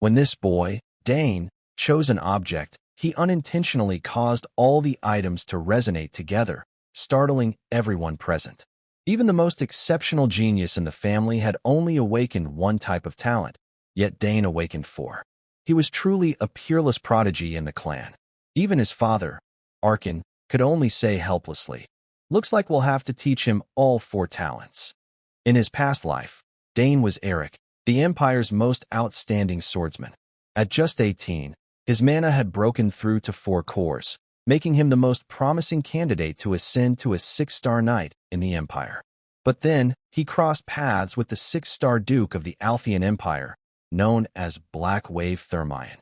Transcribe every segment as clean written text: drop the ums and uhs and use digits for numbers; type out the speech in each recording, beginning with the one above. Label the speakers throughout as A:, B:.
A: When this boy, Dane, chose an object, he unintentionally caused all the items to resonate together, startling everyone present. Even the most exceptional genius in the family had only awakened one type of talent, yet Dane awakened four. He was truly a peerless prodigy in the clan. Even his father, Arkin, could only say helplessly, "Looks like we'll have to teach him all four talents." In his past life, Dane was Eric, the Empire's most outstanding swordsman. At just 18, his mana had broken through to 4 cores, making him the most promising candidate to ascend to a 6-star knight in the Empire. But then, he crossed paths with the 6-star Duke of the Althean Empire, known as Black Wave Thermion.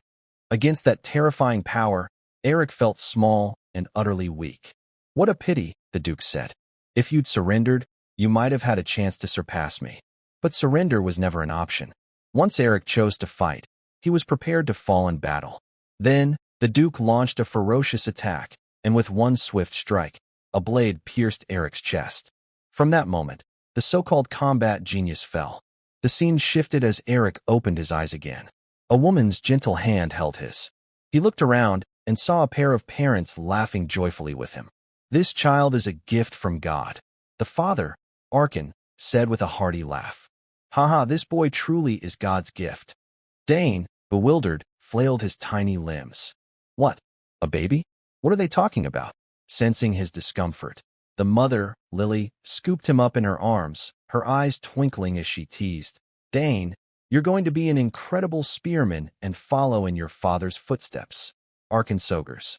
A: Against that terrifying power, Eric felt small and utterly weak. "What a pity," the Duke said. "If you'd surrendered, you might have had a chance to surpass me." But surrender was never an option. Once Eric chose to fight, he was prepared to fall in battle. Then, the Duke launched a ferocious attack, and with one swift strike, a blade pierced Eric's chest. From that moment, the so-called combat genius fell. The scene shifted as Eric opened his eyes again. A woman's gentle hand held his. He looked around and saw a pair of parents laughing joyfully with him. "This child is a gift from God," the father, Arkin, said with a hearty laugh. "Haha, this boy truly is God's gift." Dane, bewildered, flailed his tiny limbs. "What? A baby? What are they talking about?" Sensing his discomfort, the mother, Lily, scooped him up in her arms, her eyes twinkling as she teased, "Dane, you're going to be an incredible spearman and follow in your father's footsteps." Arkin Sogers.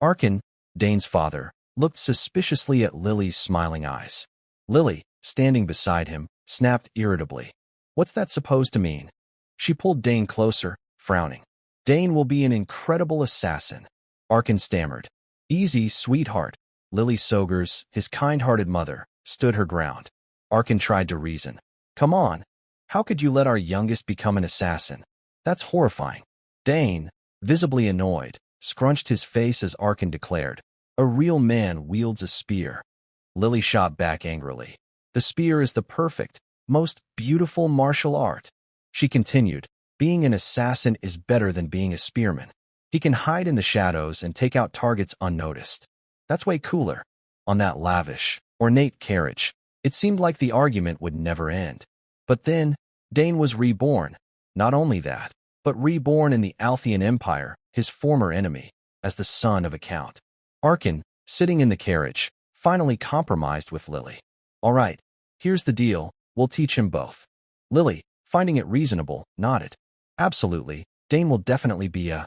A: Arkin, Dane's father, looked suspiciously at Lily's smiling eyes. Lily, standing beside him, snapped irritably, "What's that supposed to mean?" She pulled Dane closer, frowning. "Dane will be an incredible assassin," Arkin stammered. "Easy, sweetheart." Lily Sogers, his kind-hearted mother, stood her ground. Arkin tried to reason. "Come on. How could you let our youngest become an assassin? That's horrifying." Dane, visibly annoyed, scrunched his face as Arkin declared, "A real man wields a spear." Lily shot back angrily. "The spear is the perfect, most beautiful martial art." She continued, "Being an assassin is better than being a spearman. He can hide in the shadows and take out targets unnoticed. That's way cooler." On that lavish, ornate carriage, it seemed like the argument would never end. But then, Dane was reborn. Not only that, but reborn in the Althean Empire, his former enemy, as the son of a count. Arkin, sitting in the carriage, finally compromised with Lily. "All right, here's the deal, we'll teach him both." Lily, finding it reasonable, nodded. "Absolutely, Dane will definitely be an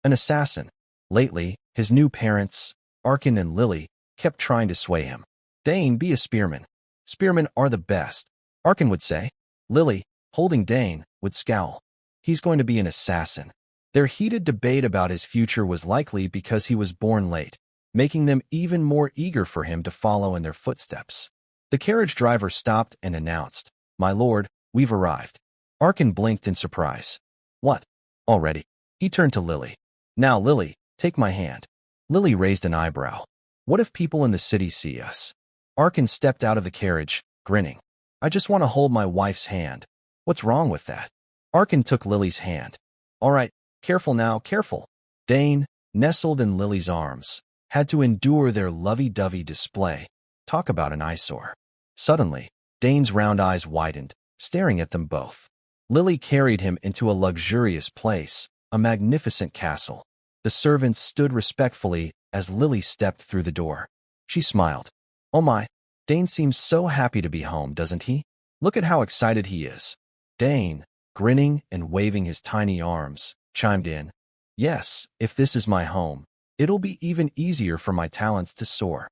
A: assassin." Lately, his new parents, Arkin and Lily, kept trying to sway him. "Dane, be a spearman. Spearmen are the best," Arkin would say. Lily, holding Dane, would scowl. "He's going to be an assassin." Their heated debate about his future was likely because he was born late, making them even more eager for him to follow in their footsteps. The carriage driver stopped and announced, "My lord, we've arrived." Arkin blinked in surprise. "What? Already?" He turned to Lily. "Now, Lily, take my hand." Lily raised an eyebrow. "What if people in the city see us?" Arkin stepped out of the carriage, grinning. "I just want to hold my wife's hand. What's wrong with that?" Arkin took Lily's hand. "All right, careful now, careful." Dane, nestled in Lily's arms, had to endure their lovey-dovey display. Talk about an eyesore. Suddenly, Dane's round eyes widened, staring at them both. Lily carried him into a luxurious place, a magnificent castle. The servants stood respectfully as Lily stepped through the door. She smiled. "Oh my, Dane seems so happy to be home, doesn't he? Look at how excited he is." Dane, grinning and waving his tiny arms, chimed in, "Yes, if this is my home, it'll be even easier for my talents to soar."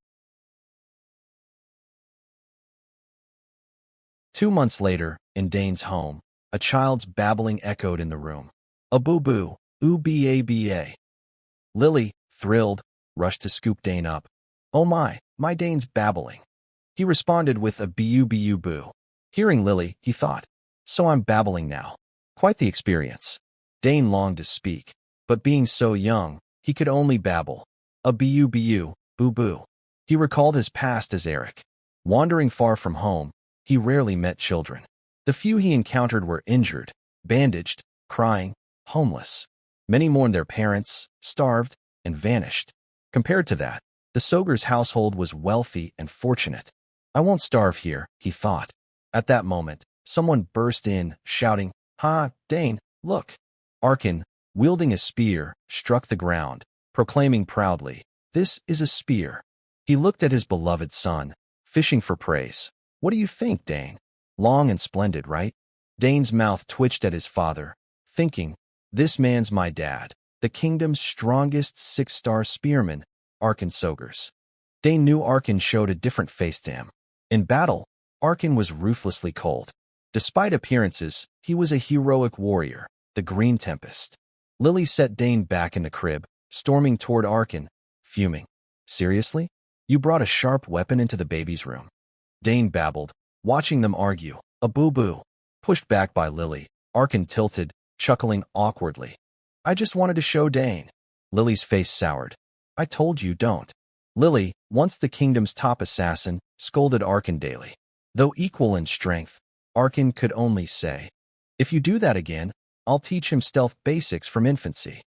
A: 2 months later, in Dane's home, a child's babbling echoed in the room. "A boo-boo, ooh-ba-ba." Lily, thrilled, rushed to scoop Dane up. "Oh my Dane's babbling." He responded with a boo-boo-boo. Hearing Lily, he thought, "So I'm babbling now. Quite the experience." Dane longed to speak, but being so young, he could only babble. A boo-boo, boo-boo. He recalled his past as Eric. Wandering far from home, he rarely met children. The few he encountered were injured, bandaged, crying, homeless. Many mourned their parents, starved, and vanished. Compared to that, the Soger's household was wealthy and fortunate. I won't starve here, he thought. At that moment, someone burst in, shouting, "Ha, Dane, look!" Arkin, wielding a spear, struck the ground, proclaiming proudly, "This is a spear." He looked at his beloved son, fishing for praise. "What do you think, Dane? Long and splendid, right?" Dane's mouth twitched at his father, thinking, "This man's my dad, the kingdom's strongest six-star spearman, Arkin Sogers." Dane knew Arkin showed a different face to him. In battle, Arkin was ruthlessly cold. Despite appearances, he was a heroic warrior, the Green Tempest. Lily set Dane back in the crib, storming toward Arkin, fuming. "Seriously? You brought a sharp weapon into the baby's room?" Dane babbled, watching them argue. A boo-boo. Pushed back by Lily, Arkin tilted, chuckling awkwardly. "I just wanted to show Dane." Lily's face soured. "I told you don't." Lily, once the kingdom's top assassin, scolded Arkin daily. Though equal in strength, Arkin could only say, "If you do that again, I'll teach him stealth basics from infancy."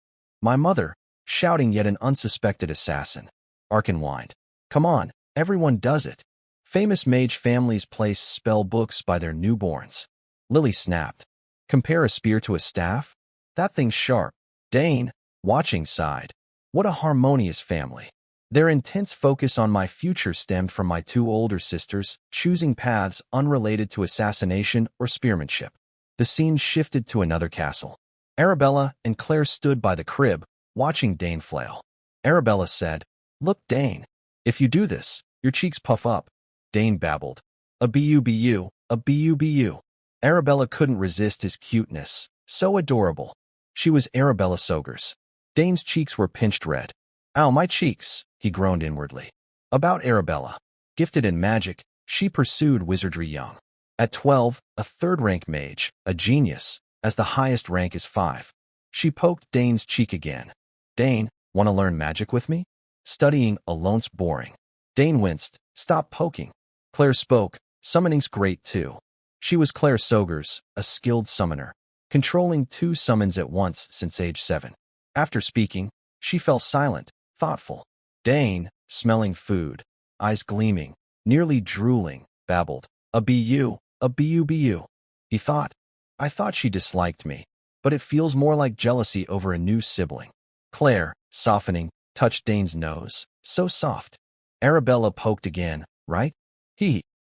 A: "My mother," shouting yet an unsuspected assassin. Arkin whined. "Come on, everyone does it. Famous mage families place spell books by their newborns." Lily snapped. "Compare a spear to a staff? That thing's sharp." Dane, watching, sighed. "What a harmonious family. Their intense focus on my future stemmed from my two older sisters choosing paths unrelated to assassination or spearmanship." The scene shifted to another castle. Arabella and Claire stood by the crib, watching Dane flail. Arabella said, "Look, Dane, if you do this, your cheeks puff up." Dane babbled, "A bu, a bu." Arabella couldn't resist his cuteness, so adorable. She was Arabella Sogers. Dane's cheeks were pinched red. "Ow, my cheeks," he groaned inwardly. About Arabella. Gifted in magic, she pursued wizardry young. At 12, a third-rank mage, a genius, as the highest rank is 5. She poked Dane's cheek again. "Dane, want to learn magic with me? Studying alone's boring." Dane winced. "Stop poking." Claire spoke. "Summoning's great too." She was Claire Sogers, a skilled summoner, controlling 2 summons at once since age 7. After speaking, she fell silent, thoughtful. Dane, smelling food, eyes gleaming, nearly drooling, babbled, "A bu, a bu." He thought, "I thought she disliked me, but it feels more like jealousy over a new sibling." Claire, softening, touched Dane's nose, so soft. Arabella poked again, "Right?"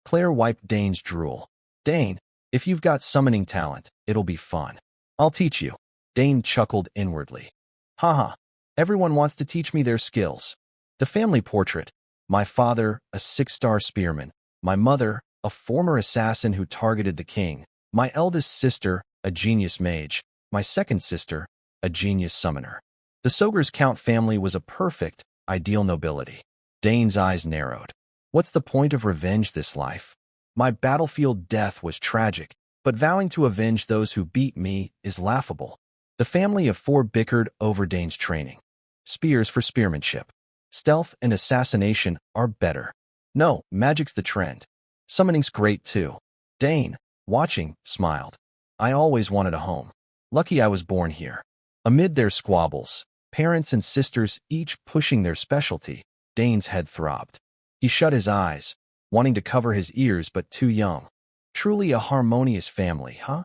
A: Claire wiped Dane's drool. "Dane, if you've got summoning talent, it'll be fun. I'll teach you." Dane chuckled inwardly. "Haha, everyone wants to teach me their skills." The family portrait. My father, a 6-star spearman. My mother, a former assassin who targeted the king. My eldest sister, a genius mage. My second sister, a genius summoner. The Sogers Count family was a perfect, ideal nobility. Dane's eyes narrowed. What's the point of revenge this life? My battlefield death was tragic, but vowing to avenge those who beat me is laughable. The family of 4 bickered over Dane's training. Spears for spearmanship. Stealth and assassination are better. No, magic's the trend. Summoning's great too. Dane, watching, smiled. "I always wanted a home. Lucky I was born here." Amid their squabbles, parents and sisters each pushing their specialty, Dane's head throbbed. He shut his eyes, wanting to cover his ears but too young. Truly a harmonious family, huh?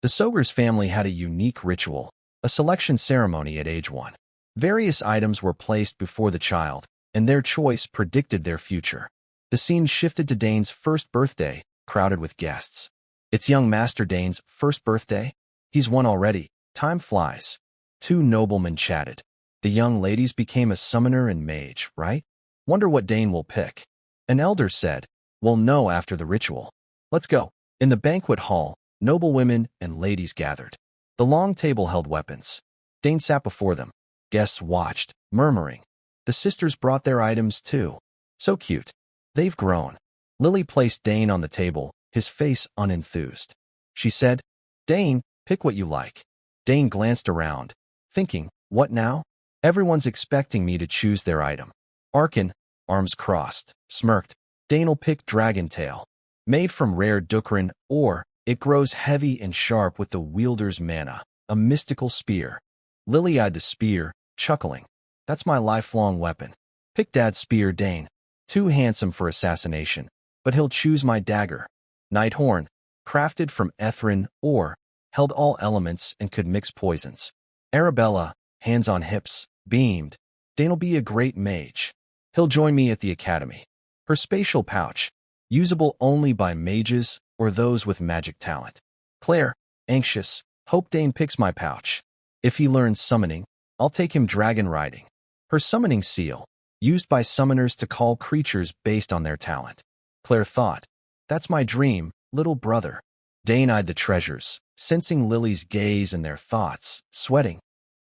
A: The Sogers family had a unique ritual, a selection ceremony at age 1. Various items were placed before the child, and their choice predicted their future. The scene shifted to Dane's first birthday, crowded with guests. It's young Master Dane's first birthday? He's 1 already. Time flies. 2 noblemen chatted. The young ladies became a summoner and mage, right? Wonder what Dane will pick. An elder said, "We'll know after the ritual. Let's go." In the banquet hall, noblewomen and ladies gathered. The long table held weapons. Dane sat before them. Guests watched, murmuring. The sisters brought their items too. So cute. They've grown. Lily placed Dane on the table, his face unenthused. She said, "Dane, pick what you like." Dane glanced around, thinking, "What now? Everyone's expecting me to choose their item." Arkin, arms crossed, smirked. "Dane'll pick Dragon Tail. Made from rare Dukrin ore, it grows heavy and sharp with the wielder's mana." a mystical spear. Lily eyed the spear, chuckling. That's my lifelong weapon. Pick Dad's spear, Dane. Too handsome for assassination, but he'll choose my dagger. Nighthorn, crafted from Ethrin ore, held all elements and could mix poisons. Arabella, hands on hips, beamed. Dane'll be a great mage. He'll join me at the academy. Her spatial pouch, usable only by mages or those with magic talent. Claire, anxious, hope Dane picks my pouch. If he learns summoning, I'll take him dragon riding. Her summoning seal, used by summoners to call creatures based on their talent. Claire thought, that's my dream, little brother. Dane eyed the treasures, sensing Lily's gaze and their thoughts, sweating.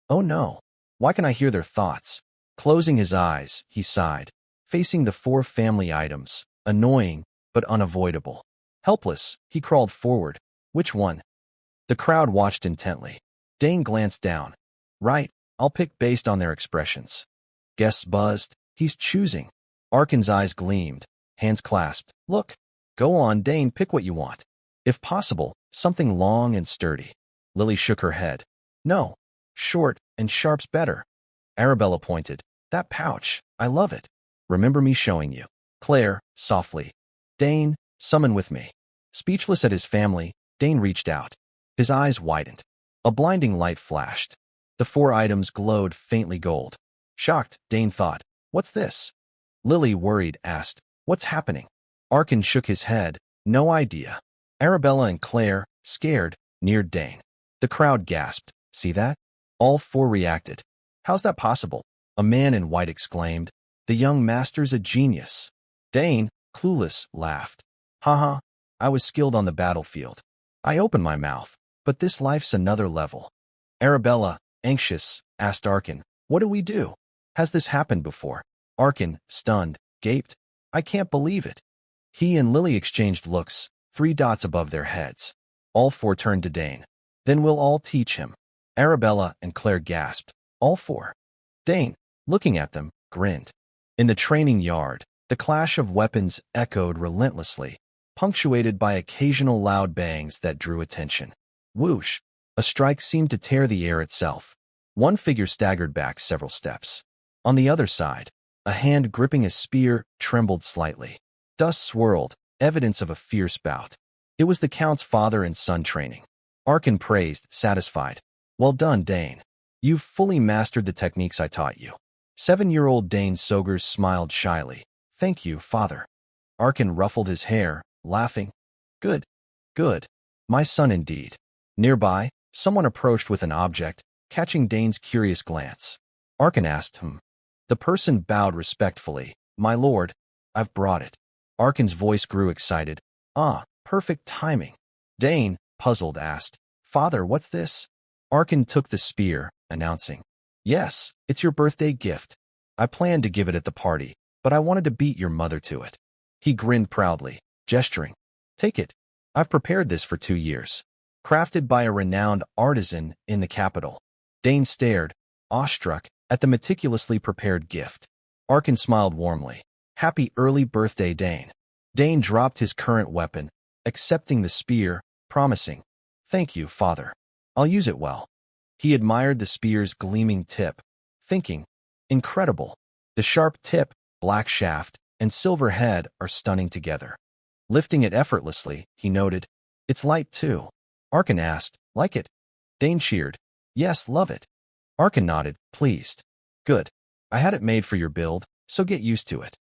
A: Oh no, why can I hear their thoughts? Closing his eyes, he sighed, facing the 4 family items, annoying but unavoidable. Helpless, he crawled forward. Which one? The crowd watched intently. Dane glanced down. Right, I'll pick based on their expressions. Guests buzzed. He's choosing. Arkin's eyes gleamed, hands clasped. Look. Go on, Dane, pick what you want. If possible, something long and sturdy. Lily shook her head. No, short and sharp's better. Arabella pointed. That pouch, I love it. Remember me showing you. Claire, softly. Dane, summon with me. Speechless at his family, Dane reached out. His eyes widened. A blinding light flashed. The 4 items glowed faintly gold. Shocked, Dane thought, what's this? Lily, worried, asked, what's happening? Arkin shook his head, no idea. Arabella and Claire, scared, neared Dane. The crowd gasped. See that? All 4 reacted. How's that possible? A man in white exclaimed. The young master's a genius. Dane, clueless, laughed. Haha, I was skilled on the battlefield. I opened my mouth, but this life's another level. Arabella, anxious, asked Arkin, what do we do? Has this happened before? Arkin, stunned, gaped. I can't believe it. He and Lily exchanged looks, 3 dots above their heads. All 4 turned to Dane. Then we'll all teach him. Arabella and Claire gasped. All 4. Dane, looking at them, grinned. In the training yard, the clash of weapons echoed relentlessly, punctuated by occasional loud bangs that drew attention. Whoosh! A strike seemed to tear the air itself. One figure staggered back several steps. On the other side, a hand gripping a spear trembled slightly. Dust swirled, evidence of a fierce bout. It was the Count's father and son training. Arkin praised, satisfied. Well done, Dane. You've fully mastered the techniques I taught you. 7-year-old Dane Sogers smiled shyly. Thank you, father. Arkin ruffled his hair, laughing. Good, good. My son indeed. Nearby, someone approached with an object, catching Dane's curious glance. Arkin asked him. The person bowed respectfully. My lord, I've brought it. Arkin's voice grew excited. Ah, perfect timing. Dane, puzzled, asked, Father, what's this? Arkin took the spear, announcing, Yes, it's your birthday gift. I planned to give it at the party, but I wanted to beat your mother to it. He grinned proudly, gesturing. Take it. I've prepared this for 2 years. Crafted by a renowned artisan in the capital. Dane stared, awestruck, at the meticulously prepared gift. Arkin smiled warmly. Happy early birthday, Dane. Dane dropped his current weapon, accepting the spear, promising, Thank you, father. I'll use it well. He admired the spear's gleaming tip, thinking, Incredible. The sharp tip, black shaft, and silver head are stunning together. Lifting it effortlessly, he noted, It's light too. Arkin asked, Like it? Dane cheered, Yes, love it. Arkin nodded, pleased. Good. I had it made for your build, so get used to it.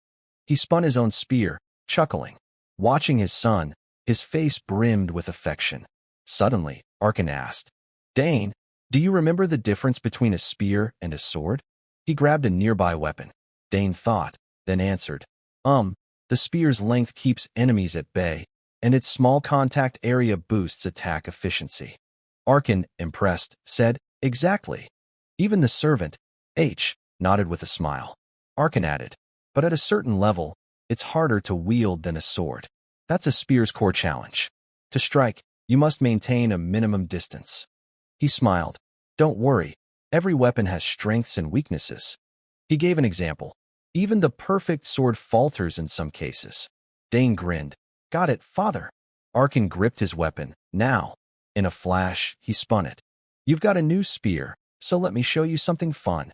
A: He spun his own spear, chuckling. Watching his son, his face brimmed with affection. Suddenly, Arkin asked, Dane, do you remember the difference between a spear and a sword? He grabbed a nearby weapon. Dane thought, then answered, the spear's length keeps enemies at bay, and its small contact area boosts attack efficiency. Arkin, impressed, said, Exactly. Even the servant, H, nodded with a smile. Arkin added, But at a certain level, it's harder to wield than a sword. That's a spear's core challenge. To strike, you must maintain a minimum distance. He smiled. Don't worry, every weapon has strengths and weaknesses. He gave an example. Even the perfect sword falters in some cases. Dane grinned. Got it, father. Arkin gripped his weapon. Now. In a flash, he spun it. You've got a new spear, so let me show you something fun.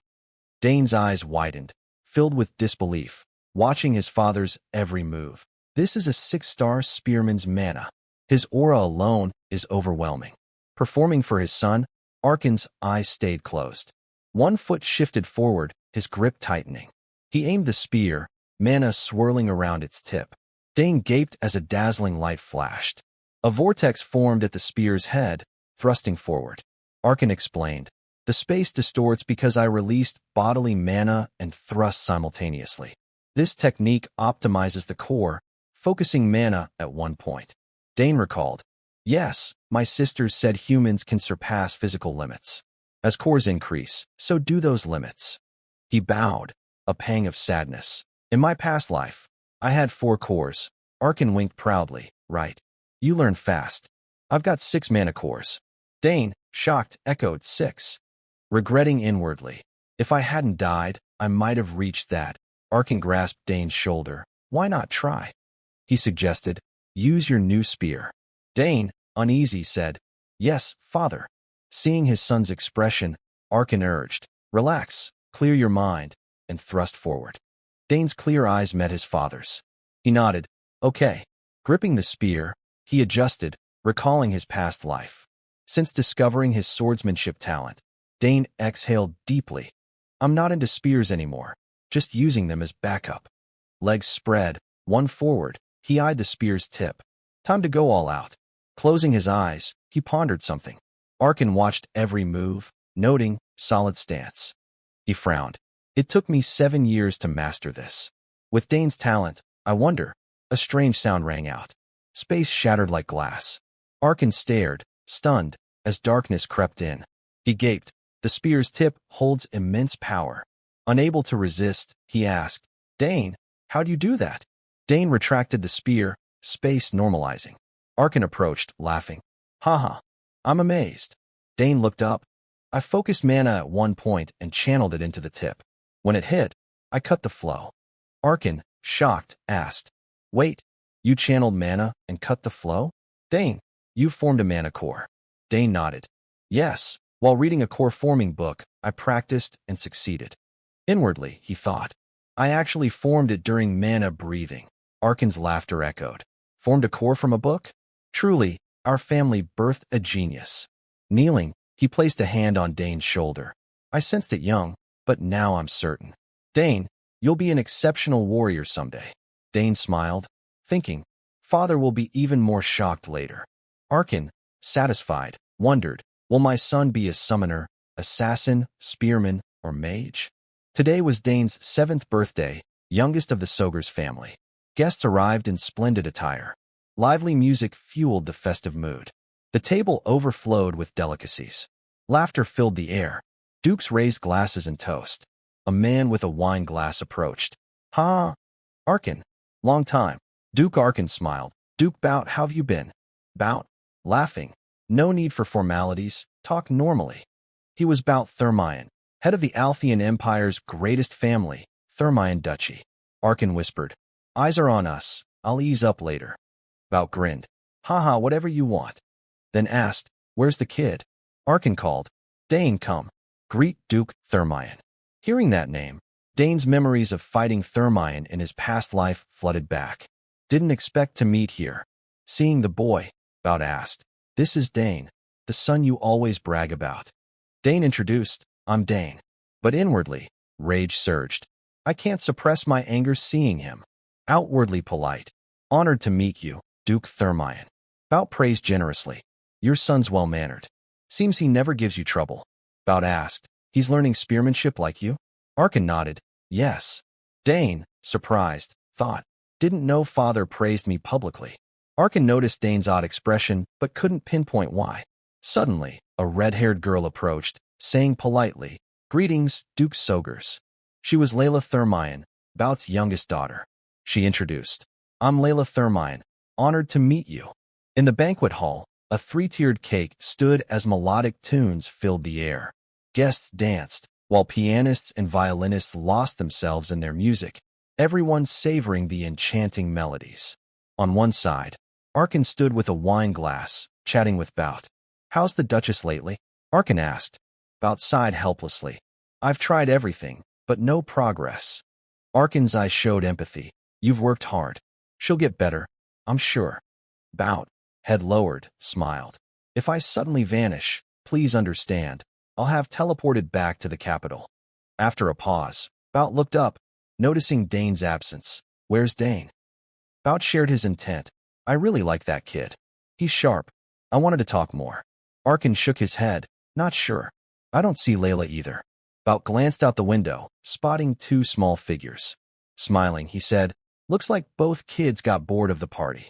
A: Dane's eyes widened, filled with disbelief, watching his father's every move. This is a 6-star spearman's mana. His aura alone is overwhelming. Performing for his son, Arkin's eyes stayed closed. One foot shifted forward, his grip tightening. He aimed the spear, mana swirling around its tip. Dane gaped as a dazzling light flashed. A vortex formed at the spear's head, thrusting forward. Arkin explained, "The space distorts because I released bodily mana and thrust simultaneously. This technique optimizes the core, focusing mana at one point." Dane recalled, "Yes, my sisters said humans can surpass physical limits. As cores increase, so do those limits." He bowed, a pang of sadness. "In my past life, I had 4 cores." Arkin winked proudly. "Right. You learn fast. I've got 6 mana cores." Dane, shocked, echoed 6. Regretting inwardly, "If I hadn't died, I might have reached that." Arkin grasped Dane's shoulder. "Why not try?" He suggested, "Use your new spear." Dane, uneasy, said, "Yes, father." Seeing his son's expression, Arkin urged, "Relax, clear your mind," and thrust forward. Dane's clear eyes met his father's. He nodded, "Okay." Gripping the spear, he adjusted, recalling his past life. Since discovering his swordsmanship talent, Dane exhaled deeply. "I'm not into spears anymore, just using them as backup." Legs spread, one forward, he eyed the spear's tip. Time to go all out. Closing his eyes, he pondered something. Arkin watched every move, noting solid stance. He frowned. "It took me 7 years to master this. With Dane's talent, I wonder." A strange sound rang out. Space shattered like glass. Arkin stared, stunned, as darkness crept in. He gaped. The spear's tip holds immense power. Unable to resist, he asked, "Dane, how do you do that?" Dane retracted the spear, space normalizing. Arkin approached, laughing. "Haha, I'm amazed." Dane looked up. "I focused mana at one point and channeled it into the tip. When it hit, I cut the flow." Arkin, shocked, asked, "Wait, you channeled mana and cut the flow?" "Dane, you formed a mana core." Dane nodded. "Yes, while reading a core-forming book, I practiced and succeeded." Inwardly, he thought, "I actually formed it during mana breathing." Arkin's laughter echoed. "Formed a core from a book? Truly, our family birthed a genius." Kneeling, he placed a hand on Dane's shoulder. "I sensed it young, but now I'm certain. Dane, you'll be an exceptional warrior someday." Dane smiled, thinking, "Father will be even more shocked later." Arkin, satisfied, wondered, "Will my son be a summoner, assassin, spearman, or mage?" Today was Dane's 7th birthday, youngest of the Sogur's family. Guests arrived in splendid attire. Lively music fueled the festive mood. The table overflowed with delicacies. Laughter filled the air. Dukes raised glasses and toast. A man with a wine glass approached. "Ha! Arkin, long time." Duke Arkin smiled. "Duke Bout, how've you been?" Bout, laughing. "No need for formalities, talk normally." He was Bout Thermion, head of the Althean Empire's greatest family, Thermion Duchy. Arkin whispered, "Eyes are on us, I'll ease up later." Bout grinned. "Haha, whatever you want." Then asked, "Where's the kid?" Arkin called, "Dane, come. Greet Duke Thermion." Hearing that name, Dane's memories of fighting Thermion in his past life flooded back. "Didn't expect to meet here." Seeing the boy, Bout asked, "This is Dane, the son you always brag about." Dane introduced, "I'm Dane." But inwardly, rage surged. "I can't suppress my anger seeing him." Outwardly polite, "Honored to meet you, Duke Thermion." Bout praised generously. "Your son's well-mannered. Seems he never gives you trouble." Bout asked, "He's learning spearmanship like you?" Arkin nodded, "Yes." Dane, surprised, thought, "Didn't know father praised me publicly." Arkin noticed Dane's odd expression, but couldn't pinpoint why. Suddenly, a red-haired girl approached, saying politely, "Greetings, Duke Sogurs." She was Layla Thermion, Bout's youngest daughter. She introduced, "I'm Layla Thermion, honored to meet you." In the banquet hall, a 3-tiered cake stood as melodic tunes filled the air. Guests danced, while pianists and violinists lost themselves in their music, everyone savoring the enchanting melodies. On one side, Arkin stood with a wine glass, chatting with Bout. "How's the Duchess lately?" Arkin asked. Bout sighed helplessly. I've tried everything, but no progress. Arkin's eyes showed empathy. You've worked hard. She'll get better, I'm sure. Bout, head lowered, smiled. If I suddenly vanish, please understand. I'll have teleported back to the capital. After a pause, Bout looked up, noticing Dane's absence. Where's Dane? Bout shared his intent. I really like that kid. He's sharp. I wanted to talk more. Arkin shook his head. Not sure. I don't see Layla either. Bout glanced out the window, spotting two small figures. Smiling, he said, looks like both kids got bored of the party.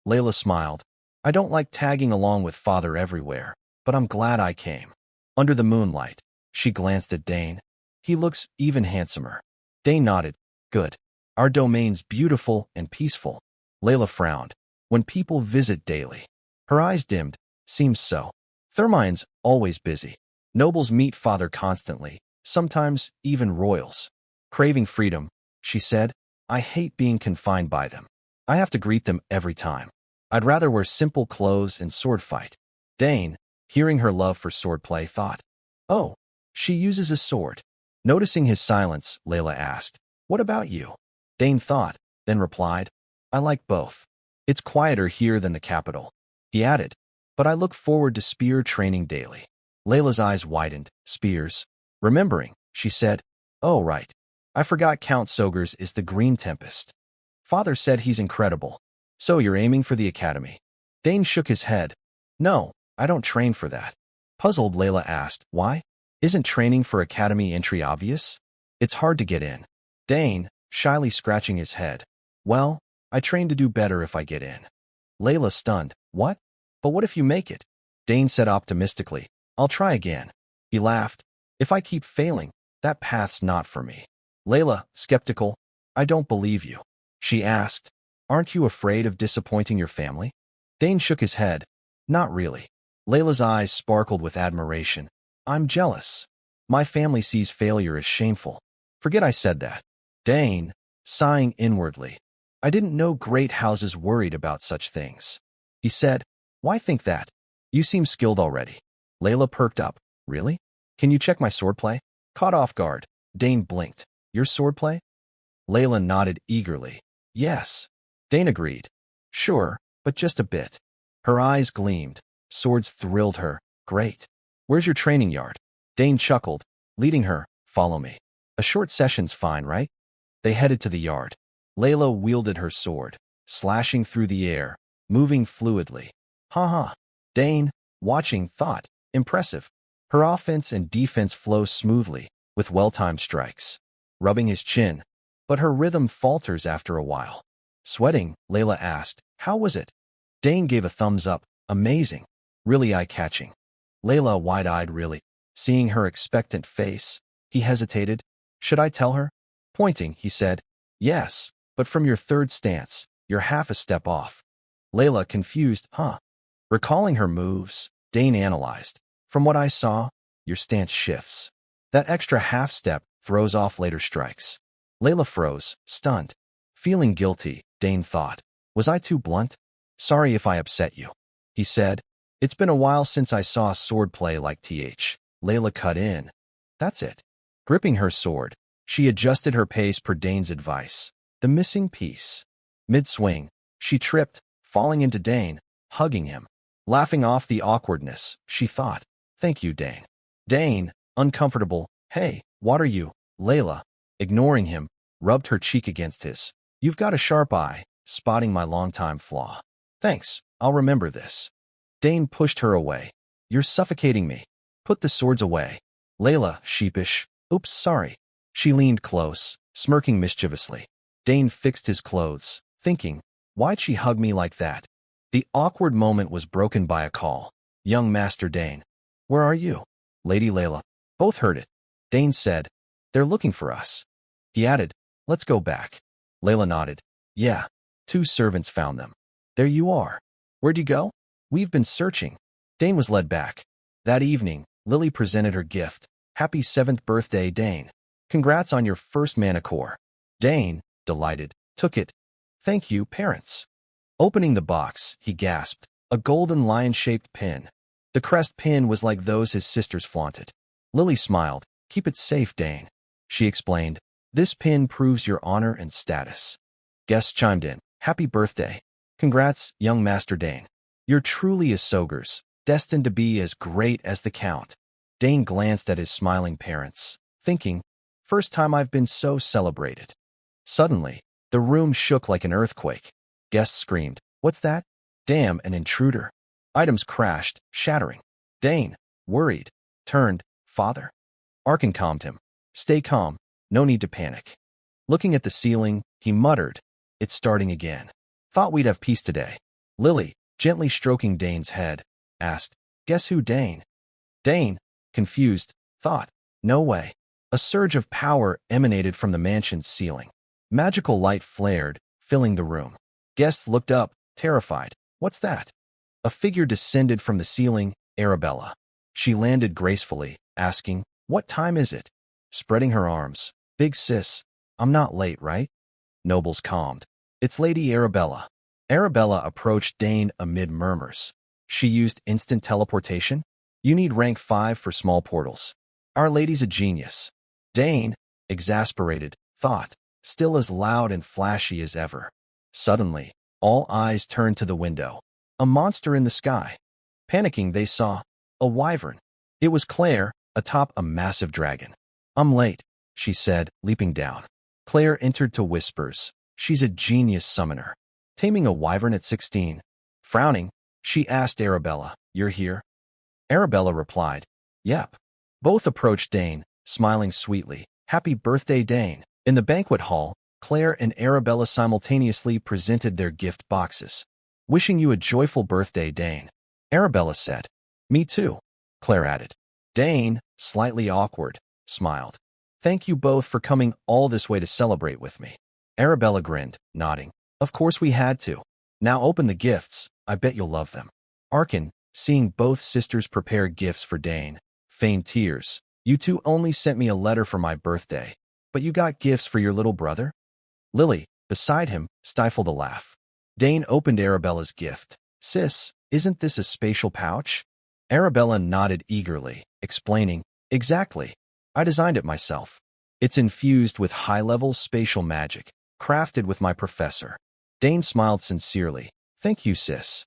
A: Layla smiled. I don't like tagging along with father everywhere, but I'm glad I came. Under the moonlight, she glanced at Dane. He looks even handsomer. Dane nodded. Good. Our domain's beautiful and peaceful. Layla frowned. When people visit daily. Her eyes dimmed. Seems so. Thermine's always busy. Nobles meet father constantly, sometimes even royals. Craving freedom, she said. I hate being confined by them. I have to greet them every time. I'd rather wear simple clothes and sword fight. Dane, hearing her love for swordplay, thought. Oh, she uses a sword. Noticing his silence, Layla asked, what about you? Dane thought, then replied, I like both. It's quieter here than the capital. He added, but I look forward to spear training daily. Layla's eyes widened. Spears. Remembering, she said, oh right. I forgot Count Sogers is the Green Tempest. Father said he's incredible. So you're aiming for the academy? Dane shook his head. No, I don't train for that. Puzzled, Layla asked, why? Isn't training for academy entry obvious? It's hard to get in. Dane, shyly scratching his head. Well, I train to do better if I get in. Layla stunned. What? But what if you make it? Dane said optimistically. I'll try again. He laughed. If I keep failing, that path's not for me. Layla, skeptical. I don't believe you. She asked. Aren't you afraid of disappointing your family? Dane shook his head. Not really. Layla's eyes sparkled with admiration. I'm jealous. My family sees failure as shameful. Forget I said that. Dane, sighing inwardly. I didn't know great houses worried about such things. He said, why think that? You seem skilled already. Layla perked up. Really? Can you check my swordplay? Caught off guard, Dane blinked. Your swordplay? Layla nodded eagerly. Yes. Dane agreed. Sure, but just a bit. Her eyes gleamed. Swords thrilled her. Great. Where's your training yard? Dane chuckled, leading her. Follow me. A short session's fine, right? They headed to the yard. Layla wielded her sword, slashing through the air, moving fluidly. Ha. Dane, watching, thought, impressive. Her offense and defense flow smoothly, with well-timed strikes. Rubbing his chin, but her rhythm falters after a while. Sweating, Layla asked, how was it? Dane gave a thumbs up. Amazing. Really eye-catching. Layla wide-eyed really. Seeing her expectant face, he hesitated. Should I tell her? Pointing, he said, yes, but from your third stance, you're half a step off. Layla, confused, huh? Recalling her moves, Dane analyzed. From what I saw, your stance shifts. That extra half step throws off later strikes. Layla froze, stunned. Feeling guilty, Dane thought. Was I too blunt? Sorry if I upset you. He said. It's been a while since I saw swordplay like th. Layla cut in. That's it. Gripping her sword, she adjusted her pace per Dane's advice. The missing piece. Mid-swing, she tripped, falling into Dane, hugging him. Laughing off the awkwardness, she thought. Thank you, Dane. Dane, uncomfortable. Hey, what are you? Layla, ignoring him, rubbed her cheek against his. You've got a sharp eye, spotting my long-time flaw. Thanks, I'll remember this. Dane pushed her away. You're suffocating me. Put the swords away. Layla, sheepish. Oops, sorry. She leaned close, smirking mischievously. Dane fixed his clothes, thinking, why'd she hug me like that? The awkward moment was broken by a call. Young Master Dane. Where are you? Lady Layla. Both heard it. Dane said, they're looking for us. He added, let's go back. Layla nodded. Yeah, 2 servants found them. There you are. Where'd you go? We've been searching. Dane was led back. That evening, Lily presented her gift. Happy 7th birthday, Dane. Congrats on your first manicure. Dane, delighted, took it. Thank you, parents. Opening the box, he gasped. A golden lion-shaped pin. The crest pin was like those his sisters flaunted. Lily smiled. Keep it safe, Dane. She explained. This pin proves your honor and status. Guests chimed in. Happy birthday. Congrats, young Master Dane. You're truly a Sogers, destined to be as great as the Count. Dane glanced at his smiling parents, thinking, first time I've been so celebrated. Suddenly, the room shook like an earthquake. Guests screamed, What's that? Damn, an intruder. Items crashed, shattering. Dane, worried, turned, Father. Arkin calmed him. Stay calm, no need to panic. Looking at the ceiling, he muttered, It's starting again. Thought we'd have peace today. Lily, gently stroking Dane's head, asked, Guess who, Dane? Dane, confused, thought, No way. A surge of power emanated from the mansion's ceiling. Magical light flared, filling the room. Guests looked up, terrified. What's that? A figure descended from the ceiling, Arabella. She landed gracefully, asking, What time is it? Spreading her arms. Big sis, I'm not late, right? Nobles calmed. It's Lady Arabella. Arabella approached Dane amid murmurs. She used instant teleportation. You need rank 5 for small portals. Our Lady's a genius. Dane, exasperated, thought, still as loud and flashy as ever. Suddenly, all eyes turned to the window. A monster in the sky. Panicking, they saw a wyvern. It was Claire, atop a massive dragon. I'm late, she said, leaping down. Claire entered to whispers. She's a genius summoner. Taming a wyvern at 16. Frowning, she asked Arabella, You're here? Arabella replied, Yep. Both approached Dane, smiling sweetly. Happy birthday, Dane. In the banquet hall, Claire and Arabella simultaneously presented their gift boxes. Wishing you a joyful birthday, Dane. Arabella said. Me too, Claire added. Dane, slightly awkward, smiled. Thank you both for coming all this way to celebrate with me. Arabella grinned, nodding. Of course we had to. Now open the gifts. I bet you'll love them. Arkin, seeing both sisters prepare gifts for Dane, feigned tears. You two only sent me a letter for my birthday, but you got gifts for your little brother? Lily, beside him, stifled a laugh. Dane opened Arabella's gift. Sis, isn't this a spatial pouch? Arabella nodded eagerly, explaining, Exactly. I designed it myself. It's infused with high-level spatial magic, crafted with my professor. Dane smiled sincerely. Thank you, sis.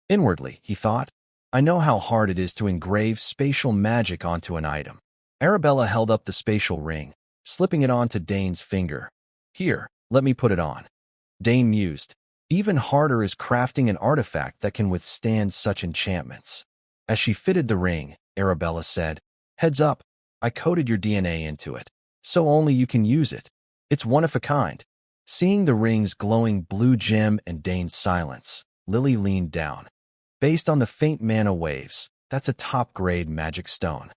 A: Inwardly, he thought, I know how hard it is to engrave spatial magic onto an item. Arabella held up the spatial ring, slipping it onto Dane's finger. Here, let me put it on. Dane mused. Even harder is crafting an artifact that can withstand such enchantments. As she fitted the ring, Arabella said, Heads up, I coded your DNA into it, so only you can use it. It's one of a kind. Seeing the ring's glowing blue gem and Dane's silence, Lily leaned down. Based on the faint mana waves, that's a top-grade magic stone.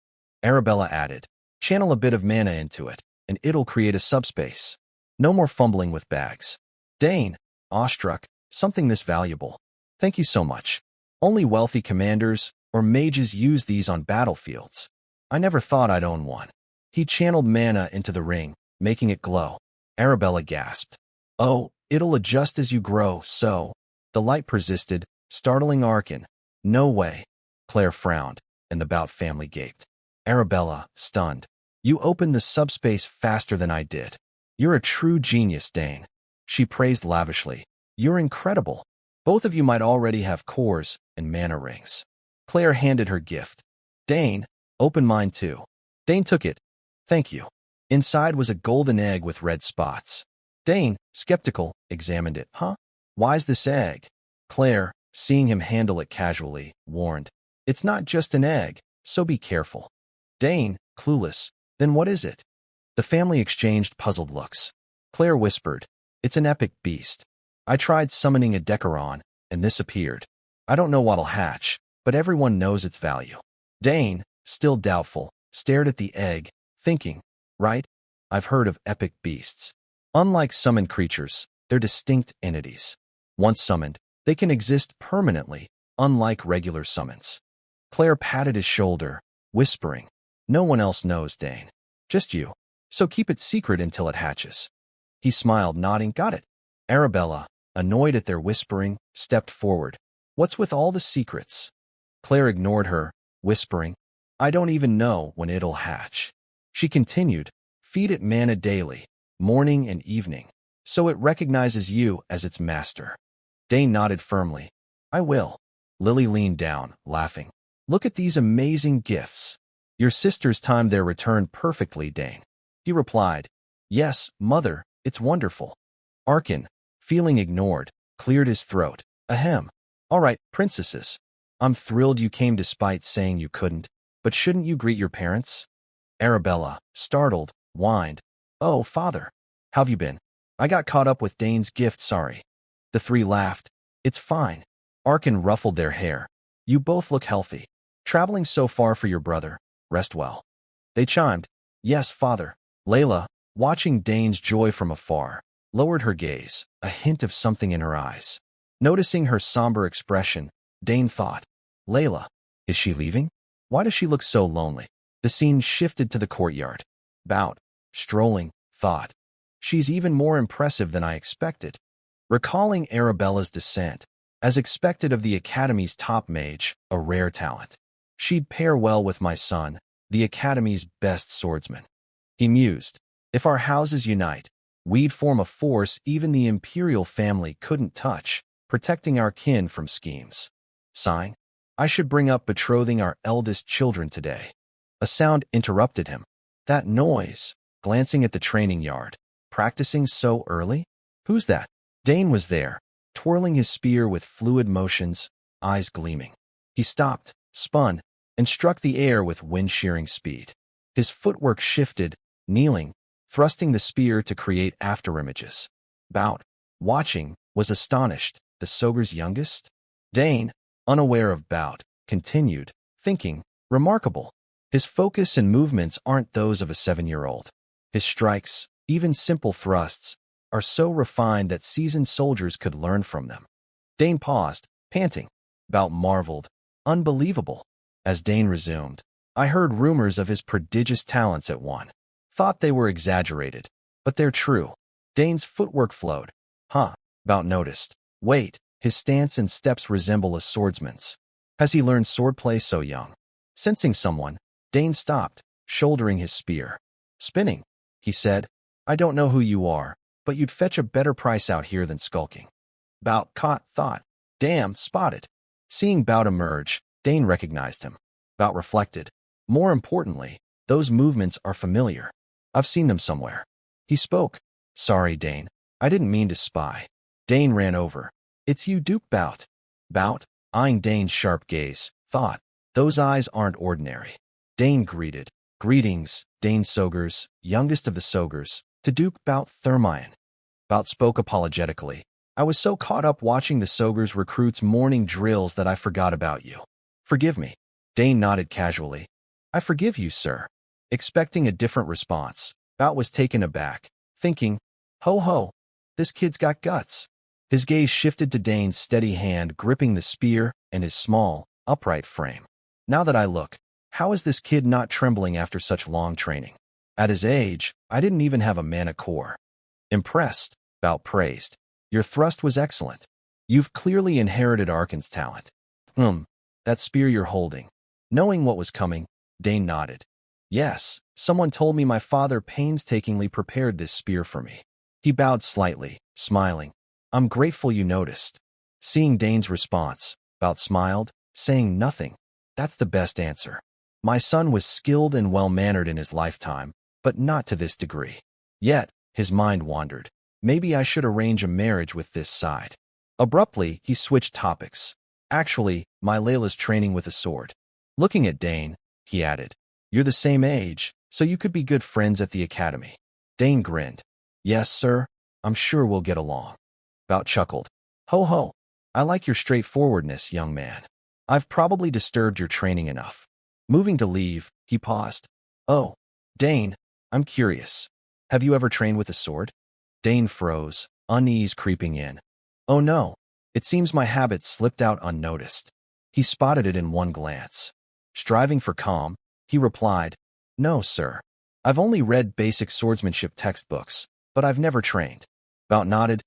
A: Arabella added, Channel a bit of mana into it, and it'll create a subspace. No more fumbling with bags. Dane, awestruck, something this valuable. Thank you so much. Only wealthy commanders or mages use these on battlefields. I never thought I'd own one. He channeled mana into the ring, making it glow. Arabella gasped. Oh, it'll adjust as you grow, so. The light persisted, startling Arkin. No way. Claire frowned, and the Bout family gaped. Arabella, stunned. You opened the subspace faster than I did. You're a true genius, Dane. She praised lavishly. You're incredible. Both of you might already have cores and mana rings. Claire handed her gift. Dane, open mine too. Dane took it. Thank you. Inside was a golden egg with red spots. Dane, skeptical, examined it. Huh? Why's this egg? Claire, seeing him handle it casually, warned. It's not just an egg, so be careful. Dane, clueless. Then what is it? The family exchanged puzzled looks. Claire whispered, It's an epic beast. I tried summoning a Decaron, and this appeared. I don't know what'll hatch, but everyone knows its value. Dane, still doubtful, stared at the egg, thinking, Right? I've heard of epic beasts. Unlike summoned creatures, they're distinct entities. Once summoned, they can exist permanently, unlike regular summons. Claire patted his shoulder, whispering, No one else knows, Dane. Just you. So keep it secret until it hatches. He smiled, nodding, Got it. Arabella, annoyed at their whispering, stepped forward. What's with all the secrets? Claire ignored her, whispering, I don't even know when it'll hatch. She continued, feed it manna daily, morning and evening, so it recognizes you as its master. Dane nodded firmly. I will. Lily leaned down, laughing. Look at these amazing gifts. Your sisters timed their return perfectly, Dane. He replied, Yes, mother, it's wonderful. Arkin, feeling ignored, cleared his throat. Ahem. All right, princesses. I'm thrilled you came despite saying you couldn't, but shouldn't you greet your parents? Arabella, startled, whined. Oh, father. How've you been? I got caught up with Dane's gift, sorry. The three laughed. It's fine. Arkin ruffled their hair. You both look healthy. Traveling so far for your brother. Rest well. They chimed. Yes, father. Layla, watching Dane's joy from afar, lowered her gaze, a hint of something in her eyes. Noticing her somber expression, Dane thought, Layla, is she leaving? Why does she look so lonely? The scene shifted to the courtyard. Bout, strolling, thought, she's even more impressive than I expected. Recalling Arabella's descent, as expected of the Academy's top mage, a rare talent. She'd pair well with my son, the Academy's best swordsman. He mused, if our houses unite, we'd form a force even the imperial family couldn't touch, protecting our kin from schemes. Sighing, I should bring up betrothing our eldest children today. A sound interrupted him. That noise, glancing at the training yard. Practicing so early? Who's that? Dane was there, twirling his spear with fluid motions, eyes gleaming. He stopped, spun, and struck the air with wind-shearing speed. His footwork shifted, kneeling, thrusting the spear to create afterimages. Bout, watching, was astonished. The Soger's youngest? Dane, unaware of Bout, continued, thinking, remarkable. His focus and movements aren't those of a 7-year-old. His strikes, even simple thrusts, are so refined that seasoned soldiers could learn from them. Dane paused, panting. Bout marveled. Unbelievable. As Dane resumed, I heard rumors of his prodigious talents at one. Thought they were exaggerated, but they're true. Dane's footwork flowed. Huh, Bout noticed. Wait, his stance and steps resemble a swordsman's. Has he learned swordplay so young? Sensing someone, Dane stopped, shouldering his spear. Spinning, he said. I don't know who you are, but you'd fetch a better price out here than skulking. Bout caught thought. Damn, spotted. Seeing Bout emerge, Dane recognized him. Bout reflected. More importantly, those movements are familiar. I've seen them somewhere. He spoke. Sorry, Dane. I didn't mean to spy. Dane ran over. It's you, Duke Bout. Bout, eyeing Dane's sharp gaze, thought. Those eyes aren't ordinary. Dane greeted. Greetings, Dane Sogers, youngest of the Sogers, to Duke Bout Thermion. Bout spoke apologetically. I was so caught up watching the Sogers recruits' morning drills that I forgot about you. Forgive me. Dane nodded casually. I forgive you, sir. Expecting a different response, Bout was taken aback, thinking, ho ho, this kid's got guts. His gaze shifted to Dane's steady hand gripping the spear and his small, upright frame. Now that I look, how is this kid not trembling after such long training? At his age, I didn't even have a mana core. Impressed, Bout praised. Your thrust was excellent. You've clearly inherited Arkin's talent. That spear you're holding. Knowing what was coming, Dane nodded. Yes, someone told me my father painstakingly prepared this spear for me. He bowed slightly, smiling. I'm grateful you noticed. Seeing Dane's response, Bout smiled, saying nothing. That's the best answer. My son was skilled and well-mannered in his lifetime, but not to this degree. Yet, his mind wandered. Maybe I should arrange a marriage with this side. Abruptly, he switched topics. Actually, my Layla's training with a sword. Looking at Dane, he added, You're the same age, so you could be good friends at the academy. Dane grinned. Yes, sir, I'm sure we'll get along. Bout chuckled. Ho ho, I like your straightforwardness, young man. I've probably disturbed your training enough. Moving to leave, he paused. Oh, Dane, I'm curious. Have you ever trained with a sword? Dane froze, unease creeping in. Oh no, it seems my habit slipped out unnoticed. He spotted it in one glance. Striving for calm, he replied, No, sir. I've only read basic swordsmanship textbooks, but I've never trained. Bout nodded.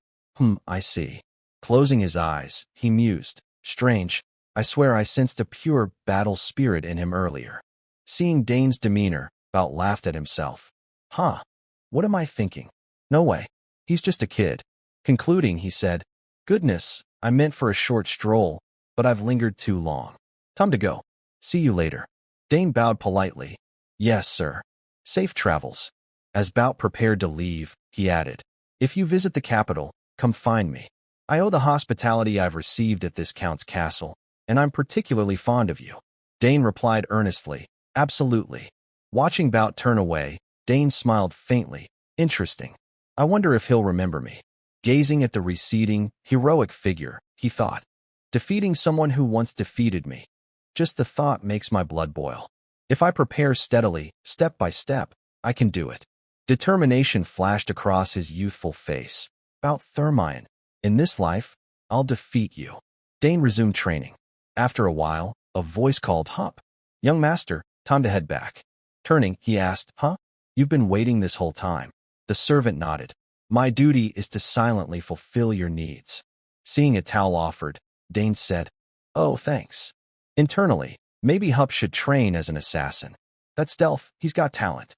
A: I see. Closing his eyes, he mused. Strange. I swear I sensed a pure battle spirit in him earlier. Seeing Dane's demeanor, Bout laughed at himself. Huh, what am I thinking? No way, he's just a kid. Concluding, he said, Goodness, I meant for a short stroll, but I've lingered too long. Time to go. See you later. Dane bowed politely. Yes, sir. Safe travels. As Bout prepared to leave, he added, If you visit the capital, come find me. I owe the hospitality I've received at this Count's castle, and I'm particularly fond of you. Dane replied earnestly, Absolutely. Watching Bout turn away, Dane smiled faintly. Interesting. I wonder if he'll remember me. Gazing at the receding, heroic figure, he thought. Defeating someone who once defeated me. Just the thought makes my blood boil. If I prepare steadily, step by step, I can do it. Determination flashed across his youthful face. Bout Thermine. In this life, I'll defeat you. Dane resumed training. After a while, a voice called, Hup. Young master, time to head back. Turning, he asked, Huh? You've been waiting this whole time. The servant nodded. My duty is to silently fulfill your needs. Seeing a towel offered, Dane said, Oh, thanks. Internally, maybe Hup should train as an assassin. That's stealth, he's got talent.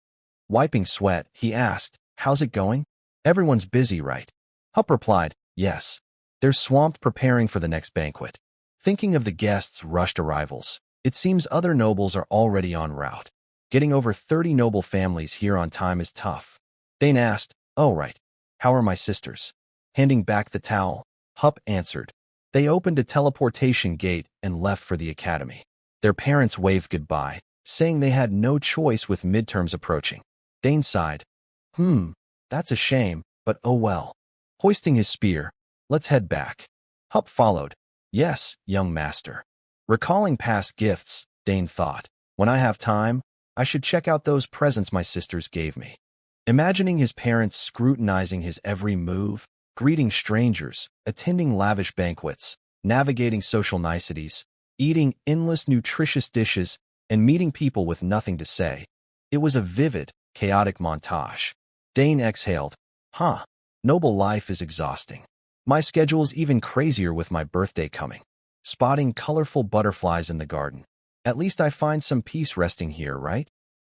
A: Wiping sweat, he asked, How's it going? Everyone's busy, right? Hup replied, Yes. They're swamped preparing for the next banquet. Thinking of the guests' rushed arrivals, it seems other nobles are already en route. Getting over 30 noble families here on time is tough. Dane asked, Oh, right. How are my sisters? Handing back the towel, Hup answered. They opened a teleportation gate and left for the academy. Their parents waved goodbye, saying they had no choice with midterms approaching. Dane sighed. That's a shame, but oh well. Hoisting his spear, let's head back. Hup followed. Yes, young master. Recalling past gifts, Dane thought, when I have time, I should check out those presents my sisters gave me. Imagining his parents scrutinizing his every move, greeting strangers, attending lavish banquets, navigating social niceties, eating endless nutritious dishes, and meeting people with nothing to say. It was a vivid, chaotic montage. Dane exhaled. Noble life is exhausting. My schedule's even crazier with my birthday coming. Spotting colorful butterflies in the garden. At least I find some peace resting here, right?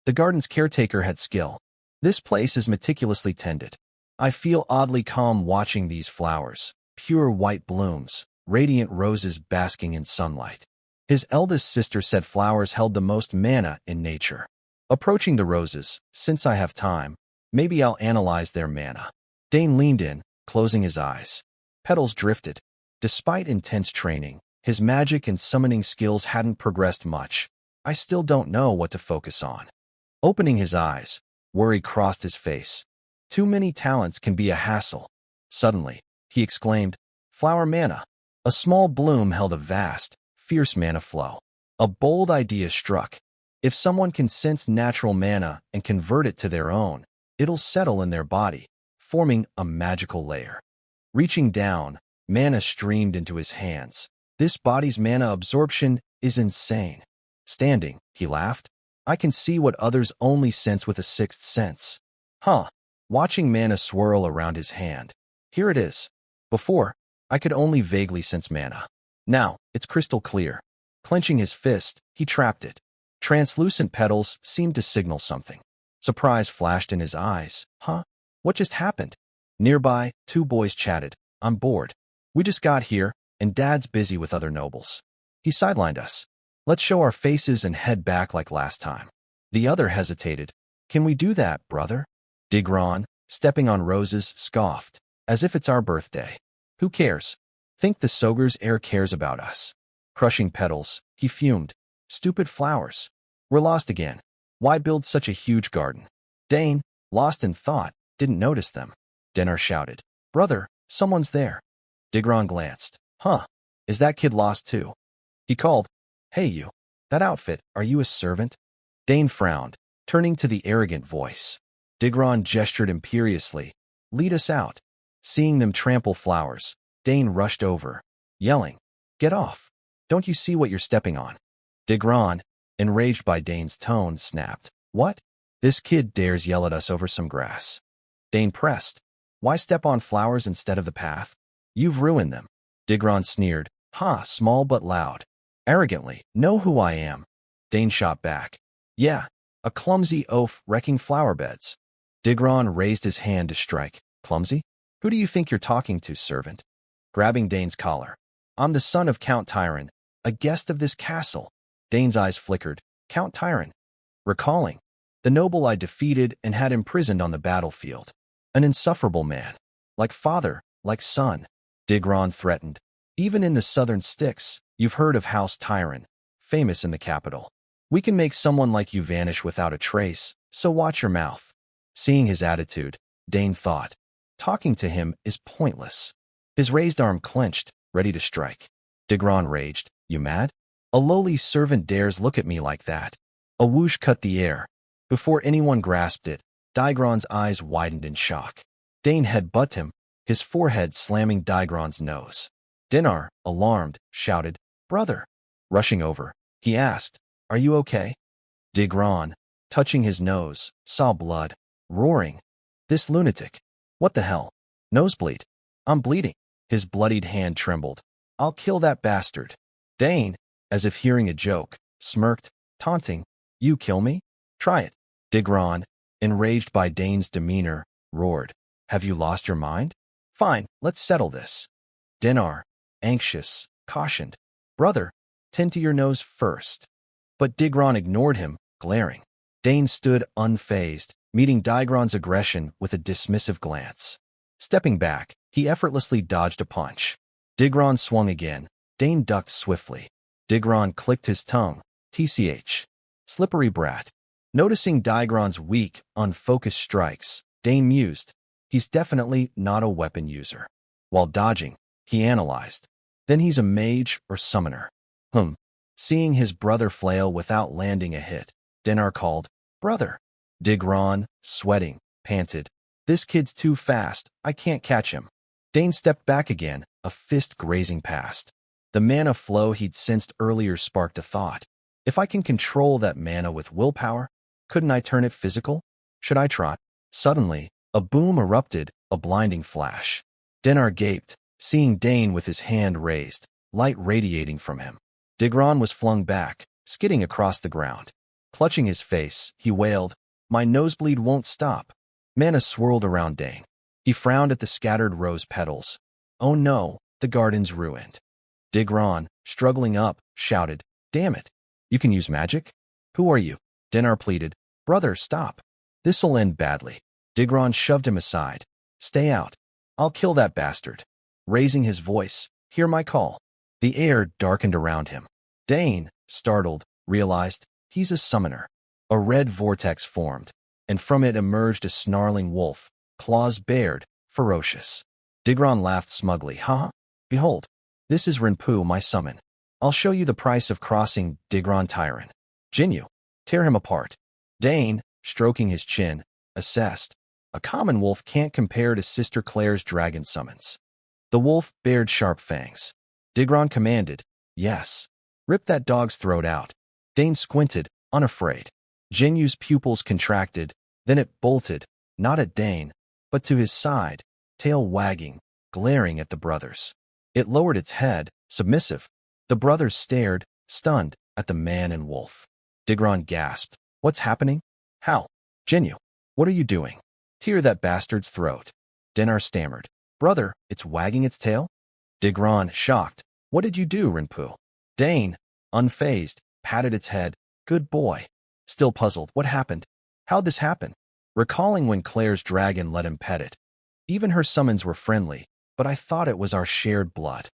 A: The garden's caretaker had skill. This place is meticulously tended. I feel oddly calm watching these flowers, pure white blooms, radiant roses basking in sunlight. His eldest sister said flowers held the most mana in nature. Approaching the roses, since I have time, maybe I'll analyze their mana. Dane leaned in, closing his eyes. Petals drifted. Despite intense training, his magic and summoning skills hadn't progressed much. I still don't know what to focus on. Opening his eyes, worry crossed his face. Too many talents can be a hassle. Suddenly, he exclaimed, Flower mana. A small bloom held a vast, fierce mana flow. A bold idea struck. If someone can sense natural mana and convert it to their own, it'll settle in their body, forming a magical layer. Reaching down, mana streamed into his hands. This body's mana absorption is insane. Standing, he laughed. I can see what others only sense with a sixth sense. Watching mana swirl around his hand. Here it is. Before, I could only vaguely sense mana. Now, it's crystal clear. Clenching his fist, he trapped it. Translucent petals seemed to signal something. Surprise flashed in his eyes. What just happened? Nearby, two boys chatted. I'm bored. We just got here, and Dad's busy with other nobles. He sidelined us. Let's show our faces and head back like last time. The other hesitated. Can we do that, brother? Digron, stepping on roses, scoffed. As if it's our birthday. Who cares? Think the Soger's heir cares about us. Crushing petals, he fumed. Stupid flowers. We're lost again. Why build such a huge garden? Dane, lost in thought, didn't notice them. Denner shouted. Brother, someone's there. Digron glanced. Is that kid lost too? He called. Hey you. That outfit, are you a servant? Dane frowned, turning to the arrogant voice. Digron gestured imperiously. Lead us out. Seeing them trample flowers, Dane rushed over, yelling, Get off. Don't you see what you're stepping on? Digron, enraged by Dane's tone, snapped. What? This kid dares yell at us over some grass. Dane pressed. Why step on flowers instead of the path? You've ruined them. Digron sneered. Small but loud. Arrogantly, know who I am. Dane shot back. Yeah, a clumsy oaf wrecking flower beds. Digron raised his hand to strike. Clumsy? Who do you think you're talking to, servant? Grabbing Dane's collar. I'm the son of Count Tyron, a guest of this castle. Dane's eyes flickered. Count Tyron. Recalling. The noble I defeated and had imprisoned on the battlefield. An insufferable man. Like father, like son. Digron threatened. Even in the southern sticks, you've heard of House Tyron, famous in the capital. We can make someone like you vanish without a trace, so watch your mouth. Seeing his attitude, Dane thought. Talking to him is pointless. His raised arm clenched, ready to strike. Digron raged. You mad? A lowly servant dares look at me like that. A whoosh cut the air. Before anyone grasped it, Digron's eyes widened in shock. Dane headbutted him, his forehead slamming Digron's nose. Dinar, alarmed, shouted, Brother! Rushing over, he asked, Are you okay? Digron, touching his nose, saw blood, roaring. This lunatic. What the hell? Nosebleed. I'm bleeding. His bloodied hand trembled. I'll kill that bastard. Dane, as if hearing a joke, smirked, taunting. You kill me? Try it. Digron, enraged by Dane's demeanor, roared. Have you lost your mind? Fine, let's settle this. Dinar, anxious, cautioned. Brother, tend to your nose first. But Digron ignored him, glaring. Dane stood unfazed, meeting Digron's aggression with a dismissive glance. Stepping back, he effortlessly dodged a punch. Digron swung again. Dane ducked swiftly. Digron clicked his tongue. TCH. Slippery brat. Noticing Digron's weak, unfocused strikes, Dane mused. He's definitely not a weapon user. While dodging, he analyzed. Then he's a mage or summoner. Seeing his brother flail without landing a hit, Dinar called, Brother. Digron, sweating, panted. This kid's too fast. I can't catch him. Dane stepped back again, a fist grazing past. The mana flow he'd sensed earlier sparked a thought. If I can control that mana with willpower, couldn't I turn it physical? Should I try? Suddenly, a boom erupted, a blinding flash. Dinar gaped, seeing Dane with his hand raised, light radiating from him. Digron was flung back, skidding across the ground. Clutching his face, he wailed, My nosebleed won't stop. Mana swirled around Dane. He frowned at the scattered rose petals. Oh no, the garden's ruined. Digron, struggling up, shouted, Damn it. You can use magic? Who are you? Dinar pleaded. Brother, stop. This'll end badly. Digron shoved him aside. Stay out. I'll kill that bastard. Raising his voice, Hear my call. The air darkened around him. Dane, startled, realized he's a summoner. A red vortex formed, and from it emerged a snarling wolf, claws bared, ferocious. Digron laughed smugly. Haha, behold, this is Rinpu, my summon. I'll show you the price of crossing Digron Tyron. Jinyu, tear him apart. Dane, stroking his chin, assessed. A common wolf can't compare to Sister Claire's dragon summons. The wolf bared sharp fangs. Digron commanded, Yes. Rip that dog's throat out. Dane squinted, unafraid. Jinyu's pupils contracted, then it bolted, not at Dane, but to his side, tail wagging, glaring at the brothers. It lowered its head, submissive. The brothers stared, stunned, at the man and wolf. Digron gasped. What's happening? How? Jinyu, what are you doing? Tear that bastard's throat. Dinar stammered. Brother, it's wagging its tail? Digron, shocked. What did you do, Rinpu? Dane, unfazed, patted its head. Good boy. Still puzzled. What happened? How'd this happen? Recalling when Claire's dragon let him pet it. Even her summons were friendly, but I thought it was our shared blood.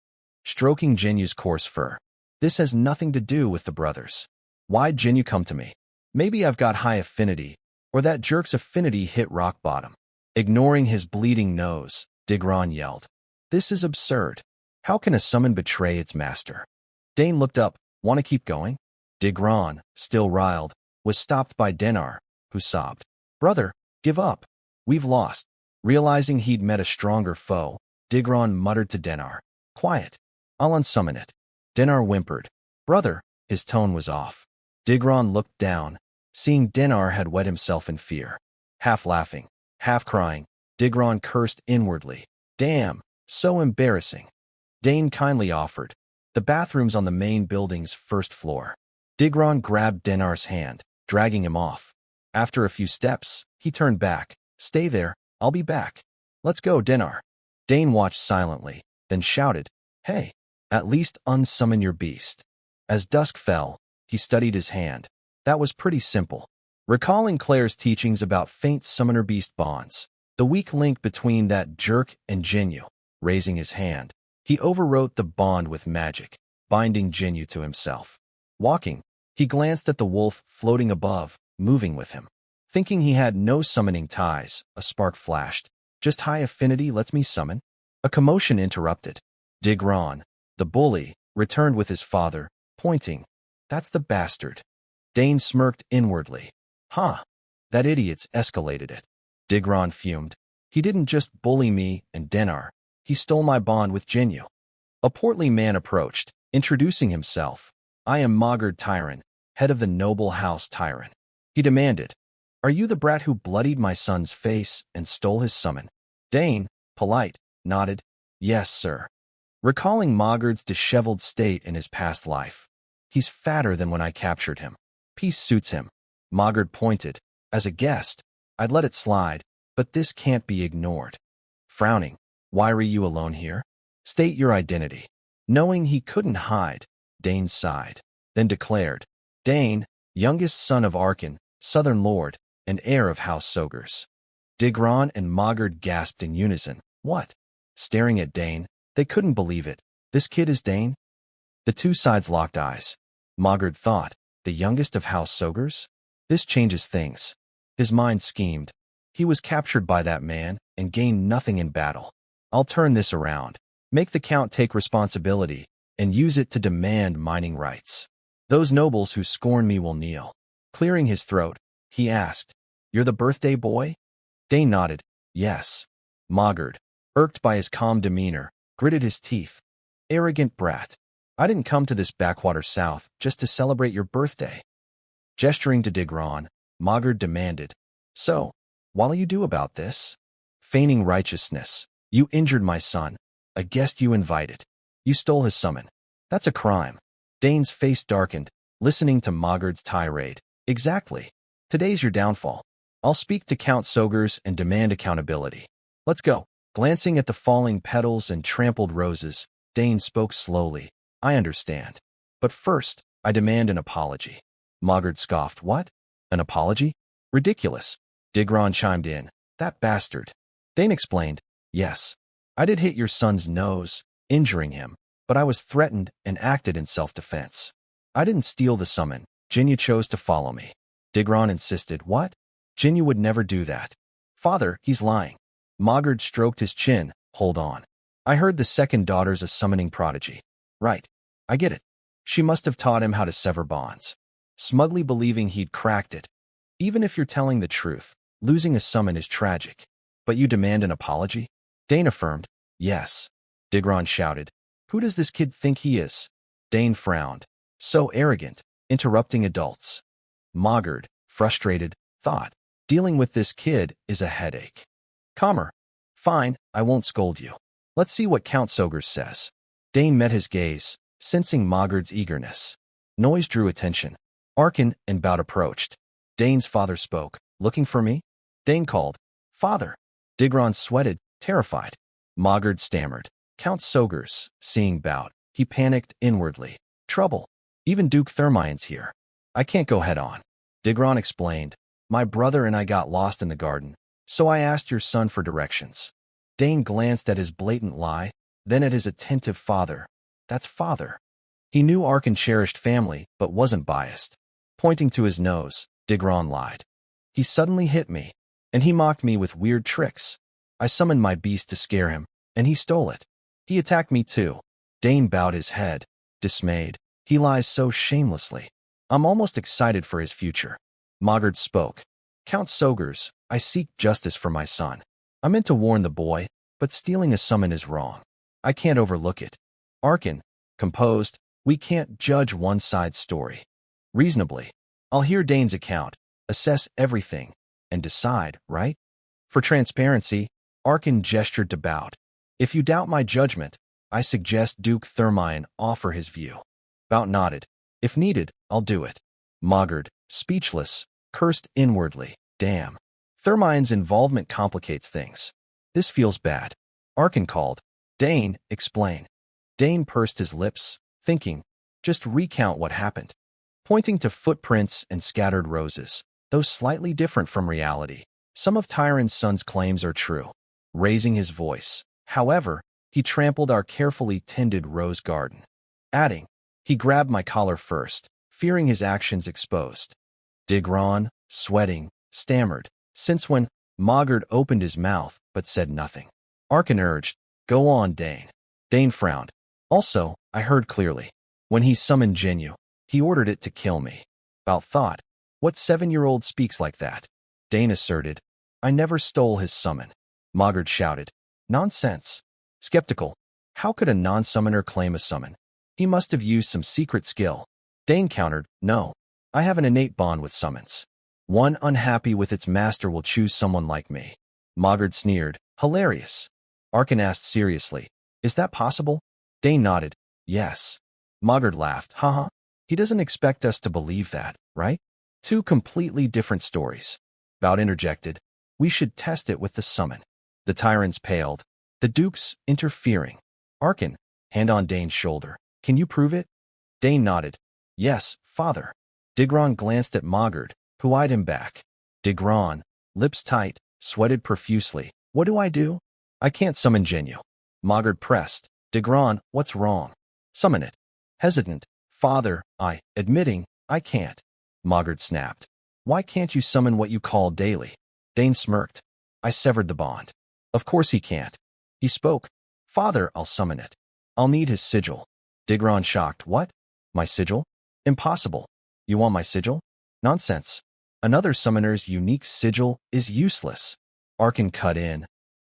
A: Stroking Jinyu's coarse fur. This has nothing to do with the brothers. Why'd Jinyu come to me? Maybe I've got high affinity, or that jerk's affinity hit rock bottom. Ignoring his bleeding nose, Digron yelled. This is absurd. How can a summon betray its master? Dane looked up. Want to keep going? Digron, still riled, was stopped by Dinar, who sobbed. Brother, give up. We've lost. Realizing he'd met a stronger foe, Digron muttered to Dinar. Quiet. I'll unsummon it. Dinar whimpered. Brother, his tone was off. Digron looked down, seeing Dinar had wet himself in fear. Half laughing, half crying, Digron cursed inwardly. Damn, so embarrassing. Dane kindly offered. The bathroom's on the main building's first floor. Digron grabbed Denar's hand, dragging him off. After a few steps, he turned back. Stay there, I'll be back. Let's go, Denar. Dane watched silently, then shouted, Hey, at least unsummon your beast. As dusk fell, he studied his hand. That was pretty simple. Recalling Claire's teachings about faint summoner-beast bonds, the weak link between that jerk and Jinyu, raising his hand, he overwrote the bond with magic, binding Jinyu to himself. Walking, he glanced at the wolf floating above, moving with him. Thinking he had no summoning ties, a spark flashed. Just high affinity lets me summon? A commotion interrupted. Digron, the bully, returned with his father, pointing. That's the bastard. Dane smirked inwardly. Huh. That idiot's escalated it. Digron fumed. He didn't just bully me and Denar. He stole my bond with Jinyu. A portly man approached, introducing himself. I am Mogard Tyron, head of the noble house Tyron. He demanded, Are you the brat who bloodied my son's face and stole his summon? Dane, polite, nodded. Yes, sir. Recalling Mogard's disheveled state in his past life. He's fatter than when I captured him. Peace suits him. Mogard pointed. As a guest, I'd let it slide, but this can't be ignored. Frowning. Why are you alone here? State your identity. Knowing he couldn't hide, Dane sighed, then declared, Dane, youngest son of Arkan, Southern Lord, and heir of House Sogers. Digron and Mogard gasped in unison. What? Staring at Dane, they couldn't believe it. This kid is Dane? The two sides locked eyes. Mogard thought, the youngest of House Sogers? This changes things. His mind schemed. He was captured by that man and gained nothing in battle. I'll turn this around, make the Count take responsibility, and use it to demand mining rights. Those nobles who scorn me will kneel. Clearing his throat, he asked, You're the birthday boy? Dane nodded. Yes. Mogard, irked by his calm demeanor, gritted his teeth. Arrogant brat. I didn't come to this backwater south just to celebrate your birthday. Gesturing to Digron, Mogard demanded, So, what'll you do about this? Feigning righteousness. You injured my son, a guest you invited. You stole his summon. That's a crime. Dane's face darkened, listening to Mogard's tirade. Exactly. Today's your downfall. I'll speak to Count Sogers and demand accountability. Let's go. Glancing at the falling petals and trampled roses, Dane spoke slowly. I understand. But first, I demand an apology. Mogard scoffed. What? An apology? Ridiculous. Digron chimed in. That bastard. Dane explained. Yes. I did hit your son's nose, injuring him, but I was threatened and acted in self-defense. I didn't steal the summon. Jinyu chose to follow me. Digron insisted. What? Jinyu would never do that. Father, he's lying. Mogard stroked his chin. Hold on. I heard the second daughter's a summoning prodigy. Right. I get it. She must have taught him how to sever bonds. Smugly believing he'd cracked it. Even if you're telling the truth, losing a summon is tragic. But you demand an apology? Dane affirmed. Yes. Digron shouted. Who does this kid think he is? Dane frowned. So arrogant, interrupting adults. Mogard, frustrated, thought, dealing with this kid is a headache. Calmer. Fine, I won't scold you. Let's see what Count Sogers says. Dane met his gaze, sensing Mogard's eagerness. Noise drew attention. Arkan and Bout approached. Dane's father spoke. Looking for me? Dane called. Father. Digron sweated, terrified. Mogard stammered. Count Sogers, seeing Bout, he panicked inwardly. Trouble. Even Duke Thermion's here. I can't go head on. Digron explained. My brother and I got lost in the garden, so I asked your son for directions. Dane glanced at his blatant lie, then at his attentive father. That's father. He knew Arkan cherished family, but wasn't biased. Pointing to his nose, Digron lied. He suddenly hit me, and he mocked me with weird tricks. I summoned my beast to scare him, and he stole it. He attacked me too. Dane bowed his head, dismayed. He lies so shamelessly. I'm almost excited for his future. Mogard spoke. Count Sogers, I seek justice for my son. I meant to warn the boy, but stealing a summon is wrong. I can't overlook it. Arkan, composed, we can't judge one side's story. Reasonably, I'll hear Dane's account, assess everything, and decide, right? For transparency, Arkan gestured to Bout. If you doubt my judgment, I suggest Duke Thermine offer his view. Bout nodded. If needed, I'll do it. Mogard, speechless, cursed inwardly. Damn. Thermine's involvement complicates things. This feels bad. Arkin called. Dane, explain. Dane pursed his lips, thinking. Just recount what happened. Pointing to footprints and scattered roses, though slightly different from reality. Some of Tyron's son's claims are true. Raising his voice. However, he trampled our carefully tended rose garden. Adding, he grabbed my collar first, fearing his actions exposed. Digron, sweating, stammered. Since when? Mogard opened his mouth, but said nothing. Arkin urged, go on, Dane. Dane frowned. Also, I heard clearly. When he summoned Jinyu, he ordered it to kill me. About thought. What 7-year-old speaks like that? Dane asserted. I never stole his summon. Mogard shouted. Nonsense. Skeptical. How could a non-summoner claim a summon? He must have used some secret skill. Dane countered. No. I have an innate bond with summons. One unhappy with its master will choose someone like me. Mogard sneered. Hilarious. Arkin asked seriously. Is that possible? Dane nodded. Yes. Mogard laughed. Haha. He doesn't expect us to believe that, right? Two completely different stories. Bout interjected. We should test it with the summon. The tyrants paled. The dukes interfering. Arkin, hand on Dane's shoulder. Can you prove it? Dane nodded. Yes, father. Digron glanced at Mogard, who eyed him back. Digron, lips tight, sweated profusely. What do I do? I can't summon Jinyu. Mogard pressed. Digron, what's wrong? Summon it. Hesitant. Father, admitting, I can't. Mogard snapped. Why can't you summon what you call daily? Dane smirked. I severed the bond. Of course he can't. He spoke. Father, I'll summon it. I'll need his sigil. Digron shocked. What? My sigil? Impossible. You want my sigil? Nonsense. Another summoner's unique sigil is useless. Arkin cut in.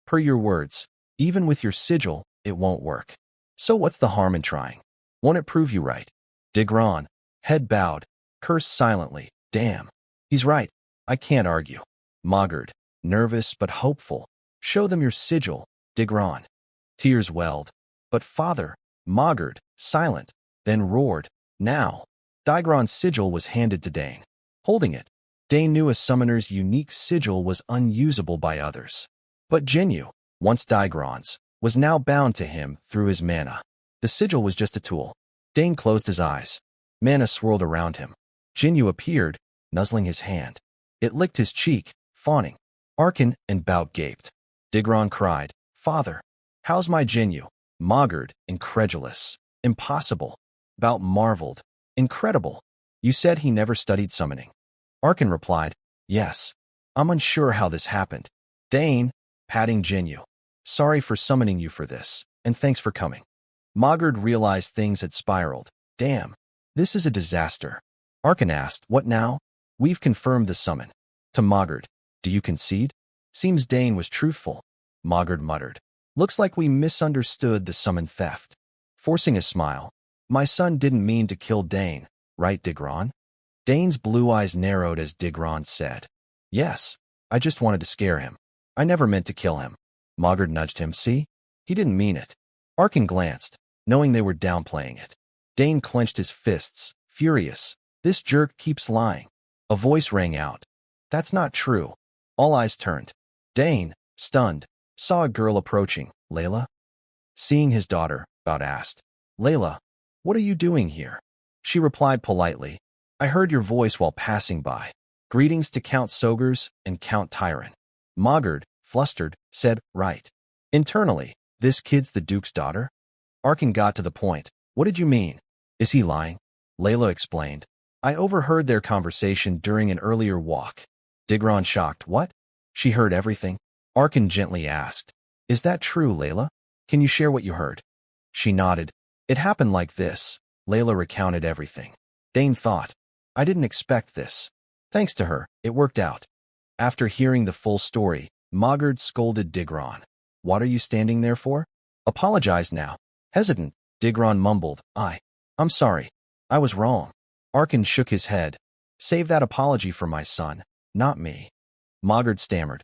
A: Per your words, even with your sigil, it won't work. So what's the harm in trying? Won't it prove you right? Digron, head bowed, cursed silently. Damn. He's right. I can't argue. Mogard, nervous but hopeful. Show them your sigil, Digron. Tears welled. But father, Mogard, silent, then roared. Now. Digron's sigil was handed to Dane. Holding it, Dane knew a summoner's unique sigil was unusable by others. But Jinyu, once Digron's, was now bound to him through his mana. The sigil was just a tool. Dane closed his eyes. Mana swirled around him. Jinyu appeared, nuzzling his hand. It licked his cheek, fawning. Arkin and Bout gaped. Digron cried, Father, how's my Jinyu? Mogard, incredulous. Impossible. Bout marveled. Incredible. You said he never studied summoning. Arkin replied, Yes. I'm unsure how this happened. Dane, patting Jinyu. Sorry for summoning you for this, and thanks for coming. Mogard realized things had spiraled. Damn. This is a disaster. Arkin asked, What now? We've confirmed the summon. To Mogard, do you concede? Seems Dane was truthful. Mogard muttered. Looks like we misunderstood the summon theft. Forcing a smile. My son didn't mean to kill Dane, right, Digron? Dane's blue eyes narrowed as Digron said. Yes, I just wanted to scare him. I never meant to kill him. Mogard nudged him. See? He didn't mean it. Arkin glanced, knowing they were downplaying it. Dane clenched his fists, furious. This jerk keeps lying. A voice rang out. That's not true. All eyes turned. Dane, stunned, saw a girl approaching. Layla? Seeing his daughter, Bout asked. Layla, what are you doing here? She replied politely. I heard your voice while passing by. Greetings to Count Sogers and Count Tyron. Mogard, flustered, said, Right. Internally, this kid's the Duke's daughter? Arkin got to the point. What did you mean? Is he lying? Layla explained. I overheard their conversation during an earlier walk. Digron shocked. What? She heard everything? Arkin gently asked. Is that true, Layla? Can you share what you heard? She nodded. It happened like this. Layla recounted everything. Dane thought. I didn't expect this. Thanks to her, it worked out. After hearing the full story, Mogard scolded Digron. What are you standing there for? Apologize now. Hesitant, Digron mumbled. I'm sorry. I was wrong. Arkin shook his head. Save that apology for my son, not me. Mogard stammered.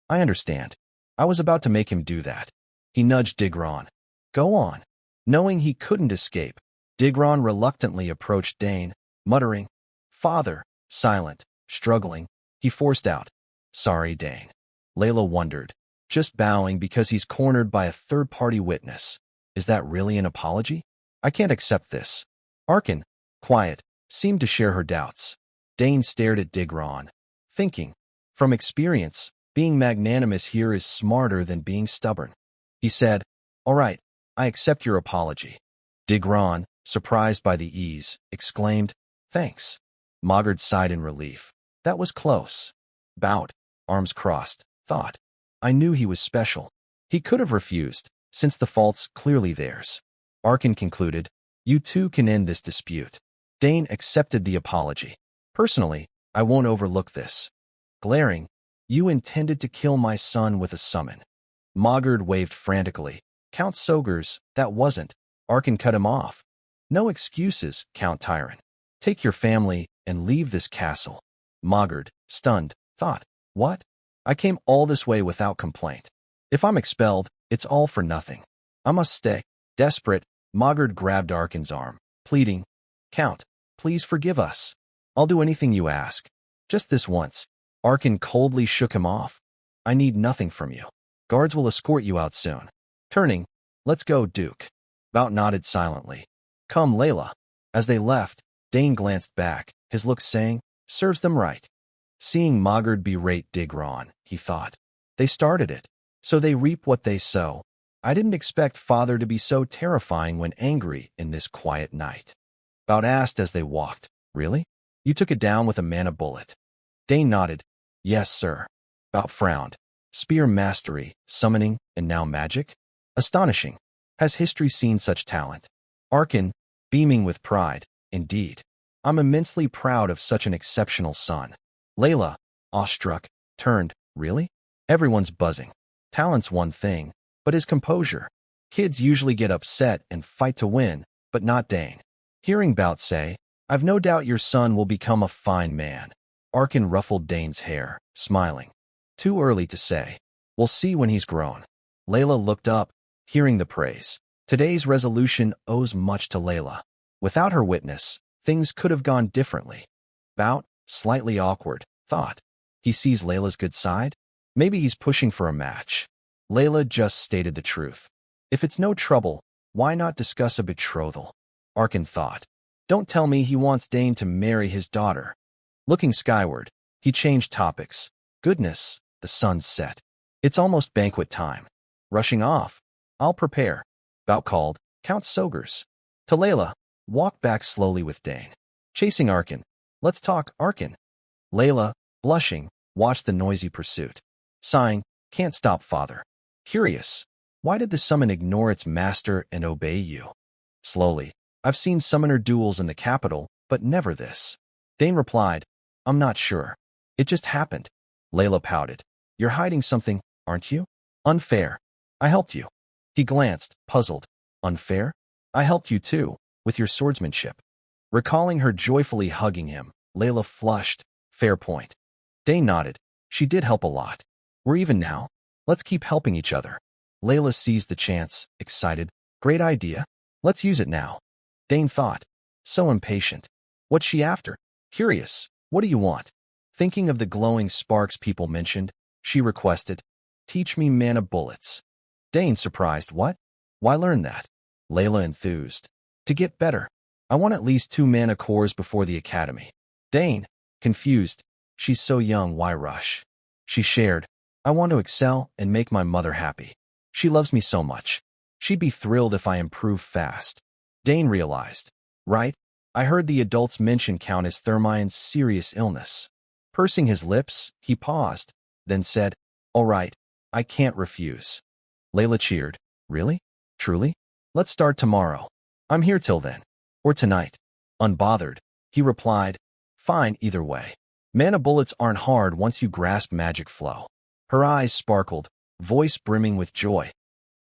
A: I understand. I was about to make him do that. He nudged Digron. Go on. Knowing he couldn't escape, Digron reluctantly approached Dane, muttering, "Father," silent, struggling. He forced out, "Sorry, Dane." Layla wondered, just bowing because he's cornered by a third-party witness. Is that really an apology? I can't accept this. Arkin, quiet, seemed to share her doubts. Dane stared at Digron, thinking, from experience, being magnanimous here is smarter than being stubborn. He said, "All right, I accept your apology." Digron, surprised by the ease, exclaimed, "Thanks." Mogard sighed in relief. That was close. Bowed, arms crossed, thought. I knew he was special. He could have refused, since the fault's clearly theirs. Arkin concluded, "You two can end this dispute." Dane accepted the apology. "Personally, I won't overlook this." Glaring, "You intended to kill my son with a summon." Mogard waved frantically. "Count Sogers, that wasn't." Arkin cut him off. "No excuses, Count Tyrant. Take your family and leave this castle." Mogard, stunned, thought, "What? I came all this way without complaint. If I'm expelled, it's all for nothing. I must stay." Desperate, Mogard grabbed Arkin's arm, pleading, "Count, please forgive us. I'll do anything you ask. Just this once." Arkin coldly shook him off. "I need nothing from you. Guards will escort you out soon." Turning, "Let's go, Duke." Bout nodded silently. "Come, Layla." As they left, Dane glanced back, his look saying, "Serves them right." Seeing Mogard berate Digron, he thought, "They started it, so they reap what they sow. I didn't expect Father to be so terrifying when angry in this quiet night." Bout asked as they walked, "Really? You took it down with a mana bullet?" Dane nodded, "Yes, sir." Bout frowned. "Spear mastery, summoning, and now magic? Astonishing. Has history seen such talent?" Arkin, beaming with pride, "Indeed. I'm immensely proud of such an exceptional son." Layla, awestruck, turned, "Really?" Everyone's buzzing. Talent's one thing, but his composure. Kids usually get upset and fight to win, but not Dane. Hearing Bout say, "I've no doubt your son will become a fine man." Arkin ruffled Dane's hair, smiling. "Too early to say. We'll see when he's grown." Layla looked up, hearing the praise. Today's resolution owes much to Layla. Without her witness, things could have gone differently. Bout, slightly awkward, thought. He sees Layla's good side? Maybe he's pushing for a match. Layla just stated the truth. If it's no trouble, why not discuss a betrothal? Arkin thought. Don't tell me he wants Dane to marry his daughter. Looking skyward, he changed topics. Goodness, the sun's set. It's almost banquet time. Rushing off. I'll prepare. Bout called, "Count Sogers." To Layla, walked back slowly with Dane. Chasing Arkin. "Let's talk, Arkin." Layla, blushing, watched the noisy pursuit. Sighing, "Can't stop, Father." Curious, why did the summon ignore its master and obey you? Slowly, "I've seen summoner duels in the capital, but never this." Dane replied, "I'm not sure. It just happened." Layla pouted. "You're hiding something, aren't you?" "Unfair. I helped you." He glanced, puzzled. "Unfair? I helped you too, with your swordsmanship." Recalling her joyfully hugging him, Layla flushed. "Fair point." Dane nodded. "She did help a lot. We're even now. Let's keep helping each other." Layla seized the chance, excited. "Great idea. Let's use it now." Dane thought. So impatient. What's she after? Curious. "What do you want?" Thinking of the glowing sparks people mentioned, she requested, "Teach me mana bullets." Dane, surprised. "What? Why learn that?" Layla enthused. "To get better. I want at least 2 mana cores before the academy." Dane, confused. "She's so young, why rush?" She shared, "I want to excel and make my mother happy. She loves me so much. She'd be thrilled if I improve fast." Dane realized. "Right, I heard the adults mention Countess Thermion's serious illness." Pursing his lips, he paused, then said, "All right, I can't refuse." Layla cheered. "Really? Truly? Let's start tomorrow. I'm here till then. Or tonight." Unbothered, he replied, "Fine either way. Mana bullets aren't hard once you grasp magic flow." Her eyes sparkled, voice brimming with joy.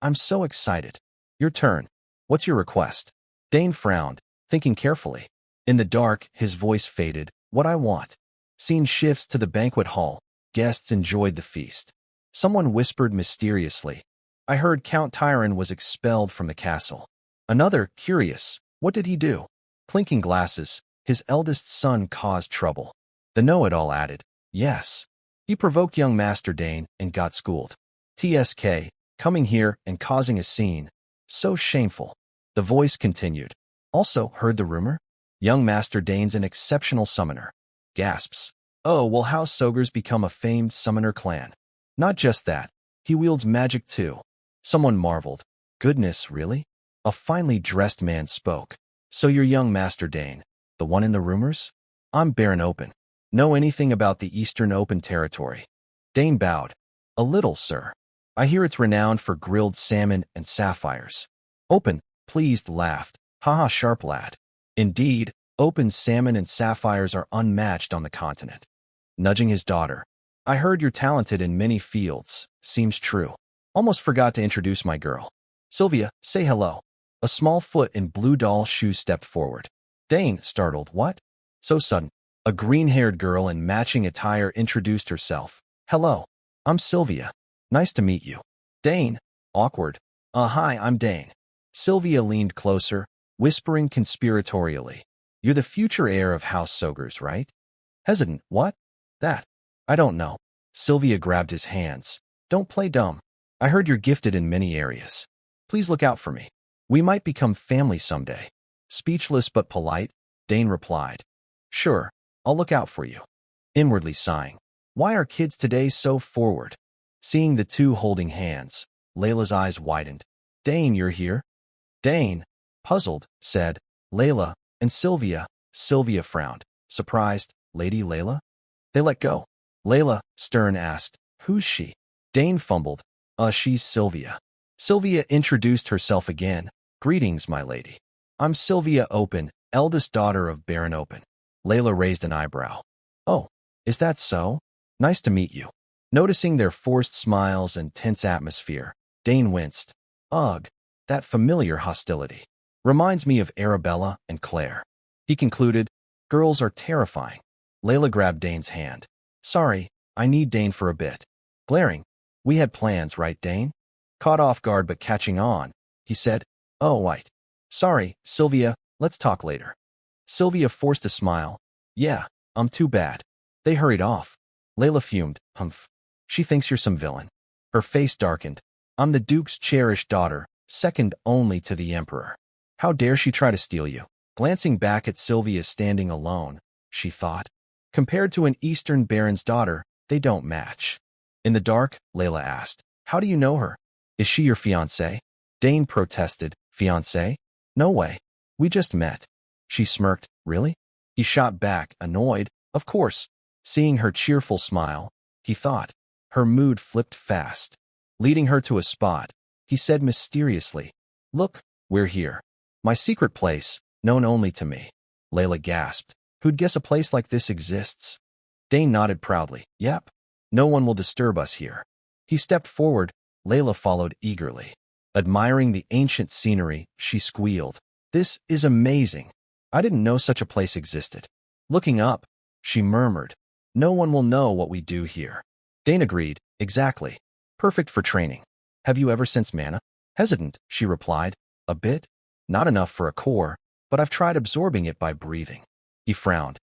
A: "I'm so excited. Your turn. What's your request?" Dane frowned, thinking carefully. In the dark, his voice faded. "What I want." Scene shifts to the banquet hall. Guests enjoyed the feast. Someone whispered mysteriously, "I heard Count Tyron was expelled from the castle." Another, curious. What did he do? Clinking glasses. His eldest son caused trouble. The know-it-all added, yes. He provoked young Master Dane and got schooled. TSK, coming here and causing a scene. So shameful. The voice continued. Also, heard the rumor? Young Master Dane's an exceptional summoner. Gasps. Oh, will House Sogers become a famed summoner clan? Not just that. He wields magic too. Someone marveled. Goodness, really? A finely dressed man spoke. So you're young Master Dane, the one in the rumors? I'm Baron Open. Know anything about the Eastern Open territory? Dane bowed. A little, sir. I hear it's renowned for grilled salmon and sapphires. Open, pleased, laughed. Haha, sharp lad. Indeed, Open's salmon and sapphires are unmatched on the continent. Nudging his daughter. I heard you're talented in many fields. Seems true. Almost forgot to introduce my girl. Sylvia, say hello. A small foot in blue doll shoes stepped forward. Dane, startled. What? So sudden. A green-haired girl in matching attire introduced herself. Hello. I'm Sylvia. Nice to meet you. Dane. Awkward. Hi, I'm Dane. Sylvia leaned closer, whispering conspiratorially. You're the future heir of House Sogers, right? Hesitant. What? That. I don't know. Sylvia grabbed his hands. Don't play dumb. I heard you're gifted in many areas. Please look out for me. We might become family someday. Speechless but polite, Dane replied. Sure, I'll look out for you. Inwardly sighing. Why are kids today so forward? Seeing the two holding hands, Layla's eyes widened. Dane, you're here? Dane, puzzled, said, Layla, and Sylvia. Sylvia frowned. Surprised, Lady Layla? They let go. Layla, stern, asked, who's she? Dane fumbled. She's Sylvia. Sylvia introduced herself again. Greetings, my lady. I'm Sylvia Open, eldest daughter of Baron Open. Layla raised an eyebrow. Oh, is that so? Nice to meet you. Noticing their forced smiles and tense atmosphere, Dane winced. Ugh, that familiar hostility. Reminds me of Arabella and Claire. He concluded, girls are terrifying. Layla grabbed Dane's hand. Sorry, I need Dane for a bit. Glaring. We had plans, right, Dane? Caught off guard but catching on, he said, oh, right. Sorry, Sylvia, let's talk later. Sylvia forced a smile. Yeah, too bad. They hurried off. Layla fumed. Humph. She thinks you're some villain. Her face darkened. I'm the Duke's cherished daughter, second only to the Emperor. How dare she try to steal you? Glancing back at Sylvia standing alone, she thought. Compared to an Eastern Baron's daughter, they don't match. In the dark, Layla asked, how do you know her? Is she your fiancé? Dane protested. Fiancé? No way. We just met. She smirked. Really? He shot back, annoyed. Of course. Seeing her cheerful smile, he thought. Her mood flipped fast. Leading her to a spot, he said mysteriously, look, we're here. My secret place, known only to me. Layla gasped. Who'd guess a place like this exists? Dane nodded proudly. Yep. No one will disturb us here. He stepped forward. Layla followed eagerly. Admiring the ancient scenery, she squealed. This is amazing. I didn't know such a place existed. Looking up, she murmured. No one will know what we do here. Dane agreed. Exactly. Perfect for training. Have you ever sensed mana? Hesitant, she replied. A bit? Not enough for a core, but I've tried absorbing it by breathing. He frowned.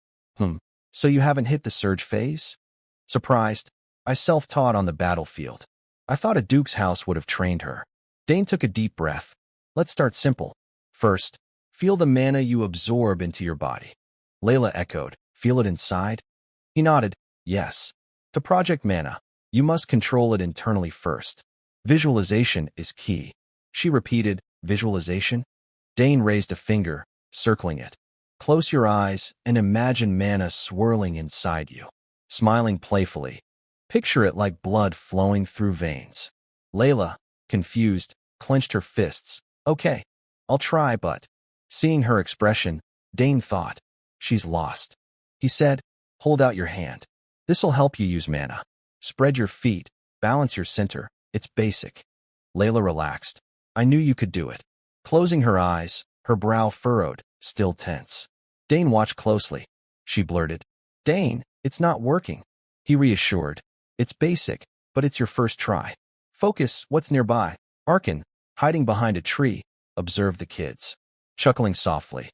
A: So you haven't hit the surge phase? Surprised. I self-taught on the battlefield. I thought a duke's house would have trained her. Dane took a deep breath. Let's start simple. First, feel the mana you absorb into your body. Layla echoed. Feel it inside? He nodded. Yes. To project mana, you must control it internally first. Visualization is key. She repeated, visualization? Dane raised a finger, circling it. Close your eyes and imagine mana swirling inside you. Smiling playfully. Picture it like blood flowing through veins. Layla, confused, clenched her fists. Okay, I'll try, but... Seeing her expression, Dane thought, she's lost. He said, hold out your hand. This'll help you use mana. Spread your feet, balance your center. It's basic. Layla relaxed. I knew you could do it. Closing her eyes, her brow furrowed, still tense. Dane watched closely. She blurted, Dane, it's not working. He reassured. It's basic, but it's your first try. Focus, what's nearby? Arkan, hiding behind a tree, observed the kids, chuckling softly.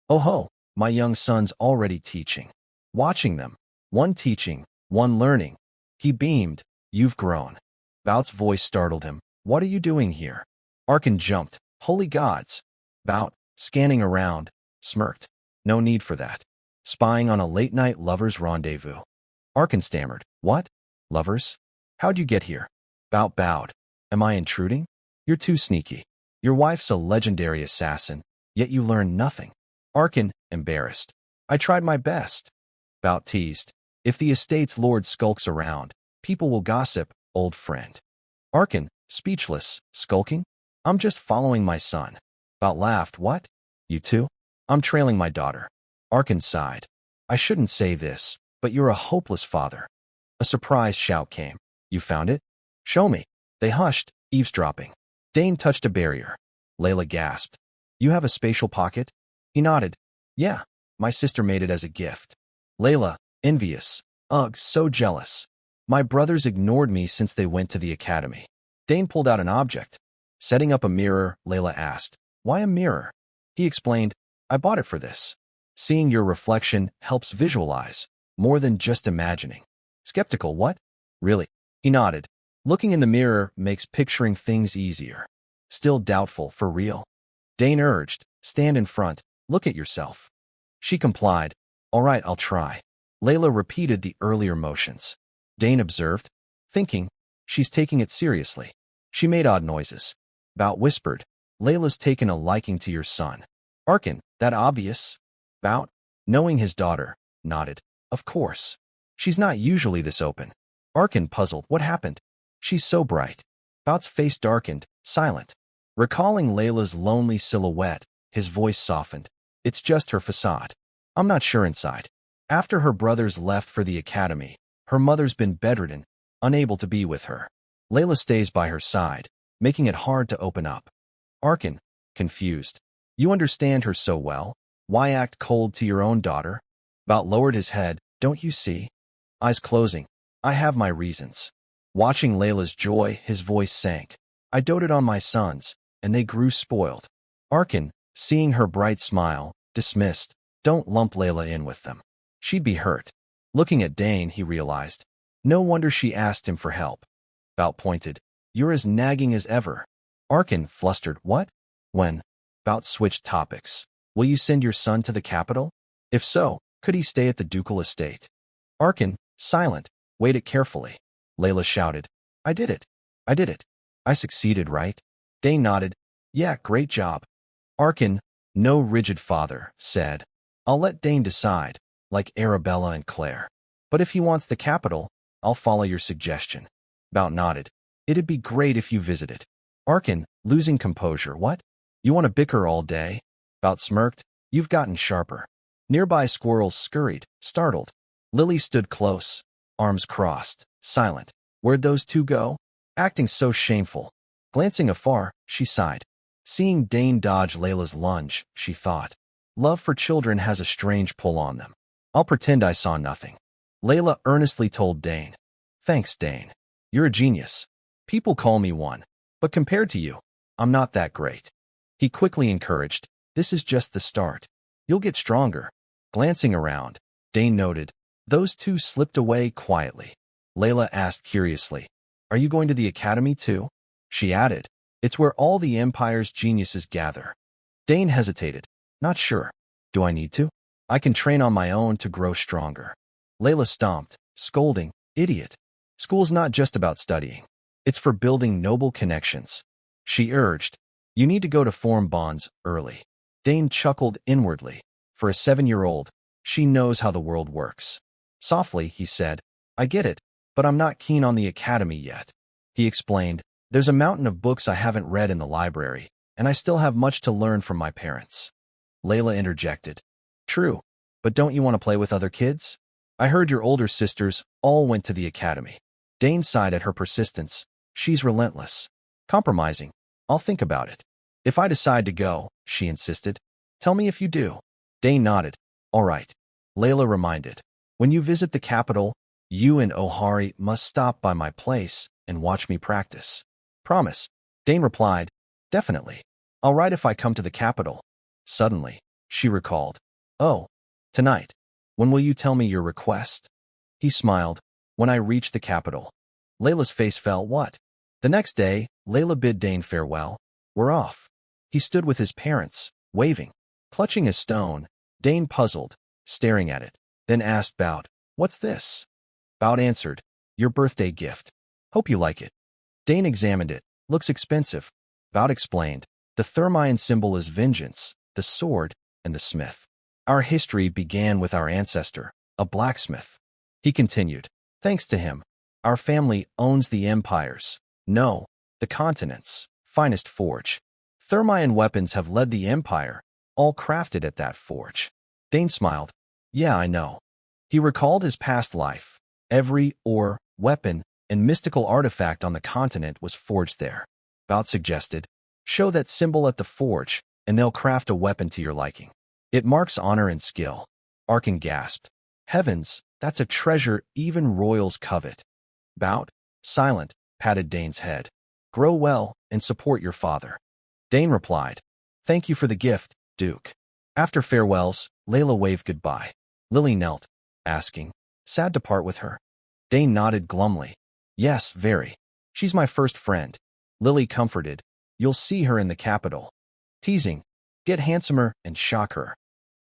A: Oh ho, my young son's already teaching. Watching them, one teaching, one learning. He beamed. You've grown. Bao's voice startled him. What are you doing here? Arkin jumped. Holy gods. Bao, scanning around, smirked. No need for that. Spying on a late-night lovers' rendezvous. Arkin stammered. What? Lovers? How'd you get here? Bao bowed. Am I intruding? You're too sneaky. Your wife's a legendary assassin, yet you learn nothing. Arkin, embarrassed. I tried my best. Bao teased. If the estate's lord skulks around, people will gossip, old friend. Arkin, speechless, skulking? I'm just following my son. Bao laughed. What? You too? I'm trailing my daughter. Arkin sighed. I shouldn't say this, but you're a hopeless father. A surprised shout came. You found it? Show me. They hushed, eavesdropping. Dane touched a barrier. Layla gasped. You have a spatial pocket? He nodded. Yeah, my sister made it as a gift. Layla, envious. Ugh, so jealous. My brothers ignored me since they went to the academy. Dane pulled out an object. Setting up a mirror, Layla asked, Why a mirror? He explained, I bought it for this. Seeing your reflection helps visualize, more than just imagining. Skeptical, what? Really? He nodded. Looking in the mirror makes picturing things easier. Still doubtful, for real? Dane urged, stand in front, look at yourself. She complied. All right, I'll try. Layla repeated the earlier motions. Dane observed, thinking, she's taking it seriously. She made odd noises. Bao whispered, Layla's taken a liking to your son. Arkin, that obvious? Bao, knowing his daughter, nodded. Of course. She's not usually this open. Arkin puzzled. What happened? She's so bright. Bao's face darkened, silent. Recalling Layla's lonely silhouette, his voice softened. It's just her facade. I'm not sure inside. After her brothers left for the academy, her mother's been bedridden, unable to be with her. Layla stays by her side, making it hard to open up. Arkin, confused. You understand her so well. Why act cold to your own daughter? Bao lowered his head. Don't you see? Eyes closing. I have my reasons. Watching Layla's joy, his voice sank. I doted on my sons, and they grew spoiled. Arkin, seeing her bright smile, dismissed. Don't lump Layla in with them. She'd be hurt. Looking at Dane, he realized. No wonder she asked him for help. Bao pointed. You're as nagging as ever. Arkin, flustered. What? When? Bao switched topics. Will you send your son to the capital? If so, could he stay at the ducal estate? Arkin, silent, weighed it carefully. Layla shouted. I did it. I did it. I succeeded, right? Dane nodded. Yeah, great job. Arkin, no rigid father, said. I'll let Dane decide, like Arabella and Claire. But if he wants the capital, I'll follow your suggestion. Bao nodded. It'd be great if you visited. Arkin, losing composure. What? You want to bicker all day? Bao smirked. You've gotten sharper. Nearby squirrels scurried, startled. Lily stood close, arms crossed, silent. Where'd those two go? Acting so shameful. Glancing afar, she sighed. Seeing Dane dodge Layla's lunge, she thought. Love for children has a strange pull on them. I'll pretend I saw nothing. Layla earnestly told Dane. Thanks, Dane. You're a genius. People call me one. But compared to you, I'm not that great. He quickly encouraged. This is just the start. You'll get stronger. Glancing around, Dane noted. Those two slipped away quietly. Layla asked curiously, Are you going to the academy too? She added, It's where all the Empire's geniuses gather. Dane hesitated. Not sure. Do I need to? I can train on my own to grow stronger. Layla stomped, scolding, Idiot. School's not just about studying. It's for building noble connections. She urged, You need to go to form bonds early. Dane chuckled inwardly. For a 7-year-old, she knows how the world works. Softly, he said, I get it, but I'm not keen on the academy yet. He explained, There's a mountain of books I haven't read in the library, and I still have much to learn from my parents. Layla interjected, True, but don't you want to play with other kids? I heard your older sisters all went to the academy. Dane sighed at her persistence. She's relentless. Compromising. I'll think about it. If I decide to go, she insisted. Tell me if you do. Dane nodded. All right. Layla reminded. When you visit the capital, you and Ohari must stop by my place and watch me practice. Promise. Dane replied. Definitely. I'll write if I come to the capital. Suddenly, she recalled. Oh, tonight. When will you tell me your request? He smiled. When I reach the capital. Layla's face fell. What? The next day, Layla bid Dane farewell. We're off. He stood with his parents, waving. Clutching a stone, Dane puzzled, staring at it, then asked Bout, What's this? Bout answered, Your birthday gift. Hope you like it. Dane examined it. Looks expensive. Bout explained, The Thermion symbol is vengeance, the sword, and the smith. Our history began with our ancestor, a blacksmith. He continued, Thanks to him, our family owns the empires, no, the continent's finest forge. Thermion weapons have led the empire, all crafted at that forge. Dane smiled. Yeah, I know. He recalled his past life. Every ore, weapon, and mystical artifact on the continent was forged there. Bout suggested, Show that symbol at the forge, and they'll craft a weapon to your liking. It marks honor and skill. Arkin gasped. Heavens, that's a treasure even royals covet. Bout, silent, patted Dane's head. Grow well and support your father. Dane replied, Thank you for the gift, Duke. After farewells, Layla waved goodbye. Lily knelt, asking, Sad to part with her? Dane nodded glumly. Yes, very. She's my first friend. Lily comforted. You'll see her in the capital. Teasing. Get handsomer and shock her.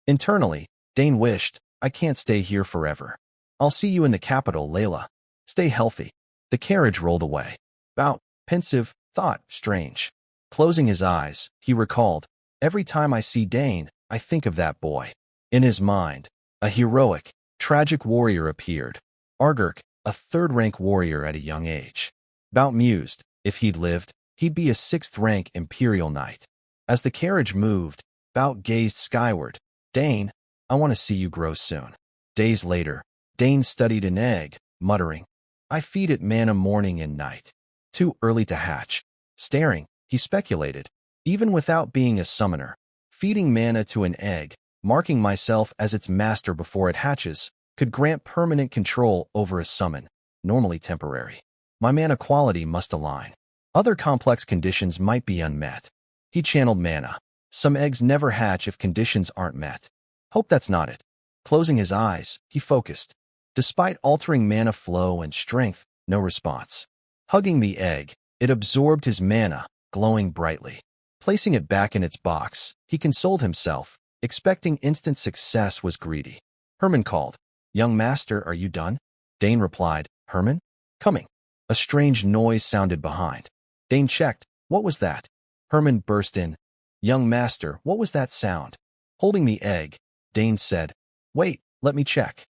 A: Internally, Dane wished, I can't stay here forever. I'll see you in the capital, Layla. Stay healthy. The carriage rolled away. Bout, pensive, thought, strange. Closing his eyes, he recalled, Every time I see Dane, I think of that boy. In his mind, a heroic, tragic warrior appeared. Argurk, a third-rank warrior at a young age. Bout mused, if he'd lived, he'd be a sixth-rank imperial knight. As the carriage moved, Bout gazed skyward. Dane, I want to see you grow soon. Days later, Dane studied an egg, muttering, I feed it manna morning and night. Too early to hatch. Staring, he speculated, even without being a summoner, feeding mana to an egg, marking myself as its master before it hatches, could grant permanent control over a summon, normally temporary. My mana quality must align. Other complex conditions might be unmet. He channeled mana. Some eggs never hatch if conditions aren't met. Hope that's not it. Closing his eyes, he focused. Despite altering mana flow and strength, no response. Hugging the egg, it absorbed his mana, glowing brightly. Placing it back in its box, he consoled himself, expecting instant success was greedy. Herman called. Young master, are you done? Dane replied, Herman? Coming. A strange noise sounded behind. Dane checked. What was that? Herman burst in. Young master, what was that sound? Holding the egg, Dane said, Wait, let me check.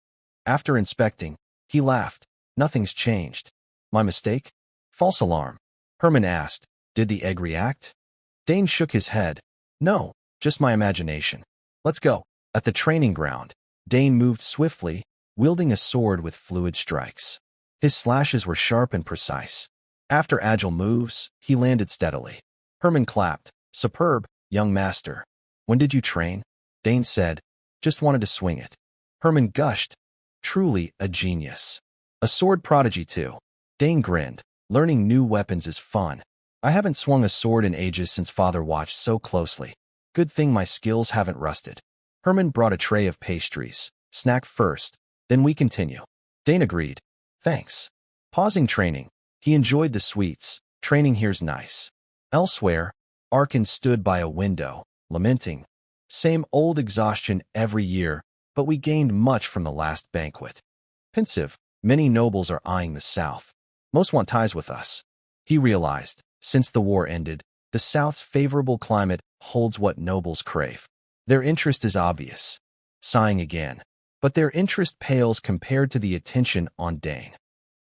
A: After inspecting, he laughed. Nothing's changed. My mistake? False alarm. Herman asked, Did the egg react? Dane shook his head. No, just my imagination. Let's go. At the training ground, Dane moved swiftly, wielding a sword with fluid strikes. His slashes were sharp and precise. After agile moves, he landed steadily. Herman clapped. Superb, young master. When did you train? Dane said, Just wanted to swing it. Herman gushed. Truly a genius. A sword prodigy too. Dane grinned. Learning new weapons is fun. I haven't swung a sword in ages since father watched so closely. Good thing my skills haven't rusted. Herman brought a tray of pastries. Snack first, then we continue. Dane agreed. Thanks. Pausing training, he enjoyed the sweets. Training here's nice. Elsewhere, Arkin stood by a window, lamenting. Same old exhaustion every year, but we gained much from the last banquet. Pensive, many nobles are eyeing the south. Most want ties with us. He realized, since the war ended, the South's favorable climate holds what nobles crave. Their interest is obvious. Sighing again. But their interest pales compared to the attention on Dane.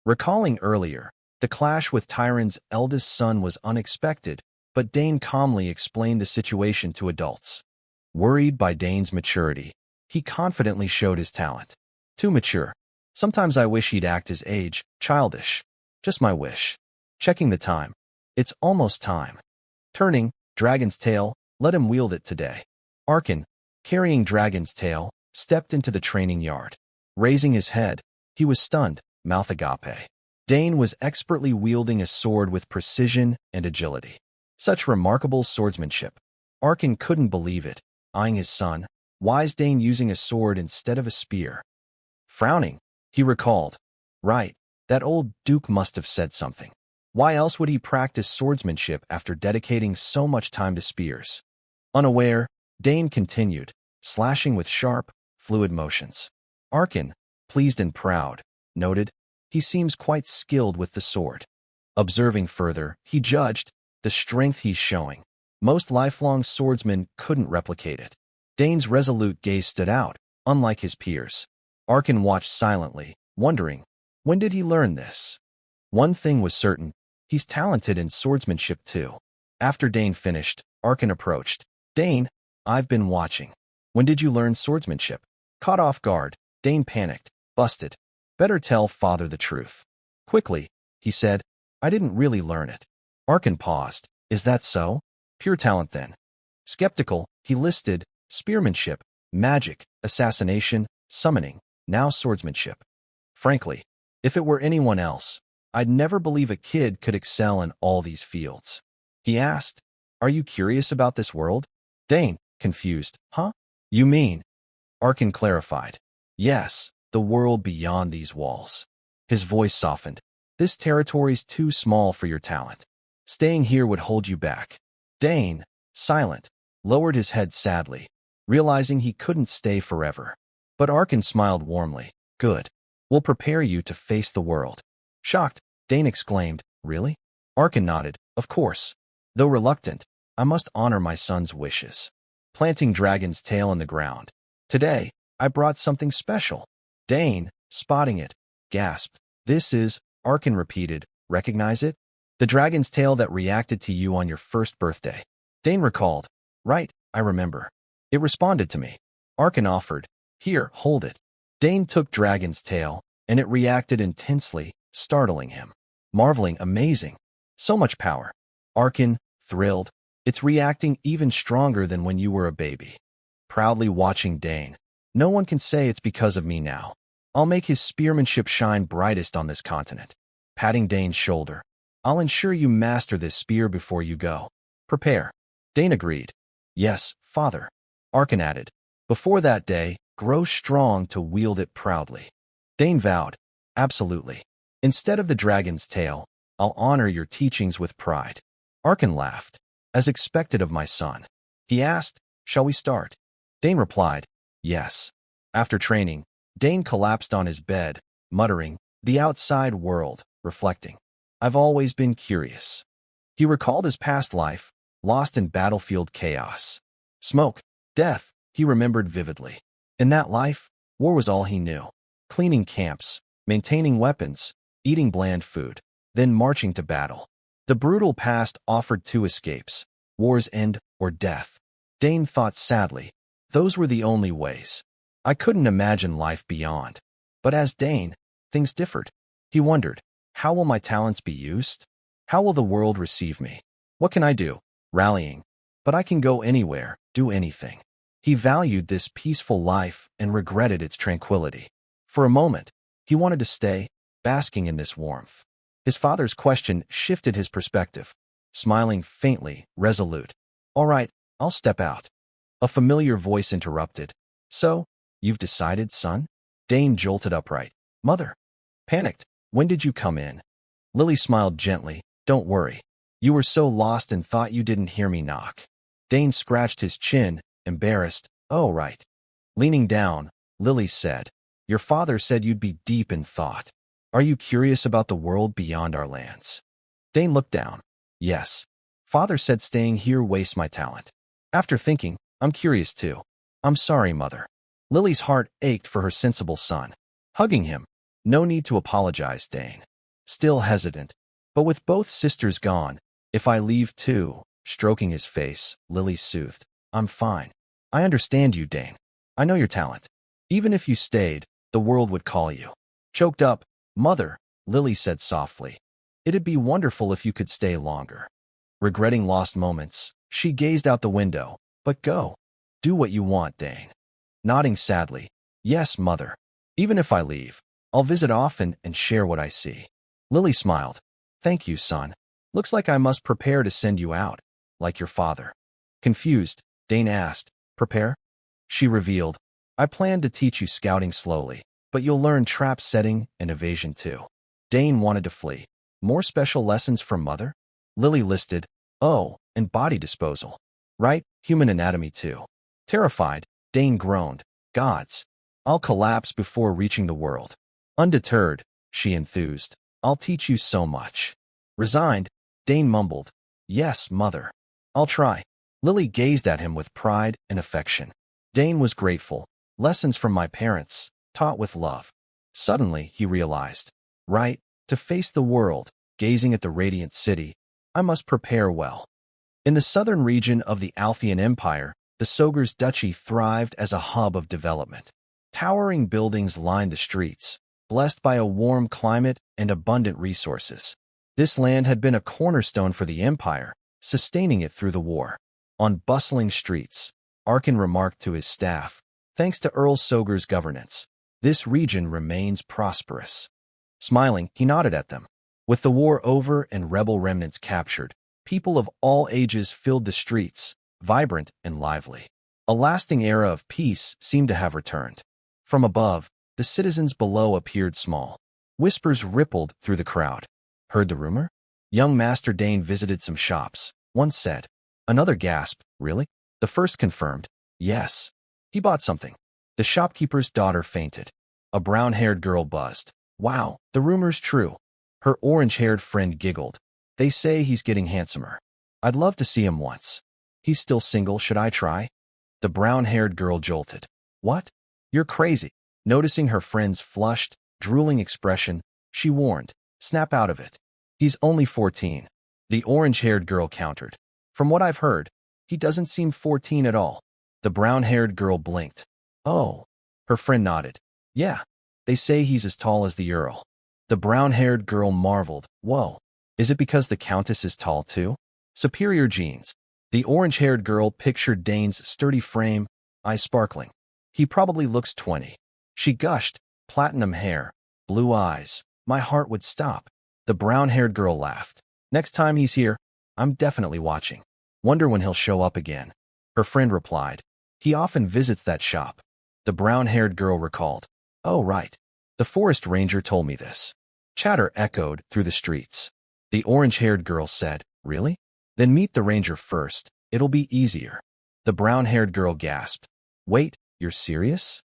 A: Recalling earlier, the clash with Tyron's eldest son was unexpected, but Dane calmly explained the situation to adults. Worried by Dane's maturity, he confidently showed his talent. Too mature. Sometimes I wish he'd act his age, childish. Just my wish. Checking the time. It's almost time. Turning, Dragon's tail, let him wield it today. Arkin, carrying Dragon's tail, stepped into the training yard. Raising his head, he was stunned, mouth agape. Dane was expertly wielding a sword with precision and agility. Such remarkable swordsmanship. Arkin couldn't believe it, eyeing his son, wise Dane using a sword instead of a spear. Frowning, he recalled, right, that old Duke must have said something. Why else would he practice swordsmanship after dedicating so much time to spears? Unaware, Dane continued, slashing with sharp, fluid motions. Arkin, pleased and proud, noted, he seems quite skilled with the sword. Observing further, he judged, the strength he's showing. Most lifelong swordsmen couldn't replicate it. Dane's resolute gaze stood out, unlike his peers. Arkin watched silently, wondering, when did he learn this? One thing was certain, he's talented in swordsmanship too. After Dane finished, Arkin approached. Dane, I've been watching. When did you learn swordsmanship? Caught off guard, Dane panicked, busted. Better tell father the truth. Quickly, he said, I didn't really learn it. Arkin paused. Is that so? Pure talent then. Skeptical, he listed spearmanship, magic, assassination, summoning, now swordsmanship. Frankly, if it were anyone else, I'd never believe a kid could excel in all these fields. He asked, are you curious about this world? Dane, confused, huh? You mean? Arkin clarified. Yes, the world beyond these walls. His voice softened. This territory's too small for your talent. Staying here would hold you back. Dane, silent, lowered his head sadly, realizing he couldn't stay forever. But Arkin smiled warmly. Good. We'll prepare you to face the world. Shocked, Dane exclaimed, really? Arkin nodded, of course. Though reluctant, I must honor my son's wishes. Planting Dragon's tail in the ground. Today, I brought something special. Dane, spotting it, gasped. This is, Arkin repeated, recognize it? The dragon's tail that reacted to you on your first birthday. Dane recalled. Right, I remember. It responded to me. Arkin offered. Here, hold it. Dane took Dragon's tail, and it reacted intensely, startling him. Marveling, amazing. So much power. Arkin, thrilled. It's reacting even stronger than when you were a baby. Proudly watching Dane. No one can say it's because of me now. I'll make his spearmanship shine brightest on this continent. Patting Dane's shoulder. I'll ensure you master this spear before you go. Prepare. Dane agreed. Yes, father. Arkin added. Before that day, grow strong to wield it proudly. Dane vowed. Absolutely. Instead of the dragon's tail, I'll honor your teachings with pride. Arkin laughed. As expected of my son. He asked, shall we start? Dane replied, yes. After training, Dane collapsed on his bed, muttering, the outside world, reflecting. I've always been curious. He recalled his past life, lost in battlefield chaos. Smoke, death, he remembered vividly. In that life, war was all he knew. Cleaning camps, maintaining weapons, eating bland food, then marching to battle. The brutal past offered two escapes, war's end or death. Dane thought sadly, those were the only ways. I couldn't imagine life beyond. But as Dane, things differed. He wondered, how will my talents be used? How will the world receive me? What can I do? Rallying. But I can go anywhere, do anything. He valued this peaceful life and regretted its tranquility. For a moment, he wanted to stay, basking in this warmth. His father's question shifted his perspective. Smiling faintly, resolute. All right, I'll step out. A familiar voice interrupted. So, you've decided, son? Dane jolted upright. Mother. Panicked. When did you come in? Lily smiled gently. Don't worry. You were so lost and thought you didn't hear me knock. Dane scratched his chin, embarrassed. Oh, right. Leaning down, Lily said, your father said you'd be deep in thought. Are you curious about the world beyond our lands? Dane looked down. Yes. Father said staying here wastes my talent. After thinking, I'm curious too. I'm sorry, Mother. Lily's heart ached for her sensible son. Hugging him. No need to apologize, Dane. Still hesitant. But with both sisters gone, if I leave too, stroking his face, Lily soothed. I'm fine. I understand you, Dane. I know your talent. Even if you stayed, the world would call you. Choked up, Mother, Lily said softly. It'd be wonderful if you could stay longer. Regretting lost moments, she gazed out the window. But go. Do what you want, Dane. Nodding sadly. Yes, Mother. Even if I leave, I'll visit often and share what I see. Lily smiled. Thank you, son. Looks like I must prepare to send you out, like your father. Confused, Dane asked, "Prepare?" She revealed, "I plan to teach you scouting slowly, but you'll learn trap setting and evasion too." Dane wanted to flee. More special lessons from Mother? Lily listed, "Oh, and body disposal. Right, human anatomy too." Terrified, Dane groaned, "Gods, I'll collapse before reaching the world." Undeterred, she enthused, "I'll teach you so much." Resigned, Dane mumbled, "Yes, Mother. I'll try." Lily gazed at him with pride and affection. Dane was grateful. Lessons from my parents, taught with love. Suddenly, he realized, right, to face the world, gazing at the radiant city, I must prepare well. In the southern region of the Althian Empire, the Sogur's duchy thrived as a hub of development. Towering buildings lined the streets, blessed by a warm climate and abundant resources. This land had been a cornerstone for the empire, sustaining it through the war. On bustling streets, Arkin remarked to his staff, "Thanks to Earl Sogur's governance, this region remains prosperous." Smiling, he nodded at them. With the war over and rebel remnants captured, people of all ages filled the streets, vibrant and lively. A lasting era of peace seemed to have returned. From above, the citizens below appeared small. Whispers rippled through the crowd. "Heard the rumor? Young Master Dane visited some shops," one said. Another gasped, "Really?" The first confirmed, "Yes. He bought something." The shopkeeper's daughter fainted. A brown-haired girl buzzed, "Wow, the rumor's true." Her orange-haired friend giggled. "They say he's getting handsomer. I'd love to see him once." "He's still single, should I try?" The brown-haired girl jolted. "What? You're crazy." Noticing her friend's flushed, drooling expression, she warned, "Snap out of it. He's only 14. The orange-haired girl countered. "From what I've heard, he doesn't seem 14 at all." The brown-haired girl blinked. "Oh." Her friend nodded. "Yeah, they say he's as tall as the Earl." The brown-haired girl marveled. "Whoa. Is it because the Countess is tall too?" "Superior genes." The orange-haired girl pictured Dane's sturdy frame, eyes sparkling. "He probably looks 20. She gushed, "Platinum hair, blue eyes. My heart would stop." The brown-haired girl laughed. "Next time he's here, I'm definitely watching. Wonder when he'll show up again." Her friend replied, "He often visits that shop." The brown-haired girl recalled, "Oh, right. The forest ranger told me this." Chatter echoed through the streets. The orange-haired girl said, "Really? Then meet the ranger first. It'll be easier." The brown-haired girl gasped, "Wait, you're serious?"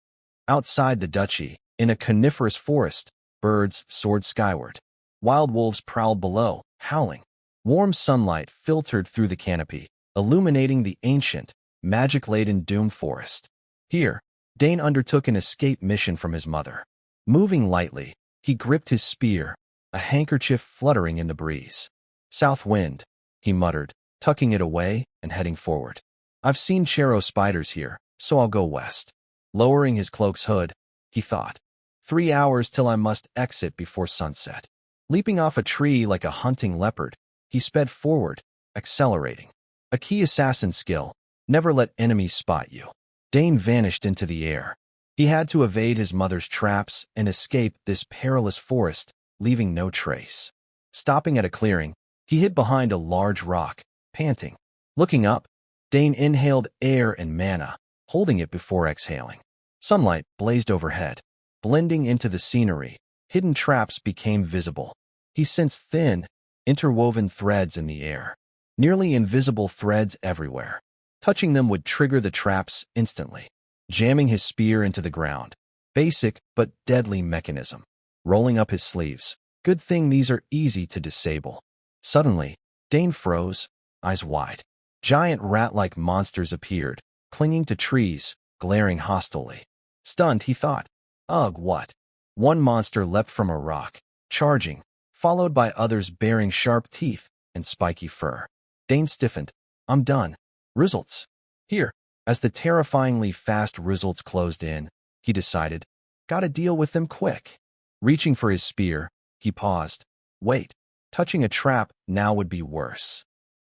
A: Outside the duchy, in a coniferous forest, birds soared skyward. Wild wolves prowled below, howling. Warm sunlight filtered through the canopy, illuminating the ancient, magic-laden Doom Forest. Here, Dane undertook an escape mission from his mother. Moving lightly, he gripped his spear, a handkerchief fluttering in the breeze. "South wind," he muttered, tucking it away and heading forward. "I've seen Chero spiders here, so I'll go west." Lowering his cloak's hood, he thought, 3 hours till I must exit before sunset." Leaping off a tree like a hunting leopard, he sped forward, accelerating. A key assassin skill, never let enemies spot you. Dane vanished into the air. He had to evade his mother's traps and escape this perilous forest, leaving no trace. Stopping at a clearing, he hid behind a large rock, panting. Looking up, Dane inhaled air and mana, holding it before exhaling. Sunlight blazed overhead. Blending into the scenery, hidden traps became visible. He sensed thin, interwoven threads in the air. Nearly invisible threads everywhere. Touching them would trigger the traps instantly. Jamming his spear into the ground. Basic but deadly mechanism. Rolling up his sleeves. Good thing these are easy to disable. Suddenly, Dane froze, eyes wide. Giant rat-like monsters appeared, clinging to trees, glaring hostilely. Stunned, he thought, "Ugh, what?" One monster leapt from a rock, charging, followed by others bearing sharp teeth and spiky fur. Dane stiffened. "I'm done." Results. Here, as the terrifyingly fast results closed in, he decided, "Gotta deal with them quick." Reaching for his spear, he paused. Wait, touching a trap now would be worse.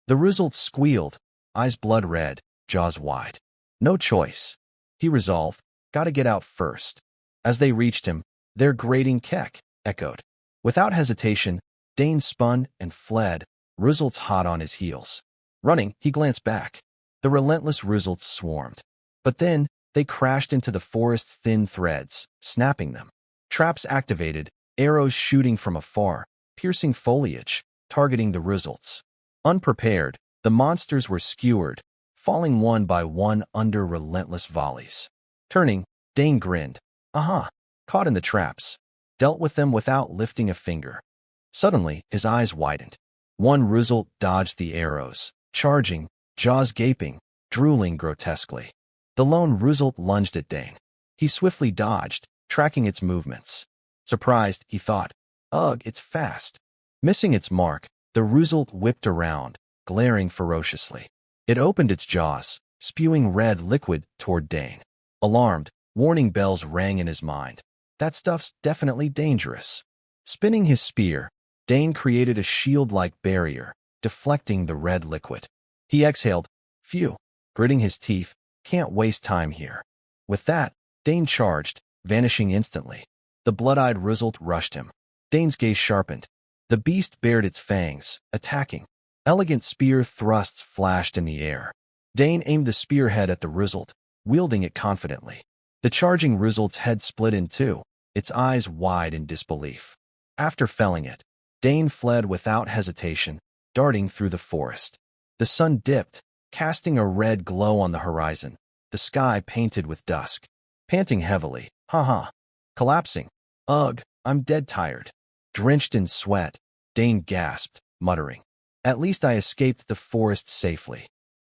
A: The results squealed, eyes blood red, jaws wide. No choice. He resolved, gotta get out first. As they reached him, their grating keck echoed. Without hesitation, Dane spun and fled, results hot on his heels. Running, he glanced back. The relentless results swarmed. But then, they crashed into the forest's thin threads, snapping them. Traps activated, arrows shooting from afar, piercing foliage, targeting the results. Unprepared, the monsters were skewered, falling one by one under relentless volleys. Turning, Dane grinned. Aha! Caught in the traps. Dealt with them without lifting a finger. Suddenly, his eyes widened. One result dodged the arrows, charging, jaws gaping, drooling grotesquely. The lone result lunged at Dane. He swiftly dodged, tracking its movements. Surprised, he thought, ugh, it's fast. Missing its mark, the result whipped around, glaring ferociously. It opened its jaws, spewing red liquid toward Dane. Alarmed, warning bells rang in his mind. That stuff's definitely dangerous. Spinning his spear, Dane created a shield-like barrier, deflecting the red liquid. He exhaled, phew, gritting his teeth, can't waste time here. With that, Dane charged, vanishing instantly. The blood-eyed result rushed him. Dane's gaze sharpened. The beast bared its fangs, attacking. Elegant spear thrusts flashed in the air. Dane aimed the spearhead at the result, wielding it confidently. The charging result's head split in two, its eyes wide in disbelief. After felling it, Dane fled without hesitation, darting through the forest. The sun dipped, casting a red glow on the horizon, the sky painted with dusk. Panting heavily, collapsing. Ugh, I'm dead tired. Drenched in sweat, Dane gasped, muttering. At least I escaped the forest safely.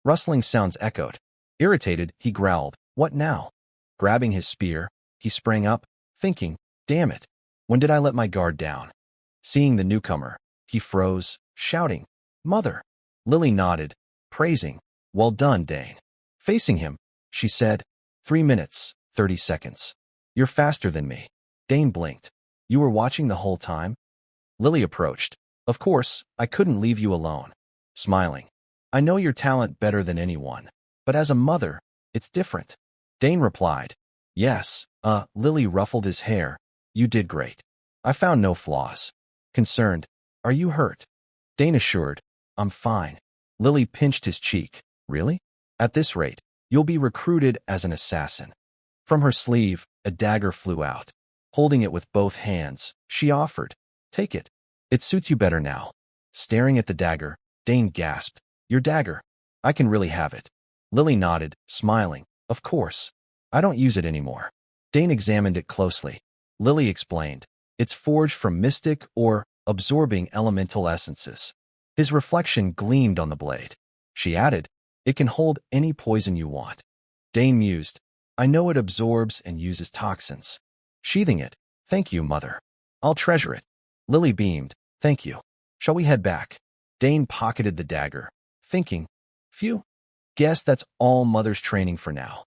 A: Rustling sounds echoed. Irritated, he growled, what now? Grabbing his spear, he sprang up, thinking, damn it, when did I let my guard down? Seeing the newcomer, he froze, shouting, Mother! Lily nodded, praising, well done, Dane. Facing him, she said, 3 minutes, 30 seconds. You're faster than me. Dane blinked. You were watching the whole time? Lily approached. Of course, I couldn't leave you alone. Smiling. I know your talent better than anyone, but as a mother, it's different. Dane replied. Yes, Lily ruffled his hair. You did great. I found no flaws. Concerned. Are you hurt? Dane assured. I'm fine. Lily pinched his cheek. Really? At this rate, you'll be recruited as an assassin. From her sleeve, a dagger flew out. Holding it with both hands, she offered. Take it. It suits you better now. Staring at the dagger, Dane gasped. Your dagger. I can really have it. Lily nodded, smiling. Of course. I don't use it anymore. Dane examined it closely. Lily explained. It's forged from mystic or absorbing elemental essences. His reflection gleamed on the blade. She added, it can hold any poison you want. Dane mused. I know it absorbs and uses toxins. Sheathing it. Thank you, Mother. I'll treasure it. Lily beamed. Thank you. Shall we head back? Dane pocketed the dagger, thinking, phew. Guess that's all Mother's training for now.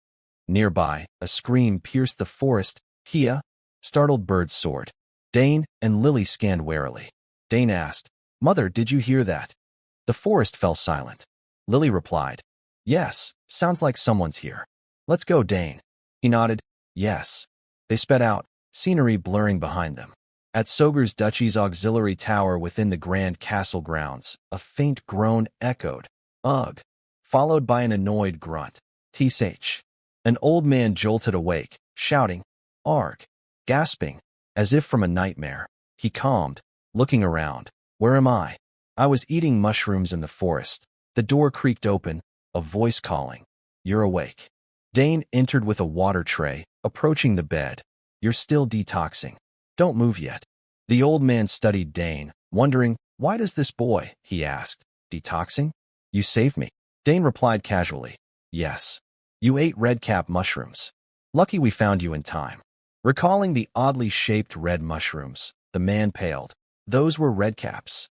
A: Nearby, a scream pierced the forest. Kia, startled bird soared. Dane and Lily scanned warily. Dane asked, Mother, did you hear that? The forest fell silent. Lily replied, Yes, sounds like someone's here. Let's go, Dane. He nodded, Yes. They sped out, scenery blurring behind them. At Soger's Duchy's auxiliary tower within the grand castle grounds, a faint groan echoed. Ugh. Followed by an annoyed grunt. Tsh. An old man jolted awake, shouting, Arg. Gasping, as if from a nightmare. He calmed, looking around. Where am I? I was eating mushrooms in the forest. The door creaked open, a voice calling. You're awake. Dane entered with a water tray, approaching the bed. You're still detoxing. Don't move yet. The old man studied Dane, wondering, why does this boy, he asked, detoxing? You saved me. Dane replied casually, Yes. You ate redcap mushrooms. Lucky we found you in time. Recalling the oddly shaped red mushrooms, the man paled. Those were redcaps.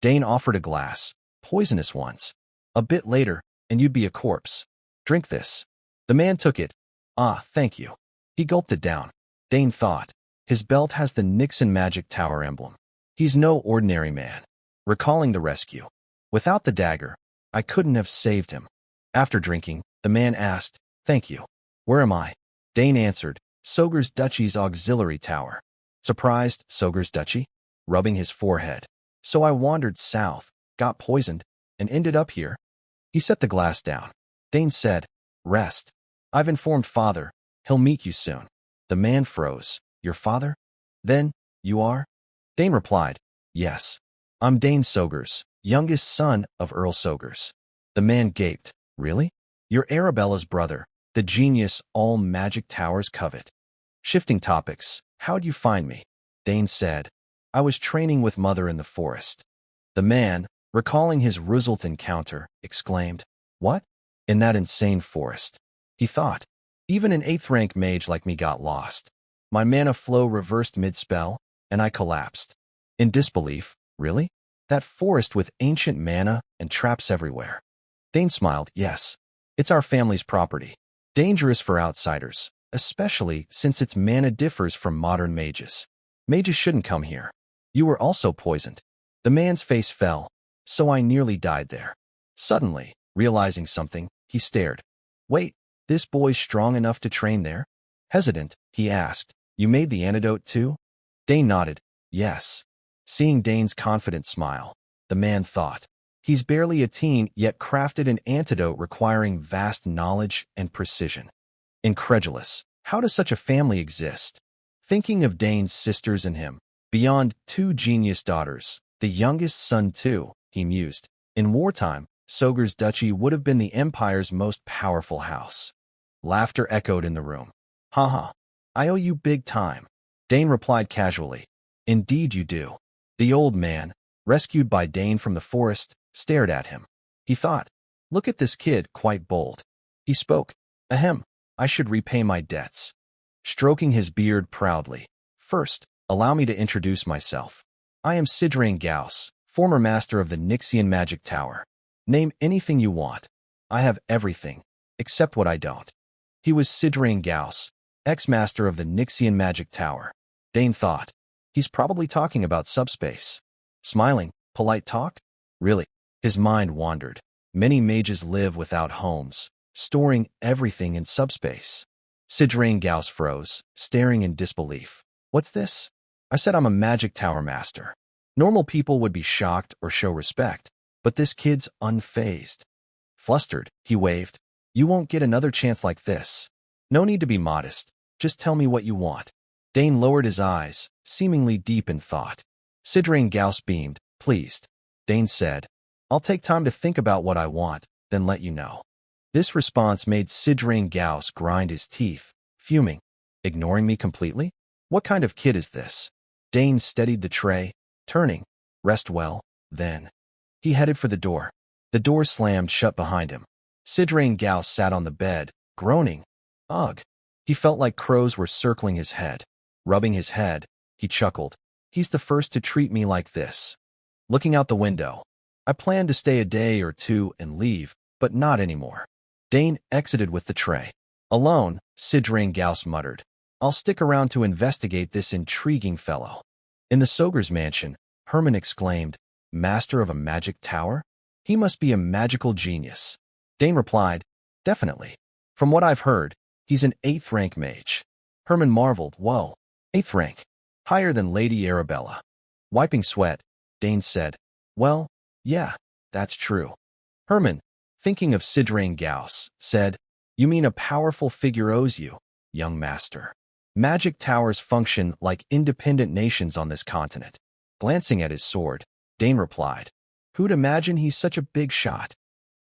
A: Dane offered a glass, poisonous ones. A bit later, and you'd be a corpse. Drink this. The man took it. Ah, thank you. He gulped it down. Dane thought. His belt has the Nixon Magic Tower emblem. He's no ordinary man. Recalling the rescue. Without the dagger, I couldn't have saved him. After drinking, the man asked, Thank you. Where am I? Dane answered, Soger's Duchy's auxiliary tower. Surprised, Soger's Duchy? Rubbing his forehead. So I wandered south, got poisoned, and ended up here. He set the glass down. Dane said, "Rest. I've informed father. He'll meet you soon." The man froze. "Your father? Then, you are?" Dane replied, "Yes. I'm Dane Sogers, youngest son of Earl Sogers." The man gaped. "Really? You're Arabella's brother, the genius all magic towers covet." Shifting topics. "How'd you find me?" Dane said, "I was training with mother in the forest." The man, recalling his Roosevelt encounter, exclaimed, "What? In that insane forest?" He thought, "Even an 8th rank mage like me got lost. My mana flow reversed mid-spell, and I collapsed." In disbelief, "Really? That forest with ancient mana and traps everywhere?" Dane smiled, "Yes. It's our family's property. Dangerous for outsiders, especially since its mana differs from modern mages. Mages shouldn't come here. You were also poisoned." The man's face fell. "So I nearly died there." Suddenly, realizing something, he stared. "Wait, this boy's strong enough to train there?" Hesitant, he asked, "You made the antidote too?" Dane nodded, "Yes." Seeing Dane's confident smile, the man thought, "He's barely a teen, yet crafted an antidote requiring vast knowledge and precision." Incredulous, how does such a family exist? Thinking of Dane's sisters and him, beyond 2 genius daughters, the youngest son too, he mused. In wartime, Sogers Duchy would have been the empire's most powerful house. Laughter echoed in the room. "Haha, I owe you big time." Dane replied casually, "Indeed you do." The old man, rescued by Dane from the forest, stared at him. He thought, "Look at this kid, quite bold." He spoke, "Ahem, I should repay my debts." Stroking his beard proudly, "First, allow me to introduce myself. I am Sidrain Gauss, former master of the Nixian Magic Tower. Name anything you want. I have everything, except what I don't." He was Sidrain Gauss, ex-master of the Nixian Magic Tower. Dane thought, he's probably talking about subspace. Smiling, polite talk? Really? His mind wandered. Many mages live without homes, storing everything in subspace. Sidrain Gauss froze, staring in disbelief. "What's this?" "I said I'm a magic tower master." Normal people would be shocked or show respect, but this kid's unfazed. Flustered, he waved. "You won't get another chance like this. No need to be modest. Just tell me what you want." Dane lowered his eyes, seemingly deep in thought. Sidrain Gauss beamed, pleased. Dane said, "I'll take time to think about what I want, then let you know." This response made Sidrain Gauss grind his teeth, fuming. "Ignoring me completely? What kind of kid is this?" Dane steadied the tray, turning. "Rest well, then." He headed for the door. The door slammed shut behind him. Sidrain Gauss sat on the bed, groaning. Ugh. He felt like crows were circling his head. Rubbing his head, he chuckled. "He's the first to treat me like this." Looking out the window. "I planned to stay a day or two and leave, but not anymore." Dane exited with the tray. Alone, Sidrain Gauss muttered, "I'll stick around to investigate this intriguing fellow." In the Sogers mansion, Herman exclaimed, "Master of a magic tower? He must be a magical genius." Dane replied, "Definitely. From what I've heard, he's an 8th rank mage." Herman marveled, "Whoa, 8th rank, higher than Lady Arabella." Wiping sweat, Dane said, "Well, yeah, that's true." Herman, thinking of Sidrain Gauss, said, "You mean a powerful figure owes you, young master. Magic towers function like independent nations on this continent." Glancing at his sword, Dane replied, "Who'd imagine he's such a big shot?"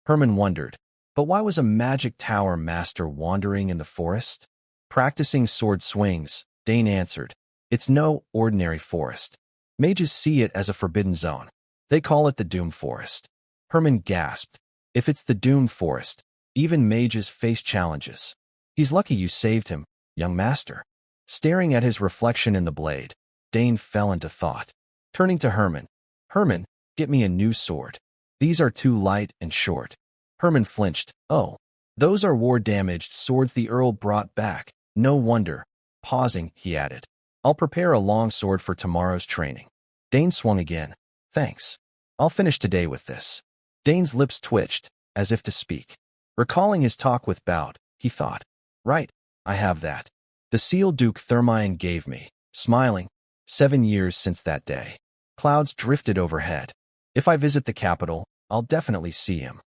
A: Herman wondered, but why was a magic tower master wandering in the forest? Practicing sword swings, Dane answered, "It's no ordinary forest. Mages see it as a forbidden zone. They call it the Doom Forest." Herman gasped, "If it's the Doom Forest, even mages face challenges. He's lucky you saved him, young master." Staring at his reflection in the blade, Dane fell into thought. Turning to Herman, "Herman, get me a new sword. These are too light and short." Herman flinched. "Oh, those are war-damaged swords the Earl brought back. No wonder." Pausing, he added, "I'll prepare a long sword for tomorrow's training." Dane swung again. "Thanks. I'll finish today with this." Dane's lips twitched, as if to speak. Recalling his talk with Bout, he thought, "Right, I have that. The seal Duke Thermion gave me." Smiling, 7 years since that day. Clouds drifted overhead. "If I visit the capital, I'll definitely see him."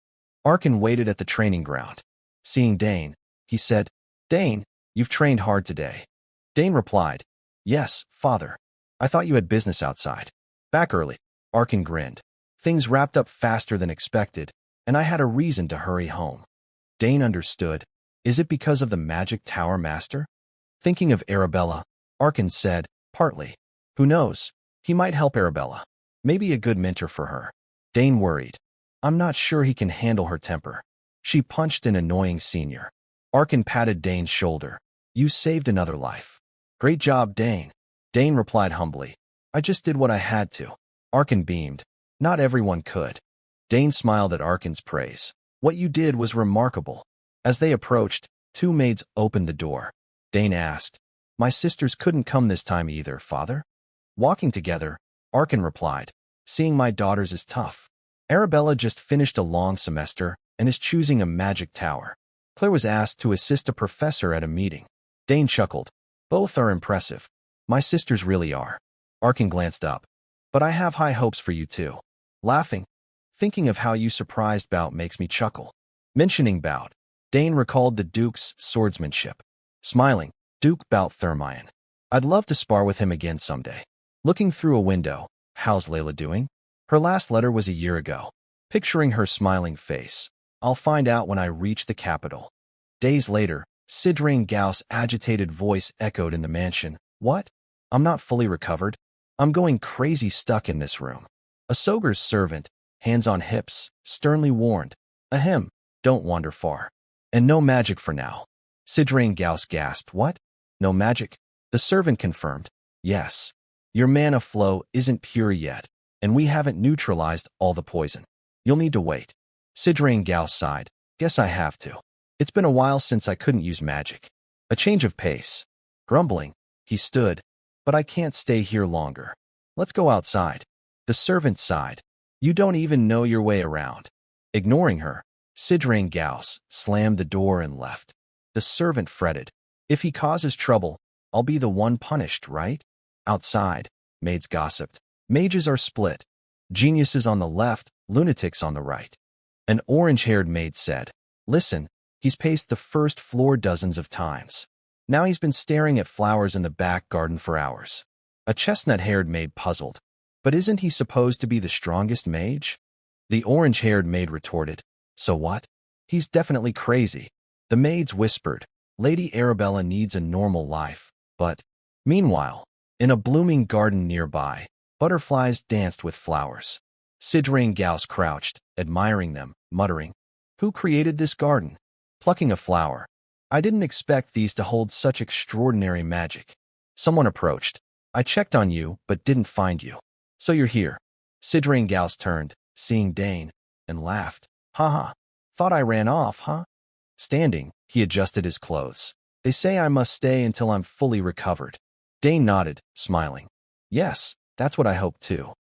A: Arkin waited at the training ground. Seeing Dane, he said, "Dane, you've trained hard today." Dane replied, "Yes, father. I thought you had business outside." "Back early." Arkin grinned. "Things wrapped up faster than expected, and I had a reason to hurry home." Dane understood. "Is it because of the magic tower master?" Thinking of Arabella, Arkin said, "Partly. Who knows? He might help Arabella. Maybe a good mentor for her." Dane worried. "I'm not sure he can handle her temper. She punched an annoying senior." Arkin patted Dane's shoulder. "You saved another life." "Great job, Dane." Dane replied humbly, "I just did what I had to." Arkin beamed. "Not everyone could." Dane smiled at Arkin's praise. "What you did was remarkable." As they approached, two maids opened the door. Dane asked, "My sisters couldn't come this time either, father?" Walking together, Arkin replied, "Seeing my daughters is tough. Arabella just finished a long semester and is choosing a magic tower. Claire was asked to assist a professor at a meeting." Dane chuckled. "Both are impressive. My sisters really are." Arkin glanced up. "But I have high hopes for you too." Laughing, "Thinking of how you surprised Bout makes me chuckle." Mentioning Bout, Dane recalled the Duke's swordsmanship. Smiling, "Duke Bout Thermion. I'd love to spar with him again someday." Looking through a window, "How's Layla doing?" Her last letter was a year ago. Picturing her smiling face. "I'll find out when I reach the capital." Days later, Sidrain Gauss' agitated voice echoed in the mansion. "What? I'm not fully recovered. I'm going crazy stuck in this room." A Soger's servant, hands on hips, sternly warned, "Ahem, don't wander far. And no magic for now." Sidrain Gauss gasped, "What? No magic?" The servant confirmed, "Yes. Your mana flow isn't pure yet, and we haven't neutralized all the poison. You'll need to wait." Sidrain Gauss sighed, "Guess I have to. It's been a while since I couldn't use magic." A change of pace. Grumbling, he stood, "But I can't stay here longer. Let's go outside." The servant sighed, "You don't even know your way around." Ignoring her, Sidrain Gauss slammed the door and left. The servant fretted, "If he causes trouble, I'll be the one punished, right?" Outside, maids gossiped. Mages are split. Geniuses on the left, lunatics on the right. An orange-haired maid said, "Listen, he's paced the first floor dozens of times. Now he's been staring at flowers in the back garden for hours." A chestnut-haired maid puzzled, "But isn't he supposed to be the strongest mage?" The orange-haired maid retorted, "So what? He's definitely crazy." The maids whispered, "Lady Arabella needs a normal life, but..." Meanwhile, in a blooming garden nearby, butterflies danced with flowers. Sidrain Gauss crouched, admiring them, muttering, "Who created this garden?" Plucking a flower, "I didn't expect these to hold such extraordinary magic." Someone approached. "I checked on you, but didn't find you. So you're here." Sidrain Gauss turned, seeing Dane, and laughed. "Haha. Thought I ran off, huh?" Standing, he adjusted his clothes. "They say I must stay until I'm fully recovered." Dane nodded, smiling. "Yes, that's what I hope too."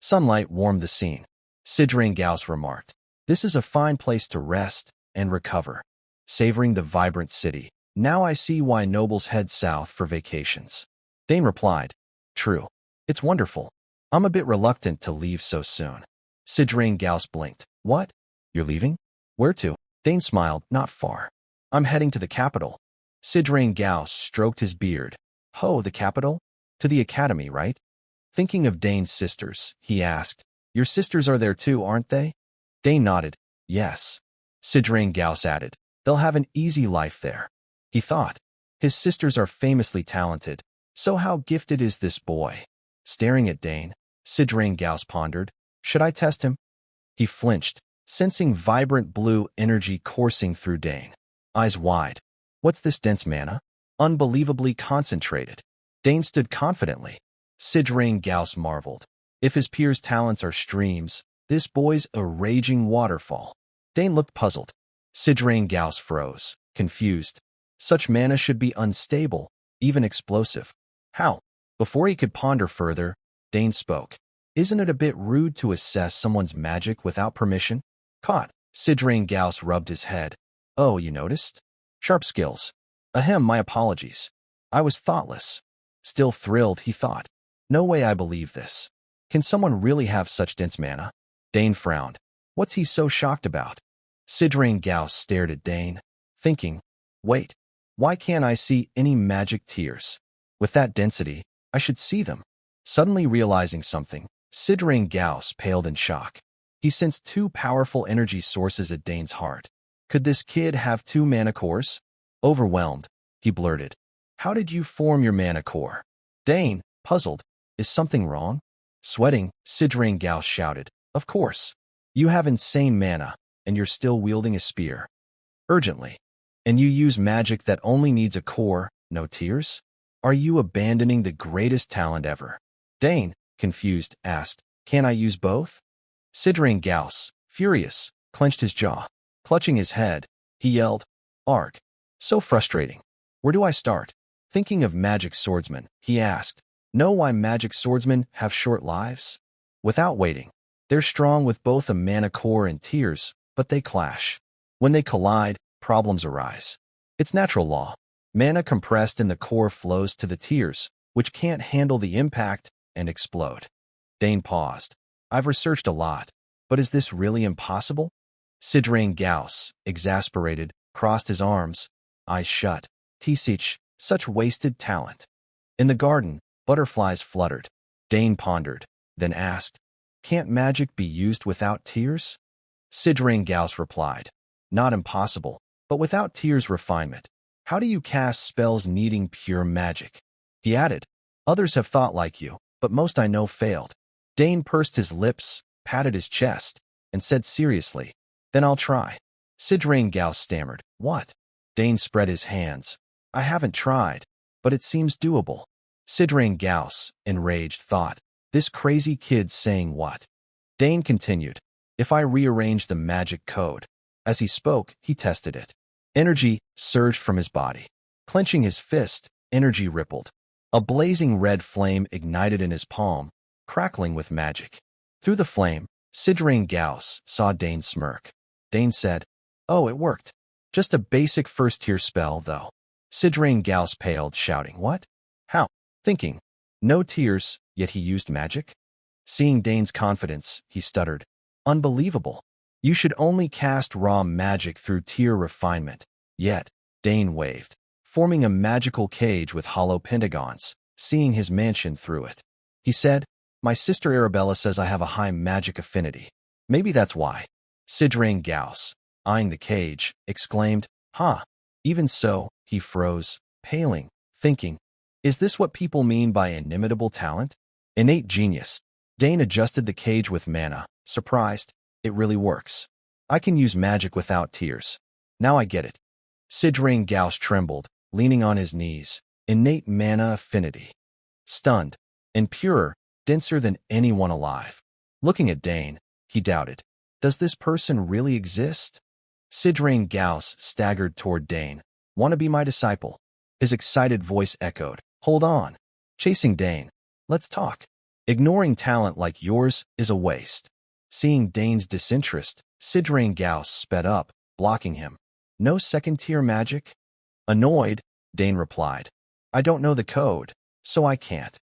A: Sunlight warmed the scene. Sidrain Gauss remarked, "This is a fine place to rest and recover." Savoring the vibrant city, "Now I see why nobles head south for vacations." Dane replied, "True. It's wonderful. I'm a bit reluctant to leave so soon." Sidrain Gauss blinked. "What? You're leaving? Where to?" Dane smiled, "Not far. I'm heading to the capital." Sidrain Gauss stroked his beard. "Ho, the capital? To the academy, right?" Thinking of Dane's sisters, he asked, "Your sisters are there too, aren't they?" Dane nodded. "Yes." Sidrain Gauss added, "They'll have an easy life there." He thought, his sisters are famously talented, so how gifted is this boy? Staring at Dane, Sidrain Gauss pondered, "Should I test him?" He flinched, sensing vibrant blue energy coursing through Dane. Eyes wide. "What's this dense mana? Unbelievably concentrated." Dane stood confidently. Sidrain Gauss marveled. If his peers' talents are streams, this boy's a raging waterfall. Dane looked puzzled. Sidrain Gauss froze, confused. Such mana should be unstable, even explosive. How? Before he could ponder further, Dane spoke. "Isn't it a bit rude to assess someone's magic without permission?" Caught. Sidrain Gauss rubbed his head. "Oh, you noticed? Sharp skills. Ahem, my apologies. I was thoughtless." Still thrilled, he thought, "No way I believe this. Can someone really have such dense mana?" Dane frowned. What's he so shocked about? Sidrain Gauss stared at Dane. thinking, wait, why can't I see any magic tears? With that density, I should see them. Suddenly realizing something, Sidrang Gauss paled in shock. He sensed two powerful energy sources at Dane's heart. Could this kid have two mana cores? Overwhelmed, he blurted, "How did you form your mana core?" Dane, puzzled, "Is something wrong?" Sweating, Sidrang Gauss shouted, "Of course. You have insane mana, and you're still wielding a spear. Urgently. And you use magic that only needs a core, no tears? Are you abandoning the greatest talent ever?" Dane, confused, asked, "Can I use both?" Sidrang Gauss, furious, clenched his jaw. Clutching his head, he yelled, "Arg! So frustrating. Where do I start?" Thinking of magic swordsmen, he asked, "Know why magic swordsmen have short lives?" Without waiting, they're strong with both a mana core and tears, but they clash. When they collide, problems arise. It's natural law. Mana compressed in the core flows to the tears, which can't handle the impact and explode. Dane paused. "I've researched a lot, but is this really impossible?" Sidrang Gauss, exasperated, crossed his arms, eyes shut. Tisich, such wasted talent. In the garden, butterflies fluttered. Dane pondered, then asked, "Can't magic be used without tears?" Sidrang Gauss replied, "Not impossible, but without tears refinement. How do you cast spells needing pure magic?" He added, "Others have thought like you, but most I know failed." Dane pursed his lips, patted his chest, and said seriously, "Then I'll try." Sidrang Gauss stammered, "What?" Dane spread his hands. "I haven't tried, but it seems doable." Sidrang Gauss, enraged, thought, "This crazy kid's saying what?" Dane continued, "If I rearrange the magic code." As he spoke, he tested it. Energy surged from his body. Clenching his fist, energy rippled. A blazing red flame ignited in his palm, crackling with magic. Through the flame, Sidrang Gauss saw Dane smirk. Dane said, "Oh, it worked. Just a basic first-tier spell, though." Sidrang Gauss paled, shouting, "What? How?" Thinking, "No tears, yet he used magic?" Seeing Dane's confidence, he stuttered, "Unbelievable. You should only cast raw magic through tier refinement." Yet, Dane waved, forming a magical cage with hollow pentagons, seeing his mansion through it. He said, "My sister Arabella says I have a high magic affinity. Maybe that's why." Sidrang Gauss, eyeing the cage, exclaimed, "Ha! Even so," he froze, paling, thinking, "Is this what people mean by inimitable talent? Innate genius?" Dane adjusted the cage with mana, surprised. "It really works. I can use magic without tears. Now I get it." Sidrang Gauss trembled, leaning on his knees. Innate mana affinity. Stunned, and purer, denser than anyone alive. Looking at Dane, he doubted, "Does this person really exist?" Sidrang Gauss staggered toward Dane. "Want to be my disciple?" His excited voice echoed, "Hold on." Chasing Dane, "Let's talk. Ignoring talent like yours is a waste." Seeing Dane's disinterest, Sidrang Gauss sped up, blocking him. "No second-tier magic?" Annoyed, Dane replied, "I don't know the code, so I can't."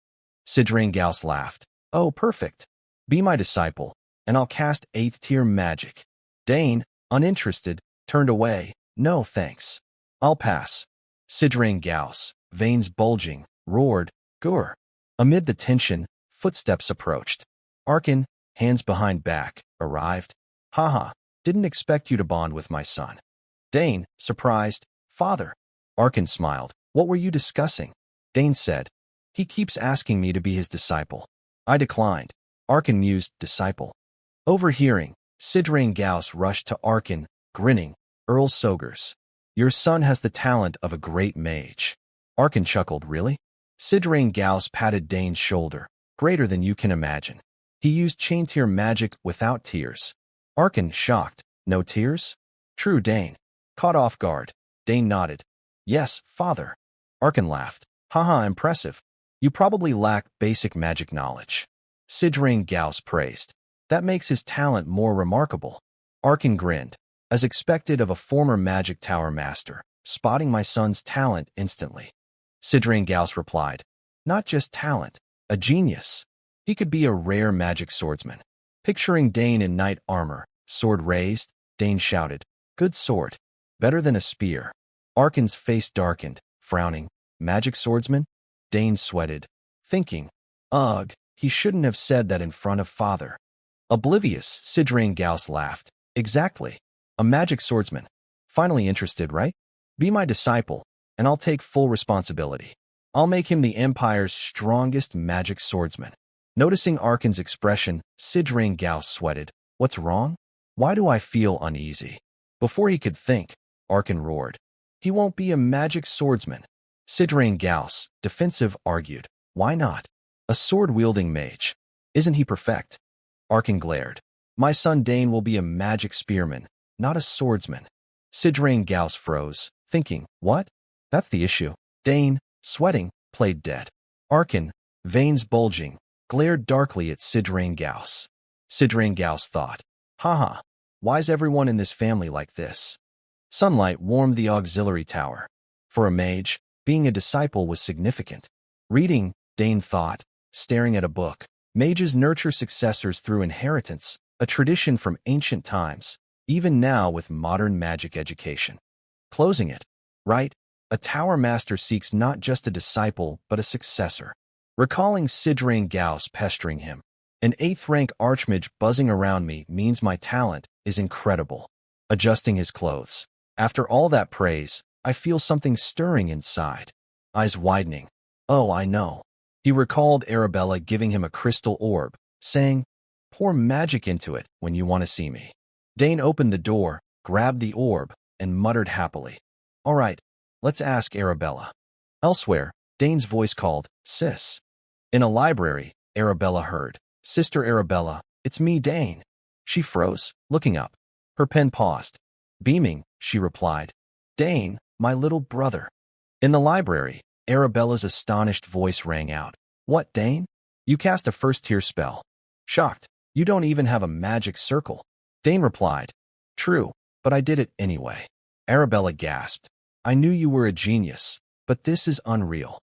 A: Sidrang Gauss laughed. "Oh, perfect. Be my disciple, and I'll cast 8th-tier magic." Dane, uninterested, turned away. "No, thanks. I'll pass." Sidrang Gauss, veins bulging, roared, "Gur!" Amid the tension, footsteps approached. Arkin, hands behind back, arrived. "Haha, didn't expect you to bond with my son." Dane, surprised, "Father." Arkin smiled. "What were you discussing?" Dane said, "He keeps asking me to be his disciple." I declined. Arkin mused, "Disciple." Overhearing, Sidrang Gauss rushed to Arkin, grinning, "Earl Sogers. Your son has the talent of a great mage." Arkin chuckled, "Really?" Sidrang Gauss patted Dane's shoulder. "Greater than you can imagine. He used chain-tier magic without tears." Arkin, shocked, "No tears?" "True, Dane." Caught off guard, Dane nodded. "Yes, father." Arkin laughed. "Haha, impressive. You probably lack basic magic knowledge." Sidrang Gauss praised. "That makes his talent more remarkable." Arkin grinned, as expected of a former magic tower master, spotting my son's talent instantly. Sidrang Gauss replied, "Not just talent, a genius. He could be a rare magic swordsman." Picturing Dane in knight armor, sword raised, Dane shouted, "Good sword." Better than a spear. Arkin's face darkened, frowning. Magic swordsman? Dane sweated, thinking, ugh, he shouldn't have said that in front of father. Oblivious, Sidrain Gauss laughed. Exactly. A magic swordsman. Finally interested, right? Be my disciple, and I'll take full responsibility. I'll make him the Empire's strongest magic swordsman. Noticing Arkin's expression, Sidrain Gauss sweated. What's wrong? Why do I feel uneasy? Before he could think, Arkin roared. He won't be a magic swordsman. Sidrain Gauss, defensive, argued. Why not? A sword-wielding mage. Isn't he perfect? Arkin glared. My son Dane will be a magic spearman, not a swordsman. Sidrain Gauss froze, thinking, what? That's the issue. Dane, sweating, played dead. Arkin, veins bulging, glared darkly at Sidrain Gauss. Sidrain Gauss thought, haha, why's everyone in this family like this? Sunlight warmed the auxiliary tower. For a mage, being a disciple was significant. Reading, Dane thought, staring at a book. Mages nurture successors through inheritance, a tradition from ancient times, even now with modern magic education. Closing it. Right? A tower master seeks not just a disciple, but a successor. Recalling Sidrain Gauss pestering him. An 8th-rank archmage buzzing around me means my talent is incredible. Adjusting his clothes. After all that praise, I feel something stirring inside. Eyes widening. Oh, I know. He recalled Arabella giving him a crystal orb, saying, pour magic into it when you want to see me. Dane opened the door, grabbed the orb, and muttered happily. All right, let's ask Arabella. Elsewhere, Dane's voice called, Sis. In a library, Arabella heard, Sister Arabella, it's me, Dane. She froze, looking up. Her pen paused. Beaming, she replied, Dane, my little brother. In the library, Arabella's astonished voice rang out. What, Dane? You cast a first-tier spell. Shocked, you don't even have a magic circle. Dane replied, True, but I did it anyway. Arabella gasped. I knew you were a genius, but this is unreal.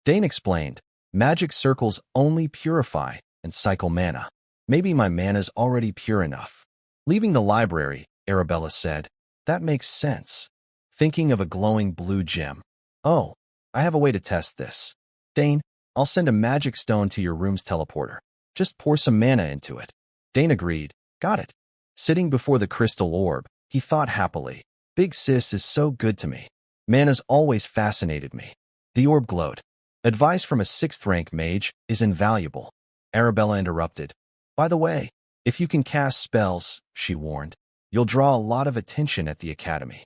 A: Dane explained, magic circles only purify and cycle mana. Maybe my mana's already pure enough. Leaving the library, Arabella said, That makes sense. Thinking of a glowing blue gem. Oh, I have a way to test this. Dane, I'll send a magic stone to your room's teleporter. Just pour some mana into it. Dane agreed. Got it. Sitting before the crystal orb, he thought happily. Big sis is so good to me. Mana's always fascinated me. The orb glowed. Advice from a 6th-rank mage is invaluable. Arabella interrupted. By the way, if you can cast spells, she warned, you'll draw a lot of attention at the academy.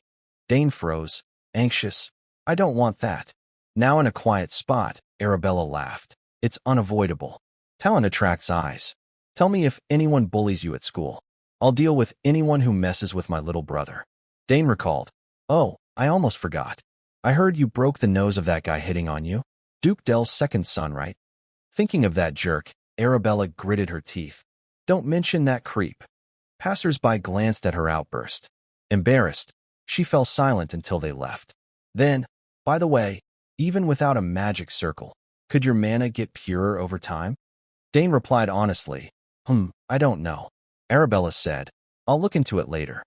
A: Dane froze, anxious. I don't want that. Now in a quiet spot, Arabella laughed. It's unavoidable. Talent attracts eyes. Tell me if anyone bullies you at school. I'll deal with anyone who messes with my little brother. Dane recalled. Oh, I almost forgot. I heard you broke the nose of that guy hitting on you. Duke Dell's second son, right? Thinking of that jerk, Arabella gritted her teeth. Don't mention that creep. Passers-by glanced at her outburst. Embarrassed, she fell silent until they left. Then, by the way, even without a magic circle, could your mana get purer over time? Dane replied honestly, I don't know. Arabella said, I'll look into it later.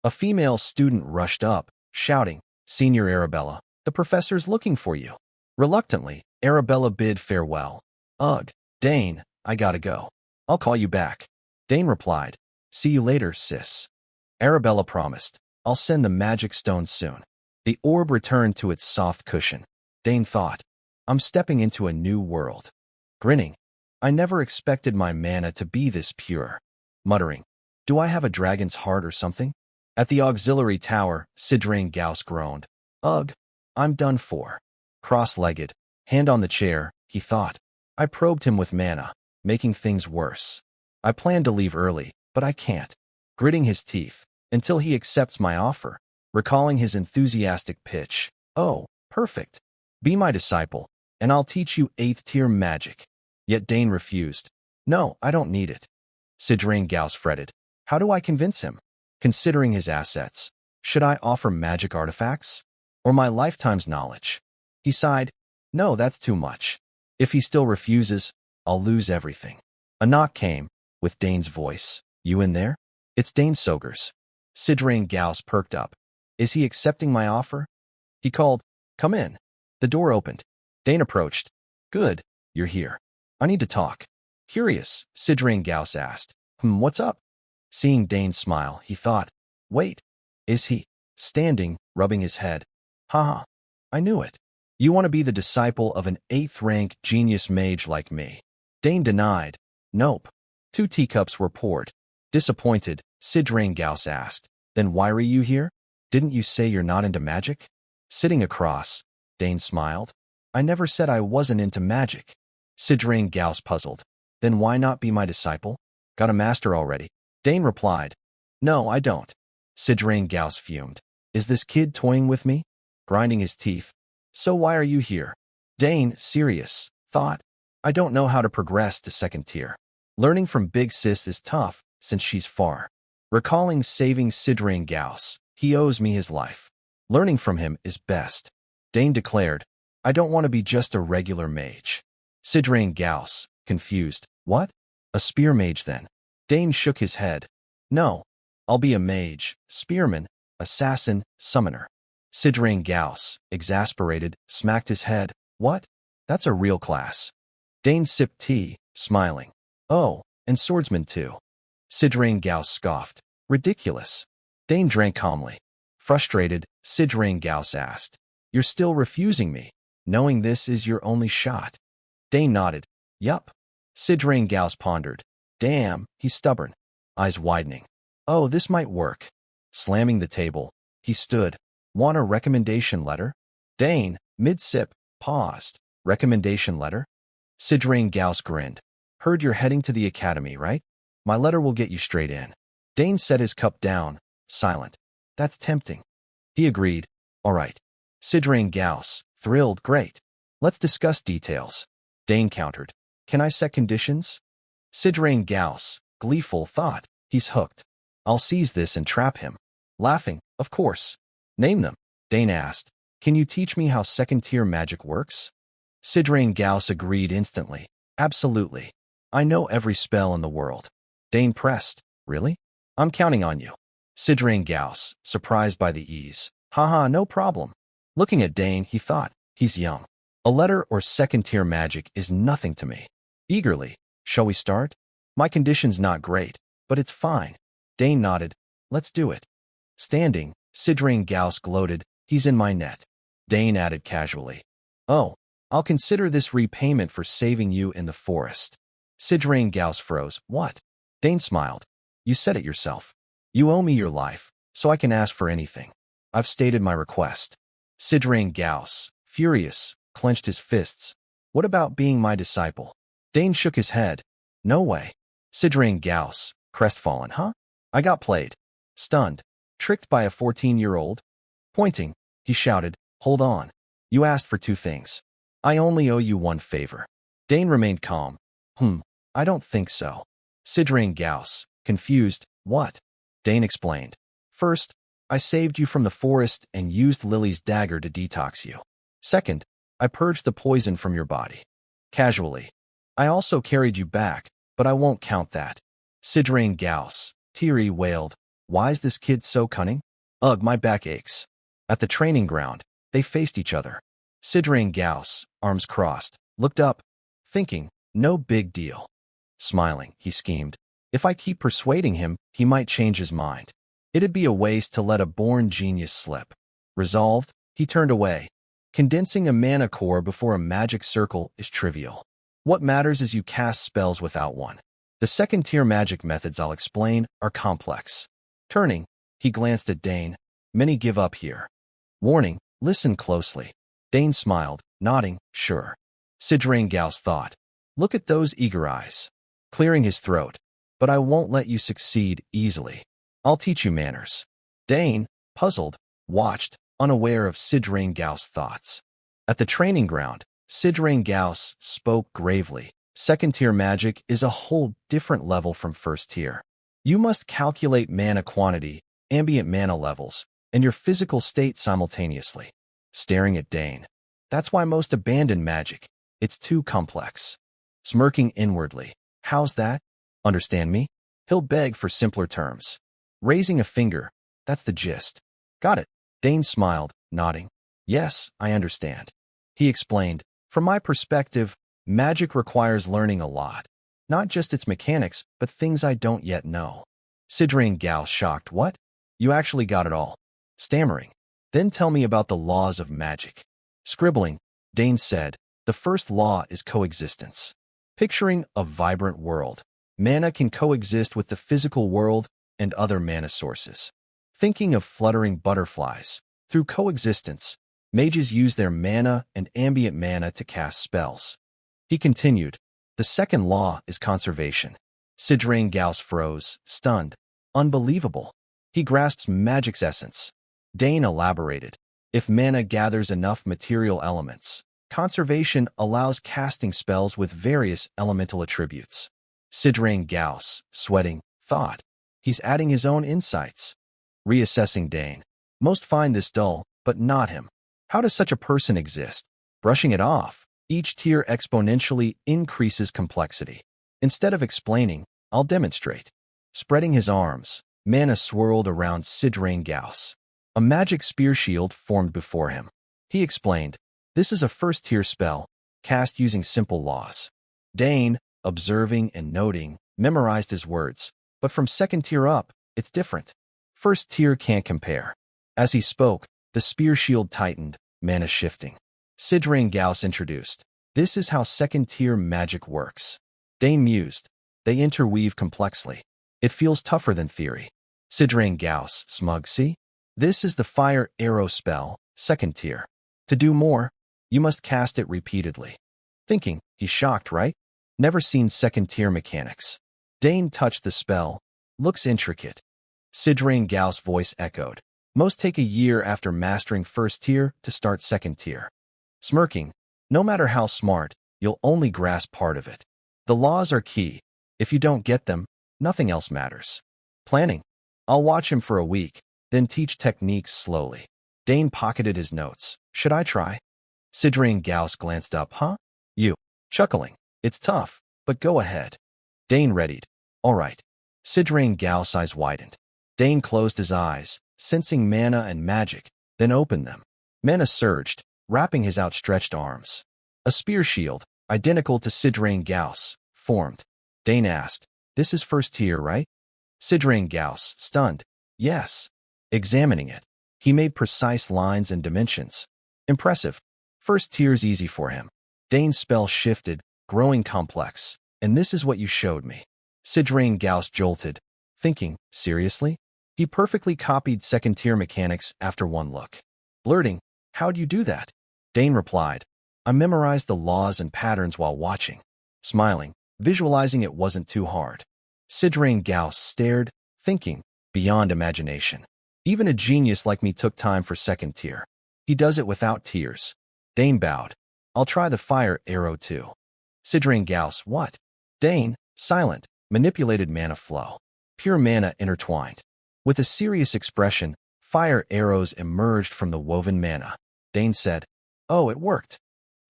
A: A female student rushed up, shouting, Senior Arabella, the professor's looking for you. Reluctantly, Arabella bid farewell. Ugh, Dane, I gotta go. I'll call you back. Dane replied, See you later, sis. Arabella promised, I'll send the magic stone soon. The orb returned to its soft cushion. Dane thought, I'm stepping into a new world. Grinning, I never expected my mana to be this pure. Muttering, do I have a dragon's heart or something? At the auxiliary tower, Sidrain Gauss groaned. Ugh, I'm done for. Cross-legged, hand on the chair, he thought. I probed him with mana, making things worse. I planned to leave early, but I can't. Gritting his teeth, until he accepts my offer. Recalling his enthusiastic pitch. Oh, perfect. Be my disciple, and I'll teach you 8th-tier magic. Yet Dane refused. No, I don't need it. Sidrain Gauss fretted. How do I convince him? Considering his assets, should I offer magic artifacts? Or my lifetime's knowledge? He sighed. No, that's too much. If he still refuses, I'll lose everything. A knock came, with Dane's voice. You in there? It's Dane Sogers. Sidrain Gauss perked up. Is he accepting my offer? He called, "Come in." The door opened. Dane approached. "Good, you're here. I need to talk." Curious, Sidrain Gauss asked. What's up?" Seeing Dane smile, he thought, "Wait, is he?" Standing, rubbing his head. "Haha, I knew it. You want to be the disciple of an 8th-rank genius mage like me." Dane denied. "Nope." 2 teacups were poured. Disappointed, Sidrain Gauss asked, "Then why are you here? Didn't you say you're not into magic?" Sitting across, Dane smiled. "I never said I wasn't into magic." Sidrain Gauss puzzled. "Then why not be my disciple? Got a master already?" Dane replied, "No, I don't." Sidrain Gauss fumed. "Is this kid toying with me?" Grinding his teeth. "So why are you here?" Dane, serious, thought, "I don't know how to progress to 2nd tier. Learning from Big Sis is tough, since she's far." Recalling saving Sidrain Gauss, "He owes me his life. Learning from him is best." Dane declared, "I don't want to be just a regular mage." Sidrain Gauss, confused, "What? A spear mage then?" Dane shook his head. "No, I'll be a mage, spearman, assassin, summoner." Sidrain Gauss, exasperated, smacked his head. "What? That's a real class." Dane sipped tea, smiling. "Oh, and swordsman too." Sidrain Gauss scoffed. "Ridiculous." Dane drank calmly. Frustrated, Sidrain Gauss asked, "You're still refusing me, knowing this is your only shot?" Dane nodded. "Yup." Sidrain Gauss pondered. "Damn, he's stubborn." Eyes widening. "Oh, this might work." Slamming the table, he stood. "Want a recommendation letter?" Dane, mid-sip, paused. "Recommendation letter?" Sidrain Gauss grinned. "Heard you're heading to the academy, right? My letter will get you straight in." Dane set his cup down, silent. "That's tempting." He agreed. "All right." Sidrain Gauss, thrilled, "Great. Let's discuss details." Dane countered. "Can I set conditions?" Sidrain Gauss, gleeful, thought, "He's hooked. I'll seize this and trap him." Laughing, "Of course." "Name them." Dane asked. "Can you teach me how 2nd-tier magic works?" Sidrain Gauss agreed instantly. "Absolutely. I know every spell in the world." Dane pressed. "Really? I'm counting on you." Sidrain Gauss, surprised by the ease. "Haha, no problem." Looking at Dane, he thought, "He's young. A letter or 2nd-tier magic is nothing to me." Eagerly, "Shall we start? My condition's not great, but it's fine." Dane nodded. "Let's do it." Standing, Sidrain Gauss gloated. "He's in my net." Dane added casually, "Oh, I'll consider this repayment for saving you in the forest." Sidrain Gauss froze. "What?" Dane smiled. "You said it yourself. You owe me your life, so I can ask for anything. I've stated my request." Sidrain Gauss, furious, clenched his fists. "What about being my disciple?" Dane shook his head. "No way." Sidrain Gauss, crestfallen. "Huh? I got played. Stunned. Tricked by a 14-year-old?" Pointing, he shouted, "Hold on. You asked for 2 things. I only owe you 1 favor." Dane remained calm. I don't think so." Sidrain Gauss, confused. "What?" Dane explained. "First, I saved you from the forest and used Lily's dagger to detox you. Second, I purged the poison from your body. Casually. I also carried you back, but I won't count that." Sidrain Gauss, teary, wailed. "Why's this kid so cunning? Ugh, my back aches." At the training ground, they faced each other. Sidrain Gauss, arms crossed, looked up, thinking, no big deal. Smiling, he schemed. If I keep persuading him, he might change his mind. It'd be a waste to let a born genius slip. Resolved, he turned away. Condensing a mana core before a magic circle is trivial. What matters is you cast spells without one. The 2nd-tier magic methods I'll explain are complex. Turning, he glanced at Dane. "Many give up here. Warning, listen closely." Dane smiled, nodding, "Sure." Sidrain Gauss thought, "Look at those eager eyes." Clearing his throat. "But I won't let you succeed easily. I'll teach you manners." Dane, puzzled, watched, unaware of Sidrain Gauss' thoughts. At the training ground, Sidrain Gauss spoke gravely. 2nd-tier magic is a whole different level from 1st-tier. You must calculate mana quantity, ambient mana levels, and your physical state simultaneously. Staring at Dane. "That's why most abandon magic. It's too complex." Smirking inwardly. "How's that? Understand me?" He'll beg for simpler terms. Raising a finger. "That's the gist." "Got it." Dane smiled, nodding. Yes, I understand. He explained, from my perspective, magic requires learning a lot. Not just its mechanics, but things I don't yet know. Sidrain Gao shocked. What? You actually got it all. Stammering. Then tell me about the laws of magic. Scribbling, Dane said, the first law is coexistence. Picturing a vibrant world, mana can coexist with the physical world and other mana sources. Thinking of fluttering butterflies, through coexistence, mages use their mana and ambient mana to cast spells. He continued, the second law is conservation. Sidrain Gauss froze, stunned. Unbelievable. He grasps magic's essence. Dane elaborated. If mana gathers enough material elements, conservation allows casting spells with various elemental attributes. Sidrain Gauss, sweating, thought. He's adding his own insights. Reassessing Dane. Most find this dull, but not him. How does such a person exist? Brushing it off. Each tier exponentially increases complexity. Instead of explaining, I'll demonstrate. Spreading his arms, mana swirled around Sidrain Gauss. A magic spear shield formed before him. He explained, this is a first-tier spell, cast using simple laws. Dane, observing and noting, memorized his words, but from second tier up, it's different. First tier can't compare. As he spoke, the spear shield tightened, mana shifting. Sidrain Gauss introduced, this is how second-tier magic works. Dane mused, they interweave complexly. It feels tougher than theory. Sidrain Gauss, smug, see? This is the fire arrow spell, second tier. To do more, you must cast it repeatedly. Thinking, he's shocked, right? Never seen second-tier mechanics. Dane touched the spell. Looks intricate. Sidrain Gauss' voice echoed. Most take a year after mastering first tier to start second tier. Smirking, no matter how smart, you'll only grasp part of it. The laws are key. If you don't get them, nothing else matters. Planning. I'll watch him for a week, then teach techniques slowly. Dane pocketed his notes. Should I try? Sidrain Gauss glanced up. Huh? You. Chuckling. It's tough, but go ahead. Dane readied. All right. Sidrain Gauss' eyes widened. Dane closed his eyes, sensing mana and magic, then opened them. Mana surged, wrapping his outstretched arms. A spear shield, identical to Sidrain Gauss, formed. Dane asked, this is first tier, right? Sidrain Gauss, stunned. Yes. Examining it, he made precise lines and dimensions. Impressive. First tier's easy for him. Dane's spell shifted, growing complex. And this is what you showed me. Sidrain Gauss jolted, thinking, seriously? He perfectly copied second-tier mechanics after one look. Blurting, how'd you do that? Dane replied, I memorized the laws and patterns while watching. Smiling, visualizing it wasn't too hard. Sidrain Gauss stared, thinking, beyond imagination. Even a genius like me took time for second tier. He does it without tears. Dane bowed. I'll try the fire arrow too. Sidrain Gauss, what? Dane, silent, manipulated mana flow. Pure mana intertwined. With a serious expression, fire arrows emerged from the woven mana. Dane said, oh, it worked.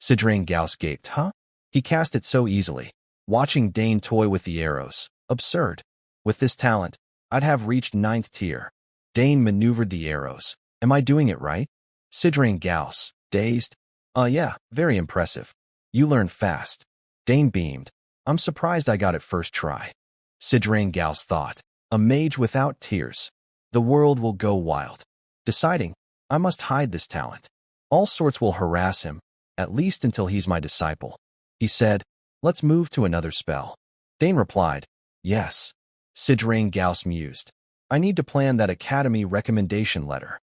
A: Sidrain Gauss gaped, huh? He cast it so easily. Watching Dane toy with the arrows. Absurd. With this talent, I'd have reached 9th tier. Dane maneuvered the arrows. Am I doing it right? Sidrain Gauss, dazed. Yeah, very impressive. You learn fast. Dane beamed. I'm surprised I got it first try. Sidrain Gauss thought. A mage without tears. The world will go wild. Deciding, I must hide this talent. All sorts will harass him, at least until he's my disciple. He said, let's move to another spell. Dane replied, yes. Sidrain Gauss mused. I need to plan that academy recommendation letter.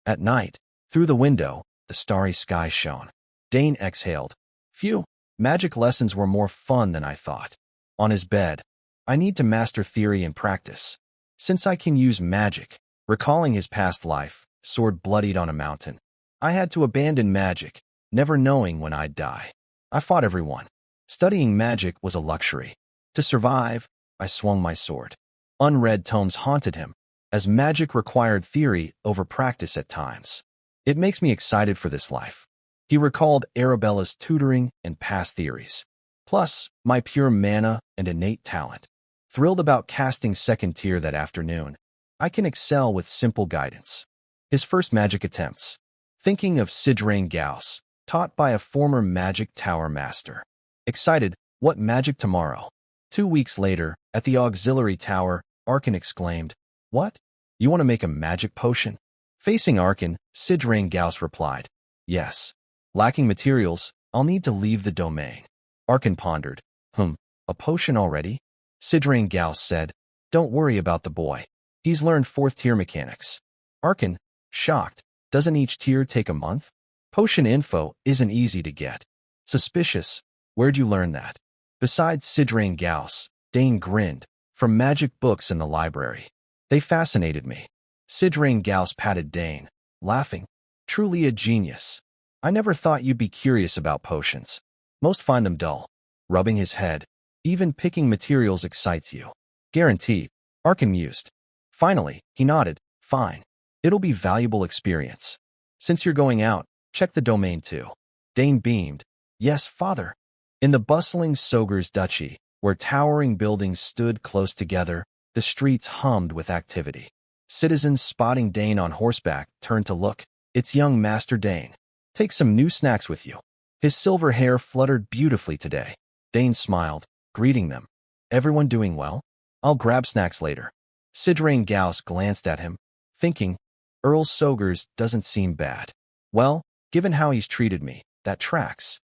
A: At night, through the window, the starry sky shone. Dane exhaled. Phew, magic lessons were more fun than I thought. On his bed, I need to master theory and practice. Since I can use magic, recalling his past life, sword bloodied on a mountain, I had to abandon magic, never knowing when I'd die. I fought everyone. Studying magic was a luxury. To survive, I swung my sword. Unread tomes haunted him, as magic required theory over practice at times. It makes me excited for this life. He recalled Arabella's tutoring and past theories, plus my pure mana and innate talent. Thrilled about casting second tier that afternoon, I can excel with simple guidance. His first magic attempts. Thinking of Sidrain Gauss, taught by a former magic tower master. Excited, what magic tomorrow? 2 weeks later, at the auxiliary tower, Arkan exclaimed, "What? You want to make a magic potion?" Facing Arkan, Sidrain Gauss replied, "Yes. Lacking materials, I'll need to leave the domain." Arkan pondered, a potion already? Sidrain Gauss said, "Don't worry about the boy. He's learned 4th tier mechanics." Arkan, shocked, "Doesn't each tier take a month? Potion info isn't easy to get." Suspicious, "Where'd you learn that?" Besides Sidrain Gauss, Dane grinned, "From magic books in the library. They fascinated me." Sidrain Gauss patted Dane, laughing, "Truly a genius. I never thought you'd be curious about potions. Most find them dull." Rubbing his head, "Even picking materials excites you." "Guaranteed," Arkan mused. Finally, he nodded, "Fine. It'll be valuable experience. Since you're going out, check the domain too." Dane beamed, "Yes, father." In the bustling Soger's duchy, where towering buildings stood close together, the streets hummed with activity. Citizens spotting Dane on horseback turned to look. "It's young Master Dane. Take some new snacks with you." His silver hair fluttered beautifully today. Dane smiled, greeting them. "Everyone doing well? I'll grab snacks later." Sidrain Gauss glanced at him, thinking, "Earl Sogers doesn't seem bad. Well, given how he's treated me, that tracks."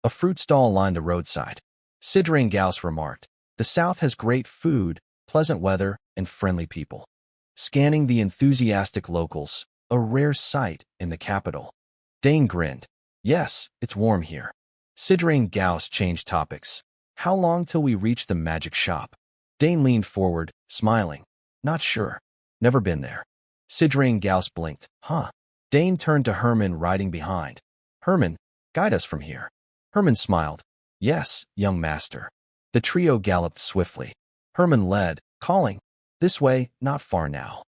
A: A fruit stall lined the roadside. Sidrain Gauss remarked, "The South has great food, pleasant weather, and friendly people." Scanning the enthusiastic locals, a rare sight in the capital. Dane grinned, "Yes, it's warm here." Sidrain Gauss changed topics. "How long till we reach the magic shop?" Dane leaned forward, smiling. "Not sure. Never been there." Sidrain Gauss blinked. "Huh." Dane turned to Herman riding behind. "Herman, guide us from here." Herman smiled. "Yes, young master." The trio galloped swiftly. Herman led, calling, "This way, not far now."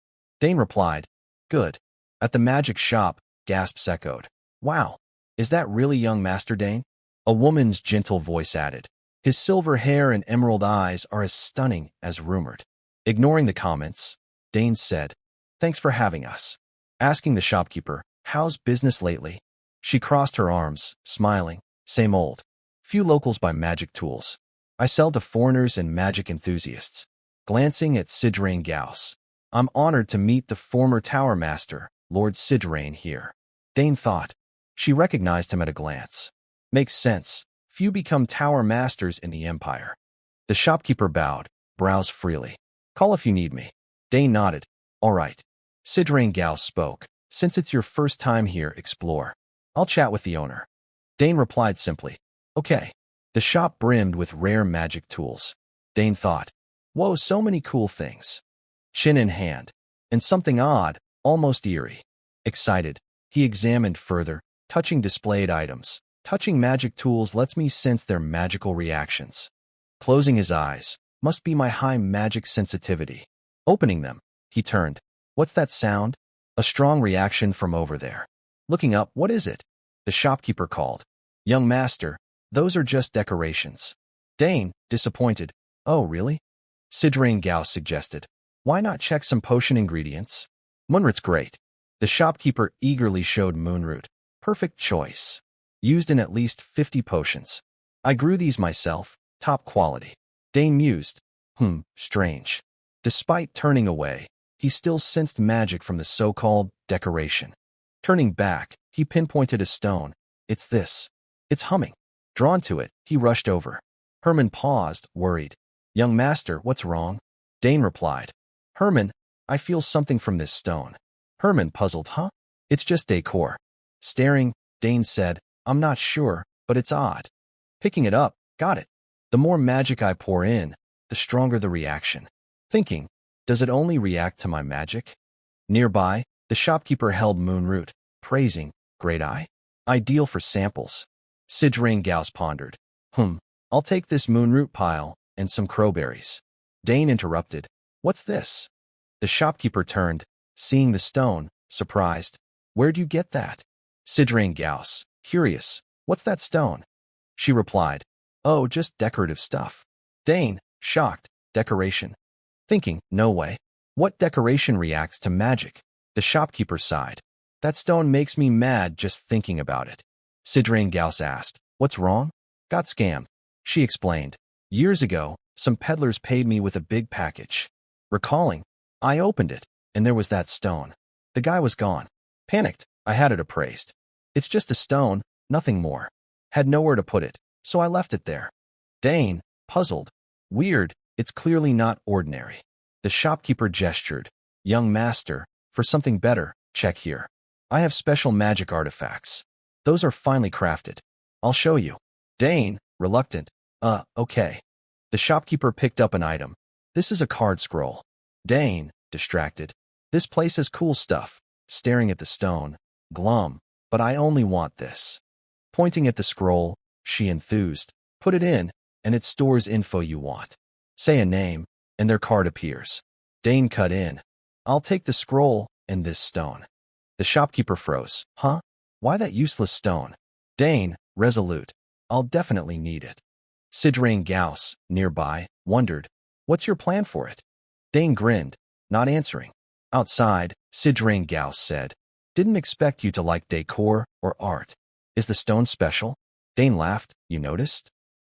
A: Dane replied, "Good." At the magic shop, gasps echoed. "Wow, is that really young Master Dane?" A woman's gentle voice added, "His silver hair and emerald eyes are as stunning as rumored." Ignoring the comments, Dane said, "Thanks for having us." Asking the shopkeeper, "How's business lately?" She crossed her arms, smiling, "Same old. Few locals buy magic tools. I sell to foreigners and magic enthusiasts." Glancing at Sidrain Gauss, "I'm honored to meet the former tower master, Lord Sidrain here." Dane thought. She recognized him at a glance. Makes sense. Few become tower masters in the Empire. The shopkeeper bowed, brows freely. "Call if you need me." Dane nodded. "All right." Sidrain Gauss spoke. "Since it's your first time here, explore. I'll chat with the owner." Dane replied simply, "Okay." The shop brimmed with rare magic tools. Dane thought, "Whoa, so many cool things." Chin in hand. And something odd, almost eerie. Excited, he examined further, touching displayed items. Touching magic tools lets me sense their magical reactions. Closing his eyes, must be my high magic sensitivity. Opening them, he turned. "What's that sound?" A strong reaction from over there. Looking up, "What is it?" The shopkeeper called. "Young master, those are just decorations." Dane, disappointed, "Oh, really?" Sidrain Gauss suggested, "Why not check some potion ingredients?" "Moonroot's great." The shopkeeper eagerly showed moonroot. "Perfect choice. Used in at least 50 potions. I grew these myself, top quality." Dane mused, strange." Despite turning away, he still sensed magic from the so-called decoration. Turning back, he pinpointed a stone. "It's this." "It's humming." Drawn to it, he rushed over. Herman paused, worried. "Young master, what's wrong?" Dane replied, "Herman, I feel something from this stone." Herman puzzled, "Huh? It's just decor." Staring, Dane said, "I'm not sure, but it's odd." Picking it up, "Got it. The more magic I pour in, the stronger the reaction." Thinking, "Does it only react to my magic?" Nearby, the shopkeeper held moonroot, praising, "Great eye. Ideal for samples." Sidrain Gauss pondered, "I'll take this moonroot pile and some crowberries." Dane interrupted, "What's this?" The shopkeeper turned, seeing the stone, surprised. "Where'd you get that?" Sidrain Gauss, curious, "What's that stone?" She replied, "Oh, just decorative stuff." Dane, shocked, "Decoration?" Thinking, "No way. What decoration reacts to magic?" The shopkeeper sighed. That stone makes me mad just thinking about it. Sidrain Gauss asked, what's wrong? Got scammed. She explained. Years ago, some peddlers paid me with a big package. Recalling, I opened it, and there was that stone. The guy was gone. Panicked, I had it appraised. It's just a stone, nothing more. Had nowhere to put it, so I left it there. Dane, puzzled. Weird, it's clearly not ordinary. The shopkeeper gestured. Young master, for something better, check here. I have special magic artifacts. Those are finely crafted. I'll show you. Dane, reluctant. Okay. The shopkeeper picked up an item. This is a card scroll. Dane, distracted. This place has cool stuff. Staring at the stone. Glum. But I only want this. Pointing at the scroll, she enthused. Put it in, and it stores info you want. Say a name, and their card appears. Dane cut in. I'll take the scroll and this stone. The shopkeeper froze. Huh? Why that useless stone? Dane, resolute. I'll definitely need it. Sidrain Gauss, nearby, wondered, what's your plan for it? Dane grinned, not answering. Outside, Sidrain Gauss said, didn't expect you to like decor or art. Is the stone special? Dane laughed, you noticed?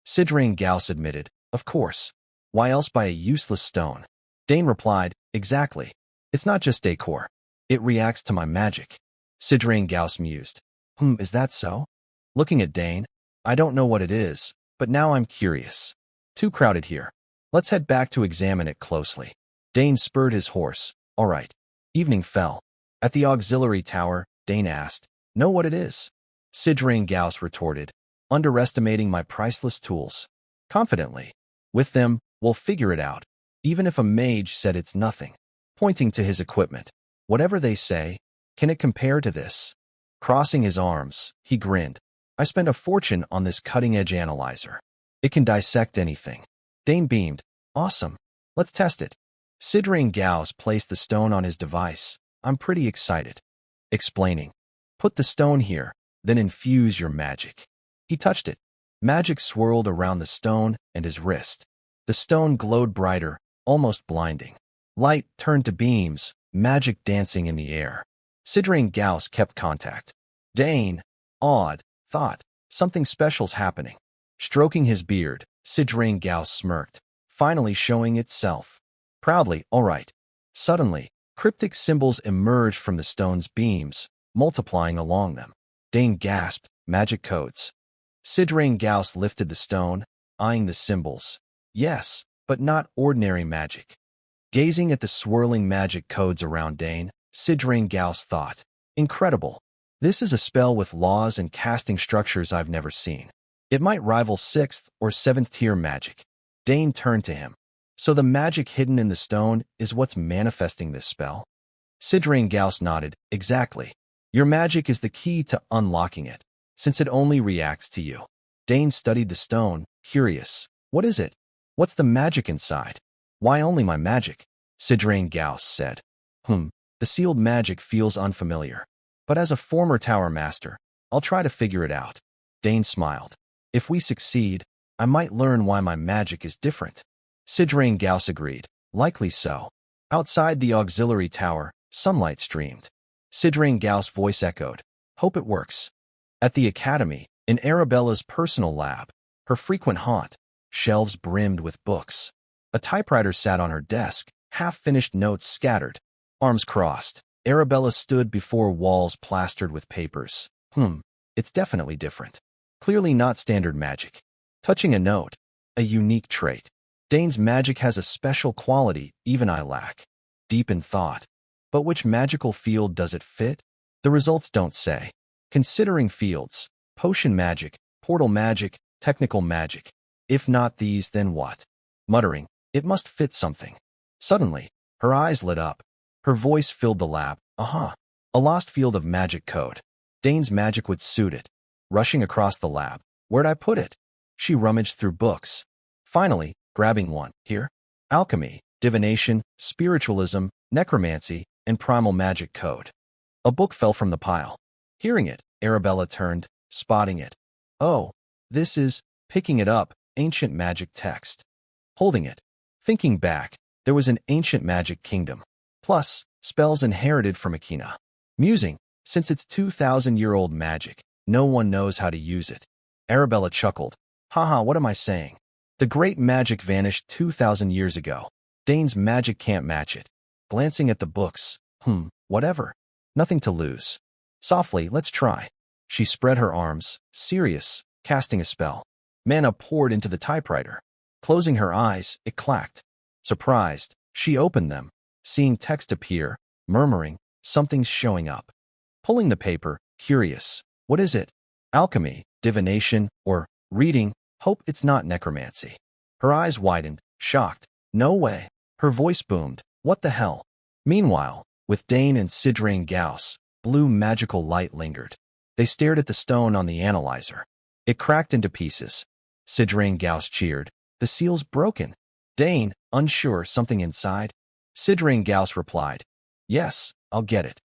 A: Sidrain Gauss admitted, of course. Why else buy a useless stone? Dane replied, exactly. It's not just decor. It reacts to my magic. Sidrain Gauss mused. Is that so? Looking at Dane, I don't know what it is, but now I'm curious. Too crowded here. Let's head back to examine it closely. Dane spurred his horse. All right. Evening fell. At the auxiliary tower, Dane asked, know what it is? Sidrain Gauss retorted, underestimating my priceless tools. Confidently. With them, we'll figure it out, even if a mage said it's nothing. Pointing to his equipment. Whatever they say, can it compare to this? Crossing his arms, he grinned. I spent a fortune on this cutting-edge analyzer. It can dissect anything. Dane beamed. Awesome. Let's test it. Sidrain Gauss placed the stone on his device. I'm pretty excited. Explaining. Put the stone here, then infuse your magic. He touched it. Magic swirled around the stone and his wrist. The stone glowed brighter, almost blinding. Light turned to beams, magic dancing in the air. Sidrain Gauss kept contact. Dane, awed, thought, something special's happening. Stroking his beard, Sidrain Gauss smirked, finally showing itself. Proudly, all right. Suddenly, cryptic symbols emerged from the stone's beams, multiplying along them. Dane gasped, magic codes. Sidrain Gauss lifted the stone, eyeing the symbols. Yes, but not ordinary magic. Gazing at the swirling magic codes around Dane, Sidrain Gauss thought, incredible. This is a spell with laws and casting structures I've never seen. It might rival 6th or 7th tier magic. Dane turned to him. So the magic hidden in the stone is what's manifesting this spell? Sidrain Gauss nodded, exactly. Your magic is the key to unlocking it, since it only reacts to you. Dane studied the stone, curious. What is it? What's the magic inside? Why only my magic? Sidrain Gauss said. The sealed magic feels unfamiliar. But as a former tower master, I'll try to figure it out. Dane smiled. If we succeed, I might learn why my magic is different. Sidrain Gauss agreed. Likely so. Outside the auxiliary tower, sunlight streamed. Sidrain Gauss' voice echoed. Hope it works. At the academy, in Arabella's personal lab, her frequent haunt, shelves brimmed with books. A typewriter sat on her desk, half-finished notes scattered. Arms crossed, Arabella stood before walls plastered with papers. It's definitely different. Clearly not standard magic. Touching a note, a unique trait. Dane's magic has a special quality even I lack. Deep in thought. But which magical field does it fit? The results don't say. Considering fields, potion magic, portal magic, technical magic. If not these, then what? Muttering, it must fit something. Suddenly, her eyes lit up. Her voice filled the lab. A lost field of magic code. Dane's magic would suit it. Rushing across the lab. Where'd I put it? She rummaged through books. Finally, grabbing one. Here? Alchemy, divination, spiritualism, necromancy, and primal magic code. A book fell from the pile. Hearing it, Arabella turned, spotting it. Oh, this is, picking it up, ancient magic text. Holding it. Thinking back, there was an ancient magic kingdom. Plus, spells inherited from Akina. Musing, since it's 2,000-year-old magic, no one knows how to use it. Arabella chuckled. Haha, what am I saying? The great magic vanished 2,000 years ago. Dane's magic can't match it. Glancing at the books. Whatever. Nothing to lose. Softly, let's try. She spread her arms, serious, casting a spell. Mana poured into the typewriter. Closing her eyes, it clacked. Surprised, she opened them, seeing text appear, murmuring, something's showing up. Pulling the paper, curious. What is it? Alchemy, divination, or reading? Hope it's not necromancy. Her eyes widened, shocked. No way. Her voice boomed. What the hell? Meanwhile, with Dane and Sidrain Gauss, blue magical light lingered. They stared at the stone on the analyzer. It cracked into pieces. Sidrain Gauss cheered. The seal's broken. Dane, unsure something inside. Sidrain Gauss replied, Yes, I'll get it.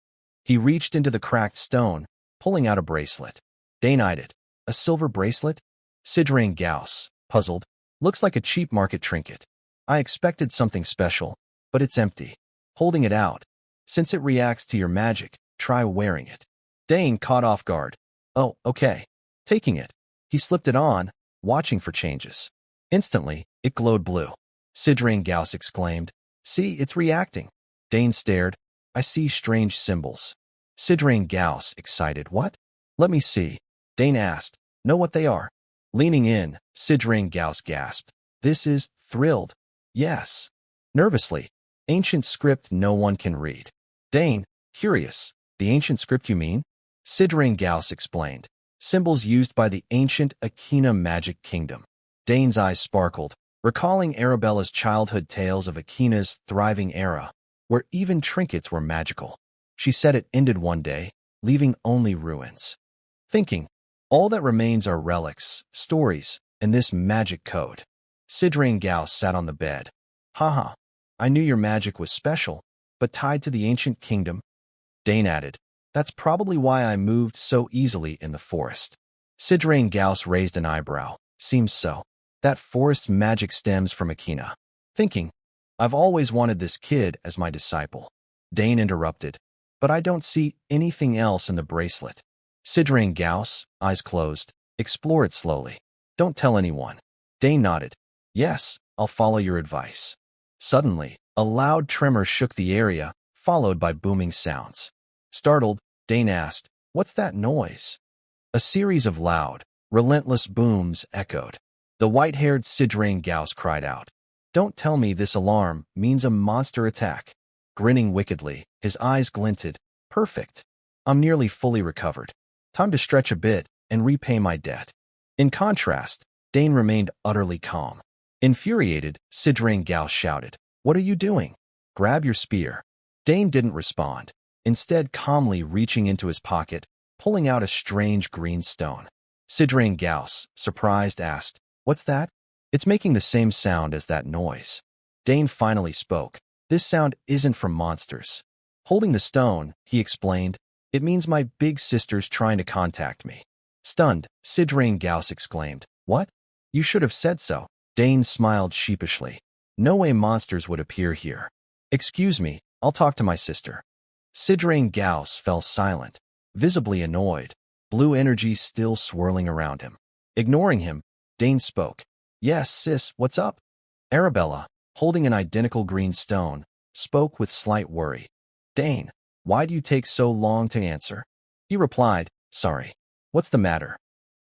A: He reached into the cracked stone, pulling out a bracelet. Dane eyed it. A silver bracelet? Sidrain Gauss, puzzled. Looks like a cheap market trinket. I expected something special, but it's empty. Holding it out. Since it reacts to your magic, try wearing it. Dane caught off guard. Oh, okay. Taking it. He slipped it on, watching for changes. Instantly, it glowed blue. Sidrain Gauss exclaimed, See, it's reacting. Dane stared. I see strange symbols. Sidrain Gauss, excited. What? Let me see. Dane asked. Know what they are? Leaning in, Sidrain Gauss gasped. This is thrilled. Yes. Nervously. Ancient script no one can read. Dane, curious. The ancient script you mean? Sidrain Gauss explained. Symbols used by the ancient Akina magic kingdom. Dane's eyes sparkled, recalling Arabella's childhood tales of Akina's thriving era, where even trinkets were magical. She said it ended one day, leaving only ruins. Thinking, all that remains are relics, stories, and this magic code. Sidrain Gauss sat on the bed. Haha, I knew your magic was special, but tied to the ancient kingdom. Dane added, That's probably why I moved so easily in the forest. Sidrain Gauss raised an eyebrow. Seems so. That forest's magic stems from Akina. Thinking, I've always wanted this kid as my disciple. Dane interrupted, But I don't see anything else in the bracelet. Sidrain Gauss, eyes closed, explore it slowly. Don't tell anyone. Dane nodded. Yes, I'll follow your advice. Suddenly, a loud tremor shook the area, followed by booming sounds. Startled, Dane asked, What's that noise? A series of loud, relentless booms echoed. The white-haired Sidrain Gauss cried out. Don't tell me this alarm means a monster attack. Grinning wickedly, his eyes glinted. Perfect. I'm nearly fully recovered. Time to stretch a bit and repay my debt. In contrast, Dane remained utterly calm. Infuriated, Sidrain Gauss shouted, What are you doing? Grab your spear. Dane didn't respond, instead calmly reaching into his pocket, pulling out a strange green stone. Sidrain Gauss, surprised, asked, What's that? It's making the same sound as that noise. Dane finally spoke. This sound isn't from monsters. Holding the stone, he explained, It means my big sister's trying to contact me. Stunned, Sidrain Gauss exclaimed, What? You should have said so. Dane smiled sheepishly. No way monsters would appear here. Excuse me, I'll talk to my sister. Sidrain Gauss fell silent, visibly annoyed, blue energy still swirling around him. Ignoring him, Dane spoke. Yes, sis, what's up? Arabella, holding an identical green stone, spoke with slight worry. Dane, why do you take so long to answer? He replied, Sorry. What's the matter?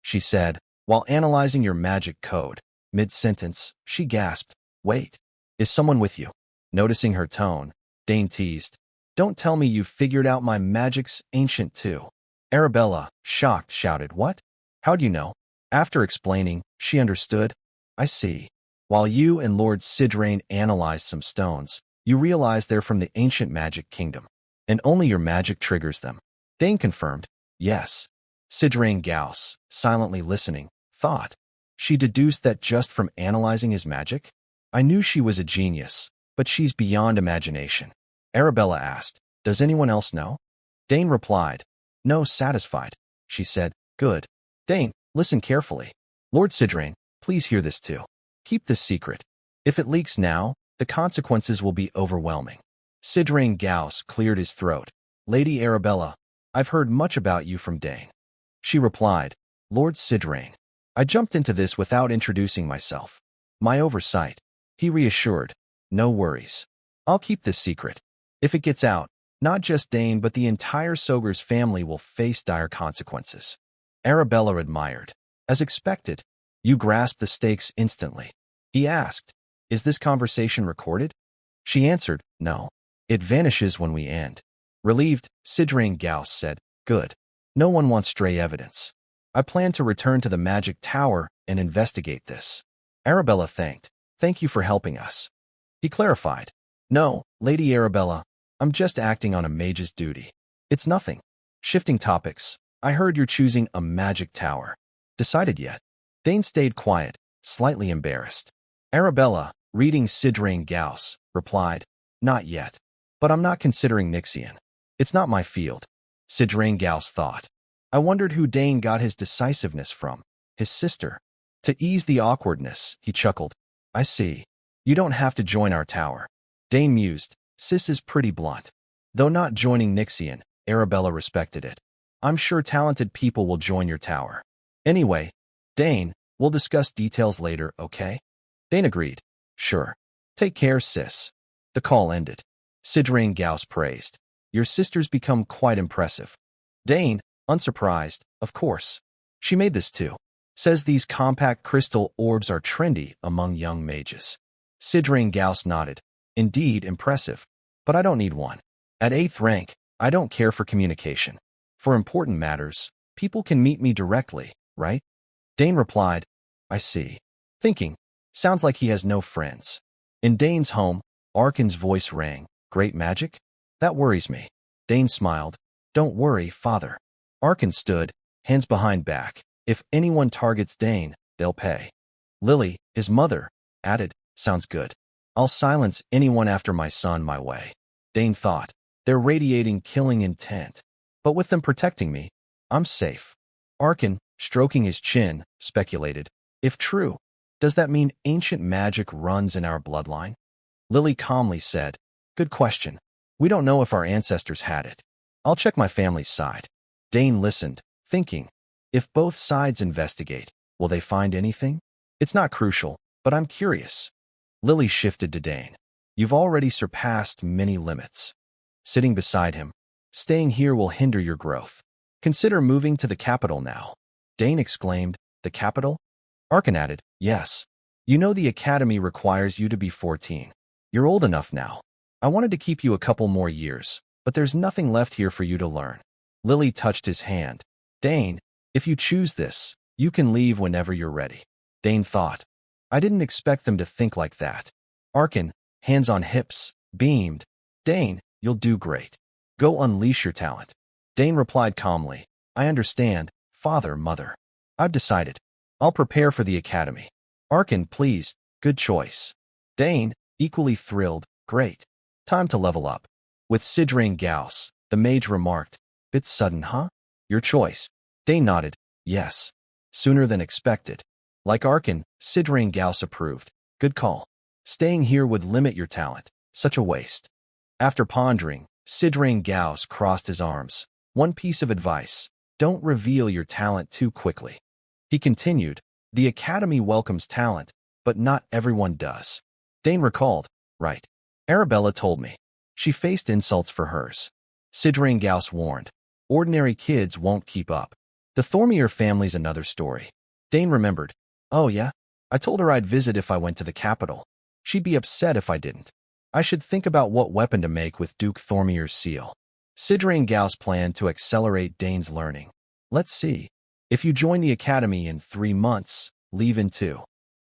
A: She said, while analyzing your magic code. Mid-sentence, she gasped. Wait. Is someone with you? Noticing her tone, Dane teased. Don't tell me you've figured out my magic's ancient too. Arabella, shocked, shouted, What? How'd you know? After explaining, she understood. I see. While you and Lord Sidrain analyzed some stones, you realize they're from the ancient magic kingdom, and only your magic triggers them. Dane confirmed. Yes. Sidrain Gauss, silently listening, thought. She deduced that just from analyzing his magic? I knew she was a genius, but she's beyond imagination. Arabella asked, Does anyone else know? Dane replied. No, satisfied. She said, Good. Dane, listen carefully. Lord Sidrain, please hear this too. Keep this secret. If it leaks now, the consequences will be overwhelming. Sidrain Gauss cleared his throat. Lady Arabella, I've heard much about you from Dane. She replied, Lord Sidrain. I jumped into this without introducing myself. My oversight. He reassured. No worries. I'll keep this secret. If it gets out, not just Dane but the entire Soger's family will face dire consequences. Arabella admired. As expected, you grasped the stakes instantly. He asked, Is this conversation recorded? She answered, No. It vanishes when we end. Relieved, Sidrain Gauss said, Good. No one wants stray evidence. I plan to return to the magic tower and investigate this. Arabella thanked. Thank you for helping us. He clarified. No, Lady Arabella, I'm just acting on a mage's duty. It's nothing. Shifting topics. I heard you're choosing a magic tower. Decided yet? Dane stayed quiet, slightly embarrassed. Arabella, reading Sidrain Gauss, replied, Not yet. But I'm not considering Nixian. It's not my field. Sidrain Gauss thought. I wondered who Dane got his decisiveness from. His sister. To ease the awkwardness, he chuckled. I see. You don't have to join our tower. Dane mused. Sis is pretty blunt. Though not joining Nixian, Arabella respected it. I'm sure talented people will join your tower. Anyway, Dane, we'll discuss details later, okay? Dane agreed. Sure. Take care, sis. The call ended. Sidrain Gauss praised. Your sister's become quite impressive. Dane, unsurprised, of course. She made this too. Says these compact crystal orbs are trendy among young mages. Sidrain Gauss nodded. Indeed, impressive. But I don't need one. At 8th rank, I don't care for communication. For important matters, people can meet me directly, right? Dane replied, I see. Thinking, sounds like he has no friends. In Dane's home, Arkan's voice rang. Great magic? That worries me. Dane smiled. Don't worry, father. Arkan stood, hands behind back. If anyone targets Dane, they'll pay. Lily, his mother, added, sounds good. I'll silence anyone after my son my way. Dane thought, they're radiating killing intent. But with them protecting me, I'm safe. Arkan, stroking his chin, speculated, if true, does that mean ancient magic runs in our bloodline? Lily calmly said, good question. We don't know if our ancestors had it. I'll check my family's side. Dane listened, thinking, if both sides investigate, will they find anything? It's not crucial, but I'm curious. Lily shifted to Dane. You've already surpassed many limits. Sitting beside him, staying here will hinder your growth. Consider moving to the capital now. Dane exclaimed, the capital? Arkan added, yes. You know the academy requires you to be 14. You're old enough now. I wanted to keep you a couple more years, but there's nothing left here for you to learn. Lily touched his hand. Dane, if you choose this, you can leave whenever you're ready. Dane thought. I didn't expect them to think like that. Arkan, hands on hips, beamed. Dane, you'll do great. Go unleash your talent. Dane replied calmly. I understand, father, mother. I've decided. I'll prepare for the academy. Arkan, pleased. Good choice. Dane, equally thrilled. Great. Time to level up. With Sidrain Gauss, the mage remarked, bit sudden, huh? Your choice. Dane nodded. Yes. Sooner than expected. Like Arkan, Sidrain Gauss approved. Good call. Staying here would limit your talent. Such a waste. After pondering, Sidrain Gauss crossed his arms. One piece of advice. Don't reveal your talent too quickly. He continued, the academy welcomes talent, but not everyone does. Dane recalled, right. Arabella told me. She faced insults for hers. Sidrain Gauss warned, ordinary kids won't keep up. The Thormier family's another story. Dane remembered, oh yeah? I told her I'd visit if I went to the capital. She'd be upset if I didn't. I should think about what weapon to make with Duke Thormier's seal. Sidrain Gauss planned to accelerate Dane's learning. Let's see. If you join the academy in 3 months, leave in 2.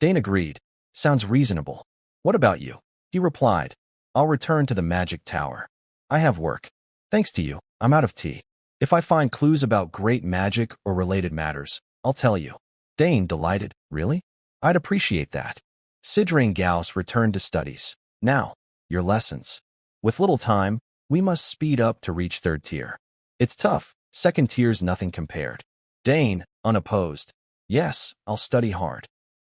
A: Dane agreed. Sounds reasonable. What about you? He replied, I'll return to the magic tower. I have work. Thanks to you, I'm out of tea. If I find clues about great magic or related matters, I'll tell you. Dane, delighted. Really? I'd appreciate that. Sidrain Gauss returned to studies. Now, your lessons. With little time, we must speed up to reach 3rd tier. It's tough. 2nd tier's nothing compared. Dane, unopposed. Yes, I'll study hard.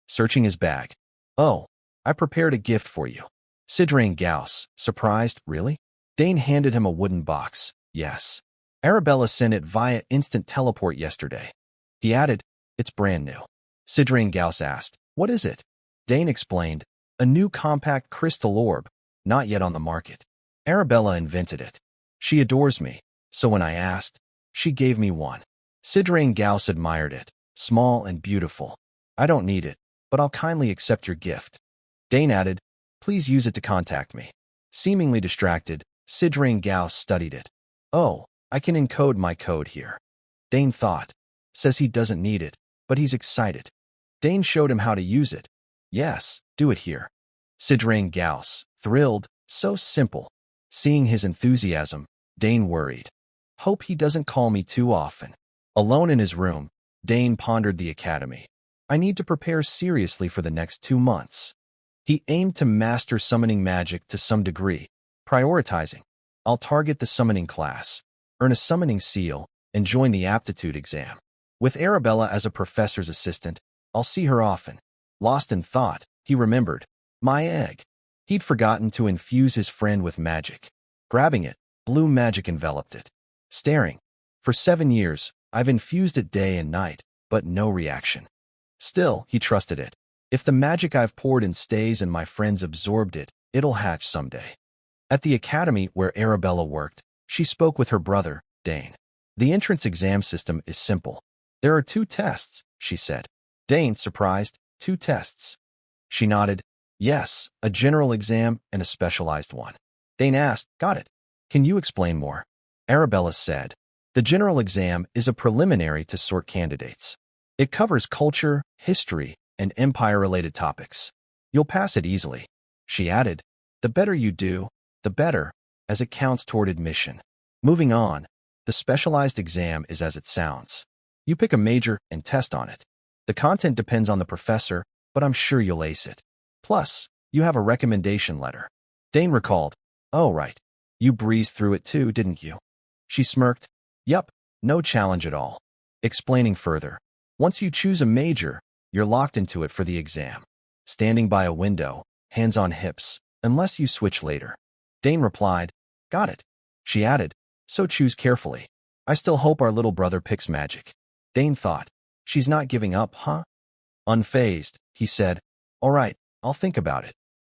A: Searching his bag. Oh, I prepared a gift for you. Sidrain Gauss, surprised, really? Dane handed him a wooden box. Yes. Arabella sent it via instant teleport yesterday. He added, it's brand new. Sidrain Gauss asked, what is it? Dane explained, a new compact crystal orb, not yet on the market. Arabella invented it. She adores me, so when I asked, she gave me one. Sidrain Gauss admired it, small and beautiful. I don't need it, but I'll kindly accept your gift. Dane added, please use it to contact me. Seemingly distracted, Sidrain Gauss studied it. Oh, I can encode my code here. Dane thought. Says he doesn't need it, but he's excited. Dane showed him how to use it. Yes, do it here. Sidrain Gauss, thrilled, so simple. Seeing his enthusiasm, Dane worried. Hope he doesn't call me too often. Alone in his room, Dane pondered the academy. I need to prepare seriously for the next 2 months. He aimed to master summoning magic to some degree, prioritizing. I'll target the summoning class, earn a summoning seal, and join the aptitude exam. With Arabella as a professor's assistant, I'll see her often. Lost in thought, he remembered. My egg. He'd forgotten to infuse his friend with magic. Grabbing it, blue magic enveloped it. Staring. For 7 years, I've infused it day and night, but no reaction. Still, he trusted it. If the magic I've poured in stays and my friends absorbed it, it'll hatch someday. At the academy where Arabella worked, she spoke with her brother, Dane. The entrance exam system is simple. There are 2 tests, she said. Dane, surprised, 2 tests. She nodded. Yes, a general exam and a specialized one. Dane asked, got it. Can you explain more? Arabella said. The general exam is a preliminary to sort candidates. It covers culture, history, and empire-related topics. You'll pass it easily. She added, the better you do, the better, as it counts toward admission. Moving on, the specialized exam is as it sounds. You pick a major and test on it. The content depends on the professor, but I'm sure you'll ace it. Plus, you have a recommendation letter. Dane recalled, oh right, you breezed through it too, didn't you? She smirked, yup, no challenge at all. Explaining further, once you choose a major, you're locked into it for the exam. Standing by a window, hands on hips, unless you switch later. Dane replied, got it. She added, so choose carefully. I still hope our little brother picks magic. Dane thought, she's not giving up, huh? Unfazed, he said, all right, I'll think about it.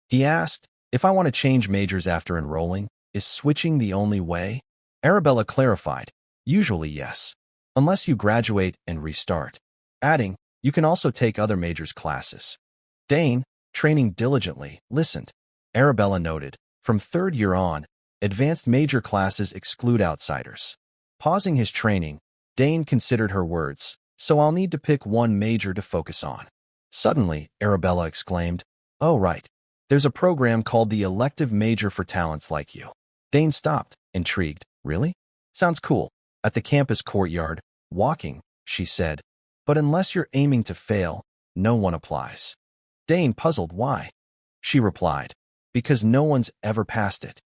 A: He asked, if I want to change majors after enrolling, is switching the only way? Arabella clarified, usually yes, unless you graduate and restart. Adding, you can also take other majors classes. Dane, training diligently, listened. Arabella noted, from 3rd year on, advanced major classes exclude outsiders. Pausing his training, Dane considered her words, so I'll need to pick one major to focus on. Suddenly, Arabella exclaimed, oh right, there's a program called the Elective Major for Talents Like You. Dane stopped, intrigued. Really? Sounds cool. At the campus courtyard, walking, she said. But unless you're aiming to fail, no one applies. Dane puzzled why. She replied, because no one's ever passed it.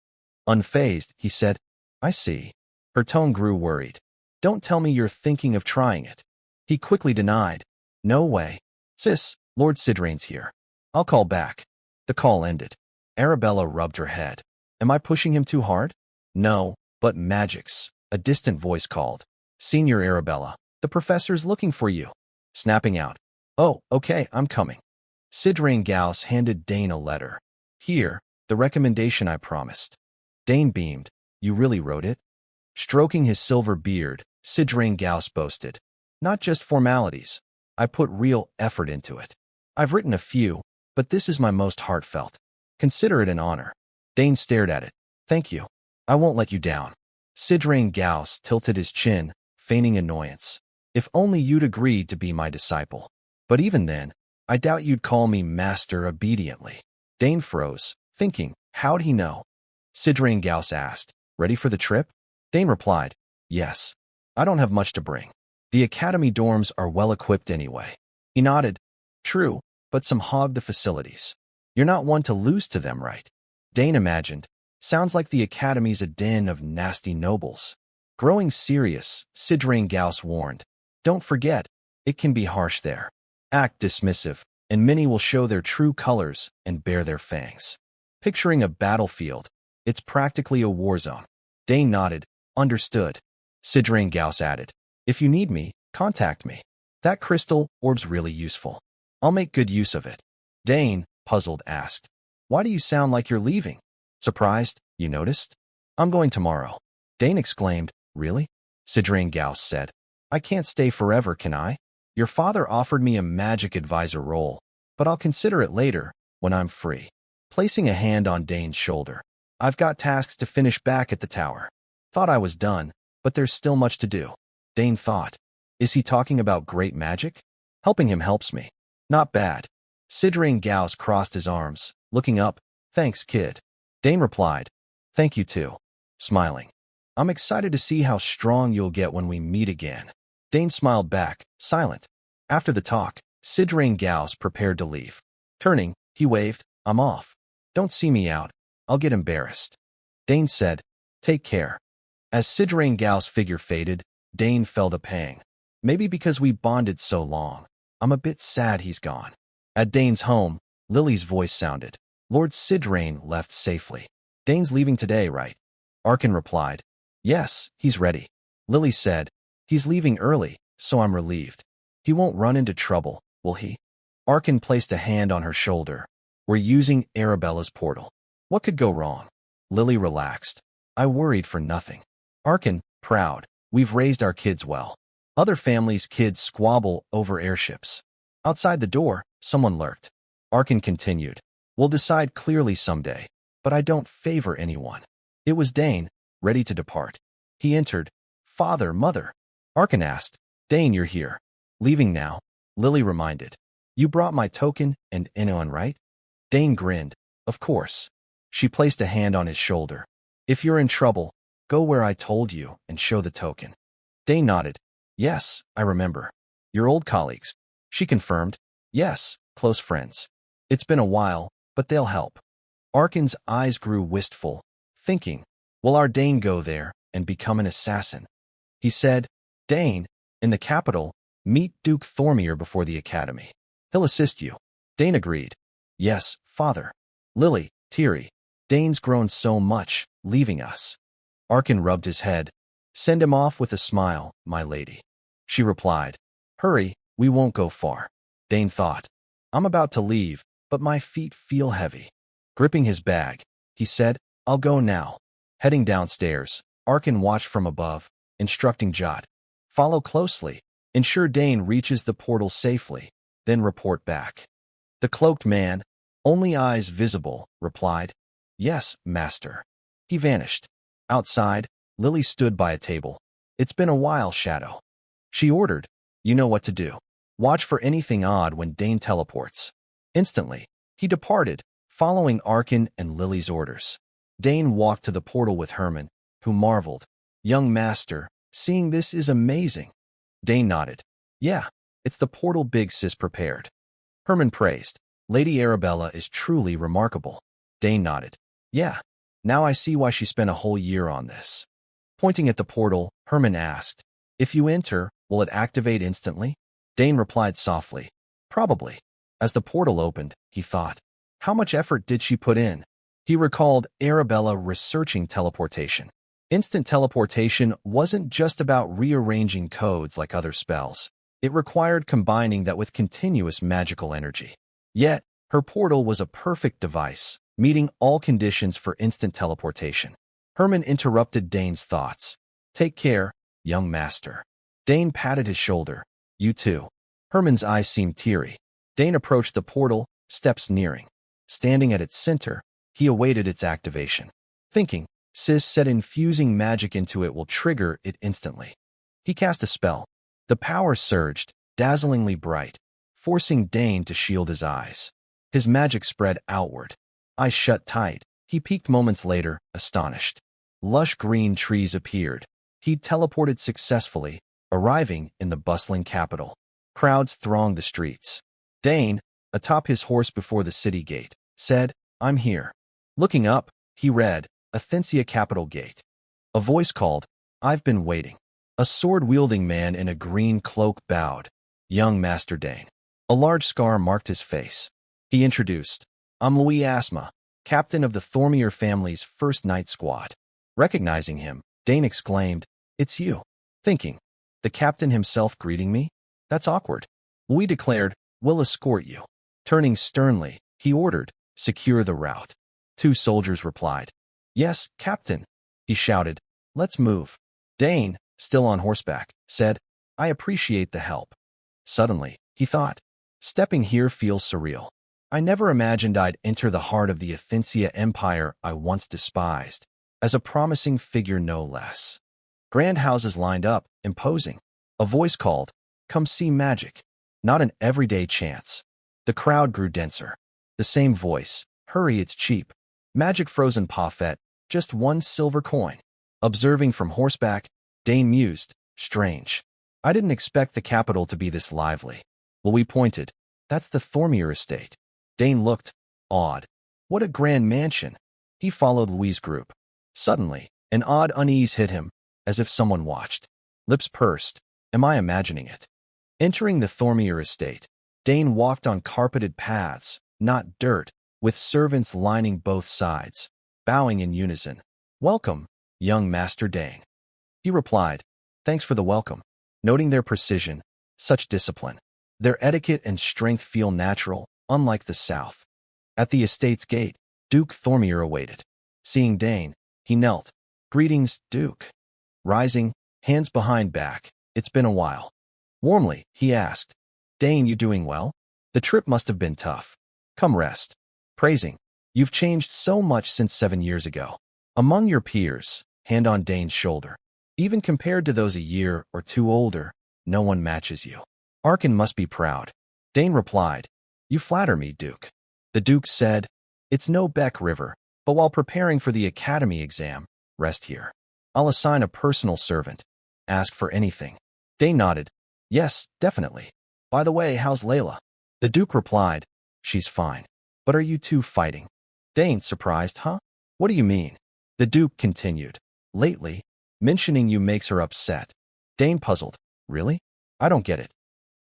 A: Unfazed, he said, I see. Her tone grew worried. Don't tell me you're thinking of trying it. He quickly denied. No way. Sis, Lord Sidrain's here. I'll call back. The call ended. Arabella rubbed her head. Am I pushing him too hard? No, but magics. A distant voice called. Senior Arabella, the professor's looking for you. Snapping out. Oh, okay, I'm coming. Sidrain Gauss handed Dane a letter. Here, the recommendation I promised. Dane beamed. You really wrote it? Stroking his silver beard, Sidrain Gauss boasted. Not just formalities. I put real effort into it. I've written a few, but this is my most heartfelt. Consider it an honor. Dane stared at it. Thank you. I won't let you down. Sidrain Gauss tilted his chin, feigning annoyance. If only you'd agreed to be my disciple. But even then, I doubt you'd call me master obediently. Dane froze, thinking, how'd he know? Sidrain Gauss asked, ready for the trip? Dane replied, yes. I don't have much to bring. The academy dorms are well equipped anyway. He nodded. True, but some hog the facilities. You're not one to lose to them, right? Dane imagined. Sounds like the academy's a den of nasty nobles. Growing serious, Sidrain Gauss warned. Don't forget, it can be harsh there. Act dismissive, and many will show their true colors and bare their fangs. Picturing a battlefield, It's practically a war zone. Dane nodded. Understood. Sidrain Gauss added, if you need me, contact me. That crystal orb's really useful. I'll make good use of it. Dane, puzzled, asked, why do you sound like you're leaving? Surprised, you noticed? I'm going tomorrow. Dane exclaimed, really? Sidrain Gauss said, I can't stay forever, can I? Your father offered me a magic advisor role, but I'll consider it later, when I'm free. Placing a hand on Dane's shoulder, I've got tasks to finish back at the tower. Thought I was done, but there's still much to do. Dane thought, is he talking about great magic? Helping him helps me. Not bad. Sidrain Gauss crossed his arms, looking up, thanks, kid. Dane replied, thank you too. Smiling. I'm excited to see how strong you'll get when we meet again. Dane smiled back, silent. After the talk, Sidrain Gauss prepared to leave. Turning, he waved, I'm off. Don't see me out. I'll get embarrassed. Dane said, take care. As Sidrain Gauss' figure faded, Dane felt a pang. Maybe because we bonded so long. I'm a bit sad he's gone. At Dane's home, Lily's voice sounded. Lord Sidrain left safely. Dane's leaving today, right? Arkan replied, yes, he's ready. Lily said, he's leaving early, so I'm relieved. He won't run into trouble, will he? Arkan placed a hand on her shoulder. We're using Arabella's portal. What could go wrong? Lily relaxed. I worried for nothing. Arkan, proud. We've raised our kids well. Other families' kids squabble over airships. Outside the door, someone lurked. Arkan continued. We'll decide clearly someday, but I don't favor anyone. It was Dane, ready to depart. He entered. Father, mother. Arkan asked. Dane, you're here. Leaving now. Lily reminded. You brought my token and Inoan, right? Dane grinned. Of course. She placed a hand on his shoulder. If you're in trouble, go where I told you and show the token. Dane nodded. Yes, I remember. Your old colleagues. She confirmed. Yes, close friends. It's been a while, but they'll help. Arkan's eyes grew wistful, thinking, will our Dane go there and become an assassin? He said, Dane, in the capital, meet Duke Thormir before the academy. He'll assist you. Dane agreed. Yes, father. Lily, teary. Dane's grown so much, leaving us. Arkan rubbed his head. Send him off with a smile, my lady. She replied. Hurry, we won't go far. Dane thought. I'm about to leave, but my feet feel heavy. Gripping his bag, he said, I'll go now. Heading downstairs, Arkan watched from above, instructing Jot. Follow closely. Ensure Dane reaches the portal safely, then report back. The cloaked man, only eyes visible, replied, Yes, master. He vanished. Outside, Lily stood by a table. It's been a while, Shadow. She ordered, You know what to do. Watch for anything odd when Dane teleports. Instantly, he departed, following Arkan and Lily's orders. Dane walked to the portal with Herman, who marveled. Young master, seeing this is amazing. Dane nodded. Yeah, it's the portal Big Sis prepared. Herman praised. Lady Arabella is truly remarkable. Dane nodded. Yeah, now I see why she spent a whole year on this. Pointing at the portal, Herman asked, If you enter, will it activate instantly? Dane replied softly, Probably. As the portal opened, he thought, how much effort did she put in? He recalled Arabella researching teleportation. Instant teleportation wasn't just about rearranging codes like other spells. It required combining that with continuous magical energy. Yet, her portal was a perfect device, meeting all conditions for instant teleportation. Herman interrupted Dane's thoughts. Take care, young master. Dane patted his shoulder. You too. Herman's eyes seemed teary. Dane approached the portal, steps nearing. Standing at its center, he awaited its activation. Thinking, Sis said infusing magic into it will trigger it instantly. He cast a spell. The power surged, dazzlingly bright, forcing Dane to shield his eyes. His magic spread outward. Eyes shut tight. He peeked moments later, astonished. Lush green trees appeared. He'd teleported successfully, arriving in the bustling capital. Crowds thronged the streets. Dane, atop his horse before the city gate, said, I'm here. Looking up, he read, Athencia Capital Gate. A voice called, I've been waiting. A sword-wielding man in a green cloak bowed. Young Master Dane. A large scar marked his face. He introduced, I'm Louis Asma, captain of the Thormier family's first night squad. Recognizing him, Dane exclaimed, "It's you." Thinking, the captain himself greeting me? That's awkward. We declared, "We'll escort you." Turning sternly, he ordered, "Secure the route." 2 soldiers replied, "Yes, captain." He shouted, "Let's move." Dane, still on horseback, said, "I appreciate the help." Suddenly, he thought, stepping here feels surreal. I never imagined I'd enter the heart of the Athensia Empire I once despised, as a promising figure no less. Grand houses lined up, imposing. A voice called, "Come see magic." Not an everyday chance. The crowd grew denser. The same voice, "Hurry, it's cheap." Magic frozen parfait, just 1 silver coin. Observing from horseback, Dane mused, strange. I didn't expect the capital to be this lively. Well, we pointed. That's the Thormier estate. Dane looked, awed. What a grand mansion. He followed Louise's group. Suddenly, an odd unease hit him, as if someone watched. Lips pursed. Am I imagining it? Entering the Thormier estate, Dane walked on carpeted paths, not dirt, with servants lining both sides, bowing in unison. "Welcome, young Master Dane." He replied, "Thanks for the welcome." Noting their precision, such discipline. Their etiquette and strength feel natural, unlike the South. At the estate's gate, Duke Thormier awaited. Seeing Dane, he knelt. "Greetings, Duke." Rising, hands behind back, "It's been a while." Warmly, he asked, "Dane, you doing well? The trip must have been tough. Come rest." Praising, "You've changed so much since 7 years ago. Among your peers," hand on Dane's shoulder. "Even compared to those a year or 2 older, no one matches you. Arkin must be proud." Dane replied, "You flatter me, Duke." The Duke said, "It's no Beck River, but while preparing for the academy exam, rest here. I'll assign a personal servant. Ask for anything." Dane nodded. "Yes, definitely. By the way, how's Layla?" The Duke replied, "She's fine. But are you two fighting?" Dane, surprised, "Huh? What do you mean?" The Duke continued, "Lately, mentioning you makes her upset." Dane puzzled, "Really? I don't get it."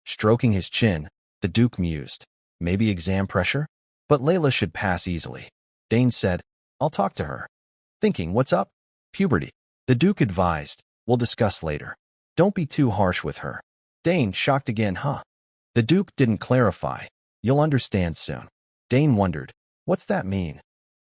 A: Stroking his chin, the Duke mused, "Maybe exam pressure? But Layla should pass easily." Dane said, "I'll talk to her." Thinking, "What's up?" "Puberty." The Duke advised, "We'll discuss later. Don't be too harsh with her." Dane, shocked again, "Huh?" The Duke didn't clarify. "You'll understand soon." Dane wondered, "What's that mean?"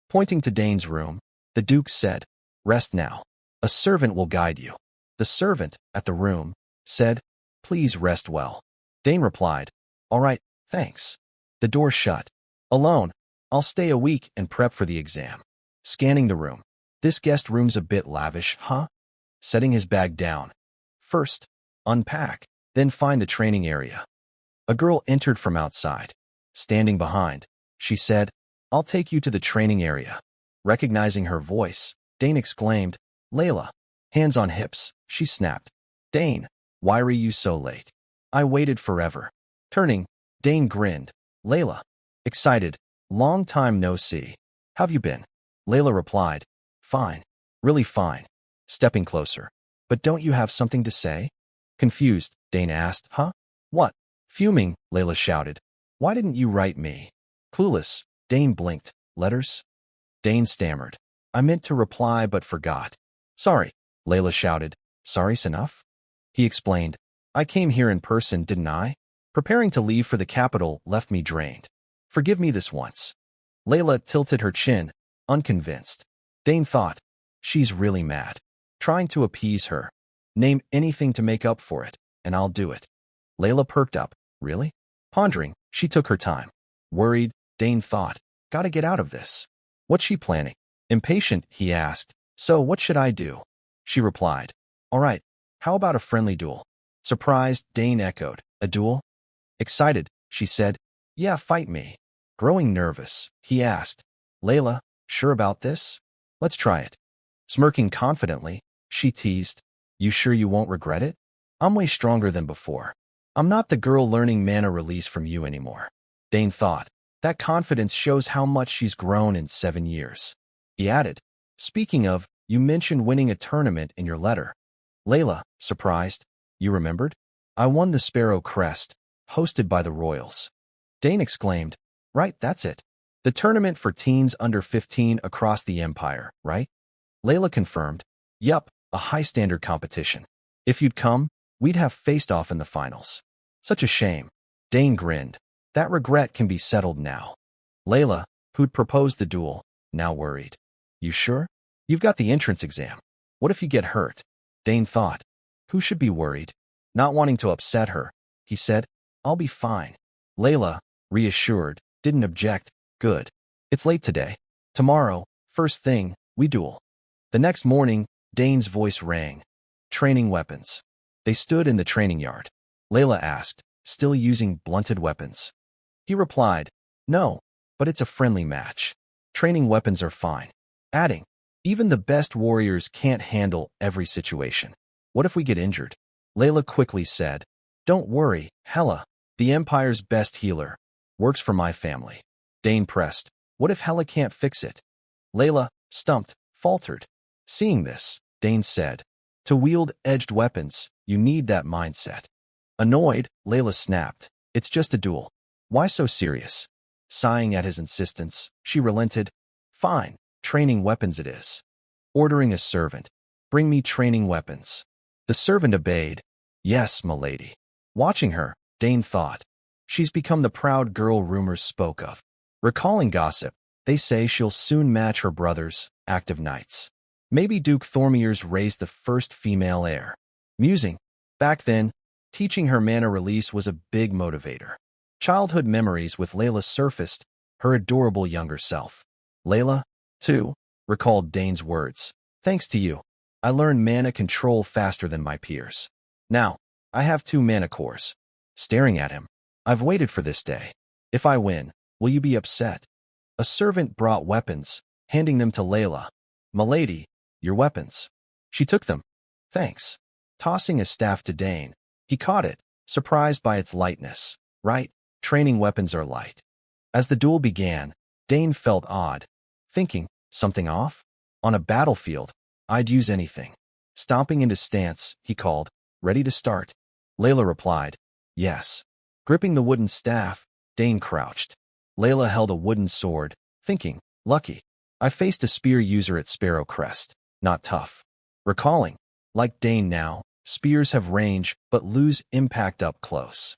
A: Pointing to Dane's room, the Duke said, "Rest now. A servant will guide you." The servant, at the room, said, "Please rest well." Dane replied, "All right, thanks." The door shut. "Alone, I'll stay a week and prep for the exam." Scanning the room. "This guest room's a bit lavish, huh?" Setting his bag down. "First, unpack, then find the training area." A girl entered from outside. Standing behind, she said, "I'll take you to the training area." Recognizing her voice, Dane exclaimed, "Layla." Hands on hips, she snapped, "Dane, why are you so late? I waited forever." Turning, Dane grinned, "Layla." Excited, "Long time no see. How've you been?" Layla replied, "Fine, really fine." Stepping closer, "But don't you have something to say?" Confused, Dane asked, "Huh? What?" Fuming, Layla shouted, "Why didn't you write me?" Clueless, Dane blinked, "Letters?" Dane stammered, "I meant to reply but forgot." "Sorry," Layla shouted, "Sorry's enough?" He explained, "I came here in person, didn't I? Preparing to leave for the capital left me drained. Forgive me this once." Layla tilted her chin, unconvinced. Dane thought, "She's really mad. Trying to appease her. Name anything to make up for it, and I'll do it." Layla perked up, "Really?" Pondering, she took her time. Worried, Dane thought, "Gotta get out of this." "What's she planning?" Impatient, he asked, "So what should I do?" She replied, "All right, how about a friendly duel?" Surprised, Dane echoed, "A duel?" Excited, she said, "Yeah, fight me." Growing nervous, he asked, "Layla, sure about this? Let's try it." Smirking confidently, she teased, "You sure you won't regret it? I'm way stronger than before. I'm not the girl learning mana release from you anymore." Dane thought, that confidence shows how much she's grown in 7 years. He added, "Speaking of, you mentioned winning a tournament in your letter." Layla, surprised, "You remembered? I won the Sparrow Crest, hosted by the Royals." Dane exclaimed, "Right, that's it. The tournament for teens under 15 across the empire, right? Layla confirmed. Yup, a high-standard competition. If you'd come, we'd have faced off in the finals. Such a shame. Dane grinned. That regret can be settled now. Layla, who'd proposed the duel, now worried. You sure? You've got the entrance exam. What if you get hurt? Dane thought. Who should be worried? Not wanting to upset her, he said, I'll be fine. Layla, reassured, didn't object. Good. It's late today. Tomorrow, first thing, we duel. The next morning, Dane's voice rang. Training weapons. They stood in the training yard. Layla asked, still using blunted weapons? He replied, no, but it's a friendly match. Training weapons are fine. Adding, even the best warriors can't handle every situation. What if we get injured? Layla quickly said, don't worry, Hela, the Empire's best healer, works for my family. Dane pressed, what if Hela can't fix it? Layla, stumped, faltered. Seeing this, Dane said, to wield edged weapons, you need that mindset. Annoyed, Layla snapped, it's just a duel. Why so serious? Sighing at his insistence, she relented, fine, training weapons it is. Ordering a servant, bring me training weapons. The servant obeyed. Yes, milady. Watching her, Dane thought, she's become the proud girl rumors spoke of. Recalling gossip, they say she'll soon match her brothers, active knights. Maybe Duke Thormir's raised the first female heir. Musing, back then, teaching her mana release was a big motivator. Childhood memories with Layla surfaced, her adorable younger self. Layla, too, recalled Dane's words. Thanks to you, I learned mana control faster than my peers. Now, I have 2 mana cores. Staring at him, I've waited for this day. If I win, will you be upset? A servant brought weapons, handing them to Layla. Milady, your weapons. She took them. Thanks. Tossing a staff to Dane, he caught it, surprised by its lightness. Right, training weapons are light. As the duel began, Dane felt odd, thinking, something off? On a battlefield, I'd use anything. Stomping into stance, he called, ready to start. Layla replied, yes. Gripping the wooden staff, Dane crouched. Layla held a wooden sword, thinking, lucky. I faced a spear user at Sparrow Crest, not tough. Recalling, like Dane now, spears have range but lose impact up close.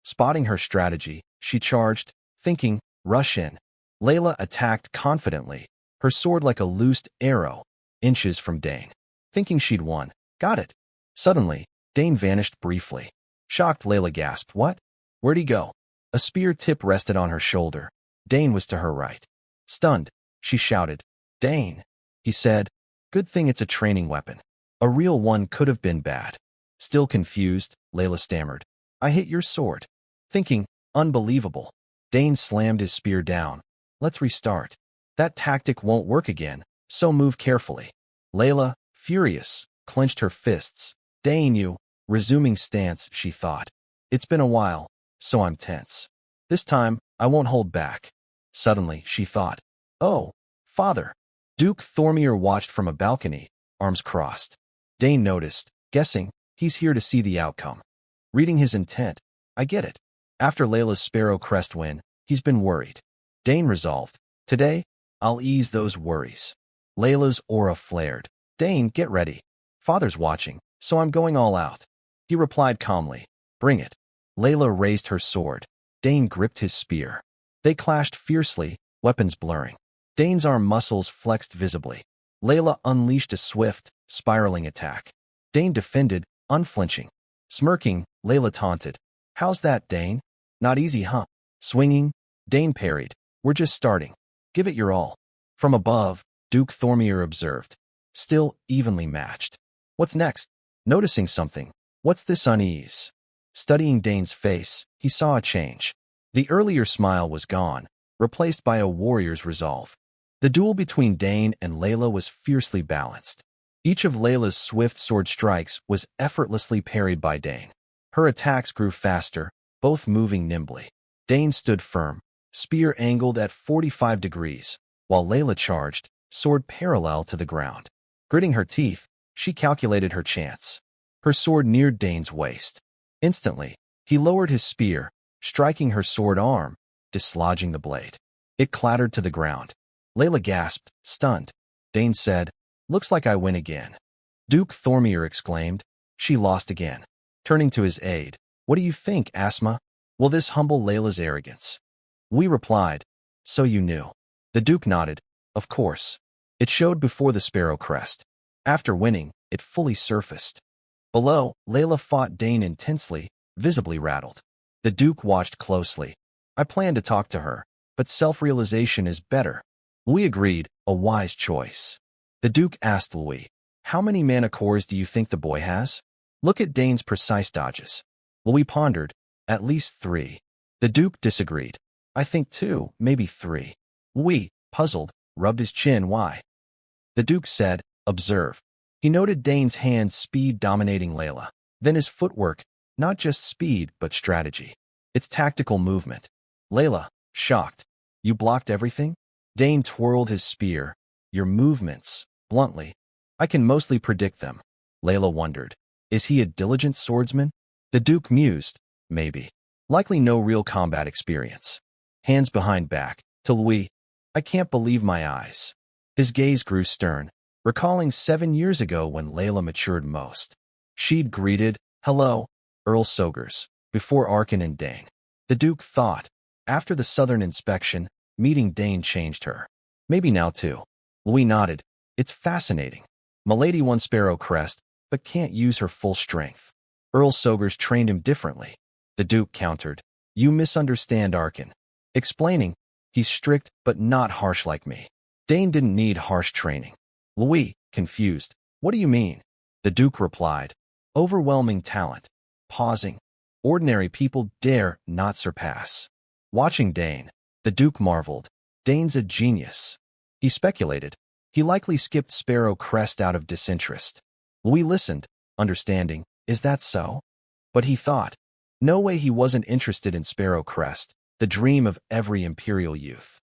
A: Spotting her strategy, she charged, thinking, rush in. Layla attacked confidently, her sword like a loosed arrow, inches from Dane. Thinking she'd won, got it. Suddenly, Dane vanished briefly. Shocked, Layla gasped, what? Where'd he go? A spear tip rested on her shoulder. Dane was to her right. Stunned, she shouted, Dane, he said, good thing it's a training weapon. A real one could have been bad. Still confused, Layla stammered, I hit your sword. Thinking, unbelievable. Dane slammed his spear down. Let's restart. That tactic won't work again, so move carefully. Layla, furious, clenched her fists. Dane, you. Resuming stance, she thought. It's been a while, so I'm tense. This time, I won't hold back. Suddenly, she thought, oh, father. Duke Thormir watched from a balcony, arms crossed. Dane noticed, guessing, he's here to see the outcome. Reading his intent, I get it. After Layla's Sparrow Crest win, he's been worried. Dane resolved, today, I'll ease those worries. Layla's aura flared. Dane, get ready. Father's watching, so I'm going all out. He replied calmly, bring it. Layla raised her sword. Dane gripped his spear. They clashed fiercely, weapons blurring. Dane's arm muscles flexed visibly. Layla unleashed a swift, spiraling attack. Dane defended, unflinching. Smirking, Layla taunted. How's that, Dane? Not easy, huh? Swinging, Dane parried. We're just starting. Give it your all. From above, Duke Thormir observed. Still evenly matched. What's next? Noticing something. What's this unease? Studying Dane's face, he saw a change. The earlier smile was gone, replaced by a warrior's resolve. The duel between Dane and Layla was fiercely balanced. Each of Layla's swift sword strikes was effortlessly parried by Dane. Her attacks grew faster, both moving nimbly. Dane stood firm, spear angled at 45 degrees, while Layla charged, sword parallel to the ground. Gritting her teeth, she calculated her chance. Her sword neared Dane's waist. Instantly, he lowered his spear, striking her sword arm, dislodging the blade. It clattered to the ground. Layla gasped, stunned. Dane said, "Looks like I win again." Duke Thormier exclaimed, "She lost again." Turning to his aide, "What do you think, Asma? Will this humble Layla's arrogance?" We replied, "So you knew." The Duke nodded, "Of course." It showed before the sparrow crest. After winning, it fully surfaced. Below, Layla fought Dane intensely, visibly rattled. The Duke watched closely. "I plan to talk to her, but self-realization is better." We agreed, a wise choice. The Duke asked Louis, "How many mana cores do you think the boy has? Look at Dane's precise dodges." Louis pondered, "At least 3. The Duke disagreed. "I think 2, maybe 3. Louis, puzzled, rubbed his chin. "Why?" The Duke said, "Observe." He noted Dane's hand speed dominating Layla. Then his footwork, not just speed, but strategy. Its tactical movement. Layla, shocked. "You blocked everything?" Dane twirled his spear. "Your movements, bluntly. I can mostly predict them." Layla wondered, "Is he a diligent swordsman?" The Duke mused, "Maybe. Likely no real combat experience." Hands behind back. To Louis, "I can't believe my eyes." His gaze grew stern, recalling 7 years ago when Layla matured most. She'd greeted, "Hello, Earl Sogers," before Arkin and Dane. The Duke thought, after the southern inspection, meeting Dane changed her. Maybe now too. Louis nodded. "It's fascinating. Milady won Sparrow Crest, but can't use her full strength. Earl Sogers trained him differently." The Duke countered, "You misunderstand Arkin." Explaining, "He's strict but not harsh like me." Dane didn't need harsh training. Louis, confused, "What do you mean?" The Duke replied, "Overwhelming talent." Pausing, "Ordinary people dare not surpass." Watching Dane, the Duke marveled, "Dane's a genius." He speculated, he likely skipped Sparrow Crest out of disinterest. Louis listened, understanding, "Is that so?" But he thought, no way he wasn't interested in Sparrow Crest, the dream of every imperial youth.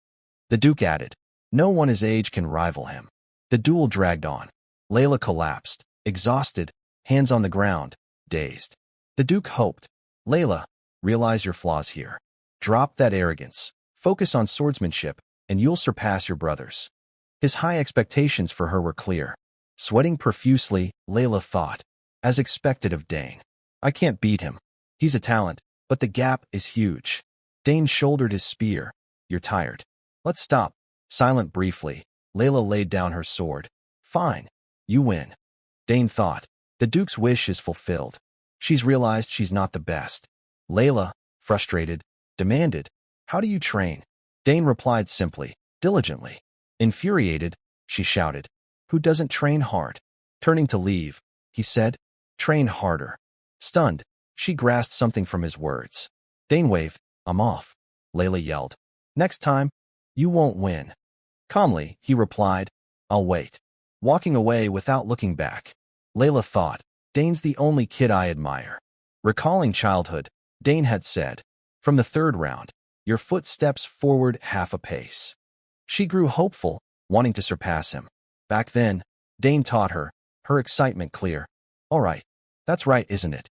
A: The Duke added, "No one his age can rival him." The duel dragged on. Layla collapsed, exhausted, hands on the ground, dazed. The Duke hoped, "Layla, realize your flaws here. Drop that arrogance, focus on swordsmanship, and you'll surpass your brothers." His high expectations for her were clear. Sweating profusely, Layla thought, as expected of Dane, "I can't beat him. He's a talent, but the gap is huge." Dane shouldered his spear. "You're tired. Let's stop." Silent briefly, Layla laid down her sword. "Fine. You win." Dane thought, the Duke's wish is fulfilled. She's realized she's not the best. Layla, frustrated, demanded, "How do you train?" Dane replied simply, "Diligently." Infuriated, she shouted, "Who doesn't train hard?" Turning to leave, he said, "Train harder." Stunned, she grasped something from his words. Dane waved, "I'm off." Layla yelled, "Next time, you won't win." Calmly, he replied, "I'll wait." Walking away without looking back. Layla thought, Dane's the only kid I admire. Recalling childhood, Dane had said, "From the 3rd round, your foot steps forward half a pace." She grew hopeful, wanting to surpass him. Back then, Dane taught her, her excitement clear. "All right. That's right, isn't it?"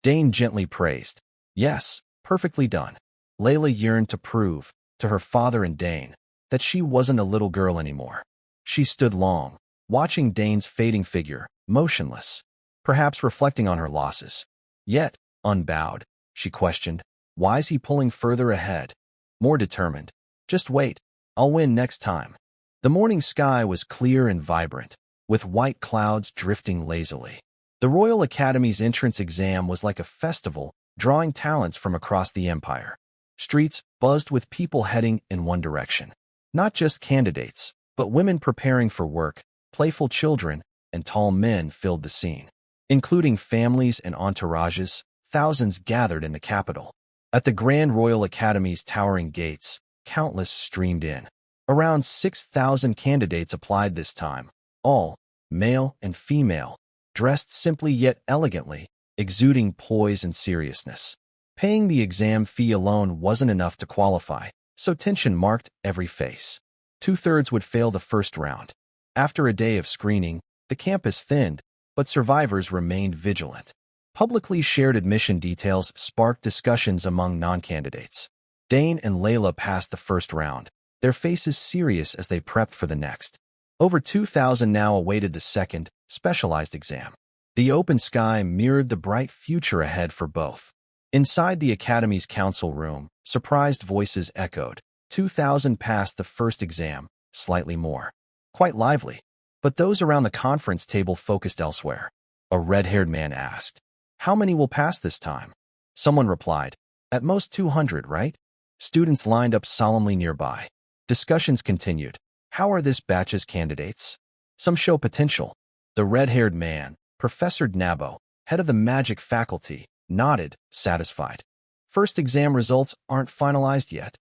A: Dane gently praised. "Yes, perfectly done." Layla yearned to prove, to her father and Dane, that she wasn't a little girl anymore. She stood long, watching Dane's fading figure, motionless, perhaps reflecting on her losses. Yet, unbowed, she questioned, "Why's he pulling further ahead?" More determined. "Just wait. I'll win next time." The morning sky was clear and vibrant, with white clouds drifting lazily. The Royal Academy's entrance exam was like a festival, drawing talents from across the empire. Streets buzzed with people heading in one direction. Not just candidates, but women preparing for work, playful children, and tall men filled the scene. Including families and entourages, thousands gathered in the capital. At the Grand Royal Academy's towering gates, countless streamed in. Around 6,000 candidates applied this time, all, male and female, dressed simply yet elegantly, exuding poise and seriousness. Paying the exam fee alone wasn't enough to qualify, so tension marked every face. 2/3 would fail the first round. After a day of screening, the campus thinned, but survivors remained vigilant. Publicly shared admission details sparked discussions among non-candidates. Dane and Layla passed the first round, their faces serious as they prepped for the next. Over 2,000 now awaited the second, specialized exam. The open sky mirrored the bright future ahead for both. Inside the Academy's council room, surprised voices echoed. 2,000 passed the first exam, slightly more. Quite lively. But those around the conference table focused elsewhere. A red-haired man asked, "How many will pass this time?" Someone replied, "At most 200, right?" Students lined up solemnly nearby. Discussions continued. How are this batch's candidates? Some show potential. The red-haired man, Professor Nabo, head of the magic faculty, nodded, satisfied. First exam results aren't finalized yet.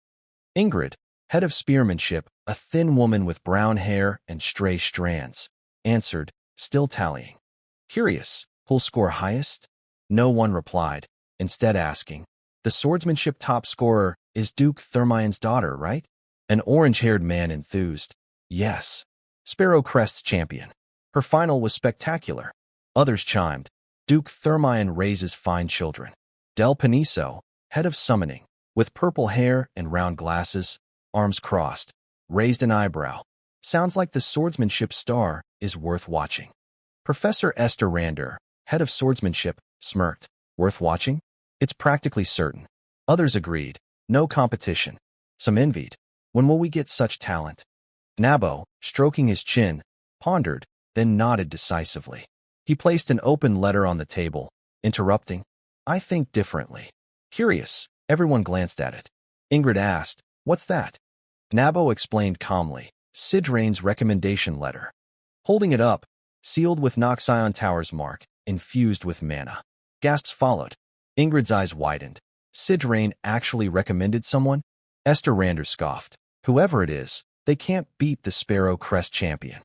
A: Ingrid, head of spearmanship, a thin woman with brown hair and stray strands, answered, still tallying. Curious, who'll score highest? No one replied, instead asking, the swordsmanship top scorer is Duke Thermion's daughter, right? An orange-haired man enthused. Yes. Sparrow Crest's champion. Her final was spectacular. Others chimed. Duke Thermion raises fine children. Del Paniso, head of summoning, with purple hair and round glasses, arms crossed, raised an eyebrow. Sounds like the swordsmanship star is worth watching. Professor Esther Rander, head of swordsmanship, smirked. Worth watching? It's practically certain. Others agreed. No competition. Some envied. When will we get such talent? Nabo, stroking his chin, pondered, then nodded decisively. He placed an open letter on the table, interrupting. I think differently. Curious, everyone glanced at it. Ingrid asked, what's that? Nabo explained calmly, Sidrain's recommendation letter. Holding it up, sealed with Noxion Tower's mark, infused with mana. Gasps followed. Ingrid's eyes widened. Sidrain actually recommended someone? Esther Rander scoffed. Whoever it is, they can't beat the Sparrow Crest champion.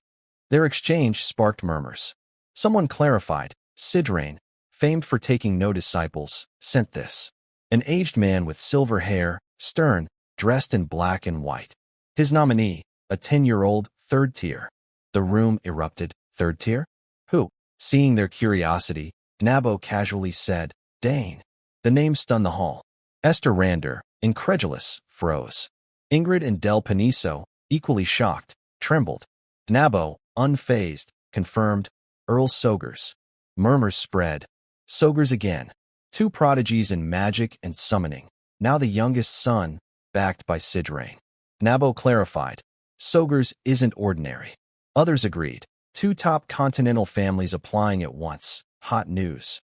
A: Their exchange sparked murmurs. Someone clarified, Sidrain, famed for taking no disciples, sent this. An aged man with silver hair, stern, dressed in black and white. His nominee, a 10-year-old, third tier. The room erupted. Third tier? Who? Seeing their curiosity, Nabo casually said, Dane. The name stunned the hall. Esther Rander, incredulous, froze. Ingrid and Del Paniso, equally shocked, trembled. Nabo, unfazed, confirmed, Earl Sogers. Murmurs spread. Sogers again. Two prodigies in magic and summoning. Now the youngest son, backed by Sidrain. Nabo clarified. Sogers isn't ordinary. Others agreed. Two top continental families applying at once. Hot news.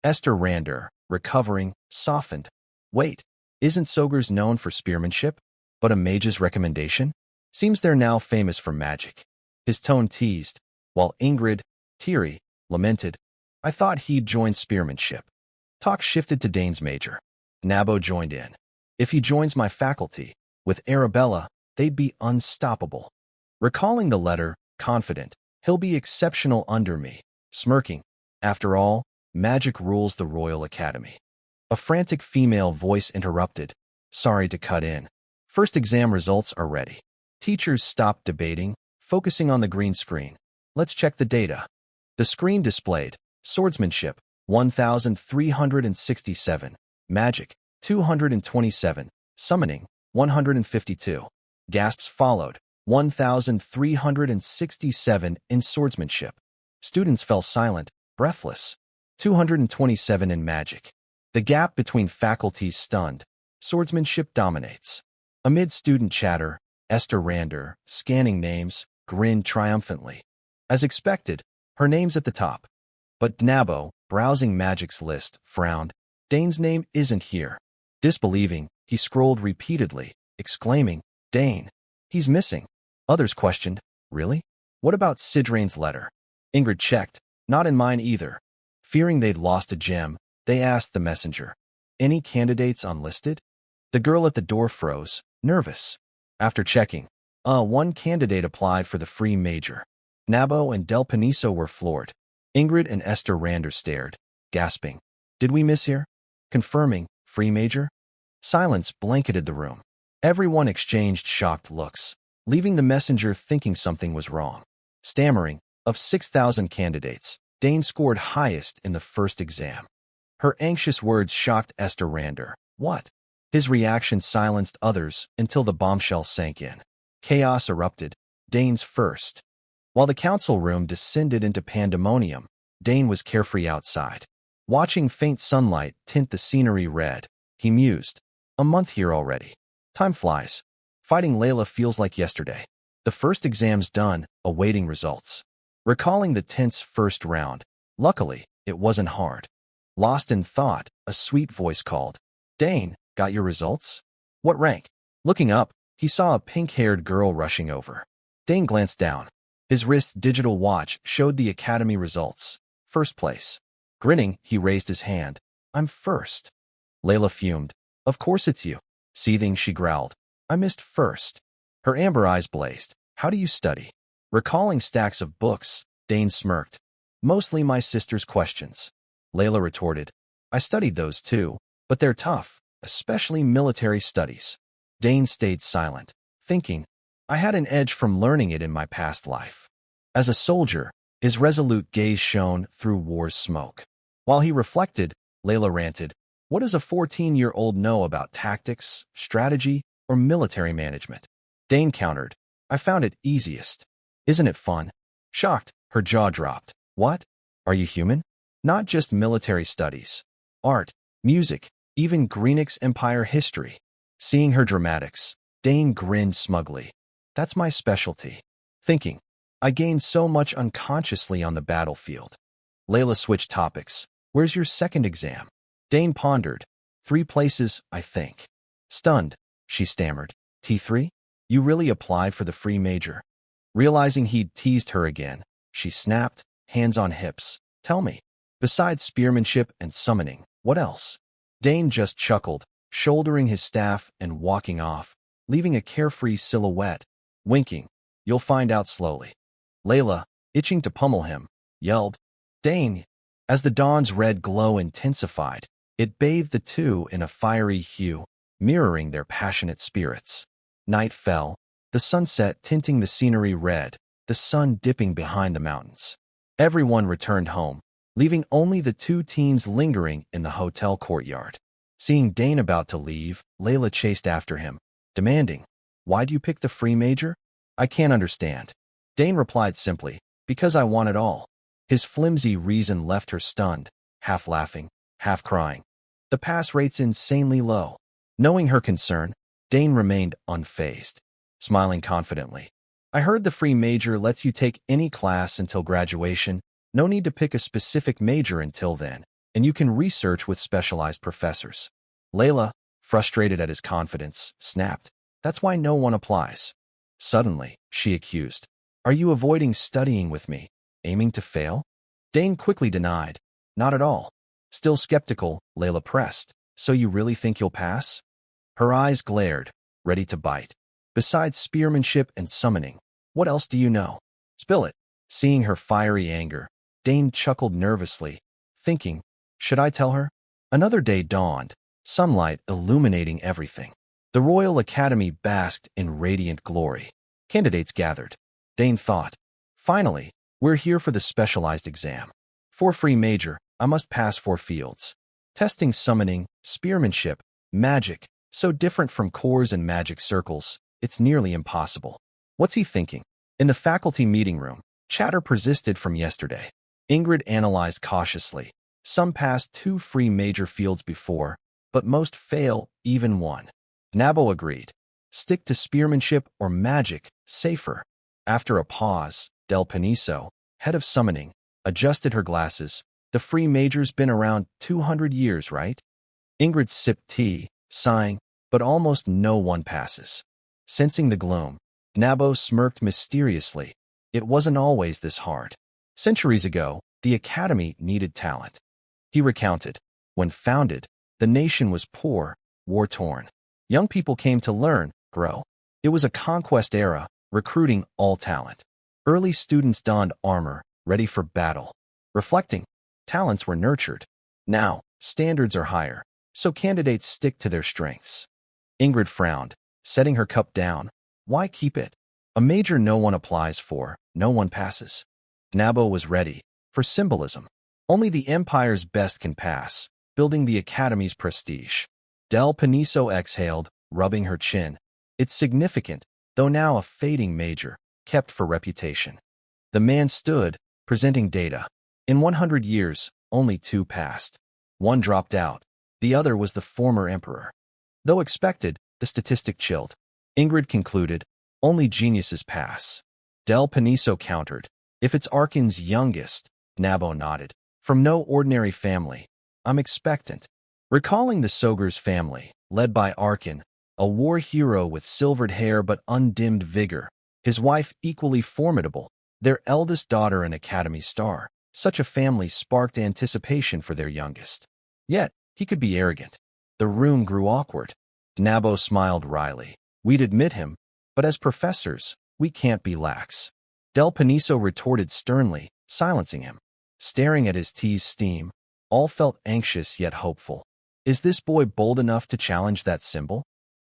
A: Esther Rander, recovering, softened. Wait, isn't Sogers known for spearmanship? But a mage's recommendation? Seems they're now famous for magic. His tone teased, while Ingrid, teary, lamented, I thought he'd joined spearmanship. Talk shifted to Dane's major. Nabo joined in. If he joins my faculty, with Arabella, they'd be unstoppable. Recalling the letter, confident, he'll be exceptional under me, smirking. After all, magic rules the Royal Academy. A frantic female voice interrupted. Sorry to cut in. First exam results are ready. Teachers stopped debating, focusing on the green screen. Let's check the data. The screen displayed, swordsmanship, 1,367, magic, 227, summoning, 152. Gasps followed, 1,367 in swordsmanship. Students fell silent, breathless. 227 in magic. The gap between faculties stunned. Swordsmanship dominates. Amid student chatter, Esther Rander, scanning names, grinned triumphantly. As expected, her name's at the top. But Nabo, browsing magic's list, frowned. Dane's name isn't here. Disbelieving, he scrolled repeatedly, exclaiming, Dane. He's missing. Others questioned, really? What about Sidrain's letter? Ingrid checked, not in mine either. Fearing they'd lost a gem, they asked the messenger, any candidates unlisted? The girl at the door froze, nervous. After checking, one candidate applied for the free major. Nabo and Del Paniso were floored. Ingrid and Esther Rander stared, gasping. Did we miss here? Confirming, free major? Silence blanketed the room. Everyone exchanged shocked looks, leaving the messenger thinking something was wrong. Stammering, of 6,000 candidates, Dane scored highest in the first exam. Her anxious words shocked Esther Rander. What? His reaction silenced others until the bombshell sank in. Chaos erupted. Dane's first. While the council room descended into pandemonium, Dane was carefree outside. Watching faint sunlight tint the scenery red, he mused. A month here already. Time flies. Fighting Layla feels like yesterday. The first exam's done, awaiting results. Recalling the tense first round, luckily, it wasn't hard. Lost in thought, a sweet voice called. Dane, got your results? What rank? Looking up, he saw a pink-haired girl rushing over. Dane glanced down. His wrist's digital watch showed the academy results. First place. Grinning, he raised his hand. I'm first. Layla fumed. Of course it's you. Seething, she growled. I missed first. Her amber eyes blazed. How do you study? Recalling stacks of books, Dane smirked. Mostly my sister's questions. Layla retorted. I studied those too, but they're tough, especially military studies. Dane stayed silent, thinking, I had an edge from learning it in my past life. As a soldier, his resolute gaze shone through war's smoke. While he reflected, Layla ranted, what does a 14-year-old know about tactics, strategy, or military management? Dane countered, I found it easiest. Isn't it fun? Shocked, her jaw dropped. What? Are you human? Not just military studies. Art, music, even Greenwich Empire history. Seeing her dramatics, Dane grinned smugly. That's my specialty. Thinking, I gained so much unconsciously on the battlefield. Layla switched topics. Where's your second exam? Dane pondered. 3 places, I think. Stunned, she stammered. T3? You really applied for the free major? Realizing he'd teased her again, she snapped, hands on hips. Tell me, besides spearmanship and summoning, what else? Dane just chuckled, shouldering his staff and walking off, leaving a carefree silhouette, winking. You'll find out slowly. Layla, itching to pummel him, yelled, Dane! As the dawn's red glow intensified, it bathed the two in a fiery hue, mirroring their passionate spirits. Night fell, the sunset tinting the scenery red, the sun dipping behind the mountains. Everyone returned home, leaving only the 2 teens lingering in the hotel courtyard. Seeing Dane about to leave, Layla chased after him, demanding, Why'd you pick the free major? I can't understand. Dane replied simply, Because I want it all. His flimsy reason left her stunned, half laughing, half crying. The pass rate's insanely low. Knowing her concern, Dane remained unfazed, smiling confidently. I heard the free major lets you take any class until graduation. No need to pick a specific major until then, and you can research with specialized professors. Layla, frustrated at his confidence, snapped. That's why no one applies. Suddenly, she accused. Are you avoiding studying with me? Aiming to fail? Dane quickly denied. Not at all. Still skeptical, Layla pressed. So you really think you'll pass? Her eyes glared, ready to bite. Besides spearmanship and summoning, what else do you know? Spill it. Seeing her fiery anger, Dane chuckled nervously, thinking, should I tell her? Another day dawned, sunlight illuminating everything. The Royal Academy basked in radiant glory. Candidates gathered. Dane thought, finally, we're here for the specialized exam. For free major, I must pass 4 fields. Testing summoning, spearmanship, magic, so different from cores and magic circles, it's nearly impossible. What's he thinking? In the faculty meeting room, chatter persisted from yesterday. Ingrid analyzed cautiously. Some passed 2 free major fields before, but most fail even one. Nabo agreed. Stick to spearmanship or magic, safer. After a pause, Del Paniso, head of summoning, adjusted her glasses. The free major's been around 200 years, right? Ingrid sipped tea, sighing, but almost no one passes. Sensing the gloom, Nabo smirked mysteriously. It wasn't always this hard. Centuries ago, the academy needed talent. He recounted. When founded, the nation was poor, war-torn. Young people came to learn, grow. It was a conquest era, recruiting all talent. Early students donned armor, ready for battle. Reflecting, talents were nurtured. Now, standards are higher, so candidates stick to their strengths. Ingrid frowned, setting her cup down. Why keep it? A major no one applies for, no one passes. Nabo was ready, for symbolism. Only the Empire's best can pass, building the Academy's prestige. Del Paniso exhaled, rubbing her chin. It's significant. though now a fading major, kept for reputation. The man stood, presenting data. In 100 years, only 2 passed. 1 dropped out. The other was the former emperor. Though expected, the statistic chilled. Ingrid concluded, only geniuses pass. Del Paniso countered, if it's Arkin's youngest. Nabo nodded. From no ordinary family. I'm expectant. Recalling the Sogur's family, led by Arkin, a war hero with silvered hair but undimmed vigor, his wife equally formidable, their eldest daughter an academy star, such a family sparked anticipation for their youngest. Yet, he could be arrogant. The room grew awkward. Nabo smiled wryly. We'd admit him, but as professors, we can't be lax. Del Paniso retorted sternly, silencing him. Staring at his tea's steam, all felt anxious yet hopeful. Is this boy bold enough to challenge that symbol?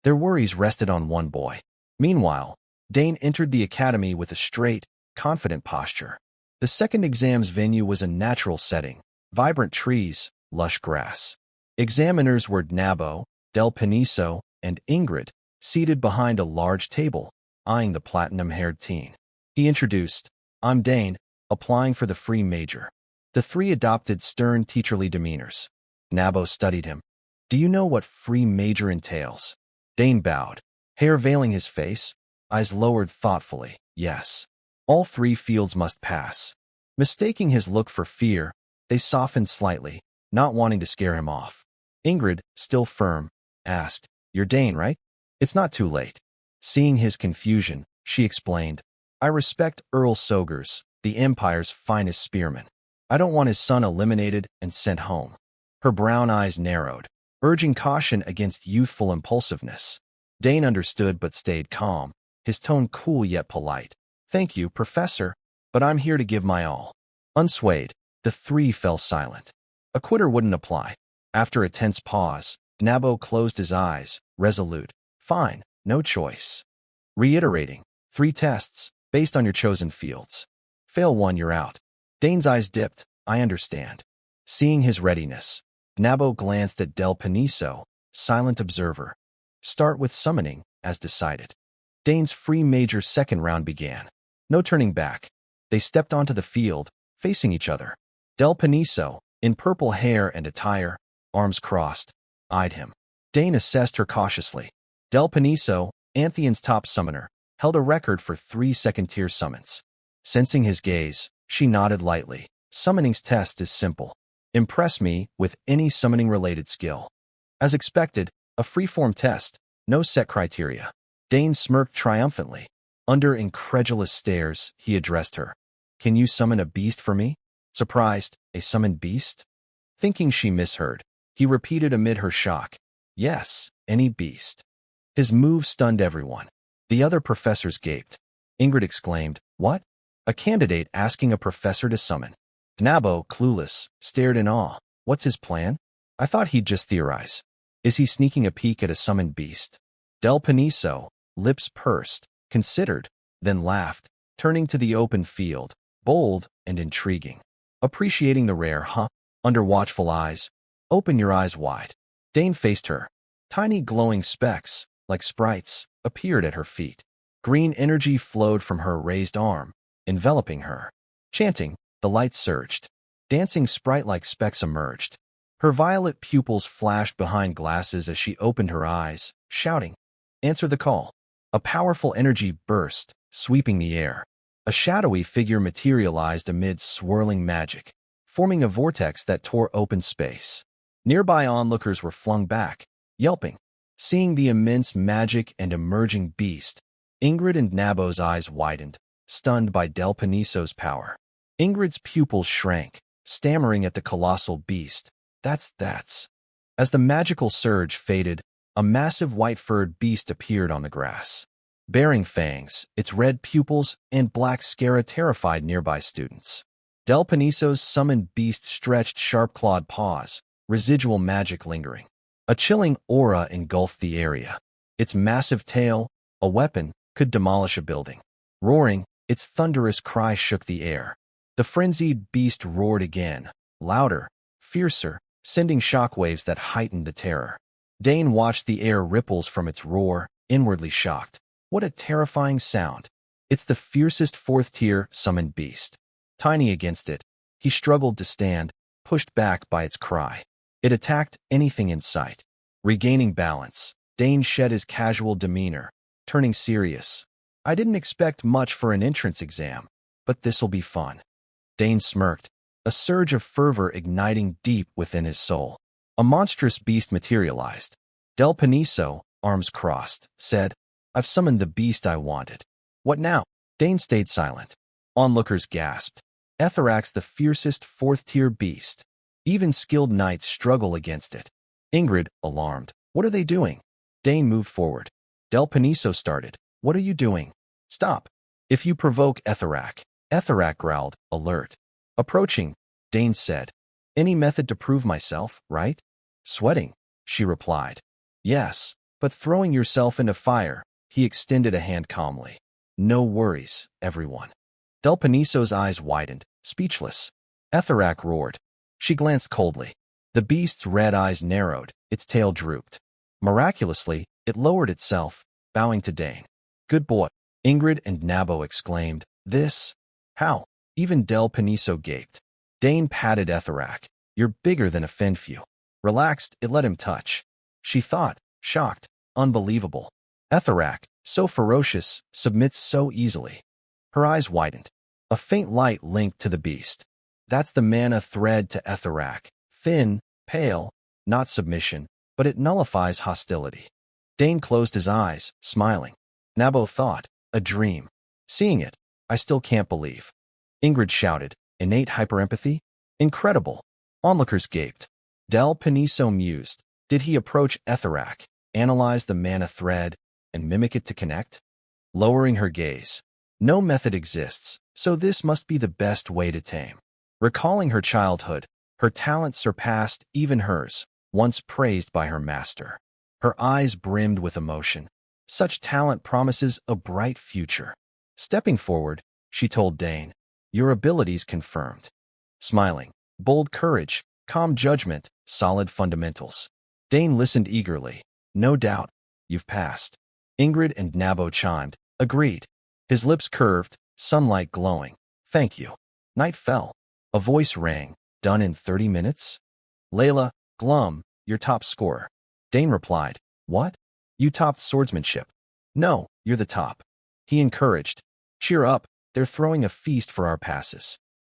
A: Their worries rested on one boy. Meanwhile, Dane entered the academy with a straight, confident posture. The second exam's venue was a natural setting, vibrant trees, lush grass. Examiners were Nabo, Del Paniso, and Ingrid, seated behind a large table, eyeing the platinum-haired teen. He introduced, I'm Dane, applying for the free major. The 3 adopted stern teacherly demeanors. Nabo studied him. Do you know what free major entails? Dane bowed, hair veiling his face, eyes lowered thoughtfully. Yes. All 3 fields must pass. Mistaking his look for fear, they softened slightly, not wanting to scare him off. Ingrid, still firm, asked, You're Dane, right? It's not too late. Seeing his confusion, she explained, I respect Earl Sogers, the Empire's finest spearman. I don't want his son eliminated and sent home. Her brown eyes narrowed, urging caution against youthful impulsiveness. Dane understood but stayed calm, his tone cool yet polite. Thank you, Professor, but I'm here to give my all. Unswayed, the 3 fell silent. A quitter wouldn't apply. After a tense pause, Nabo closed his eyes, resolute. Fine, no choice. Reiterating, 3 tests, based on your chosen fields. Fail 1, you're out. Dane's eyes dipped. I understand. Seeing his readiness, Nabo glanced at Del Paniso, silent observer. Start with summoning, as decided. Dane's free major second round began. No turning back. They stepped onto the field, facing each other. Del Paniso, in purple hair and attire, arms crossed, eyed him. Dane assessed her cautiously. Del Paniso, Antheon's top summoner, held a record for 3 second-tier summons. Sensing his gaze, she nodded lightly. Summoning's test is simple. Impress me with any summoning-related skill. As expected, a free-form test, no set criteria. Dane smirked triumphantly. Under incredulous stares, he addressed her. Can you summon a beast for me? Surprised, a summoned beast? Thinking she misheard, he repeated amid her shock. Yes, any beast. His move stunned everyone. The other professors gaped. Ingrid exclaimed, What? A candidate asking a professor to summon. Nabo, clueless, stared in awe. What's his plan? I thought he'd just theorize. Is he sneaking a peek at a summoned beast? Del Paniso, lips pursed, considered, then laughed, turning to the open field, bold and intriguing. Appreciating the rare, huh? Under watchful eyes. Open your eyes wide. Dane faced her. Tiny glowing specks, like sprites, appeared at her feet. Green energy flowed from her raised arm, enveloping her. Chanting, the light surged. Dancing sprite-like specks emerged. Her violet pupils flashed behind glasses as she opened her eyes, shouting, Answer the call. A powerful energy burst, sweeping the air. A shadowy figure materialized amid swirling magic, forming a vortex that tore open space. Nearby onlookers were flung back, yelping. Seeing the immense magic and emerging beast, Ingrid and Nabo's eyes widened, stunned by Del Paniso's power. Ingrid's pupils shrank, stammering at the colossal beast. That's. As the magical surge faded, a massive white-furred beast appeared on the grass. Bearing fangs, its red pupils and black scara terrified nearby students. Del Paniso's summoned beast stretched sharp-clawed paws, residual magic lingering. A chilling aura engulfed the area. Its massive tail, a weapon, could demolish a building. Roaring, its thunderous cry shook the air. The frenzied beast roared again, louder, fiercer, sending shockwaves that heightened the terror. Dane watched the air ripples from its roar, inwardly shocked. What a terrifying sound. It's the fiercest fourth-tier summoned beast. Tiny against it, he struggled to stand, pushed back by its cry. It attacked anything in sight. Regaining balance, Dane shed his casual demeanor, turning serious. I didn't expect much for an entrance exam, but this'll be fun. Dane smirked, a surge of fervor igniting deep within his soul. A monstrous beast materialized. Del Paniso, arms crossed, said, I've summoned the beast I wanted. What now? Dane stayed silent. Onlookers gasped. Etherac's the fiercest fourth-tier beast. Even skilled knights struggle against it. Ingrid, alarmed. What are they doing? Dane moved forward. Del Paniso started. What are you doing? Stop. If you provoke Etherac. Etherac growled, alert. Approaching, Dane said. Any method to prove myself, right? Sweating, she replied. Yes, but throwing yourself into fire. He extended a hand calmly. No worries, everyone. Del Paniso's eyes widened, speechless. Etherac roared. She glanced coldly. The beast's red eyes narrowed, its tail drooped. Miraculously, it lowered itself, bowing to Dane. Good boy. Ingrid and Nabo exclaimed. This? How? Even Del Paniso gaped. Dane patted Etherac. You're bigger than a Fenfew. Relaxed, it let him touch. She thought, shocked, unbelievable. Etherac, so ferocious, submits so easily. Her eyes widened. A faint light linked to the beast. That's the mana thread to Etherac. Thin, pale, not submission, but it nullifies hostility. Dane closed his eyes, smiling. Nabo thought, a dream. Seeing it, I still can't believe. Ingrid shouted, innate hyperempathy? Incredible. Onlookers gaped. Del Paniso mused. Did he approach Etherac, analyze the mana thread, and mimic it to connect? Lowering her gaze. No method exists, so this must be the best way to tame. Recalling her childhood, her talent surpassed even hers, once praised by her master. Her eyes brimmed with emotion. Such talent promises a bright future. Stepping forward, she told Dane, your abilities confirmed. Smiling, bold courage, calm judgment, solid fundamentals. Dane listened eagerly. No doubt, you've passed. Ingrid and Nabo chimed, agreed. His lips curved, sunlight glowing. Thank you. Night fell. A voice rang. Done in 30 minutes? Layla, glum, your top scorer. Dane replied, what? You topped swordsmanship. No, you're the top. He encouraged. Cheer up, they're throwing a feast for our passes.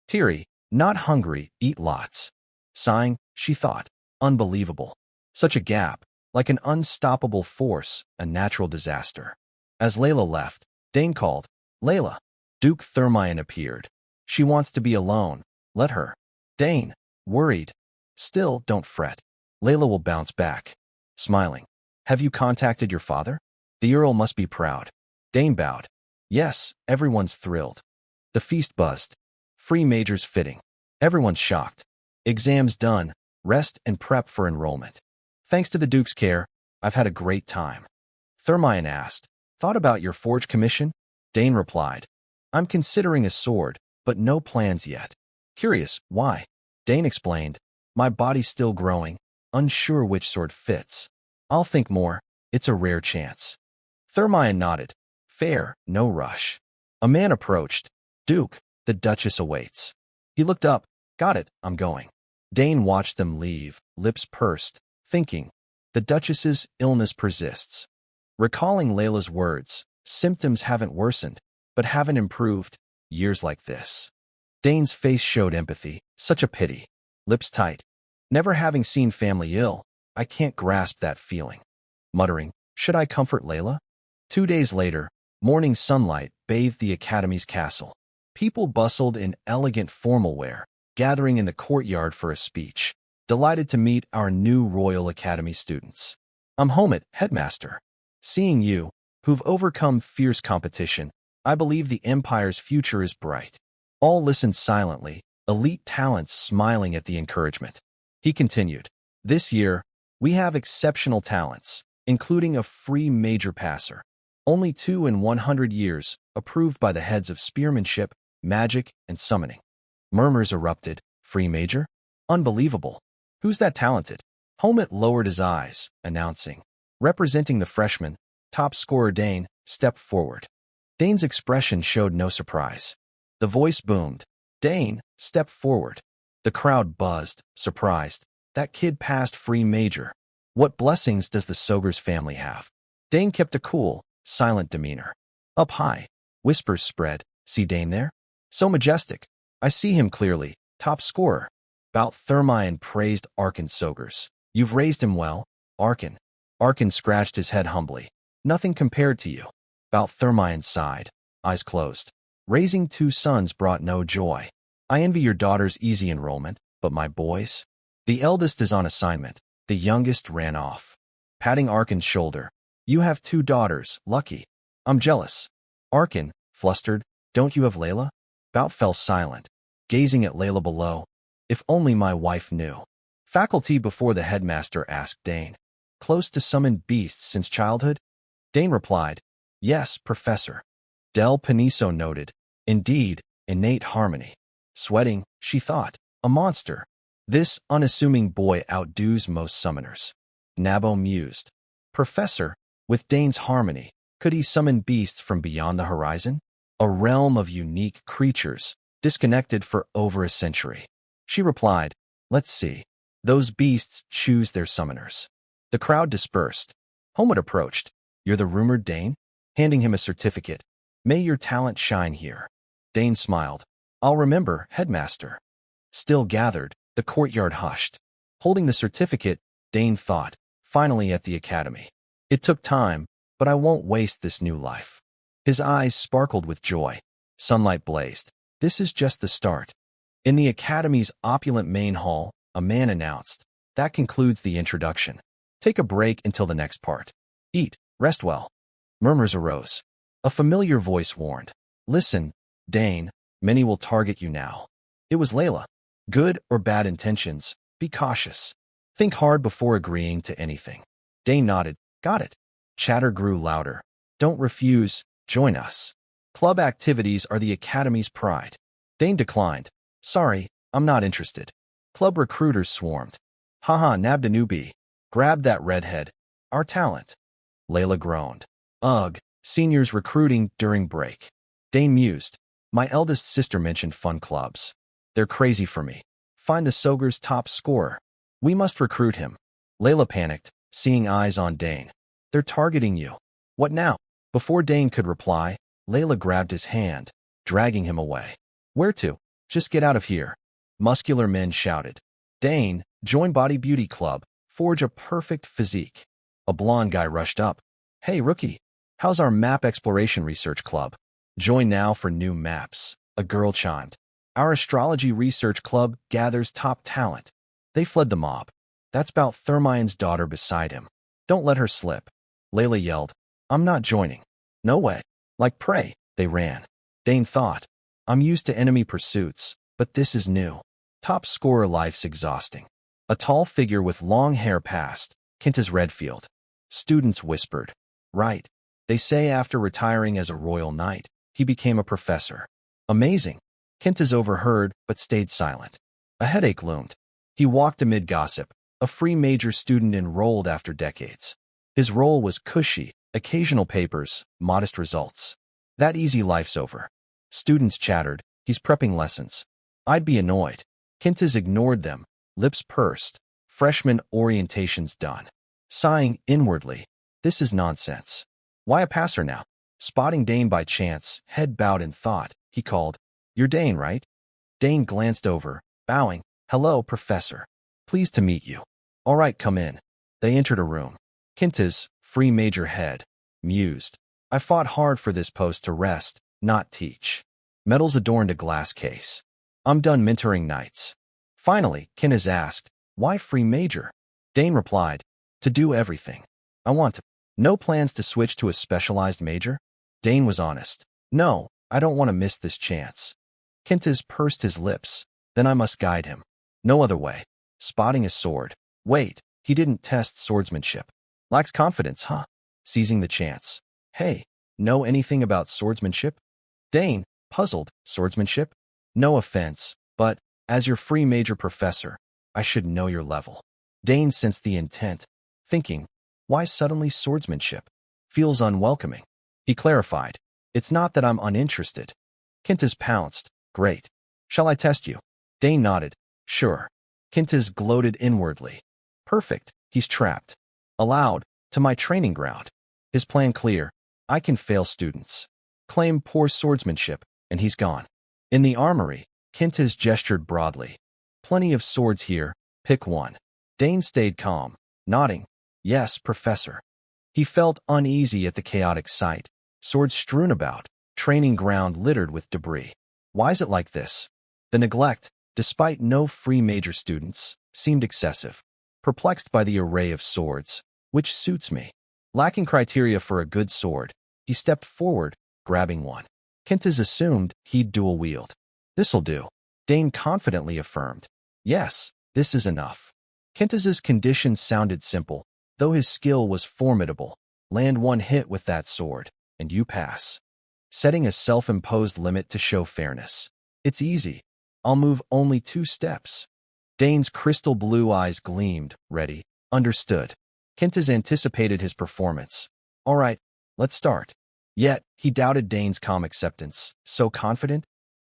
A: Tiri, not hungry, eat lots. Sighing, she thought, unbelievable. Such a gap, like an unstoppable force, a natural disaster. As Layla left, Dane called, Layla. Duke Thermion appeared. She wants to be alone. Let her. Dane, worried. Still, don't fret. Layla will bounce back. Smiling. Have you contacted your father? The Earl must be proud. Dane bowed. Yes, everyone's thrilled. The feast buzzed. Free majors fitting. Everyone's shocked. Exams done. Rest and prep for enrollment. Thanks to the Duke's care, I've had a great time. Thermion asked, thought about your forge commission? Dane replied, I'm considering a sword, but no plans yet. Curious, why? Dane explained, my body's still growing, unsure which sword fits. I'll think more, it's a rare chance. Thermion nodded. Fair, no rush. A man approached. Duke, the Duchess awaits. He looked up. Got it, I'm going. Dane watched them leave, lips pursed, thinking, the Duchess's illness persists. Recalling Layla's words, symptoms haven't worsened, but haven't improved, years like this. Dane's face showed empathy, such a pity. Lips tight. Never having seen family ill, I can't grasp that feeling. Muttering, should I comfort Layla? 2 days later, morning sunlight bathed the Academy's castle. People bustled in elegant formal wear, gathering in the courtyard for a speech. Delighted to meet our new Royal Academy students. I'm Homit, headmaster. Seeing you, who've overcome fierce competition, I believe the Empire's future is bright. All listened silently, elite talents smiling at the encouragement. He continued, this year, we have exceptional talents, including a free major passer. Only 2 in 100 years, approved by the heads of spearmanship, magic, and summoning. Murmurs erupted. Free major? Unbelievable. Who's that talented? Homit lowered his eyes, announcing. Representing the freshman, top scorer Dane, step forward. Dane's expression showed no surprise. The voice boomed. Dane, step forward. The crowd buzzed, surprised. That kid passed free major. What blessings does the Sogers family have? Dane kept a cool, silent demeanor. Up high, whispers spread. See Dane there? So majestic. I see him clearly. Top scorer. Bout Thermion praised Arkin Sogers. You've raised him well, Arkin. Arkin scratched his head humbly. Nothing compared to you. Bout Thermion sighed, eyes closed. Raising 2 sons brought no joy. I envy your daughter's easy enrollment, but my boys? The eldest is on assignment. The youngest ran off. Patting Arkin's shoulder. You have 2 daughters, lucky. I'm jealous. Arkin, flustered, don't you have Layla? Bout fell silent, gazing at Layla below. If only my wife knew. Faculty before the headmaster asked Dane. Close to summoned beasts since childhood? Dane replied, yes, Professor. Del Paniso noted, indeed, innate harmony. Sweating, she thought, a monster. This unassuming boy outdoes most summoners. Nabo mused. Professor, with Dane's harmony, could he summon beasts from beyond the horizon? A realm of unique creatures, disconnected for over a century. She replied, let's see. Those beasts choose their summoners. The crowd dispersed. Homewood approached. You're the rumored Dane? Handing him a certificate. May your talent shine here. Dane smiled. I'll remember, headmaster. Still gathered, the courtyard hushed. Holding the certificate, Dane thought, finally at the academy. It took time, but I won't waste this new life. His eyes sparkled with joy. Sunlight blazed. This is just the start. In the academy's opulent main hall, a man announced, that concludes the introduction. Take a break until the next part. Eat, rest well. Murmurs arose. A familiar voice warned. Listen, Dane, many will target you now. It was Layla. Good or bad intentions, be cautious. Think hard before agreeing to anything. Dane nodded. Got it. Chatter grew louder. Don't refuse, join us. Club activities are the academy's pride. Dane declined. Sorry, I'm not interested. Club recruiters swarmed. Haha, nabbed a newbie. Grab that redhead. Our talent. Layla groaned. Ugh, seniors recruiting during break. Dane mused. My eldest sister mentioned fun clubs. They're crazy for me. Find the Sogers' top scorer. We must recruit him. Layla panicked, seeing eyes on Dane. They're targeting you. What now? Before Dane could reply, Layla grabbed his hand, dragging him away. Where to? Just get out of here. Muscular men shouted. Dane, join Body Beauty Club. Forge a perfect physique. A blonde guy rushed up. Hey, rookie. How's our map exploration research club? Join now for new maps. A girl chimed. Our astrology research club gathers top talent. They fled the mob. That's about Thermion's daughter beside him. Don't let her slip. Layla yelled. I'm not joining. No way. Like prey, they ran. Dane thought. I'm used to enemy pursuits, but this is new. Top scorer life's exhausting. A tall figure with long hair passed. Quintus Redfield. Students whispered. Right. They say after retiring as a royal knight, he became a professor. Amazing. Quintus overheard, but stayed silent. A headache loomed. He walked amid gossip, a free major student enrolled after decades. His role was cushy, occasional papers, modest results. That easy life's over. Students chattered. He's prepping lessons. I'd be annoyed. Quintus ignored them, lips pursed. Freshman orientation's done. Sighing inwardly. This is nonsense. Why a passer now? Spotting Dane by chance, head bowed in thought, he called, You're Dane, right? Dane glanced over, bowing. Hello, Professor. Pleased to meet you. All right, come in. They entered a room. Quintus, free major head, mused. I fought hard for this post to rest, not teach. Medals adorned a glass case. I'm done mentoring knights. Finally, Quintus asked, Why free major? Dane replied, To do everything. I want to. No plans to switch to a specialized major? Dane was honest. No, I don't want to miss this chance. Quintus pursed his lips. Then I must guide him. No other way. Spotting a sword. Wait, he didn't test swordsmanship. Lacks confidence, huh? Seizing the chance. Hey, know anything about swordsmanship? Dane, puzzled. Swordsmanship? No offense, but, as your free major professor, I should know your level. Dane sensed the intent, thinking, why suddenly swordsmanship? Feels unwelcoming. He clarified, "It's not that I'm uninterested." Kintas pounced, "Great. Shall I test you?" Dane nodded, "Sure." Kintas gloated inwardly. "Perfect. He's trapped. Allowed to my training ground. His plan clear. I can fail students. Claim poor swordsmanship, and he's gone." In the armory, Kintas gestured broadly. "Plenty of swords here. Pick one." Dane stayed calm, nodding, "Yes, Professor." He felt uneasy at the chaotic sight. Swords strewn about, training ground littered with debris. Why is it like this? The neglect, despite no free major students, seemed excessive. Perplexed by the array of swords, which suits me? Lacking criteria for a good sword, he stepped forward, grabbing one. Kintas assumed he'd dual wield. "This'll do," Dane confidently affirmed. "Yes, this is enough." Kintas's conditions sounded simple, though his skill was formidable. Land one hit with that sword, and you pass. Setting a self-imposed limit to show fairness. "It's easy. I'll move only 2 steps." Dane's crystal blue eyes gleamed, ready. "Understood." Kintas anticipated his performance. "All right, let's start." Yet, he doubted Dane's calm acceptance. So confident?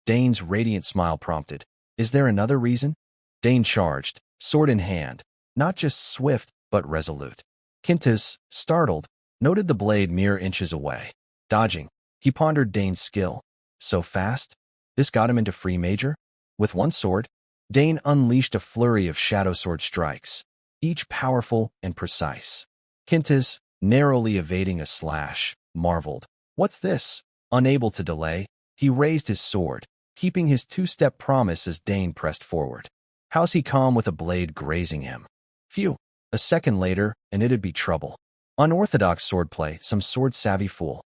A: Dane's radiant smile prompted, "Is there another reason?" Dane charged, sword in hand, not just swift, but resolute. Kintas, startled, noted the blade mere inches away. Dodging, he pondered Dane's skill. So fast? This got him into free major? With one sword, Dane unleashed a flurry of shadow sword strikes, each powerful and precise. Kintas, narrowly evading a slash, marveled. "What's this?" Unable to delay, he raised his sword, keeping his 2-step promise as Dane pressed forward. How's he calm with a blade grazing him? Phew. A second later, and it'd be trouble. Unorthodox swordplay, some sword-savvy fool.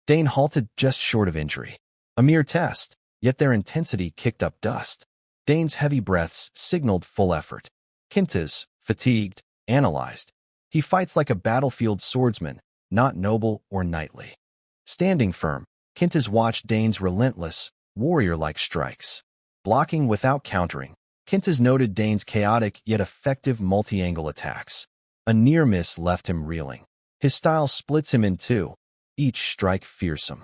A: Dane halted just short of injury. A mere test, yet their intensity kicked up dust. Dane's heavy breaths signaled full effort. Kintas, fatigued, analyzed. He fights like a battlefield swordsman, not noble or knightly. Standing firm, Kintas watched Dane's relentless, warrior-like strikes. Blocking without countering, Kintas noted Dane's chaotic yet effective multi-angle attacks. A near miss left him reeling. His style splits him in two, each strike fearsome.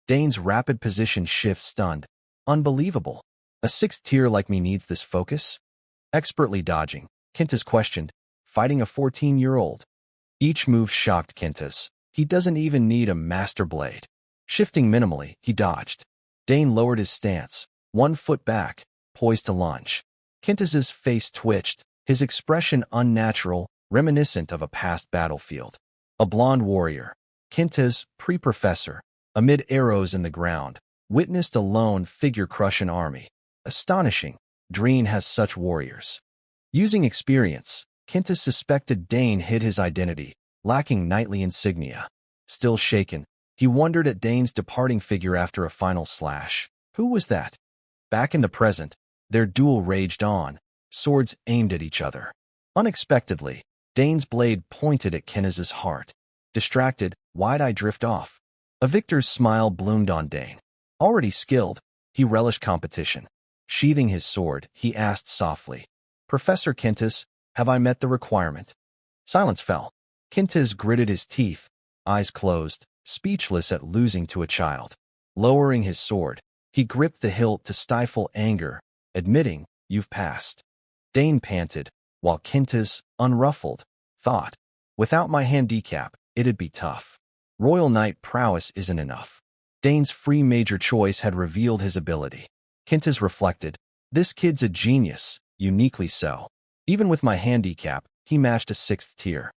A: Dane's rapid position shift stunned. Unbelievable. A 6th tier like me needs this focus? Expertly dodging, Kintas questioned, fighting a 14-year-old. Each move shocked Kintas. He doesn't even need a master blade. Shifting minimally, he dodged. Dane lowered his stance, 1 foot back, poised to lunge. Kintas's face twitched, his expression unnatural, reminiscent of a past battlefield. A blonde warrior, Kintas, pre-professor, amid arrows in the ground, witnessed a lone figure crush an army. Astonishing, Dreen has such warriors. Using experience, Kintas suspected Dane hid his identity, lacking knightly insignia. Still shaken, he wondered at Dane's departing figure after a final slash. Who was that? Back in the present, their duel raged on, swords aimed at each other. Unexpectedly, Dane's blade pointed at Kintas's heart. Distracted, wide-eyed drift off. A victor's smile bloomed on Dane. Already skilled, he relished competition. Sheathing his sword, he asked softly, "Professor Kintas, have I met the requirement?" Silence fell. Kintas gritted his teeth, eyes closed, speechless at losing to a child. Lowering his sword, he gripped the hilt to stifle anger, admitting, "You've passed." Dane panted, while Kintas, unruffled, thought, "Without my handicap, it'd be tough. Royal Knight prowess isn't enough." Dane's free major choice had revealed his ability. Kintas reflected, "This kid's a genius, uniquely so. Even with my handicap, he matched a 6th tier."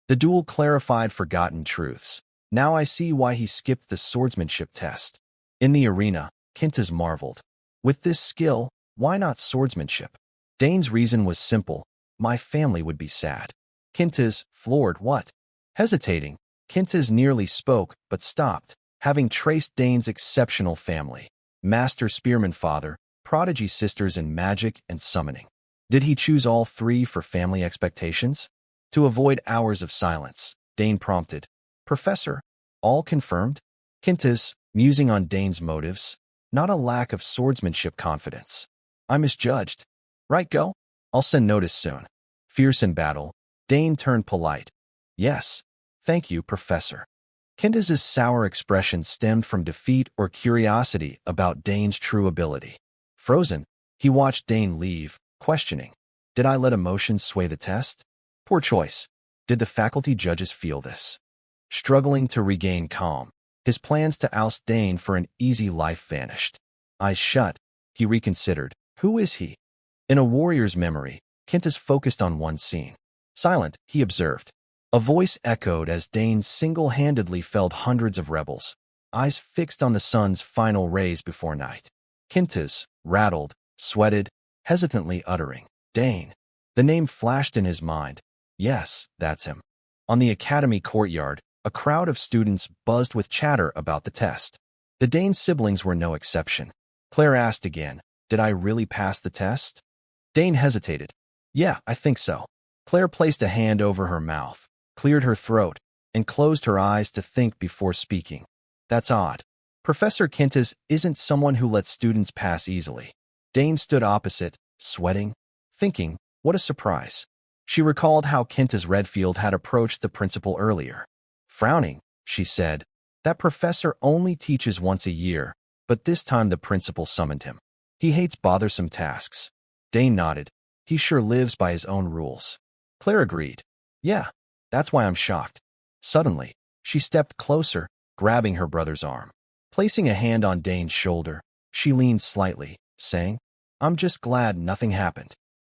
A: The duel clarified forgotten truths. Now I see why he skipped the swordsmanship test. In the arena, Kintas marveled. With this skill, why not swordsmanship? Dane's reason was simple. My family would be sad. Kintas, floored, what? Hesitating, Kintas nearly spoke, but stopped, having traced Dane's exceptional family. Master spearman father, prodigy sisters in magic and summoning. Did he choose all 3 for family expectations? To avoid hours of silence, Dane prompted, "Professor, all confirmed?" Kintas, musing on Dane's motives, not a lack of swordsmanship confidence. "I misjudged. Right, go? I'll send notice soon." Fierce in battle, Dane turned polite. "Yes, thank you, Professor." Kenta's sour expression stemmed from defeat or curiosity about Dane's true ability. Frozen, he watched Dane leave, questioning, "Did I let emotions sway the test? Poor choice. Did the faculty judges feel this?" Struggling to regain calm, his plans to oust Dane for an easy life vanished. Eyes shut, he reconsidered. Who is he? In a warrior's memory, Kenta's focused on one scene. Silent, he observed. A voice echoed as Dane single-handedly felled hundreds of rebels, eyes fixed on the sun's final rays before night. Kenta's, rattled, sweated, hesitantly uttering, "Dane." The name flashed in his mind. Yes, that's him. On the academy courtyard, a crowd of students buzzed with chatter about the test. The Dane siblings were no exception. Claire asked again, "Did I really pass the test?" Dane hesitated. "Yeah, I think so." Claire placed a hand over her mouth, cleared her throat, and closed her eyes to think before speaking. "That's odd. Professor Kenta's isn't someone who lets students pass easily." Dane stood opposite, sweating, thinking, what a surprise. She recalled how Kenta's Redfield had approached the principal earlier. Frowning, she said, "That professor only teaches once a year, but this time the principal summoned him. He hates bothersome tasks." Dane nodded. "He sure lives by his own rules." Claire agreed. "Yeah, that's why I'm shocked." Suddenly, she stepped closer, grabbing her brother's arm. Placing a hand on Dane's shoulder, she leaned slightly, saying, "I'm just glad nothing happened."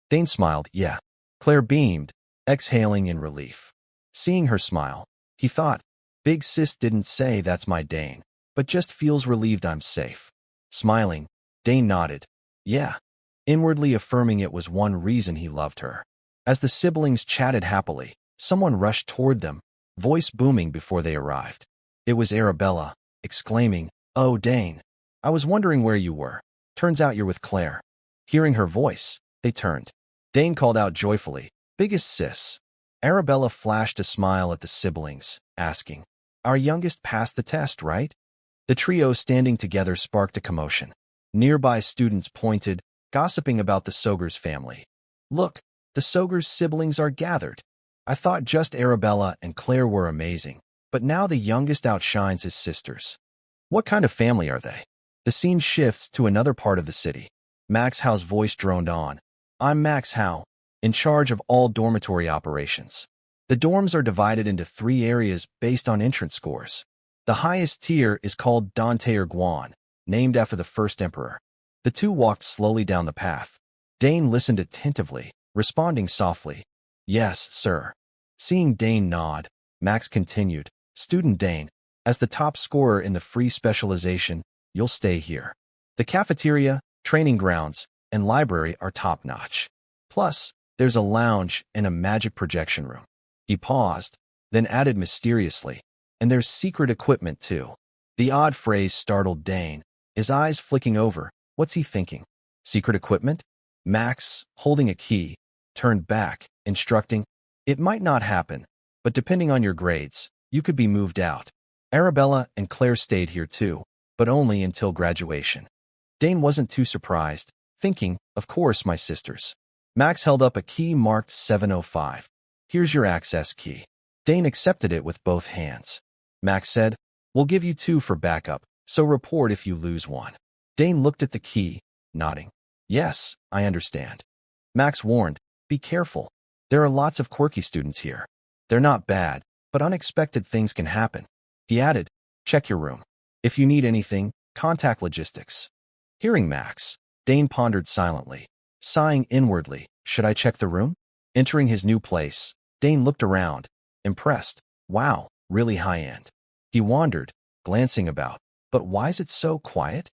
A: Dane smiled. "Yeah." Claire beamed, exhaling in relief. Seeing her smile, he thought, "Big sis didn't say that's my Dane, but just feels relieved I'm safe." Smiling, Dane nodded. "Yeah," inwardly affirming it was one reason he loved her. As the siblings chatted happily, someone rushed toward them, voice booming before they arrived. It was Arabella, exclaiming, "Oh, Dane, I was wondering where you were. Turns out you're with Claire." Hearing her voice, they turned. Dane called out joyfully, "Biggest sis." Arabella flashed a smile at the siblings, asking, "Our youngest passed the test, right?" The trio standing together sparked a commotion. Nearby students pointed, gossiping about the Sogers family. "Look, the Sogers siblings are gathered. I thought just Arabella and Claire were amazing, but now the youngest outshines his sisters. What kind of family are they?" The scene shifts to another part of the city. Max Howe's voice droned on. "I'm Max Howe, in charge of all dormitory operations. The dorms are divided into 3 areas based on entrance scores. The highest tier is called Danteer Guan, named after the first emperor." The two walked slowly down the path. Dane listened attentively, responding softly, "Yes, sir." Seeing Dane nod, Max continued, "Student Dane, as the top scorer in the free specialization, you'll stay here. The cafeteria, training grounds, and library are top-notch. Plus, there's a lounge and a magic projection room." He paused, then added mysteriously, "And there's secret equipment, too." The odd phrase startled Dane, his eyes flicking over. What's he thinking? Secret equipment? Max, holding a key, turned back, instructing, "It might not happen, but depending on your grades, you could be moved out." Arabella and Claire stayed here too, but only until graduation. Dane wasn't too surprised, thinking, "Of course, my sisters." Max held up a key marked 705. "Here's your access key." Dane accepted it with both hands. Max said, "We'll give you 2 for backup, so report if you lose one." Dane looked at the key, nodding. "Yes, I understand." Max warned, "Be careful. There are lots of quirky students here. They're not bad, but unexpected things can happen." He added, "Check your room. If you need anything, contact logistics." Hearing Max, Dane pondered silently, sighing inwardly, "Should I check the room?" Entering his new place, Dane looked around, impressed. Wow, really high-end. He wondered, glancing about, but why is it so quiet?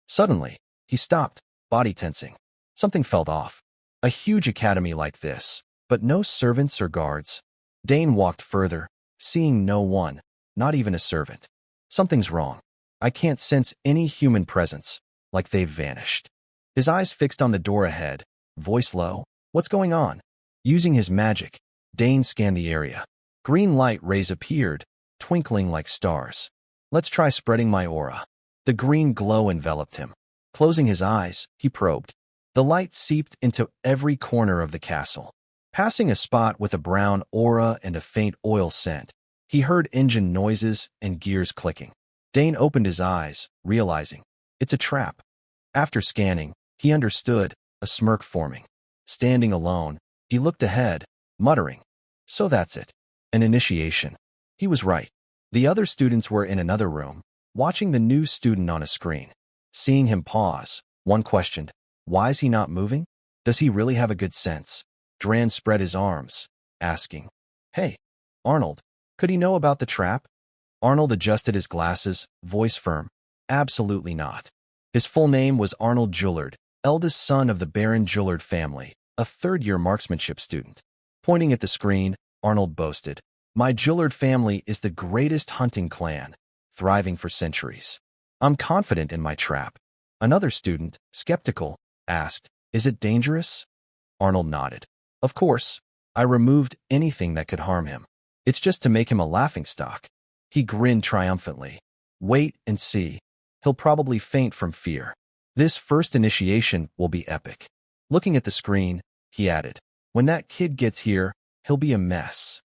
A: Suddenly, he stopped, body tensing. Something felt off. A huge academy like this, but no servants or guards. Dane walked further, seeing no one, not even a servant. Something's wrong. I can't sense any human presence, like they've vanished. His eyes fixed on the door ahead, voice low. "What's going on?" Using his magic, Dane scanned the area. Green light rays appeared, twinkling like stars. "Let's try spreading my aura." The green glow enveloped him. Closing his eyes, he probed. The light seeped into every corner of the castle. Passing a spot with a brown aura and a faint oil scent, He heard engine noises and gears clicking. Dane opened his eyes, realizing it's a trap. After scanning, he understood, a smirk forming. Standing alone, he looked ahead, muttering, "So that's it. An initiation." He was right. The other students were in another room, watching the new student on a screen. Seeing him pause, one questioned, "Why is he not moving? Does he really have a good sense?" Dran spread his arms, asking, "Hey, Arnold, could he know about the trap?" Arnold adjusted his glasses, voice firm, "Absolutely not." His full name was Arnold Jullard, eldest son of the Baron Jullard family, a third-year marksmanship student. Pointing at the screen, Arnold boasted, "My Jullard family is the greatest hunting clan, thriving for centuries. I'm confident in my trap." Another student, skeptical, asked, "Is it dangerous?" Arnold nodded. "Of course. I removed anything that could harm him. It's just to make him a laughingstock." He grinned triumphantly. "Wait and see. He'll probably faint from fear. This first initiation will be epic." Looking at the screen, he added, "When that kid gets here, he'll be a mess."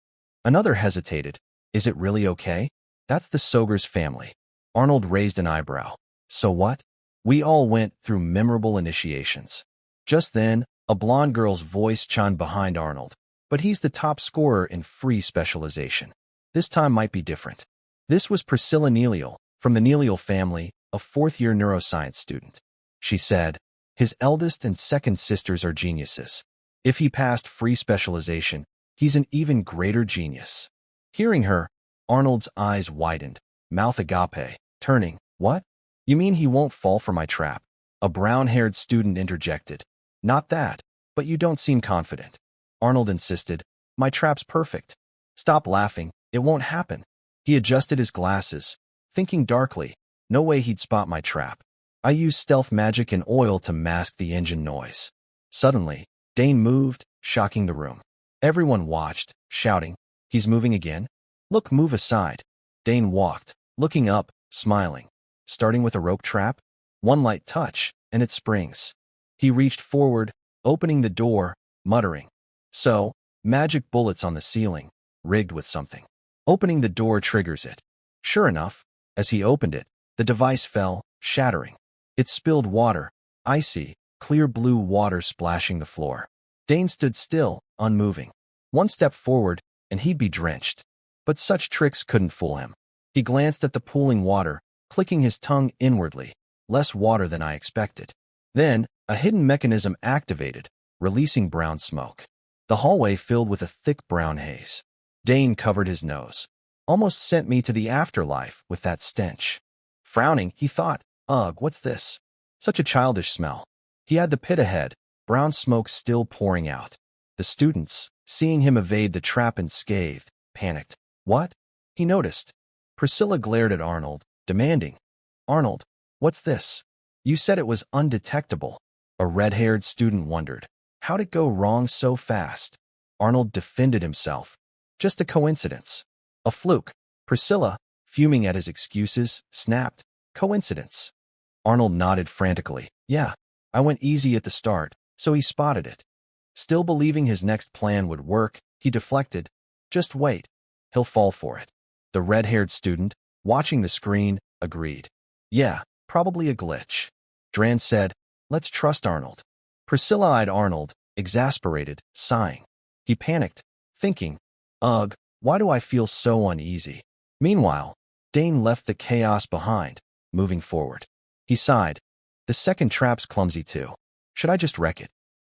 A: Another hesitated. "Is it really okay?" "That's the Sogers family." Arnold raised an eyebrow. "So what?" "We all went through memorable initiations." Just then, a blonde girl's voice chimed behind Arnold. "But he's the top scorer in free specialization. This time might be different." This was Priscilla Nealiel, from the Nealiel family, a fourth-year neuroscience student. She said, "His eldest and second sisters are geniuses. If he passed free specialization, he's an even greater genius." Hearing her, Arnold's eyes widened, mouth agape, turning, "What? You mean he won't fall for my trap?" A brown-haired student interjected, "Not that, but you don't seem confident." Arnold insisted, "My trap's perfect. Stop laughing, it won't happen." He adjusted his glasses, thinking darkly, no way he'd spot my trap. I used stealth magic and oil to mask the engine noise. Suddenly, Dane moved, shocking the room. Everyone watched, shouting, "He's moving again? Look, move aside." Dane walked, looking up, smiling. Starting with a rope trap? One light touch, and it springs. He reached forward, opening the door, muttering, "So, magic bullets on the ceiling, rigged with something. Opening the door triggers it." Sure enough, as he opened it, the device fell, shattering. It spilled water, icy, clear blue water splashing the floor. Dane stood still, unmoving. One step forward, and he'd be drenched. But such tricks couldn't fool him. He glanced at the pooling water, clicking his tongue inwardly. Less water than I expected. Then, a hidden mechanism activated, releasing brown smoke. The hallway filled with a thick brown haze. Dane covered his nose. "Almost sent me to the afterlife with that stench." Frowning, he thought, "Ugh, what's this? Such a childish smell." He had the pit ahead, brown smoke still pouring out. The students, seeing him evade the trap unscathed, panicked. "What?" He noticed. Priscilla glared at Arnold, demanding, "Arnold, what's this? You said it was undetectable." A red-haired student wondered, how'd it go wrong so fast? Arnold defended himself. "Just a coincidence. A fluke." Priscilla, fuming at his excuses, snapped, "Coincidence." Arnold nodded frantically. "Yeah, I went easy at the start, so he spotted it." Still believing his next plan would work, he deflected, "Just wait. He'll fall for it." The red-haired student, watching the screen, agreed. "Yeah, probably a glitch." Dran said, "Let's trust Arnold." Priscilla eyed Arnold, exasperated, sighing. He panicked, thinking, "Ugh, why do I feel so uneasy?" Meanwhile, Dane left the chaos behind, moving forward. He sighed. "The second trap's clumsy too. Should I just wreck it?"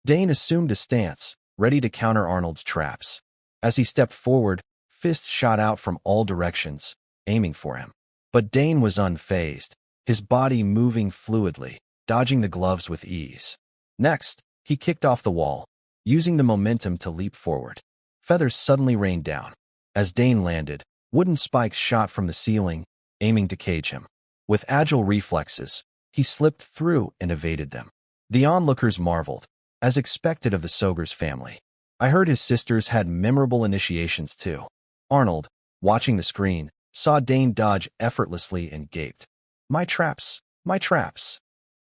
A: Dane assumed a stance, ready to counter Arnold's traps. As he stepped forward, fists shot out from all directions, aiming for him. But Dane was unfazed, his body moving fluidly, dodging the gloves with ease. Next, he kicked off the wall, using the momentum to leap forward. Feathers suddenly rained down. As Dane landed, wooden spikes shot from the ceiling, aiming to cage him. With agile reflexes, he slipped through and evaded them. The onlookers marveled, as expected of the Sogers family. I heard his sisters had memorable initiations too. Arnold, watching the screen, saw Dane dodge effortlessly and gaped. My traps, my traps."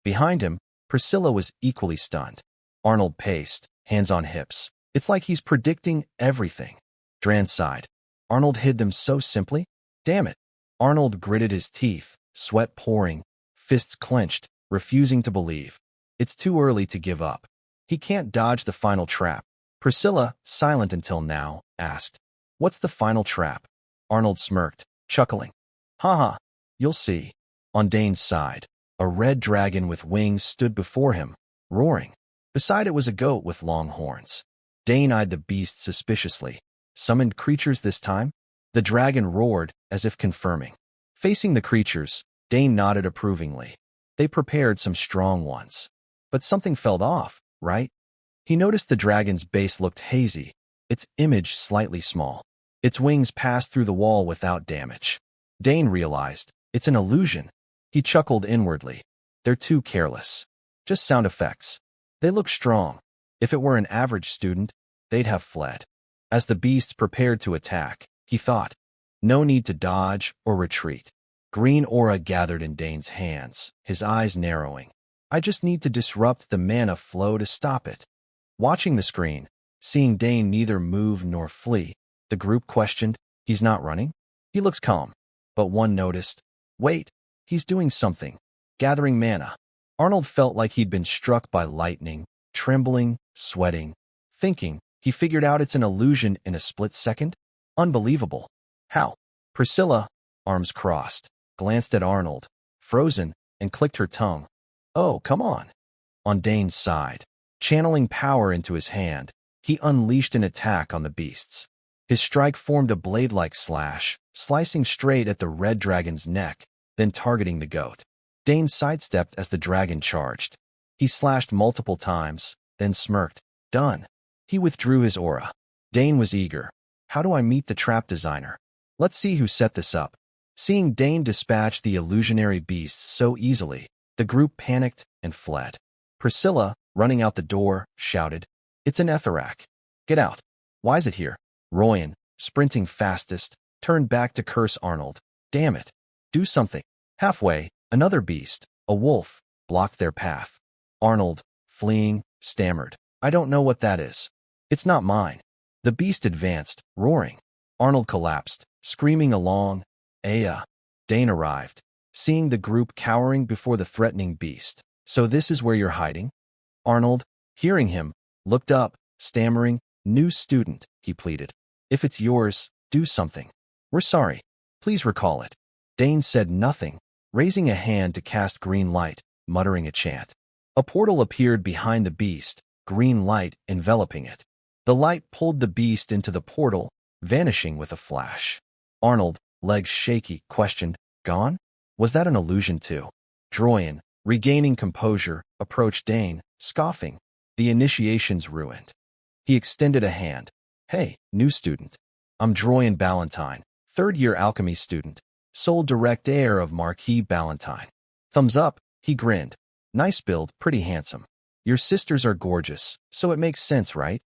A: Behind him, Priscilla was equally stunned. Arnold paced, hands on hips. "It's like he's predicting everything." Dran sighed. Arnold hid them so simply? Damn it. Arnold gritted his teeth, sweat pouring, fists clenched, refusing to believe. It's too early to give up. He can't dodge the final trap. Priscilla, silent until now, asked, "What's the final trap?" Arnold smirked, chuckling. Haha, you'll see. On Dane's side, a red dragon with wings stood before him, roaring. Beside it was a goat with long horns. Dane eyed the beast suspiciously. Summoned creatures this time? The dragon roared, as if confirming. Facing the creatures, Dane nodded approvingly. They prepared some strong ones. But something felt off, right? He noticed the dragon's base looked hazy, its image slightly small. Its wings passed through the wall without damage. Dane realized, it's an illusion. He chuckled inwardly. They're too careless. Just sound effects. They look strong. If it were an average student, they'd have fled. As the beasts prepared to attack, he thought, no need to dodge or retreat. Green aura gathered in Dane's hands, his eyes narrowing. I just need to disrupt the mana flow to stop it. Watching the screen, seeing Dane neither move nor flee, the group questioned, he's not running? He looks calm. But one noticed, wait, he's doing something. Gathering mana. Arnold felt like he'd been struck by lightning, trembling, sweating, thinking. He figured out it's an illusion in a split second? Unbelievable. How? Priscilla, arms crossed, glanced at Arnold, frozen, and clicked her tongue. Oh, come on. On Dane's side, channeling power into his hand, he unleashed an attack on the beasts. His strike formed a blade-like slash, slicing straight at the red dragon's neck, then targeting the goat. Dane sidestepped as the dragon charged. He slashed multiple times, then smirked. Done. He withdrew his aura. Dane was eager. How do I meet the trap designer? Let's see who set this up. Seeing Dane dispatch the illusionary beasts so easily, the group panicked and fled. Priscilla, running out the door, shouted, "It's an Etherak. Get out. Why is it here?" Royan, sprinting fastest, turned back to curse Arnold. Damn it. Do something. Halfway, another beast, a wolf, blocked their path. Arnold, fleeing, stammered, I don't know what that is. It's not mine. The beast advanced, roaring. Arnold collapsed, screaming along. Aya. Dane arrived, seeing the group cowering before the threatening beast. So this is where you're hiding? Arnold, hearing him, looked up, stammering. New student, he pleaded. If it's yours, do something. We're sorry. Please recall it. Dane said nothing, raising a hand to cast green light, muttering a chant. A portal appeared behind the beast, green light enveloping it. The light pulled the beast into the portal, vanishing with a flash. Arnold, legs shaky, questioned, Gone? Was that an illusion too? Droyan, regaining composure, approached Dane, scoffing. The initiation's ruined. He extended a hand. Hey, new student. I'm Droyan Ballantyne, third-year alchemy student, sole direct heir of Marquis Ballantyne. Thumbs up, he grinned. Nice build, pretty handsome. Your sisters are gorgeous, so it makes sense, right?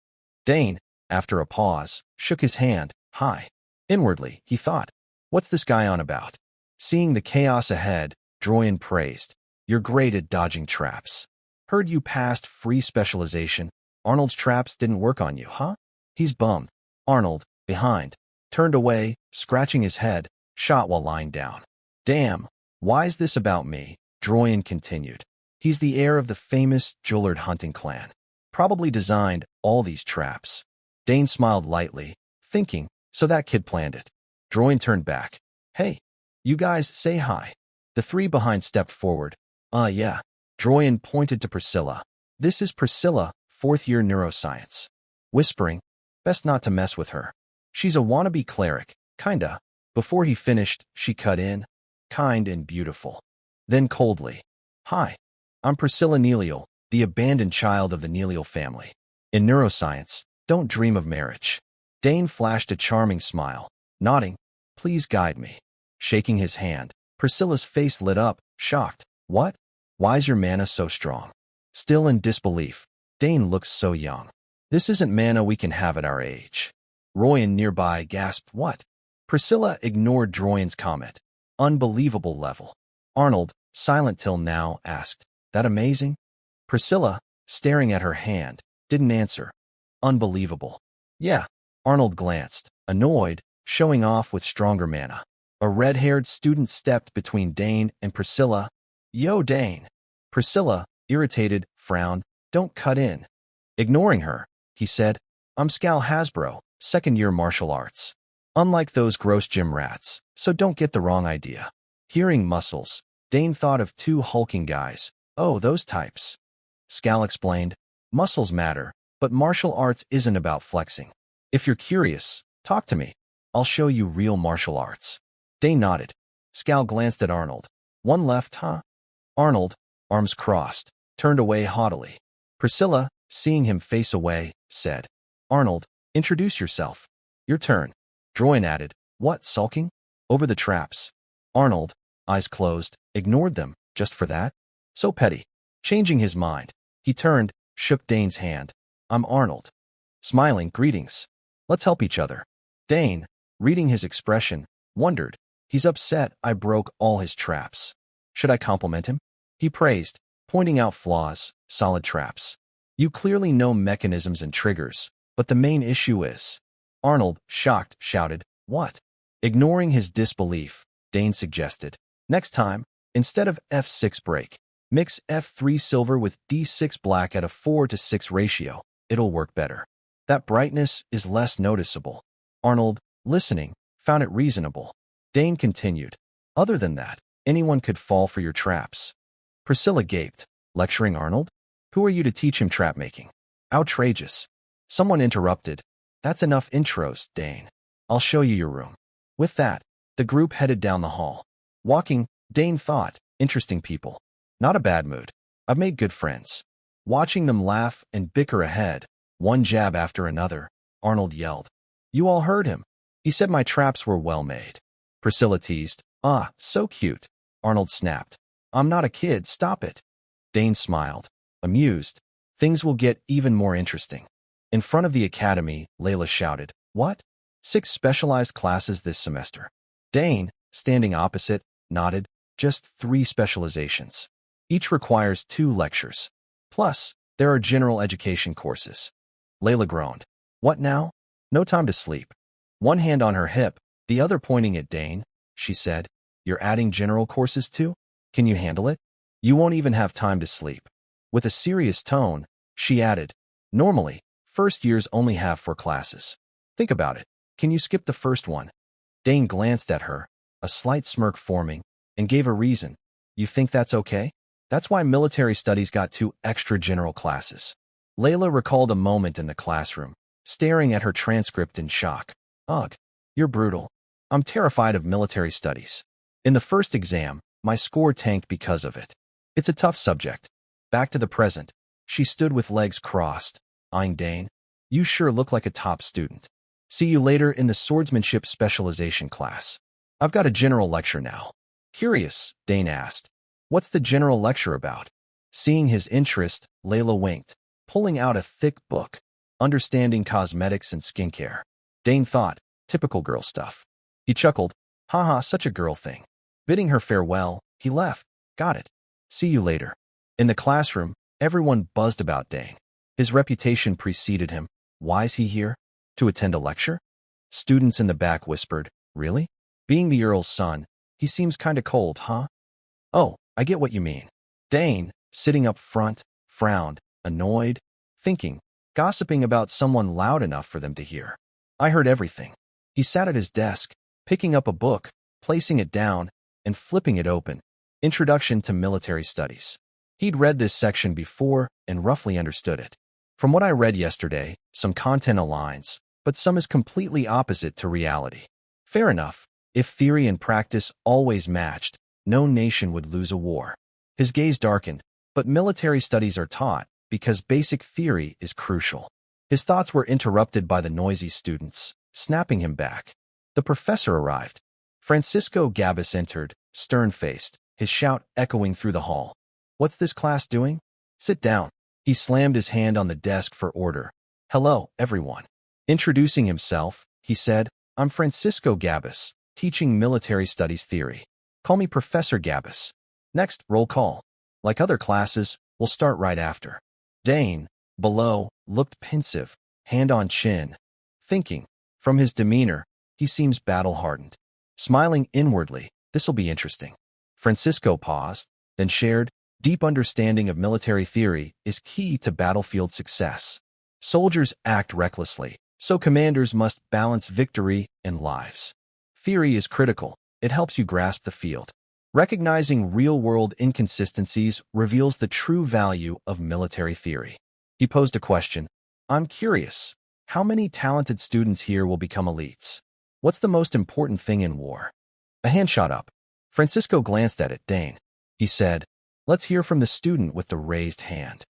A: Dane, after a pause, shook his hand. Hi. Inwardly, he thought, what's this guy on about? Seeing the chaos ahead, Droyan praised. You're great at dodging traps. Heard you passed free specialization. Arnold's traps didn't work on you, huh? He's bummed. Arnold, behind, turned away, scratching his head, shot while lying down. Damn, why's this about me? Droyan continued. He's the heir of the famous Jullard hunting clan. Probably designed all these traps. Dane smiled lightly, thinking, so that kid planned it. Droyan turned back. Hey, you guys say hi. The three behind stepped forward. Yeah. Droyan pointed to Priscilla. This is Priscilla, fourth-year neuroscience. Whispering, best not to mess with her. She's a wannabe cleric, kinda. Before he finished, she cut in, kind and beautiful. Then coldly, Hi, I'm Priscilla Nelial, the abandoned child of the Nelial family. In neuroscience, don't dream of marriage. Dane flashed a charming smile, nodding, please guide me. Shaking his hand, Priscilla's face lit up, shocked. What? Why's your mana so strong? Still in disbelief, Dane looks so young. This isn't mana we can have at our age. Royan nearby gasped, what? Priscilla ignored Droyan's comment. Unbelievable level. Arnold, silent till now, asked, that amazing? Priscilla, staring at her hand, didn't answer. Unbelievable. Yeah. Arnold glanced, annoyed, showing off with stronger mana. A red-haired student stepped between Dane and Priscilla. Yo, Dane. Priscilla, irritated, frowned. Don't cut in. Ignoring her, he said, I'm Scal Hasbro, second-year martial arts. Unlike those gross gym rats, so don't get the wrong idea. Hearing muscles, Dane thought of two hulking guys. Oh, those types. Scal explained, muscles matter, but martial arts isn't about flexing. If you're curious, talk to me. I'll show you real martial arts. Dane nodded. Scal glanced at Arnold. One left, huh? Arnold, arms crossed, turned away haughtily. Priscilla, seeing him face away, said, Arnold, introduce yourself. Your turn. Droin added, what, sulking? Over the traps. Arnold, eyes closed, ignored them, just for that? So petty. Changing his mind, he turned, shook Dane's hand. I'm Arnold. Smiling, greetings. Let's help each other. Dane, reading his expression, wondered. He's upset I broke all his traps. Should I compliment him? He praised, pointing out flaws, solid traps. You clearly know mechanisms and triggers, but the main issue is. Arnold, shocked, shouted, what? Ignoring his disbelief, Dane suggested. Next time, instead of F6 break, mix F3 silver with D6 black at a 4:6 ratio. It'll work better. That brightness is less noticeable. Arnold, listening, found it reasonable. Dane continued. Other than that, anyone could fall for your traps. Priscilla gaped. Lecturing Arnold? Who are you to teach him trap making? Outrageous. Someone interrupted. That's enough intros, Dane. I'll show you your room. With that, the group headed down the hall. Walking, Dane thought, interesting people. Not a bad mood. I've made good friends. Watching them laugh and bicker ahead, one jab after another, Arnold yelled. You all heard him. He said my traps were well made. Priscilla teased. Ah, so cute. Arnold snapped. I'm not a kid, stop it. Dane smiled, amused. Things will get even more interesting. In front of the academy, Layla shouted, what? 6 specialized classes this semester. Dane, standing opposite, nodded. Just 3 specializations. Each requires 2 lectures. Plus, there are general education courses. Layla groaned. What now? No time to sleep. One hand on her hip, the other pointing at Dane, she said, you're adding general courses too? Can you handle it? You won't even have time to sleep. With a serious tone, she added, normally, first years only have 4 classes. Think about it. Can you skip the first one? Dane glanced at her, a slight smirk forming, and gave a reason. You think that's okay? That's why military studies got 2 extra general classes. Layla recalled a moment in the classroom, staring at her transcript in shock. Ugh, you're brutal. I'm terrified of military studies. In the first exam, my score tanked because of it. It's a tough subject. Back to the present. She stood with legs crossed, eyeing Dane. You sure look like a top student. See you later in the swordsmanship specialization class. I've got a general lecture now. Curious, Dane asked. What's the general lecture about? Seeing his interest, Layla winked, pulling out a thick book, Understanding Cosmetics and Skincare. Dane thought, typical girl stuff. He chuckled, haha, such a girl thing. Bidding her farewell, he left. Got it. See you later. In the classroom, everyone buzzed about Dane. His reputation preceded him. Why's he here? To attend a lecture? Students in the back whispered, really? Being the Earl's son, he seems kinda cold, huh? Oh, I get what you mean. Dane, sitting up front, frowned, annoyed, thinking, gossiping about someone loud enough for them to hear. I heard everything. He sat at his desk, picking up a book, placing it down, and flipping it open. Introduction to Military Studies. He'd read this section before and roughly understood it. From what I read yesterday, some content aligns, but some is completely opposite to reality. Fair enough. If theory and practice always matched, no nation would lose a war. His gaze darkened, but military studies are taught because basic theory is crucial. His thoughts were interrupted by the noisy students, snapping him back. The professor arrived. Francisco Gabus entered, stern-faced, his shout echoing through the hall. What's this class doing? Sit down. He slammed his hand on the desk for order. Hello, everyone. Introducing himself, he said, I'm Francisco Gabus, teaching military studies theory. Call me Professor Gabus. Next, roll call. Like other classes, we'll start right after. Dane, below, looked pensive, hand on chin. Thinking, from his demeanor, He seems battle-hardened. Smiling inwardly, this'll be interesting. Francisco paused, then shared, deep understanding of military theory is key to battlefield success. Soldiers act recklessly, so commanders must balance victory and lives. Theory is critical. It helps you grasp the field. Recognizing real-world inconsistencies reveals the true value of military theory. He posed a question. I'm curious, how many talented students here will become elites? What's the most important thing in war? A hand shot up. Francisco glanced at it. Dane. He said, let's hear from the student with the raised hand.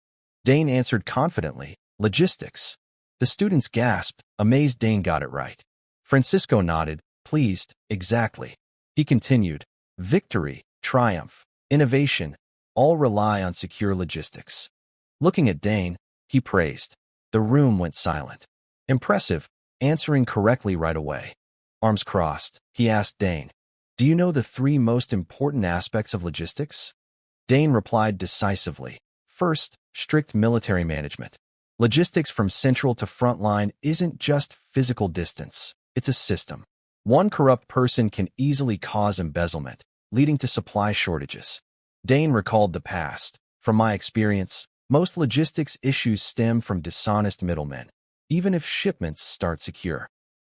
A: Dane answered confidently, logistics. The students gasped, amazed Dane got it right. Francisco nodded, pleased, exactly. He continued, victory, triumph, innovation, all rely on secure logistics. Looking at Dane, he praised. The room went silent. Impressive, answering correctly right away. Arms crossed, he asked Dane, do you know the 3 most important aspects of logistics? Dane replied decisively. First, strict military management. Logistics from central to front line isn't just physical distance, it's a system. One corrupt person can easily cause embezzlement, leading to supply shortages. Dane recalled the past. From my experience, most logistics issues stem from dishonest middlemen, even if shipments start secure.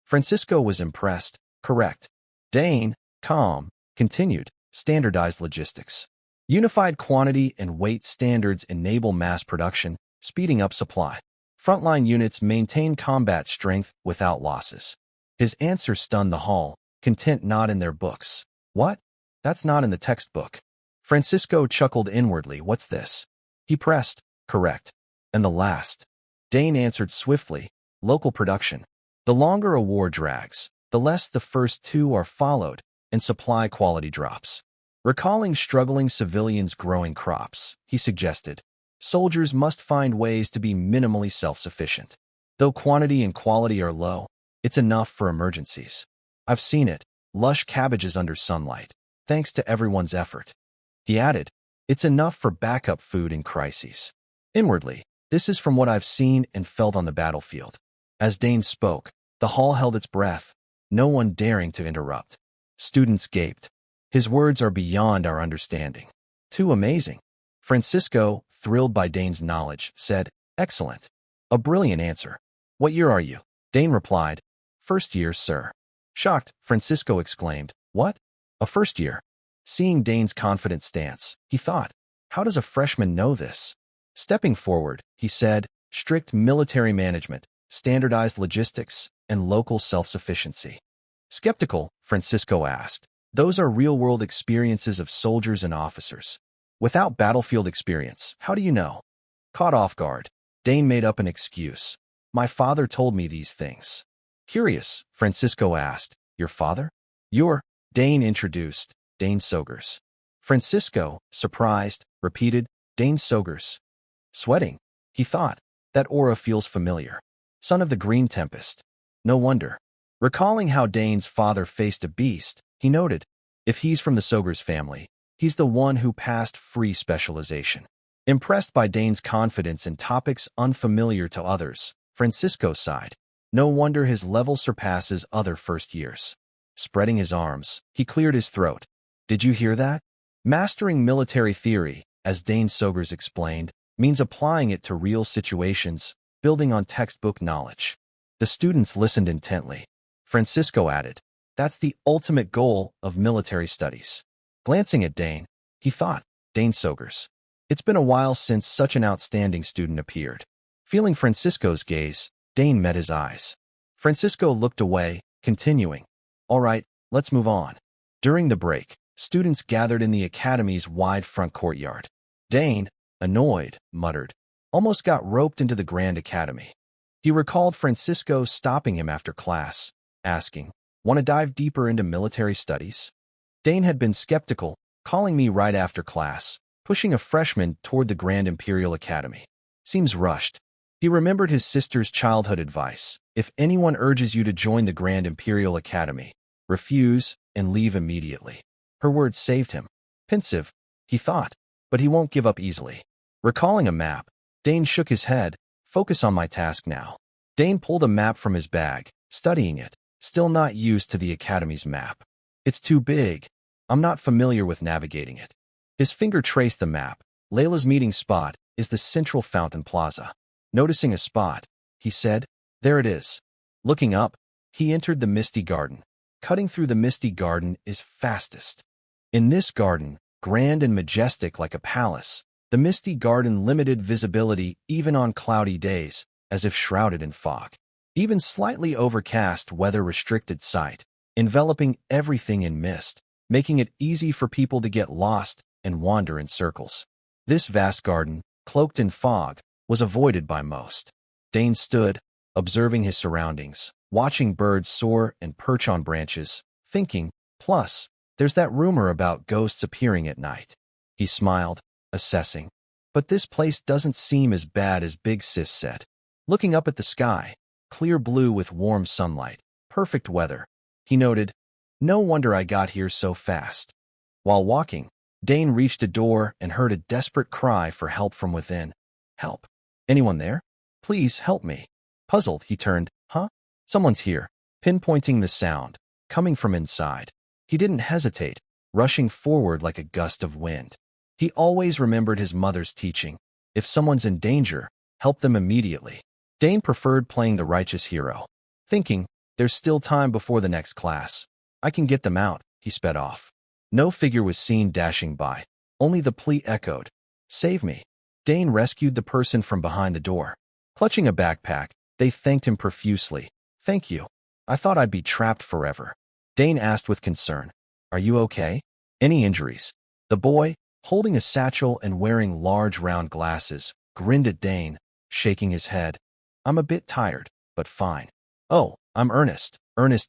A: Francisco was impressed. Correct. Dane, calm, continued, standardized logistics. Unified quantity and weight standards enable mass production, speeding up supply. Frontline units maintain combat strength without losses. His answer stunned the hall, content not in their books. What? That's not in the textbook. Francisco chuckled inwardly. What's this? He pressed. Correct. And the last? Dane answered swiftly. Local production. The longer a war drags, the less the first 2 are followed, and supply quality drops. Recalling struggling civilians growing crops, he suggested, soldiers must find ways to be minimally self-sufficient. Though quantity and quality are low, it's enough for emergencies. I've seen it, lush cabbages under sunlight, thanks to everyone's effort. He added, it's enough for backup food in crises. Inwardly, this is from what I've seen and felt on the battlefield. As Dane spoke, the hall held its breath, no one daring to interrupt. Students gaped. His words are beyond our understanding. Too amazing. Francisco, thrilled by Dane's knowledge, said, excellent. A brilliant answer. What year are you? Dane replied, first year, sir. Shocked, Francisco exclaimed, what? A first year? Seeing Dane's confident stance, he thought, how does a freshman know this? Stepping forward, he said, strict military management, standardized logistics, and local self-sufficiency. Skeptical, Francisco asked, those are real-world experiences of soldiers and officers. Without battlefield experience, how do you know? Caught off guard, Dane made up an excuse. My father told me these things. Curious, Francisco asked, your father? Dane introduced, Dane Sogers. Francisco, surprised, repeated, Dane Sogers. Sweating, he thought, that aura feels familiar. Son of the Green Tempest. No wonder. Recalling how Dane's father faced a beast, he noted, if he's from the Sogers family, he's the one who passed free specialization. Impressed by Dane's confidence in topics unfamiliar to others, Francisco sighed. No wonder his level surpasses other first years. Spreading his arms, he cleared his throat. Did you hear that? Mastering military theory, as Dane Sogers explained, means applying it to real situations, building on textbook knowledge. The students listened intently. Francisco added, that's the ultimate goal of military studies. Glancing at Dane, he thought, Dane Sogers. It's been a while since such an outstanding student appeared. Feeling Francisco's gaze, Dane met his eyes. Francisco looked away, continuing, all right, let's move on. During the break, students gathered in the academy's wide front courtyard. Dane, annoyed, muttered, almost got roped into the Grand Academy. He recalled Francisco stopping him after class, asking, want to dive deeper into military studies? Dane had been skeptical, calling me right after class, pushing a freshman toward the Grand Imperial Academy. Seems rushed. He remembered his sister's childhood advice. If anyone urges you to join the Grand Imperial Academy, refuse and leave immediately. Her words saved him. Pensive, he thought, but he won't give up easily. Recalling a map, Dane shook his head. Focus on my task now. Dane pulled a map from his bag, studying it. still not used to the Academy's map. It's too big. I'm not familiar with navigating it. His finger traced the map. Layla's meeting spot is the central fountain plaza. Noticing a spot, he said, "There it is." Looking up, he entered the Misty Garden. Cutting through the Misty Garden is fastest. In this garden, grand and majestic like a palace, the Misty Garden limited visibility even on cloudy days, as if shrouded in fog. Even slightly overcast weather restricted sight, enveloping everything in mist, making it easy for people to get lost and wander in circles. This vast garden, cloaked in fog, was avoided by most. Dane stood, observing his surroundings, watching birds soar and perch on branches, thinking, plus, there's that rumor about ghosts appearing at night. He smiled, assessing. But this place doesn't seem as bad as Big Sis said. Looking up at the sky, clear blue with warm sunlight, perfect weather, he noted, "No wonder I got here so fast." While walking, Dane reached a door and heard a desperate cry for help from within. "Help. Anyone there? Please help me." Puzzled, he turned. "Huh? Someone's here." Pinpointing the sound, coming from inside. He didn't hesitate, rushing forward like a gust of wind. He always remembered his mother's teaching. If someone's in danger, help them immediately. Dane preferred playing the righteous hero. Thinking, there's still time before the next class. I can get them out, he sped off. No figure was seen dashing by. Only the plea echoed. "Save me." Dane rescued the person from behind the door. Clutching a backpack, they thanked him profusely. "Thank you. I thought I'd be trapped forever." Dane asked with concern, "Are you okay? Any injuries?" The boy, holding a satchel and wearing large round glasses, grinned at Dane, shaking his head. "I'm a bit tired, but fine." "Oh, I'm Ernest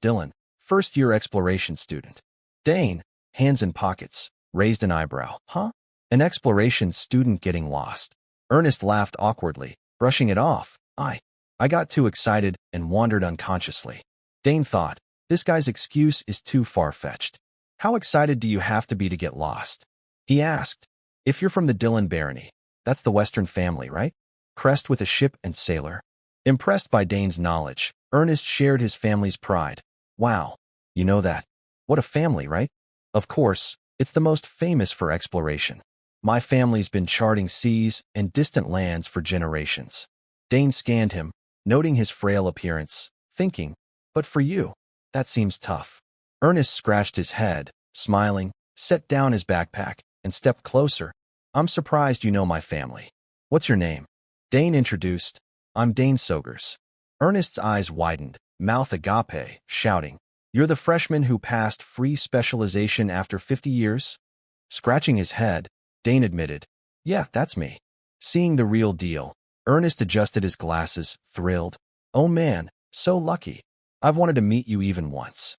A: Dillon, first-year exploration student." Dane, hands in pockets, raised an eyebrow. "Huh? An exploration student getting lost?" Ernest laughed awkwardly, brushing it off. I got too excited and wandered unconsciously." Dane thought, this guy's excuse is too far-fetched. "How excited do you have to be to get lost?" He asked. "If you're from the Dillon barony, that's the Western family, right? Crest with a ship and sailor." Impressed by Dane's knowledge, Ernest shared his family's pride. "Wow, you know that. What a family, right?" "Of course, it's the most famous for exploration. My family's been charting seas and distant lands for generations." Dane scanned him, noting his frail appearance, thinking, "But for you, that seems tough." Ernest scratched his head, smiling, set down his backpack, and stepped closer. "I'm surprised you know my family. What's your name?" Dane introduced. "I'm Dane Sogers." Ernest's eyes widened, mouth agape, shouting, "You're the freshman who passed free specialization after 50 years?" Scratching his head, Dane admitted, "Yeah, that's me." Seeing the real deal, Ernest adjusted his glasses, thrilled. "Oh man, so lucky. I've wanted to meet you even once."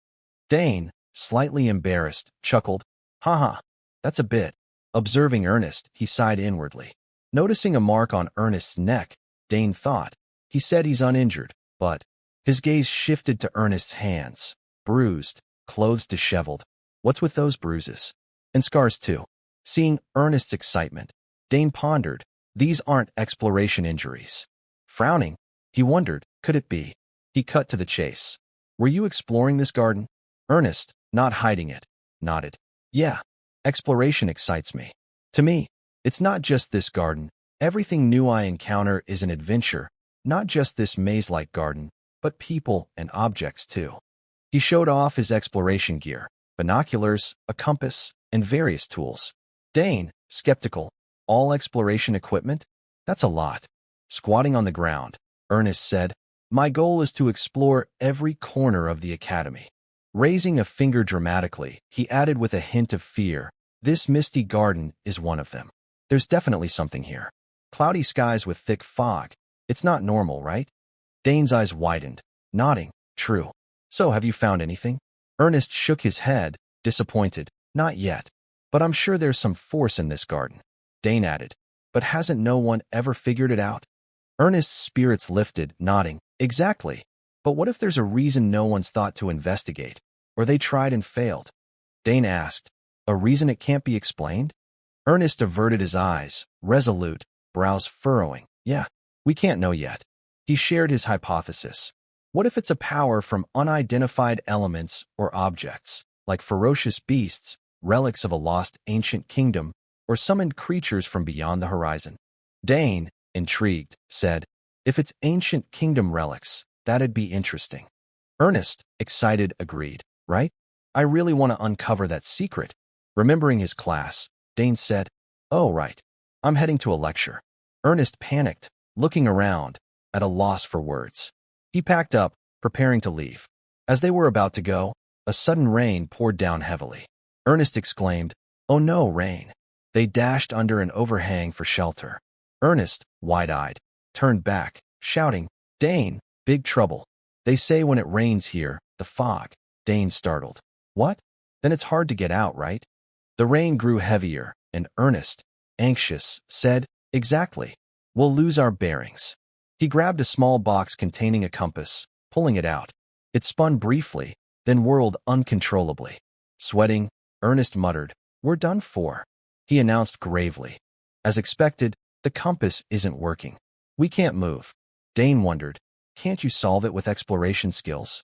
A: Dane, slightly embarrassed, chuckled. "Haha, that's a bit." Observing Ernest, he sighed inwardly. Noticing a mark on Ernest's neck, Dane thought, he said he's uninjured, but his gaze shifted to Ernest's hands, bruised, clothes disheveled. "What's with those bruises? And scars too?" Seeing Ernest's excitement, Dane pondered, these aren't exploration injuries. Frowning, he wondered, could it be? He cut to the chase. "Were you exploring this garden?" Ernest, not hiding it, nodded. "Yeah, exploration excites me. To me, it's not just this garden. Everything new I encounter is an adventure, not just this maze-like garden, but people and objects too." He showed off his exploration gear, binoculars, a compass, and various tools. Dane, skeptical, "All exploration equipment? That's a lot." Squatting on the ground, Ernest said, "My goal is to explore every corner of the academy." Raising a finger dramatically, he added with a hint of fear, "This misty garden is one of them. There's definitely something here. Cloudy skies with thick fog. It's not normal, right?" Dane's eyes widened, nodding, "True. So have you found anything?" Ernest shook his head, disappointed. "Not yet. But I'm sure there's some force in this garden." Dane added, "But hasn't no one ever figured it out?" Ernest's spirits lifted, nodding, "Exactly. But what if there's a reason no one's thought to investigate, or they tried and failed?" Dane asked, "A reason it can't be explained?" Ernest averted his eyes, resolute, brows furrowing. "Yeah, we can't know yet." He shared his hypothesis. What if it's a power from unidentified elements or objects, like ferocious beasts, relics of a lost ancient kingdom, or summoned creatures from beyond the horizon? Dane, intrigued, said, if it's ancient kingdom relics, that'd be interesting. Ernest, excited, agreed, right? I really want to uncover that secret. Remembering his class, Dane said, oh, right. I'm heading to a lecture. Ernest panicked, looking around, at a loss for words. He packed up, preparing to leave. As they were about to go, a sudden rain poured down heavily. Ernest exclaimed, oh no, rain. They dashed under an overhang for shelter. Ernest, wide-eyed, turned back, shouting, Dane, big trouble. They say when it rains here, the fog. Dane startled. What? Then it's hard to get out, right? The rain grew heavier, and Ernest, anxious, said, exactly. We'll lose our bearings. He grabbed a small box containing a compass, pulling it out. It spun briefly, then whirled uncontrollably. Sweating, Ernest muttered, we're done for. He announced gravely. As expected, the compass isn't working. We can't move. Dane wondered, can't you solve it with exploration skills?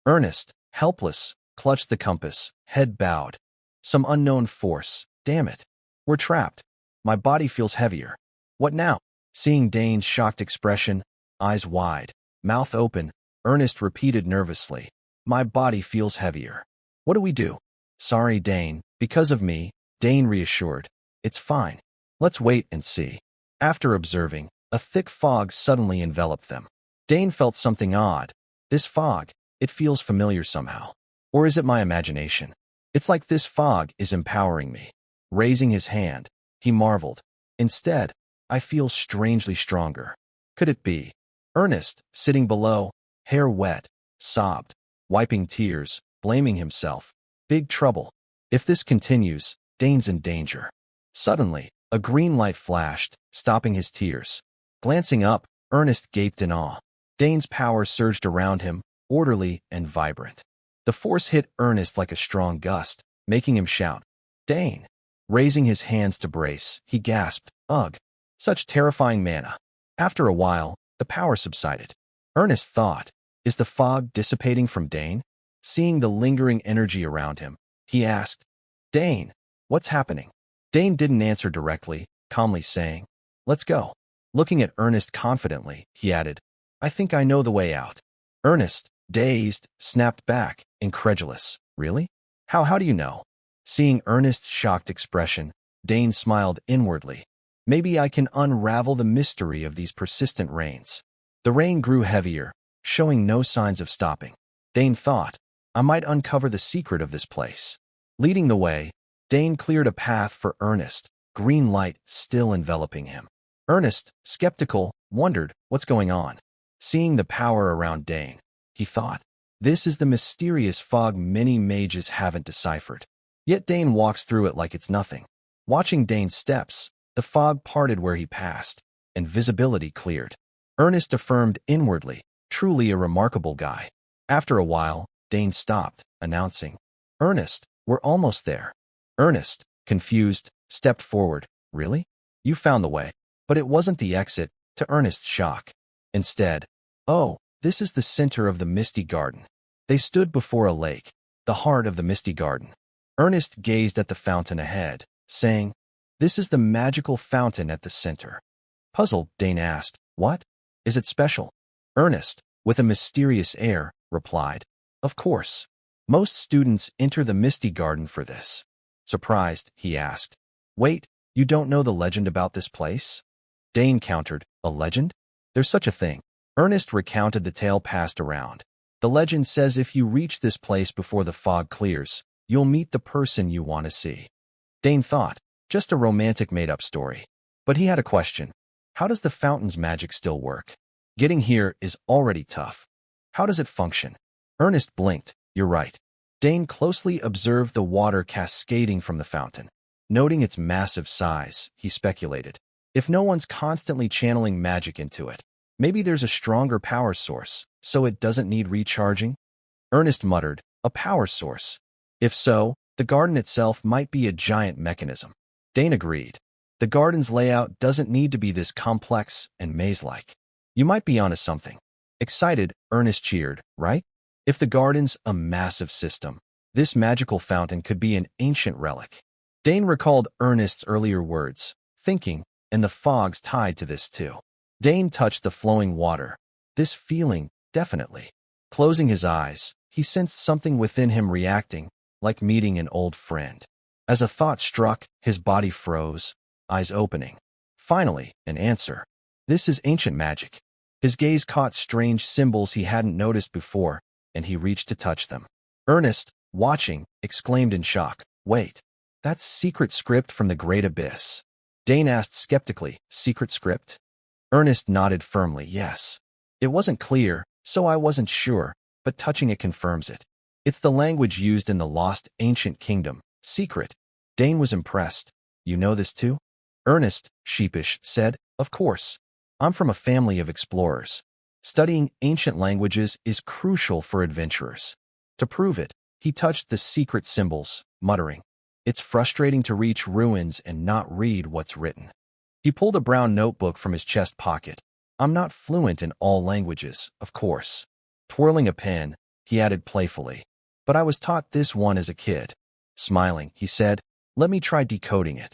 A: Ernest, helpless, clutched the compass, head bowed. Some unknown force. Damn it. We're trapped. My body feels heavier. What now? Seeing Dane's shocked expression, eyes wide, mouth open, Ernest repeated nervously, my body feels heavier. What do we do? Sorry, Dane, because of me, Dane reassured. It's fine. Let's wait and see. After observing, a thick fog suddenly enveloped them. Dane felt something odd. This fog, it feels familiar somehow. Or is it my imagination? It's like this fog is empowering me. Raising his hand, he marveled. Instead, I feel strangely stronger. Could it be? Ernest, sitting below, hair wet, sobbed, wiping tears, blaming himself. Big trouble. If this continues, Dane's in danger. Suddenly, a green light flashed, stopping his tears. Glancing up, Ernest gaped in awe. Dane's power surged around him, orderly and vibrant. The force hit Ernest like a strong gust, making him shout, Dane! Raising his hands to brace, he gasped, ugh! Such terrifying mana. After a while, the power subsided. Ernest thought, is the fog dissipating from Dane? Seeing the lingering energy around him, he asked, Dane, what's happening? Dane didn't answer directly, calmly saying, let's go. Looking at Ernest confidently, he added, I think I know the way out. Ernest, dazed, snapped back, incredulous. Really? How do you know? Seeing Ernest's shocked expression, Dane smiled inwardly. Maybe I can unravel the mystery of these persistent rains. The rain grew heavier, showing no signs of stopping. Dane thought, I might uncover the secret of this place. Leading the way, Dane cleared a path for Ernest, green light still enveloping him. Ernest, skeptical, wondered what's going on. Seeing the power around Dane, he thought, this is the mysterious fog many mages haven't deciphered. Yet Dane walks through it like it's nothing. Watching Dane's steps, the fog parted where he passed, and visibility cleared. Ernest affirmed inwardly, truly a remarkable guy. After a while, Dane stopped, announcing, Ernest, we're almost there. Ernest, confused, stepped forward. Really? You found the way. But it wasn't the exit, to Ernest's shock. Instead, oh, this is the center of the Misty Garden. They stood before a lake, the heart of the Misty Garden. Ernest gazed at the fountain ahead, saying, this is the magical fountain at the center. Puzzled, Dane asked, what? Is it special? Ernest, with a mysterious air, replied, of course. Most students enter the Misty Garden for this. Surprised, he asked, wait, you don't know the legend about this place? Dane countered, a legend? There's such a thing. Ernest recounted the tale passed around. The legend says if you reach this place before the fog clears, you'll meet the person you want to see. Dane thought, just a romantic made-up story. But he had a question. How does the fountain's magic still work? Getting here is already tough. How does it function? Ernest blinked. You're right. Dane closely observed the water cascading from the fountain. Noting its massive size, he speculated, if no one's constantly channeling magic into it, maybe there's a stronger power source, so it doesn't need recharging? Ernest muttered, a power source. If so, the garden itself might be a giant mechanism. Dane agreed. The garden's layout doesn't need to be this complex and maze-like. You might be onto something. Excited, Ernest cheered, right? If the garden's a massive system, this magical fountain could be an ancient relic. Dane recalled Ernest's earlier words, thinking, and the fog's tied to this too. Dane touched the flowing water. This feeling, definitely. Closing his eyes, he sensed something within him reacting, like meeting an old friend. As a thought struck, his body froze, eyes opening. Finally, an answer. This is ancient magic. His gaze caught strange symbols he hadn't noticed before, and he reached to touch them. Ernest, watching, exclaimed in shock, "Wait, that's secret script from the Great Abyss." Dane asked skeptically, "Secret script?" Ernest nodded firmly, "Yes." It wasn't clear, so I wasn't sure, but touching it confirms it. It's the language used in the lost ancient kingdom. Secret. Dane was impressed. "You know this too?" Ernest, sheepish, said, "Of course. I'm from a family of explorers. Studying ancient languages is crucial for adventurers." To prove it, he touched the secret symbols, muttering, "It's frustrating to reach ruins and not read what's written." He pulled a brown notebook from his chest pocket. "I'm not fluent in all languages, of course." Twirling a pen, he added playfully, "But I was taught this one as a kid." Smiling, he said, "Let me try decoding it."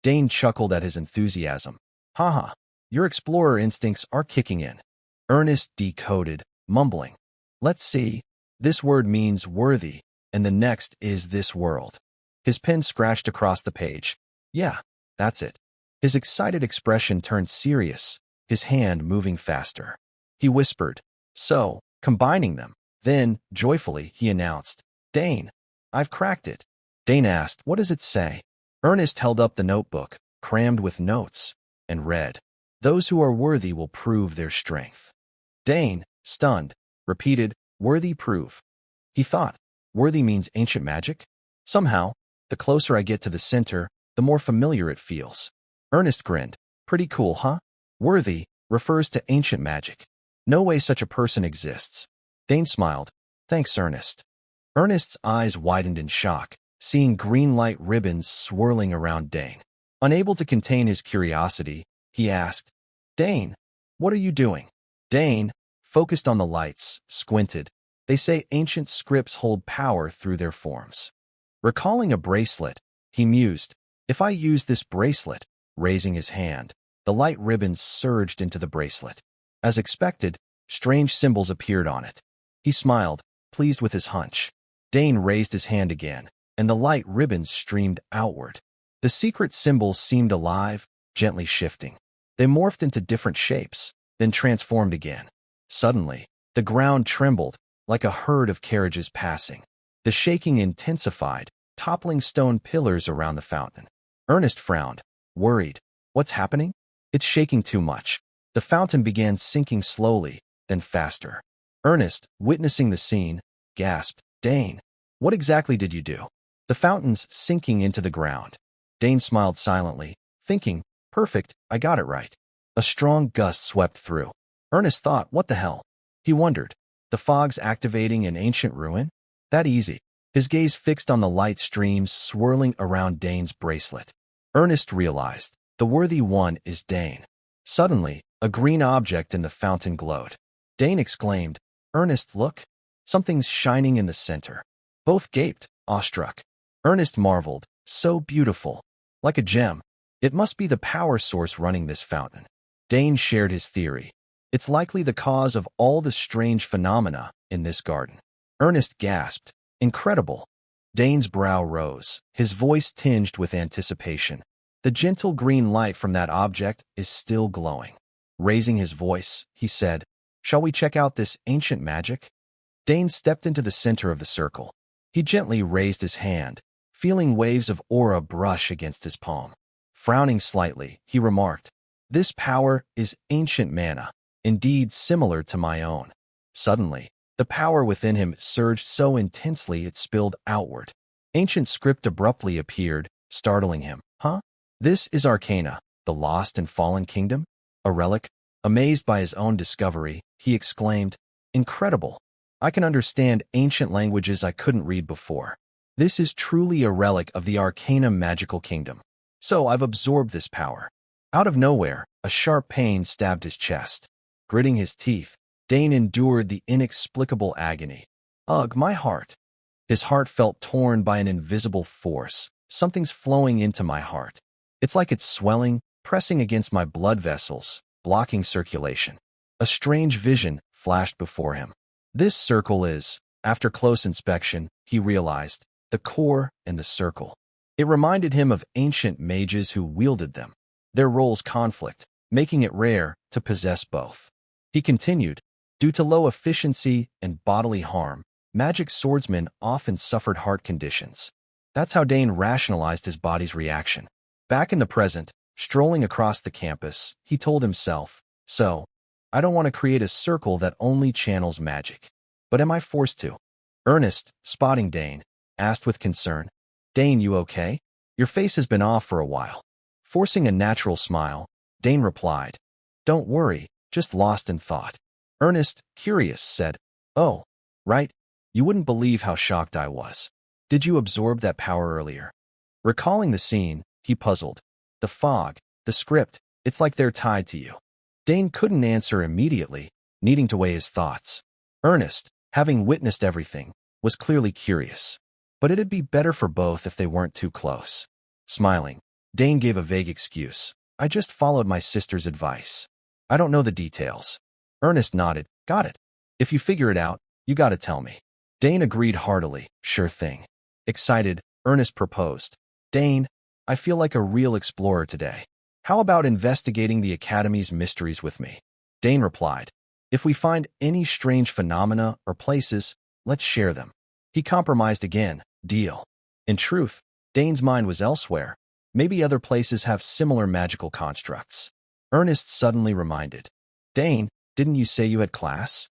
A: Dane chuckled at his enthusiasm. "Haha, your explorer instincts are kicking in." Ernest decoded, mumbling, "Let's see. This word means worthy, and the next is this world." His pen scratched across the page. "Yeah, that's it." His excited expression turned serious, his hand moving faster. He whispered, "So, combining them." Then, joyfully, he announced, "Dane, I've cracked it." Dane asked, "What does it say?" Ernest held up the notebook, crammed with notes, and read, "Those who are worthy will prove their strength." Dane, stunned, repeated, "Worthy prove." He thought, worthy means ancient magic? Somehow, the closer I get to the center, the more familiar it feels. Ernest grinned. "Pretty cool, huh? Worthy refers to ancient magic. No way such a person exists." Dane smiled. "Thanks, Ernest." Ernest's eyes widened in shock, seeing green light ribbons swirling around Dane. Unable to contain his curiosity, he asked, "Dane, what are you doing?" Dane, focused on the lights, squinted. "They say ancient scripts hold power through their forms." Recalling a bracelet, he mused, "If I use this bracelet," raising his hand, the light ribbons surged into the bracelet. As expected, strange symbols appeared on it. He smiled, pleased with his hunch. Dane raised his hand again, and the light ribbons streamed outward. The secret symbols seemed alive, gently shifting. They morphed into different shapes, then transformed again. Suddenly, the ground trembled, like a herd of carriages passing. The shaking intensified, toppling stone pillars around the fountain. Ernest frowned, worried. "What's happening?" "It's shaking too much." The fountain began sinking slowly, then faster. Ernest, witnessing the scene, gasped, "Dane, what exactly did you do?" "The fountain's sinking into the ground." Dane smiled silently, thinking, "Perfect, I got it right." A strong gust swept through. Ernest thought, "What the hell?" He wondered, the fog's activating an ancient ruin? That easy. His gaze fixed on the light streams swirling around Dane's bracelet. Ernest realized, the worthy one is Dane. Suddenly, a green object in the fountain glowed. Dane exclaimed, "Ernest, look. Something's shining in the center." Both gaped, awestruck. Ernest marveled, "So beautiful. Like a gem. It must be the power source running this fountain." Dane shared his theory. "It's likely the cause of all the strange phenomena in this garden." Ernest gasped, "Incredible." Dane's brow rose, his voice tinged with anticipation. "The gentle green light from that object is still glowing." Raising his voice, he said, "Shall we check out this ancient magic?" Dane stepped into the center of the circle. He gently raised his hand, feeling waves of aura brush against his palm. Frowning slightly, he remarked, "This power is ancient mana, indeed similar to my own." Suddenly, the power within him surged so intensely it spilled outward. Ancient script abruptly appeared, startling him. "Huh? This is Arcana, the lost and fallen kingdom? A relic?" Amazed by his own discovery, he exclaimed, "Incredible! I can understand ancient languages I couldn't read before. This is truly a relic of the Arcana magical kingdom. So I've absorbed this power." Out of nowhere, a sharp pain stabbed his chest. Gritting his teeth, Dane endured the inexplicable agony. Ugh, my heart. His heart felt torn by an invisible force. Something's flowing into my heart. It's like it's swelling, pressing against my blood vessels, blocking circulation. A strange vision flashed before him. This circle is, after close inspection, he realized, the core and the circle. It reminded him of ancient mages who wielded them. Their roles conflict, making it rare to possess both. He continued, due to low efficiency and bodily harm, magic swordsmen often suffered heart conditions. That's how Dane rationalized his body's reaction. Back in the present, strolling across the campus, he told himself, so, I don't want to create a circle that only channels magic. But am I forced to? Ernest, spotting Dane, asked with concern, Dane, you okay? Your face has been off for a while. Forcing a natural smile, Dane replied, don't worry, just lost in thought. Ernest, curious, said, oh, right. You wouldn't believe how shocked I was. Did you absorb that power earlier? Recalling the scene, he puzzled. The fog, the script, it's like they're tied to you. Dane couldn't answer immediately, needing to weigh his thoughts. Ernest, having witnessed everything, was clearly curious. But it'd be better for both if they weren't too close. Smiling, Dane gave a vague excuse. I just followed my sister's advice. I don't know the details. Ernest nodded. Got it. If you figure it out, you gotta tell me. Dane agreed heartily. Sure thing. Excited, Ernest proposed. Dane, I feel like a real explorer today. How about investigating the Academy's mysteries with me? Dane replied. If we find any strange phenomena or places, let's share them. He compromised again. Deal. In truth, Dane's mind was elsewhere. Maybe other places have similar magical constructs. Ernest suddenly reminded. Dane, didn't you say you had class?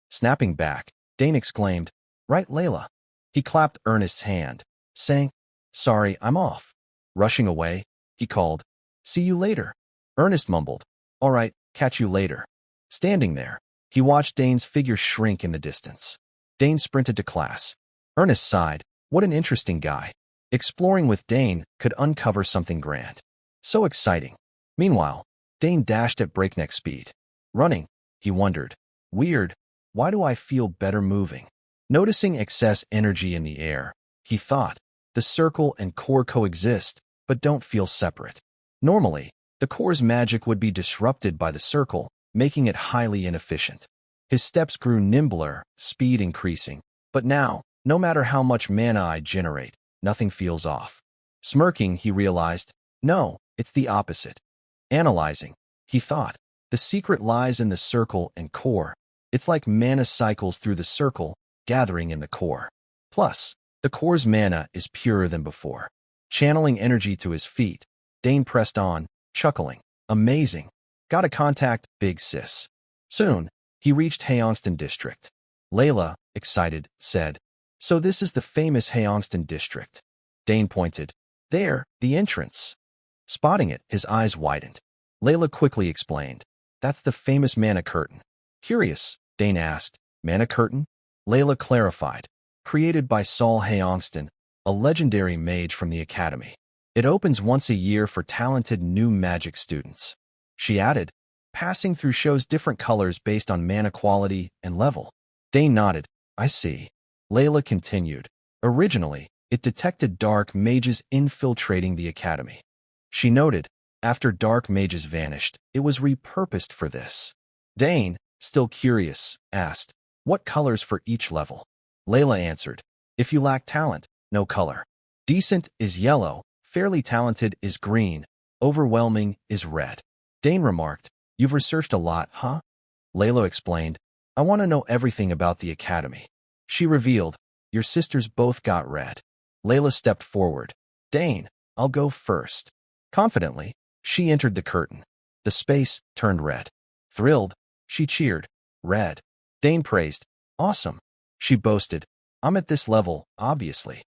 A: Snapping back, Dane exclaimed, right, Layla? He clapped Ernest's hand, saying, sorry, I'm off. Rushing away, he called, see you later. Ernest mumbled, all right, catch you later. Standing there, he watched Dane's figure shrink in the distance. Dane sprinted to class. Ernest sighed, what an interesting guy. Exploring with Dane could uncover something grand. So exciting. Meanwhile, Dane dashed at breakneck speed. Running, he wondered, weird, why do I feel better moving? Noticing excess energy in the air, he thought, the circle and core coexist, but don't feel separate. Normally, the core's magic would be disrupted by the circle, making it highly inefficient. His steps grew nimbler, speed increasing. But now, no matter how much mana I generate, nothing feels off. Smirking, he realized, no, it's the opposite. Analyzing, he thought, the secret lies in the circle and core. It's like mana cycles through the circle, gathering in the core. Plus, the core's mana is purer than before. Channeling energy to his feet, Dane pressed on, chuckling. Amazing. Gotta contact Big Sis. Soon, he reached Hayongston District. Layla, excited, said, so this is the famous Hayongston District. Dane pointed. There, the entrance. Spotting it, his eyes widened. Layla quickly explained. That's the famous mana curtain. Curious, Dane asked. Mana curtain? Layla clarified. Created by Saul Hayongston, a legendary mage from the Academy. It opens once a year for talented new magic students. She added, passing through shows different colors based on mana quality and level. Dane nodded. I see. Layla continued. Originally, it detected dark mages infiltrating the Academy. She noted, after dark mages vanished, it was repurposed for this. Dane, still curious, asked, what colors for each level? Layla answered, if you lack talent, no color. Decent is yellow, fairly talented is green, overwhelming is red. Dane remarked, you've researched a lot, huh? Layla explained, I want to know everything about the Academy. She revealed, your sisters both got red. Layla stepped forward. Dane, I'll go first. Confidently, she entered the curtain. The space turned red. Thrilled, she cheered. Red. Dane praised. Awesome. She boasted. I'm at this level, obviously.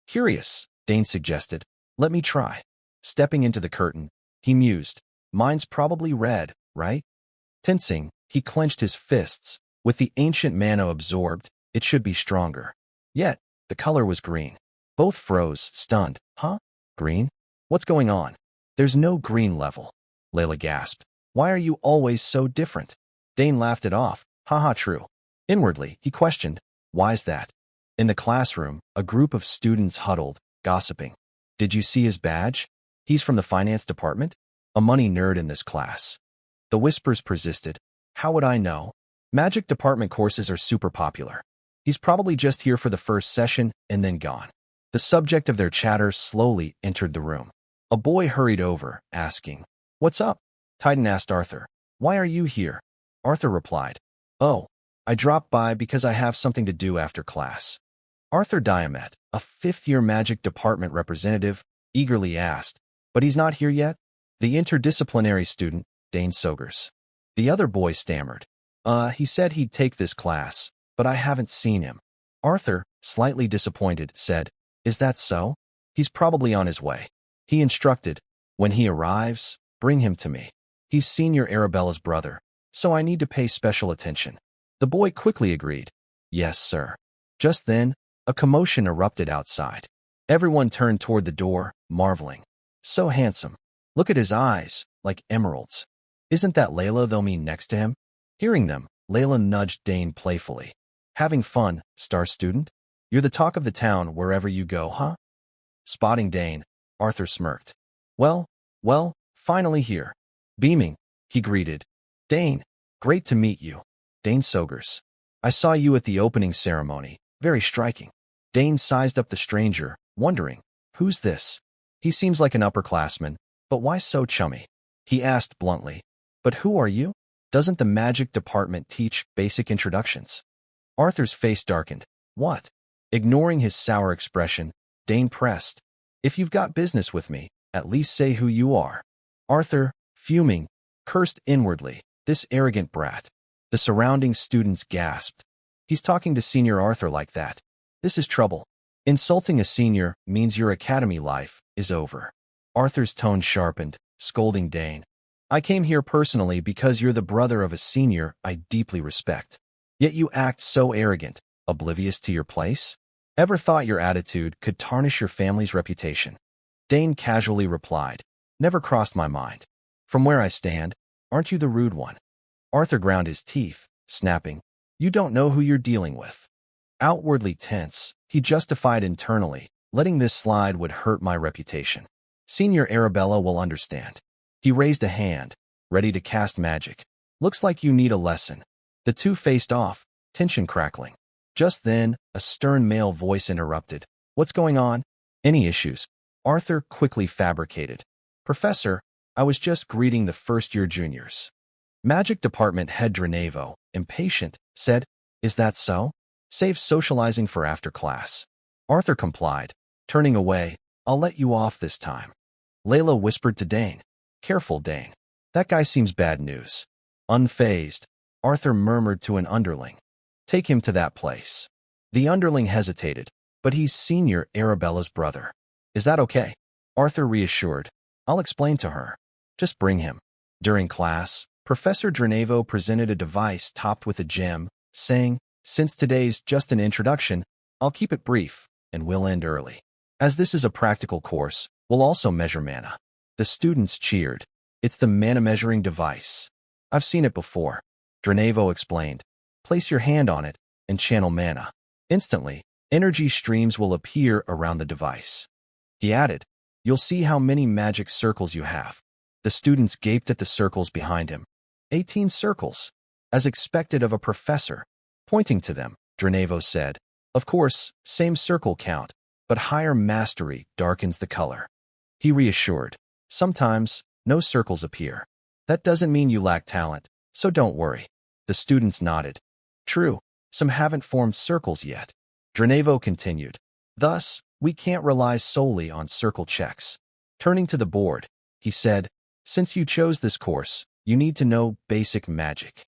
A: Curious, Dane suggested. Let me try. Stepping into the curtain, he mused. Mine's probably red, right? Tensing, he clenched his fists. With the ancient mana absorbed, it should be stronger. Yet, the color was green. Both froze, stunned. Huh? Green? What's going on? There's no green level. Layla gasped. Why are you always so different? Dane laughed it off. Haha, true. Inwardly, he questioned, why's that? In the classroom, a group of students huddled, gossiping. Did you see his badge? He's from the finance department? A money nerd in this class. The whispers persisted. How would I know? Magic department courses are super popular. He's probably just here for the first session and then gone. The subject of their chatter slowly entered the room. A boy hurried over, asking, What's up? Titan asked Arthur. Why are you here? Arthur replied, Oh, I dropped by because I have something to do after class. Arthur Diamet, a fifth-year magic department representative, eagerly asked, But he's not here yet? The interdisciplinary student, Dane Sogers. The other boy stammered, He said he'd take this class, but I haven't seen him. Arthur, slightly disappointed, said, Is that so? He's probably on his way. He instructed, When he arrives, bring him to me. He's Senior Arabella's brother, so I need to pay special attention. The boy quickly agreed, Yes, sir. Just then, a commotion erupted outside. Everyone turned toward the door, marveling. So handsome. Look at his eyes, like emeralds. Isn't that Layla they'll mean next to him? Hearing them, Layla nudged Dane playfully. Having fun, star student? You're the talk of the town wherever you go, huh? Spotting Dane, Arthur smirked. Well, finally here. Beaming, he greeted. Dane, great to meet you. Dane Sogers. I saw you at the opening ceremony. Very striking. Dane sized up the stranger, wondering, Who's this? He seems like an upperclassman, but why so chummy? He asked bluntly, But who are you? Doesn't the magic department teach basic introductions? Arthur's face darkened. What? Ignoring his sour expression, Dane pressed. If you've got business with me, at least say who you are. Arthur, fuming, cursed inwardly, this arrogant brat. The surrounding students gasped. He's talking to Senior Arthur like that. This is trouble. Insulting a senior means your academy life is over. Arthur's tone sharpened, scolding Dane. I came here personally because you're the brother of a senior I deeply respect. Yet you act so arrogant, oblivious to your place? Ever thought your attitude could tarnish your family's reputation? Dane casually replied, Never crossed my mind. From where I stand, aren't you the rude one? Arthur ground his teeth, snapping, You don't know who you're dealing with. Outwardly tense, he justified internally, letting this slide would hurt my reputation. Senior Arabella will understand. He raised a hand, ready to cast magic. Looks like you need a lesson. The two faced off, tension crackling. Just then, a stern male voice interrupted. What's going on? Any issues? Arthur quickly fabricated. Professor, I was just greeting the first-year juniors. Magic Department Head Dranevo, impatient, said, Is that so? Save socializing for after class. Arthur complied, turning away. I'll let you off this time. Layla whispered to Dane. Careful, Dane. That guy seems bad news. Unfazed, Arthur murmured to an underling. Take him to that place. The underling hesitated, but he's Senior Arabella's brother. Is that okay? Arthur reassured. I'll explain to her. Just bring him. During class, Professor Dranevo presented a device topped with a gem, saying, Since today's just an introduction, I'll keep it brief, and we'll end early. As this is a practical course, we'll also measure mana. The students cheered. It's the mana measuring device. I've seen it before. Dranevo explained. Place your hand on it and channel mana. Instantly, energy streams will appear around the device. He added, You'll see how many magic circles you have. The students gaped at the circles behind him. 18 circles. As expected of a professor. Pointing to them, Dranevo said, Of course, same circle count, but higher mastery darkens the color. He reassured. Sometimes, no circles appear. That doesn't mean you lack talent, so don't worry. The students nodded. True, some haven't formed circles yet. Dranevo continued. Thus, we can't rely solely on circle checks. Turning to the board, he said, Since you chose this course, you need to know basic magic.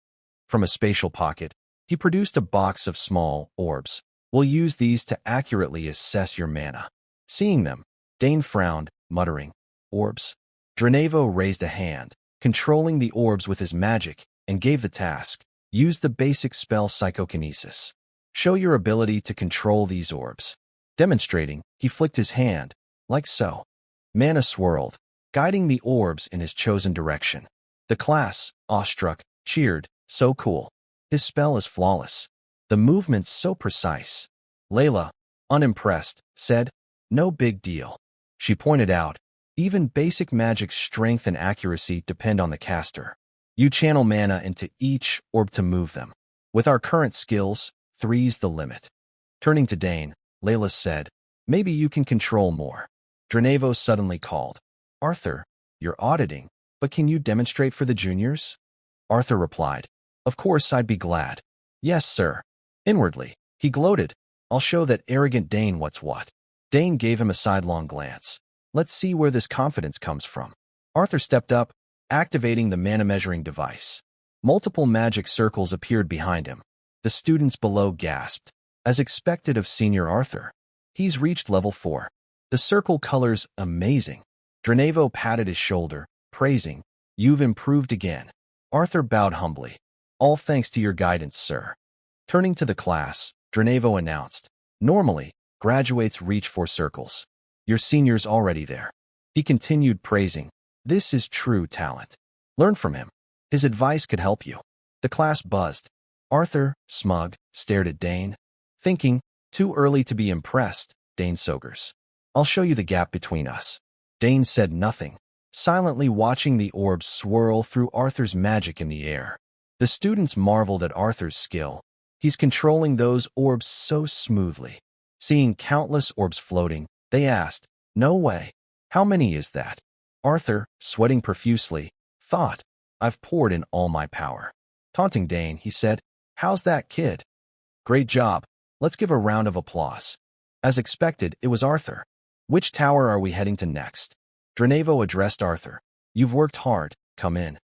A: From a spatial pocket, he produced a box of small orbs. We'll use these to accurately assess your mana. Seeing them, Dane frowned, muttering, Orbs? Dranevo raised a hand, controlling the orbs with his magic, and gave the task. Use the basic spell Psychokinesis. Show your ability to control these orbs. Demonstrating, he flicked his hand, like so. Mana swirled, guiding the orbs in his chosen direction. The class, awestruck, cheered, So cool. His spell is flawless. The movement's so precise. Layla, unimpressed, said, "No big deal." She pointed out, even basic magic's strength and accuracy depend on the caster. You channel mana into each orb to move them. With our current skills, 3's the limit. Turning to Dane, Layla said, "Maybe you can control more." Dranevo suddenly called, "Arthur, you're auditing, but can you demonstrate for the juniors?" Arthur replied, "Of course, I'd be glad." "Yes, sir." Inwardly, he gloated, "I'll show that arrogant Dane what's what." Dane gave him a sidelong glance. "Let's see where this confidence comes from." Arthur stepped up, activating the mana-measuring device. Multiple magic circles appeared behind him. The students below gasped. As expected of Senior Arthur, he's reached level 4. The circle color's amazing. Dranevo patted his shoulder, praising, "You've improved again." Arthur bowed humbly. "All thanks to your guidance, sir." Turning to the class, Dranevo announced, "Normally, graduates reach 4 circles. Your senior's already there." He continued praising, "This is true talent. Learn from him. His advice could help you." The class buzzed. Arthur, smug, stared at Dane, thinking, too early to be impressed, Dane Sogers. "I'll show you the gap between us." Dane said nothing, silently watching the orbs swirl through Arthur's magic in the air. The students marveled at Arthur's skill. He's controlling those orbs so smoothly. Seeing countless orbs floating, they asked, "No way. How many is that?" Arthur, sweating profusely, thought, "I've poured in all my power." Taunting Dane, he said, "How's that, kid?" "Great job. Let's give a round of applause." As expected, it was Arthur. "Which tower are we heading to next?" Dranevo addressed Arthur. "You've worked hard. Come in."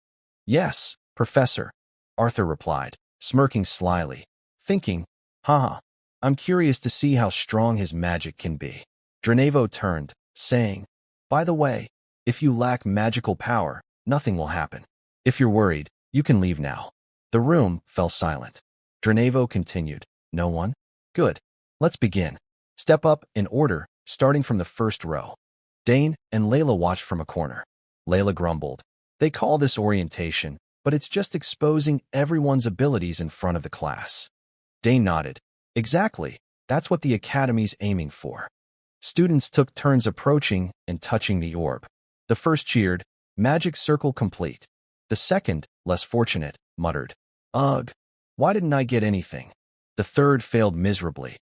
A: "Yes, Professor," Arthur replied, smirking slyly, thinking, "Haha, I'm curious to see how strong his magic can be." Dranevo turned, saying, "By the way, if you lack magical power, nothing will happen. If you're worried, you can leave now." The room fell silent. Dranevo continued, "No one? Good. Let's begin. Step up in order, starting from the first row." Dane and Layla watched from a corner. Layla grumbled, "They call this orientation, but it's just exposing everyone's abilities in front of the class." Dane nodded. "Exactly. That's what the Academy's aiming for." Students took turns approaching and touching the orb. The first cheered, "Magic circle complete." The second, less fortunate, muttered, "Ugh, why didn't I get anything?" The third failed miserably.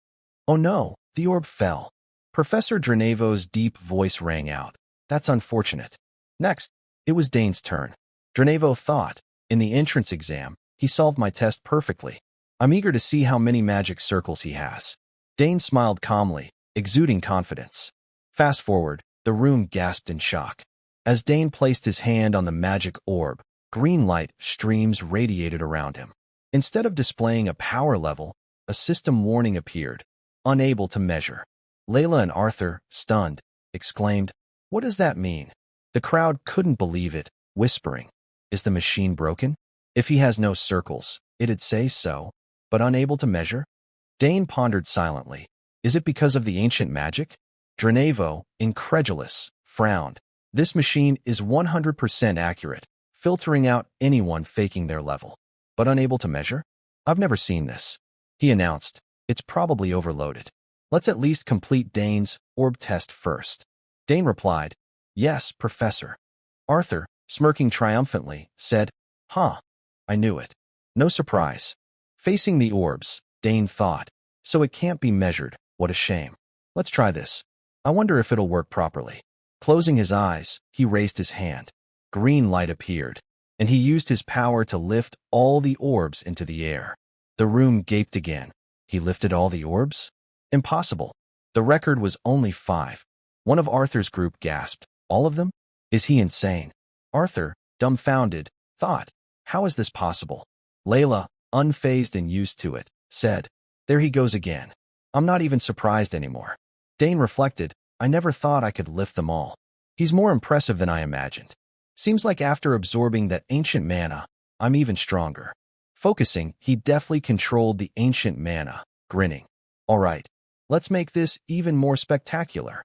A: "Oh no, the orb fell." Professor Dranevo's deep voice rang out. "That's unfortunate." Next, it was Dane's turn. Dranevo thought, "In the entrance exam, he solved my test perfectly. I'm eager to see how many magic circles he has." Dane smiled calmly, exuding confidence. Fast forward, the room gasped in shock. As Dane placed his hand on the magic orb, green light streams radiated around him. Instead of displaying a power level, a system warning appeared, "Unable to measure." Layla and Arthur, stunned, exclaimed, "What does that mean?" The crowd couldn't believe it, whispering, "Is the machine broken? If he has no circles, it'd say so, but unable to measure?" Dane pondered silently. "Is it because of the ancient magic?" Dranevo, incredulous, frowned. "This machine is 100% accurate, filtering out anyone faking their level. But unable to measure? I've never seen this." He announced, "It's probably overloaded. Let's at least complete Dane's orb test first." Dane replied, "Yes, Professor." Arthur, smirking triumphantly, said, "Huh, I knew it. No surprise." Facing the orbs, Dane thought, "So it can't be measured. What a shame. Let's try this. I wonder if it'll work properly." Closing his eyes, he raised his hand. Green light appeared, and he used his power to lift all the orbs into the air. The room gaped again. He lifted all the orbs? Impossible. The record was only 5. One of Arthur's group gasped, "All of them? Is he insane?" Arthur, dumbfounded, thought, "How is this possible?" Layla, unfazed and used to it, said, "There he goes again. I'm not even surprised anymore." Dane reflected, "I never thought I could lift them all. He's more impressive than I imagined. Seems like after absorbing that ancient mana, I'm even stronger." Focusing, he deftly controlled the ancient mana, grinning. "All right, let's make this even more spectacular."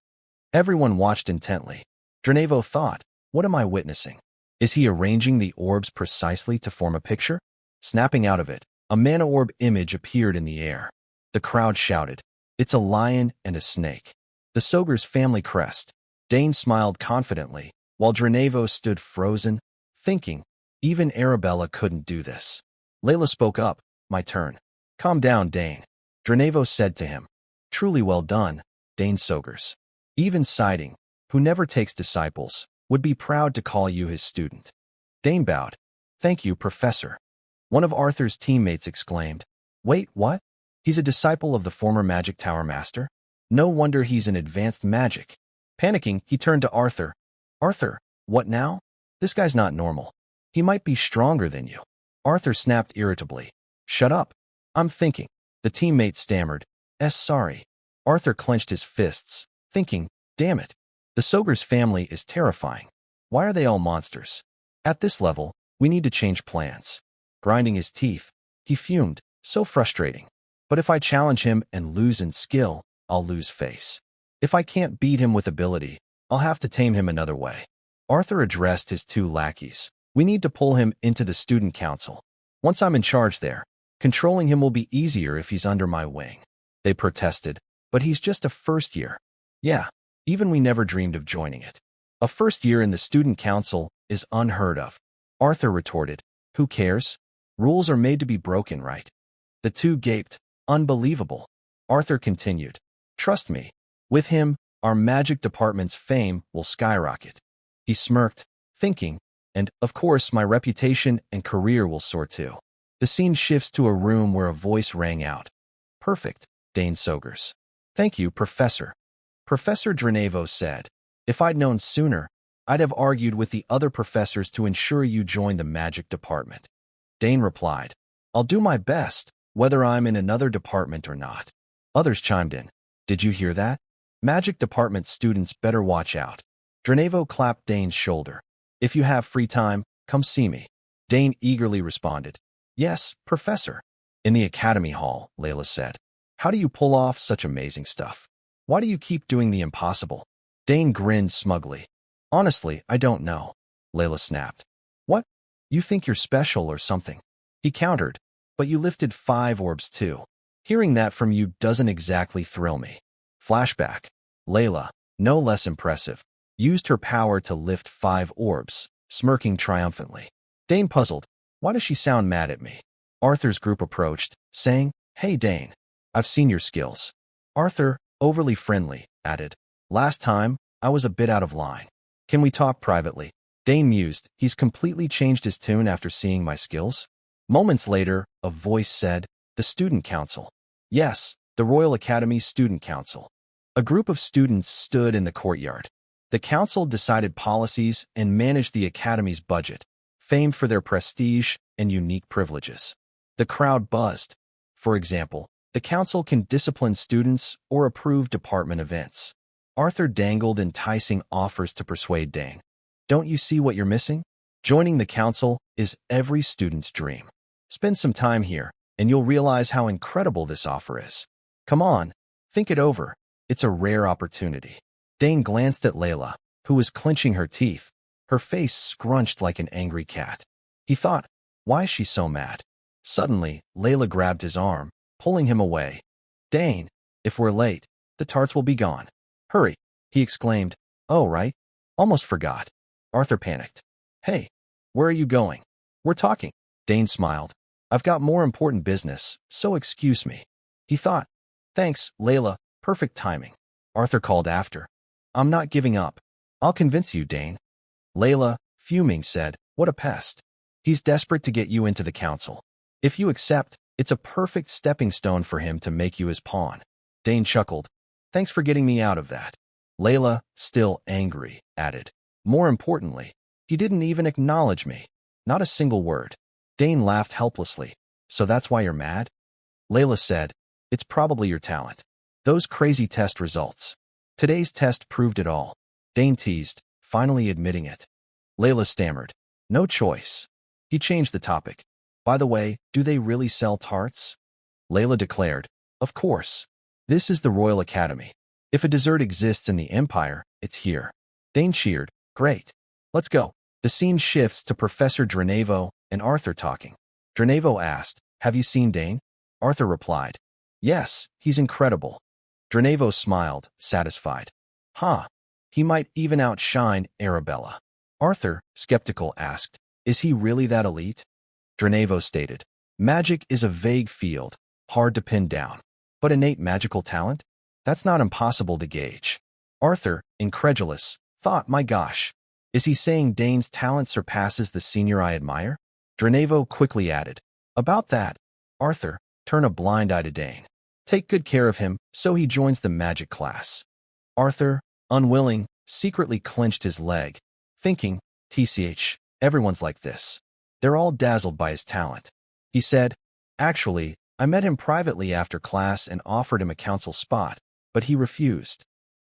A: Everyone watched intently. Dranevo thought, "What am I witnessing? Is he arranging the orbs precisely to form a picture?" Snapping out of it, A mana orb image appeared in the air. The crowd shouted, "It's a lion and a snake." The Soger's family crest. Dane smiled confidently, while Dranevo stood frozen, thinking, even Arabella couldn't do this. Layla spoke up, "My turn." "Calm down, Dane," Dranevo said to him. "Truly well done, Dane Sogers. Even Siding, who never takes disciples, would be proud to call you his student." Dane bowed. "Thank you, Professor." One of Arthur's teammates exclaimed, "Wait, what? He's a disciple of the former Magic Tower Master? No wonder he's in advanced magic." Panicking, he turned to Arthur. "Arthur, what now? This guy's not normal. He might be stronger than you." Arthur snapped irritably. "Shut up. I'm thinking." The teammate stammered, Sorry." Arthur clenched his fists, thinking, damn it. The Soger's family is terrifying. Why are they all monsters? At this level, we need to change plans. Grinding his teeth, he fumed, so frustrating. But if I challenge him and lose in skill, I'll lose face. If I can't beat him with ability, I'll have to tame him another way. Arthur addressed his two lackeys. "We need to pull him into the student council. Once I'm in charge there, controlling him will be easier if he's under my wing." They protested, "But he's just a first year." "Yeah, even we never dreamed of joining it. A first year in the student council is unheard of." Arthur retorted, "Who cares? Rules are made to be broken, right?" The two gaped, "Unbelievable." Arthur continued, "Trust me, with him, our magic department's fame will skyrocket." He smirked, thinking, "And, of course, my reputation and career will soar too." The scene shifts to a room where a voice rang out. "Perfect, Dane Sogers." "Thank you, Professor." Professor Dranevo said, "If I'd known sooner, I'd have argued with the other professors to ensure you join the magic department." Dane replied, "I'll do my best, whether I'm in another department or not." Others chimed in, "Did you hear that? Magic department students better watch out." Dranevo clapped Dane's shoulder. "If you have free time, come see me." Dane eagerly responded, "Yes, Professor." In the academy hall, Layla said, "How do you pull off such amazing stuff? Why do you keep doing the impossible?" Dane grinned smugly. "Honestly, I don't know," Layla snapped. "What? You think you're special or something?" He countered, "But you lifted 5 orbs too. Hearing that from you doesn't exactly thrill me." Flashback. Layla, no less impressive, used her power to lift 5 orbs, smirking triumphantly. Dane puzzled. Why does she sound mad at me? Arthur's group approached, saying, "Hey Dane, I've seen your skills." Arthur, overly friendly, added, "Last time, I was a bit out of line. Can we talk privately?" Dane mused, "He's completely changed his tune after seeing my skills?" Moments later, a voice said, "The Student Council." Yes, the Royal Academy's Student Council. A group of students stood in the courtyard. The council decided policies and managed the Academy's budget, famed for their prestige and unique privileges. The crowd buzzed. For example, the council can discipline students or approve department events. Arthur dangled enticing offers to persuade Dane. "Don't you see what you're missing? Joining the council is every student's dream. Spend some time here, and you'll realize how incredible this offer is. Come on, think it over. It's a rare opportunity." Dane glanced at Layla, who was clenching her teeth, her face scrunched like an angry cat. He thought, why is she so mad? Suddenly, Layla grabbed his arm, pulling him away. "Dane, if we're late, the tarts will be gone. Hurry," he exclaimed. "Oh, right. Almost forgot." Arthur panicked. "Hey, where are you going?" "We're talking." Dane smiled. "I've got more important business, so excuse me." He thought, "Thanks, Layla, perfect timing." Arthur called after, "I'm not giving up. I'll convince you, Dane." Layla, fuming, said, "What a pest. He's desperate to get you into the council. If you accept, it's a perfect stepping stone for him to make you his pawn." Dane chuckled. "Thanks for getting me out of that." Layla, still angry, added, "More importantly, he didn't even acknowledge me. Not a single word." Dane laughed helplessly. "So that's why you're mad?" Layla said, "It's probably your talent. Those crazy test results. Today's test proved it all." Dane teased, finally admitting it. Layla stammered, "No choice." He changed the topic. "By the way, do they really sell tarts?" Layla declared, "Of course. This is the Royal Academy. If a dessert exists in the Empire, it's here." Dane cheered, "Great. Let's go." The scene shifts to Professor Dranevo and Arthur talking. Dranevo asked, Have you seen Dane? Arthur replied. Yes, he's incredible. Dranevo smiled, satisfied. Huh. He might even outshine Arabella. Arthur, skeptical, asked, is he really that elite? Dranevo stated, magic is a vague field, hard to pin down. But innate magical talent? That's not impossible to gauge. Arthur, incredulous, thought, my gosh, is he saying Dane's talent surpasses the senior I admire? Dranevo quickly added, about that, Arthur, turn a blind eye to Dane. Take good care of him so he joins the magic class. Arthur, unwilling, secretly clenched his leg, thinking, TCH, everyone's like this. They're all dazzled by his talent. He said, actually, I met him privately after class and offered him a council spot, but he refused.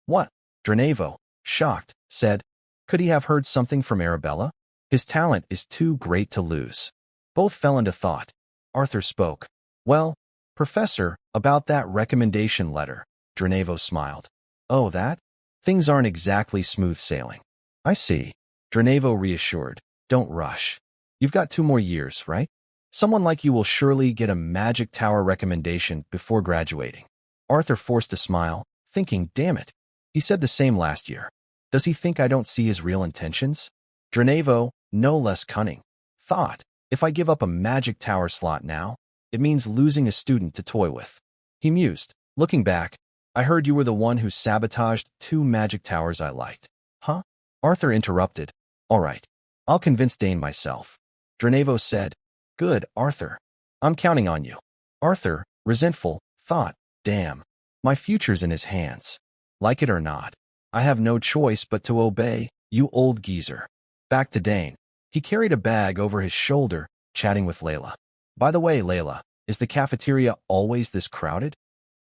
A: What? Dranevo, shocked, said, could he have heard something from Arabella? His talent is too great to lose. Both fell into thought. Arthur spoke. Well, Professor, about that recommendation letter. Dranevo smiled. Oh, that? Things aren't exactly smooth sailing. I see. Dranevo reassured. Don't rush. You've got 2 more years, right? Someone like you will surely get a magic tower recommendation before graduating. Arthur forced a smile, thinking, damn it. He said the same last year. Does he think I don't see his real intentions? Dranevo, no less cunning, thought, if I give up a magic tower slot now, it means losing a student to toy with. He mused, looking back, I heard you were the one who sabotaged 2 magic towers I liked. Huh? Arthur interrupted. All right, I'll convince Dane myself. Dranevo said, good, Arthur. I'm counting on you. Arthur, resentful, thought, damn, my future's in his hands. Like it or not, I have no choice but to obey, you old geezer. Back to Dane. He carried a bag over his shoulder, chatting with Layla. By the way, Layla, is the cafeteria always this crowded?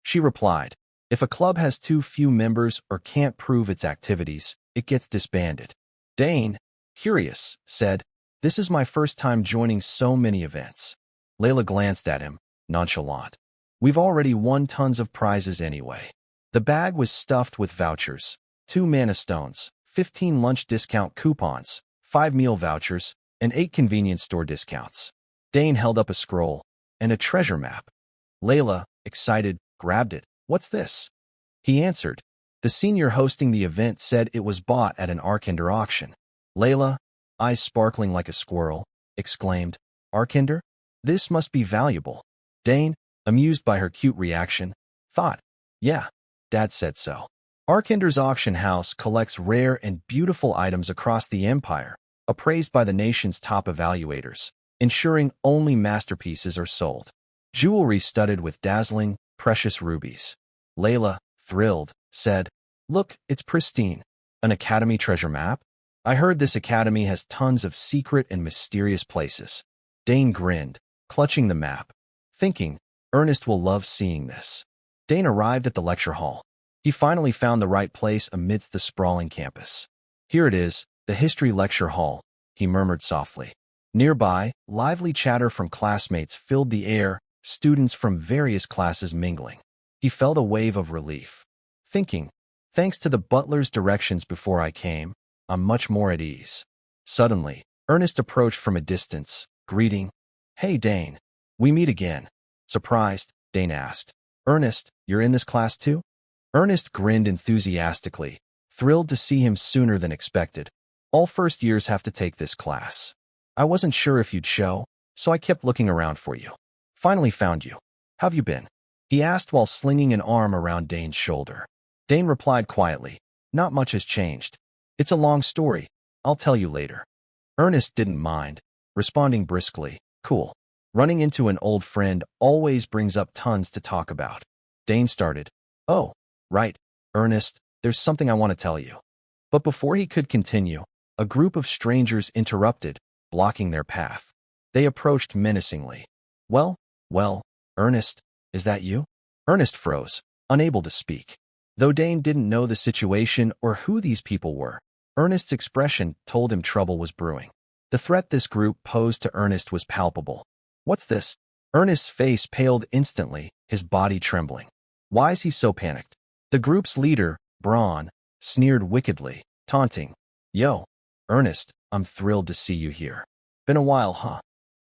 A: She replied, if a club has too few members or can't prove its activities, it gets disbanded. Dane, curious, said, this is my first time joining so many events. Layla glanced at him, nonchalant. We've already won tons of prizes anyway. The bag was stuffed with vouchers, 2 mana stones, 15 lunch discount coupons, 5 meal vouchers, and 8 convenience store discounts. Dane held up a scroll and a treasure map. Layla, excited, grabbed it. What's this? He answered. The senior hosting the event said it was bought at an Arkinder auction. Layla, eyes sparkling like a squirrel, exclaimed, Arkinder? This must be valuable. Dane, amused by her cute reaction, thought, yeah, Dad said so. Arkinder's auction house collects rare and beautiful items across the empire, appraised by the nation's top evaluators, ensuring only masterpieces are sold. Jewelry studded with dazzling, precious rubies. Layla, thrilled, said, look, it's pristine. An academy treasure map? I heard this academy has tons of secret and mysterious places. Dane grinned, clutching the map, thinking, Ernest will love seeing this. Dane arrived at the lecture hall. He finally found the right place amidst the sprawling campus. Here it is, the history lecture hall, he murmured softly. Nearby, lively chatter from classmates filled the air, students from various classes mingling. He felt a wave of relief, thinking, thanks to the butler's directions before I came, I'm much more at ease. Suddenly, Ernest approached from a distance, greeting, Hey Dane, we meet again. Surprised, Dane asked, Ernest, you're in this class too? Ernest grinned enthusiastically, thrilled to see him sooner than expected. All first years have to take this class. I wasn't sure if you'd show, so I kept looking around for you. Finally found you. How've you been? He asked while slinging an arm around Dane's shoulder. Dane replied quietly, not much has changed. It's a long story. I'll tell you later. Ernest didn't mind, responding briskly, cool. Running into an old friend always brings up tons to talk about. Dane started, oh, right, Ernest, there's something I want to tell you. But before he could continue, a group of strangers interrupted, blocking their path. They approached menacingly. Well, Ernest, is that you? Ernest froze, unable to speak. Though Dane didn't know the situation or who these people were, Ernest's expression told him trouble was brewing. The threat this group posed to Ernest was palpable. What's this? Ernest's face paled instantly, his body trembling. Why is he so panicked? The group's leader, Braun, sneered wickedly, taunting. Yo, Ernest, I'm thrilled to see you here. Been a while, huh?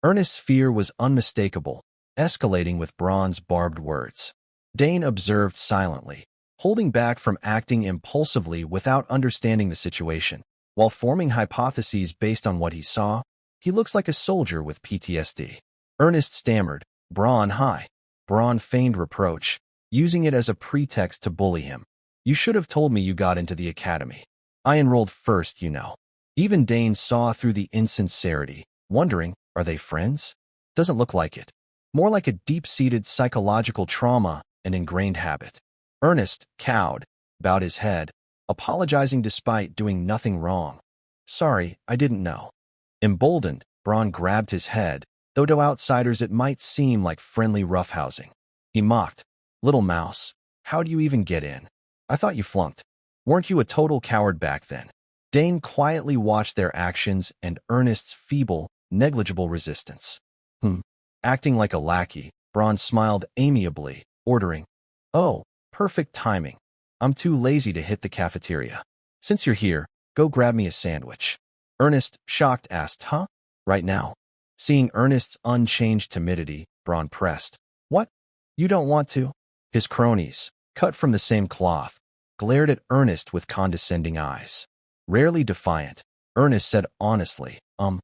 A: Ernest's fear was unmistakable, escalating with Braun's barbed words. Dane observed silently, holding back from acting impulsively without understanding the situation. While forming hypotheses based on what he saw, he looks like a soldier with PTSD. Ernest stammered, "Braun, hi." Braun feigned reproach, using it as a pretext to bully him. "You should have told me you got into the academy. I enrolled first, you know." Even Dane saw through the insincerity, wondering, are they friends? Doesn't look like it. More like a deep-seated psychological trauma, an ingrained habit. Ernest, cowed, bowed his head, apologizing despite doing nothing wrong. "Sorry, I didn't know." Emboldened, Braun grabbed his head, though to outsiders it might seem like friendly roughhousing. He mocked, "Little mouse, how do you even get in? I thought you flunked. Weren't you a total coward back then?" Dane quietly watched their actions and Ernest's feeble, negligible resistance. Acting like a lackey, Braun smiled amiably, ordering, "Oh, perfect timing. I'm too lazy to hit the cafeteria. Since you're here, go grab me a sandwich." Ernest, shocked, asked, "Huh? Right now?" Seeing Ernest's unchanged timidity, Braun pressed, "What? You don't want to?" His cronies, cut from the same cloth, glared at Ernest with condescending eyes. Rarely defiant, Ernest said honestly, I'm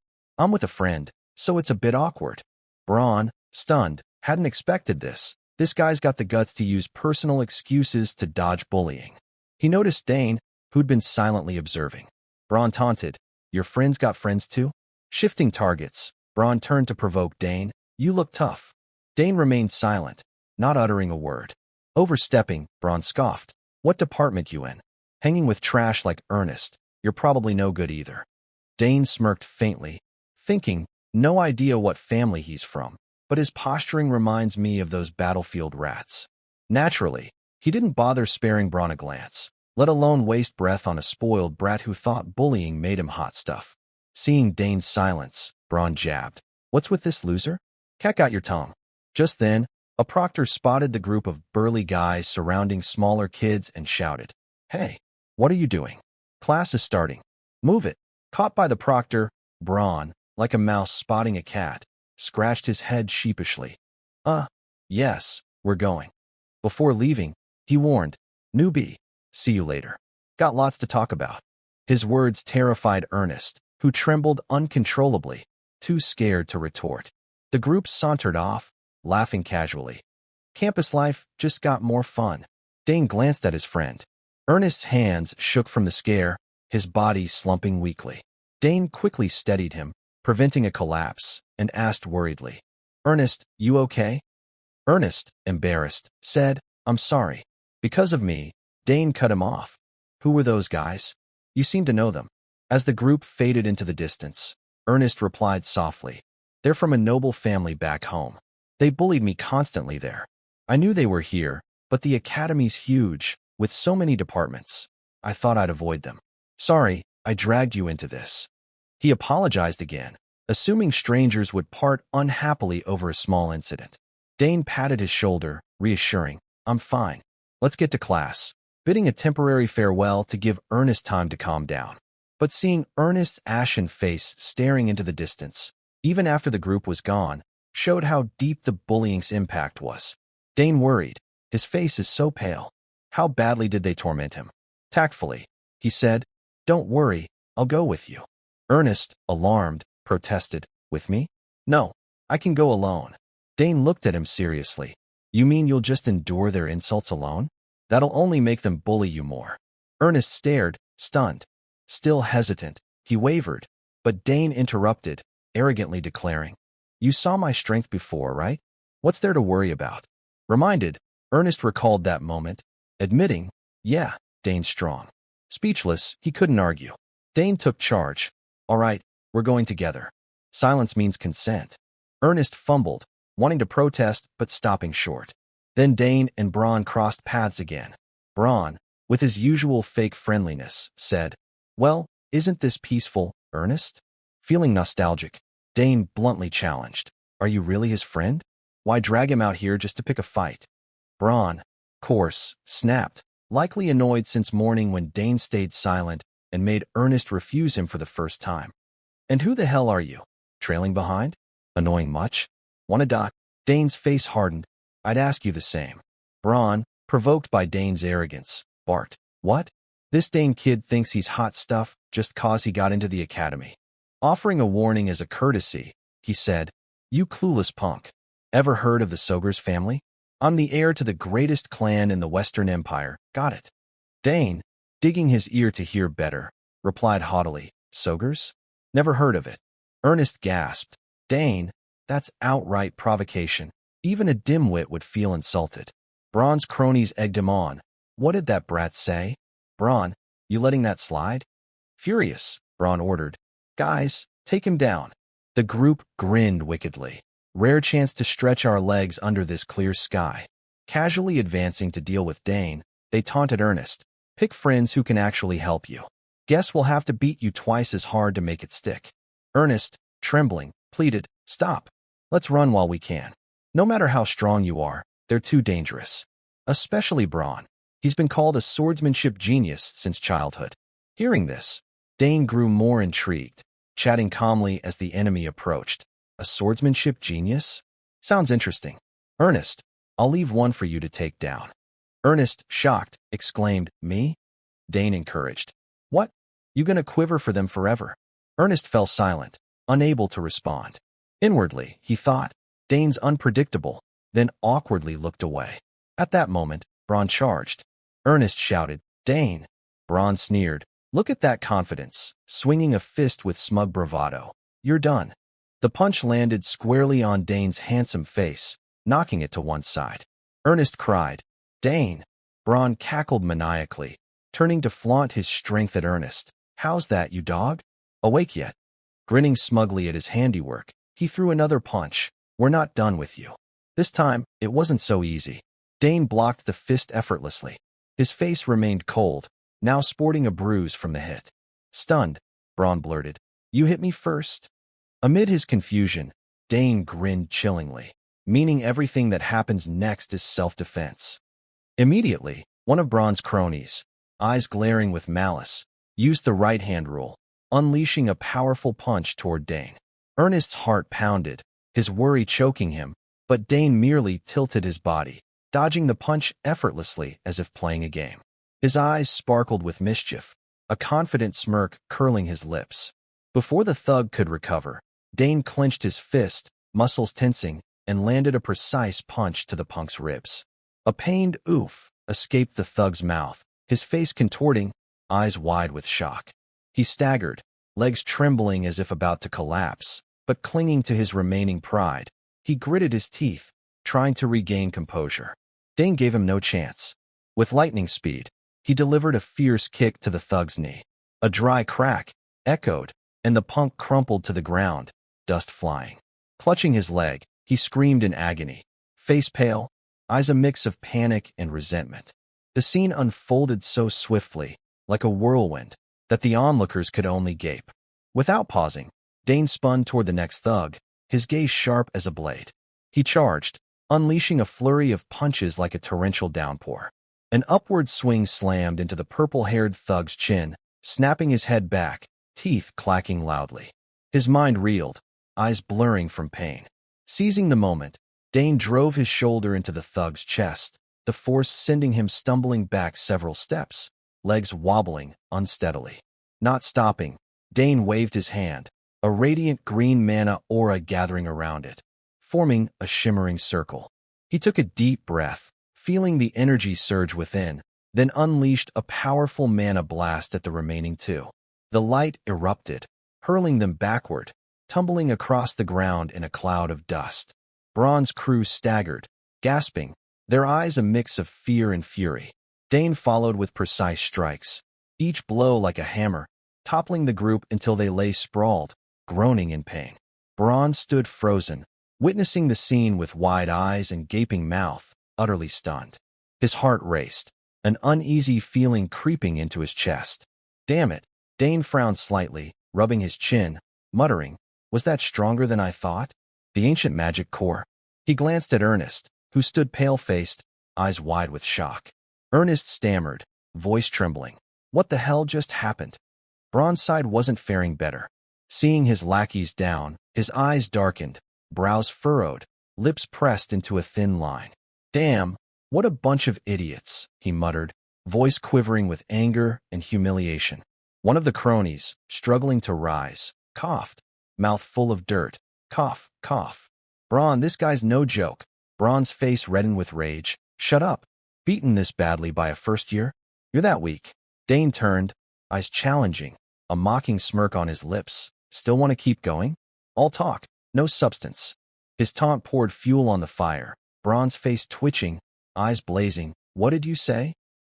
A: with a friend, so it's a bit awkward." Braun, stunned, hadn't expected this. This guy's got the guts to use personal excuses to dodge bullying. He noticed Dane, who'd been silently observing. Braun taunted, "Your friend's got friends too?" Shifting targets, Braun turned to provoke Dane, "You look tough." Dane remained silent, not uttering a word. Overstepping, Braun scoffed, "What department you in? Hanging with trash like Ernest. You're probably no good either." Dane smirked faintly, thinking, no idea what family he's from, but his posturing reminds me of those battlefield rats. Naturally, he didn't bother sparing Braun a glance, let alone waste breath on a spoiled brat who thought bullying made him hot stuff. Seeing Dane's silence, Braun jabbed, "What's with this loser? Cat got your tongue." Just then, a proctor spotted the group of burly guys surrounding smaller kids and shouted, "Hey, what are you doing? Class is starting. Move it." Caught by the proctor, Braun, like a mouse spotting a cat, scratched his head sheepishly. Yes, we're going." Before leaving, he warned, "Newbie, see you later. Got lots to talk about." His words terrified Ernest, who trembled uncontrollably, too scared to retort. The group sauntered off, laughing casually. Campus life just got more fun. Dane glanced at his friend. Ernest's hands shook from the scare, his body slumping weakly. Dane quickly steadied him, preventing a collapse, and asked worriedly, "Ernest, you okay?" Ernest, embarrassed, said, "I'm sorry. Because of me." Dane cut him off. "Who were those guys? You seem to know them." As the group faded into the distance, Ernest replied softly, "They're from a noble family back home. They bullied me constantly there. I knew they were here, but the academy's huge, with so many departments. I thought I'd avoid them. Sorry, I dragged you into this." He apologized again, assuming strangers would part unhappily over a small incident. Dane patted his shoulder, reassuring, "I'm fine. Let's get to class," bidding a temporary farewell to give Ernest time to calm down. But seeing Ernest's ashen face staring into the distance, even after the group was gone, showed how deep the bullying's impact was. Dane worried, "His face is so pale. How badly did they torment him?" Tactfully, he said, "Don't worry, I'll go with you." Ernest, alarmed, protested, "With me? No, I can go alone." Dane looked at him seriously. "You mean you'll just endure their insults alone? That'll only make them bully you more." Ernest stared, stunned. Still hesitant, he wavered, but Dane interrupted, arrogantly declaring, "You saw my strength before, right? What's there to worry about?" Reminded, Ernest recalled that moment, admitting, "Yeah, Dane's strong." Speechless, he couldn't argue. Dane took charge. "All right, we're going together. Silence means consent." Ernest fumbled, wanting to protest but stopping short. Then Dane and Braun crossed paths again. Braun, with his usual fake friendliness, said, "Well, isn't this peaceful, Ernest?" Feeling nostalgic, Dane bluntly challenged, "Are you really his friend? Why drag him out here just to pick a fight?" Braun, coarse, snapped, likely annoyed since morning when Dane stayed silent and made Ernest refuse him for the first time. "And who the hell are you? Trailing behind? Annoying much? Want a dot?" Dane's face hardened. I'd ask you the same. Braun, provoked by Dane's arrogance, barked. What? This Dane kid thinks he's hot stuff just cause he got into the academy. Offering a warning as a courtesy, he said, You clueless punk. Ever heard of the Sogers family? I'm the heir to the greatest clan in the Western Empire. Got it. Dane, digging his ear to hear better, replied haughtily, Sogers? Never heard of it. Ernest gasped. Dane, that's outright provocation. Even a dimwit would feel insulted. Braun's cronies egged him on. What did that brat say? Braun, you letting that slide? Furious, Braun ordered. Guys, take him down. The group grinned wickedly. Rare chance to stretch our legs under this clear sky. Casually advancing to deal with Dane, they taunted Ernest. Pick friends who can actually help you. Guess we'll have to beat you twice as hard to make it stick. Ernest, trembling, pleaded, Stop. Let's run while we can. No matter how strong you are, they're too dangerous. Especially Braun. He's been called a swordsmanship genius since childhood. Hearing this, Dane grew more intrigued, chatting calmly as the enemy approached. A swordsmanship genius? Sounds interesting. Ernest, I'll leave one for you to take down. Ernest, shocked, exclaimed, Me? Dane encouraged. What? You gonna quiver for them forever? Ernest fell silent, unable to respond. Inwardly, he thought, Dane's unpredictable, then awkwardly looked away. At that moment, Braun charged. Ernest shouted, Dane. Braun sneered. Look at that confidence, swinging a fist with smug bravado. You're done. The punch landed squarely on Dane's handsome face, knocking it to one side. Ernest cried, Dane. Braun cackled maniacally, turning to flaunt his strength at Ernest. How's that, you dog? Awake yet? Grinning smugly at his handiwork, he threw another punch. We're not done with you. This time, it wasn't so easy. Dane blocked the fist effortlessly. His face remained cold, now sporting a bruise from the hit. Stunned, Braun blurted, You hit me first? Amid his confusion, Dane grinned chillingly, meaning everything that happens next is self-defense. Immediately, one of Braun's cronies, eyes glaring with malice, used the right-hand rule, unleashing a powerful punch toward Dane. Ernest's heart pounded, his worry choking him, but Dane merely tilted his body, dodging the punch effortlessly as if playing a game. His eyes sparkled with mischief, a confident smirk curling his lips. Before the thug could recover, Dane clenched his fist, muscles tensing, and landed a precise punch to the punk's ribs. A pained oof escaped the thug's mouth, his face contorting, eyes wide with shock. He staggered, legs trembling as if about to collapse, but clinging to his remaining pride, he gritted his teeth, trying to regain composure. Dane gave him no chance. With lightning speed, he delivered a fierce kick to the thug's knee. A dry crack echoed, and the punk crumpled to the ground, dust flying. Clutching his leg, he screamed in agony, face pale, eyes a mix of panic and resentment. The scene unfolded so swiftly, like a whirlwind, that the onlookers could only gape. Without pausing, Dane spun toward the next thug, his gaze sharp as a blade. He charged, unleashing a flurry of punches like a torrential downpour. An upward swing slammed into the purple-haired thug's chin, snapping his head back, teeth clacking loudly. His mind reeled, eyes blurring from pain. Seizing the moment, Dane drove his shoulder into the thug's chest, the force sending him stumbling back several steps, legs wobbling unsteadily. Not stopping, Dane waved his hand, a radiant green mana aura gathering around it, forming a shimmering circle. He took a deep breath, feeling the energy surge within, then unleashed a powerful mana blast at the remaining two. The light erupted, hurling them backward, tumbling across the ground in a cloud of dust. Braun's crew staggered, gasping, their eyes a mix of fear and fury. Dane followed with precise strikes, each blow like a hammer, toppling the group until they lay sprawled, groaning in pain. Braun stood frozen, witnessing the scene with wide eyes and gaping mouth, utterly stunned. His heart raced, an uneasy feeling creeping into his chest. Damn it, Dane frowned slightly, rubbing his chin, muttering, Was that stronger than I thought? The ancient magic core. He glanced at Ernest, who stood pale-faced, eyes wide with shock. Ernest stammered, voice trembling. What the hell just happened? Braun's side wasn't faring better. Seeing his lackeys down, his eyes darkened, brows furrowed, lips pressed into a thin line. Damn, what a bunch of idiots, he muttered, voice quivering with anger and humiliation. One of the cronies, struggling to rise, coughed, mouth full of dirt. Cough, cough. Braun, this guy's no joke. Braun's face reddened with rage. Shut up. Beaten this badly by a first year? You're that weak. Dane turned, eyes challenging, a mocking smirk on his lips. Still want to keep going? All talk, no substance. His taunt poured fuel on the fire. Braun's face twitching, eyes blazing. What did you say?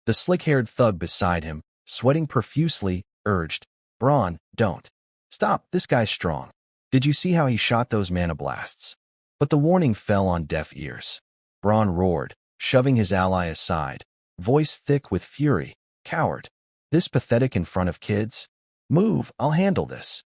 A: The slick-haired thug beside him, sweating profusely, urged. Braun, don't. Stop, this guy's strong. Did you see how he shot those mana blasts? But the warning fell on deaf ears. Braun roared, shoving his ally aside, voice thick with fury. Coward. This pathetic in front of kids? Move, I'll handle this.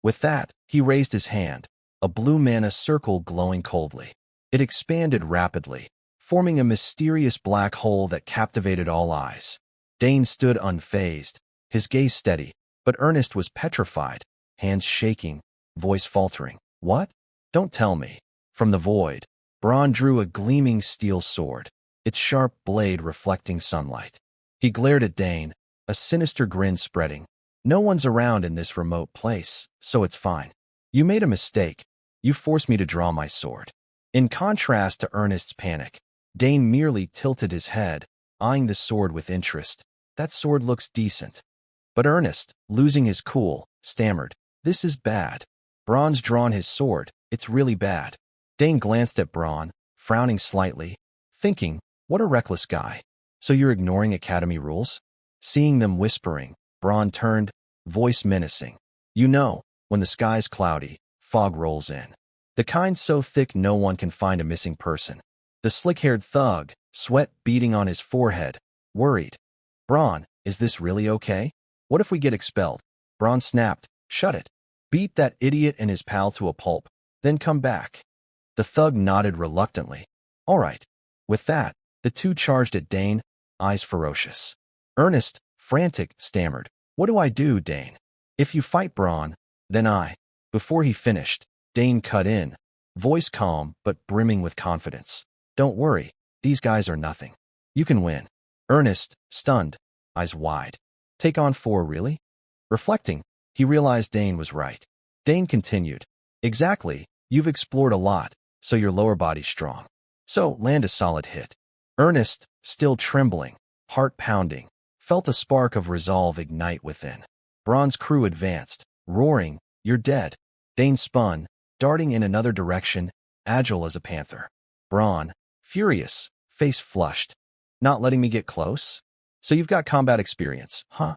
A: With that, he raised his hand, a blue mana circle glowing coldly. It expanded rapidly, forming a mysterious black hole that captivated all eyes. Dane stood unfazed, his gaze steady, but Ernest was petrified, hands shaking, voice faltering. What? Don't tell me. From the void, Braun drew a gleaming steel sword, its sharp blade reflecting sunlight. He glared at Dane, a sinister grin spreading. No one's around in this remote place, so it's fine. You made a mistake. You forced me to draw my sword. In contrast to Ernest's panic, Dane merely tilted his head, eyeing the sword with interest. That sword looks decent. But Ernest, losing his cool, stammered. This is bad. Braun's drawn his sword. It's really bad. Dane glanced at Braun, frowning slightly, thinking, what a reckless guy. So you're ignoring Academy rules? Seeing them whispering, Braun turned, voice menacing. You know, when the sky's cloudy, fog rolls in. The kind so thick no one can find a missing person. The slick-haired thug, sweat beading on his forehead, worried. Braun, is this really okay? What if we get expelled? Braun snapped, shut it. Beat that idiot and his pal to a pulp, then come back. The thug nodded reluctantly. All right. With that, the two charged at Dane, eyes ferocious. Ernest, frantic, stammered. What do I do, Dane? If you fight Braun, then I. Before he finished, Dane cut in, voice calm but brimming with confidence. Don't worry, these guys are nothing. You can win. Ernest, stunned, eyes wide. Take on 4, really? Reflecting, he realized Dane was right. Dane continued. Exactly, you've explored a lot, so your lower body's strong. So land a solid hit. Ernest, still trembling, heart pounding, felt a spark of resolve ignite within. Braun's crew advanced, roaring, you're dead. Dane spun, darting in another direction, agile as a panther. Braun, furious, face flushed. Not letting me get close? So you've got combat experience, huh?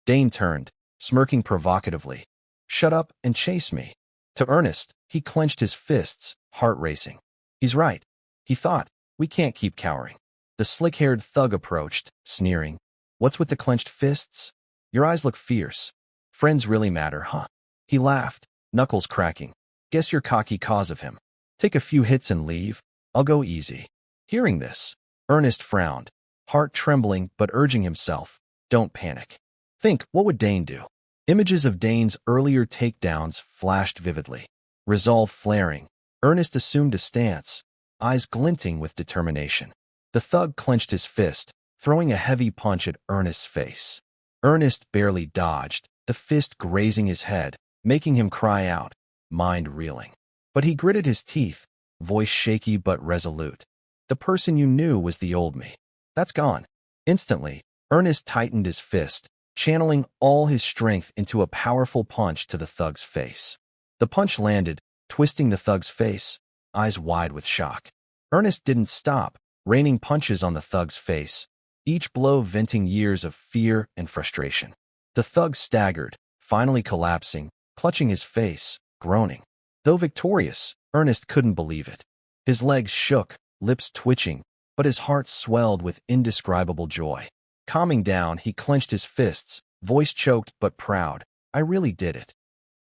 A: Dane turned, smirking provocatively. Shut up and chase me. To Ernest, he clenched his fists, heart racing. He's right. He thought, we can't keep cowering. The slick-haired thug approached, sneering. What's with the clenched fists? Your eyes look fierce. Friends really matter, huh? He laughed, knuckles cracking. Guess you're cocky cause of him. Take a few hits and leave. I'll go easy. Hearing this, Ernest frowned, heart trembling but urging himself. Don't panic. Think, what would Dane do? Images of Dane's earlier takedowns flashed vividly. Resolve flaring, Ernest assumed a stance, eyes glinting with determination. The thug clenched his fist, throwing a heavy punch at Ernest's face. Ernest barely dodged, the fist grazing his head, making him cry out, mind reeling. But he gritted his teeth, voice shaky but resolute. The person you knew was the old me. That's gone. Instantly, Ernest tightened his fist, channeling all his strength into a powerful punch to the thug's face. The punch landed, twisting the thug's face, eyes wide with shock. Ernest didn't stop, raining punches on the thug's face, each blow venting years of fear and frustration. The thug staggered, finally collapsing, clutching his face, groaning. Though victorious, Ernest couldn't believe it. His legs shook, lips twitching, but his heart swelled with indescribable joy. Calming down, he clenched his fists, voice choked but proud. I really did it.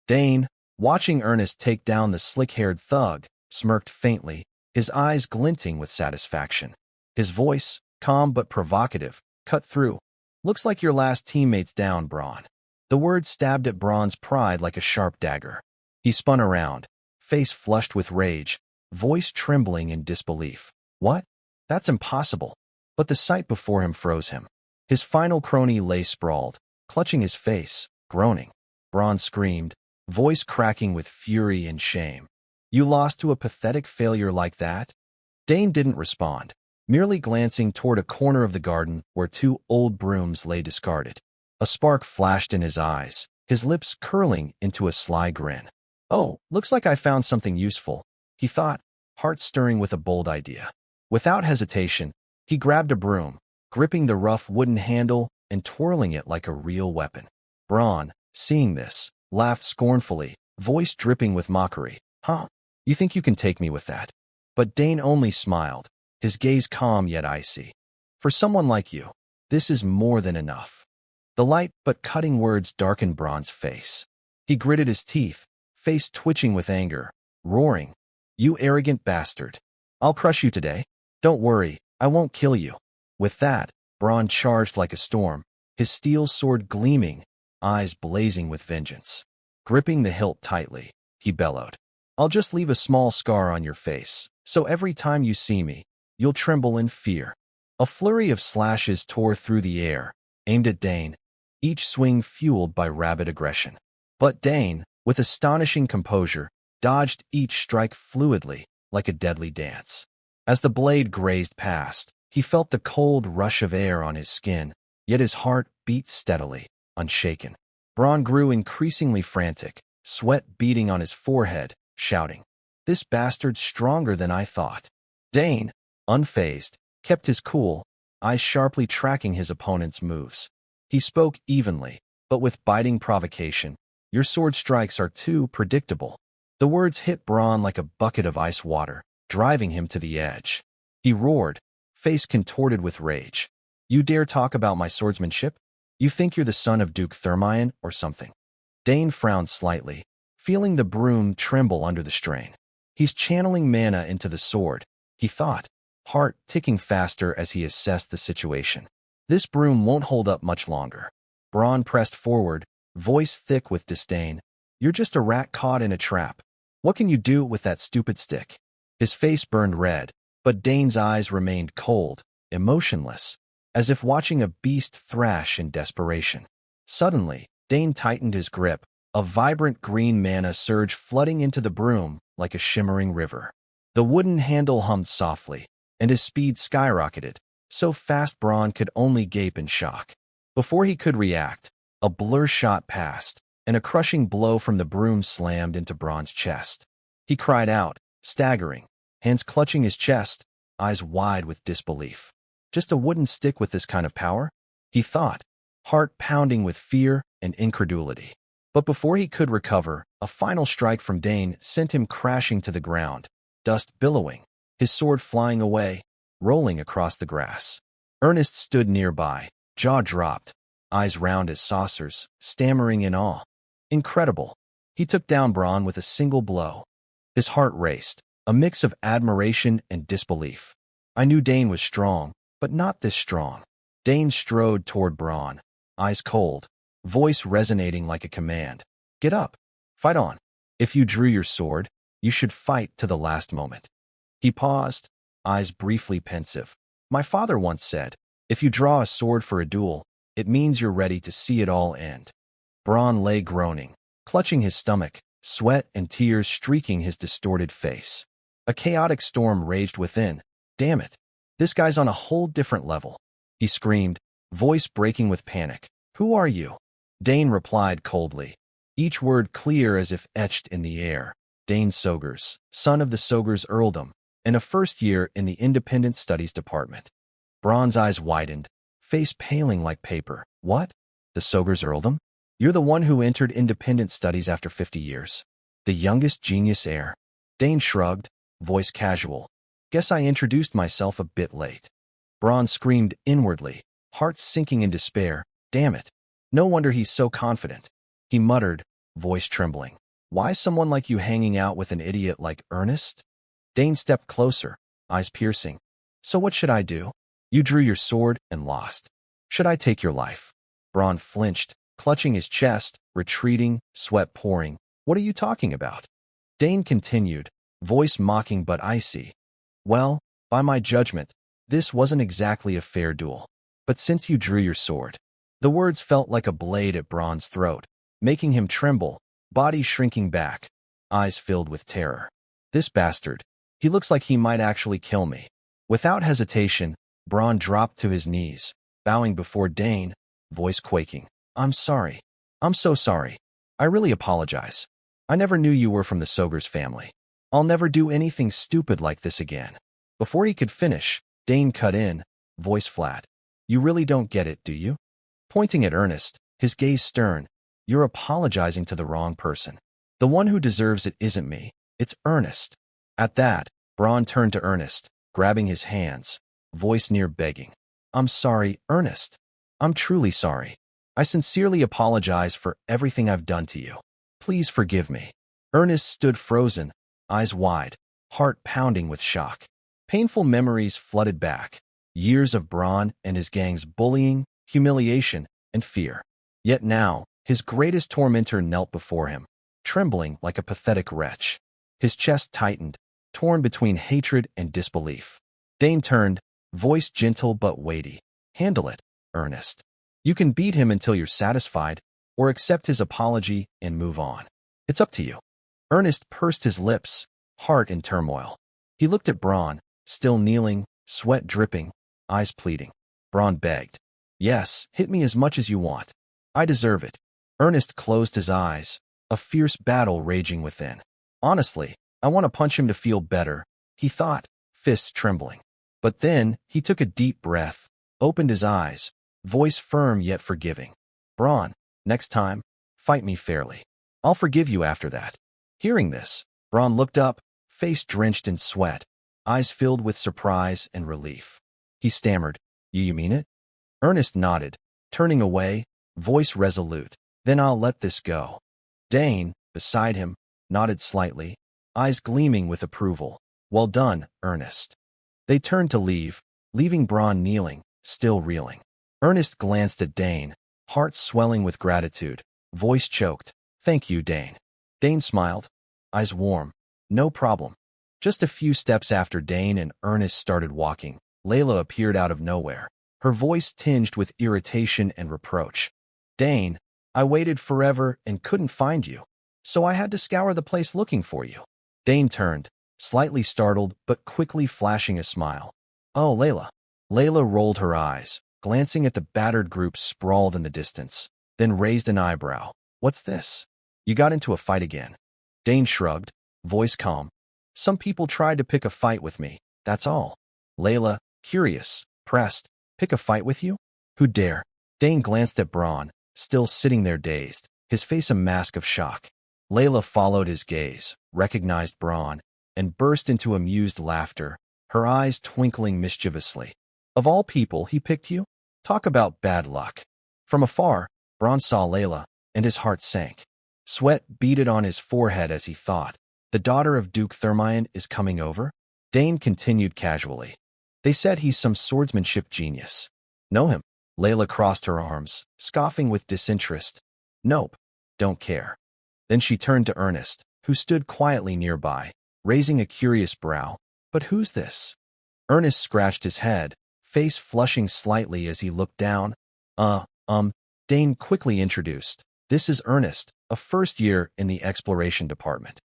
A: Dane, watching Ernest take down the slick-haired thug, smirked faintly, his eyes glinting with satisfaction. His voice, calm but provocative, cut through. Looks like your last teammate's down, Braun. The word stabbed at Braun's pride like a sharp dagger. He spun around, face flushed with rage, voice trembling in disbelief. What? That's impossible. But the sight before him froze him. His final crony lay sprawled, clutching his face, groaning. Braun screamed, voice cracking with fury and shame. You lost to a pathetic failure like that? Dane didn't respond, merely glancing toward a corner of the garden where two old brooms lay discarded. A spark flashed in his eyes, his lips curling into a sly grin. Oh, looks like I found something useful, he thought, heart stirring with a bold idea. Without hesitation, he grabbed a broom, gripping the rough wooden handle and twirling it like a real weapon. Braun, seeing this, laughed scornfully, voice dripping with mockery. Huh? You think you can take me with that? But Dane only smiled, his gaze calm yet icy. For someone like you, this is more than enough. The light but cutting words darkened Braun's face. He gritted his teeth, face twitching with anger, roaring, You arrogant bastard. I'll crush you today. Don't worry, I won't kill you. With that, Braun charged like a storm, his steel sword gleaming, eyes blazing with vengeance. Gripping the hilt tightly, he bellowed, I'll just leave a small scar on your face, so every time you see me, you'll tremble in fear. A flurry of slashes tore through the air, aimed at Dane, each swing fueled by rabid aggression. But Dane, with astonishing composure, dodged each strike fluidly, like a deadly dance. As the blade grazed past, he felt the cold rush of air on his skin, yet his heart beat steadily, unshaken. Braun grew increasingly frantic, sweat beading on his forehead, shouting, This bastard's stronger than I thought. Dane, unfazed, kept his cool, eyes sharply tracking his opponent's moves. He spoke evenly, but with biting provocation. Your sword strikes are too predictable. The words hit Braun like a bucket of ice water, driving him to the edge. He roared, face contorted with rage. You dare talk about my swordsmanship? You think you're the son of Duke Thermion or something? Dane frowned slightly, feeling the broom tremble under the strain. He's channeling mana into the sword, he thought, heart ticking faster as he assessed the situation. This broom won't hold up much longer. Braun pressed forward, voice thick with disdain. You're just a rat caught in a trap. What can you do with that stupid stick? His face burned red, but Dane's eyes remained cold, emotionless, as if watching a beast thrash in desperation. Suddenly, Dane tightened his grip, a vibrant green mana surge flooding into the broom like a shimmering river. The wooden handle hummed softly, and his speed skyrocketed, so fast Braun could only gape in shock. Before he could react, a blur shot past, and a crushing blow from the broom slammed into Braun's chest. He cried out, staggering, hands clutching his chest, eyes wide with disbelief. Just a wooden stick with this kind of power? He thought, heart pounding with fear and incredulity. But before he could recover, a final strike from Dane sent him crashing to the ground, dust billowing, his sword flying away, rolling across the grass. Ernest stood nearby, jaw dropped, eyes round as saucers, stammering in awe. Incredible. He took down Braun with a single blow. His heart raced, a mix of admiration and disbelief. I knew Dane was strong, but not this strong. Dane strode toward Braun, eyes cold, voice resonating like a command. Get up. Fight on. If you drew your sword, you should fight to the last moment. He paused, eyes briefly pensive. My father once said, if you draw a sword for a duel, it means you're ready to see it all end. Braun lay groaning, clutching his stomach, sweat and tears streaking his distorted face. A chaotic storm raged within. Damn it. This guy's on a whole different level. He screamed, voice breaking with panic. Who are you? Dane replied coldly, each word clear as if etched in the air. Dane Sogers, son of the Sogers earldom, and a first year in the Independent Studies Department. Braun's eyes widened, face paling like paper. What? The Sogers earldom? You're the one who entered Independent Studies after 50 years. The youngest genius heir. Dane shrugged, voice casual. Guess I introduced myself a bit late. Braun screamed inwardly, heart sinking in despair. Damn it. No wonder he's so confident. He muttered, voice trembling. Why someone like you hanging out with an idiot like Ernest? Dane stepped closer, eyes piercing. So what should I do? You drew your sword and lost. Should I take your life? Braun flinched, clutching his chest, retreating, sweat pouring. What are you talking about? Dane continued, voice mocking but icy. Well, by my judgment, this wasn't exactly a fair duel. But since you drew your sword, the words felt like a blade at Braun's throat, making him tremble, body shrinking back, eyes filled with terror. This bastard, he looks like he might actually kill me. Without hesitation, Braun dropped to his knees, bowing before Dane, voice quaking. I'm sorry. I'm so sorry. I really apologize. I never knew you were from the Sogers family. I'll never do anything stupid like this again. Before he could finish, Dane cut in, voice flat. You really don't get it, do you? Pointing at Ernest, his gaze stern. You're apologizing to the wrong person. The one who deserves it isn't me. It's Ernest. At that, Braun turned to Ernest, grabbing his hands, voice near begging. I'm sorry, Ernest. I'm truly sorry. I sincerely apologize for everything I've done to you. Please forgive me. Ernest stood frozen, eyes wide, heart pounding with shock. Painful memories flooded back. Years of Braun and his gang's bullying, humiliation, and fear. Yet now, his greatest tormentor knelt before him, trembling like a pathetic wretch. His chest tightened, torn between hatred and disbelief. Dane turned, voice gentle but weighty. Handle it, Ernest. You can beat him until you're satisfied, or accept his apology and move on. It's up to you. Ernest pursed his lips, heart in turmoil. He looked at Braun, still kneeling, sweat dripping, eyes pleading. Braun begged. Yes, hit me as much as you want. I deserve it. Ernest closed his eyes, a fierce battle raging within. Honestly, I want to punch him to feel better, he thought, fists trembling. But then, he took a deep breath, opened his eyes, voice firm yet forgiving. Braun, next time, fight me fairly. I'll forgive you after that. Hearing this, Braun looked up, face drenched in sweat, eyes filled with surprise and relief. He stammered, You mean it? Ernest nodded, turning away, voice resolute. Then I'll let this go. Dane, beside him, nodded slightly, eyes gleaming with approval. Well done, Ernest. They turned to leave, leaving Braun kneeling, still reeling. Ernest glanced at Dane, heart swelling with gratitude, voice choked. Thank you, Dane. Dane smiled, eyes warm. No problem. Just a few steps after Dane and Ernest started walking, Layla appeared out of nowhere, her voice tinged with irritation and reproach. Dane, I waited forever and couldn't find you, so I had to scour the place looking for you. Dane turned, slightly startled but quickly flashing a smile. Oh, Layla. Layla rolled her eyes, glancing at the battered group sprawled in the distance, then raised an eyebrow. What's this? You got into a fight again. Dane shrugged, voice calm. Some people tried to pick a fight with me, that's all. Layla, curious, pressed. Pick a fight with you? Who dare? Dane glanced at Braun, still sitting there dazed, his face a mask of shock. Layla followed his gaze, recognized Braun, and burst into amused laughter, her eyes twinkling mischievously. Of all people, he picked you? Talk about bad luck. From afar, Braun saw Layla, and his heart sank. Sweat beaded on his forehead as he thought, the daughter of Duke Thermion is coming over? Dane continued casually. They said he's some swordsmanship genius. Know him? Layla crossed her arms, scoffing with disinterest. Nope, don't care. Then she turned to Ernest, who stood quietly nearby, raising a curious brow. But who's this? Ernest scratched his head, face flushing slightly as he looked down. Dane quickly introduced. This is Ernest, a first year in the exploration department.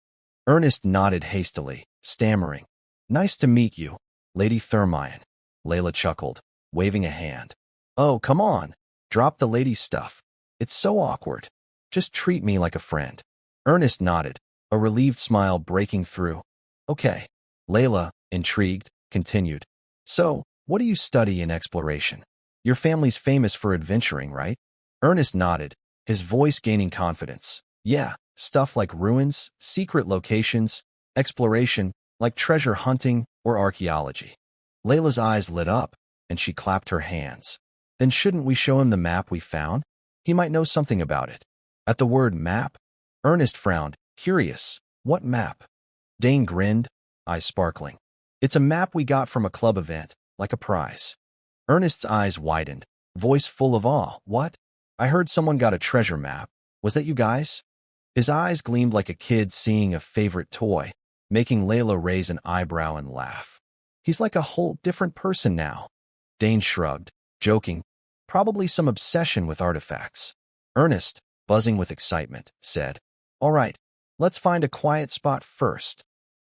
A: Ernest nodded hastily, stammering. Nice to meet you, Lady Thermion. Layla chuckled, waving a hand. Oh, come on. Drop the lady stuff. It's so awkward. Just treat me like a friend. Ernest nodded, a relieved smile breaking through. Okay. Layla, intrigued, continued. So, what do you study in exploration? Your family's famous for adventuring, right? Ernest nodded, his voice gaining confidence. Yeah, stuff like ruins, secret locations, exploration, like treasure hunting or archaeology. Layla's eyes lit up, and she clapped her hands. Then shouldn't we show him the map we found? He might know something about it. At the word map, Ernest frowned, curious. What map? Dane grinned, eyes sparkling. It's a map we got from a club event, like a prize. Ernest's eyes widened, voice full of awe. What? I heard someone got a treasure map. Was that you guys? His eyes gleamed like a kid seeing a favorite toy. making Layla raise an eyebrow and laugh. He's like a whole different person now. Dane shrugged, joking. Probably some obsession with artifacts. Ernest, buzzing with excitement, said, "All right, let's find a quiet spot first."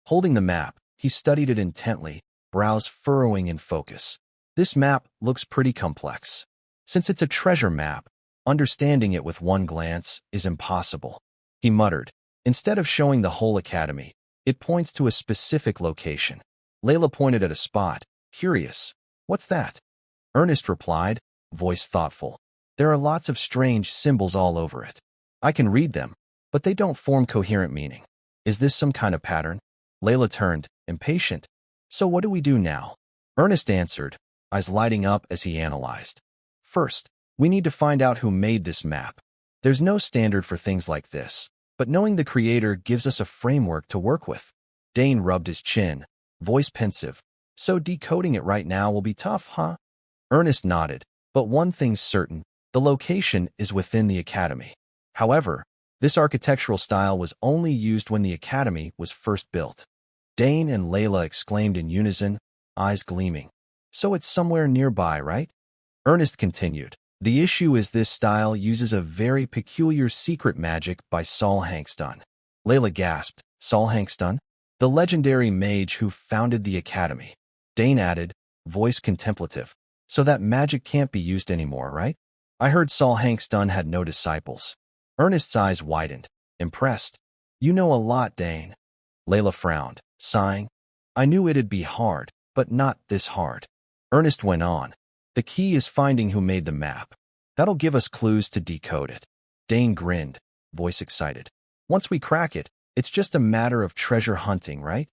A: Holding the map, he studied it intently, brows furrowing in focus. This map looks pretty complex. Since it's a treasure map, understanding it with one glance is impossible. He muttered. Instead of showing the whole academy, it points to a specific location. Layla pointed at a spot, curious. "What's that?" Ernest replied, voice thoughtful. "There are lots of strange symbols all over it. I can read them, but they don't form coherent meaning. Is this some kind of pattern?" Layla turned, impatient. "So what do we do now?" Ernest answered, eyes lighting up as he analyzed. "First, we need to find out who made this map. There's no standard for things like this, but knowing the creator gives us a framework to work with." Dane rubbed his chin, voice pensive. "So decoding it right now will be tough, huh?" Ernest nodded. "But one thing's certain, the location is within the academy. However, this architectural style was only used when the academy was first built." Dane and Layla exclaimed in unison, eyes gleaming. "So it's somewhere nearby, right?" Ernest continued. "The issue is this style uses a very peculiar secret magic by Saul Hankston." Layla gasped. "Saul Hankston? The legendary mage who founded the academy." Dane added, voice contemplative. "So that magic can't be used anymore, right? I heard Saul Hankston had no disciples." Ernest's eyes widened, impressed. "You know a lot, Dane." Layla frowned, sighing. "I knew it'd be hard, but not this hard." Ernest went on. "The key is finding who made the map. That'll give us clues to decode it." Dane grinned, voice excited. "Once we crack it, it's just a matter of treasure hunting, right?"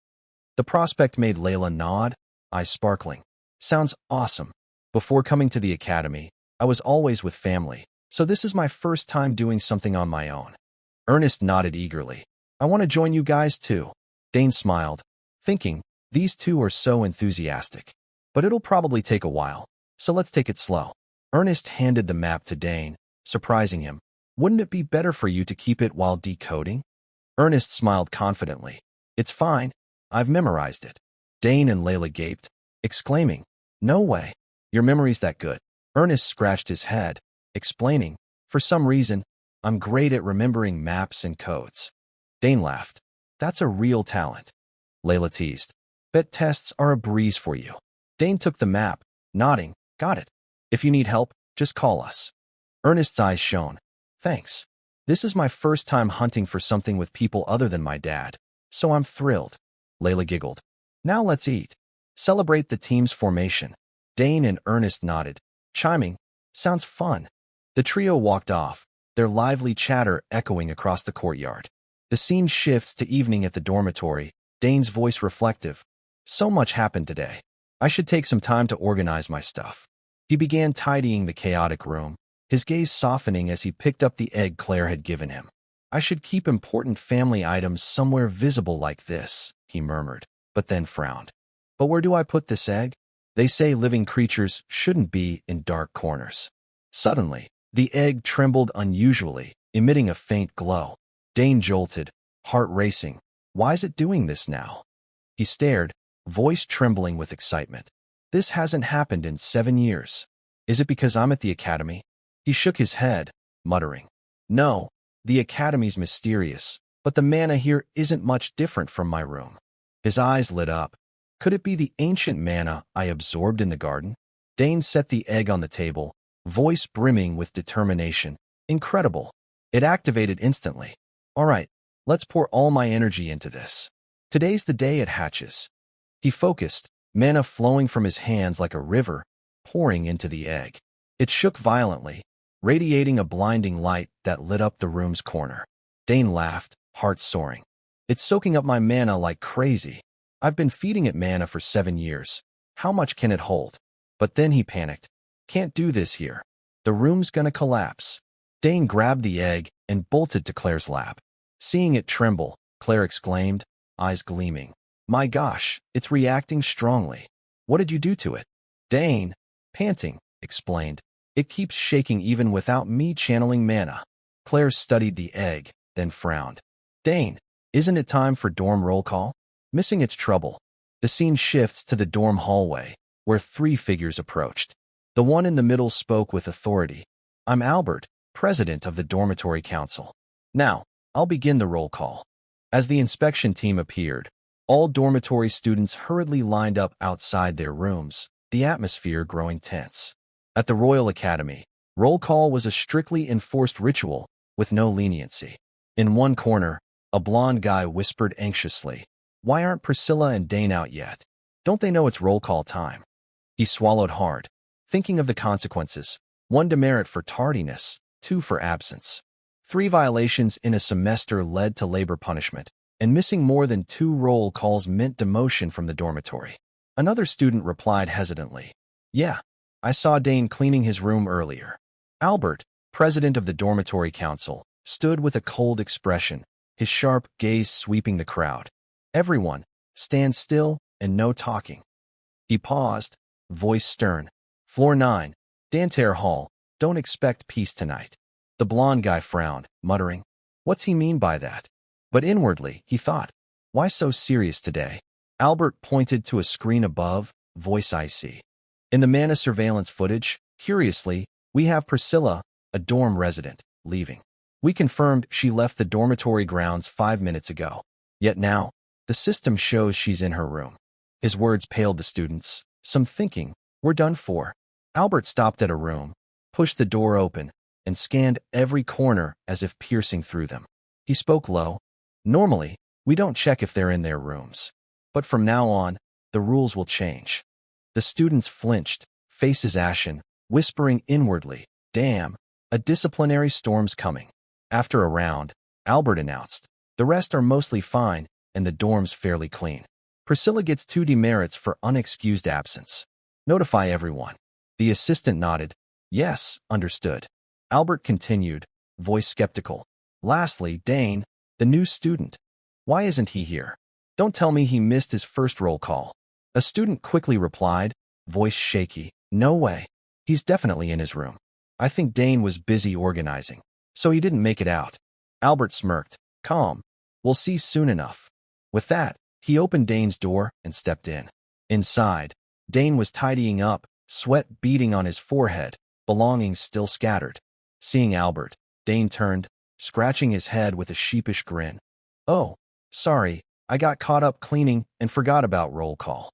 A: The prospect made Layla nod, eyes sparkling. "Sounds awesome. Before coming to the academy, I was always with family, so this is my first time doing something on my own." Ernest nodded eagerly. "I want to join you guys too." Dane smiled, thinking, these two are so enthusiastic. But it'll probably take a while, so let's take it slow. Ernest handed the map to Dane, surprising him. "Wouldn't it be better for you to keep it while decoding?" Ernest smiled confidently. "It's fine. I've memorized it." Dane and Layla gaped, exclaiming, "No way. Your memory's that good." Ernest scratched his head, explaining, "For some reason, I'm great at remembering maps and codes." Dane laughed. "That's a real talent." Layla teased. "Bet tests are a breeze for you." Dane took the map, nodding. "Got it. If you need help, just call us." Ernest's eyes shone. "Thanks. This is my first time hunting for something with people other than my dad, so I'm thrilled." Layla giggled. "Now let's eat. Celebrate the team's formation." Dane and Ernest nodded, chiming, "Sounds fun." The trio walked off, their lively chatter echoing across the courtyard. The scene shifts to evening at the dormitory, Dane's voice reflective. "So much happened today. I should take some time to organize my stuff." He began tidying the chaotic room, his gaze softening as he picked up the egg Claire had given him. "I should keep important family items somewhere visible like this," he murmured, but then frowned. "But where do I put this egg? They say living creatures shouldn't be in dark corners." Suddenly, the egg trembled unusually, emitting a faint glow. Dane jolted, heart racing. Why's it doing this now? He stared, voice trembling with excitement. "This hasn't happened in 7 years. Is it because I'm at the academy?" He shook his head, muttering. "No, the academy's mysterious, but the mana here isn't much different from my room." His eyes lit up. Could it be the ancient mana I absorbed in the garden? Dane set the egg on the table, voice brimming with determination. "Incredible." It activated instantly. "All right, let's pour all my energy into this. Today's the day it hatches." He focused, mana flowing from his hands like a river, pouring into the egg. It shook violently, radiating a blinding light that lit up the room's corner. Dane laughed, heart soaring. "It's soaking up my mana like crazy. I've been feeding it mana for 7 years. How much can it hold?" But then he panicked. "Can't do this here. The room's gonna collapse." Dane grabbed the egg and bolted to Claire's lap. Seeing it tremble, Claire exclaimed, eyes gleaming. "My gosh, it's reacting strongly. What did you do to it?" Dane, panting, explained. "It keeps shaking even without me channeling mana." Claire studied the egg, then frowned. "Dane, isn't it time for dorm roll call?" Missing its trouble, the scene shifts to the dorm hallway, where three figures approached. The one in the middle spoke with authority. "I'm Albert, president of the dormitory council. Now, I'll begin the roll call." As the inspection team appeared, all dormitory students hurriedly lined up outside their rooms, the atmosphere growing tense. At the Royal Academy, roll call was a strictly enforced ritual with no leniency. In one corner, a blond guy whispered anxiously, "Why aren't Priscilla and Dane out yet? Don't they know it's roll call time?" He swallowed hard, thinking of the consequences: 1 demerit for tardiness, 2 for absence. 3 violations in a semester led to labor punishment, and missing more than 2 roll calls meant demotion from the dormitory. Another student replied hesitantly, "Yeah, I saw Dane cleaning his room earlier." Albert, president of the dormitory council, stood with a cold expression, his sharp gaze sweeping the crowd. "Everyone, stand still and no talking." He paused, voice stern. "Floor 9, Danter Hall, don't expect peace tonight." The blond guy frowned, muttering, "What's he mean by that?" But inwardly, he thought, "Why so serious today?" Albert pointed to a screen above, voice icy. "In the Manhwa surveillance footage, curiously, we have Priscilla, a dorm resident, leaving. We confirmed she left the dormitory grounds 5 minutes ago. Yet now, the system shows she's in her room." His words paled the students. Some thinking, "We're done for." Albert stopped at a room, pushed the door open, and scanned every corner as if piercing through them. He spoke low. "Normally, we don't check if they're in their rooms. But from now on, the rules will change." The students flinched, faces ashen, whispering inwardly, "Damn, a disciplinary storm's coming." After a round, Albert announced, "The rest are mostly fine, and the dorm's fairly clean. Priscilla gets 2 demerits for unexcused absence. Notify everyone." The assistant nodded. "Yes, understood." Albert continued, voice skeptical. "Lastly, Dane, the new student. Why isn't he here? Don't tell me he missed his first roll call." A student quickly replied, voice shaky, "No way. He's definitely in his room. I think Dane was busy organizing, so he didn't make it out." Albert smirked, calm. "We'll see soon enough." With that, he opened Dane's door and stepped in. Inside, Dane was tidying up, sweat beading on his forehead, belongings still scattered. Seeing Albert, Dane turned, scratching his head with a sheepish grin. "Oh, sorry, I got caught up cleaning and forgot about roll call."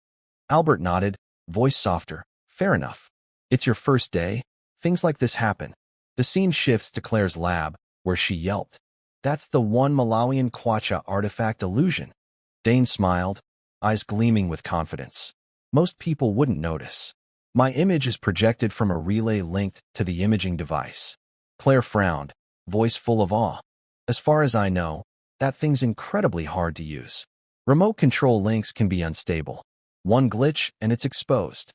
A: Albert nodded, voice softer. "Fair enough. It's your first day. Things like this happen." The scene shifts to Claire's lab, where she yelped, "That's the one Malawian Kwacha artifact illusion." Dane smiled, eyes gleaming with confidence. "Most people wouldn't notice. My image is projected from a relay linked to the imaging device." Claire frowned, voice full of awe. "As far as I know, that thing's incredibly hard to use. Remote control links can be unstable. One glitch and it's exposed."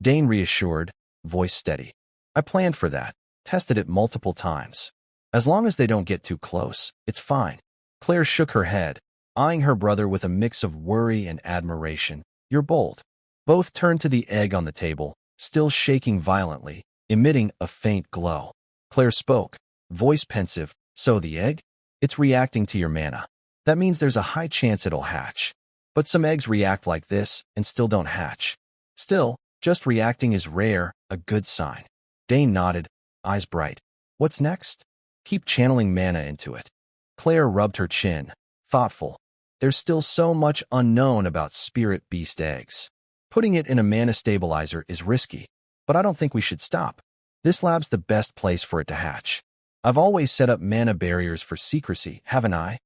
A: Dane reassured, voice steady. "I planned for that, tested it multiple times. As long as they don't get too close, it's fine." Claire shook her head, eyeing her brother with a mix of worry and admiration. "You're bold." Both turned to the egg on the table, still shaking violently, emitting a faint glow. Claire spoke, voice pensive, "So the egg? It's reacting to your mana. That means there's a high chance it'll hatch. But some eggs react like this and still don't hatch. Still, just reacting is rare, a good sign." Dane nodded, eyes bright. "What's next?" "Keep channeling mana into it." Claire rubbed her chin, thoughtful. "There's still so much unknown about spirit beast eggs. Putting it in a mana stabilizer is risky, but I don't think we should stop. This lab's the best place for it to hatch. I've always set up mana barriers for secrecy, haven't I?"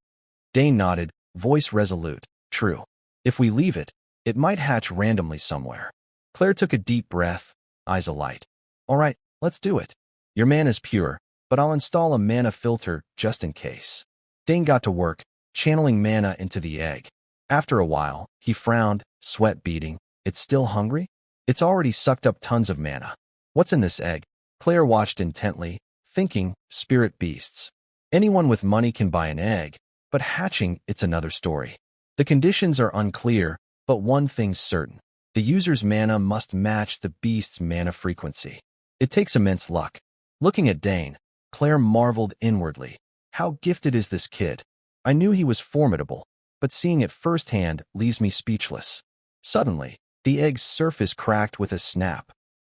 A: Dane nodded, voice resolute. "True. If we leave it, it might hatch randomly somewhere." Claire took a deep breath, eyes alight. "All right, let's do it. Your mana's pure, but I'll install a mana filter just in case." Dane got to work, channeling mana into the egg. After a while, he frowned, sweat beading. "It's still hungry? It's already sucked up tons of mana. What's in this egg?" Claire watched intently, thinking, spirit beasts. Anyone with money can buy an egg, but hatching, it's another story. The conditions are unclear, but one thing's certain. The user's mana must match the beast's mana frequency. It takes immense luck. Looking at Dane, Claire marveled inwardly. How gifted is this kid? I knew he was formidable, but seeing it firsthand leaves me speechless. Suddenly, the egg's surface cracked with a snap.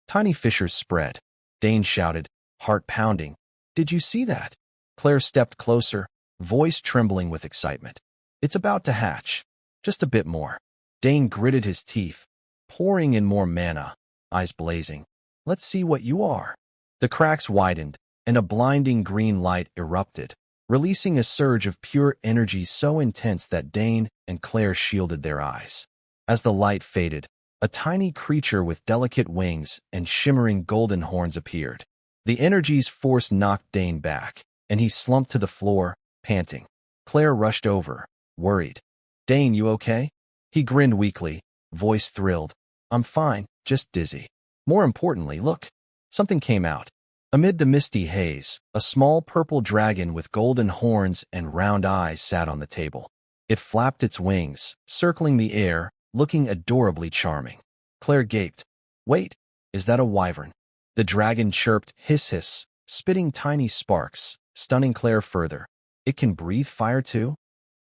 A: Tiny fissures spread. Dane shouted, heart pounding. Did you see that? Claire stepped closer, voice trembling with excitement. It's about to hatch. Just a bit more. Dane gritted his teeth, pouring in more mana, eyes blazing. Let's see what you are. The cracks widened, and a blinding green light erupted, releasing a surge of pure energy so intense that Dane and Claire shielded their eyes. As the light faded, a tiny creature with delicate wings and shimmering golden horns appeared. The energy's force knocked Dane back, and he slumped to the floor, panting. Claire rushed over, worried. Dane, you okay? He grinned weakly, voice thrilled. I'm fine, just dizzy. More importantly, look. Something came out. Amid the misty haze, a small purple dragon with golden horns and round eyes sat on the table. It flapped its wings, circling the air, looking adorably charming. Claire gaped. Wait, is that a wyvern? The dragon chirped, hiss hiss, spitting tiny sparks, stunning Claire further. It can breathe fire too?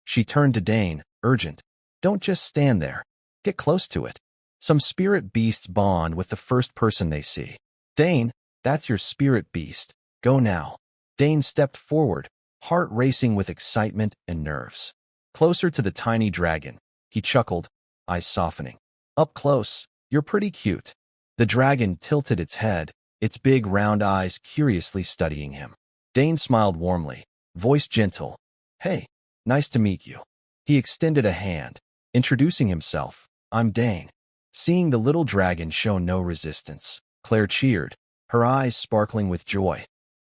A: She turned to Dane, urgent. Don't just stand there. Get close to it. Some spirit beasts bond with the first person they see. Dane, that's your spirit beast. Go now. Dane stepped forward, heart racing with excitement and nerves. Closer to the tiny dragon, he chuckled, eyes softening. Up close, you're pretty cute. The dragon tilted its head, its big round eyes curiously studying him. Dane smiled warmly, voice gentle. Hey, nice to meet you. He extended a hand, introducing himself. I'm Dane. Seeing the little dragon show no resistance, Claire cheered, her eyes sparkling with joy.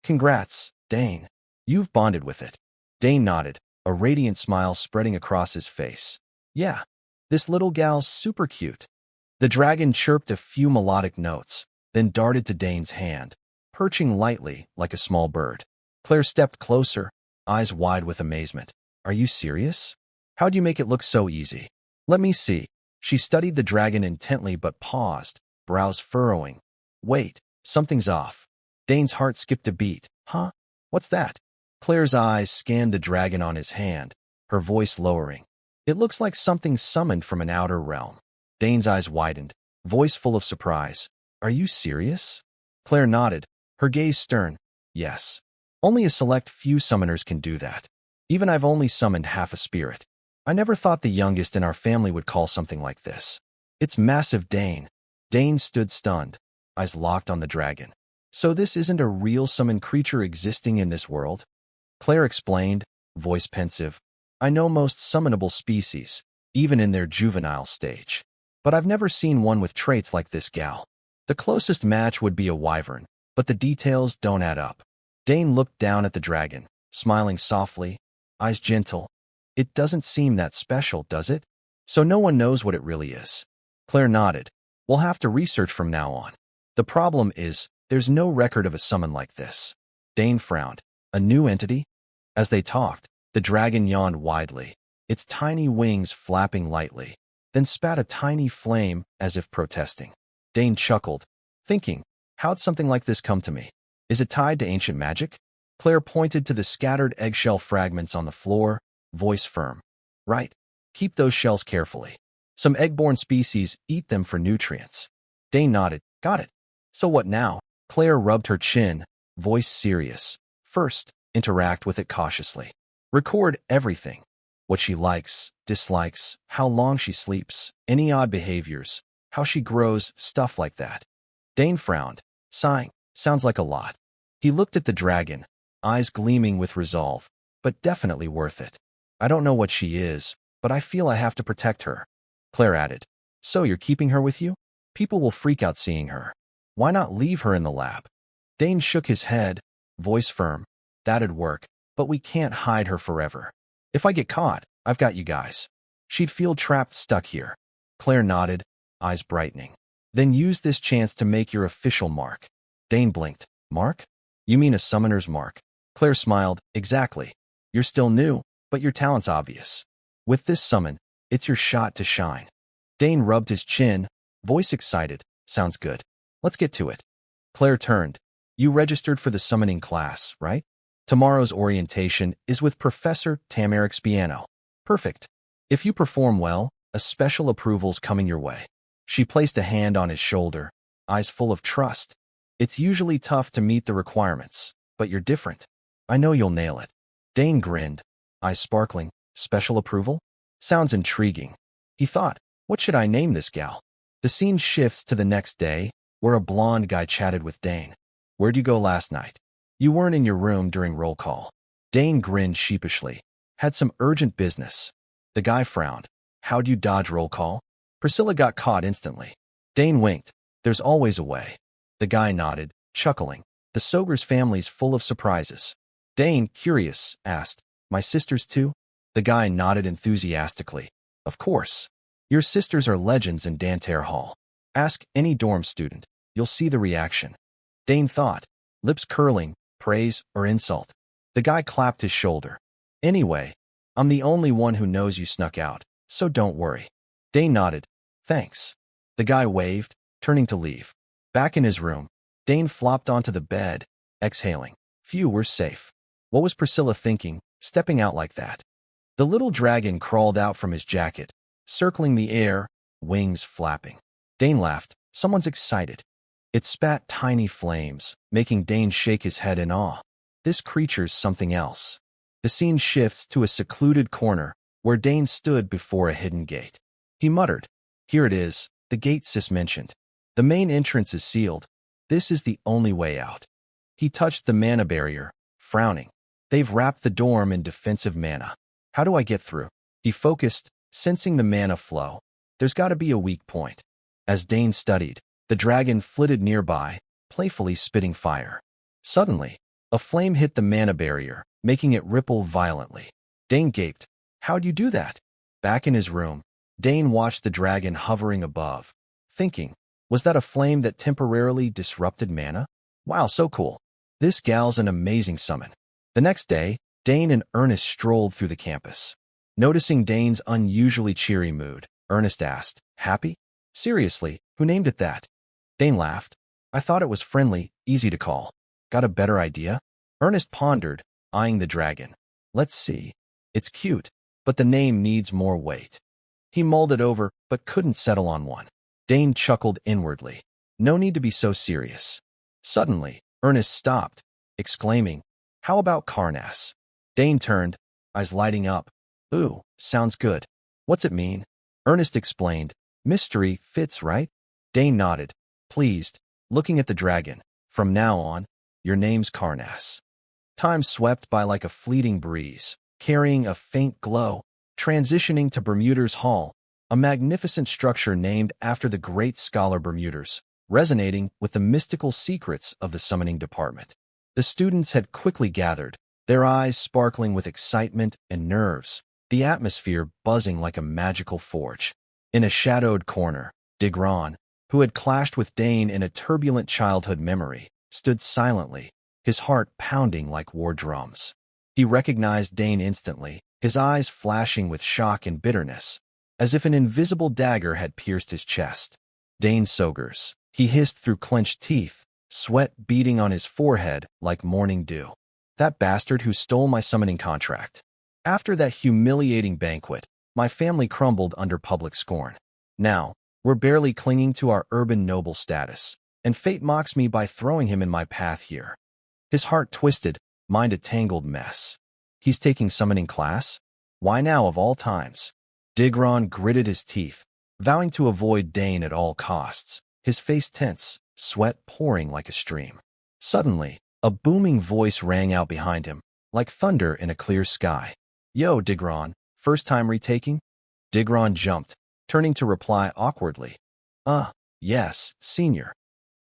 A: Congrats, Dane. You've bonded with it. Dane nodded, a radiant smile spreading across his face. Yeah, this little gal's super cute. The dragon chirped a few melodic notes, then darted to Dane's hand, perching lightly like a small bird. Claire stepped closer, eyes wide with amazement. Are you serious? How'd you make it look so easy? Let me see. She studied the dragon intently but paused, brows furrowing. Wait, something's off. Dane's heart skipped a beat. Huh? What's that? Claire's eyes scanned the dragon on his hand, her voice lowering. It looks like something summoned from an outer realm. Dane's eyes widened, voice full of surprise. Are you serious? Claire nodded, her gaze stern. Yes. Only a select few summoners can do that. Even I've only summoned half a spirit. I never thought the youngest in our family would call something like this. It's massive, Dane. Dane stood stunned, eyes locked on the dragon. So this isn't a real summoned creature existing in this world? Claire explained, voice pensive. I know most summonable species, even in their juvenile stage. But I've never seen one with traits like this gal. The closest match would be a wyvern, but the details don't add up. Dane looked down at the dragon, smiling softly, eyes gentle. It doesn't seem that special, does it? So no one knows what it really is. Claire nodded. We'll have to research from now on. The problem is, there's no record of a summon like this. Dane frowned. A new entity? As they talked, the dragon yawned widely, its tiny wings flapping lightly, then spat a tiny flame as if protesting. Dane chuckled, thinking, how'd something like this come to me? Is it tied to ancient magic? Claire pointed to the scattered eggshell fragments on the floor, voice firm. Right. Keep those shells carefully. Some egg-borne species eat them for nutrients. Dane nodded. Got it. So what now? Claire rubbed her chin, voice serious. First, interact with it cautiously. Record everything. What she likes, dislikes, how long she sleeps, any odd behaviors, how she grows, stuff like that. Dane frowned, sighing. Sounds like a lot. He looked at the dragon, eyes gleaming with resolve, but definitely worth it. I don't know what she is, but I feel I have to protect her. Claire added. So you're keeping her with you? People will freak out seeing her. Why not leave her in the lab? Dane shook his head, voice firm. That'd work, but we can't hide her forever. If I get caught, I've got you guys. She'd feel trapped stuck here. Claire nodded, eyes brightening. Then use this chance to make your official mark. Dane blinked. Mark? You mean a summoner's mark? Claire smiled. Exactly. You're still new, but your talent's obvious. With this summon, it's your shot to shine. Dane rubbed his chin, voice excited. Sounds good. Let's get to it. Claire turned. You registered for the summoning class, right? Tomorrow's orientation is with Professor Tamarix Piano. Perfect. If you perform well, a special approval's coming your way. She placed a hand on his shoulder, eyes full of trust. It's usually tough to meet the requirements, but you're different. I know you'll nail it. Dane grinned, eyes sparkling. Special approval? Sounds intriguing. He thought, what should I name this gal? The scene shifts to the next day, where a blonde guy chatted with Dane. Where'd you go last night? You weren't in your room during roll call. Dane grinned sheepishly. Had some urgent business. The guy frowned. How'd you dodge roll call? Priscilla got caught instantly. Dane winked. There's always a way. The guy nodded, chuckling. The Sogers family's full of surprises. Dane, curious, asked, my sisters too? The guy nodded enthusiastically. Of course. Your sisters are legends in Danterre Hall. Ask any dorm student. You'll see the reaction. Dane thought, lips curling, praise or insult. The guy clapped his shoulder. Anyway, I'm the only one who knows you snuck out, so don't worry. Dane nodded. Thanks. The guy waved, turning to leave. Back in his room, Dane flopped onto the bed, exhaling. Phew, we're safe. What was Priscilla thinking, stepping out like that? The little dragon crawled out from his jacket, circling the air, wings flapping. Dane laughed. Someone's excited. It spat tiny flames, making Dane shake his head in awe. This creature's something else. The scene shifts to a secluded corner, where Dane stood before a hidden gate. He muttered, here it is, the gate Sis mentioned. The main entrance is sealed. This is the only way out. He touched the mana barrier, frowning. They've wrapped the dorm in defensive mana. How do I get through? He focused, sensing the mana flow. There's got to be a weak point. As Dane studied, the dragon flitted nearby, playfully spitting fire. Suddenly, a flame hit the mana barrier, making it ripple violently. Dane gaped. How'd you do that? Back in his room, Dane watched the dragon hovering above, thinking, was that a flame that temporarily disrupted mana? Wow, so cool. This gal's an amazing summon. The next day, Dane and Ernest strolled through the campus. Noticing Dane's unusually cheery mood, Ernest asked, happy? Seriously, who named it that? Dane laughed. I thought it was friendly, easy to call. Got a better idea? Ernest pondered, eyeing the dragon. Let's see. It's cute, but the name needs more weight. He mulled it over, but couldn't settle on one. Dane chuckled inwardly. No need to be so serious. Suddenly, Ernest stopped, exclaiming, how about Carnass? Dane turned, eyes lighting up. Ooh, sounds good. What's it mean? Ernest explained. Mystery fits, right? Dane nodded, pleased, looking at the dragon. From now on, your name's Carnass. Time swept by like a fleeting breeze, carrying a faint glow, transitioning to Bermuder's Hall, a magnificent structure named after the great scholar Bermuders, resonating with the mystical secrets of the summoning department. The students had quickly gathered, their eyes sparkling with excitement and nerves, the atmosphere buzzing like a magical forge. In a shadowed corner, Digron, who had clashed with Dane in a turbulent childhood memory, stood silently, his heart pounding like war drums. He recognized Dane instantly, his eyes flashing with shock and bitterness, as if an invisible dagger had pierced his chest. Dane Sogers, he hissed through clenched teeth, sweat beading on his forehead like morning dew. That bastard who stole my summoning contract. After that humiliating banquet, my family crumbled under public scorn. Now, we're barely clinging to our urban noble status, and fate mocks me by throwing him in my path here. His heart twisted, mind a tangled mess. He's taking summoning class? Why now of all times? Digron gritted his teeth, vowing to avoid Dane at all costs, his face tense, sweat pouring like a stream. Suddenly, a booming voice rang out behind him, like thunder in a clear sky. Yo, Digron, first time retaking? Digron jumped, turning to reply awkwardly. Yes, senior.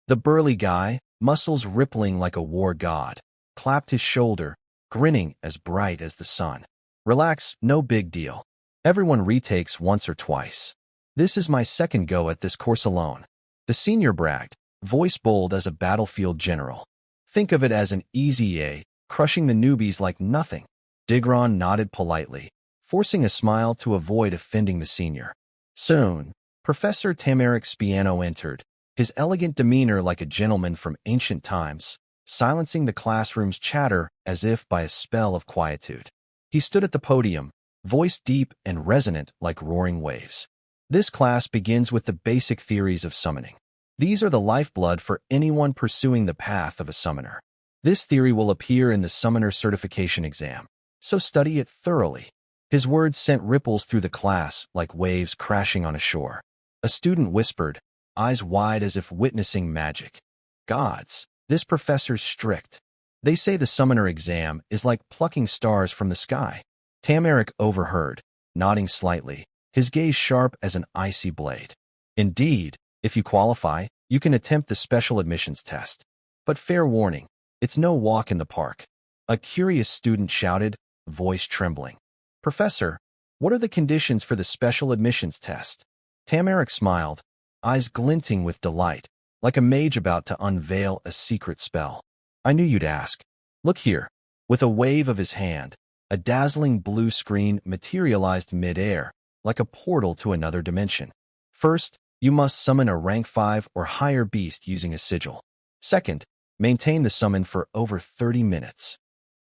A: The burly guy, muscles rippling like a war god, clapped his shoulder, grinning as bright as the sun. Relax, no big deal. Everyone retakes once or twice. This is my second go at this course alone. The senior bragged, voice bold as a battlefield general. Think of it as an easy A, crushing the newbies like nothing. Digron nodded politely, forcing a smile to avoid offending the senior. Soon, Professor Tamaric Spiano entered, his elegant demeanor like a gentleman from ancient times, silencing the classroom's chatter as if by a spell of quietude. He stood at the podium, voice deep and resonant like roaring waves. This class begins with the basic theories of summoning. These are the lifeblood for anyone pursuing the path of a summoner. This theory will appear in the summoner certification exam, so study it thoroughly. His words sent ripples through the class like waves crashing on a shore. A student whispered, eyes wide as if witnessing magic. Gods, this professor's strict. They say the summoner exam is like plucking stars from the sky. Tamarick overheard, nodding slightly, his gaze sharp as an icy blade. Indeed, if you qualify, you can attempt the special admissions test. But fair warning, it's no walk in the park. A curious student shouted, voice trembling. Professor, what are the conditions for the special admissions test? Tamarick smiled, eyes glinting with delight, like a mage about to unveil a secret spell. I knew you'd ask. Look here. With a wave of his hand, a dazzling blue screen materialized mid-air, like a portal to another dimension. First, you must summon a rank 5 or higher beast using a sigil. Second, maintain the summon for over 30 minutes.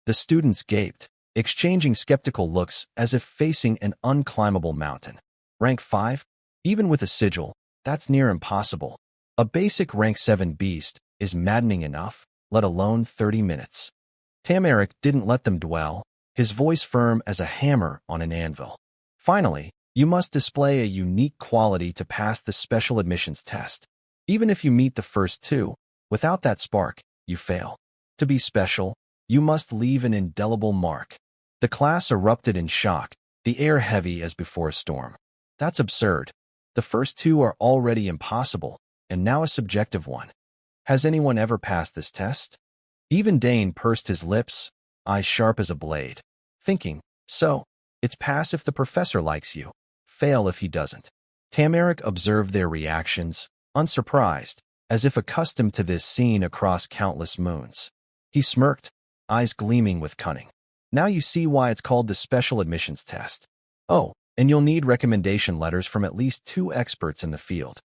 A: The students gaped, exchanging skeptical looks as if facing an unclimbable mountain. Rank 5? Even with a sigil, that's near impossible. A basic rank 7 beast is maddening enough, let alone 30 minutes. Tamarick didn't let them dwell, his voice firm as a hammer on an anvil. Finally, you must display a unique quality to pass the special admissions test. Even if you meet the first two, without that spark, you fail. To be special, you must leave an indelible mark. The class erupted in shock, the air heavy as before a storm. That's absurd. The first two are already impossible, and now a subjective one. Has anyone ever passed this test? Even Dane pursed his lips, eyes sharp as a blade, thinking, so, it's pass if the professor likes you, fail if he doesn't. Tamarick observed their reactions, unsurprised, as if accustomed to this scene across countless moons. He smirked, eyes gleaming with cunning. Now you see why it's called the special admissions test. Oh, and you'll need recommendation letters from at least 2 experts in the field.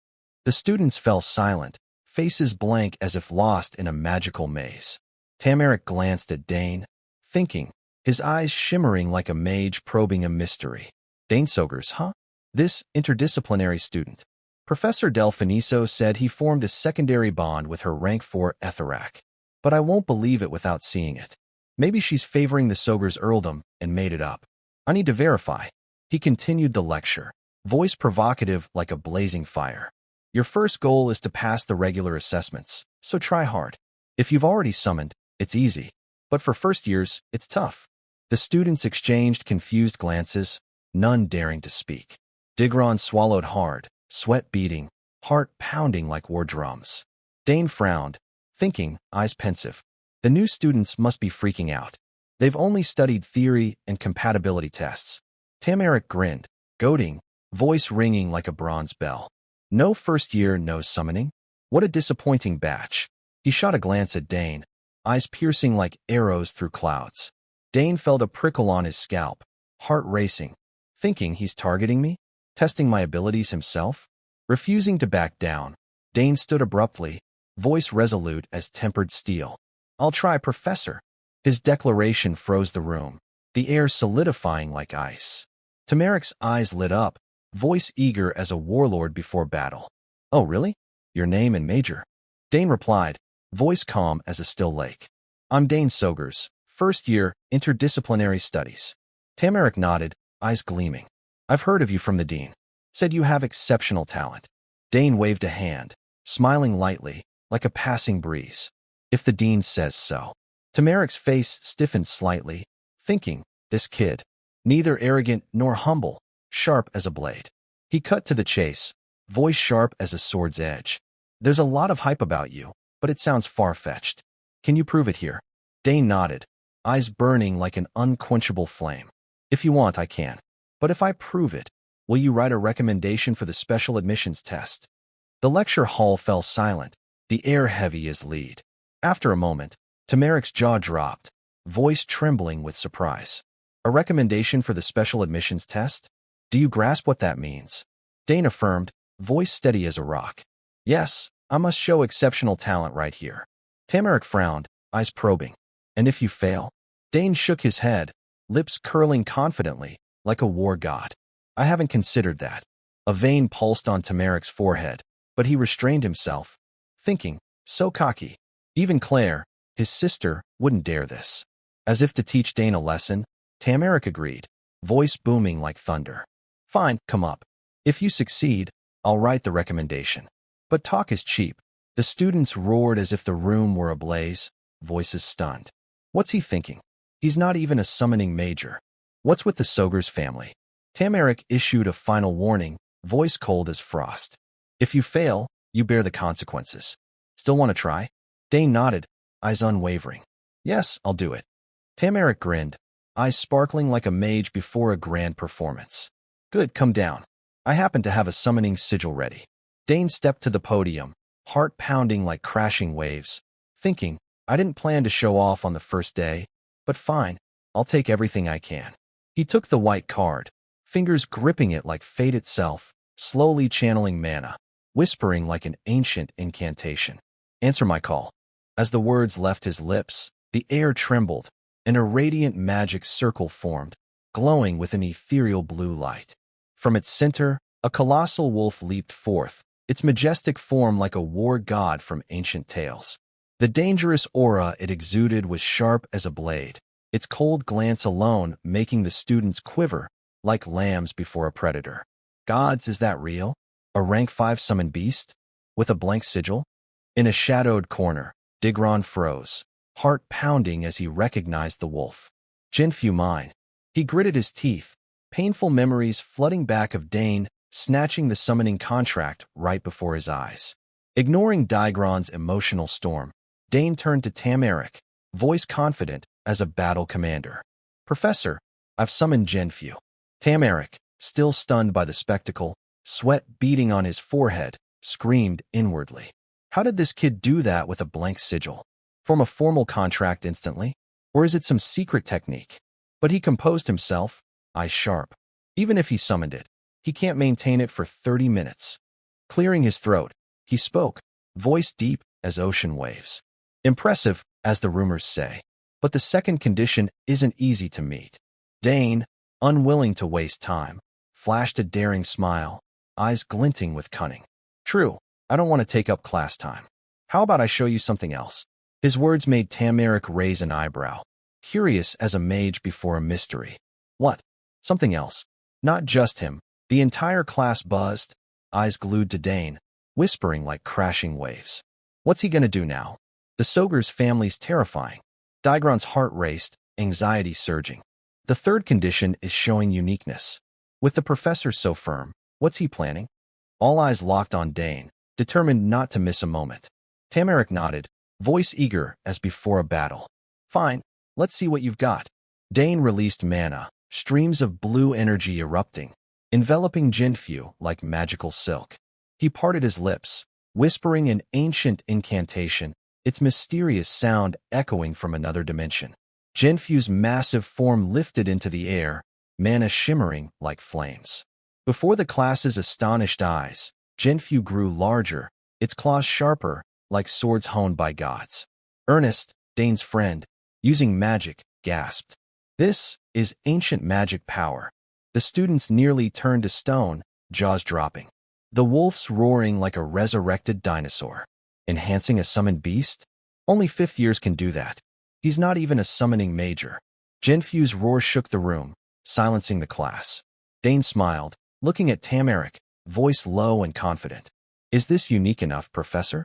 A: The students fell silent, faces blank as if lost in a magical maze. Tamarick glanced at Dane, thinking, his eyes shimmering like a mage probing a mystery. Dane Sogers, huh? This interdisciplinary student. Professor Delfiniso said he formed a secondary bond with her rank 4 Etherak. But I won't believe it without seeing it. Maybe she's favoring the Sogers earldom and made it up. I need to verify. He continued the lecture, voice provocative like a blazing fire. Your first goal is to pass the regular assessments, so try hard. If you've already summoned, it's easy. But for first years, it's tough. The students exchanged confused glances, none daring to speak. Digron swallowed hard, sweat beating, heart pounding like war drums. Dane frowned, thinking, eyes pensive. The new students must be freaking out. They've only studied theory and compatibility tests. Tamarick grinned, goading, voice ringing like a bronze bell. No first year, no summoning? What a disappointing batch. He shot a glance at Dane, eyes piercing like arrows through clouds. Dane felt a prickle on his scalp, heart racing, thinking he's targeting me, testing my abilities himself. Refusing to back down, Dane stood abruptly, voice resolute as tempered steel. I'll try, Professor. His declaration froze the room, the air solidifying like ice. Tamarick's eyes lit up, voice eager as a warlord before battle. Oh, really? Your name and major? Dane replied, voice calm as a still lake. I'm Dane Sogers, first year, interdisciplinary studies. Tamarick nodded, eyes gleaming. I've heard of you from the dean. Said you have exceptional talent. Dane waved a hand, smiling lightly, like a passing breeze. If the dean says so. Tamarick's face stiffened slightly, thinking, this kid, neither arrogant nor humble, sharp as a blade. He cut to the chase, voice sharp as a sword's edge. There's a lot of hype about you, but it sounds far-fetched. Can you prove it here? Dane nodded, eyes burning like an unquenchable flame. If you want, I can. But if I prove it, will you write a recommendation for the special admissions test? The lecture hall fell silent, the air heavy as lead. After a moment, Tamarick's jaw dropped, voice trembling with surprise. A recommendation for the special admissions test? Do you grasp what that means? Dane affirmed, voice steady as a rock. Yes, I must show exceptional talent right here. Tamarick frowned, eyes probing. And if you fail? Dane shook his head, lips curling confidently, like a war god. I haven't considered that. A vein pulsed on Tamaric's forehead, but he restrained himself, thinking, so cocky. Even Claire, his sister, wouldn't dare this. As if to teach Dane a lesson, Tamaric agreed, voice booming like thunder. Fine, come up. If you succeed, I'll write the recommendation. But talk is cheap. The students roared as if the room were ablaze, voices stunned. What's he thinking? He's not even a summoning major. What's with the Sogur's family? Tamaric issued a final warning, voice cold as frost. If you fail, you bear the consequences. Still want to try? Dane nodded, eyes unwavering. Yes, I'll do it. Tamaric grinned, eyes sparkling like a mage before a grand performance. Good, come down. I happen to have a summoning sigil ready. Dane stepped to the podium, heart pounding like crashing waves, thinking, I didn't plan to show off on the first day, but fine, I'll take everything I can. He took the white card, fingers gripping it like fate itself, slowly channeling mana, whispering like an ancient incantation. Answer my call. As the words left his lips, the air trembled, and a radiant magic circle formed, glowing with an ethereal blue light. From its center, a colossal wolf leaped forth, its majestic form like a war god from ancient tales. The dangerous aura it exuded was sharp as a blade, its cold glance alone making the students quiver like lambs before a predator. Gods, is that real? A rank 5 summon beast? With a blank sigil? In a shadowed corner, Digron froze, heart pounding as he recognized the wolf. Jinfu mine. He gritted his teeth, painful memories flooding back of Dane snatching the summoning contract right before his eyes. Ignoring Digron's emotional storm, Dane turned to Tamaric, voice confident as a battle commander. Professor, I've summoned Jinfu. Tamaric, still stunned by the spectacle, sweat beading on his forehead, screamed inwardly. How did this kid do that with a blank sigil? Form a formal contract instantly? Or is it some secret technique? But he composed himself, eyes sharp. Even if he summoned it, he can't maintain it for 30 minutes. Clearing his throat, he spoke, voice deep as ocean waves. Impressive, as the rumors say. But the second condition isn't easy to meet. Dane, unwilling to waste time, flashed a daring smile, eyes glinting with cunning. True, I don't want to take up class time. How about I show you something else? His words made Tamaric raise an eyebrow, curious as a mage before a mystery. What? Something else? Not just him. The entire class buzzed, eyes glued to Dane, whispering like crashing waves. What's he gonna do now? The Sogur's family's terrifying. Digron's heart raced, anxiety surging. The third condition is showing uniqueness. With the professor so firm, what's he planning? All eyes locked on Dane, determined not to miss a moment. Tamaric nodded, voice eager as before a battle. Fine, let's see what you've got. Dane released mana, streams of blue energy erupting, enveloping Jinfu like magical silk. He parted his lips, whispering an ancient incantation, its mysterious sound echoing from another dimension. Jinfu's massive form lifted into the air, mana shimmering like flames. Before the class's astonished eyes, Jinfu grew larger, its claws sharper, like swords honed by gods. Ernest, Dane's friend, using magic, gasped. This is ancient magic power. The students nearly turned to stone, jaws dropping. The wolf's roaring like a resurrected dinosaur. Enhancing a summoned beast? Only 5th years can do that. He's not even a summoning major. Jinfu's roar shook the room, silencing the class. Dane smiled, looking at Tamaric, voice low and confident. Is this unique enough, Professor?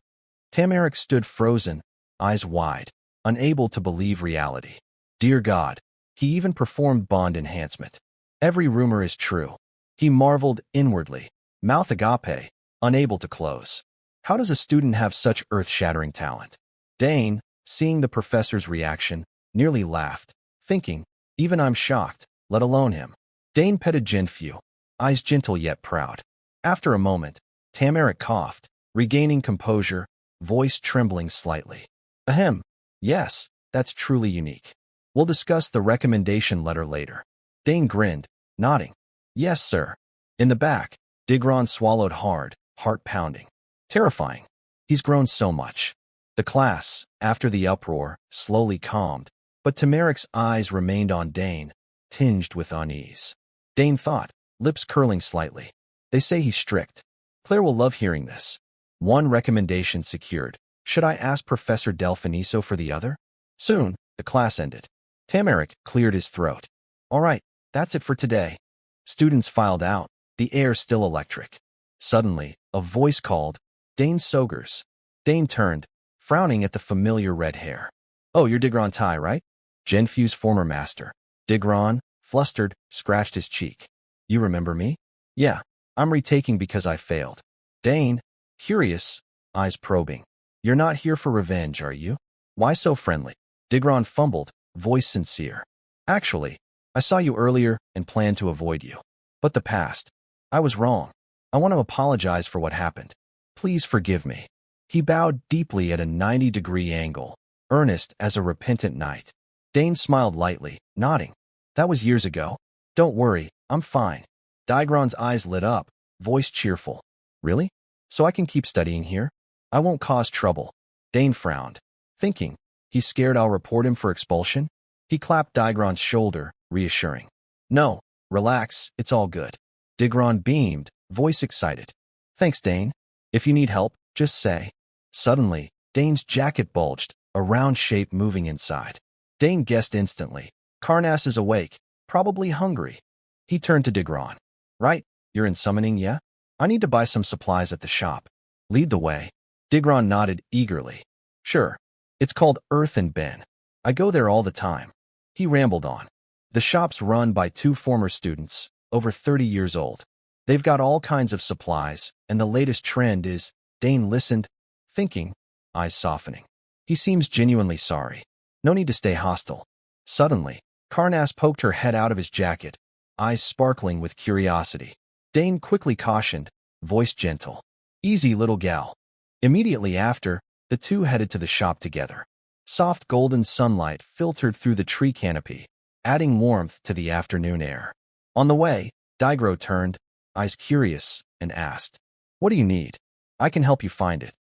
A: Tamaric stood frozen, eyes wide, unable to believe reality. Dear God, he even performed bond enhancement. Every rumor is true. He marveled inwardly, mouth agape, unable to close. How does a student have such earth-shattering talent? Dane, seeing the professor's reaction, nearly laughed, thinking, even I'm shocked, let alone him. Dane petted Jinfu, eyes gentle yet proud. After a moment, Tamaric coughed, regaining composure, voice trembling slightly. Ahem. Yes, that's truly unique. We'll discuss the recommendation letter later. Dane grinned, nodding. Yes, sir. In the back, Digron swallowed hard, heart pounding. Terrifying. He's grown so much. The class, after the uproar, slowly calmed, but Tamaric's eyes remained on Dane, tinged with unease. Dane thought, lips curling slightly. They say he's strict. Claire will love hearing this. One recommendation secured. Should I ask Professor Delfiniso for the other? Soon, the class ended. Tamarick cleared his throat. All right, that's it for today. Students filed out, the air still electric. Suddenly, a voice called, Dane Sogers. Dane turned, frowning at the familiar red hair. Oh, you're Digron Tai, right? Genfu's former master. Digron, flustered, scratched his cheek. You remember me? Yeah, I'm retaking because I failed. Dane, curious, eyes probing. You're not here for revenge, are you? Why so friendly? Digron fumbled, voice sincere. Actually, I saw you earlier and planned to avoid you. But the past. I was wrong. I want to apologize for what happened. Please forgive me. He bowed deeply at a 90-degree angle, earnest as a repentant knight. Dane smiled lightly, nodding. That was years ago. Don't worry, I'm fine. Digron's eyes lit up, voice cheerful. Really? So I can keep studying here? I won't cause trouble. Dane frowned, thinking, he's scared I'll report him for expulsion? He clapped Digron's shoulder, reassuring. No, relax, it's all good. Digron beamed, voice excited. Thanks, Dane. If you need help, just say. Suddenly, Dane's jacket bulged, a round shape moving inside. Dane guessed instantly. Karnas is awake, probably hungry. He turned to Digron. Right, you're in summoning, yeah? I need to buy some supplies at the shop. Lead the way. Digron nodded eagerly. Sure. It's called Earth and Ben. I go there all the time. He rambled on. The shop's run by two former students, over 30 years old. They've got all kinds of supplies, and the latest trend is, Dane listened, thinking, eyes softening. He seems genuinely sorry. No need to stay hostile. Suddenly, Karnas poked her head out of his jacket, eyes sparkling with curiosity. Dane quickly cautioned, voice gentle. Easy, little gal. Immediately after, the two headed to the shop together. Soft golden sunlight filtered through the tree canopy, adding warmth to the afternoon air. On the way, Digro turned, eyes curious, and asked, What do you need? I can help you find it.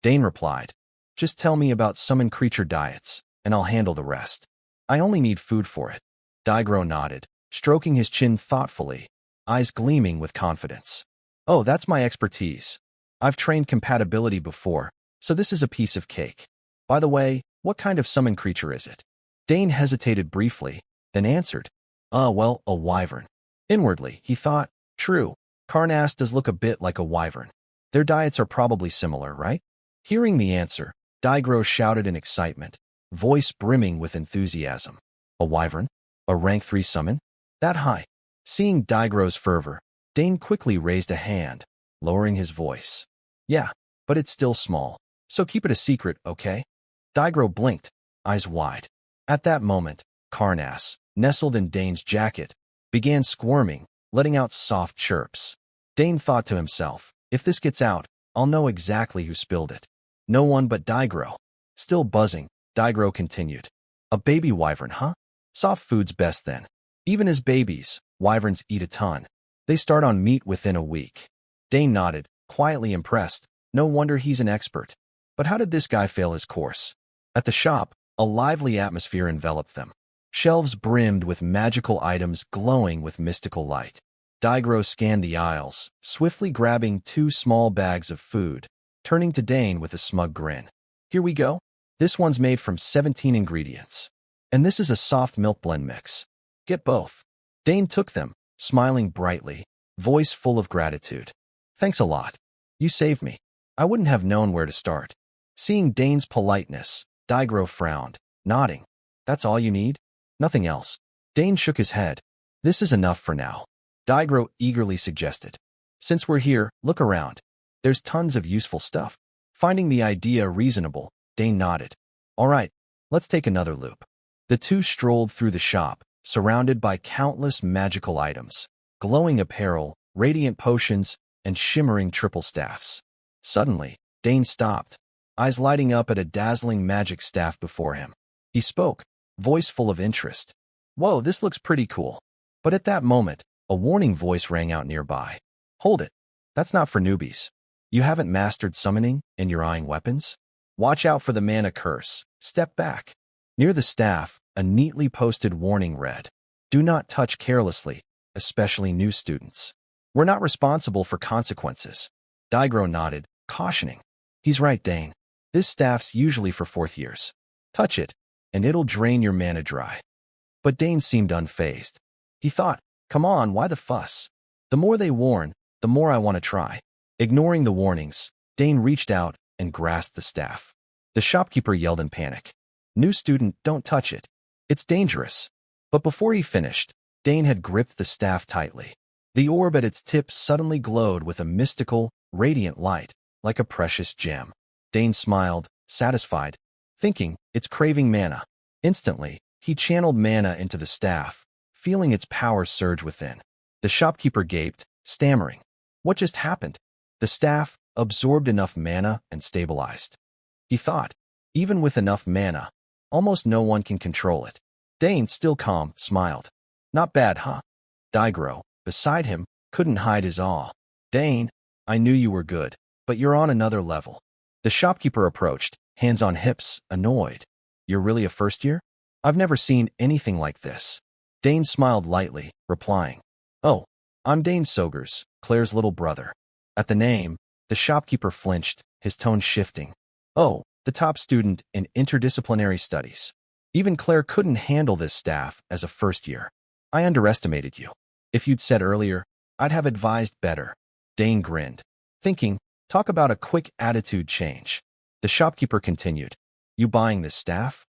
A: Dane replied, Just tell me about summon creature diets, and I'll handle the rest. I only need food for it. Digro nodded, stroking his chin thoughtfully, eyes gleaming with confidence. Oh, that's my expertise. I've trained compatibility before, so this is a piece of cake. By the way, what kind of summon creature is it? Dane hesitated briefly, then answered, well, a wyvern. Inwardly, he thought, true, Karnas does look a bit like a wyvern. Their diets are probably similar, right? Hearing the answer, Digro shouted in excitement, voice brimming with enthusiasm. A wyvern? A rank 3 summon? That high? Seeing Digro's fervor, Dane quickly raised a hand, lowering his voice. Yeah, but it's still small, so keep it a secret, okay? Digro blinked, eyes wide. At that moment, Karnas, nestled in Dane's jacket, began squirming, letting out soft chirps. Dane thought to himself, if this gets out, I'll know exactly who spilled it. No one but Digro. Still buzzing, Digro continued. A baby wyvern, huh? Soft food's best then. Even as babies, wyverns eat a ton. They start on meat within a week. Dane nodded, quietly impressed. No wonder he's an expert. But how did this guy fail his course? At the shop, a lively atmosphere enveloped them. Shelves brimmed with magical items glowing with mystical light. Digro scanned the aisles, swiftly grabbing 2 small bags of food, turning to Dane with a smug grin. Here we go. This one's made from 17 ingredients. And this is a soft milk blend mix. Get both. Dane took them, smiling brightly, voice full of gratitude. Thanks a lot. You saved me. I wouldn't have known where to start. Seeing Dane's politeness, Digro frowned, nodding. That's all you need? Nothing else. Dane shook his head. This is enough for now. Digro eagerly suggested. Since we're here, look around. There's tons of useful stuff. Finding the idea reasonable, Dane nodded. All right, let's take another loop. The two strolled through the shop, surrounded by countless magical items, glowing apparel, radiant potions, and shimmering triple staffs. Suddenly, Dane stopped, eyes lighting up at a dazzling magic staff before him. He spoke, voice full of interest. Whoa, this looks pretty cool. But at that moment, a warning voice rang out nearby. Hold it. That's not for newbies. You haven't mastered summoning, and you're eyeing weapons? Watch out for the mana curse. Step back. Near the staff, a neatly posted warning read, Do not touch carelessly. especially new students. We're not responsible for consequences. Daigro nodded, cautioning. He's right, Dane. This staff's usually for fourth years. Touch it, and it'll drain your mana dry. But Dane seemed unfazed. He thought, come on, why the fuss? The more they warn, the more I want to try. Ignoring the warnings, Dane reached out and grasped the staff. The shopkeeper yelled in panic. New student, don't touch it. It's dangerous. But before he finished, Dane had gripped the staff tightly. The orb at its tip suddenly glowed with a mystical, radiant light, like a precious gem. Dane smiled, satisfied, thinking, it's craving mana. Instantly, he channeled mana into the staff, feeling its power surge within. The shopkeeper gaped, stammering. What just happened? The staff absorbed enough mana and stabilized. He thought, even with enough mana, almost no one can control it. Dane, still calm, smiled. Not bad, huh? Daigro, beside him, couldn't hide his awe. Dane, I knew you were good, but you're on another level. The shopkeeper approached, hands on hips, annoyed. You're really a first year? I've never seen anything like this. Dane smiled lightly, replying. Oh, I'm Dane Sogers, Claire's little brother. At the name, the shopkeeper flinched, his tone shifting. Oh, the top student in interdisciplinary studies. Even Claire couldn't handle this staff as a first year. I underestimated you. If you'd said earlier, I'd have advised better. Dane grinned, thinking, talk about a quick attitude change. The shopkeeper continued. You buying this staff?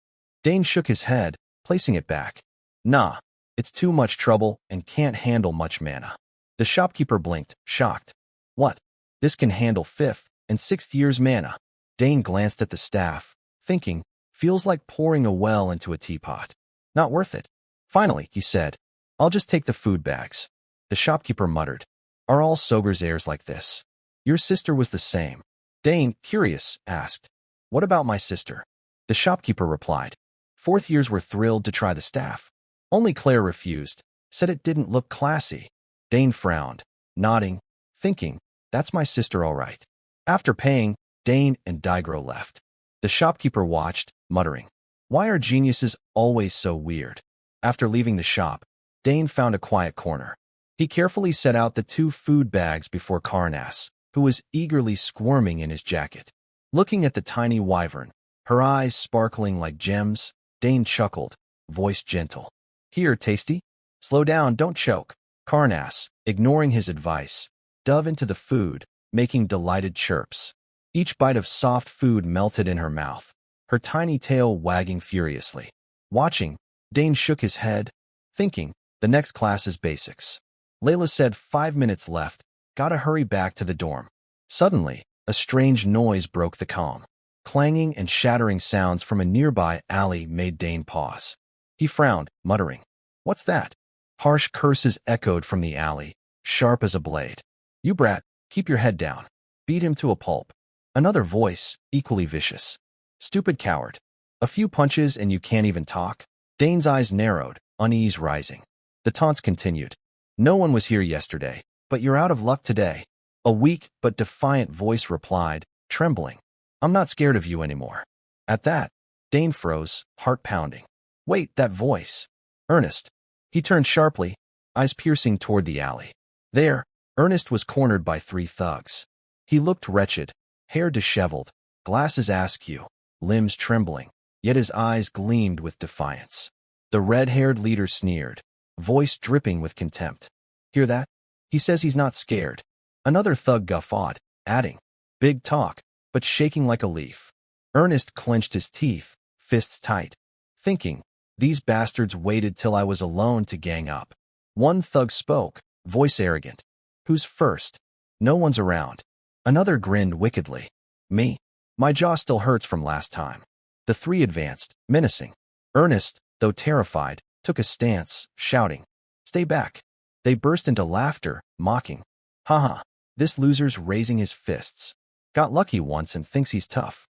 A: Dane shook his head, placing it back. Nah, it's too much trouble and can't handle much mana. The shopkeeper blinked, shocked. What? This can handle 5th and 6th year's mana. Dane glanced at the staff, thinking, feels like pouring a well into a teapot. Not worth it. Finally, he said, I'll just take the food bags. The shopkeeper muttered. Are all Sogers heirs like this? Your sister was the same. Dane, curious, asked. What about my sister? The shopkeeper replied. 4th years were thrilled to try the staff. Only Claire refused, said it didn't look classy. Dane frowned, nodding, thinking, that's my sister all right. After paying, Dane and Daigro left. The shopkeeper watched, muttering, why are geniuses always so weird? After leaving the shop, Dane found a quiet corner. He carefully set out the 2 food bags before Karnas, who was eagerly squirming in his jacket. Looking at the tiny wyvern, her eyes sparkling like gems, Dane chuckled, voice gentle. Here, tasty? Slow down, don't choke. Karnas, ignoring his advice, dove into the food, making delighted chirps. Each bite of soft food melted in her mouth, her tiny tail wagging furiously. Watching, Dane shook his head, thinking, the next class is basics. Layla said 5 minutes left, gotta hurry back to the dorm. Suddenly, a strange noise broke the calm. Clanging and shattering sounds from a nearby alley made Dane pause. He frowned, muttering, what's that? Harsh curses echoed from the alley, sharp as a blade. You brat, keep your head down. Beat him to a pulp. Another voice, equally vicious. Stupid coward. A few punches and you can't even talk? Dane's eyes narrowed, unease rising. The taunts continued. No one was here yesterday, but you're out of luck today. A weak but defiant voice replied, trembling. I'm not scared of you anymore. At that, Dane froze, heart pounding. Wait, that voice. Ernest. He turned sharply, eyes piercing toward the alley. There, Ernest was cornered by 3 thugs. He looked wretched, hair disheveled, glasses askew, limbs trembling, yet his eyes gleamed with defiance. The red-haired leader sneered, voice dripping with contempt. Hear that? He says he's not scared. Another thug guffawed, adding, big talk, but shaking like a leaf. Ernest clenched his teeth, fists tight, thinking, these bastards waited till I was alone to gang up. One thug spoke, voice arrogant. Who's first? No one's around. Another grinned wickedly. Me? My jaw still hurts from last time. The 3 advanced, menacing. Ernest, though terrified, took a stance, shouting, stay back. They burst into laughter, mocking. Haha, this loser's raising his fists. Got lucky once and thinks he's tough.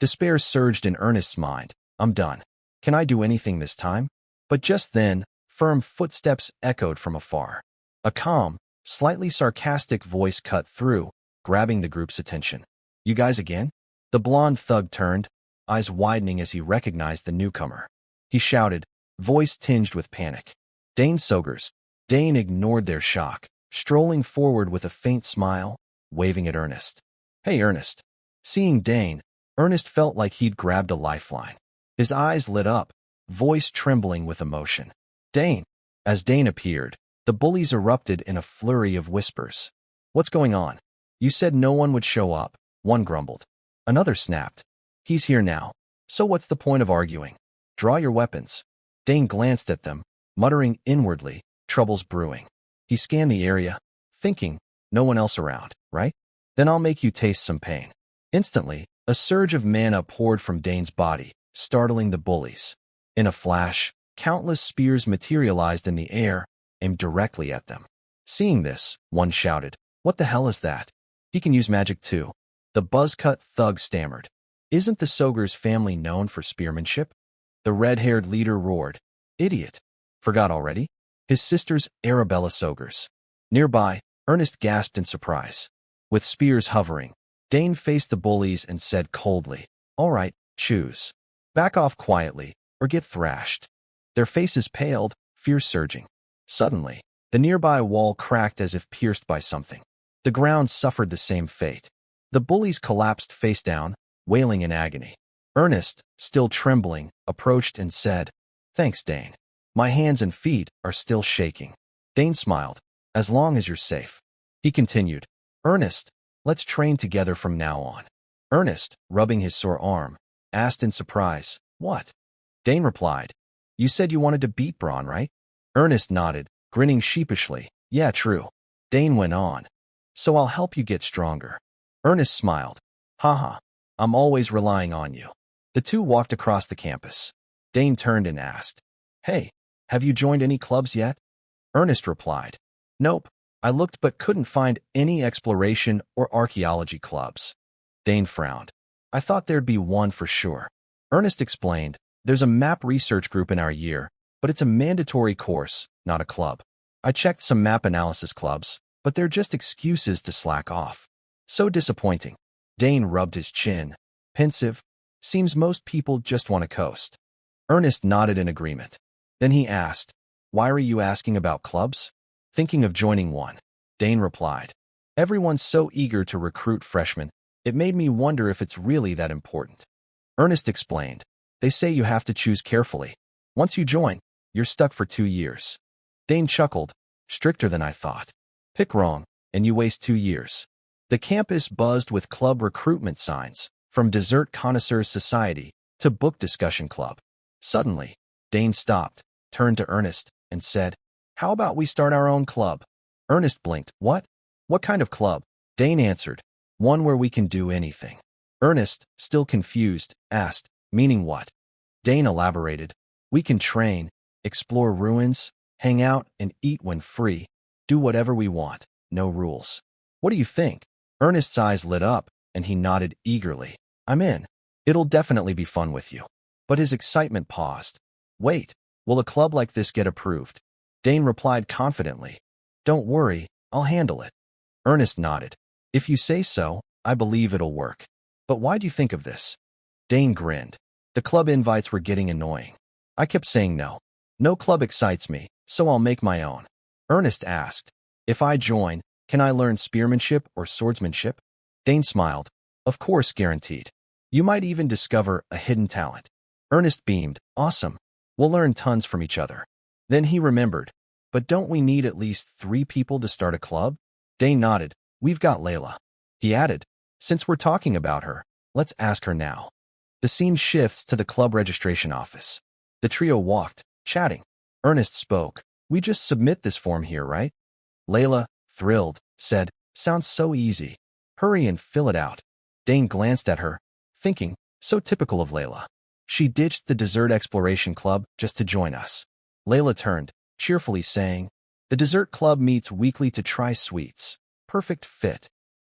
A: Despair surged in Ernest's mind. I'm done. Can I do anything this time? But just then, firm footsteps echoed from afar. A calm, slightly sarcastic voice cut through, grabbing the group's attention. You guys again? The blonde thug turned, eyes widening as he recognized the newcomer. He shouted, voice tinged with panic. Dane Sogers, Dane ignored their shock, strolling forward with a faint smile, waving at Ernest. Hey, Ernest. Seeing Dane, Ernest felt like he'd grabbed a lifeline. His eyes lit up, voice trembling with emotion. Dane. As Dane appeared, the bullies erupted in a flurry of whispers. What's going on? You said no one would show up, one grumbled. Another snapped. He's here now. So what's the point of arguing? Draw your weapons. Dane glanced at them, muttering inwardly, trouble's brewing. He scanned the area, thinking, no one else around, right? Then I'll make you taste some pain. Instantly, a surge of mana poured from Dane's body, startling the bullies. In a flash, countless spears materialized in the air, aimed directly at them. Seeing this, one shouted, What the hell is that? He can use magic too. The buzzcut thug stammered. Isn't the Soger's family known for spearmanship? The red-haired leader roared. Idiot. Forgot already? His sister's Arabella Sogers. Nearby, Ernest gasped in surprise. With spears hovering, Dane faced the bullies and said coldly, All right, choose. Back off quietly, or get thrashed. Their faces paled, fear surging. Suddenly, the nearby wall cracked as if pierced by something. The ground suffered the same fate. The bullies collapsed face down, wailing in agony. Ernest, still trembling, approached and said, Thanks, Dane. My hands and feet are still shaking. Dane smiled. As long as you're safe. He continued, Ernest, let's train together from now on. Ernest, rubbing his sore arm, asked in surprise, What? Dane replied, You said you wanted to beat Braun, right? Ernest nodded, grinning sheepishly. Yeah, true. Dane went on. So I'll help you get stronger. Ernest smiled. Haha, I'm always relying on you. The two walked across the campus. Dane turned and asked, Hey, have you joined any clubs yet? Ernest replied, Nope, I looked but couldn't find any exploration or archaeology clubs. Dane frowned. I thought there'd be one for sure. Ernest explained, There's a map research group in our year, but it's a mandatory course, not a club. I checked some map analysis clubs, but they're just excuses to slack off. So disappointing. Dane rubbed his chin. Pensive. Seems most people just want to coast. Ernest nodded in agreement. Then he asked, Why are you asking about clubs? Thinking of joining one. Dane replied, Everyone's so eager to recruit freshmen, it made me wonder if it's really that important. Ernest explained, They say you have to choose carefully. Once you join, you're stuck for 2 years. Dane chuckled, Stricter than I thought. Pick wrong, and you waste 2 years. The campus buzzed with club recruitment signs, from Dessert Connoisseurs Society to Book Discussion Club. Suddenly, Dane stopped, turned to Ernest, and said, How about we start our own club? Ernest blinked. What? What kind of club? Dane answered, One where we can do anything. Ernest, still confused, asked, Meaning what? Dane elaborated, We can train, explore ruins, hang out and eat when free, do whatever we want, no rules. What do you think? Ernest's eyes lit up, and he nodded eagerly. I'm in. It'll definitely be fun with you. But his excitement paused. Wait, will a club like this get approved? Dane replied confidently, Don't worry, I'll handle it. Ernest nodded. If you say so, I believe it'll work. But why do you think of this? Dane grinned. The club invites were getting annoying. I kept saying no. No club excites me, so I'll make my own. Ernest asked, If I join, can I learn spearmanship or swordsmanship? Dane smiled. Of course, guaranteed. You might even discover a hidden talent. Ernest beamed. Awesome. We'll learn tons from each other. Then he remembered. But don't we need at least 3 people to start a club? Dane nodded. We've got Layla. He added, Since we're talking about her, let's ask her now. The scene shifts to the club registration office. The trio walked, chatting. Ernest spoke. We just submit this form here, right? Layla, thrilled, said, Sounds so easy. Hurry and fill it out. Dane glanced at her, thinking, so typical of Layla. She ditched the Dessert Exploration Club just to join us. Layla turned, cheerfully saying, The Dessert Club meets weekly to try sweets. Perfect fit.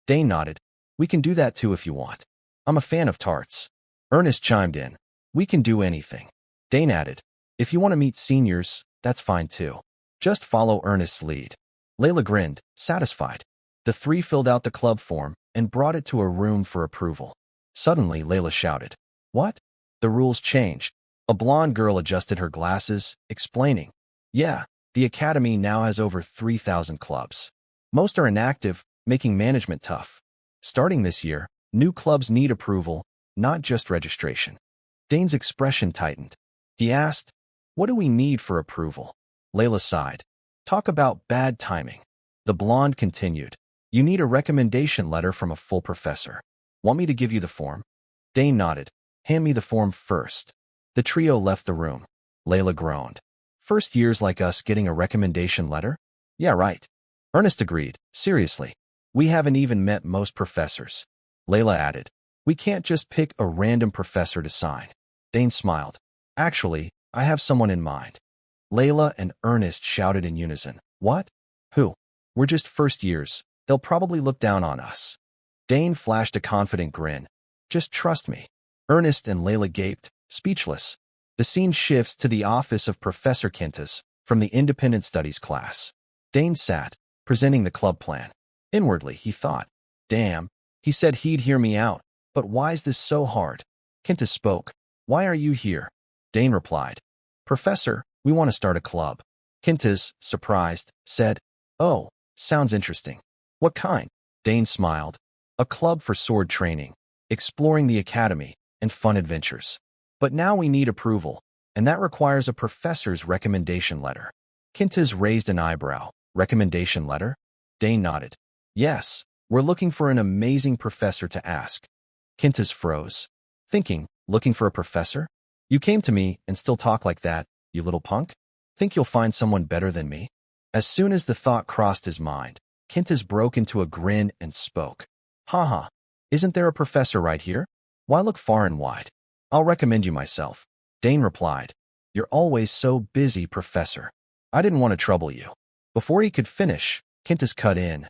A: Dane nodded. We can do that too if you want. I'm a fan of tarts. Ernest chimed in. We can do anything. Dane added, If you want to meet seniors, that's fine too. Just follow Ernest's lead. Layla grinned, satisfied. The 3 filled out the club form and brought it to a room for approval. Suddenly, Layla shouted, What? The rules changed. A blonde girl adjusted her glasses, explaining, Yeah, The academy now has over 3,000 clubs. Most are inactive, making management tough. Starting this year, new clubs need approval, not just registration. Dane's expression tightened. He asked, "What do we need for approval?" Layla sighed. "Talk about bad timing." The blonde continued. "You need a recommendation letter from a full professor. Want me to give you the form?" Dane nodded. "Hand me the form first." The trio left the room. Layla groaned. "First years like us getting a recommendation letter?" "Yeah, right." Ernest agreed. "Seriously. We haven't even met most professors." Layla added, "We can't just pick a random professor to sign." Dane smiled. "Actually, I have someone in mind." Layla and Ernest shouted in unison. "What? Who?" "We're just first years. They'll probably look down on us." Dane flashed a confident grin. "Just trust me." Ernest and Layla gaped, speechless. The scene shifts to the office of Professor Quintus from the Independent Studies class. Dane sat, presenting the club plan. Inwardly, he thought, "Damn, he said he'd hear me out, but why's this so hard?" Quintus spoke. "Why are you here?" Dane replied, "Professor, we want to start a club." Quintus, surprised, said, "Oh, sounds interesting. What kind?" Dane smiled. "A club for sword training, exploring the academy, and fun adventures. But now we need approval, and that requires a professor's recommendation letter." Quintus raised an eyebrow. "Recommendation letter?" Dane nodded. "Yes, we're looking for an amazing professor to ask." Quintus froze, thinking, "Looking for a professor? You came to me and still talk like that, you little punk? Think you'll find someone better than me?" As soon as the thought crossed his mind, Quintus broke into a grin and spoke. "Haha, isn't there a professor right here? Why look far and wide? I'll recommend you myself." Dane replied, "You're always so busy, Professor. I didn't want to trouble you." Before he could finish, Quintus cut in.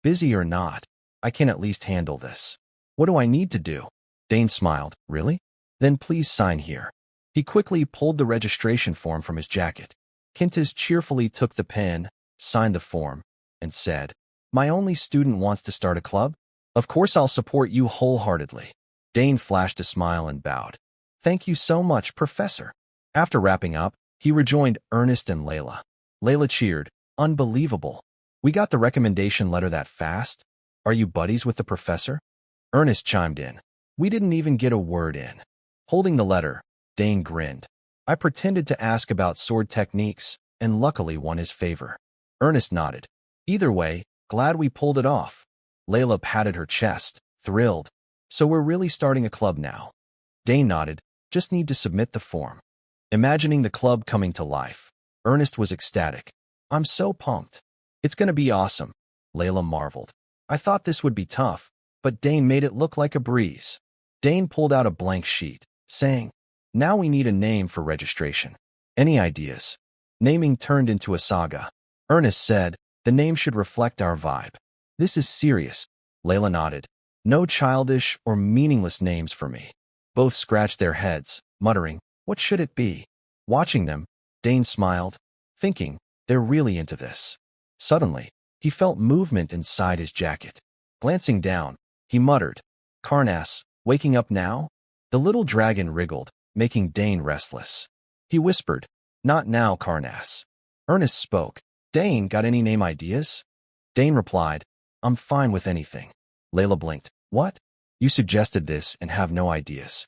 A: "Busy or not, I can at least handle this. What do I need to do?" Dane smiled. "Really? Then please sign here." He quickly pulled the registration form from his jacket. Quintus cheerfully took the pen, signed the form, and said, "My only student wants to start a club? Of course I'll support you wholeheartedly." Dane flashed a smile and bowed. "Thank you so much, Professor." After wrapping up, he rejoined Ernest and Layla. Layla cheered, "Unbelievable. We got the recommendation letter that fast? Are you buddies with the professor?" Ernest chimed in. "We didn't even get a word in." Holding the letter, Dane grinned. "I pretended to ask about sword techniques, and luckily won his favor." Ernest nodded. "Either way, glad we pulled it off." Layla patted her chest, thrilled. "So we're really starting a club now?" Dane nodded. "Just need to submit the form." Imagining the club coming to life, Ernest was ecstatic. "I'm so pumped. It's going to be awesome." Layla marveled. "I thought this would be tough, but Dane made it look like a breeze." Dane pulled out a blank sheet, saying, "Now we need a name for registration. Any ideas?" Naming turned into a saga. Ernest said, "The name should reflect our vibe." "This is serious." Layla nodded. "No childish or meaningless names for me." Both scratched their heads, muttering, "What should it be?" Watching them, Dane smiled, thinking, "They're really into this." Suddenly, he felt movement inside his jacket. Glancing down, he muttered, "Carnass, waking up now?" The little dragon wriggled, making Dane restless. He whispered, "Not now, Carnass." Ernest spoke. "Dane, got any name ideas?" Dane replied, "I'm fine with anything." Layla blinked. "What? You suggested this and have no ideas."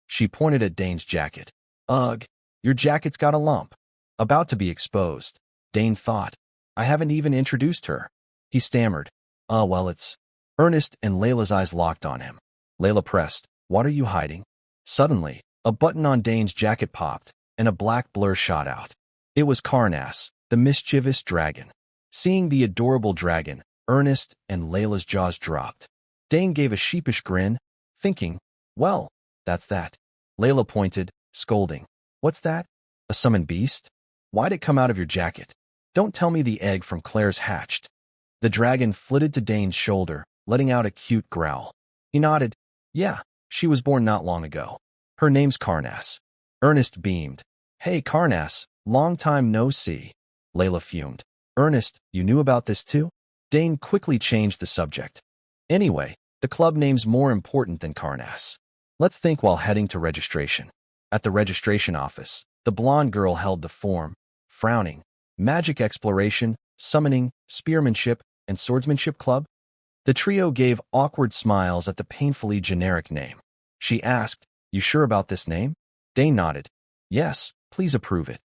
A: She pointed at Dane's jacket. "Ugh, your jacket's got a lump." About to be exposed, Dane thought, "I haven't even introduced her." He stammered, Well, it's..." Ernest and Layla's eyes locked on him. Layla pressed, "What are you hiding?" Suddenly, a button on Dane's jacket popped, and a black blur shot out. It was Carnass, the mischievous dragon. Seeing the adorable dragon, Ernest and Layla's jaws dropped. Dane gave a sheepish grin, thinking, "Well, that's that." Layla pointed, scolding, "What's that? A summoned beast? Why'd it come out of your jacket? Don't tell me the egg from Claire's hatched." The dragon flitted to Dane's shoulder, letting out a cute growl. He nodded. "Yeah, she was born not long ago. Her name's Carnass." Ernest beamed. "Hey, Carnass, long time no see." Layla fumed. "Ernest, you knew about this too?" Dane quickly changed the subject. "Anyway, the club name's more important than Carnass. Let's think while heading to registration." At the registration office, the blonde girl held the form, frowning. magic exploration, summoning, spearmanship, and swordsmanship club? The trio gave awkward smiles at the painfully generic name. She asked, "You sure about this name?" Dane nodded. "Yes, please approve it."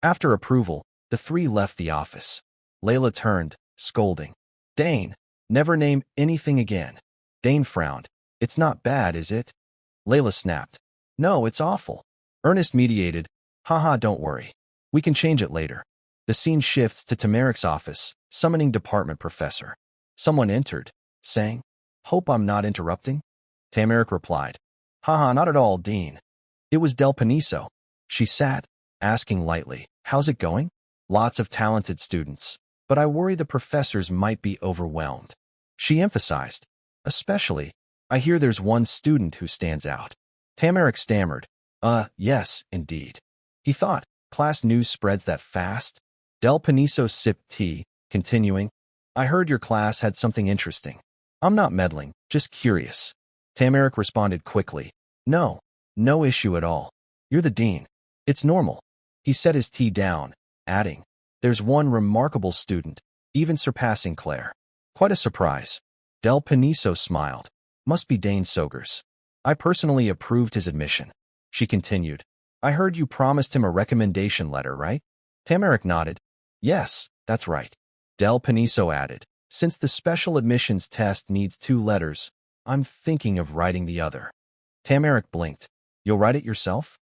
A: After approval, the three left the office. Layla turned, scolding. "Dane, never name anything again." Dane frowned. "It's not bad, is it?" Layla snapped. "No, it's awful." Ernest mediated. "Haha, don't worry. We can change it later." The scene shifts to Tamarik's office, summoning department professor. Someone entered, saying, "Hope I'm not interrupting?" Tamarik replied, "Haha, not at all, Dean." It was Del Paniso. She sat, asking lightly, "How's it going?" "Lots of talented students, but I worry the professors might be overwhelmed." She emphasized, "Especially, I hear there's one student who stands out." Tamarik stammered, Yes, indeed." He thought, class news spreads that fast? Del Paniso sipped tea, continuing, "I heard your class had something interesting." "I'm not meddling, just curious." Tamarik responded quickly, No issue at all. You're the dean. It's normal." He set his tea down, adding, "There's one remarkable student, even surpassing Claire." "Quite a surprise." Del Paniso smiled. "Must be Dane Sogers. I personally approved his admission." She continued, "I heard you promised him a recommendation letter, right?" Tamarik nodded. "Yes, that's right." Del Paniso added, "Since the special admissions test needs 2 letters, I'm thinking of writing the other." Tamarik blinked. "You'll write it yourself?"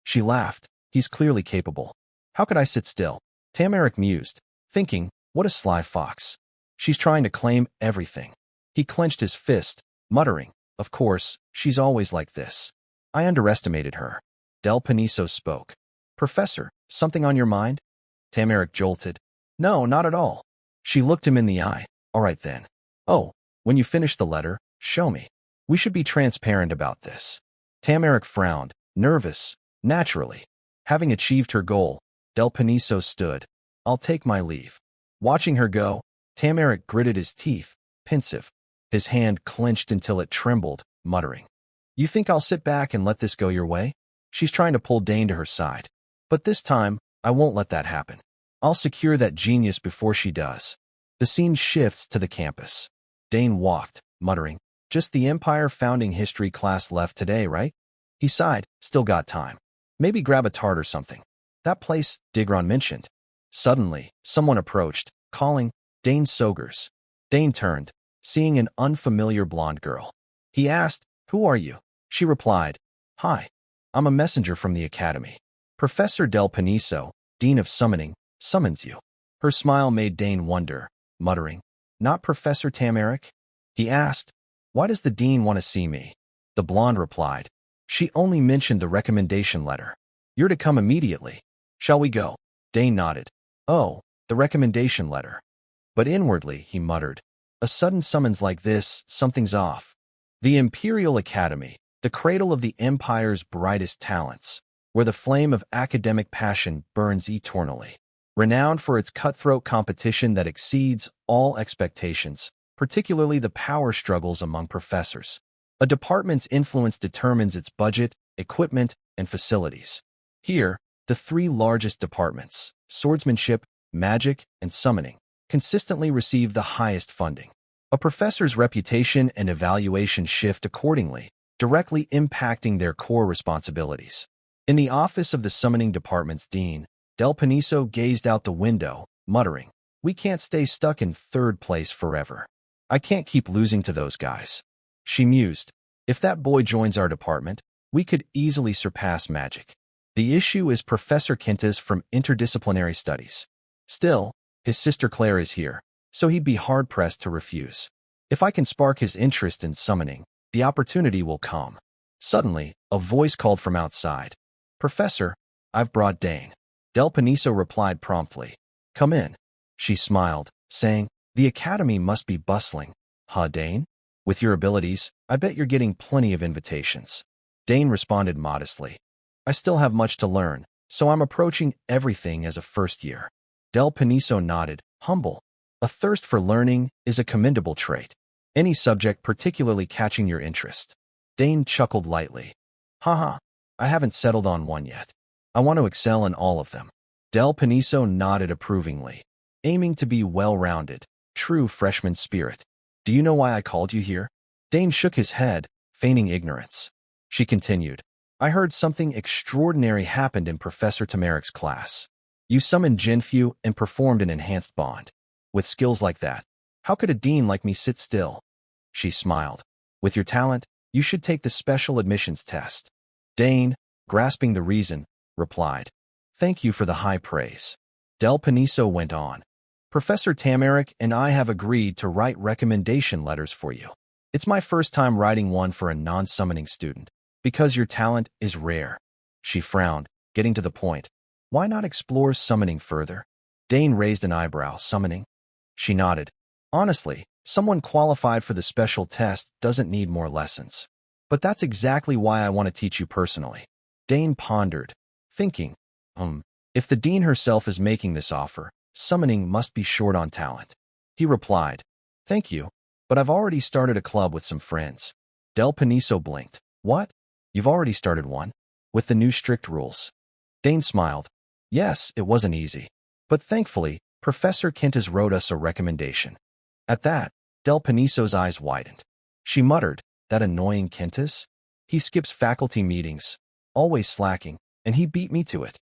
A: She laughed. "He's clearly capable. How could I sit still?" Tamarik mused, thinking, what a sly fox. She's trying to claim everything. He clenched his fist, muttering, "Of course, she's always like this. I underestimated her." Del Paniso spoke. "Professor, something on your mind?" Tamarik jolted. "No, not at all." She looked him in the eye. "All right then. Oh, when you finish the letter, show me. We should be transparent about this." Tamarik frowned, nervous, naturally. Having achieved her goal, Del Paniso stood. "I'll take my leave." Watching her go, Tamarik gritted his teeth, pensive. His hand clenched until it trembled, muttering, "You think I'll sit back and let this go your way?" She's trying to pull Dane to her side. "But this time, I won't let that happen. I'll secure that genius before she does." The scene shifts to the campus. Dane walked, muttering, "Just the Empire Founding History class left today, right?" He sighed, "Still got time. Maybe grab a tart or something. That place Digron mentioned." Suddenly, someone approached, calling, "Dane Sogers." Dane turned, seeing an unfamiliar blonde girl. He asked, "Who are you?" She replied, "Hi. I'm a messenger from the academy. Professor Del Paniso, Dean of Summoning, summons you." Her smile made Dane wonder, muttering, "Not Professor Tamarik?" He asked, "Why does the dean want to see me?" The blonde replied, "She only mentioned the recommendation letter. You're to come immediately. Shall we go?" Dane nodded. "Oh, the recommendation letter." But inwardly, he muttered, "A sudden summons like this, something's off." The Imperial Academy, the cradle of the Empire's brightest talents, where the flame of academic passion burns eternally. Renowned for its cutthroat competition that exceeds all expectations, particularly the power struggles among professors. A department's influence determines its budget, equipment, and facilities. Here, the 3 largest departments, swordsmanship, magic, and summoning, consistently receive the highest funding. A professor's reputation and evaluation shift accordingly, directly impacting their core responsibilities. In the office of the summoning department's dean, Del Paniso gazed out the window, muttering, "We can't stay stuck in 3rd place forever. I can't keep losing to those guys." She mused, "If that boy joins our department, we could easily surpass magic. The issue is Professor Quintas from interdisciplinary studies. Still, his sister Claire is here, so he'd be hard-pressed to refuse. If I can spark his interest in summoning, the opportunity will come." Suddenly, a voice called from outside, "Professor, I've brought Dane." Del Paniso replied promptly, "Come in." She smiled, saying, "The academy must be bustling. Huh, Dane? With your abilities, I bet you're getting plenty of invitations." Dane responded modestly, "I still have much to learn, so I'm approaching everything as a first year." Del Paniso nodded, humble. A thirst for learning is a commendable trait. Any subject particularly catching your interest. Dane chuckled lightly. "Haha, I haven't settled on one yet. I want to excel in all of them." Del Paniso nodded approvingly, aiming to be well-rounded, true freshman spirit. Do you know why I called you here? Dane shook his head, feigning ignorance. She continued, I heard something extraordinary happened in Professor Tamarek's class. You summoned Jinfu and performed an enhanced bond. With skills like that, how could a dean like me sit still? She smiled. With your talent, you should take the special admissions test. Dane, grasping the reason, replied, Thank you for the high praise. Del Paniso went on. Professor Tamarek and I have agreed to write recommendation letters for you. It's my first time writing one for a non-summoning student, because your talent is rare. She frowned, getting to the point. Why not explore summoning further? Dane raised an eyebrow. Summoning? She nodded. Honestly, someone qualified for the special test doesn't need more lessons. But that's exactly why I want to teach you personally. Dane pondered, thinking, if the dean herself is making this offer, summoning must be short on talent. He replied, Thank you, but I've already started a club with some friends. Del Paniso blinked. What? You've already started one? With the new strict rules? Dane smiled. Yes, it wasn't easy. But thankfully, Professor Quintas wrote us a recommendation. At that, Del Paniso's eyes widened. She muttered, That annoying Quintas? He skips faculty meetings, always slacking, and he beat me to it.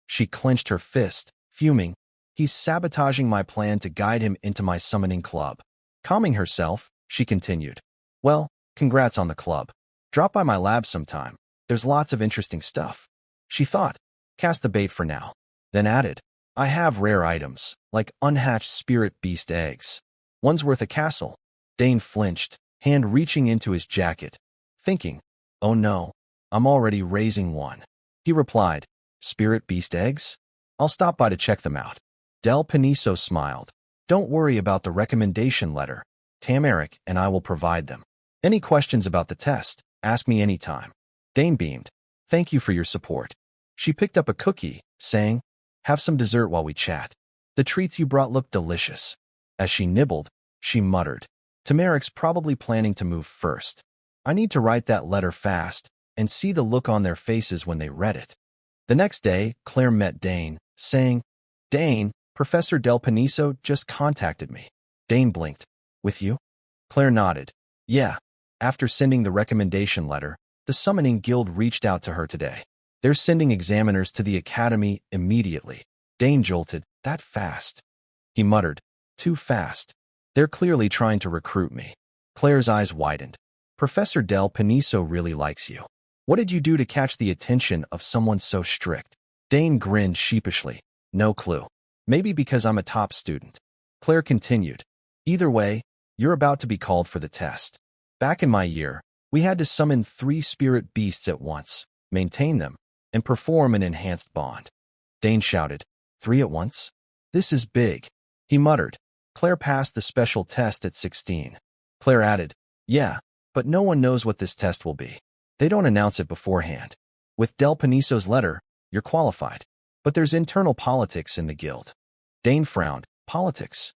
A: She clenched her fist, fuming. He's sabotaging my plan to guide him into my summoning club. Calming herself, she continued. Well, congrats on the club. Drop by my lab sometime. There's lots of interesting stuff. She thought, cast the bait for now. Then added, I have rare items, like unhatched spirit beast eggs. One's worth a castle. Dane flinched, hand reaching into his jacket, thinking, Oh no, I'm already raising one. He replied, Spirit beast eggs? I'll stop by to check them out. Del Paniso smiled. Don't worry about the recommendation letter. Tamarek and I will provide them. Any questions about the test, ask me anytime. Dane beamed. Thank you for your support. She picked up a cookie, saying, Have some dessert while we chat. The treats you brought look delicious. As she nibbled, she muttered, Tamarek's probably planning to move first. I need to write that letter fast and see the look on their faces when they read it. The next day, Claire met Dane, saying, Dane, Professor Del Paniso just contacted me. Dane blinked. With you? Claire nodded. Yeah. After sending the recommendation letter, the Summoning Guild reached out to her today. They're sending examiners to the academy immediately. Dane jolted. That fast? He muttered. Too fast. They're clearly trying to recruit me. Claire's eyes widened. Professor Del Paniso really likes you. What did you do to catch the attention of someone so strict? Dane grinned sheepishly. No clue. Maybe because I'm a top student. Claire continued. Either way, you're about to be called for the test. Back in my year, we had to summon 3 spirit beasts at once, maintain them, and perform an enhanced bond. Dane shouted, 3 at once? This is big. He muttered. Claire passed the special test at 16. Claire added, Yeah, but no one knows what this test will be. They don't announce it beforehand. With Del Paniso's letter, you're qualified. But there's internal politics in the guild. Dane frowned. Politics?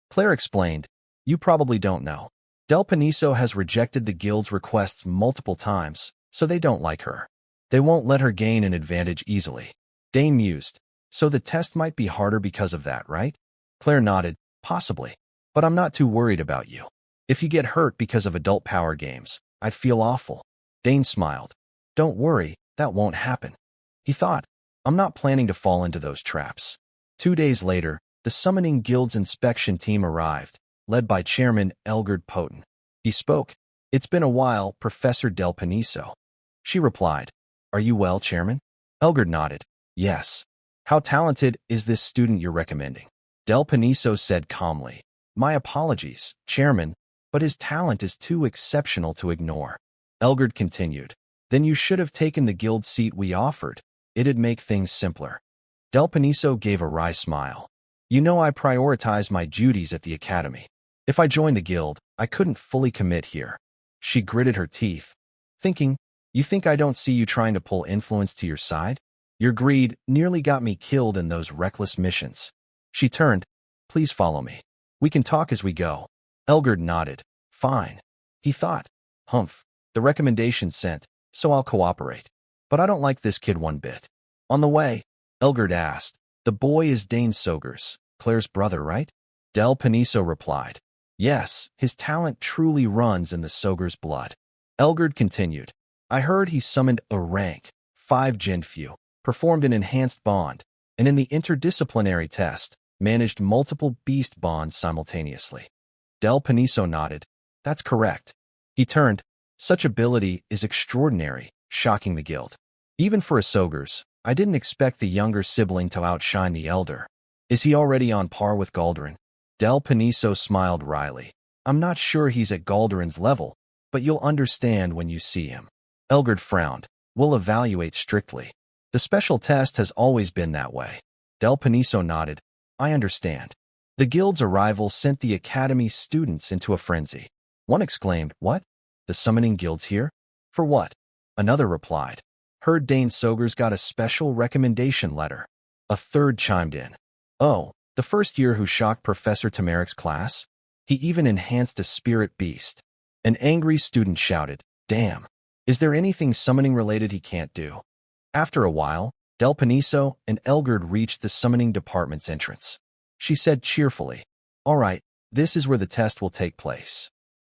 A: Claire explained, You probably don't know. Del Paniso has rejected the guild's requests multiple times, so they don't like her. They won't let her gain an advantage easily. Dane mused. So the test might be harder because of that, right? Claire nodded. Possibly. But I'm not too worried about you. If you get hurt because of adult power games, I'd feel awful. Dane smiled. Don't worry, that won't happen. He thought, I'm not planning to fall into those traps. 2 days later, the Summoning Guild's inspection team arrived, led by Chairman Elgard Poten. He spoke. It's been a while, Professor Del Paniso. She replied, Are you well, Chairman? Elgard nodded. Yes. How talented is this student you're recommending? Del Paniso said calmly. My apologies, Chairman, but his talent is too exceptional to ignore. Elgard continued. Then you should have taken the guild seat we offered. It'd make things simpler. Del Paniso gave a wry smile. You know I prioritize my duties at the academy. If I joined the guild, I couldn't fully commit here. She gritted her teeth, thinking, You think I don't see you trying to pull influence to your side? Your greed nearly got me killed in those reckless missions. She turned. Please follow me. We can talk as we go. Elgard nodded. Fine. He thought. Humph. The recommendation's sent, so I'll cooperate. But I don't like this kid one bit. On the way, Elgard asked, The boy is Dane Sogers, Claire's brother, right? Del Paniso replied. Yes, his talent truly runs in the Sogers' blood. Elgard continued. I heard he summoned a rank 5 Jinfu, performed an enhanced bond, and in the interdisciplinary test, managed multiple beast bonds simultaneously. Del Paniso nodded. That's correct. He turned. Such ability is extraordinary, shocking the guild. Even for a Sogers, I didn't expect the younger sibling to outshine the elder. Is he already on par with Galderin? Del Paniso smiled wryly. I'm not sure he's at Galderin's level, but you'll understand when you see him. Elgard frowned. We'll evaluate strictly. The special test has always been that way. Del Paniso nodded. I understand. The guild's arrival sent the academy's students into a frenzy. One exclaimed, What? The summoning guild's here? For what? Another replied. Heard Dane Sogers got a special recommendation letter. A third chimed in. Oh, the first year who shocked Professor Tamarik's class? He even enhanced a spirit beast. An angry student shouted, Damn! Is there anything summoning related he can't do? After a while, Del Paniso and Elgard reached the summoning department's entrance. She said cheerfully, All right, this is where the test will take place.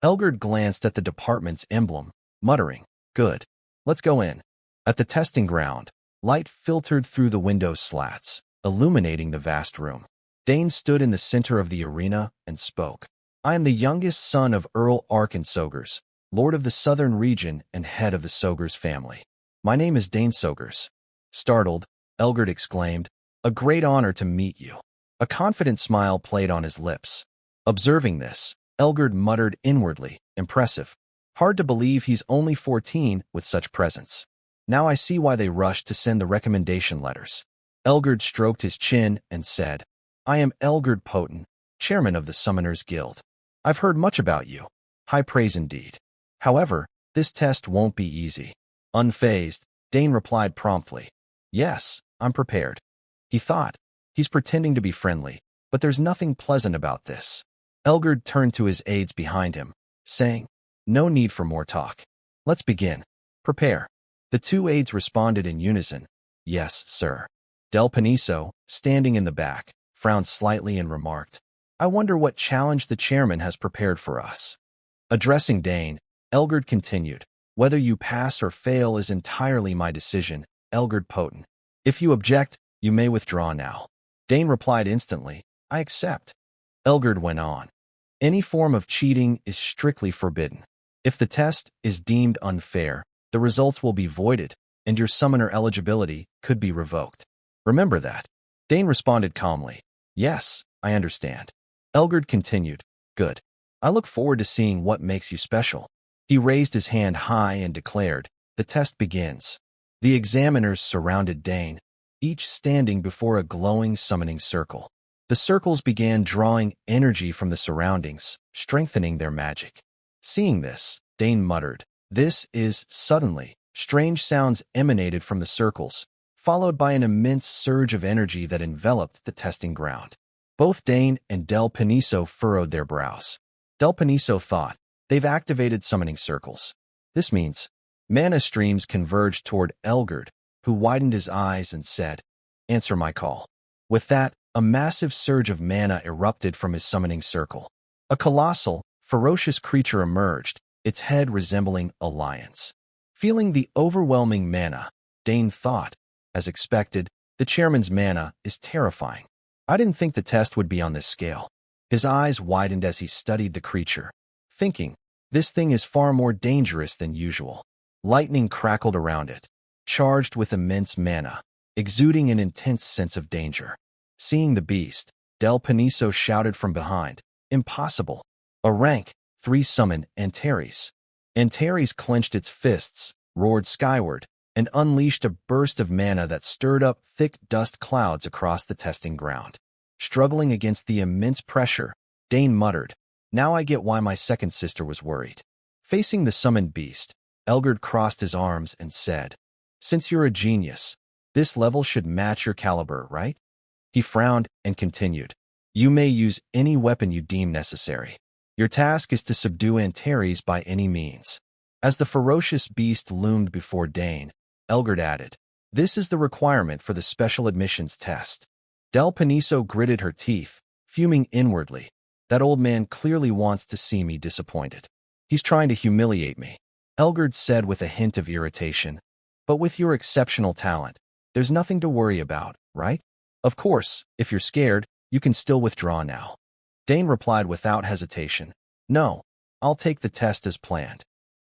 A: Elgard glanced at the department's emblem, muttering, Good. Let's go in. At the testing ground, light filtered through the window slats, illuminating the vast room. Dane stood in the center of the arena and spoke. I am the youngest son of Earl Arkin Sogers, Lord of the Southern Region and head of the Sogers family. My name is Dane Sogers. Startled, Elgard exclaimed, A great honor to meet you. A confident smile played on his lips. Observing this, Elgard muttered inwardly, Impressive. Hard to believe he's only 14 with such presence. Now I see why they rushed to send the recommendation letters. Elgard stroked his chin and said, I am Elgard Poten, chairman of the Summoners Guild. I've heard much about you. High praise indeed. However, this test won't be easy. Unfazed, Dane replied promptly. Yes, I'm prepared. He thought. He's pretending to be friendly, but there's nothing pleasant about this. Elgard turned to his aides behind him, saying, No need for more talk. Let's begin. Prepare. The two aides responded in unison. Yes, sir. Del Paniso, standing in the back, frowned slightly and remarked, I wonder what challenge the chairman has prepared for us. Addressing Dane, Elgard continued, Whether you pass or fail is entirely my decision, Elgard Poten. If you object, you may withdraw now. Dane replied instantly, I accept. Elgard went on. Any form of cheating is strictly forbidden. If the test is deemed unfair, the results will be voided, and your summoner eligibility could be revoked. Remember that. Dane responded calmly. Yes, I understand. Elgard continued. Good. I look forward to seeing what makes you special. He raised his hand high and declared, The test begins. The examiners surrounded Dane, each standing before a glowing summoning circle. The circles began drawing energy from the surroundings, strengthening their magic. Seeing this, Dane muttered, Suddenly, strange sounds emanated from the circles, followed by an immense surge of energy that enveloped the testing ground. Both Dane and Del Paniso furrowed their brows. Del Paniso thought, They've activated summoning circles. This means mana streams converged toward Elgard, who widened his eyes and said, Answer my call. With that, a massive surge of mana erupted from his summoning circle. A colossal, ferocious creature emerged, its head resembling a lion's. Feeling the overwhelming mana, Dane thought, as expected, the chairman's mana is terrifying. I didn't think the test would be on this scale. His eyes widened as he studied the creature, thinking, this thing is far more dangerous than usual. Lightning crackled around it, charged with immense mana, exuding an intense sense of danger. Seeing the beast, Del Paniso shouted from behind, Impossible! A rank 3 summon Antares. Antares clenched its fists, roared skyward, and unleashed a burst of mana that stirred up thick dust clouds across the testing ground. Struggling against the immense pressure, Dane muttered, Now I get why my second sister was worried. Facing the summoned beast, Elgard crossed his arms and said, Since you're a genius, this level should match your caliber, right? He frowned and continued, You may use any weapon you deem necessary. Your task is to subdue Antares by any means. As the ferocious beast loomed before Dane, Elgard added, This is the requirement for the special admissions test. Del Paniso gritted her teeth, fuming inwardly. That old man clearly wants to see me disappointed. He's trying to humiliate me, Elgard said with a hint of irritation. But with your exceptional talent, there's nothing to worry about, right? Of course, if you're scared, you can still withdraw now. Dane replied without hesitation. No, I'll take the test as planned.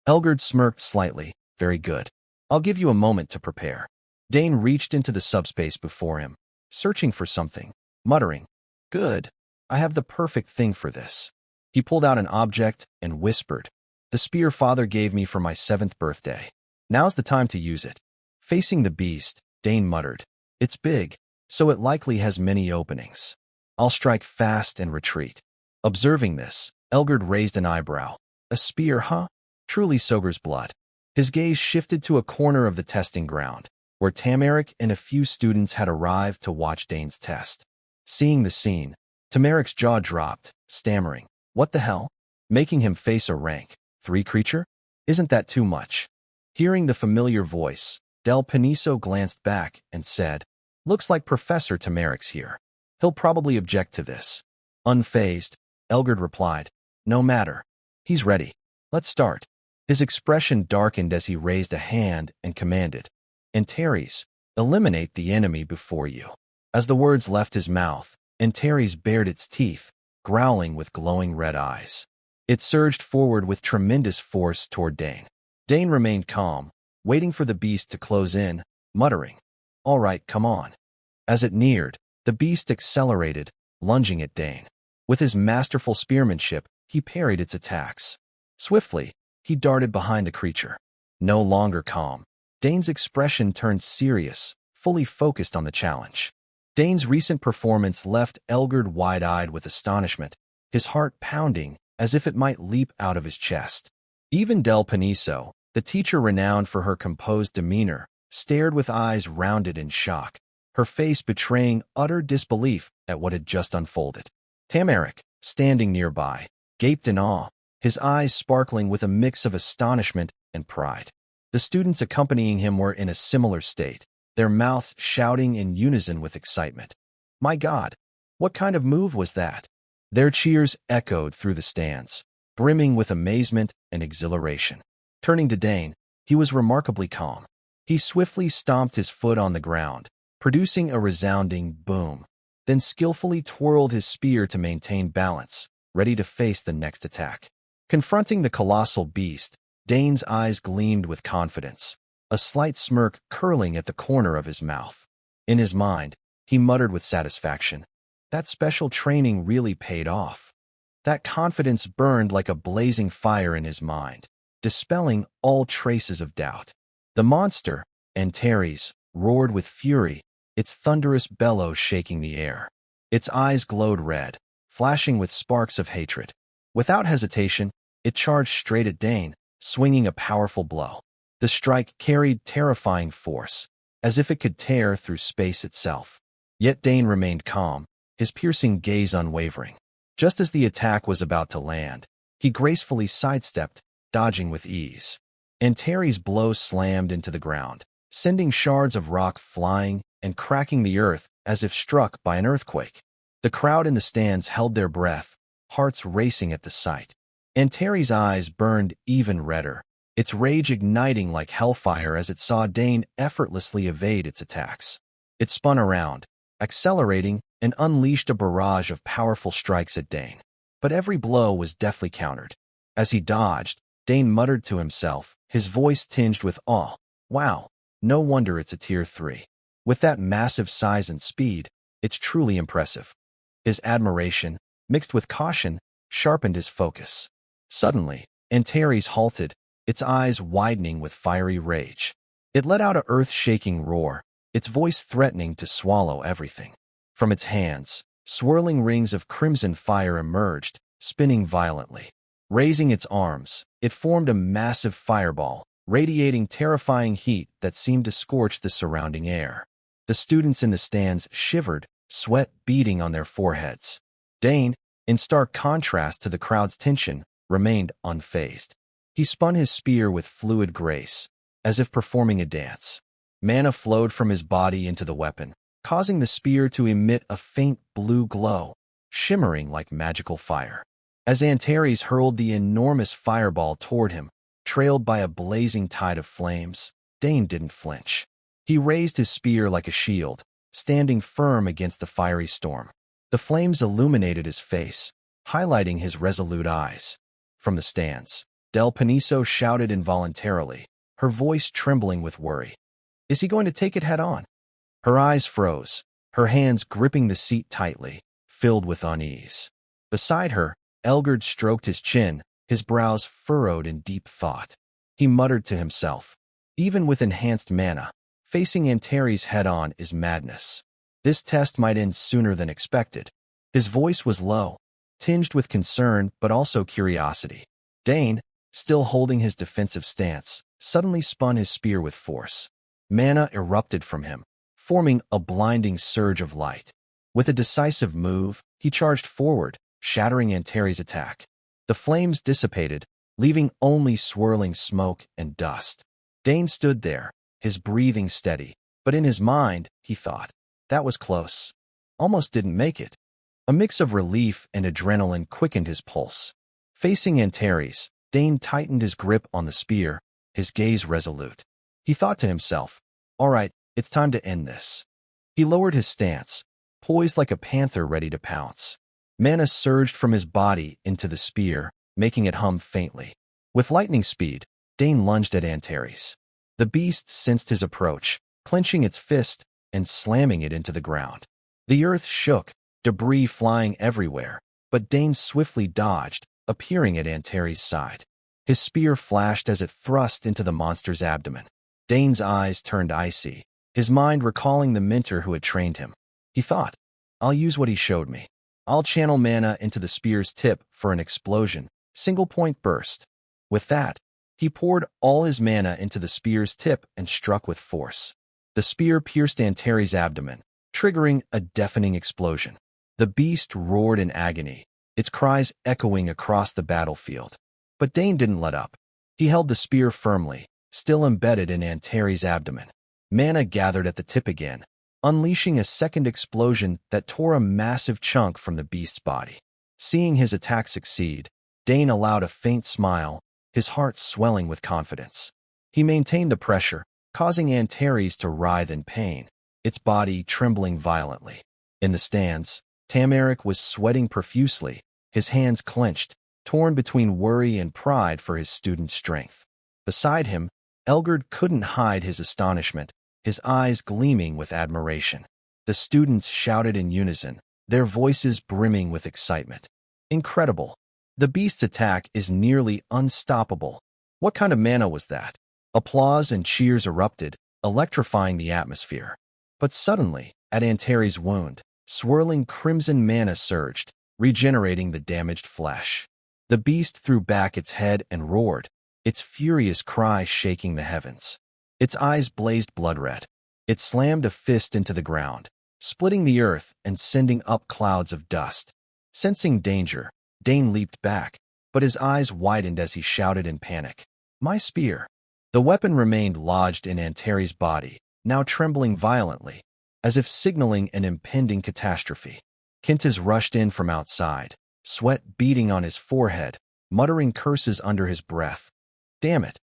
A: Elgard smirked slightly. Very good. I'll give you a moment to prepare. Dane reached into the subspace before him, searching for something, muttering, Good. I have the perfect thing for this. He pulled out an object and whispered, The spear Father gave me for my 7th birthday. Now's the time to use it. Facing the beast, Dane muttered, It's big, so it likely has many openings. I'll strike fast and retreat. Observing this, Elgard raised an eyebrow. A spear, huh? Truly Soger's blood. His gaze shifted to a corner of the testing ground, where Tamarick and a few students had arrived to watch Dane's test. Seeing the scene, Tamarick's jaw dropped, stammering, What the hell? Making him face a rank 3 creature? Isn't that too much? Hearing the familiar voice, Del Paniso glanced back and said, Looks like Professor Tamarick's here. He'll probably object to this. Unfazed, Elgard replied, No matter. He's ready. Let's start. His expression darkened as he raised a hand and commanded, Antares, eliminate the enemy before you. As the words left his mouth, Antares bared its teeth, growling with glowing red eyes. It surged forward with tremendous force toward Dane. Dane remained calm, waiting for the beast to close in, muttering, All right, come on. As it neared, the beast accelerated, lunging at Dane. With his masterful spearmanship, he parried its attacks. Swiftly, he darted behind the creature. No longer calm, Dane's expression turned serious, fully focused on the challenge. Dane's recent performance left Elgard wide-eyed with astonishment, his heart pounding as if it might leap out of his chest. Even Del Paniso, the teacher renowned for her composed demeanor, stared with eyes rounded in shock, her face betraying utter disbelief at what had just unfolded. Tamarick, standing nearby, gaped in awe, his eyes sparkling with a mix of astonishment and pride. The students accompanying him were in a similar state, their mouths shouting in unison with excitement. My God, what kind of move was that? Their cheers echoed through the stands, brimming with amazement and exhilaration. Turning to Dane, he was remarkably calm. He swiftly stomped his foot on the ground, producing a resounding boom, then skillfully twirled his spear to maintain balance, ready to face the next attack. Confronting the colossal beast, Dane's eyes gleamed with confidence, a slight smirk curling at the corner of his mouth. In his mind, he muttered with satisfaction, That special training really paid off. That confidence burned like a blazing fire in his mind, dispelling all traces of doubt. The monster, Antares, roared with fury, its thunderous bellows shaking the air. Its eyes glowed red, flashing with sparks of hatred. Without hesitation, it charged straight at Dane, swinging a powerful blow. The strike carried terrifying force, as if it could tear through space itself. Yet Dane remained calm, his piercing gaze unwavering. Just as the attack was about to land, he gracefully sidestepped, dodging with ease. Antares' blow slammed into the ground, sending shards of rock flying and cracking the earth as if struck by an earthquake. The crowd in the stands held their breath, hearts racing at the sight. Antares' eyes burned even redder, its rage igniting like hellfire as it saw Dane effortlessly evade its attacks. It spun around, accelerating, and unleashed a barrage of powerful strikes at Dane. But every blow was deftly countered. As he dodged, Dane muttered to himself, his voice tinged with awe, Wow, no wonder it's a tier 3. With that massive size and speed, it's truly impressive. His admiration, mixed with caution, sharpened his focus. Suddenly, Antares halted, its eyes widening with fiery rage. It let out a earth-shaking roar, its voice threatening to swallow everything. From its hands, swirling rings of crimson fire emerged, spinning violently. Raising its arms, it formed a massive fireball, radiating terrifying heat that seemed to scorch the surrounding air. The students in the stands shivered, sweat beading on their foreheads. Dane, in stark contrast to the crowd's tension, remained unfazed. He spun his spear with fluid grace, as if performing a dance. Mana flowed from his body into the weapon, causing the spear to emit a faint blue glow, shimmering like magical fire. As Antares hurled the enormous fireball toward him, trailed by a blazing tide of flames, Dane didn't flinch. He raised his spear like a shield, standing firm against the fiery storm. The flames illuminated his face, highlighting his resolute eyes. From the stands, Del Paniso shouted involuntarily, her voice trembling with worry. Is he going to take it head-on? Her eyes froze, her hands gripping the seat tightly, filled with unease. Beside her, Elgard stroked his chin, his brows furrowed in deep thought. He muttered to himself, even with enhanced mana, facing Antares head-on is madness. This test might end sooner than expected. His voice was low, tinged with concern but also curiosity. Dane, still holding his defensive stance, suddenly spun his spear with force. Mana erupted from him, forming a blinding surge of light. With a decisive move, he charged forward, shattering Antares' attack. The flames dissipated, leaving only swirling smoke and dust. Dane stood there, his breathing steady, but in his mind, he thought, that was close. Almost didn't make it. A mix of relief and adrenaline quickened his pulse. Facing Antares, Dane tightened his grip on the spear, his gaze resolute. He thought to himself, all right, it's time to end this. He lowered his stance, poised like a panther ready to pounce. Mana surged from his body into the spear, making it hum faintly. With lightning speed, Dane lunged at Antares. The beast sensed his approach, clenching its fist and slamming it into the ground. The earth shook, debris flying everywhere, but Dane swiftly dodged, appearing at Antares' side. His spear flashed as it thrust into the monster's abdomen. Dane's eyes turned icy, his mind recalling the mentor who had trained him. He thought, I'll use what he showed me. I'll channel mana into the spear's tip for an explosion, single-point burst. With that, he poured all his mana into the spear's tip and struck with force. The spear pierced Antares' abdomen, triggering a deafening explosion. The beast roared in agony, its cries echoing across the battlefield. But Dane didn't let up. He held the spear firmly, still embedded in Antares' abdomen. Mana gathered at the tip again, unleashing a second explosion that tore a massive chunk from the beast's body. Seeing his attack succeed, Dane allowed a faint smile, his heart swelling with confidence. He maintained the pressure, causing Antares to writhe in pain, its body trembling violently. In the stands, Tamaric was sweating profusely, his hands clenched, torn between worry and pride for his student's strength. Beside him, Elgard couldn't hide his astonishment, his eyes gleaming with admiration. The students shouted in unison, their voices brimming with excitement. Incredible! The beast's attack is nearly unstoppable. What kind of mana was that? Applause and cheers erupted, electrifying the atmosphere. But suddenly, at Antares' wound, swirling crimson mana surged, regenerating the damaged flesh. The beast threw back its head and roared, its furious cry shaking the heavens. Its eyes blazed blood-red. It slammed a fist into the ground, splitting the earth and sending up clouds of dust. Sensing danger, Dane leaped back, but his eyes widened as he shouted in panic, "My spear!" The weapon remained lodged in Antares' body, now trembling violently, as if signaling an impending catastrophe. Quintus rushed in from outside, sweat beading on his forehead, muttering curses under his breath. Damn it!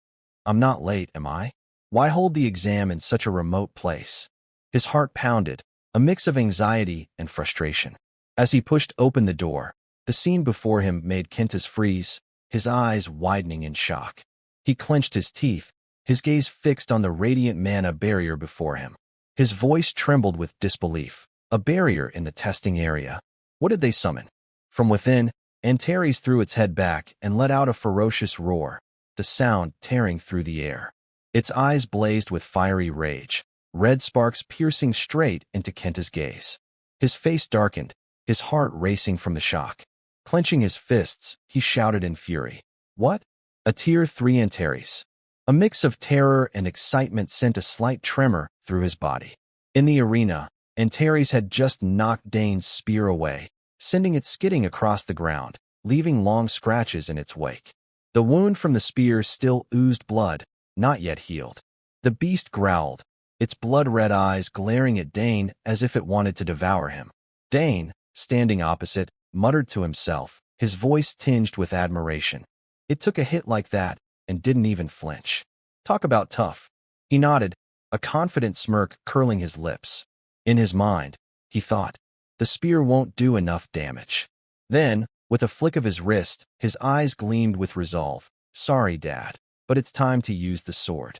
A: I'm not late, am I? Why hold the exam in such a remote place? His heart pounded, a mix of anxiety and frustration. As he pushed open the door, the scene before him made Quintus freeze, his eyes widening in shock. He clenched his teeth, his gaze fixed on the radiant mana barrier before him. His voice trembled with disbelief. A barrier in the testing area. What did they summon? From within, Antares threw its head back and let out a ferocious roar, the sound tearing through the air. Its eyes blazed with fiery rage, red sparks piercing straight into Quintus' gaze. His face darkened, his heart racing from the shock. Clenching his fists, he shouted in fury. What? A Tier 3 Antares. A mix of terror and excitement sent a slight tremor through his body. In the arena, Antares had just knocked Dane's spear away, sending it skidding across the ground, leaving long scratches in its wake. The wound from the spear still oozed blood, not yet healed. The beast growled, its blood-red eyes glaring at Dane as if it wanted to devour him. Dane, standing opposite, muttered to himself, his voice tinged with admiration. It took a hit like that and didn't even flinch. Talk about tough. He nodded, a confident smirk curling his lips. In his mind, he thought, the spear won't do enough damage. Then, with a flick of his wrist, his eyes gleamed with resolve. Sorry, Dad, but it's time to use the sword.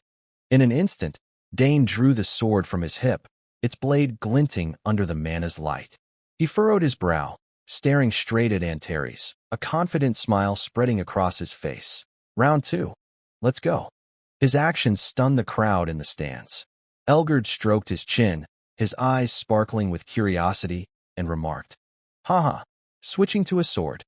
A: In an instant, Dane drew the sword from his hip, its blade glinting under the mana's light. He furrowed his brow, staring straight at Antares, a confident smile spreading across his face. Round 2. Let's go. His actions stunned the crowd in the stands. Elgard stroked his chin, his eyes sparkling with curiosity, and remarked, Haha, switching to a sword.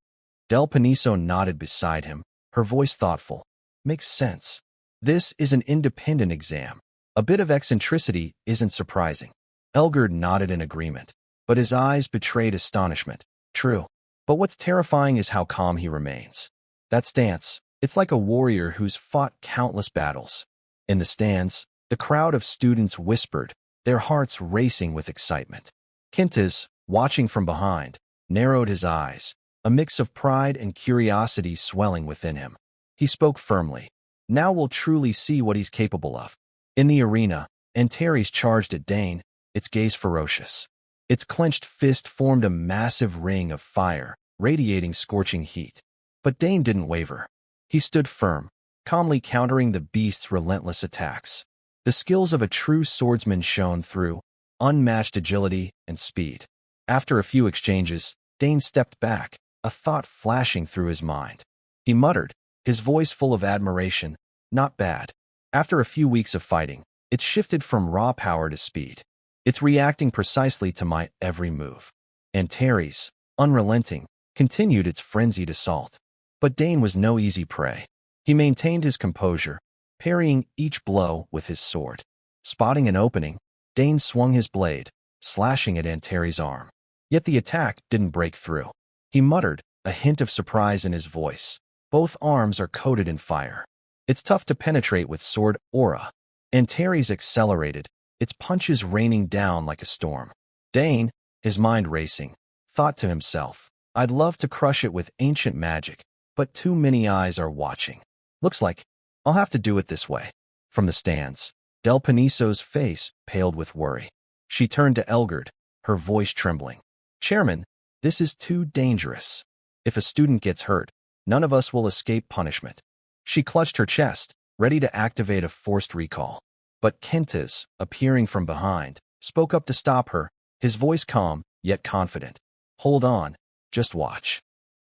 A: Del Paniso nodded beside him, her voice thoughtful. Makes sense. This is an independent exam. A bit of eccentricity isn't surprising. Elgard nodded in agreement, but his eyes betrayed astonishment. True. But what's terrifying is how calm he remains. That stance, it's like a warrior who's fought countless battles. In the stands, the crowd of students whispered, their hearts racing with excitement. Quintus, watching from behind, narrowed his eyes, a mix of pride and curiosity swelling within him. He spoke firmly. Now we'll truly see what he's capable of. In the arena, Antares charged at Dane, its gaze ferocious. Its clenched fist formed a massive ring of fire, radiating scorching heat. But Dane didn't waver. He stood firm, calmly countering the beast's relentless attacks. The skills of a true swordsman shone through, unmatched agility and speed. After a few exchanges, Dane stepped back, a thought flashing through his mind. He muttered, his voice full of admiration, not bad. After a few weeks of fighting, it's shifted from raw power to speed. It's reacting precisely to my every move. Antares, unrelenting, continued its frenzied assault. But Dane was no easy prey. He maintained his composure, parrying each blow with his sword. Spotting an opening, Dane swung his blade, slashing at Antares' arm. Yet the attack didn't break through. He muttered, a hint of surprise in his voice. Both arms are coated in fire. It's tough to penetrate with sword aura. Antares accelerated, its punches raining down like a storm. Dane, his mind racing, thought to himself, I'd love to crush it with ancient magic, but too many eyes are watching. Looks like I'll have to do it this way. From the stands, Del Paniso's face paled with worry. She turned to Elgard, her voice trembling. Chairman, this is too dangerous. If a student gets hurt, none of us will escape punishment. She clutched her chest, ready to activate a forced recall. But Quintus, appearing from behind, spoke up to stop her, his voice calm, yet confident. Hold on, just watch.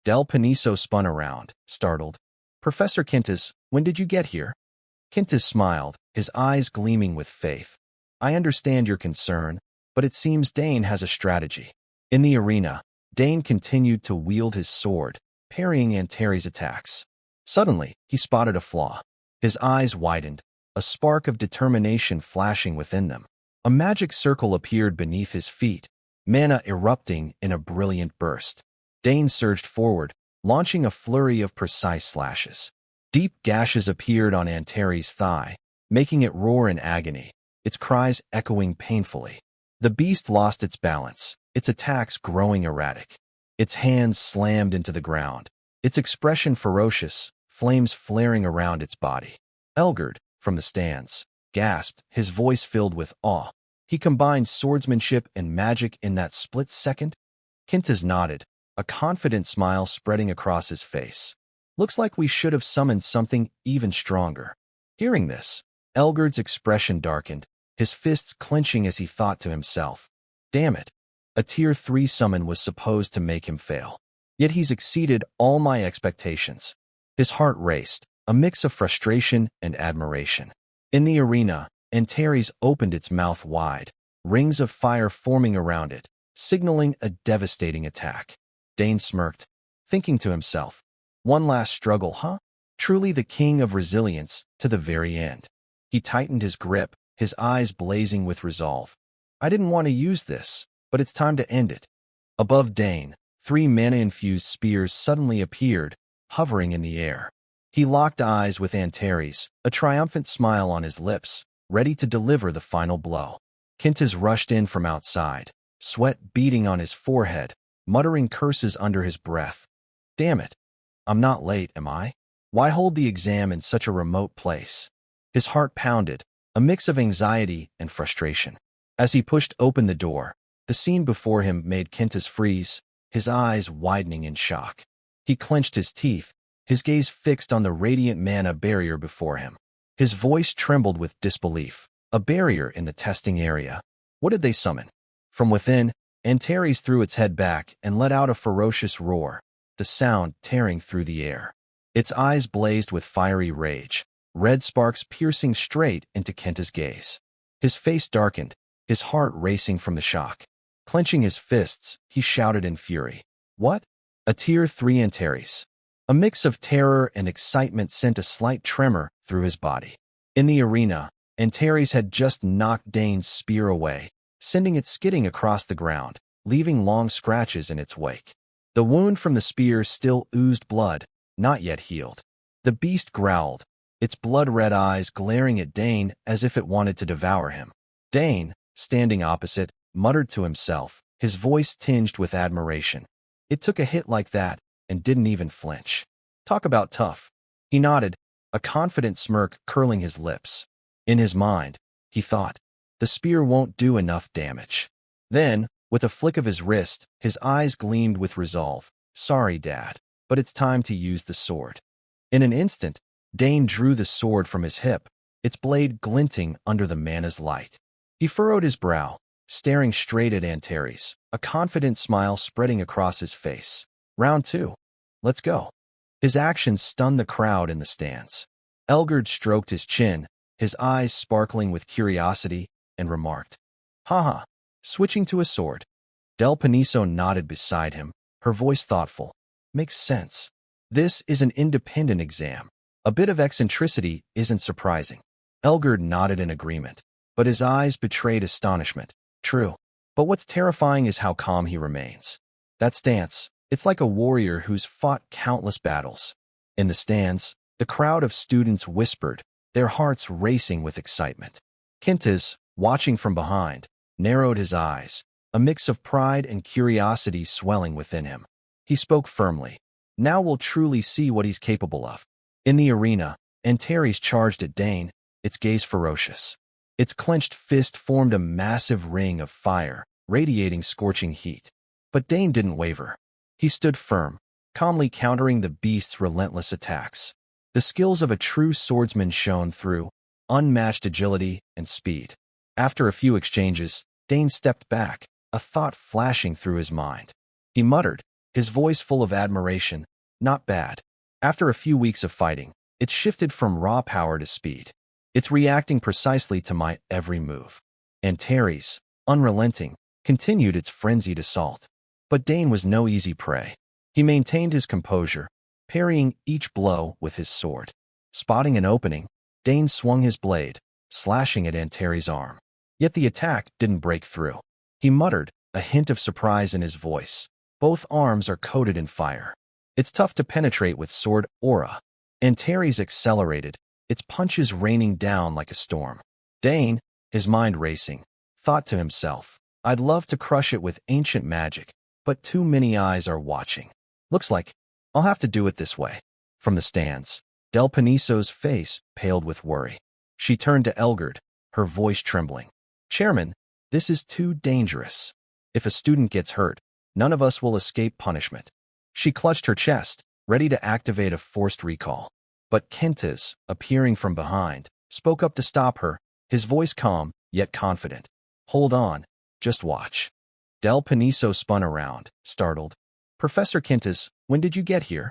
A: Del Paniso spun around, startled. Professor Quintus, when did you get here? Quintus smiled, his eyes gleaming with faith. I understand your concern, but it seems Dane has a strategy. In the arena, Dane continued to wield his sword, parrying Antares' attacks. Suddenly, he spotted a flaw. His eyes widened, a spark of determination flashing within them. A magic circle appeared beneath his feet, mana erupting in a brilliant burst. Dane surged forward, launching a flurry of precise slashes. Deep gashes appeared on Antares' thigh, making it roar in agony, its cries echoing painfully. The beast lost its balance, its attacks growing erratic. Its hands slammed into the ground, its expression ferocious, flames flaring around its body. Elgard, from the stands, gasped, his voice filled with awe. He combined swordsmanship and magic in that split second. Quintus nodded, a confident smile spreading across his face. Looks like we should have summoned something even stronger. Hearing this, Elgard's expression darkened, his fists clenching as he thought to himself, damn it, a Tier 3 summon was supposed to make him fail. Yet he's exceeded all my expectations. His heart raced, a mix of frustration and admiration. In the arena, Antares opened its mouth wide, rings of fire forming around it, signaling a devastating attack. Dane smirked, thinking to himself, one last struggle, huh? Truly the king of resilience to the very end. He tightened his grip, his eyes blazing with resolve. I didn't want to use this, but it's time to end it. Above Dane, 3 mana-infused spears suddenly appeared, hovering in the air. He locked eyes with Antares, a triumphant smile on his lips, ready to deliver the final blow. Kintas rushed in from outside, sweat beading on his forehead, muttering curses under his breath. Damn it! I'm not late, am I? Why hold the exam in such a remote place? His heart pounded, a mix of anxiety and frustration. As he pushed open the door, the scene before him made Kintas freeze, his eyes widening in shock. He clenched his teeth, his gaze fixed on the radiant mana barrier before him. His voice trembled with disbelief. A barrier in the testing area. What did they summon? From within, Antares threw its head back and let out a ferocious roar, the sound tearing through the air. Its eyes blazed with fiery rage, red sparks piercing straight into Kenta's gaze. His face darkened, his heart racing from the shock. Clenching his fists, he shouted in fury. What? A Tier 3 Antares. A mix of terror and excitement sent a slight tremor through his body. In the arena, Antares had just knocked Dane's spear away, sending it skidding across the ground, leaving long scratches in its wake. The wound from the spear still oozed blood, not yet healed. The beast growled, its blood-red eyes glaring at Dane as if it wanted to devour him. Dane, standing opposite, muttered to himself, his voice tinged with admiration. It took a hit like that and didn't even flinch. Talk about tough. He nodded, a confident smirk curling his lips. In his mind, he thought, the spear won't do enough damage. Then, with a flick of his wrist, his eyes gleamed with resolve. Sorry, Dad, but it's time to use the sword. In an instant, Dane drew the sword from his hip, its blade glinting under the mana's light. He furrowed his brow, staring straight at Antares, a confident smile spreading across his face. Round 2. Let's go. His actions stunned the crowd in the stands. Elgard stroked his chin, his eyes sparkling with curiosity, and remarked, Haha, switching to a sword. Del Paniso nodded beside him, her voice thoughtful. Makes sense. This is an independent exam. A bit of eccentricity isn't surprising. Elgard nodded in agreement, but his eyes betrayed astonishment. True. But what's terrifying is how calm he remains. That stance, it's like a warrior who's fought countless battles. In the stands, the crowd of students whispered, their hearts racing with excitement. Kintas, watching from behind, narrowed his eyes, a mix of pride and curiosity swelling within him. He spoke firmly. Now we'll truly see what he's capable of. In the arena, Antares charged at Dane, its gaze ferocious. Its clenched fist formed a massive ring of fire, radiating scorching heat. But Dane didn't waver. He stood firm, calmly countering the beast's relentless attacks. The skills of a true swordsman shone through, unmatched agility and speed. After a few exchanges, Dane stepped back, a thought flashing through his mind. He muttered, his voice full of admiration, not bad. After a few weeks of fighting, it's shifted from raw power to speed. It's reacting precisely to my every move. Antares, unrelenting, continued its frenzied assault. But Dane was no easy prey. He maintained his composure, parrying each blow with his sword. Spotting an opening, Dane swung his blade, slashing at Antares' arm. Yet the attack didn't break through. He muttered, a hint of surprise in his voice. Both arms are coated in fire. It's tough to penetrate with sword aura. Antares accelerated, its punches raining down like a storm. Dane, his mind racing, thought to himself, I'd love to crush it with ancient magic, but too many eyes are watching. Looks like I'll have to do it this way. From the stands, Del Paniso's face paled with worry. She turned to Elgard, her voice trembling. Chairman, this is too dangerous. If a student gets hurt, none of us will escape punishment. She clutched her chest, ready to activate a forced recall. But Kintas, appearing from behind, spoke up to stop her, his voice calm, yet confident. Hold on, just watch. Del Paniso spun around, startled. Professor Kintas, when did you get here?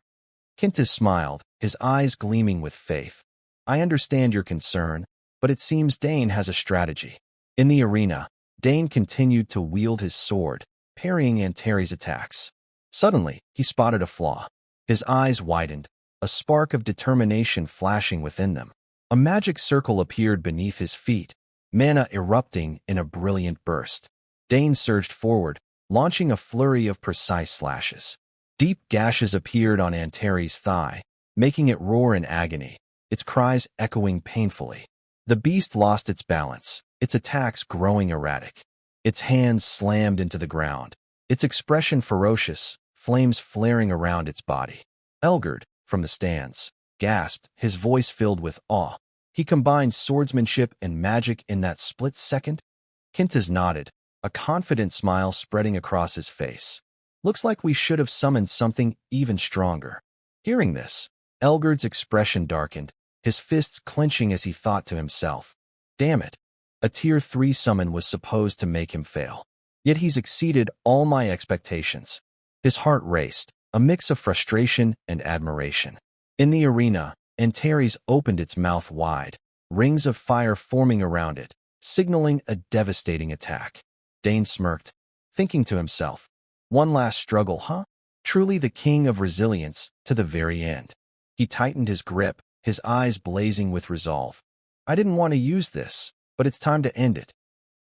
A: Kintas smiled, his eyes gleaming with faith. I understand your concern, but it seems Dane has a strategy. In the arena, Dane continued to wield his sword, parrying Antares' attacks. Suddenly, he spotted a flaw. His eyes widened, a spark of determination flashing within them. A magic circle appeared beneath his feet, mana erupting in a brilliant burst. Dane surged forward, launching a flurry of precise slashes. Deep gashes appeared on Antares' thigh, making it roar in agony, its cries echoing painfully. The beast lost its balance, its attacks growing erratic. Its hands slammed into the ground, its expression ferocious, flames flaring around its body. Elgard, from the stands, gasped, his voice filled with awe. He combined swordsmanship and magic in that split second. Kintas nodded, a confident smile spreading across his face. Looks like we should have summoned something even stronger. Hearing this, Elgard's expression darkened, his fists clenching as he thought to himself, damn it. A Tier 3 summon was supposed to make him fail. Yet he's exceeded all my expectations. His heart raced, a mix of frustration and admiration. In the arena, Antares opened its mouth wide, rings of fire forming around it, signaling a devastating attack. Dane smirked, thinking to himself, one last struggle, huh? Truly the king of resilience to the very end. He tightened his grip, his eyes blazing with resolve. I didn't want to use this, but it's time to end it.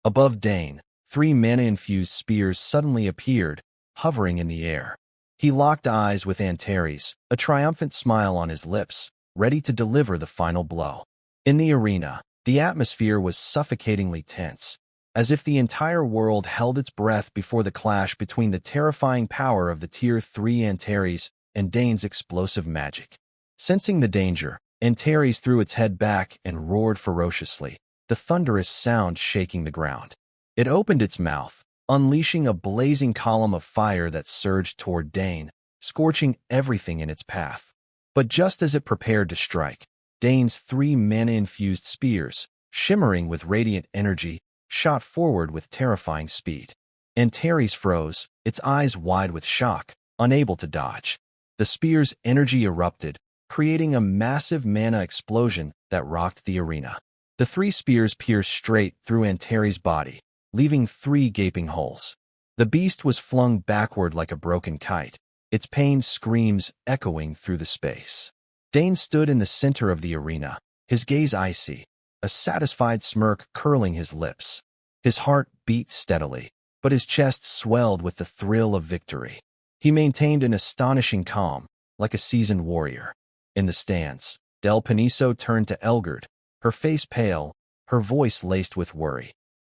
A: Above Dane, 3 mana-infused spears suddenly appeared, hovering in the air. He locked eyes with Antares, a triumphant smile on his lips, ready to deliver the final blow. In the arena, the atmosphere was suffocatingly tense, as if the entire world held its breath before the clash between the terrifying power of the Tier 3 Antares and Dane's explosive magic. Sensing the danger, Antares threw its head back and roared ferociously, the thunderous sound shaking the ground. It opened its mouth, unleashing a blazing column of fire that surged toward Dane, scorching everything in its path. But just as it prepared to strike, Dane's 3 mana-infused spears, shimmering with radiant energy, shot forward with terrifying speed. Antares froze, its eyes wide with shock, unable to dodge. The spear's energy erupted, creating a massive mana explosion that rocked the arena. The 3 spears pierced straight through Antares' body, leaving 3 gaping holes. The beast was flung backward like a broken kite, its pained screams echoing through the space. Dane stood in the center of the arena, his gaze icy, a satisfied smirk curling his lips. His heart beat steadily, but his chest swelled with the thrill of victory. He maintained an astonishing calm, like a seasoned warrior. In the stands, Del Paniso turned to Elgard, her face pale, her voice laced with worry.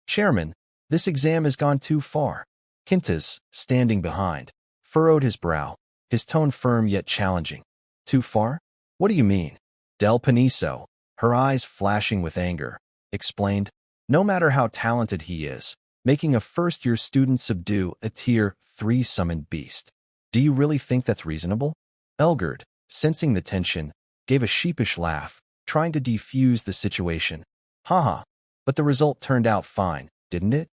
A: Chairman, this exam has gone too far. Kintas, standing behind, furrowed his brow, his tone firm yet challenging. Too far? What do you mean? Del Paniso, her eyes flashing with anger, explained, no matter how talented he is, making a first-year student subdue a Tier 3 summoned beast. Do you really think that's reasonable? Elgard, sensing the tension, gave a sheepish laugh, trying to defuse the situation. Haha, but the result turned out fine, didn't it?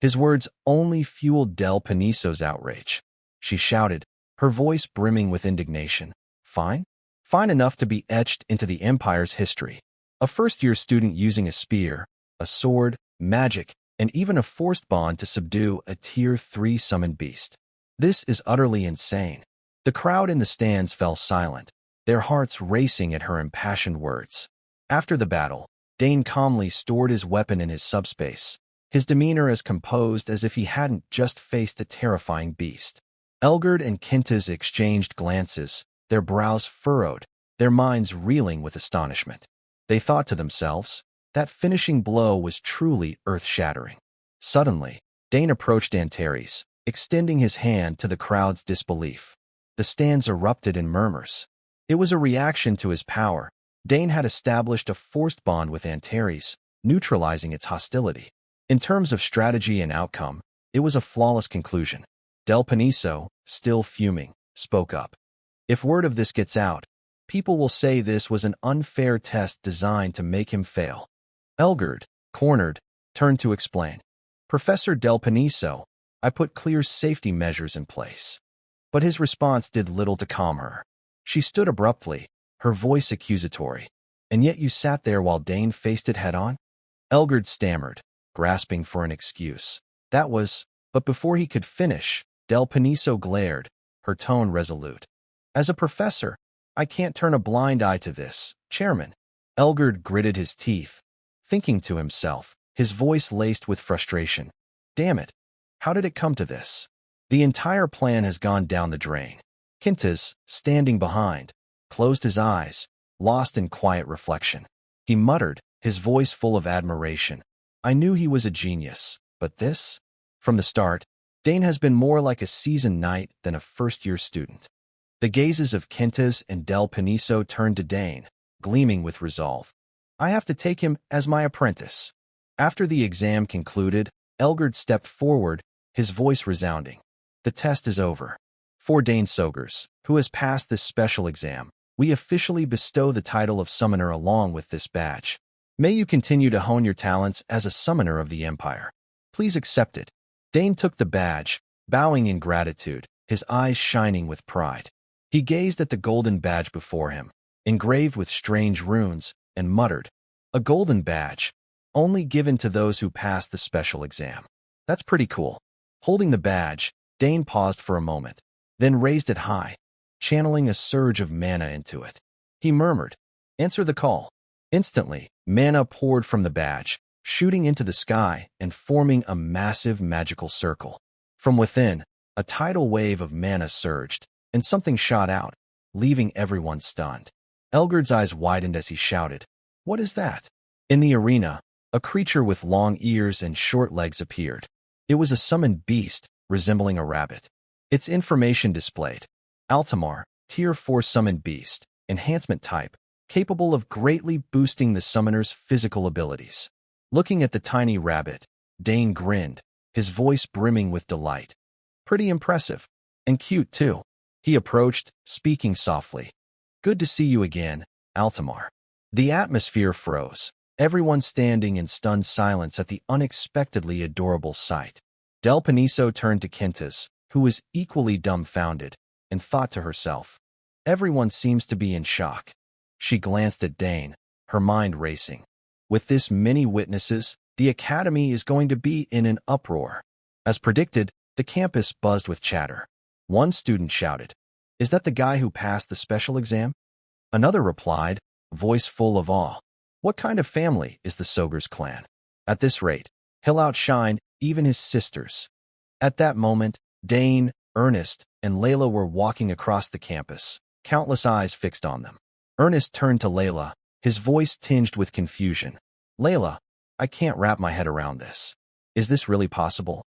A: His words only fueled Del Paniso's outrage. She shouted, her voice brimming with indignation. Fine? Fine enough to be etched into the Empire's history. A first-year student using a spear, a sword, magic, and even a forced bond to subdue a Tier 3 summoned beast. This is utterly insane. The crowd in the stands fell silent, their hearts racing at her impassioned words. After the battle, Dane calmly stored his weapon in his subspace, his demeanor as composed as if he hadn't just faced a terrifying beast. Elgard and Kintas exchanged glances, their brows furrowed, their minds reeling with astonishment. They thought to themselves, that finishing blow was truly earth-shattering. Suddenly, Dane approached Antares, extending his hand to the crowd's disbelief. The stands erupted in murmurs. It was a reaction to his power. Dane had established a forced bond with Antares, neutralizing its hostility. In terms of strategy and outcome, it was a flawless conclusion. Del Paniso, still fuming, spoke up. If word of this gets out, people will say this was an unfair test designed to make him fail. Elgard, cornered, turned to explain. Professor Del Paniso, I put clear safety measures in place. But his response did little to calm her. She stood abruptly, her voice accusatory. And yet you sat there while Dane faced it head-on? Elgard stammered, grasping for an excuse. But before he could finish, Del Paniso glared, her tone resolute. As a professor, I can't turn a blind eye to this, Chairman. Elgard gritted his teeth, thinking to himself, his voice laced with frustration. Damn it, how did it come to this? The entire plan has gone down the drain. Kintas, standing behind, closed his eyes, lost in quiet reflection. He muttered, his voice full of admiration. I knew he was a genius, but this? From the start, Dane has been more like a seasoned knight than a first-year student. The gazes of Quintus and Del Paniso turned to Dane, gleaming with resolve. I have to take him as my apprentice. After the exam concluded, Elgard stepped forward, his voice resounding. The test is over. For Dane Sogers, who has passed this special exam, we officially bestow the title of Summoner along with this badge. May you continue to hone your talents as a Summoner of the Empire. Please accept it. Dane took the badge, bowing in gratitude, his eyes shining with pride. He gazed at the golden badge before him, engraved with strange runes, and muttered, a golden badge, only given to those who pass the special exam. That's pretty cool. Holding the badge, Dane paused for a moment, then raised it high, channeling a surge of mana into it. He murmured, answer the call. Instantly, mana poured from the badge, shooting into the sky and forming a massive magical circle. From within, a tidal wave of mana surged, and something shot out, leaving everyone stunned. Elgard's eyes widened as he shouted, what is that? In the arena, a creature with long ears and short legs appeared. It was a summoned beast, resembling a rabbit. Its information displayed. Altamar, Tier 4 Summoned Beast, Enhancement Type, capable of greatly boosting the summoner's physical abilities. Looking at the tiny rabbit, Dane grinned, his voice brimming with delight. Pretty impressive. And cute, too. He approached, speaking softly. Good to see you again, Altamar. The atmosphere froze, everyone standing in stunned silence at the unexpectedly adorable sight. Del Paniso turned to Quintus, who was equally dumbfounded, and thought to herself, everyone seems to be in shock. She glanced at Dane, her mind racing. With this many witnesses, the academy is going to be in an uproar. As predicted, the campus buzzed with chatter. One student shouted, is that the guy who passed the special exam? Another replied, voice full of awe, what kind of family is the Sogers clan? At this rate, he'll outshine even his sisters. At that moment, Dane, Ernest, and Layla were walking across the campus, countless eyes fixed on them. Ernest turned to Layla, his voice tinged with confusion. Layla, I can't wrap my head around this. Is this really possible?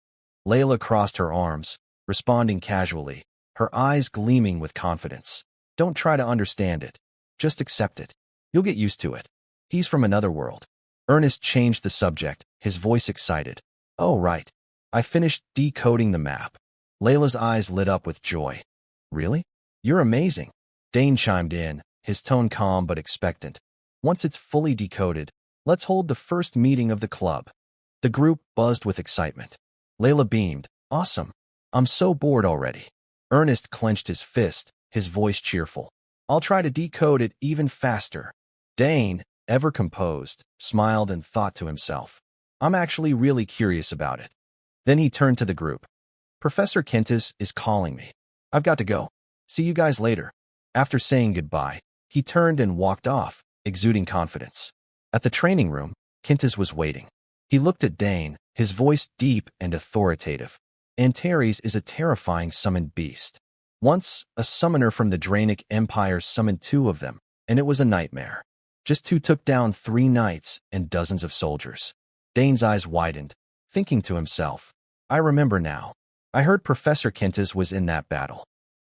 A: Layla crossed her arms, responding casually, her eyes gleaming with confidence. Don't try to understand it. Just accept it. You'll get used to it. He's from another world. Ernest changed the subject, his voice excited. Oh, right. I finished decoding the map. Layla's eyes lit up with joy. Really? You're amazing. Dane chimed in, his tone calm but expectant. Once it's fully decoded, let's hold the first meeting of the club. The group buzzed with excitement. Layla beamed. Awesome. I'm so bored already. Ernest clenched his fist, his voice cheerful. I'll try to decode it even faster. Dane, ever composed, smiled and thought to himself, I'm actually really curious about it. Then he turned to the group. Professor Quintus is calling me. I've got to go. See you guys later. After saying goodbye, he turned and walked off, exuding confidence. At the training room, Quintus was waiting. He looked at Dane, his voice deep and authoritative. Antares is a terrifying summoned beast. Once, a summoner from the Draenic Empire summoned 2 of them, and it was a nightmare. Just 2 took down 3 knights and dozens of soldiers. Dane's eyes widened, thinking to himself, I remember now. I heard Professor Quintus was in that battle.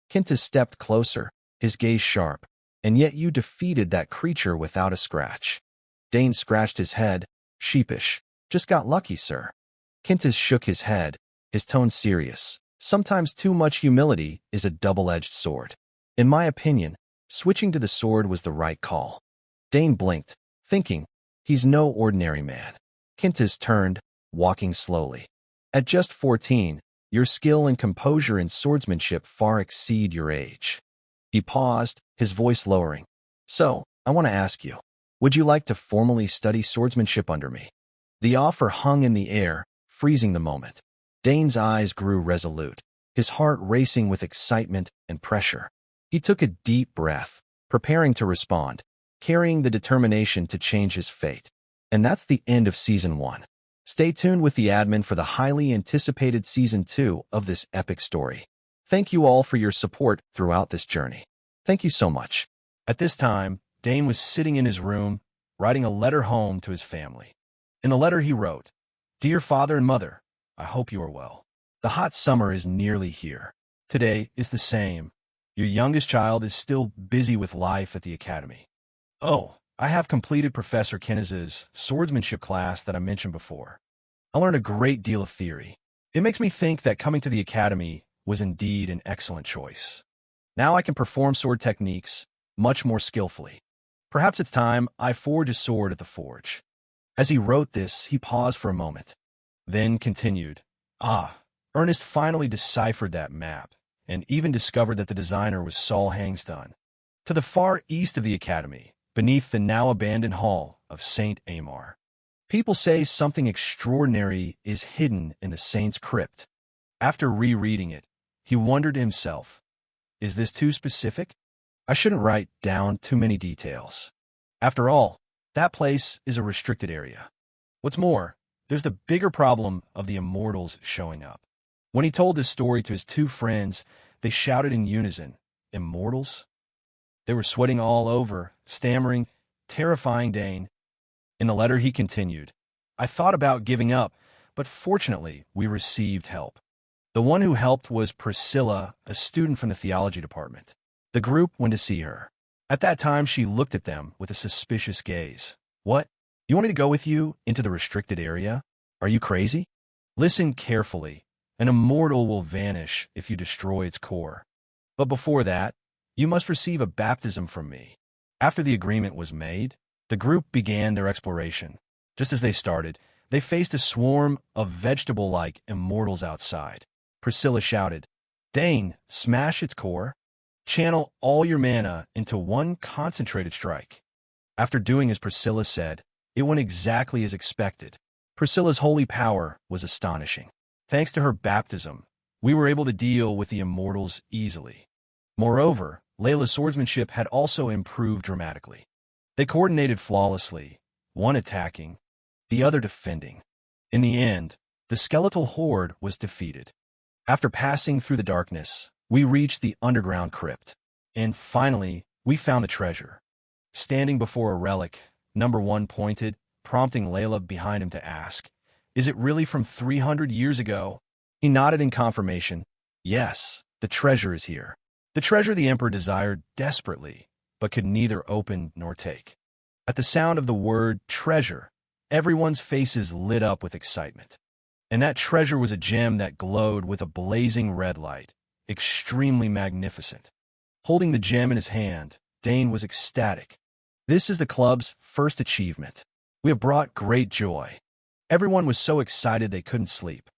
A: Quintus stepped closer, his gaze sharp, and yet you defeated that creature without a scratch. Dane scratched his head, sheepish. Just got lucky, sir. Quintus shook his head, his tone serious. Sometimes too much humility is a double-edged sword. In my opinion, switching to the sword was the right call. Dane blinked, thinking, he's no ordinary man. Quintus turned, walking slowly. At just 14, your skill and composure in swordsmanship far exceed your age. He paused, his voice lowering. So, I want to ask you, would you like to formally study swordsmanship under me? The offer hung in the air, freezing the moment. Dane's eyes grew resolute, his heart racing with excitement and pressure. He took a deep breath, preparing to respond, carrying the determination to change his fate. And that's the end of Season 1. Stay tuned with the admin for the highly anticipated Season 2 of this epic story. Thank you all for your support throughout this journey. Thank you so much. At this time, Dane was sitting in his room, writing a letter home to his family. In the letter he wrote, "Dear Father and Mother, I hope you are well. The hot summer is nearly here. Today is the same. Your youngest child is still busy with life at the academy. Oh, I have completed Professor Kennez's swordsmanship class that I mentioned before. I learned a great deal of theory. It makes me think that coming to the academy was indeed an excellent choice. Now I can perform sword techniques much more skillfully. Perhaps it's time I forge a sword at the forge." As he wrote this, he paused for a moment, then continued, Ernest finally deciphered that map, and even discovered that the designer was Saul Hangstun. To the far east of the academy, beneath the now-abandoned hall of St. Amar. People say something extraordinary is hidden in the saint's crypt. After rereading it, he wondered to himself, is this too specific? I shouldn't write down too many details. After all, that place is a restricted area. What's more, there's the bigger problem of the immortals showing up. When he told this story to his two friends, they shouted in unison, "Immortals?" They were sweating all over, stammering, terrifying Dane. In the letter he continued, "I thought about giving up, but fortunately we received help. The one who helped was Priscilla, a student from the theology department. The group went to see her. At that time she looked at them with a suspicious gaze. What? You want me to go with you into the restricted area? Are you crazy? Listen carefully. An immortal will vanish if you destroy its core. But before that, you must receive a baptism from me." After the agreement was made, the group began their exploration. Just as they started, they faced a swarm of vegetable-like immortals outside. Priscilla shouted, "Dane, smash its core. Channel all your mana into one concentrated strike." After doing as Priscilla said, it went exactly as expected. Priscilla's holy power was astonishing. Thanks to her baptism, we were able to deal with the immortals easily. Moreover, Layla's swordsmanship had also improved dramatically. They coordinated flawlessly, one attacking, the other defending. In the end, the skeletal horde was defeated. After passing through the darkness, we reached the underground crypt. And finally, we found the treasure. Standing before a relic, Number 1 pointed, prompting Layla behind him to ask, "Is it really from 300 years ago?" He nodded in confirmation. "Yes, the treasure is here. The treasure the Emperor desired desperately, but could neither open nor take." At the sound of the word treasure, everyone's faces lit up with excitement. And that treasure was a gem that glowed with a blazing red light, extremely magnificent. Holding the gem in his hand, Dane was ecstatic. "This is the club's first achievement. We have brought great joy." Everyone was so excited they couldn't sleep.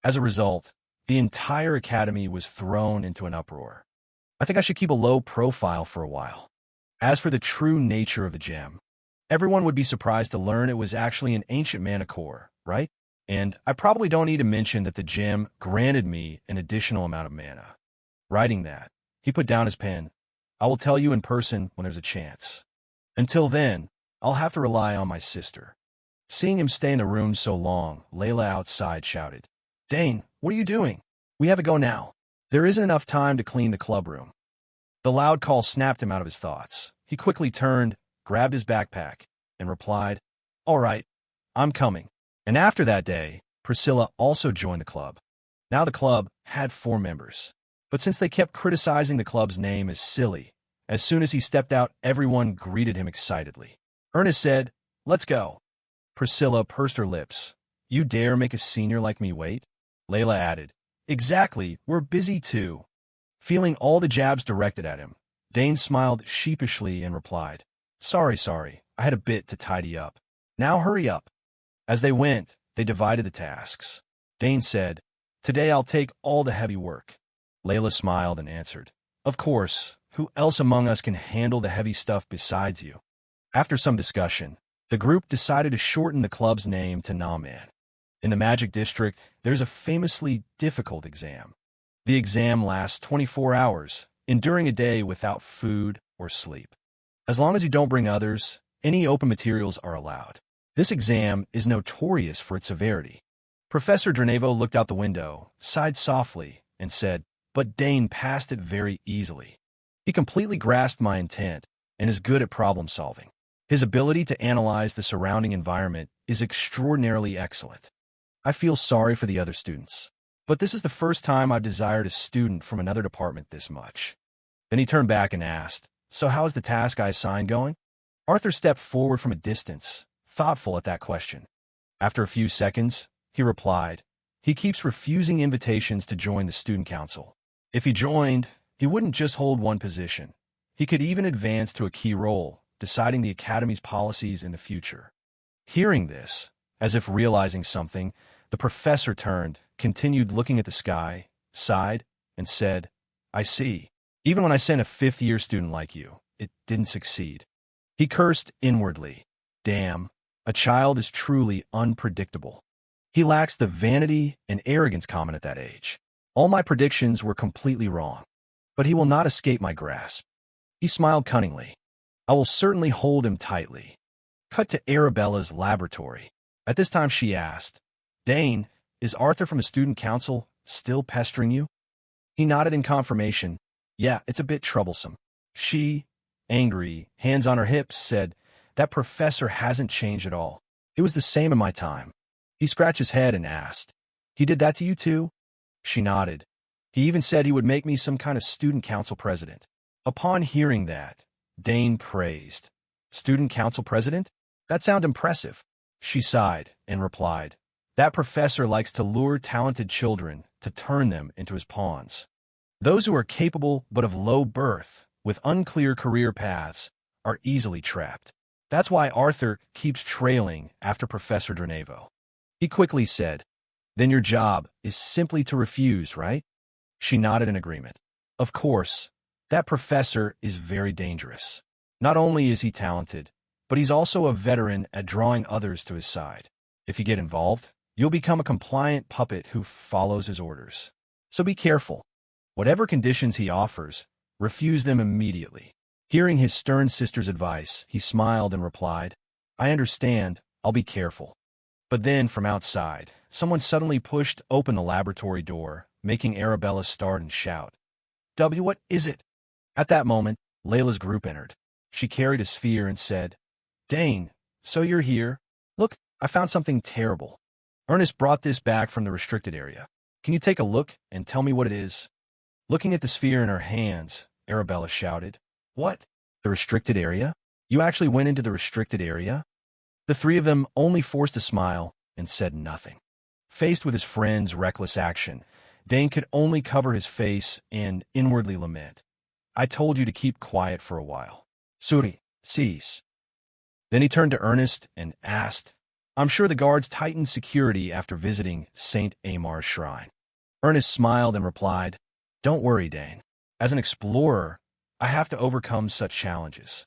A: As a result, the entire academy was thrown into an uproar. I think I should keep a low profile for a while. As for the true nature of the gem, everyone would be surprised to learn it was actually an ancient mana core, right? And I probably don't need to mention that the gem granted me an additional amount of mana. Writing that, he put down his pen. "I will tell you in person when there's a chance. Until then, I'll have to rely on my sister." Seeing him stay in the room so long, Layla outside shouted, "Dane, what are you doing? We have to go now. There isn't enough time to clean the club room." The loud call snapped him out of his thoughts. He quickly turned, grabbed his backpack, and replied, "All right, I'm coming." And after that day, Priscilla also joined the club. Now the club had 4 members. But since they kept criticizing the club's name as silly, as soon as he stepped out, everyone greeted him excitedly. Ernest said, "Let's go." Priscilla pursed her lips. "You dare make a senior like me wait?" Layla added, "Exactly, we're busy too." Feeling all the jabs directed at him, Dane smiled sheepishly and replied, Sorry, I had a bit to tidy up. Now hurry up." As they went, they divided the tasks. Dane said, "Today I'll take all the heavy work." Layla smiled and answered, "Of course, who else among us can handle the heavy stuff besides you?" After some discussion, the group decided to shorten the club's name to Naaman. In the Magic District, there's a famously difficult exam. The exam lasts 24 hours, enduring a day without food or sleep. As long as you don't bring others, any open materials are allowed. This exam is notorious for its severity. Professor Dranevo looked out the window, sighed softly, and said, "But Dane passed it very easily. He completely grasped my intent and is good at problem solving." His ability to analyze the surrounding environment is extraordinarily excellent. I feel sorry for the other students, but this is the first time I've desired a student from another department this much. Then he turned back and asked, "So how is the task I assigned going?" Arthur stepped forward from a distance, thoughtful at that question. After a few seconds, he replied, "He keeps refusing invitations to join the student council. If he joined, he wouldn't just hold one position. He could even advance to a key role, deciding the academy's policies in the future." Hearing this, as if realizing something, the professor turned, continued looking at the sky, sighed, and said, "I see. Even when I sent a fifth-year student like you, it didn't succeed." He cursed inwardly. Damn, a child is truly unpredictable. He lacks the vanity and arrogance common at that age. All my predictions were completely wrong, but he will not escape my grasp. He smiled cunningly. I will certainly hold him tightly. Cut to Arabella's laboratory. At this time she asked, "Dane, is Arthur from the student council still pestering you?" He nodded in confirmation. "Yeah, it's a bit troublesome." She, angry, hands on her hips, said, "That professor hasn't changed at all. It was the same in my time." He scratched his head and asked, "He did that to you too?" She nodded. "He even said he would make me some kind of student council president." Upon hearing that, Dane praised, "Student council president? That sounds impressive." She sighed and replied, "That professor likes to lure talented children to turn them into his pawns. Those who are capable but of low birth, with unclear career paths, are easily trapped. That's why Arthur keeps trailing after Professor Dranevo." He quickly said, "Then your job is simply to refuse, right?" She nodded in agreement. "Of course, that professor is very dangerous. Not only is he talented, but he's also a veteran at drawing others to his side. If you get involved, you'll become a compliant puppet who follows his orders. So be careful. Whatever conditions he offers, refuse them immediately." Hearing his stern sister's advice, he smiled and replied, "I understand, I'll be careful." But then, from outside, someone suddenly pushed open the laboratory door, making Arabella start and shout, What is it?" At that moment, Layla's group entered. She carried a sphere and said, "Dane, so you're here? Look, I found something terrible. Ernest brought this back from the restricted area. Can you take a look and tell me what it is?" Looking at the sphere in her hands, Arabella shouted, "What? The restricted area? You actually went into the restricted area?" The three of them only forced a smile and said nothing. Faced with his friend's reckless action, Dane could only cover his face and inwardly lament, "I told you to keep quiet for a while. Suri, cease." Then he turned to Ernest and asked, "I'm sure the guards tightened security after visiting St. Amar's shrine." Ernest smiled and replied, "Don't worry, Dane. As an explorer, I have to overcome such challenges."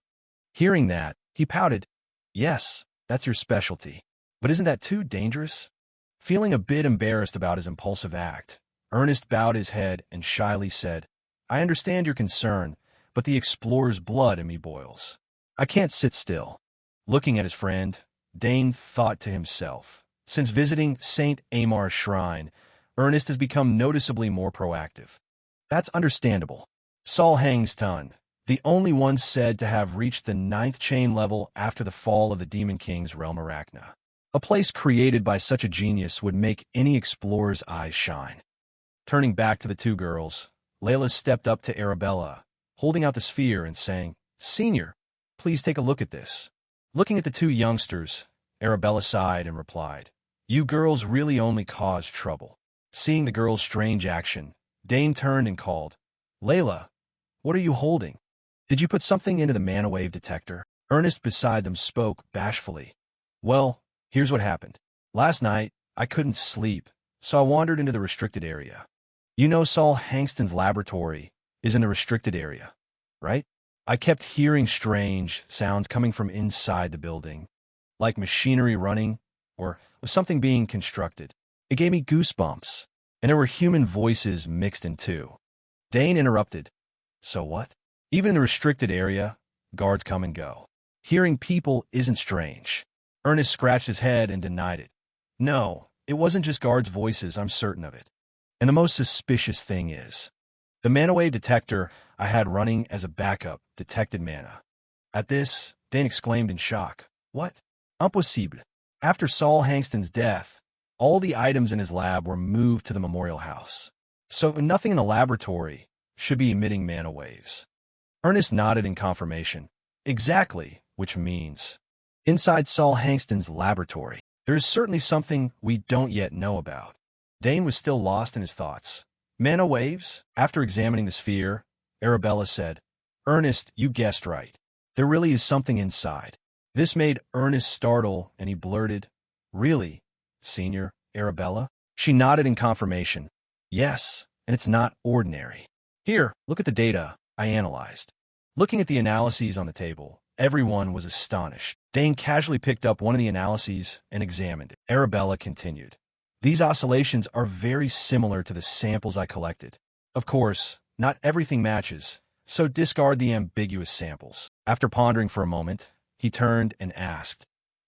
A: Hearing that, he pouted, "Yes, that's your specialty. But isn't that too dangerous?" Feeling a bit embarrassed about his impulsive act, Ernest bowed his head and shyly said, "I understand your concern, but the explorer's blood in me boils. I can't sit still." Looking at his friend, Dane thought to himself, since visiting St. Amar's shrine, Ernest has become noticeably more proactive. That's understandable. Saul Hangstun, the only one said to have reached the 9th chain level after the fall of the Demon King's realm Arachna. A place created by such a genius would make any explorer's eyes shine. Turning back to the two girls, Layla stepped up to Arabella, holding out the sphere and saying, "Senior, please take a look at this." Looking at the two youngsters, Arabella sighed and replied, "You girls really only cause trouble." Seeing the girls' strange action, Dane turned and called, "Layla, what are you holding? Did you put something into the mana wave detector?" Ernest beside them spoke bashfully. "Well, here's what happened. Last night, I couldn't sleep, so I wandered into the restricted area. You know Saul Hangston's laboratory is in the restricted area, right? I kept hearing strange sounds coming from inside the building, like machinery running or something being constructed. It gave me goosebumps, and there were human voices mixed in too." Dane interrupted, "So what? Even in the restricted area, guards come and go. Hearing people isn't strange." Ernest scratched his head and denied it. "No, it wasn't just guards' voices, I'm certain of it. And the most suspicious thing is, the mana wave detector I had running as a backup detected mana. At this, Dane exclaimed in shock. What? Impossible. After Saul Hangston's death, all the items in his lab were moved to the memorial house. So nothing in the laboratory should be emitting mana waves. Ernest nodded in confirmation. Exactly, which means inside Saul Hangston's laboratory, there is certainly something we don't yet know about. Dane was still lost in his thoughts. Mana waves? After examining the sphere, Arabella said, Ernest, you guessed right. There really is something inside. This made Ernest startle, and he blurted, Really, Senior, Arabella? She nodded in confirmation. Yes, and it's not ordinary. Here, look at the data I analyzed. Looking at the analyses on the table, everyone was astonished. Dane casually picked up one of the analyses and examined it. Arabella continued. These oscillations are very similar to the samples I collected. Of course, not everything matches, so discard the ambiguous samples. After pondering for a moment, he turned and asked,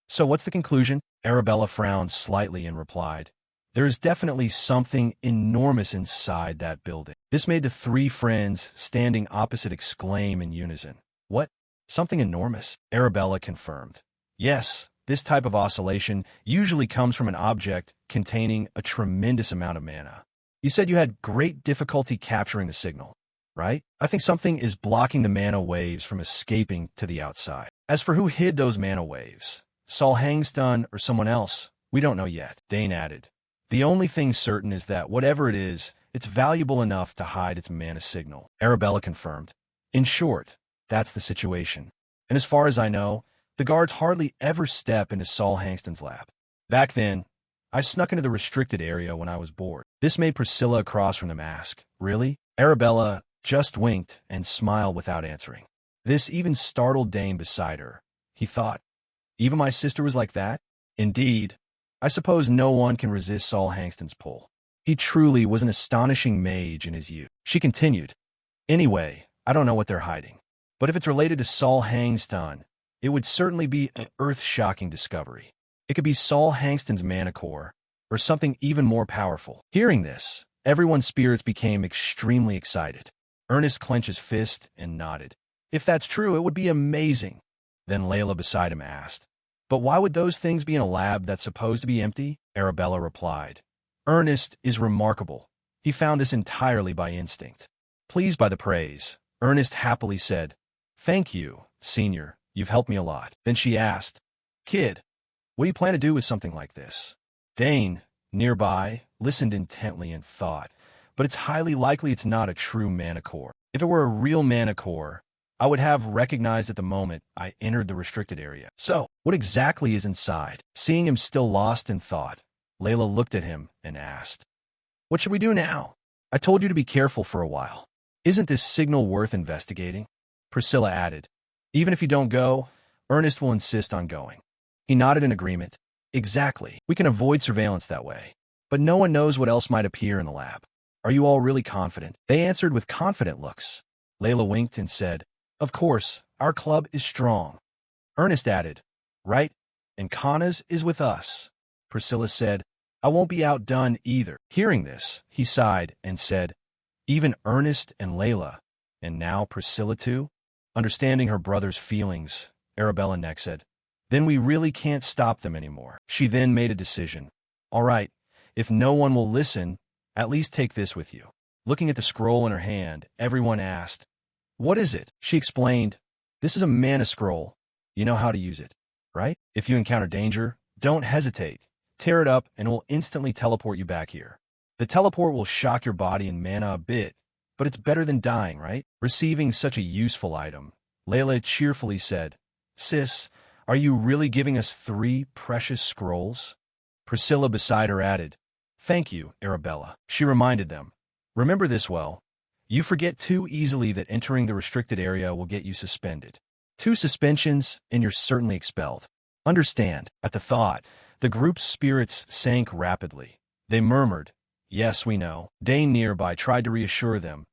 A: So what's the conclusion? Arabella frowned slightly and replied, There is definitely something enormous inside that building. This made the three friends standing opposite exclaim in unison. What? Something enormous? Arabella confirmed. Yes, this type of oscillation usually comes from an object containing a tremendous amount of mana. You said you had great difficulty capturing the signal, right? I think something is blocking the mana waves from escaping to the outside. As for who hid those mana waves, Saul Hangston or someone else, we don't know yet, Dane added. The only thing certain is that whatever it is, it's valuable enough to hide its mana signal, Arabella confirmed. In short, that's the situation. And as far as I know, the guards hardly ever step into Saul Hangston's lab. Back then, I snuck into the restricted area when I was bored. This made Priscilla across from them ask, Really? Arabella just winked and smiled without answering. This even startled Dane beside her. He thought, Even my sister was like that? Indeed. I suppose no one can resist Saul Hangston's pull. He truly was an astonishing mage in his youth. She continued, Anyway, I don't know what they're hiding. But if it's related to Saul Hangston, it would certainly be an earth-shocking discovery. It could be Saul Hangston's mana core, or something even more powerful. Hearing this, everyone's spirits became extremely excited. Ernest clenched his fist and nodded. If that's true, it would be amazing. Then Layla beside him asked, But why would those things be in a lab that's supposed to be empty? Arabella replied, Ernest is remarkable. He found this entirely by instinct. Pleased by the praise, Ernest happily said, Thank you, Senior. You've helped me a lot. Then she asked, Kid, what do you plan to do with something like this? Dane, nearby, listened intently and thought, but it's highly likely it's not a true mana core. If it were a real mana core, I would have recognized at the moment I entered the restricted area. So, what exactly is inside? Seeing him still lost in thought, Layla looked at him and asked, What should we do now? I told you to be careful for a while. Isn't this signal worth investigating? Priscilla added, Even if you don't go, Ernest will insist on going. He nodded in agreement. Exactly. We can avoid surveillance that way. But no one knows what else might appear in the lab. Are you all really confident? They answered with confident looks. Layla winked and said, Of course, our club is strong. Ernest added, Right, and Kana's is with us. Priscilla said, I won't be outdone either. Hearing this, he sighed and said, Even Ernest and Layla, and now Priscilla too? Understanding her brother's feelings, Arabella next said, Then we really can't stop them anymore. She then made a decision. All right, if no one will listen, at least take this with you. Looking at the scroll in her hand, everyone asked, What is it? She explained, This is a mana scroll. You know how to use it, right? If you encounter danger, don't hesitate. Tear it up and it will instantly teleport you back here. The teleport will shock your body and mana a bit, but it's better than dying, right? Receiving such a useful item, Layla cheerfully said, Sis, are you really giving us 3 precious scrolls? Priscilla beside her added, Thank you, Arabella. She reminded them, Remember this well. You forget too easily that entering the restricted area will get you suspended. 2 suspensions, and you're certainly expelled. Understand, at the thought, the group's spirits sank rapidly. They murmured, Yes, we know. Dane nearby tried to reassure them.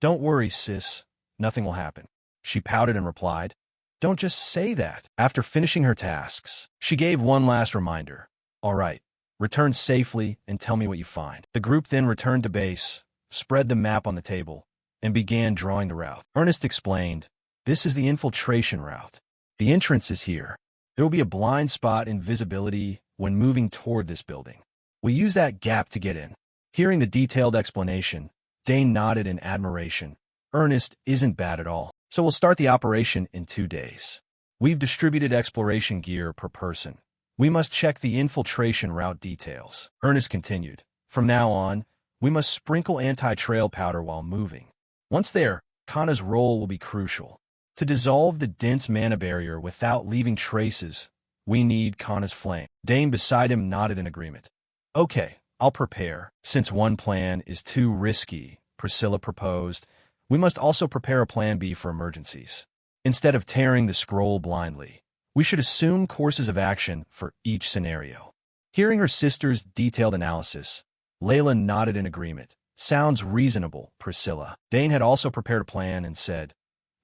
A: Don't worry, sis. Nothing will happen. She pouted and replied, Don't just say that. After finishing her tasks, she gave one last reminder. All right, return safely and tell me what you find. The group then returned to base, spread the map on the table, and began drawing the route. Ernest explained, This is the infiltration route. The entrance is here. There will be a blind spot in visibility when moving toward this building. We use that gap to get in. Hearing the detailed explanation, Dane nodded in admiration. Ernest isn't bad at all, so we'll start the operation in 2 days. We've distributed exploration gear per person. We must check the infiltration route details. Ernest continued. From now on, we must sprinkle anti-trail powder while moving. Once there, Kana's role will be crucial. To dissolve the dense mana barrier without leaving traces, we need Kana's flame. Dane beside him nodded in agreement. Okay, I'll prepare. Since one plan is too risky, Priscilla proposed, we must also prepare a plan B for emergencies. Instead of tearing the scroll blindly, we should assume courses of action for each scenario. Hearing her sister's detailed analysis, Layla nodded in agreement. Sounds reasonable, Priscilla. Dane had also prepared a plan and said,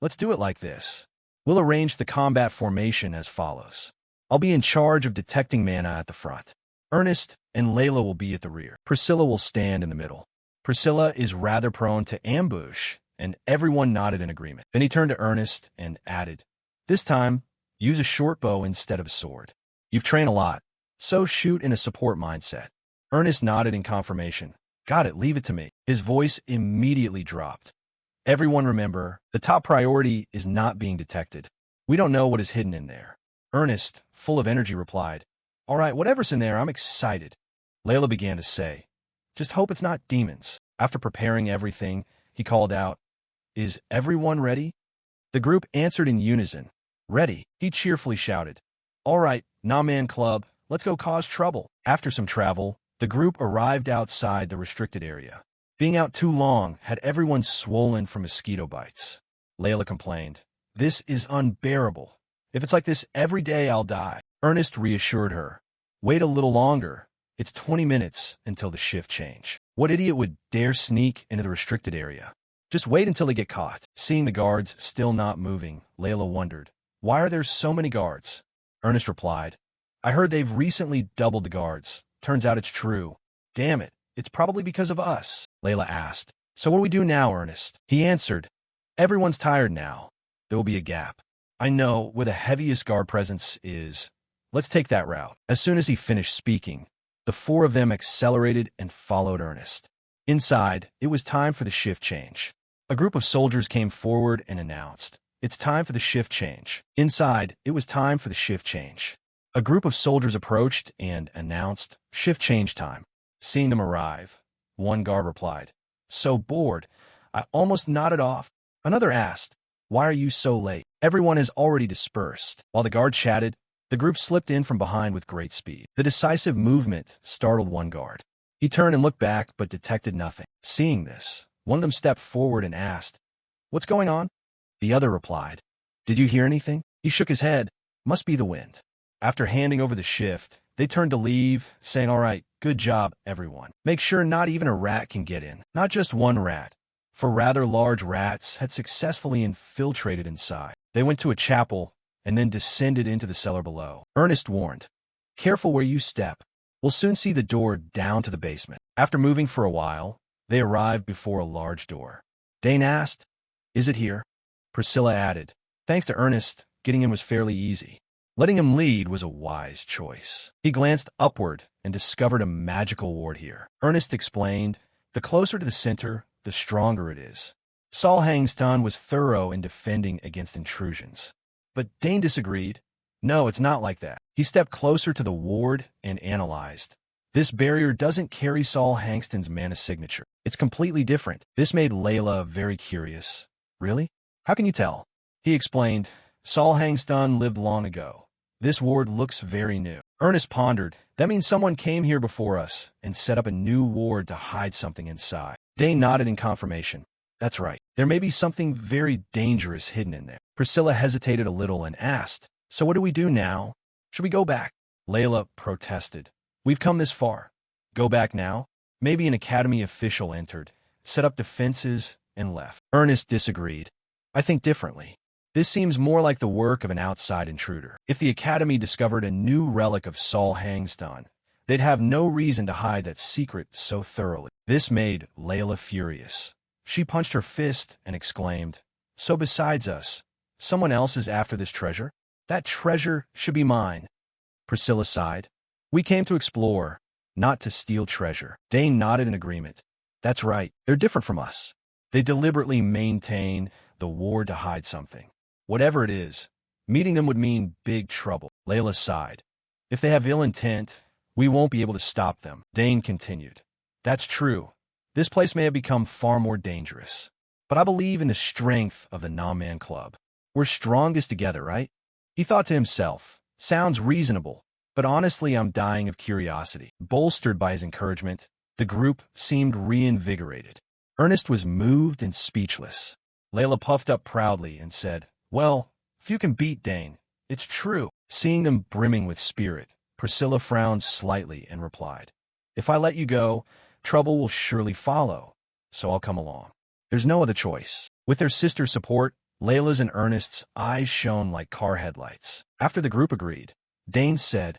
A: let's do it like this. We'll arrange the combat formation as follows. I'll be in charge of detecting mana at the front. Ernest and Layla will be at the rear. Priscilla will stand in the middle. Priscilla is rather prone to ambush, and everyone nodded in agreement. Then he turned to Ernest and added, this time, use a short bow instead of a sword. You've trained a lot, so shoot in a support mindset. Ernest nodded in confirmation. Got it, leave it to me. His voice immediately dropped. Everyone remember, the top priority is not being detected. We don't know what is hidden in there. Ernest, full of energy, replied, all right, whatever's in there, I'm excited. Layla began to say, just hope it's not demons. After preparing everything, he called out, is everyone ready? The group answered in unison. Ready, he cheerfully shouted. All right, Nah-Man Club, let's go cause trouble. After some travel, the group arrived outside the restricted area. Being out too long had everyone swollen from mosquito bites. Layla complained, this is unbearable. If it's like this every day, I'll die. Ernest reassured her. Wait a little longer. It's 20 minutes until the shift change. What idiot would dare sneak into the restricted area? Just wait until they get caught. Seeing the guards still not moving, Layla wondered, why are there so many guards? Ernest replied, I heard they've recently doubled the guards. Turns out it's true. Damn it, it's probably because of us. Layla asked, so what do we do now, Ernest? He answered, everyone's tired now. There will be a gap. I know where the heaviest guard presence is. Let's take that route. As soon as he finished speaking, the 4 of them accelerated and followed Ernest. Inside, it was time for the shift change. A group of soldiers came forward and announced, it's time for the shift change. Inside, it was time for the shift change. A group of soldiers approached and announced, shift change time. Seeing them arrive, one guard replied, so bored, I almost nodded off. Another asked, why are you so late? Everyone has already dispersed. While the guard chatted, the group slipped in from behind with great speed. The decisive movement startled one guard. He turned and looked back but detected nothing. Seeing this, one of them stepped forward and asked, what's going on? The other replied, did you hear anything? He shook his head. Must be the wind. After handing over the shift, they turned to leave, saying, all right, good job, everyone. Make sure not even a rat can get in. Not just one rat, for rather large rats had successfully infiltrated inside. They went to a chapel and then descended into the cellar below. Ernest warned, careful where you step. We'll soon see the door down to the basement. After moving for a while, they arrived before a large door. Dane asked, is it here? Priscilla added, thanks to Ernest, getting in was fairly easy. Letting him lead was a wise choice. He glanced upward and discovered a magical ward here. Ernest explained, the closer to the center, the stronger it is. Saul Hangston was thorough in defending against intrusions. But Dane disagreed. No, it's not like that. He stepped closer to the ward and analyzed. This barrier doesn't carry Saul Hangston's mana signature. It's completely different. This made Layla very curious. Really? How can you tell? He explained, Saul Hangston lived long ago. This ward looks very new. Ernest pondered, that means someone came here before us and set up a new ward to hide something inside. Dane nodded in confirmation. That's right. There may be something very dangerous hidden in there. Priscilla hesitated a little and asked, so what do we do now? Should we go back? Layla protested. We've come this far. Go back now? Maybe an academy official entered, set up defenses, and left. Ernest disagreed. I think differently. This seems more like the work of an outside intruder. If the Academy discovered a new relic of Saul Hangston, they'd have no reason to hide that secret so thoroughly. This made Layla furious. She punched her fist and exclaimed, so besides us, someone else is after this treasure? That treasure should be mine. Priscilla sighed. We came to explore, not to steal treasure. Dane nodded in agreement. That's right, they're different from us. They deliberately maintain the ward to hide something. Whatever it is, meeting them would mean big trouble. Layla sighed. If they have ill intent, we won't be able to stop them. Dane continued. That's true. This place may have become far more dangerous. But I believe in the strength of the Non-Man Club. We're strongest together, right? He thought to himself, sounds reasonable, but honestly I'm dying of curiosity. Bolstered by his encouragement, the group seemed reinvigorated. Ernest was moved and speechless. Layla puffed up proudly and said, well, if you can beat Dane, it's true. Seeing them brimming with spirit, Priscilla frowned slightly and replied, if I let you go, trouble will surely follow, so I'll come along. There's no other choice. With their sister's support, Layla's and Ernest's eyes shone like car headlights. After the group agreed, Dane said,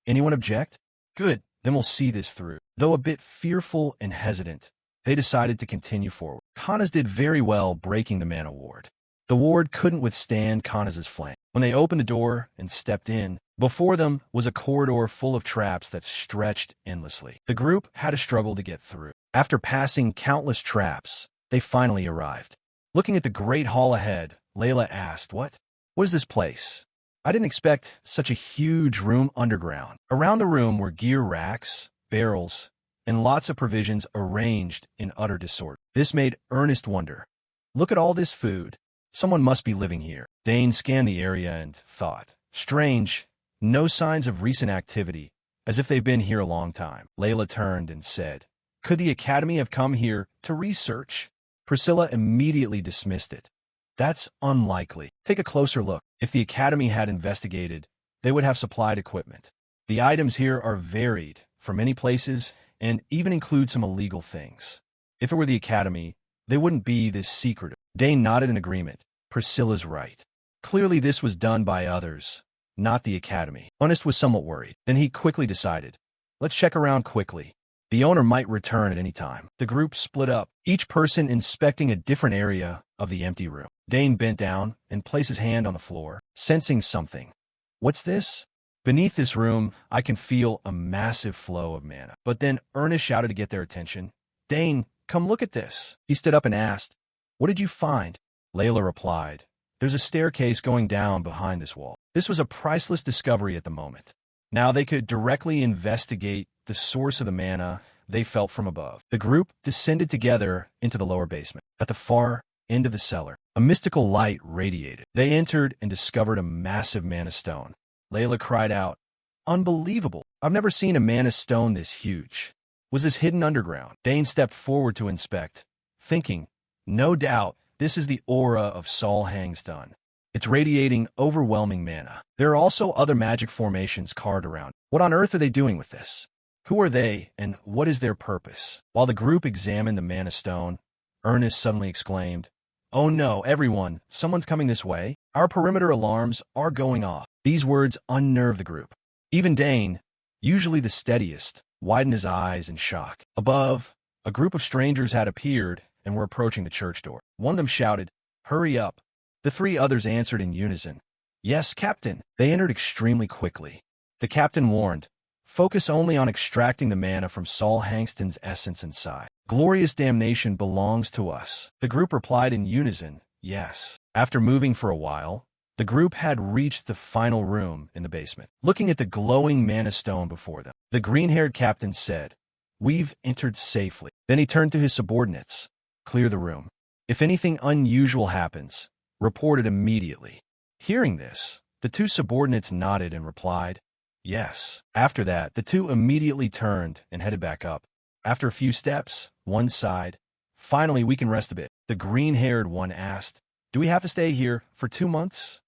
A: anyone object? Good, then we'll see this through. Though a bit fearful and hesitant, they decided to continue forward. Kanas did very well breaking the mana ward. The ward couldn't withstand Kanas' flank. When they opened the door and stepped in, before them was a corridor full of traps that stretched endlessly. The group had to struggle to get through. After passing countless traps, they finally arrived. Looking at the great hall ahead, Layla asked, What is this place? I didn't expect such a huge room underground. Around the room were gear racks, barrels, and lots of provisions arranged in utter disorder. This made Ernest wonder. Look at all this food. Someone must be living here. Dane scanned the area and thought, strange, no signs of recent activity, as if they've been here a long time. Layla turned and said, could the Academy have come here to research? Priscilla immediately dismissed it. That's unlikely. Take a closer look. If the Academy had investigated, they would have supplied equipment. The items here are varied from many places and even include some illegal things. If it were the Academy, they wouldn't be this secretive. Dane nodded in agreement. Priscilla's right. Clearly this was done by others, not the Academy. Ernest was somewhat worried. Then he quickly decided, let's check around quickly. The owner might return at any time. The group split up, each person inspecting a different area of the empty room. Dane bent down and placed his hand on the floor, sensing something. What's this? Beneath this room, I can feel a massive flow of mana. But then Ernest shouted to get their attention. Dane, come look at this. He stood up and asked, what did you find? Layla replied, there's a staircase going down behind this wall. This was a priceless discovery at the moment. Now they could directly investigate the source of the mana they felt from above. The group descended together into the lower basement. At the far end of the cellar, a mystical light radiated. They entered and discovered a massive mana stone. Layla cried out, unbelievable! I've never seen a mana stone this huge. Was this hidden underground? Dane stepped forward to inspect, thinking, no doubt, this is the aura of Saul Hangstun. It's radiating overwhelming mana. There are also other magic formations carved around. What on earth are they doing with this? Who are they, and what is their purpose? While the group examined the mana stone, Ernest suddenly exclaimed, oh no, everyone, someone's coming this way. Our perimeter alarms are going off. These words unnerved the group. Even Dane, usually the steadiest, widened his eyes in shock. Above, a group of strangers had appeared and were approaching the church door. One of them shouted, hurry up. The three others answered in unison, yes, Captain. They entered extremely quickly. The captain warned, focus only on extracting the mana from Saul Hangston's essence inside. Glorious damnation belongs to us. The group replied in unison, yes. After moving for a while, the group had reached the final room in the basement. Looking at the glowing mana stone before them, the green-haired captain said, we've entered safely. Then he turned to his subordinates. Clear the room. If anything unusual happens, report it immediately. Hearing this, the two subordinates nodded and replied, yes. After that, the two immediately turned and headed back up. After a few steps, one sighed, finally we can rest a bit. The green-haired one asked, do we have to stay here for 2 months?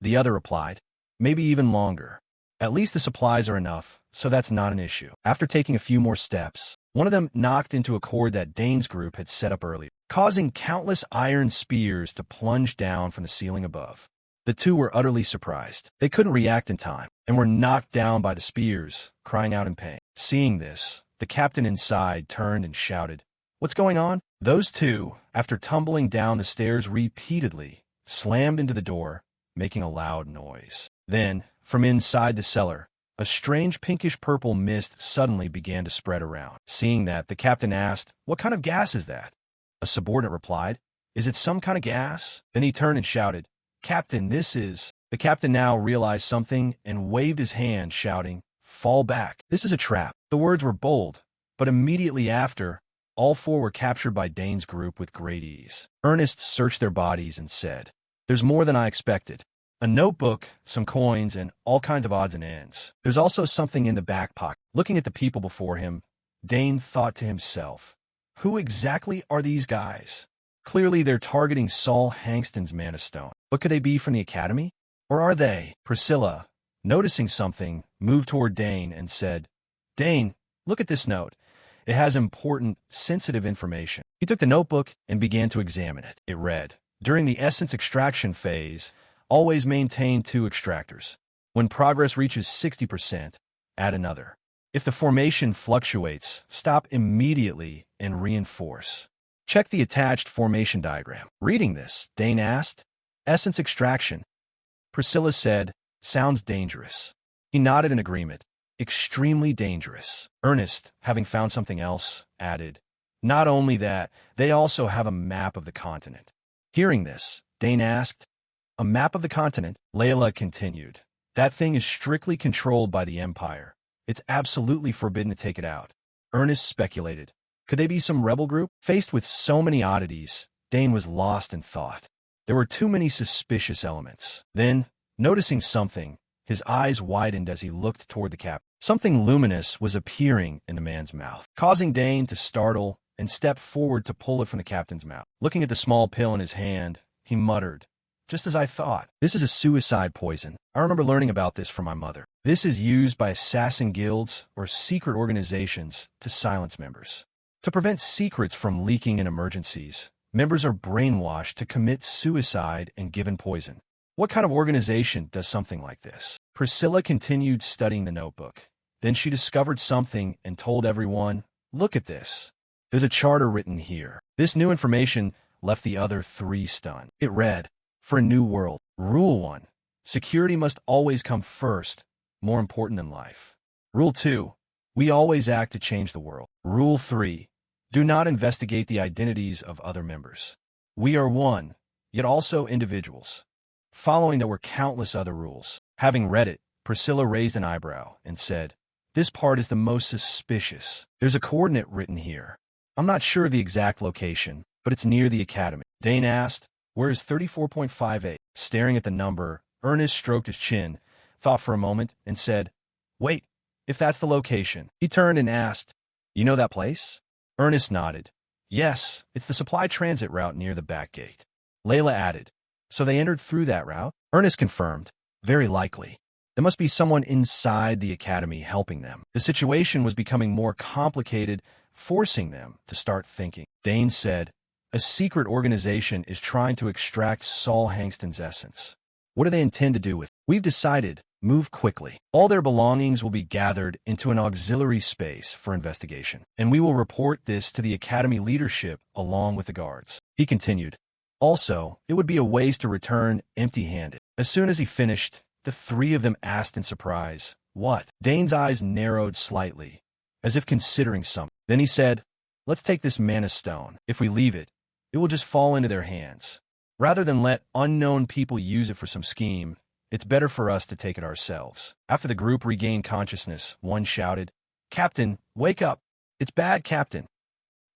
A: The other replied, maybe even longer. At least the supplies are enough, so that's not an issue. After taking a few more steps, one of them knocked into a cord that Dane's group had set up earlier, causing countless iron spears to plunge down from the ceiling above. The two were utterly surprised. They couldn't react in time, and were knocked down by the spears, crying out in pain. Seeing this, the captain inside turned and shouted, what's going on? Those two, after tumbling down the stairs repeatedly, slammed into the door, making a loud noise. Then, from inside the cellar, a strange pinkish-purple mist suddenly began to spread around. Seeing that, the captain asked, "What kind of gas is that?" A subordinate replied, "Is it some kind of gas?" Then he turned and shouted, "Captain, this is—" The captain now realized something and waved his hand, shouting, "Fall back. This is a trap." The words were bold, but immediately after, all four were captured by Dane's group with great ease. Ernest searched their bodies and said, "There's more than I expected. A notebook, some coins, and all kinds of odds and ends. There's also something in the back pocket." Looking at the people before him, Dane thought to himself, "Who exactly are these guys? Clearly they're targeting Saul Hangston's Man of Stone. But could they be from the academy? Or are they?" Priscilla, noticing something, moved toward Dane and said, "Dane, look at this note. It has important, sensitive information." He took the notebook and began to examine it. It read, "During the essence extraction phase, always maintain 2 extractors. When progress reaches 60%, add another. If the formation fluctuates, stop immediately and reinforce. Check the attached formation diagram." Reading this, Dane asked, "Essence extraction?" Priscilla said, "Sounds dangerous." He nodded in agreement. "Extremely dangerous." Ernest, having found something else, added, "Not only that, they also have a map of the continent." Hearing this, Dane asked, "A map of the continent?" Layla continued, "That thing is strictly controlled by the Empire. It's absolutely forbidden to take it out." Ernest speculated, "Could they be some rebel group?" Faced with so many oddities, Dane was lost in thought. There were too many suspicious elements. Then, noticing something, his eyes widened as he looked toward the cap. Something luminous was appearing in the man's mouth, causing Dane to startle and step forward to pull it from the captain's mouth. Looking at the small pill in his hand, he muttered, "Just as I thought. This is a suicide poison. I remember learning about this from my mother. This is used by assassin guilds or secret organizations to silence members. To prevent secrets from leaking in emergencies, members are brainwashed to commit suicide and given poison. What kind of organization does something like this?" Priscilla continued studying the notebook. Then she discovered something and told everyone, "Look at this. There's a charter written here." This new information left the other 3 stunned. It read, "For a new world. Rule 1. Security must always come first, more important than life. Rule 2. We always act to change the world. Rule 3. Do not investigate the identities of other members. We are one, yet also individuals." Following there were countless other rules. Having read it, Priscilla raised an eyebrow and said, "This part is the most suspicious. There's a coordinate written here. I'm not sure of the exact location, but it's near the academy." Dane asked, "Where is 34.58? Staring at the number, Ernest stroked his chin, thought for a moment, and said, "Wait, if that's the location." He turned and asked, "You know that place?" Ernest nodded. "Yes, it's the supply transit route near the back gate." Layla added, "So they entered through that route?" Ernest confirmed, "Very likely. There must be someone inside the academy helping them." The situation was becoming more complicated, forcing them to start thinking. Dane said, "A secret organization is trying to extract Saul Hangston's essence. What do they intend to do with it? We've decided, move quickly. All their belongings will be gathered into an auxiliary space for investigation, and we will report this to the academy leadership along with the guards." He continued, "Also, it would be a waste to return empty-handed." As soon as he finished, the 3 of them asked in surprise, "What?" Dane's eyes narrowed slightly, as if considering something. Then he said, "Let's take this Man of Stone. If we leave it, it will just fall into their hands. Rather than let unknown people use it for some scheme, it's better for us to take it ourselves." After the group regained consciousness, one shouted, "Captain, wake up! It's bad, Captain!"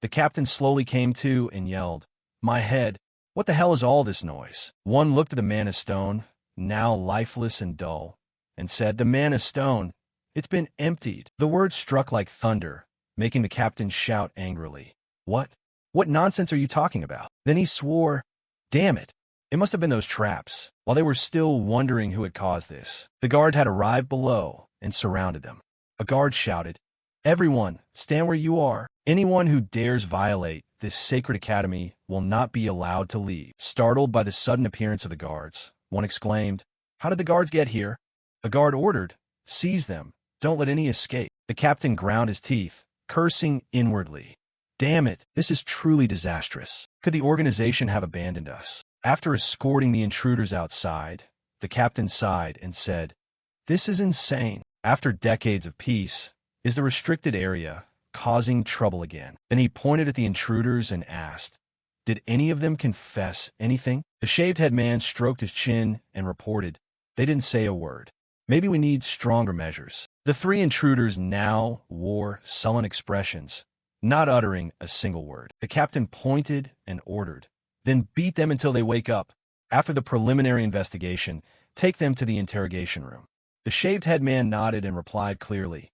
A: The captain slowly came to and yelled, "My head! What the hell is all this noise?" One looked at the Man of Stone, now lifeless and dull, and said, "The Man of Stone, it's been emptied." The word struck like thunder, making the captain shout angrily, "What? What nonsense are you talking about?" Then he swore, "Damn it! It must have been those traps." While they were still wondering who had caused this, the guards had arrived below and surrounded them. A guard shouted, "Everyone, stand where you are. Anyone who dares violate this sacred academy will not be allowed to leave." Startled by the sudden appearance of the guards, one exclaimed, "How did the guards get here?" A guard ordered, "Seize them. Don't let any escape." The captain ground his teeth, cursing inwardly. "Damn it, this is truly disastrous. Could the organization have abandoned us?" After escorting the intruders outside, The captain sighed and said, "This is insane. After decades of peace, is the restricted area causing trouble again?" Then he pointed at the intruders and asked, "Did any of them confess anything?" The shaved-head man stroked his chin and reported, "They didn't say a word. Maybe we need stronger measures." The three intruders now wore sullen expressions, not uttering a single word. The captain pointed and ordered, "Then beat them until they wake up. After the preliminary investigation, take them to the interrogation room." The shaved-head man nodded and replied clearly,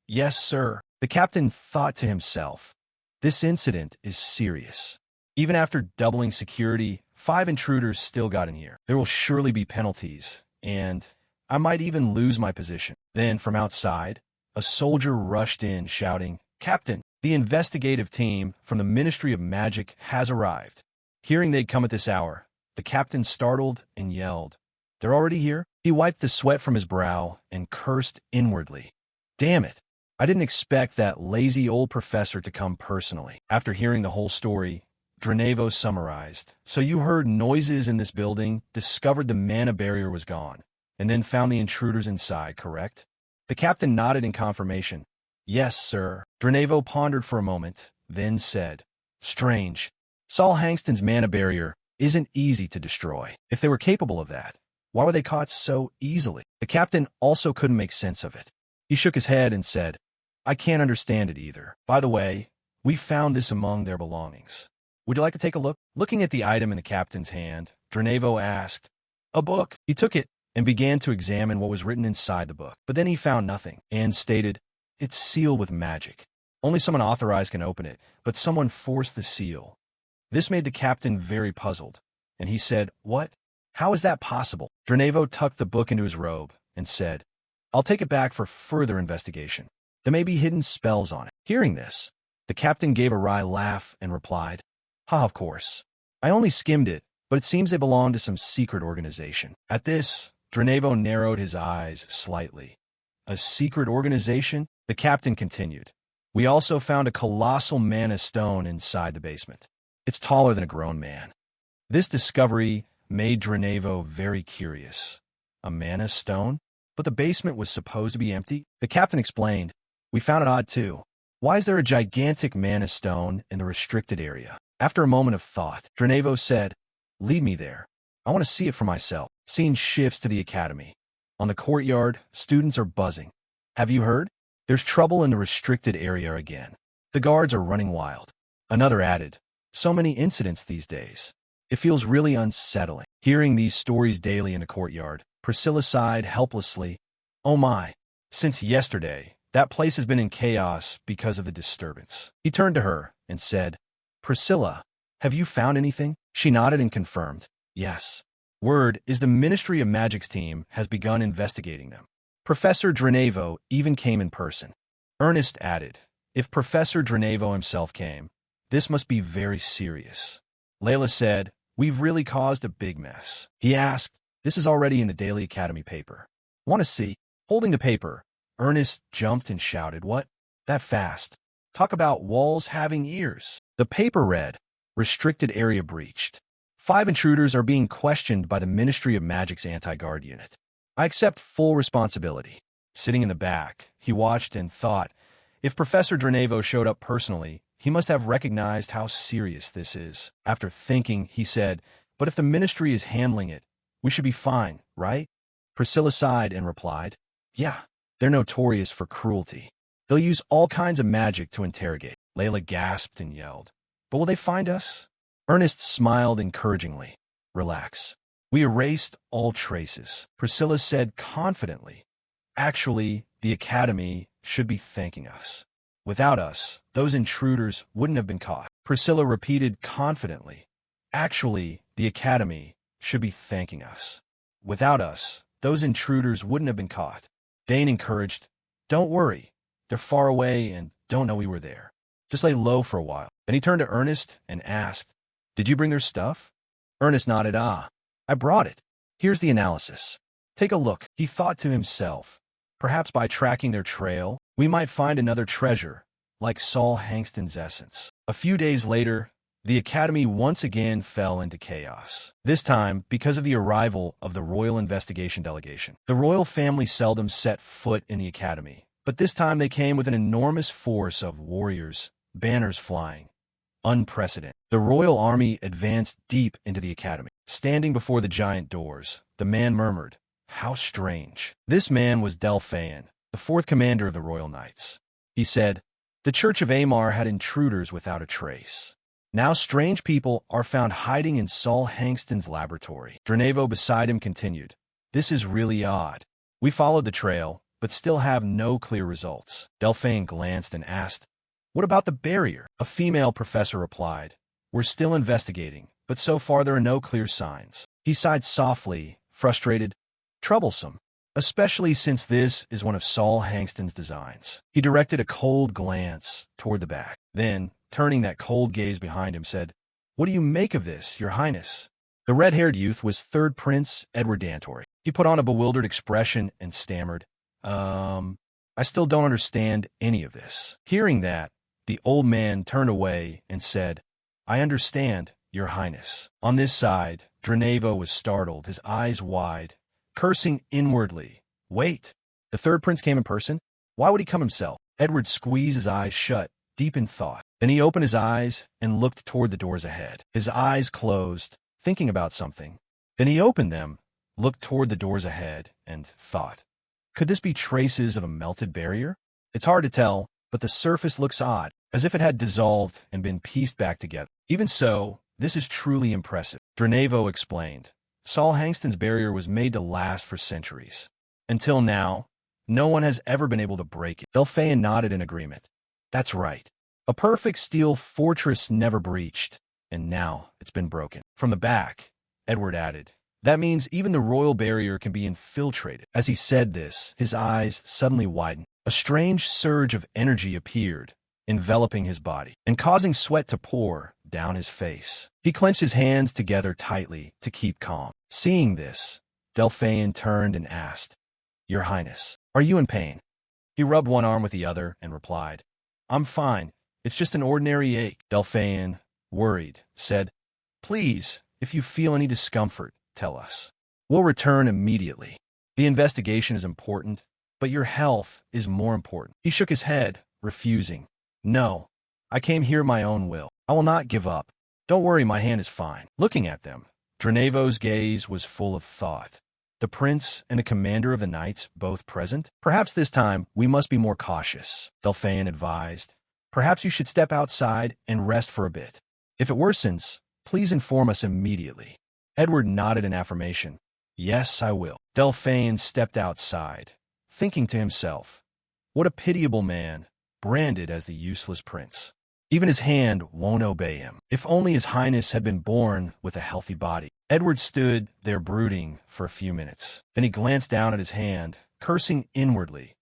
A: "Yes, sir." The captain thought to himself, "This incident is serious. Even after doubling security, 5 intruders still got in here. There will surely be penalties, and I might even lose my position." Then, from outside, a soldier rushed in, shouting, "Captain, the investigative team from the Ministry of Magic has arrived." Hearing they'd come at this hour, the captain startled and yelled, "They're already here?" He wiped the sweat from his brow and cursed inwardly. "Damn it. I didn't expect that lazy old professor to come personally." After hearing the whole story, Dranevo summarized, "So you heard noises in this building, discovered the mana barrier was gone, and then found the intruders inside, correct?" The captain nodded in confirmation. "Yes, sir." Dranevo pondered for a moment, then said, "Strange. Saul Hangston's mana barrier isn't easy to destroy. If they were capable of that, why were they caught so easily?" The captain also couldn't make sense of it. He shook his head and said, "I can't understand it either. By the way, we found this among their belongings. Would you like to take a look?" Looking at the item in the captain's hand, Dranevo asked, "A book?" He took it and began to examine what was written inside the book. But then he found nothing, and stated, "It's sealed with magic. Only someone authorized can open it, but someone forced the seal." This made the captain very puzzled, and he said, "What? How is that possible?" Dranevo tucked the book into his robe and said, "I'll take it back for further investigation. There may be hidden spells on it." Hearing this, the captain gave a wry laugh and replied, "Ha, of course. I only skimmed it, but it seems they belong to some secret organization." At this, Dranevo narrowed his eyes slightly. "A secret organization?" The captain continued. "We also found a colossal mana stone inside the basement. It's taller than a grown man." This discovery made Dranevo very curious. A mana stone? But the basement was supposed to be empty? The captain explained, "We found it odd too. Why is there a gigantic mana stone in the restricted area?" After a moment of thought, Dranevo said, "Lead me there. I want to see it for myself." Scene shifts to the academy. On the courtyard, students are buzzing. "Have you heard? There's trouble in the restricted area again. The guards are running wild." Another added, "So many incidents these days. It feels really unsettling." Hearing these stories daily in the courtyard, Priscilla sighed helplessly. "Oh my. Since yesterday, that place has been in chaos because of the disturbance." He turned to her and said, "Priscilla, have you found anything?" She nodded and confirmed, "Yes. Word is the Ministry of Magic's team has begun investigating them. Professor Dranevo even came in person." Ernest added, "If Professor Dranevo himself came, this must be very serious." Layla said, "We've really caused a big mess." He asked, "This is already in the Daily Academy paper. Want to see?" Holding the paper, Ernest jumped and shouted, "What? That fast? Talk about walls having ears." The paper read, "Restricted area breached. 5 intruders are being questioned by the Ministry of Magic's anti-guard unit. I accept full responsibility." Sitting in the back, he watched and thought, if Professor Dranevo showed up personally, he must have recognized how serious this is. After thinking, he said, "But if the ministry is handling it, we should be fine, right?" Priscilla sighed and replied, "Yeah, they're notorious for cruelty. They'll use all kinds of magic to interrogate." Layla gasped and yelled, "But will they find us?" Ernest smiled encouragingly. "Relax. We erased all traces." Priscilla said confidently, "Actually, the Academy should be thanking us. Without us, those intruders wouldn't have been caught." Priscilla repeated confidently, "Actually, the Academy should be thanking us. Without us, those intruders wouldn't have been caught." Dane encouraged, "Don't worry. They're far away and don't know we were there. Just lay low for a while." Then he turned to Ernest and asked, "Did you bring their stuff?" Ernest nodded. I brought it. Here's the analysis. Take a look." He thought to himself, "Perhaps by tracking their trail, we might find another treasure, like Saul Hangston's essence." A few days later, The academy once again fell into chaos. This time, because of the arrival of the royal investigation delegation. The royal family seldom set foot in the academy, but this time they came with an enormous force of warriors, banners flying. Unprecedented. The royal army advanced deep into the academy. Standing before the giant doors, the man murmured, "How strange." This man was Delphaeon, the fourth commander of the royal knights. He said, "The Church of Amar had intruders without a trace. Now strange people are found hiding in Saul Hangston's laboratory." Dranevo beside him continued, "This is really odd. We followed the trail, but still have no clear results." Delphaeon glanced and asked, "What about the barrier?" A female professor replied, "We're still investigating, but so far there are no clear signs." He sighed softly, frustrated, troublesome, especially since this is one of Saul Hangston's designs. He directed a cold glance toward the back. Then, turning that cold gaze behind him, said, "What do you make of this, Your Highness?" The red-haired youth was third Prince Edward Dantory. He put on a bewildered expression and stammered, I still don't understand any of this." Hearing that, the old man turned away and said, "I understand, Your Highness." On this side, Dranevo was startled, his eyes wide, cursing inwardly. Wait, the third prince came in person? Why would he come himself? Edward squeezed his eyes shut, deep in thought. Then he opened his eyes and looked toward the doors ahead. His eyes closed, thinking about something. Then he opened them, looked toward the doors ahead, and thought, could this be traces of a melted barrier? It's hard to tell, but the surface looks odd, as if it had dissolved and been pieced back together. Even so, this is truly impressive. Dranevo explained. Saul Hangston's barrier was made to last for centuries. Until now, no one has ever been able to break it. Delphaeon nodded in agreement. That's right. A perfect steel fortress never breached, and now it's been broken. From the back, Edward added, that means even the royal barrier can be infiltrated. As he said this, his eyes suddenly widened. A strange surge of energy appeared, enveloping his body, and causing sweat to pour down his face. He clenched his hands together tightly to keep calm. Seeing this, Delphaeon turned and asked, Your Highness, are you in pain? He rubbed one arm with the other and replied, I'm fine. It's just an ordinary ache. Delphaeon, worried, said, Please, if you feel any discomfort, tell us. We'll return immediately. The investigation is important, but your health is more important. He shook his head, refusing. No, I came here my own will. I will not give up. Don't worry, my hand is fine. Looking at them, Dranevo's gaze was full of thought. The prince and the commander of the knights both present? Perhaps this time we must be more cautious, Delphaeon advised. Perhaps you should step outside and rest for a bit. If it worsens, please inform us immediately. Edward nodded in affirmation. Yes, I will. Delphaeon stepped outside, thinking to himself, what a pitiable man, branded as the useless prince. Even his hand won't obey him. If only his highness had been born with a healthy body. Edward stood there brooding for a few minutes. Then he glanced down at his hand, cursing inwardly.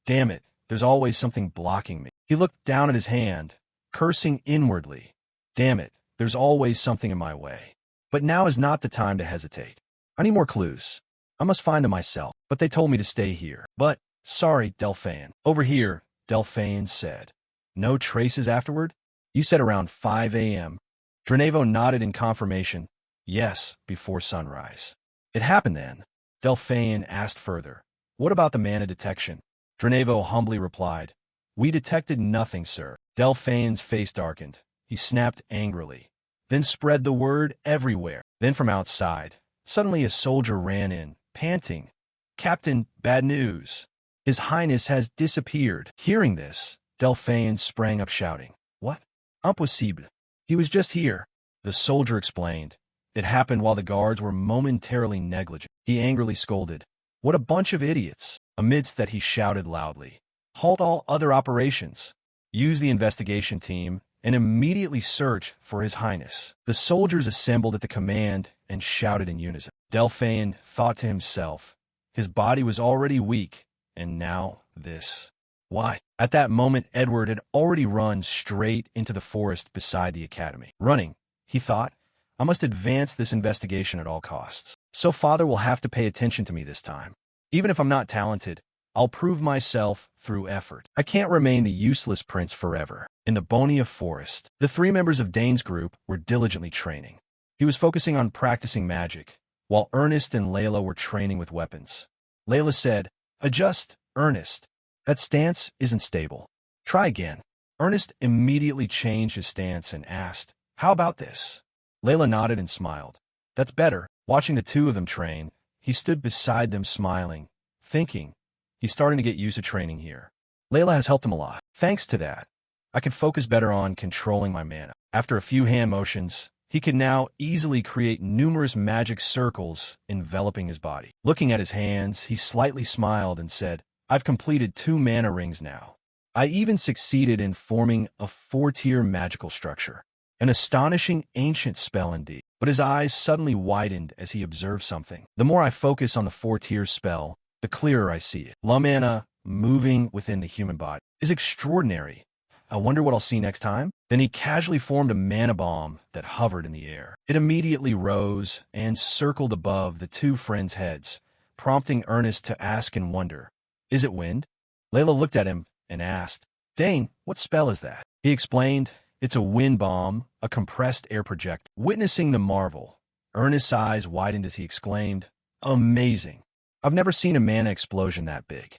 A: Damn it, there's always something blocking me. He looked down at his hand, cursing inwardly. Damn it, there's always something in my way. But now is not the time to hesitate. I need more clues. I must find them myself. But they told me to stay here. But, sorry, Delphaeon. Over here, Delphaeon said. No traces afterward? You said around 5 a.m. Dranevo nodded in confirmation. Yes, before sunrise. It happened then. Delphaeon asked further. What about the mana detection? Dranevo humbly replied. We detected nothing, sir. Delphaeon's face darkened. He snapped angrily. Then spread the word everywhere. Then from outside, suddenly a soldier ran in, panting. Captain, bad news. His Highness has disappeared. Hearing this, Delphaeon sprang up shouting. What? Impossible. He was just here. The soldier explained. It happened while the guards were momentarily negligent. He angrily scolded. What a bunch of idiots. Amidst that he shouted loudly. Halt all other operations. Use the investigation team and immediately search for His Highness. The soldiers assembled at the command and shouted in unison. Delphaeon thought to himself. His body was already weak, and now this. Why? At that moment, Edward had already run straight into the forest beside the academy. Running, he thought, I must advance this investigation at all costs. So father will have to pay attention to me this time. Even if I'm not talented, I'll prove myself through effort. I can't remain the useless prince forever. In the Bonia forest, the three members of Dane's group were diligently training. He was focusing on practicing magic, while Ernest and Layla were training with weapons. Layla said, "Adjust, Ernest. That stance isn't stable. Try again." Ernest immediately changed his stance and asked, "How about this?" Layla nodded and smiled. "That's better." Watching the two of them train, he stood beside them smiling, thinking, he's starting to get used to training here. Layla has helped him a lot. Thanks to that, I can focus better on controlling my mana. After a few hand motions, he could now easily create numerous magic circles enveloping his body. Looking at his hands, he slightly smiled and said, "I've completed 2 mana rings now. I even succeeded in forming a 4-tier magical structure. An astonishing ancient spell indeed." But his eyes suddenly widened as he observed something. "The more I focus on the 4-tier spell, the clearer I see it. La mana moving within the human body is extraordinary. I wonder what I'll see next time." Then he casually formed a mana bomb that hovered in the air. It immediately rose and circled above the two friends' heads, prompting Ernest to ask in wonder, "Is it wind?" Layla looked at him and asked, "Dane, what spell is that?" He explained, "It's a wind bomb, a compressed air projectile." Witnessing the marvel, Ernest's eyes widened as he exclaimed, "Amazing. I've never seen a mana explosion that big."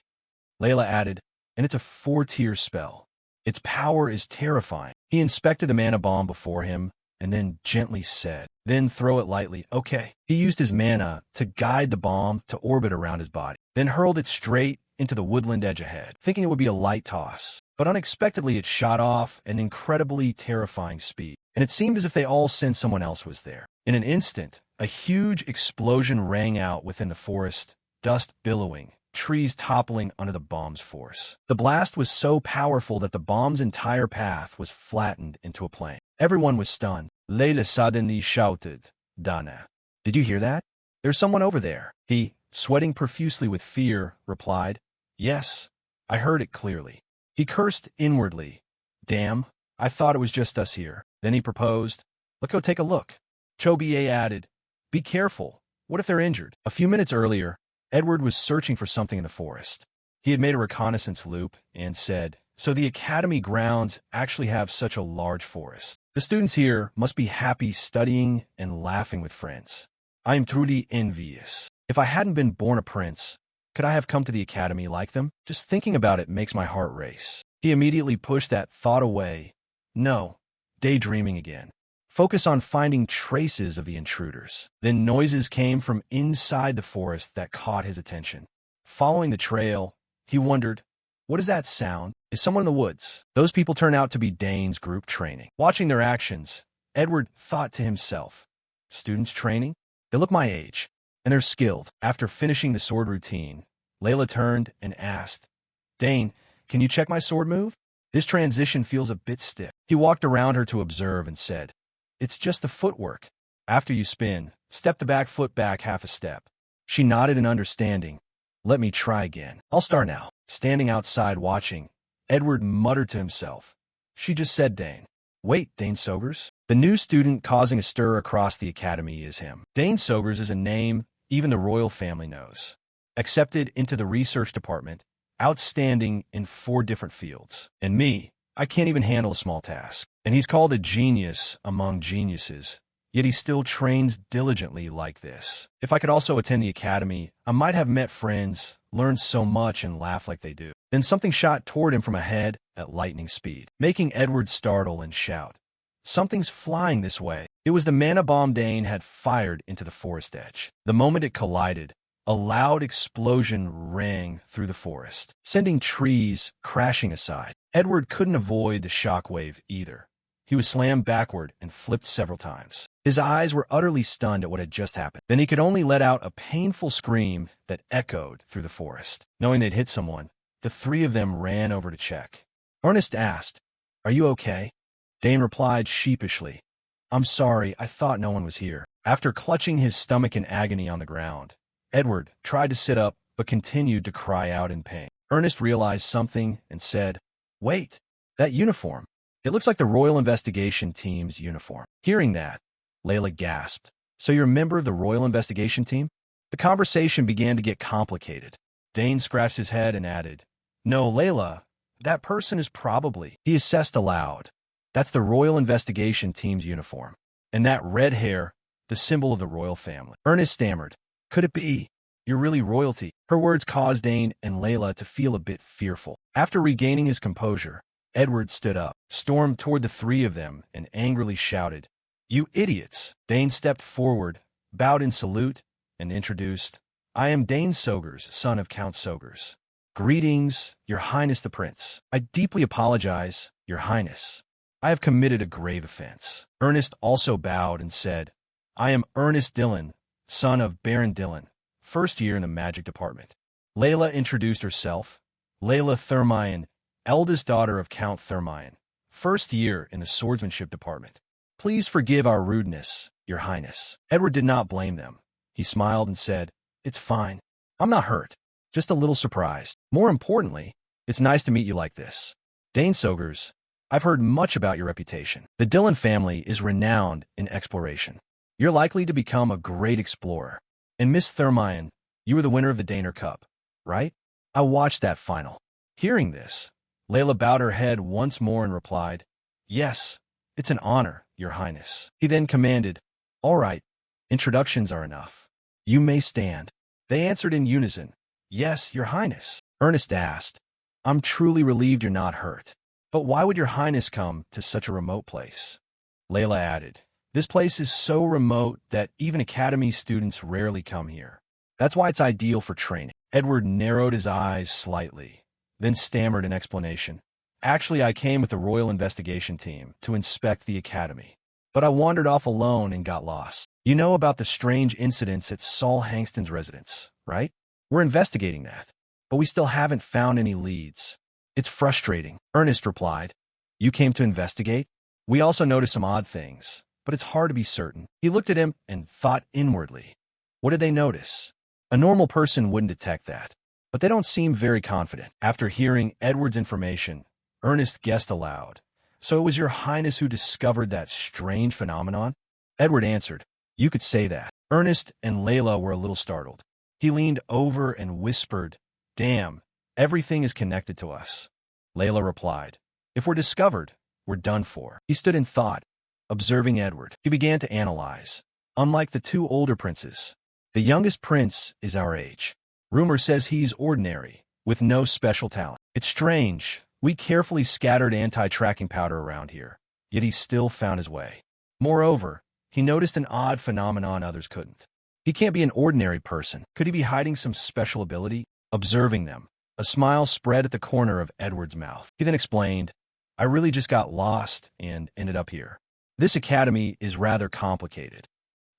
A: Layla added, "And it's a 4-tier spell. Its power is terrifying." He inspected the mana bomb before him and then gently said, "Then throw it lightly." "Okay." He used his mana to guide the bomb to orbit around his body, then hurled it straight into the woodland edge ahead, thinking it would be a light toss. But unexpectedly it shot off at an incredibly terrifying speed, and it seemed as if they all sensed someone else was there. In an instant, a huge explosion rang out within the forest, dust billowing, trees toppling under the bomb's force. The blast was so powerful that the bomb's entire path was flattened into a plain. Everyone was stunned. Layla suddenly shouted, "Dana, did you hear that? There's someone over there." He, sweating profusely with fear, replied, "Yes, I heard it clearly." He cursed inwardly. "Damn, I thought it was just us here." Then he proposed, "Let's go take a look." Chobie added, "Be careful. What if they're injured?" A few minutes earlier, Edward was searching for something in the forest. He had made a reconnaissance loop and said, "So the academy grounds actually have such a large forest. The students here must be happy studying and laughing with friends. I am truly envious. If I hadn't been born a prince, could I have come to the academy like them? Just thinking about it makes my heart race." He immediately pushed that thought away. No, daydreaming again. Focus on finding traces of the intruders. Then noises came from inside the forest that caught his attention. Following the trail, he wondered, what is that sound? Is someone in the woods? Those people turn out to be Dane's group training. Watching their actions, Edward thought to himself, students training? They look my age, and they're skilled. After finishing the sword routine, Layla turned and asked, "Dane, can you check my sword move? This transition feels a bit stiff." He walked around her to observe and said, "It's just the footwork. After you spin, step the back foot back half a step." She nodded in understanding. "Let me try again. I'll start now." Standing outside watching, Edward muttered to himself, "She just said Dane. Wait, Dane Sobers?" The new student causing a stir across the academy is him. Dane Sobers is a name even the royal family knows. Accepted into the research department, outstanding in 4 different fields. And me, I can't even handle a small task. And he's called a genius among geniuses, yet he still trains diligently like this. If I could also attend the academy, I might have met friends, learned so much, and laugh like they do. Then something shot toward him from ahead at lightning speed, making Edward startle and shout, "Something's flying this way." It was the mana bomb Dane had fired into the forest edge. The moment it collided, a loud explosion rang through the forest, sending trees crashing aside. Edward couldn't avoid the shockwave either. He was slammed backward and flipped several times. His eyes were utterly stunned at what had just happened. Then he could only let out a painful scream that echoed through the forest. Knowing they'd hit someone, the 3 of them ran over to check. Ernest asked, "Are you okay?" Dane replied sheepishly, "I'm sorry, I thought no one was here." After clutching his stomach in agony on the ground, Edward tried to sit up but continued to cry out in pain. Ernest realized something and said, "Wait, that uniform. It looks like the Royal Investigation Team's uniform." Hearing that, Layla gasped, "So you're a member of the Royal Investigation Team?" The conversation began to get complicated. Dane scratched his head and added, "No, Layla, that person is probably—" He assessed aloud. "That's the Royal Investigation Team's uniform. And that red hair, the symbol of the royal family." Ernest stammered, "Could it be? You're really royalty." Her words caused Dane and Layla to feel a bit fearful. After regaining his composure, Edward stood up, stormed toward the three of them, and angrily shouted, "You idiots!" Dane stepped forward, bowed in salute, and introduced, "I am Dane Sogers, son of Count Sogers. Greetings, Your Highness the Prince. I deeply apologize, Your Highness. I have committed a grave offense." Ernest also bowed and said, "I am Ernest Dillon, son of Baron Dillon, first year in the magic department." Layla introduced herself, Layla Thermion, eldest daughter of Count Thermion, first year in the swordsmanship department. "Please forgive our rudeness, Your Highness." Edward did not blame them. He smiled and said, "It's fine. I'm not hurt, just a little surprised. More importantly, it's nice to meet you like this. Dane Sogers, I've heard much about your reputation. The Dillon family is renowned in exploration. You're likely to become a great explorer. And Miss Thermion, you were the winner of the Daner Cup, right? I watched that final." Hearing this, Layla bowed her head once more and replied, "Yes, it's an honor, Your Highness." He then commanded, "All right, introductions are enough. You may stand." They answered in unison, "Yes, Your Highness." Ernest asked, "I'm truly relieved you're not hurt. But why would Your Highness come to such a remote place?" Layla added, "This place is so remote that even academy students rarely come here. That's why it's ideal for training." Edward narrowed his eyes slightly, then stammered an explanation. "Actually, I came with the Royal Investigation Team to inspect the academy. But I wandered off alone and got lost. You know about the strange incidents at Saul Hangston's residence, right? We're investigating that, but we still haven't found any leads. It's frustrating." Ernest replied, "You came to investigate? We also noticed some odd things, but it's hard to be certain." He looked at him and thought inwardly. What did they notice? A normal person wouldn't detect that, but they don't seem very confident. After hearing Edward's information, Ernest guessed aloud, "So it was Your Highness who discovered that strange phenomenon?" Edward answered, "You could say that." Ernest and Layla were a little startled. He leaned over and whispered, "Damn, everything is connected to us." Layla replied, "If we're discovered, we're done for." He stood in thought, observing Edward. He began to analyze. Unlike the two older princes, the youngest prince is our age. Rumor says he's ordinary, with no special talent. It's strange. We carefully scattered anti-tracking powder around here, yet he still found his way. Moreover, he noticed an odd phenomenon others couldn't. He can't be an ordinary person. Could he be hiding some special ability? Observing them, a smile spread at the corner of Edward's mouth. He then explained, "I really just got lost and ended up here. This academy is rather complicated."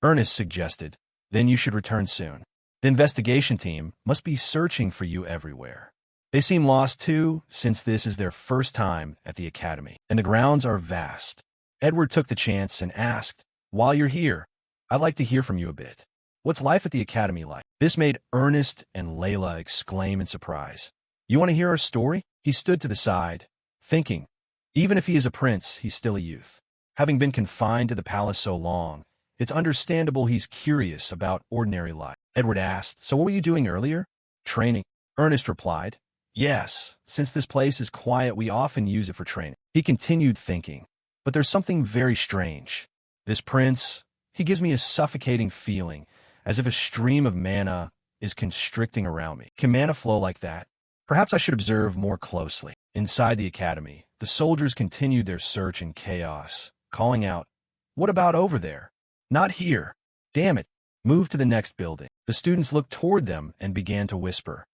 A: Ernest suggested, "Then you should return soon. The investigation team must be searching for you everywhere. They seem lost too, since this is their first time at the academy, and the grounds are vast." Edward took the chance and asked, "While you're here, I'd like to hear from you a bit. What's life at the academy like?" This made Ernest and Layla exclaim in surprise. "You want to hear our story?" He stood to the side, thinking, even if he is a prince, he's still a youth. Having been confined to the palace so long, it's understandable he's curious about ordinary life. Edward asked, "So what were you doing earlier?" "Training." Ernest replied, "Yes, since this place is quiet, we often use it for training." He continued thinking, "But there's something very strange. This prince, he gives me a suffocating feeling, as if a stream of mana is constricting around me. Can mana flow like that? Perhaps I should observe more closely." Inside the academy, the soldiers continued their search in chaos, calling out, "What about over there? Not here. Damn it. Move to the next building." The students looked toward them and began to whisper,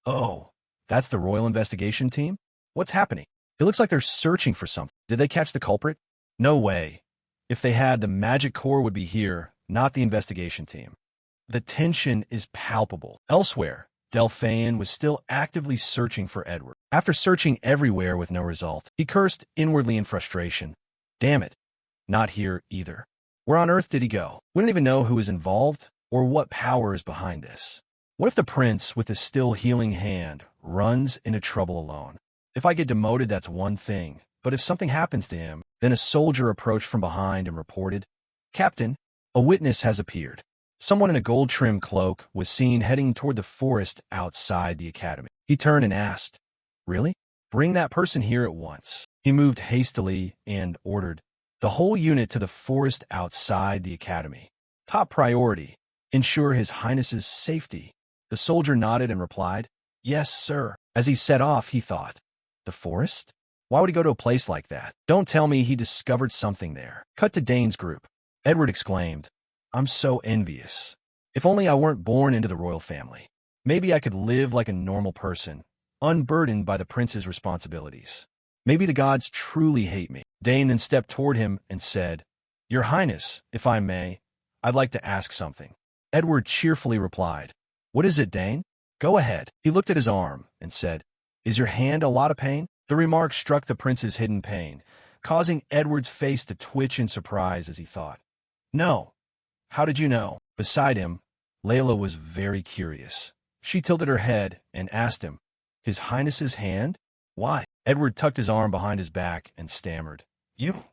A: "Oh, that's the Royal Investigation Team? What's happening? It looks like they're searching for something. Did they catch the culprit?" "No way. If they had, the Magic Corps would be here, not the investigation team." The tension is palpable. Elsewhere, Delphine was still actively searching for Edward. After searching everywhere with no result, he cursed inwardly in frustration. "Damn it. Not here either. Where on earth did he go? We don't even know who is involved or what power is behind this. What if the prince with the still healing hand runs into trouble alone? If I get demoted, that's one thing. But if something happens to him..." Then a soldier approached from behind and reported, "Captain, a witness has appeared." Someone in a gold-trimmed cloak was seen heading toward the forest outside the academy. He turned and asked, "Really? Bring that person here at once." He moved hastily and ordered the whole unit to the forest outside the academy. Top priority, ensure His Highness's safety. The soldier nodded and replied, "Yes, sir." As he set off, he thought, the forest? Why would he go to a place like that? Don't tell me he discovered something there. Cut to Dane's group. Edward exclaimed, "I'm so envious. If only I weren't born into the royal family. Maybe I could live like a normal person, unburdened by the prince's responsibilities. Maybe the gods truly hate me." Dane then stepped toward him and said, "Your Highness, if I may, I'd like to ask something." Edward cheerfully replied, "What is it, Dane? Go ahead." He looked at his arm and said, "Is your hand a lot of pain?" The remark struck the prince's hidden pain, causing Edward's face to twitch in surprise as he thought, "No. How did you know?" Beside him, Layla was very curious. She tilted her head and asked him, "His Highness's hand? Why?" Edward tucked his arm behind his back and stammered, "You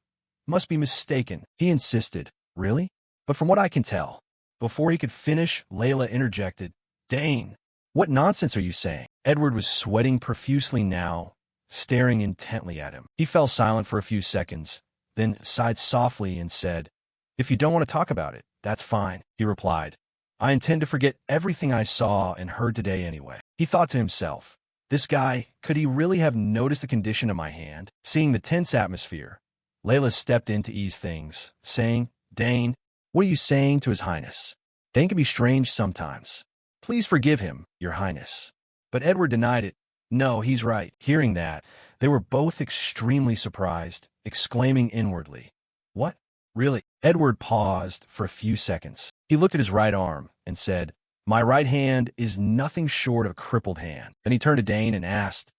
A: must be mistaken." He insisted, "Really? But from what I can tell." Before he could finish, Layla interjected, "Dane, what nonsense are you saying?" Edward was sweating profusely now, staring intently at him. He fell silent for a few seconds, then sighed softly and said, "If you don't want to talk about it, that's fine," he replied. "I intend to forget everything I saw and heard today anyway." He thought to himself, this guy, could he really have noticed the condition of my hand? Seeing the tense atmosphere, Layla stepped in to ease things, saying, "Dane, what are you saying to His Highness? Dane can be strange sometimes. Please forgive him, Your Highness." But Edward denied it. "No, he's right." Hearing that, they were both extremely surprised, exclaiming inwardly, "What? Really?" Edward paused for a few seconds. He looked at his right arm and said, "My right hand is nothing short of a crippled hand." Then he turned to Dane and asked,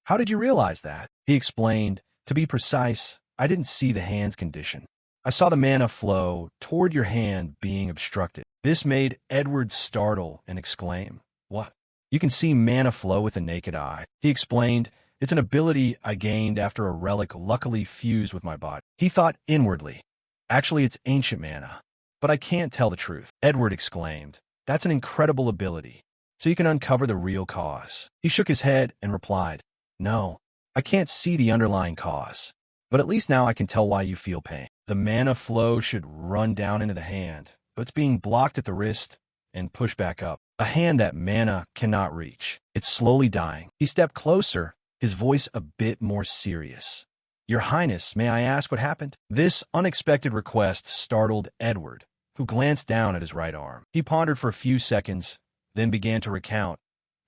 A: "How did you realize that?" He explained, "To be precise, I didn't see the hand's condition. I saw the mana flow toward your hand being obstructed." This made Edward startle and exclaim, "What? You can see mana flow with the naked eye?" He explained, "It's an ability I gained after a relic luckily fused with my body." He thought inwardly, "Actually, it's ancient mana, but I can't tell the truth." Edward exclaimed, "That's an incredible ability. So you can uncover the real cause." He shook his head and replied, "No, I can't see the underlying cause, but at least now I can tell why you feel pain. The mana flow should run down into the hand, but it's being blocked at the wrist and pushed back up. A hand that mana cannot reach. It's slowly dying." He stepped closer, his voice a bit more serious. "Your Highness, may I ask what happened?" This unexpected request startled Edward, who glanced down at his right arm. He pondered for a few seconds, then began to recount.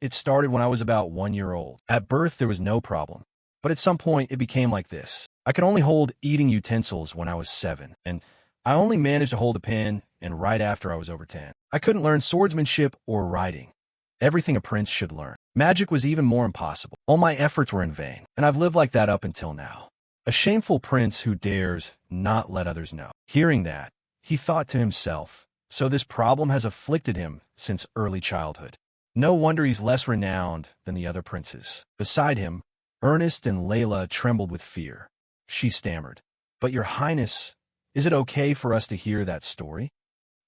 A: "It started when I was about 1 year old. At birth, there was no problem. But at some point, it became like this. I could only hold eating utensils when I was 7, and I only managed to hold a pen and write after I was over 10. I couldn't learn swordsmanship or writing. Everything a prince should learn. Magic was even more impossible. All my efforts were in vain, and I've lived like that up until now. A shameful prince who dares not let others know." Hearing that, he thought to himself, so this problem has afflicted him since early childhood. No wonder he's less renowned than the other princes. Beside him, Ernest and Layla trembled with fear. She stammered, "But Your Highness, is it okay for us to hear that story?"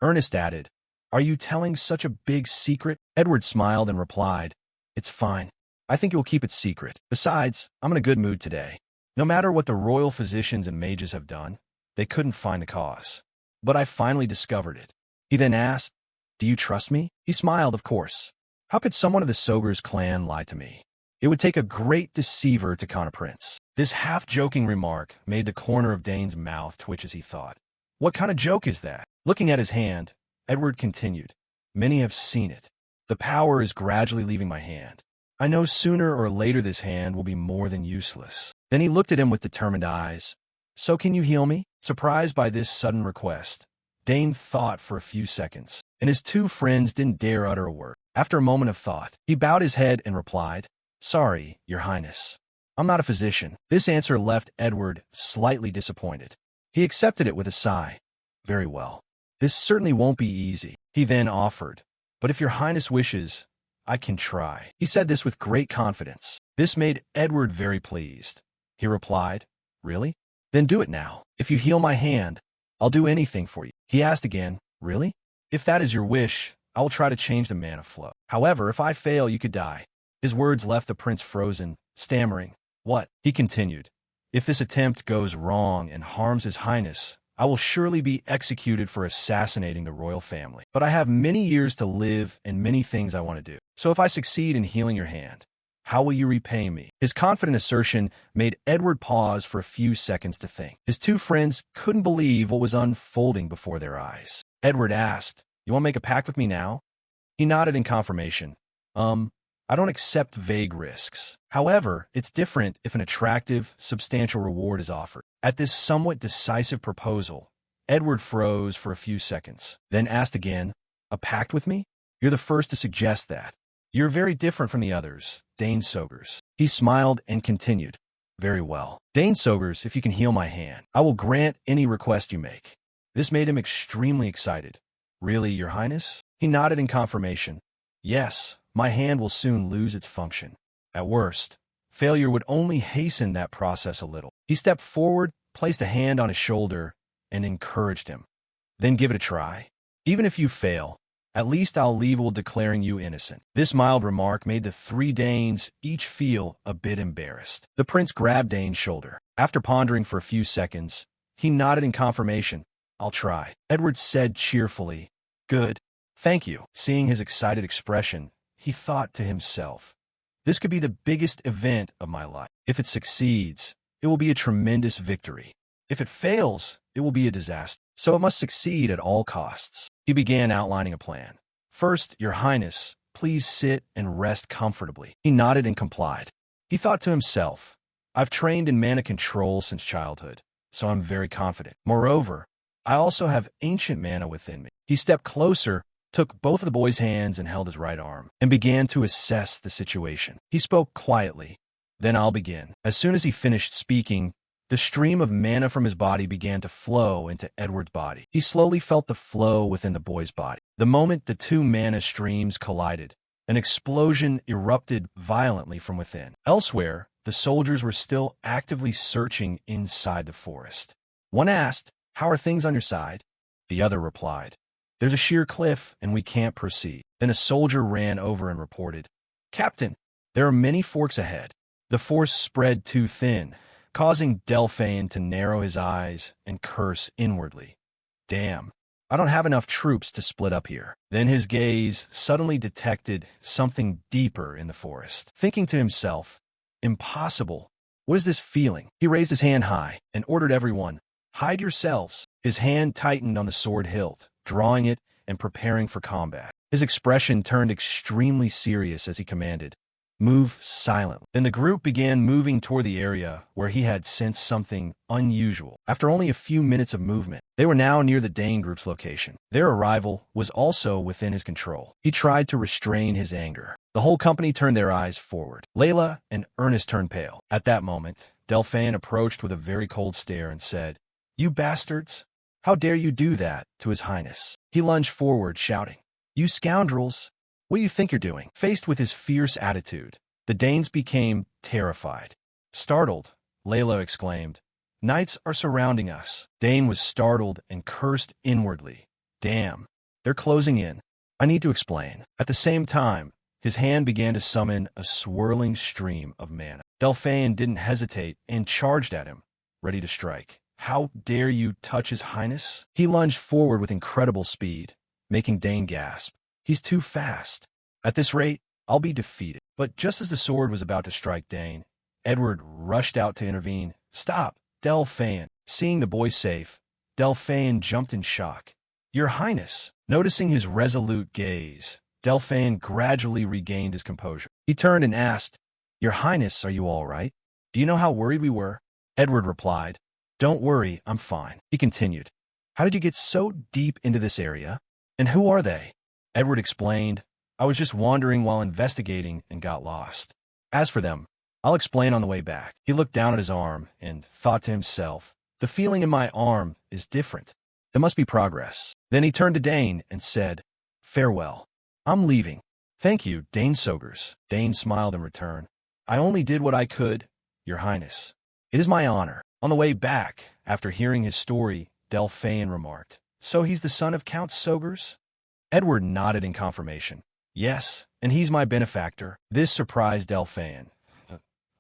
A: Ernest added, "Are you telling such a big secret?" Edward smiled and replied, "It's fine. I think you'll keep it secret. Besides, I'm in a good mood today. No matter what the royal physicians and mages have done, they couldn't find the cause. But I finally discovered it." He then asked, "Do you trust me?" He smiled, "Of course. How could someone of the Sogur's clan lie to me? It would take a great deceiver to con a prince." This half-joking remark made the corner of Dane's mouth twitch as he thought, "What kind of joke is that?" Looking at his hand, Edward continued, "Many have seen it. The power is gradually leaving my hand. I know sooner or later this hand will be more than useless." Then he looked at him with determined eyes. "So can you heal me?" Surprised by this sudden request, Dane thought for a few seconds, and his two friends didn't dare utter a word. After a moment of thought, he bowed his head and replied, "Sorry, Your Highness. I'm not a physician." This answer left Edward slightly disappointed. He accepted it with a sigh. "Very well. This certainly won't be easy." He then offered, "But if Your Highness wishes, I can try." He said this with great confidence. This made Edward very pleased. He replied, "Really? Then do it now. If you heal my hand, I'll do anything for you." He asked again, "Really?" If that is your wish, I will try to change the mana flow. However, if I fail, you could die. His words left the prince frozen, stammering. What? He continued. If this attempt goes wrong and harms his highness, I will surely be executed for assassinating the royal family. But I have many years to live and many things I want to do. So if I succeed in healing your hand, how will you repay me? His confident assertion made Edward pause for a few seconds to think. His two friends couldn't believe what was unfolding before their eyes. Edward asked, "You want to make a pact with me now?" He nodded in confirmation. I don't accept vague risks. However, it's different if an attractive, substantial reward is offered. At this somewhat decisive proposal, Edward froze for a few seconds, then asked again, "A pact with me? You're the first to suggest that. You're very different from the others, Dane Sogers." He smiled and continued, "Very well. Dane Sogers, if you can heal my hand, I will grant any request you make." This made him extremely excited. "Really, Your Highness?" He nodded in confirmation. "Yes, my hand will soon lose its function. At worst, failure would only hasten that process a little." He stepped forward, placed a hand on his shoulder, and encouraged him. "Then give it a try. Even if you fail, at least I'll leave while declaring you innocent." This mild remark made the three Danes each feel a bit embarrassed. The prince grabbed Dane's shoulder. After pondering for a few seconds, he nodded in confirmation. "I'll try." Edward said cheerfully, "Good. Thank you." Seeing his excited expression, he thought to himself, "This could be the biggest event of my life. If it succeeds, it will be a tremendous victory. If it fails, it will be a disaster. So it must succeed at all costs." He began outlining a plan. "First, Your Highness, please sit and rest comfortably." He nodded and complied. He thought to himself, "I've trained in mana control since childhood, so I'm very confident. Moreover, I also have ancient mana within me." He stepped closer, took both of the boy's hands and held his right arm, and began to assess the situation. He spoke quietly. "Then I'll begin." As soon as he finished speaking, the stream of mana from his body began to flow into Edward's body. He slowly felt the flow within the boy's body. The moment the two mana streams collided, an explosion erupted violently from within. Elsewhere, the soldiers were still actively searching inside the forest. One asked, "How are things on your side?" The other replied, "There's a sheer cliff, and we can't proceed." Then a soldier ran over and reported, "Captain, there are many forks ahead." The force spread too thin, causing Delphine to narrow his eyes and curse inwardly. "Damn, I don't have enough troops to split up here." Then his gaze suddenly detected something deeper in the forest. Thinking to himself, "Impossible. What is this feeling?" He raised his hand high and ordered everyone, "Hide yourselves." His hand tightened on the sword hilt, drawing it and preparing for combat. His expression turned extremely serious as he commanded, "Move silently." Then the group began moving toward the area where he had sensed something unusual. After only a few minutes of movement, they were now near the Dane group's location. Their arrival was also within his control. He tried to restrain his anger. The whole company turned their eyes forward. Layla and Ernest turned pale. At that moment, Delphine approached with a very cold stare and said, "You bastards! How dare you do that to His Highness?" He lunged forward, shouting, "You scoundrels! What do you think you're doing?" Faced with his fierce attitude, the Danes became terrified. Startled, Layla exclaimed, "Knights are surrounding us." Dane was startled and cursed inwardly. "Damn, they're closing in. I need to explain." At the same time, his hand began to summon a swirling stream of mana. Delphine didn't hesitate and charged at him, ready to strike. "How dare you touch His Highness?" He lunged forward with incredible speed, making Dane gasp. "He's too fast. At this rate, I'll be defeated." But just as the sword was about to strike Dane, Edward rushed out to intervene. "Stop, Delphine." Seeing the boy safe, Delphine jumped in shock. "Your Highness." Noticing his resolute gaze, Delphine gradually regained his composure. He turned and asked, "Your Highness, are you all right? Do you know how worried we were?" Edward replied, "Don't worry, I'm fine." He continued, "How did you get so deep into this area? And who are they?" Edward explained, "I was just wandering while investigating and got lost. As for them, I'll explain on the way back." He looked down at his arm and thought to himself, "The feeling in my arm is different. There must be progress." Then he turned to Dane and said, "Farewell. I'm leaving." "Thank you, Dane Sogers." Dane smiled in return. "I only did what I could, Your Highness. It is my honor." On the way back, after hearing his story, Delphine remarked, "So he's the son of Count Sogers? Edward nodded in confirmation. Yes, and he's my benefactor. This surprised Delphine.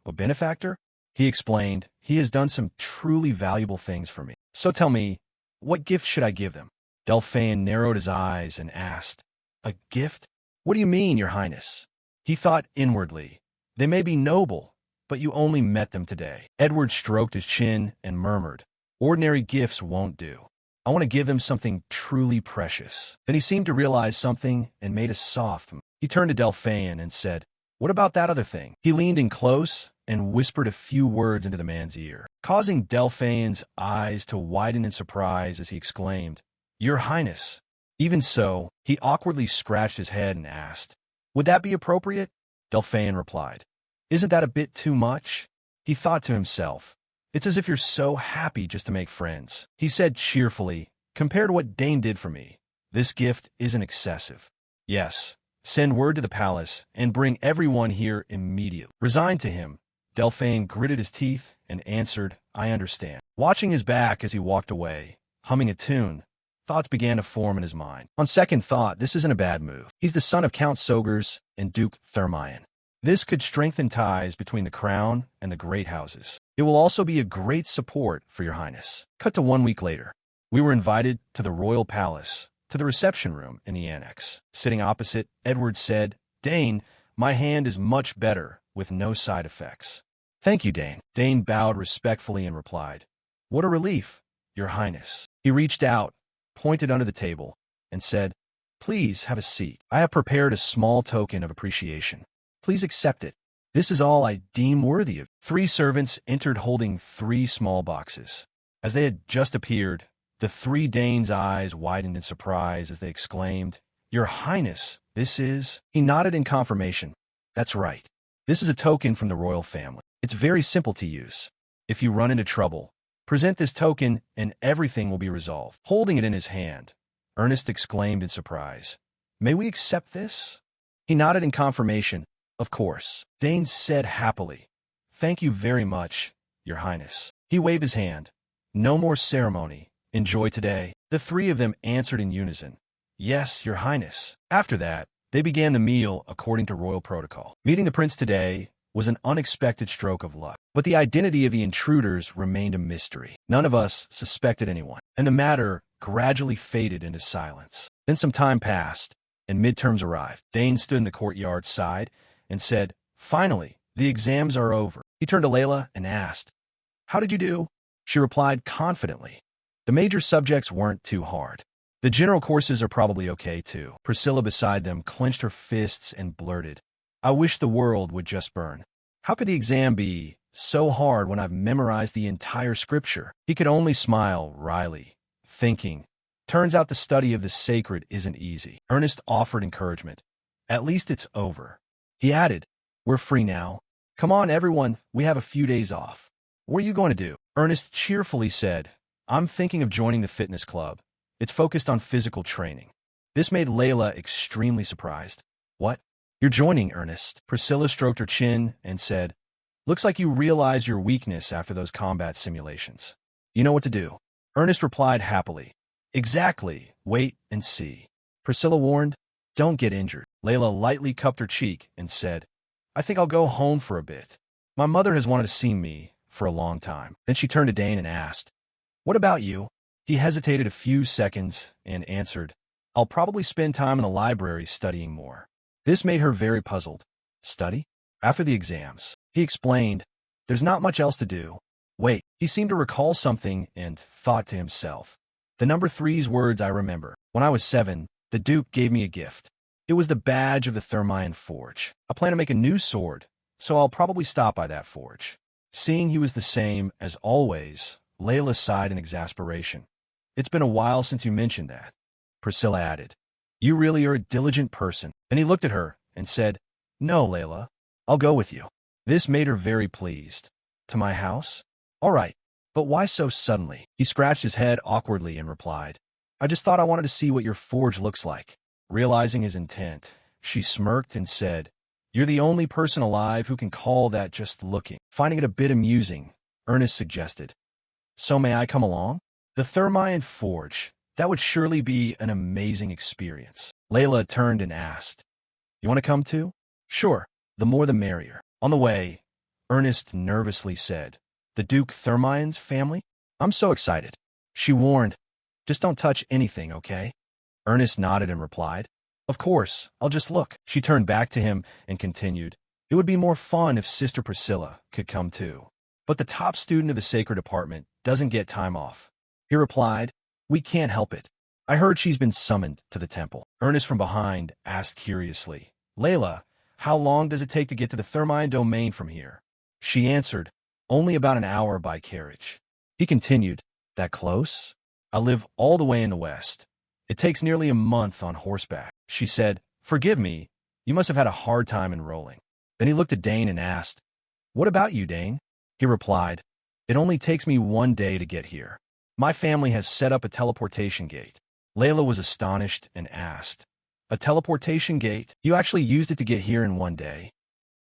A: A benefactor? He explained. He has done some truly valuable things for me. So tell me, what gift should I give them? Delphine narrowed his eyes and asked, A gift? What do you mean, Your Highness? He thought inwardly. They may be noble, but you only met them today. Edward stroked his chin and murmured, Ordinary gifts won't do. I want to give them something truly precious. Then he seemed to realize something and made a soft. He turned to Delphine and said, What about that other thing? He leaned in close and whispered a few words into the man's ear, causing Delphine's eyes to widen in surprise as he exclaimed, Your Highness. Even so, he awkwardly scratched his head and asked, Would that be appropriate? Delphine replied, Isn't that a bit too much? He thought to himself, It's as if you're so happy just to make friends. He said cheerfully, Compared to what Dane did for me, this gift isn't excessive. Yes, send word to the palace and bring everyone here immediately. Resigned to him, Delphine gritted his teeth and answered, I understand. Watching his back as he walked away, humming a tune, thoughts began to form in his mind. On second thought, this isn't a bad move. He's the son of Count Sogers and Duke Thermion. This could strengthen ties between the crown and the great houses. It will also be a great support for Your Highness. Cut to 1 week later. We were invited to the royal palace, to the reception room in the annex. Sitting opposite, Edward said, Dane, my hand is much better, with no side effects. Thank you, Dane. Dane bowed respectfully and replied, What a relief, Your Highness. He reached out, pointed under the table, and said, Please have a seat. I have prepared a small token of appreciation. Please accept it. This is all I deem worthy of. 3 servants entered holding 3 small boxes. As they had just appeared, the 3 Danes' eyes widened in surprise as they exclaimed, Your Highness, this is... He nodded in confirmation. That's right. This is a token from the royal family. It's very simple to use. If you run into trouble, present this token and everything will be resolved. Holding it in his hand, Ernest exclaimed in surprise, May we accept this? He nodded in confirmation. Of course. Dane said happily, Thank you very much, Your Highness. He waved his hand. No more ceremony. Enjoy today. The 3 of them answered in unison, Yes, Your Highness. After that, they began the meal according to royal protocol. Meeting the prince today was an unexpected stroke of luck, but the identity of the intruders remained a mystery. None of us suspected anyone, and the matter gradually faded into silence. Then some time passed, and midterms arrived. Dane stood in the courtyard side and said, Finally, the exams are over. He turned to Layla and asked, How did you do? She replied confidently, The major subjects weren't too hard. The general courses are probably okay too. Priscilla beside them clenched her fists and blurted, I wish the world would just burn. How could the exam be so hard when I've memorized the entire scripture? He could only smile wryly, thinking, Turns out the study of the sacred isn't easy. Ernest offered encouragement. At least it's over. He added, We're free now. Come on, everyone, we have a few days off. What are you going to do? Ernest cheerfully said, I'm thinking of joining the fitness club. It's focused on physical training. This made Layla extremely surprised. What? You're joining, Ernest. Priscilla stroked her chin and said, Looks like you realized your weakness after those combat simulations. You know what to do. Ernest replied happily. Exactly. Wait and see. Priscilla warned, Don't get injured. Layla lightly cupped her cheek and said, I think I'll go home for a bit. My mother has wanted to see me for a long time. Then she turned to Dane and asked, What about you? He hesitated a few seconds and answered, I'll probably spend time in the library studying more. This made her very puzzled. Study? After the exams. He explained, There's not much else to do. Wait, he seemed to recall something and thought to himself. The number 3's words I remember. When I was 7, the Duke gave me a gift. It was the badge of the Thermion Forge. I plan to make a new sword, so I'll probably stop by that forge. Seeing he was the same as always, Layla sighed in exasperation. It's been a while since you mentioned that. Priscilla added, You really are a diligent person. Then he looked at her and said, No, Layla, I'll go with you. This made her very pleased. To my house? All right, but why so suddenly? He scratched his head awkwardly and replied, I just thought I wanted to see what your forge looks like. Realizing his intent, she smirked and said, You're the only person alive who can call that just looking. Finding it a bit amusing, Ernest suggested, So may I come along? The Thermion Forge. That would surely be an amazing experience. Layla turned and asked, "You want to come too?" "Sure, the more the merrier." On the way, Ernest nervously said, "The Duke Thermion's family? I'm so excited." She warned, "Just don't touch anything, okay?" Ernest nodded and replied, "Of course, I'll just look." She turned back to him and continued, "It would be more fun if Sister Priscilla could come too. But the top student of the sacred department doesn't get time off." He replied, "We can't help it. I heard she's been summoned to the temple." Ernest from behind asked curiously, "Layla, how long does it take to get to the Thermion domain from here?" She answered, "Only about an hour by carriage." He continued, "That close? I live all the way in the west. It takes nearly a month on horseback." She said, "Forgive me, you must have had a hard time enrolling." Then he looked at Dane and asked, "What about you, Dane?" He replied, "It only takes me 1 day to get here. My family has set up a teleportation gate." Layla was astonished and asked, "A teleportation gate? You actually used it to get here in 1 day?"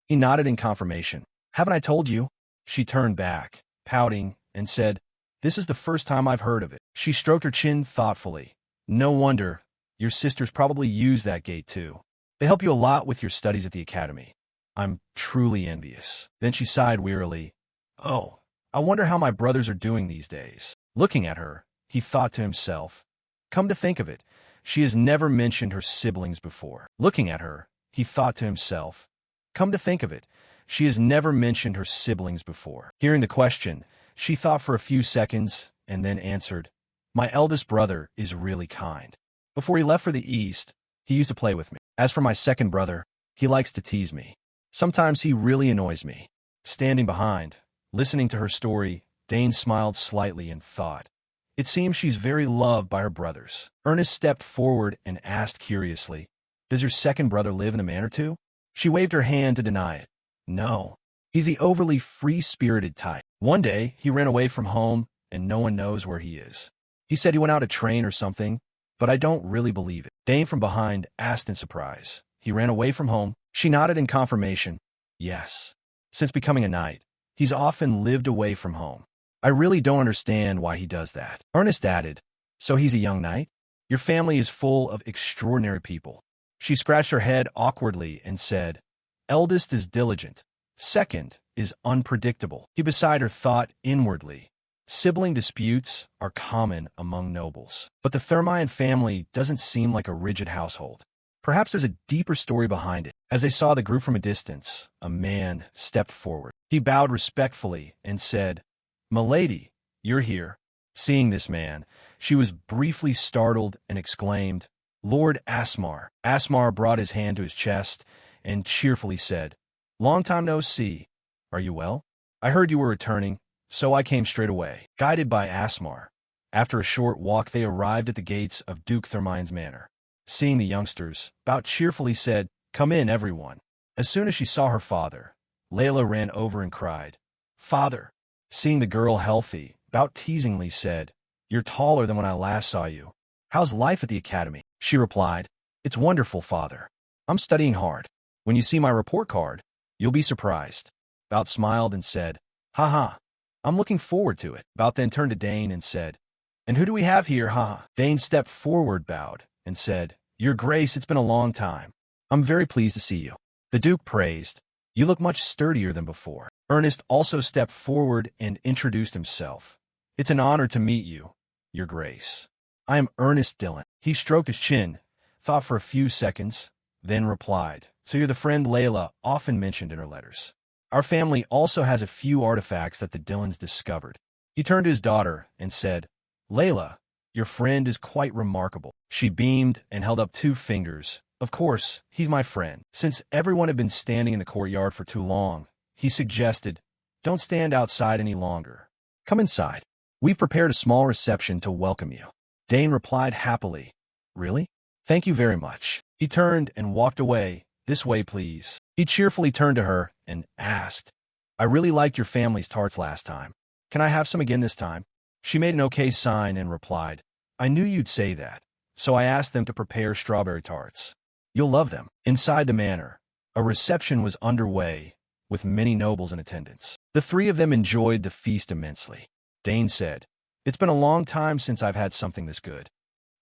A: He nodded in confirmation. "Haven't I told you?" She turned back, pouting, and said, "This is the first time I've heard of it." She stroked her chin thoughtfully. "No wonder. Your sisters probably use that gate too. They help you a lot with your studies at the academy. I'm truly envious." Then she sighed wearily. "Oh, I wonder how my brothers are doing these days." Looking at her, he thought to himself, "Come to think of it, she has never mentioned her siblings before." Looking at her, he thought to himself, "Come to think of it, she has never mentioned her siblings before." Hearing the question, she thought for a few seconds and then answered, "My eldest brother is really kind. Before he left for the East, he used to play with me. As for my second brother, he likes to tease me. Sometimes he really annoys me." Standing behind, listening to her story, Dane smiled slightly and thought, "It seems she's very loved by her brothers." Ernest stepped forward and asked curiously, "Does your second brother live in the manor too?" She waved her hand to deny it. "No. He's the overly free-spirited type. One day, he ran away from home, and no one knows where he is. He said he went out to train or something, but I don't really believe it." Dane from behind asked in surprise, "He ran away from home?" She nodded in confirmation. "Yes. Since becoming a knight, he's often lived away from home. I really don't understand why he does that." Ernest added, "So he's a young knight? Your family is full of extraordinary people." She scratched her head awkwardly and said, "Eldest is diligent. Second is unpredictable." He beside her thought inwardly, "Sibling disputes are common among nobles. But the Thermion family doesn't seem like a rigid household. Perhaps there's a deeper story behind it." As they saw the group from a distance, a man stepped forward. He bowed respectfully and said, "Milady, you're here." Seeing this man, she was briefly startled and exclaimed, "Lord Asmar." Asmar brought his hand to his chest and cheerfully said, "Long time no see. Are you well? I heard you were returning, so I came straight away." Guided by Asmar, after a short walk they arrived at the gates of Duke Thermion's manor. Seeing the youngsters, Bout cheerfully said, "Come in, everyone." As soon as she saw her father, Layla ran over and cried, "Father." Seeing the girl healthy, Bout teasingly said, "You're taller than when I last saw you. How's life at the academy?" She replied, "It's wonderful, father. I'm studying hard. When you see my report card, you'll be surprised." Bout smiled and said, "Ha. I'm looking forward to it." Bout then turned to Dane and said, "And who do we have here, ha?" Dane stepped forward, bowed, and said, "Your Grace, it's been a long time. I'm very pleased to see you." The Duke praised, "You look much sturdier than before." Ernest also stepped forward and introduced himself. "It's an honor to meet you, Your Grace. I am Ernest Dillon." He stroked his chin, thought for a few seconds, then replied, "So you're the friend Layla often mentioned in her letters. Our family also has a few artifacts that the Dillons discovered." He turned to his daughter and said, "Layla, your friend is quite remarkable." She beamed and held up 2 fingers. "Of course, he's my friend." Since everyone had been standing in the courtyard for too long, he suggested, "Don't stand outside any longer. Come inside. We've prepared a small reception to welcome you." Dane replied happily, "Really? Thank you very much." He turned and walked away. "This way, please." He cheerfully turned to her and asked, "I really liked your family's tarts last time. Can I have some again this time?" She made an okay sign and replied, "I knew you'd say that, so I asked them to prepare strawberry tarts. You'll love them." Inside the manor, a reception was underway, with many nobles in attendance. The 3 of them enjoyed the feast immensely. Dane said, "It's been a long time since I've had something this good."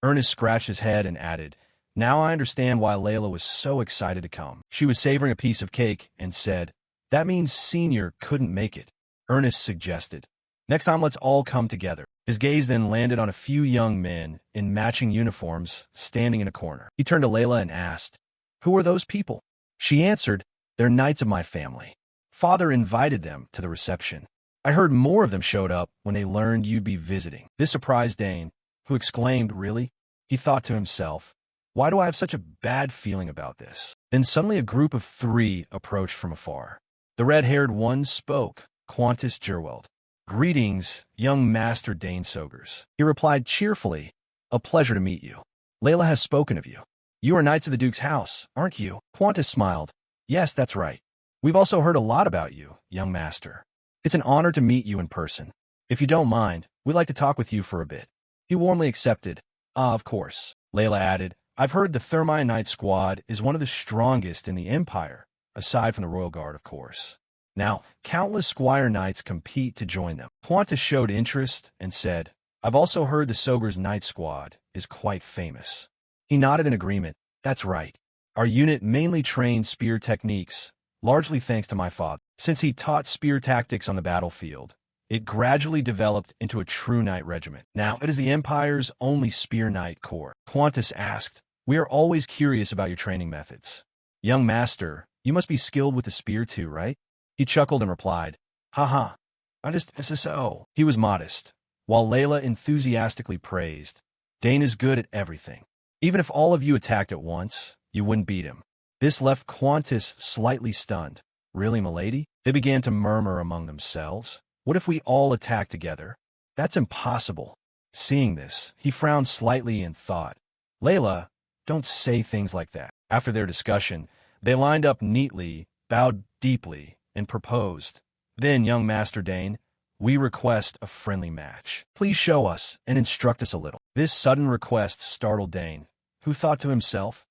A: Ernest scratched his head and added, Now I understand why Layla was so excited to come. She was savoring a piece of cake and said, "That means Senior couldn't make it," Ernest suggested. "Next time let's all come together." His gaze then landed on a few young men in matching uniforms standing in a corner. He turned to Layla and asked, "Who are those people?" She answered, "They're knights of my family. Father invited them to the reception. I heard more of them showed up when they learned you'd be visiting." This surprised Dane, who exclaimed, "Really?" He thought to himself, "Why do I have such a bad feeling about this?" Then suddenly a group of 3 approached from afar. The red-haired one spoke, Qantas Jerweld. "Greetings, young Master Dane Sogers." He replied cheerfully, "A pleasure to meet you. Layla has spoken of you. You are knights of the Duke's house, aren't you?" Qantas smiled. "Yes, that's right. We've also heard a lot about you, young master. It's an honor to meet you in person. If you don't mind, we'd like to talk with you for a bit." He warmly accepted. "Ah, of course." Layla added, "I've heard the Thermite Knight squad is one of the strongest in the Empire, aside from the Royal Guard, of course. Now, countless Squire Knights compete to join them." Qantas showed interest and said, "I've also heard the Sogers Knight squad is quite famous." He nodded in agreement. "That's right. Our unit mainly trains spear techniques, largely thanks to my father. Since he taught spear tactics on the battlefield, it gradually developed into a true knight regiment. Now, it is the Empire's only spear knight corps." Qantas asked, "We are always curious about your training methods. Young master, you must be skilled with the spear too, right?" He chuckled and replied, "Haha, I'm just SSO." He was modest, while Layla enthusiastically praised, "Dane is good at everything. Even if all of you attacked at once, you wouldn't beat him." This left Qantas slightly stunned. "Really, milady?" They began to murmur among themselves. "What if we all attack together?" "That's impossible." Seeing this, he frowned slightly and thought, "Layla, don't say things like that." After their discussion, they lined up neatly, bowed deeply, and proposed, "Then, young Master Dane, we request a friendly match. Please show us and instruct us a little." This sudden request startled Dane, who thought to himself,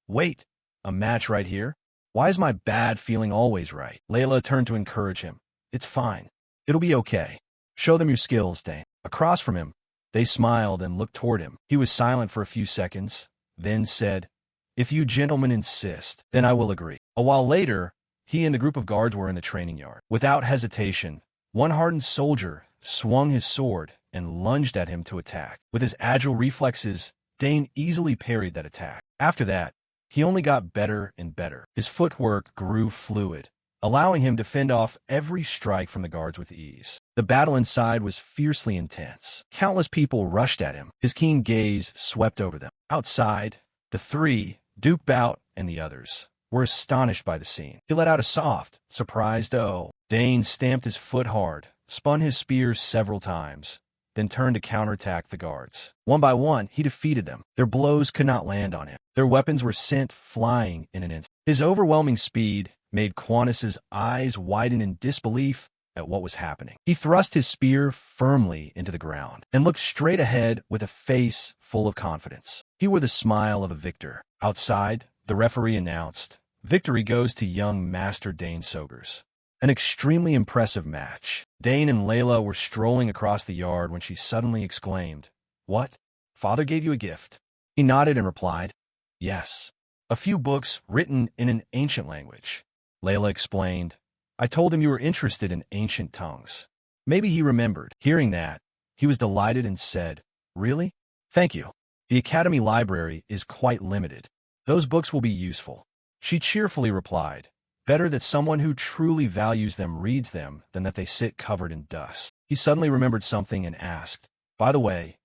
A: "Wait, a match right here? Why is my bad feeling always right?" Layla turned to encourage him. "It's fine. It'll be okay. Show them your skills, Dane." Across from him, they smiled and looked toward him. He was silent for a few seconds, then said, "If you gentlemen insist, then I will agree." A while later, he and the group of guards were in the training yard. Without hesitation, one hardened soldier swung his sword and lunged at him to attack. With his agile reflexes, Dane easily parried that attack. After that, he only got better and better. His footwork grew fluid, allowing him to fend off every strike from the guards with ease. The battle inside was fiercely intense. Countless people rushed at him. His keen gaze swept over them. Outside, the 3, Duke Bout and the others, were astonished by the scene. He let out a soft, surprised "oh." Dane stamped his foot hard, spun his spear several times, then turned to counterattack the guards. One by one, he defeated them. Their blows could not land on him. Their weapons were sent flying in an instant. His overwhelming speed made Qantas's eyes widen in disbelief at what was happening. He thrust his spear firmly into the ground and looked straight ahead with a face full of confidence. He wore the smile of a victor. Outside, the referee announced, "Victory goes to young Master Dane Sogers." An extremely impressive match. Dane and Layla were strolling across the yard when she suddenly exclaimed, "What? Father gave you a gift?" He nodded and replied, "Yes. A few books written in an ancient language." Layla explained, "I told him you were interested in ancient tongues." Maybe he remembered. Hearing that, he was delighted and said, "Really? Thank you. The Academy library is quite limited. Those books will be useful." She cheerfully replied, "Better that someone who truly values them reads them than that they sit covered in dust." He suddenly remembered something and asked, "By the way,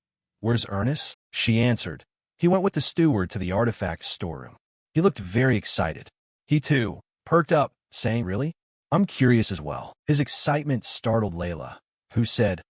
A: where's Ernest?" She answered, "He went with the steward to the artifacts storeroom." He looked very excited. He too perked up, saying, "Really? I'm curious as well." His excitement startled Layla, who said,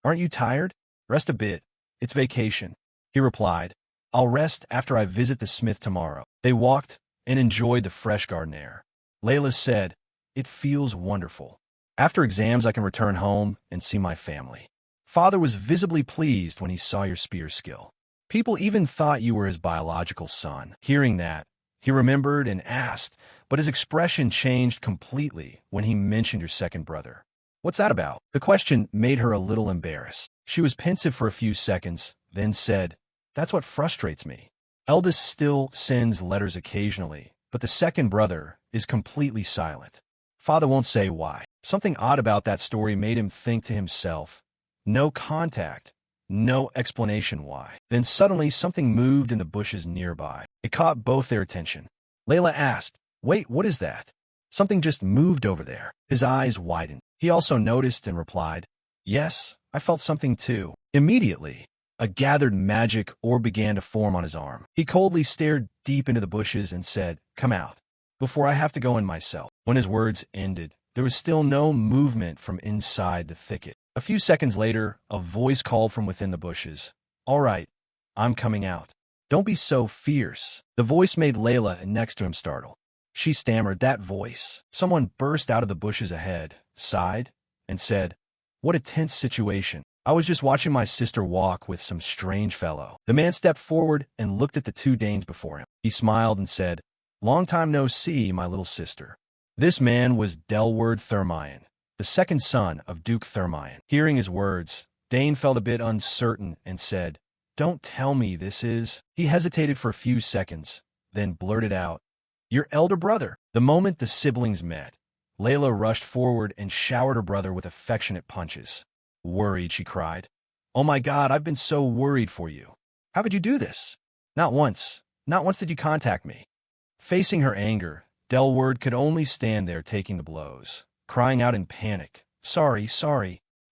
A: "Aren't you tired? Rest a bit. It's vacation." He replied, "I'll rest after I visit the smith tomorrow." They walked and enjoyed the fresh garden air. Layla said, "It feels wonderful. After exams, I can return home and see my family." Father was visibly pleased when he saw your spear skill. People even thought you were his biological son. Hearing that, he remembered and asked, but his expression changed completely when he mentioned your second brother. "What's that about?" The question made her a little embarrassed. She was pensive for a few seconds, then said, "That's what frustrates me. Eldest still sends letters occasionally, but the second brother is completely silent. Father won't say why. Something odd about that story made him think to himself. No contact, no explanation why. Then suddenly something moved in the bushes nearby. It caught both their attention. Layla asked, "Wait, what is that?" "Something just moved over there." His eyes widened. He also noticed and replied, "Yes, I felt something too." Immediately, a gathered magic orb began to form on his arm. He coldly stared deep into the bushes and said, "Come out, before I have to go in myself." When his words ended, there was still no movement from inside the thicket. A few seconds later, a voice called from within the bushes, "All right, I'm coming out. Don't be so fierce." The voice made Layla next to him startle. She stammered, "That voice." Someone burst out of the bushes ahead, sighed, and said, "What a tense situation. I was just watching my sister walk with some strange fellow." The man stepped forward and looked at the two Danes before him. He smiled and said, "Long time no see, my little sister." This man was Delward Thermion, the second son of Duke Thermion. Hearing his words, Dane felt a bit uncertain and said, "Don't tell me this is—" He hesitated for a few seconds, then blurted out, "Your elder brother." The moment the siblings met, Layla rushed forward and showered her brother with affectionate punches. "Worried," she cried. "Oh my God, I've been so worried for you. How could you do this? Not once did you contact me." Facing her anger, Delward could only stand there taking the blows, crying out in panic, Sorry,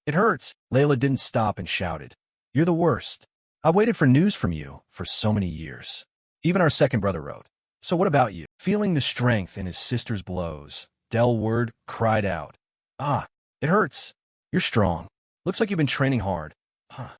A: it hurts." Layla didn't stop and shouted, "You're the worst. I've waited for news from you for so many years." Even our second brother wrote, "So what about you?" Feeling the strength in his sister's blows, Delward cried out, "Ah, it hurts. You're strong. Looks like you've been training hard."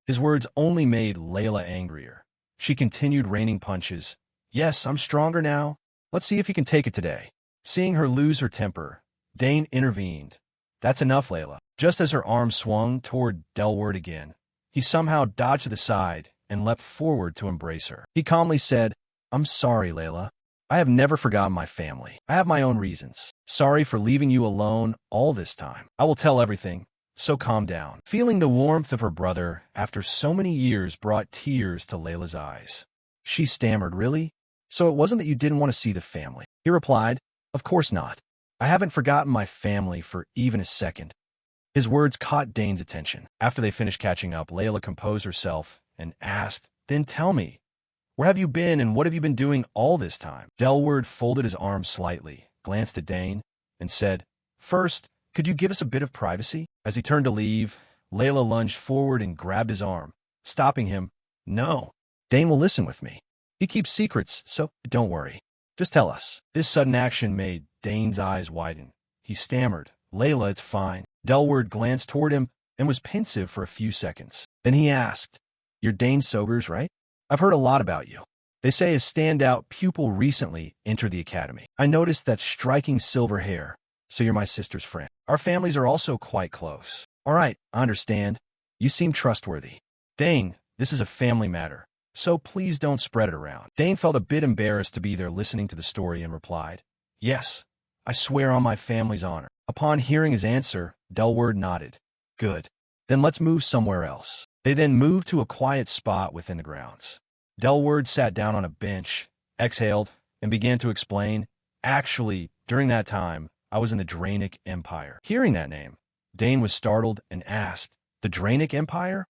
A: His words only made Layla angrier. She continued raining punches. "Yes, I'm stronger now. Let's see if you can take it today." Seeing her lose her temper, Dane intervened. "That's enough, Layla." Just as her arm swung toward Delward again, he somehow dodged to the side and leapt forward to embrace her. He calmly said, "I'm sorry, Layla. I have never forgotten my family. I have my own reasons. Sorry for leaving you alone all this time. I will tell everything, so calm down." Feeling the warmth of her brother after so many years brought tears to Layla's eyes. She stammered, "Really? So it wasn't that you didn't want to see the family?" He replied, "Of course not. I haven't forgotten my family for even a second." His words caught Dane's attention. After they finished catching up, Layla composed herself and asked, "Then tell me, where have you been and what have you been doing all this time?" Delward folded his arms slightly, glanced at Dane, and said, "First, could you give us a bit of privacy?" As he turned to leave, Layla lunged forward and grabbed his arm, stopping him. "No, Dane will listen with me. He keeps secrets, so don't worry. Just tell us." This sudden action made Dane's eyes widen. He stammered, "Layla, it's fine." Delward glanced toward him and was pensive for a few seconds. Then he asked, "You're Dane Sobers, right? I've heard a lot about you. They say a standout pupil recently entered the academy. I noticed that striking silver hair, so you're my sister's friend. Our families are also quite close." "All right, I understand. You seem trustworthy." "Dane, this is a family matter, so please don't spread it around." Dane felt a bit embarrassed to be there listening to the story and replied, "Yes, I swear on my family's honor." Upon hearing his answer, Delward nodded. "Good. Then let's move somewhere else." They then moved to a quiet spot within the grounds. Delward sat down on a bench, exhaled, and began to explain, "Actually, during that time, I was in the Draenic Empire." Hearing that name, Dane was startled and asked, "The Draenic Empire?"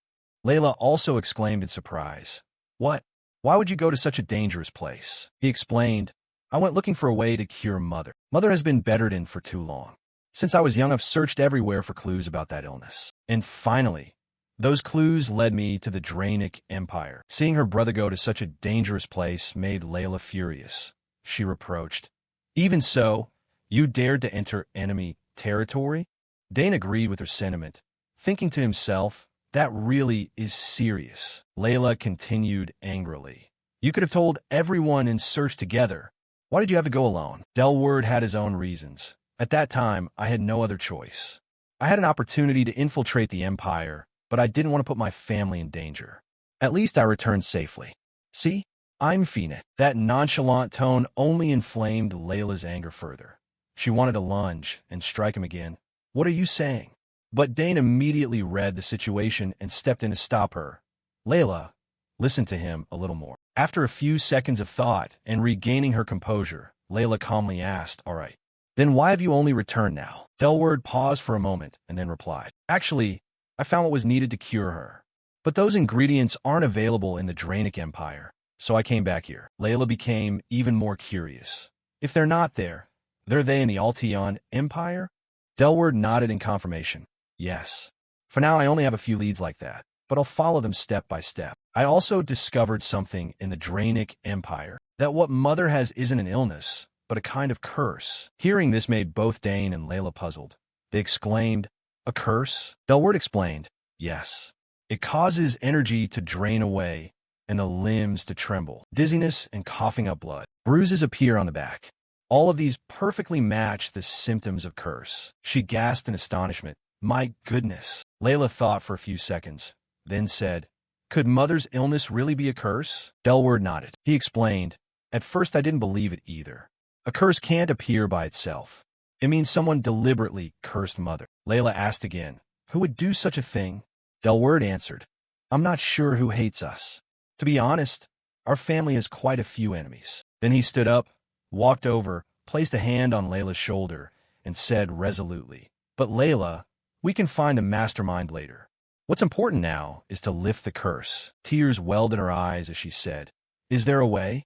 A: Layla also exclaimed in surprise, "What? Why would you go to such a dangerous place?" He explained, "I went looking for a way to cure Mother. Mother has been bedridden for too long. Since I was young, I've searched everywhere for clues about that illness. And finally, those clues led me to the Draenic Empire." Seeing her brother go to such a dangerous place made Layla furious. She reproached, "Even so, you dared to enter enemy territory?" Dane agreed with her sentiment, thinking to himself, "That really is serious." Layla continued angrily, "You could have told everyone and searched together. Why did you have to go alone?" Delward had his own reasons. "At that time, I had no other choice. I had an opportunity to infiltrate the Empire, but I didn't want to put my family in danger. At least I returned safely. See, I'm Fina." That nonchalant tone only inflamed Layla's anger further. She wanted to lunge and strike him again. "What are you saying?" But Dane immediately read the situation and stepped in to stop her. "Layla, listen to him a little more. After a few seconds of thought and regaining her composure, Layla calmly asked, "All right. Then why have you only returned now?" Delward paused for a moment and then replied, "Actually, I found what was needed to cure her. But those ingredients aren't available in the Drainic Empire, so I came back here." Layla became even more curious. "If they're not there, they're they in the Altion Empire?" Delward nodded in confirmation. "Yes. For now, I only have a few leads like that, but I'll follow them step by step. I also discovered something in the Drainic Empire, that what Mother has isn't an illness, but a kind of curse." Hearing this made both Dane and Layla puzzled. They exclaimed, "A curse?" Delward explained, "Yes. It causes energy to drain away and the limbs to tremble. Dizziness and coughing up blood. Bruises appear on the back. All of these perfectly match the symptoms of curse." She gasped in astonishment. "My goodness." Layla thought for a few seconds, then said, "Could Mother's illness really be a curse?" Delward nodded. He explained, "At first I didn't believe it either. A curse can't appear by itself. It means someone deliberately cursed Mother." Layla asked again, "Who would do such a thing?" Delward answered, "I'm not sure who hates us. To be honest, our family has quite a few enemies." Then he stood up, walked over, placed a hand on Layla's shoulder, and said resolutely, "But Layla, we can find a mastermind later. What's important now is to lift the curse." Tears welled in her eyes as she said, "Is there a way?"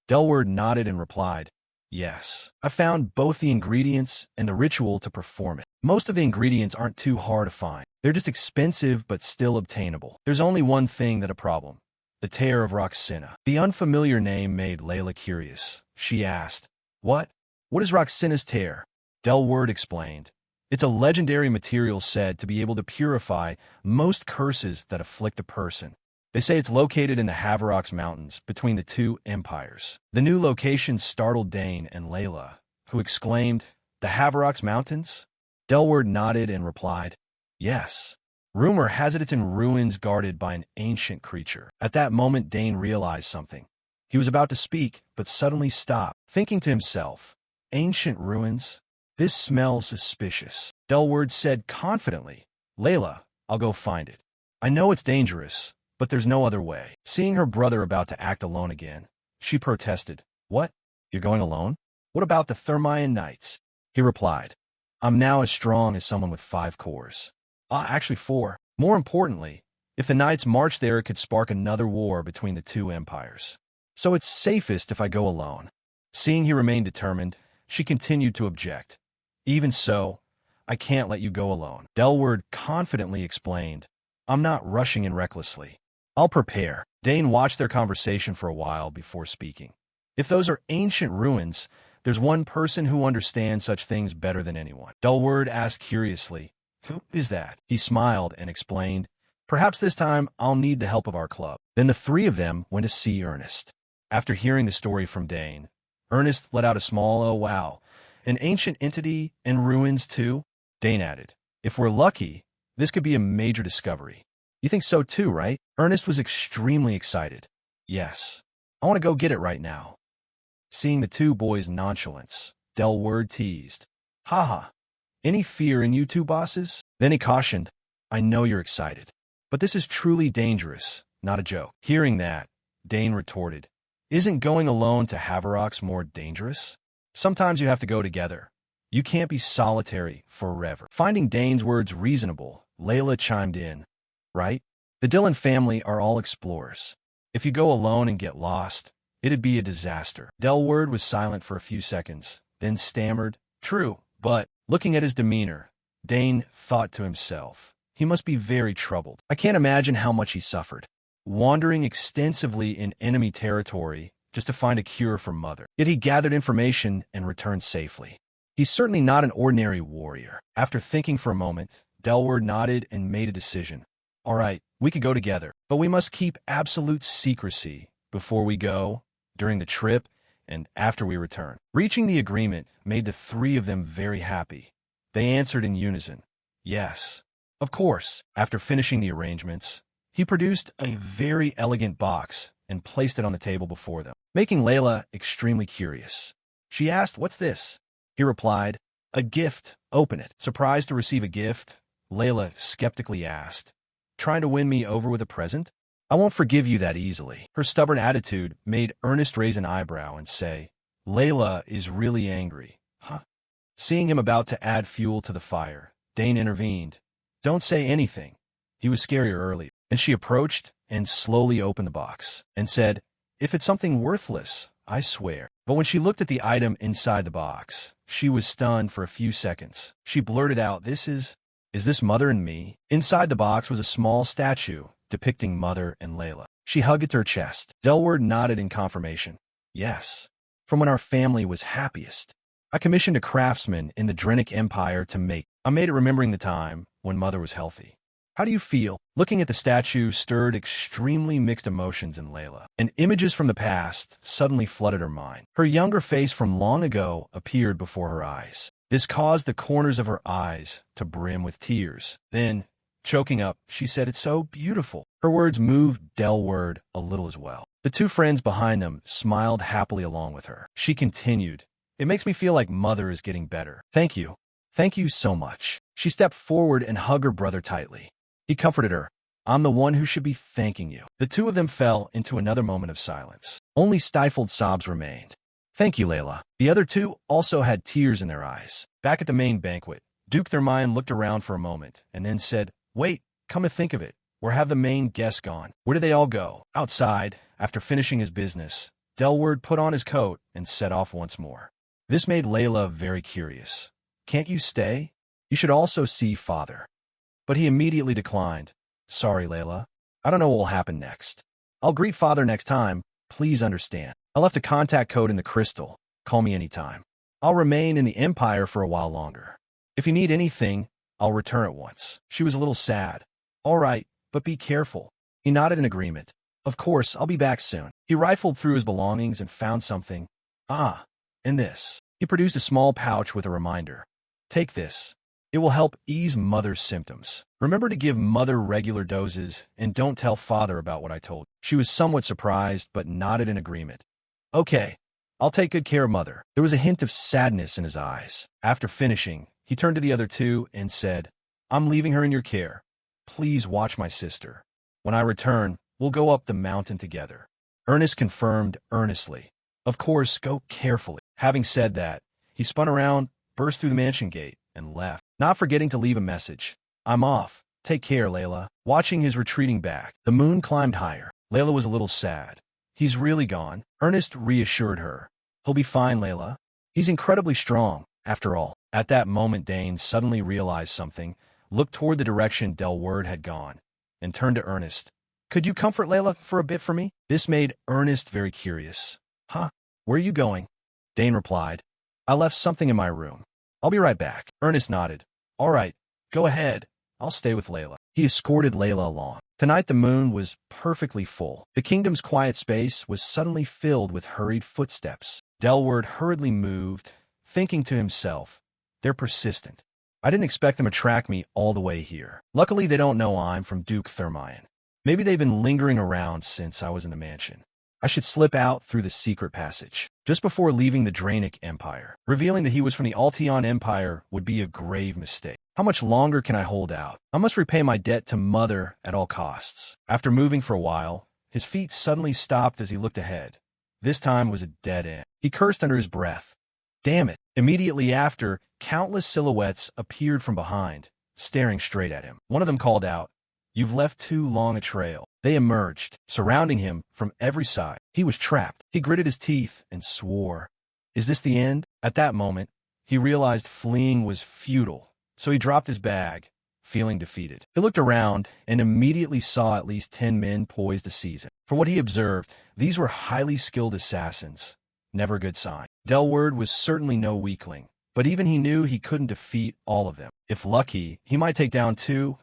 A: Delward nodded and replied, "Yes. I found both the ingredients and the ritual to perform it. Most of the ingredients aren't too hard to find. They're just expensive but still obtainable. There's only one thing that's a problem: the tear of Roxina." The unfamiliar name made Layla curious. She asked, What is Roxina's tear?" Delward explained, "It's a legendary material said to be able to purify most curses that afflict a person. They say it's located in the Haverox Mountains between the two empires." The new location startled Dane and Layla, who exclaimed, "The Haverox Mountains?" Delward nodded and replied, "Yes. Rumor has it it's in ruins guarded by an ancient creature." At that moment, Dane realized something. He was about to speak, but suddenly stopped, thinking to himself, "Ancient ruins? This smells suspicious." Delward said confidently, "Layla, I'll go find it. I know it's dangerous, but there's no other way." Seeing her brother about to act alone again, she protested, "What? You're going alone? What about the Thermaean Knights?" He replied, "I'm now as strong as someone with 5 cores. Actually 4. More importantly, if the Knights march there, it could spark another war between the two empires. So it's safest if I go alone." Seeing he remained determined, she continued to object. "Even so, I can't let you go alone." Delward confidently explained, "I'm not rushing in recklessly. I'll prepare." Dane watched their conversation for a while before speaking. "If those are ancient ruins, there's one person who understands such things better than anyone." Delward asked curiously, "Who is that?" He smiled and explained, "Perhaps this time I'll need the help of our club." Then the three of them went to see Ernest. After hearing the story from Dane, Ernest let out a small "oh wow, an ancient entity and ruins too?" Dane added, "If we're lucky, this could be a major discovery." "You think so too, right?" Ernest was extremely excited. "Yes. I want to go get it right now." Seeing the two boys' nonchalance, Delward teased, "Haha, any fear in you two bosses?" Then he cautioned, "I know you're excited, but this is truly dangerous, not a joke." Hearing that, Dane retorted, "Isn't going alone to Haverox more dangerous? Sometimes you have to go together. You can't be solitary forever." Finding Dane's words reasonable, Layla chimed in, "Right? The Dillon family are all explorers. If you go alone and get lost, it'd be a disaster." Delward was silent for a few seconds, then stammered, "True, but..." Looking at his demeanor, Dane thought to himself, "He must be very troubled. I can't imagine how much he suffered, wandering extensively in enemy territory just to find a cure for Mother. Yet he gathered information and returned safely. He's certainly not an ordinary warrior." After thinking for a moment, Delward nodded and made a decision. "All right, we could go together, but we must keep absolute secrecy before we go, during the trip, and after we return." Reaching the agreement made the three of them very happy. They answered in unison, "Yes, of course." After finishing the arrangements, he produced a very elegant box and placed it on the table before them, making Layla extremely curious. She asked, "What's this?" He replied, "A gift. Open it." Surprised to receive a gift, Layla skeptically asked, "Trying to win me over with a present?" I won't forgive you that easily. Her stubborn attitude made Ernest raise an eyebrow and say, Layla is really angry. Huh? Seeing him about to add fuel to the fire, Dane intervened. Don't say anything. He was scarier earlier. And she approached and slowly opened the box and said, if it's something worthless, I swear. But when she looked at the item inside the box, she was stunned for a few seconds. She blurted out, is this Mother and me? Inside the box was a small statue depicting Mother and Layla. She hugged it to her chest. Delward nodded in confirmation. Yes, from when our family was happiest. I commissioned a craftsman in the Drenic Empire to make. I made it remembering the time when Mother was healthy. How do you feel? Looking at the statue stirred extremely mixed emotions in Layla, and images from the past suddenly flooded her mind. Her younger face from long ago appeared before her eyes. This caused the corners of her eyes to brim with tears. Then, choking up, she said, it's so beautiful. Her words moved Delward a little as well. The two friends behind them smiled happily along with her. She continued, it makes me feel like Mother is getting better. Thank you. Thank you so much. She stepped forward and hugged her brother tightly. He comforted her. I'm the one who should be thanking you. The two of them fell into another moment of silence. Only stifled sobs remained. Thank you, Layla. The other two also had tears in their eyes. Back at the main banquet, Duke Thermion looked around for a moment and then said, wait, come to think of it, where have the main guests gone? Where did they all go? Outside, after finishing his business, Delward put on his coat and set off once more. This made Layla very curious. Can't you stay? You should also see Father. But he immediately declined. Sorry, Layla. I don't know what will happen next. I'll greet Father next time. Please understand. I left a contact code in the crystal. Call me anytime. I'll remain in the Empire for a while longer. If you need anything, I'll return at once. She was a little sad. All right, but be careful. He nodded in agreement. Of course, I'll be back soon. He rifled through his belongings and found something. Ah, and this. He produced a small pouch with a reminder. Take this. It will help ease Mother's symptoms. Remember to give Mother regular doses and don't tell Father about what I told you. She was somewhat surprised but nodded in agreement. Okay, I'll take good care of Mother. There was a hint of sadness in his eyes. After finishing, he turned to the other two and said, I'm leaving her in your care. Please watch my sister. When I return, we'll go up the mountain together. Ernest confirmed earnestly. Of course, go carefully. Having said that, he spun around, burst through the mansion gate, and left, not forgetting to leave a message. I'm off. Take care, Layla. Watching his retreating back, the moon climbed higher. Layla was a little sad. He's really gone. Ernest reassured her. He'll be fine, Layla. He's incredibly strong, after all. At that moment, Dane suddenly realized something, looked toward the direction Delward had gone, and turned to Ernest. Could you comfort Layla for a bit for me? This made Ernest very curious. Huh? Where are you going? Dane replied. I left something in my room. I'll be right back. Ernest nodded. All right, go ahead. I'll stay with Layla. He escorted Layla along. Tonight the moon was perfectly full. The kingdom's quiet space was suddenly filled with hurried footsteps. Delward hurriedly moved, thinking to himself, they're persistent. I didn't expect them to track me all the way here. Luckily they don't know I'm from Duke Thermion. Maybe they've been lingering around since I was in the mansion. I should slip out through the secret passage. Just before leaving the Dranic Empire, revealing that he was from the Alteon Empire would be a grave mistake. How much longer can I hold out? I must repay my debt to Mother at all costs. After moving for a while, his feet suddenly stopped as he looked ahead. This time was a dead end. He cursed under his breath. Damn it. Immediately after, countless silhouettes appeared from behind, staring straight at him. One of them called out, You've left too long a trail. They emerged, surrounding him from every side. He was trapped. He gritted his teeth and swore. Is this the end? At that moment, he realized fleeing was futile, so he dropped his bag, feeling defeated. He looked around and immediately saw at least 10 men poised to seize him. For what he observed, these were highly skilled assassins. Never a good sign. Delward was certainly no weakling, but even he knew he couldn't defeat all of them. If lucky, he might take down 2,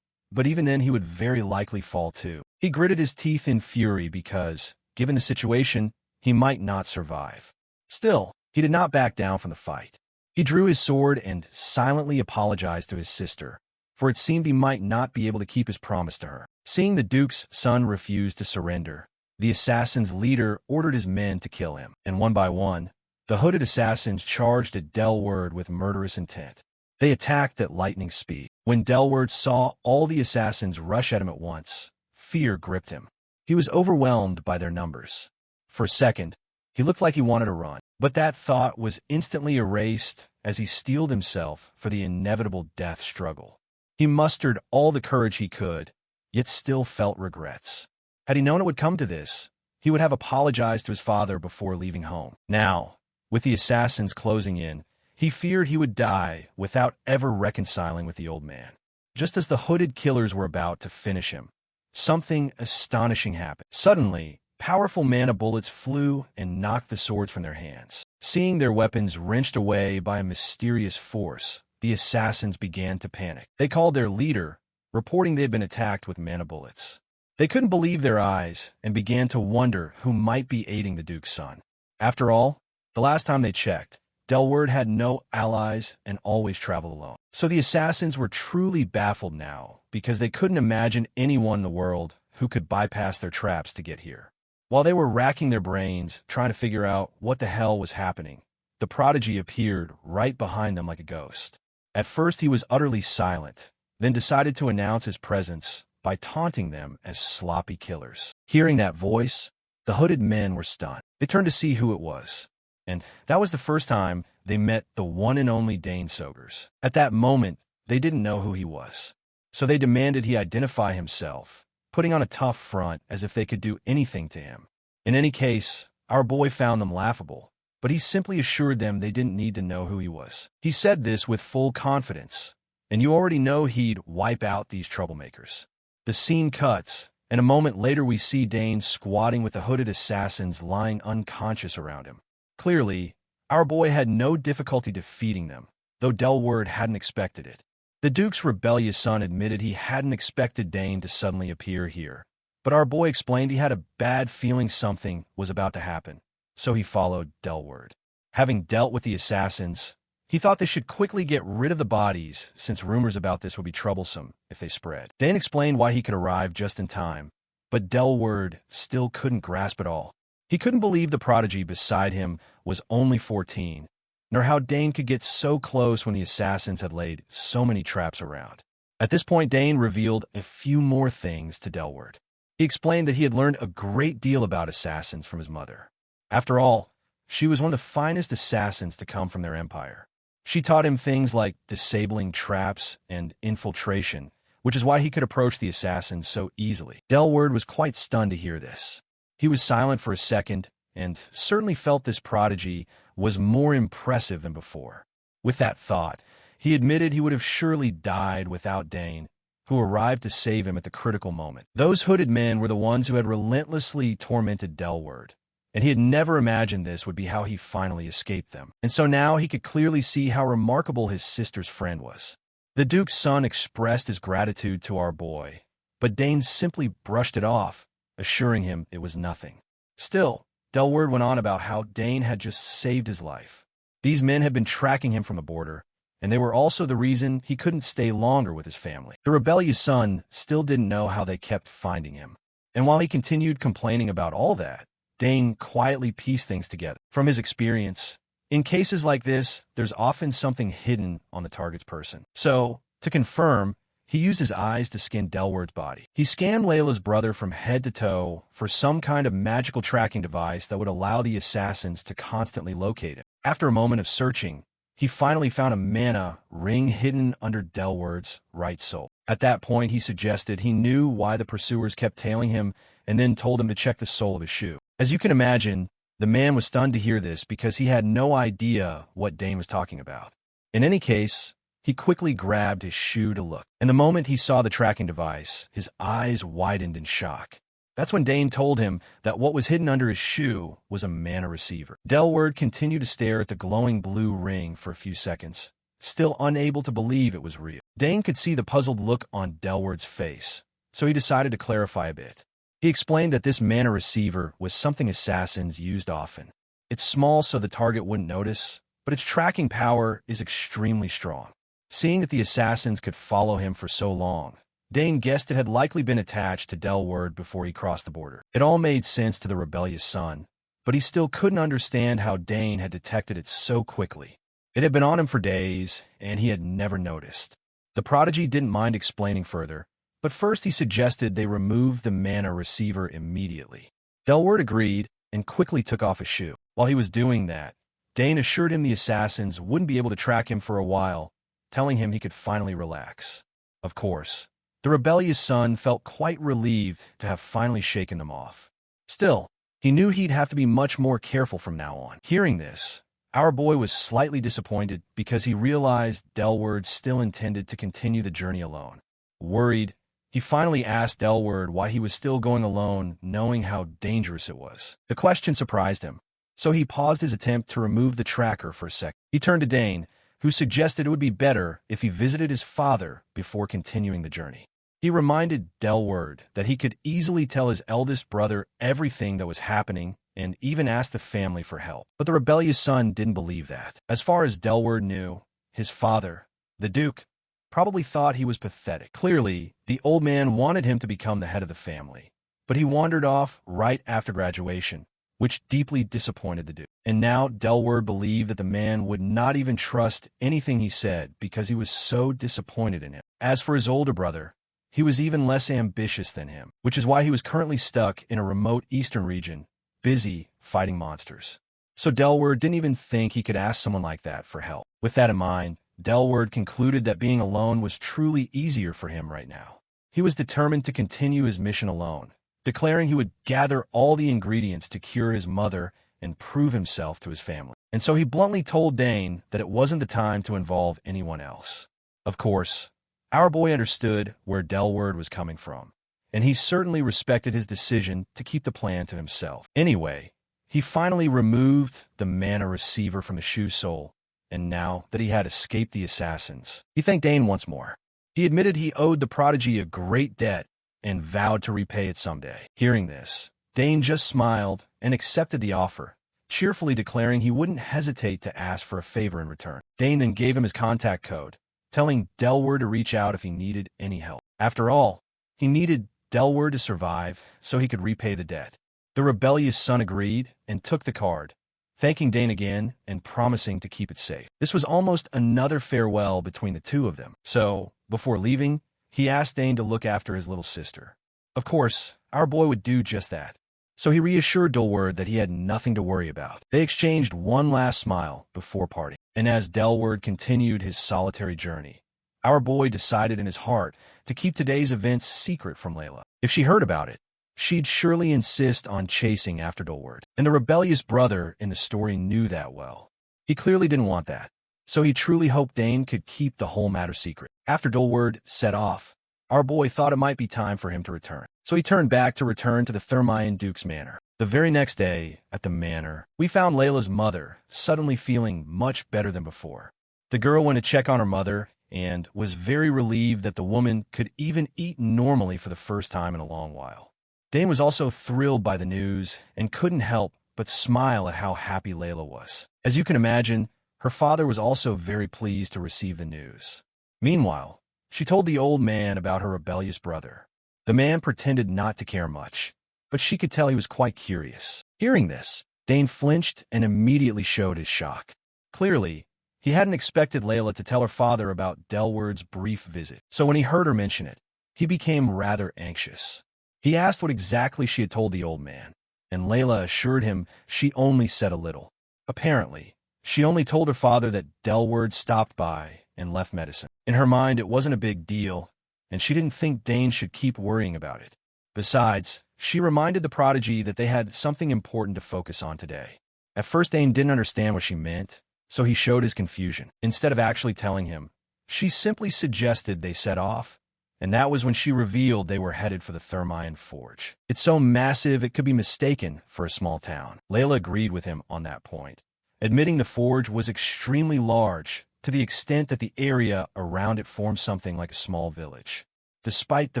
A: but even then he would very likely fall too. He gritted his teeth in fury because, given the situation, he might not survive. Still, he did not back down from the fight. He drew his sword and silently apologized to his sister, for it seemed he might not be able to keep his promise to her. Seeing the Duke's son refuse to surrender, the assassin's leader ordered his men to kill him, and one by one, the hooded assassins charged at Delward with murderous intent. They attacked at lightning speed. When Delward saw all the assassins rush at him at once, fear gripped him. He was overwhelmed by their numbers. For a second, he looked like he wanted to run, but that thought was instantly erased as he steeled himself for the inevitable death struggle. He mustered all the courage he could, yet still felt regrets. Had he known it would come to this, he would have apologized to his father before leaving home. Now, with the assassins closing in, he feared he would die without ever reconciling with the old man. Just as the hooded killers were about to finish him, something astonishing happened. Suddenly, powerful mana bullets flew and knocked the swords from their hands. Seeing their weapons wrenched away by a mysterious force, the assassins began to panic. They called their leader, reporting they had been attacked with mana bullets. They couldn't believe their eyes and began to wonder who might be aiding the Duke's son. After all, the last time they checked, Delward had no allies and always traveled alone. So the assassins were truly baffled now because they couldn't imagine anyone in the world who could bypass their traps to get here. While they were racking their brains, trying to figure out what the hell was happening, the prodigy appeared right behind them like a ghost. At first he was utterly silent, then decided to announce his presence by taunting them as sloppy killers. Hearing that voice, the hooded men were stunned. They turned to see who it was, and that was the first time they met the one and only Dane Sogers. At that moment, they didn't know who he was, so they demanded he identify himself, putting on a tough front as if they could do anything to him. In any case, our boy found them laughable, but he simply assured them they didn't need to know who he was. He said this with full confidence, and you already know he'd wipe out these troublemakers. The scene cuts, and a moment later we see Dane squatting with the hooded assassins lying unconscious around him. Clearly, our boy had no difficulty defeating them, though Delward hadn't expected it. The Duke's rebellious son admitted he hadn't expected Dane to suddenly appear here, but our boy explained he had a bad feeling something was about to happen, so he followed Delward. Having dealt with the assassins, he thought they should quickly get rid of the bodies since rumors about this would be troublesome if they spread. Dane explained why he could arrive just in time, but Delward still couldn't grasp it all. He couldn't believe the prodigy beside him was only 14, nor how Dane could get so close when the assassins had laid so many traps around. At this point, Dane revealed a few more things to Delward. He explained that he had learned a great deal about assassins from his mother. After all, she was one of the finest assassins to come from their empire. She taught him things like disabling traps and infiltration, which is why he could approach the assassins so easily. Delward was quite stunned to hear this. He was silent for a second, and certainly felt this prodigy was more impressive than before. With that thought, he admitted he would have surely died without Dane, who arrived to save him at the critical moment. Those hooded men were the ones who had relentlessly tormented Delward, and he had never imagined this would be how he finally escaped them. And so now he could clearly see how remarkable his sister's friend was. The Duke's son expressed his gratitude to our boy, but Dane simply brushed it off, assuring him it was nothing. Still, Delward went on about how Dane had just saved his life. These men had been tracking him from the border, and they were also the reason he couldn't stay longer with his family. The rebellious son still didn't know how they kept finding him. And while he continued complaining about all that, Dane quietly pieced things together. From his experience, in cases like this, there's often something hidden on the target's person. So, to confirm, he used his eyes to scan Delward's body. He scanned Layla's brother from head to toe for some kind of magical tracking device that would allow the assassins to constantly locate him. After a moment of searching, he finally found a mana ring hidden under Delward's right sole. At that point, he suggested he knew why the pursuers kept tailing him and then told him to check the sole of his shoe. As you can imagine, the man was stunned to hear this because he had no idea what Dane was talking about. In any case, he quickly grabbed his shoe to look, and the moment he saw the tracking device, his eyes widened in shock. That's when Dane told him that what was hidden under his shoe was a mana receiver. Delward continued to stare at the glowing blue ring for a few seconds, still unable to believe it was real. Dane could see the puzzled look on Delward's face, so he decided to clarify a bit. He explained that this mana receiver was something assassins used often. It's small so the target wouldn't notice, but its tracking power is extremely strong. Seeing that the assassins could follow him for so long, Dane guessed it had likely been attached to Delward before he crossed the border. It all made sense to the rebellious son, but he still couldn't understand how Dane had detected it so quickly. It had been on him for days, and he had never noticed. The prodigy didn't mind explaining further, But first he suggested they remove the mana receiver immediately. Delward agreed and quickly took off his shoe. While he was doing that, Dane assured him the assassins wouldn't be able to track him for a while, telling him he could finally relax. Of course, the rebellious son felt quite relieved to have finally shaken them off. Still, he knew he'd have to be much more careful from now on. Hearing this, our boy was slightly disappointed because he realized Delward still intended to continue the journey alone. Worried, he finally asked Delward why he was still going alone, knowing how dangerous it was. The question surprised him, so he paused his attempt to remove the tracker for a sec. He turned to Dane, who suggested it would be better if he visited his father before continuing the journey. He reminded Delward that he could easily tell his eldest brother everything that was happening and even ask the family for help. But the rebellious son didn't believe that. As far as Delward knew, his father, the Duke, probably thought he was pathetic. Clearly, the old man wanted him to become the head of the family, but he wandered off right after graduation, which deeply disappointed the Duke. And now Delward believed that the man would not even trust anything he said because he was so disappointed in him. As for his older brother, he was even less ambitious than him, which is why he was currently stuck in a remote eastern region, busy fighting monsters. So Delward didn't even think he could ask someone like that for help. With that in mind, Delward concluded that being alone was truly easier for him right now. He was determined to continue his mission alone, declaring he would gather all the ingredients to cure his mother and prove himself to his family. And so he bluntly told Dane that it wasn't the time to involve anyone else. Of course, our boy understood where Delward was coming from, and he certainly respected his decision to keep the plan to himself. Anyway, he finally removed the mana receiver from his shoe sole, and now that he had escaped the assassins, he thanked Dane once more. He admitted he owed the prodigy a great debt and vowed to repay it someday. Hearing this, Dane just smiled and accepted the offer, cheerfully declaring he wouldn't hesitate to ask for a favor in return. Dane then gave him his contact code, telling Delward to reach out if he needed any help. After all, he needed Delward to survive so he could repay the debt. The rebellious son agreed and took the card, thanking Dane again and promising to keep it safe. This was almost another farewell between the two of them. So, before leaving, he asked Dane to look after his little sister. Of course, our boy would do just that. So he reassured Delward that he had nothing to worry about. They exchanged one last smile before parting. And as Delward continued his solitary journey, our boy decided in his heart to keep today's events secret from Layla. If she heard about it, she'd surely insist on chasing after Delward. And the rebellious brother in the story knew that well. He clearly didn't want that, so he truly hoped Dane could keep the whole matter secret. After Delward set off, our boy thought it might be time for him to return. So he turned back to return to the Thermian Duke's manor. The very next day, at the manor, we found Layla's mother suddenly feeling much better than before. The girl went to check on her mother and was very relieved that the woman could even eat normally for the first time in a long while. Dane was also thrilled by the news and couldn't help but smile at how happy Layla was. As you can imagine, her father was also very pleased to receive the news. Meanwhile, she told the old man about her rebellious brother. The man pretended not to care much, but she could tell he was quite curious. Hearing this, Dane flinched and immediately showed his shock. Clearly, he hadn't expected Layla to tell her father about Delward's brief visit, so when he heard her mention it, he became rather anxious. He asked what exactly she had told the old man, and Layla assured him she only said a little. Apparently, she only told her father that Delward stopped by and left medicine. In her mind, it wasn't a big deal, and she didn't think Dane should keep worrying about it. Besides, she reminded the prodigy that they had something important to focus on today. At first, Dane didn't understand what she meant, so he showed his confusion. Instead of actually telling him, she simply suggested they set off, and that was when she revealed they were headed for the Thermian Forge. It's so massive it could be mistaken for a small town. Layla agreed with him on that point, admitting the forge was extremely large, to the extent that the area around it formed something like a small village. Despite the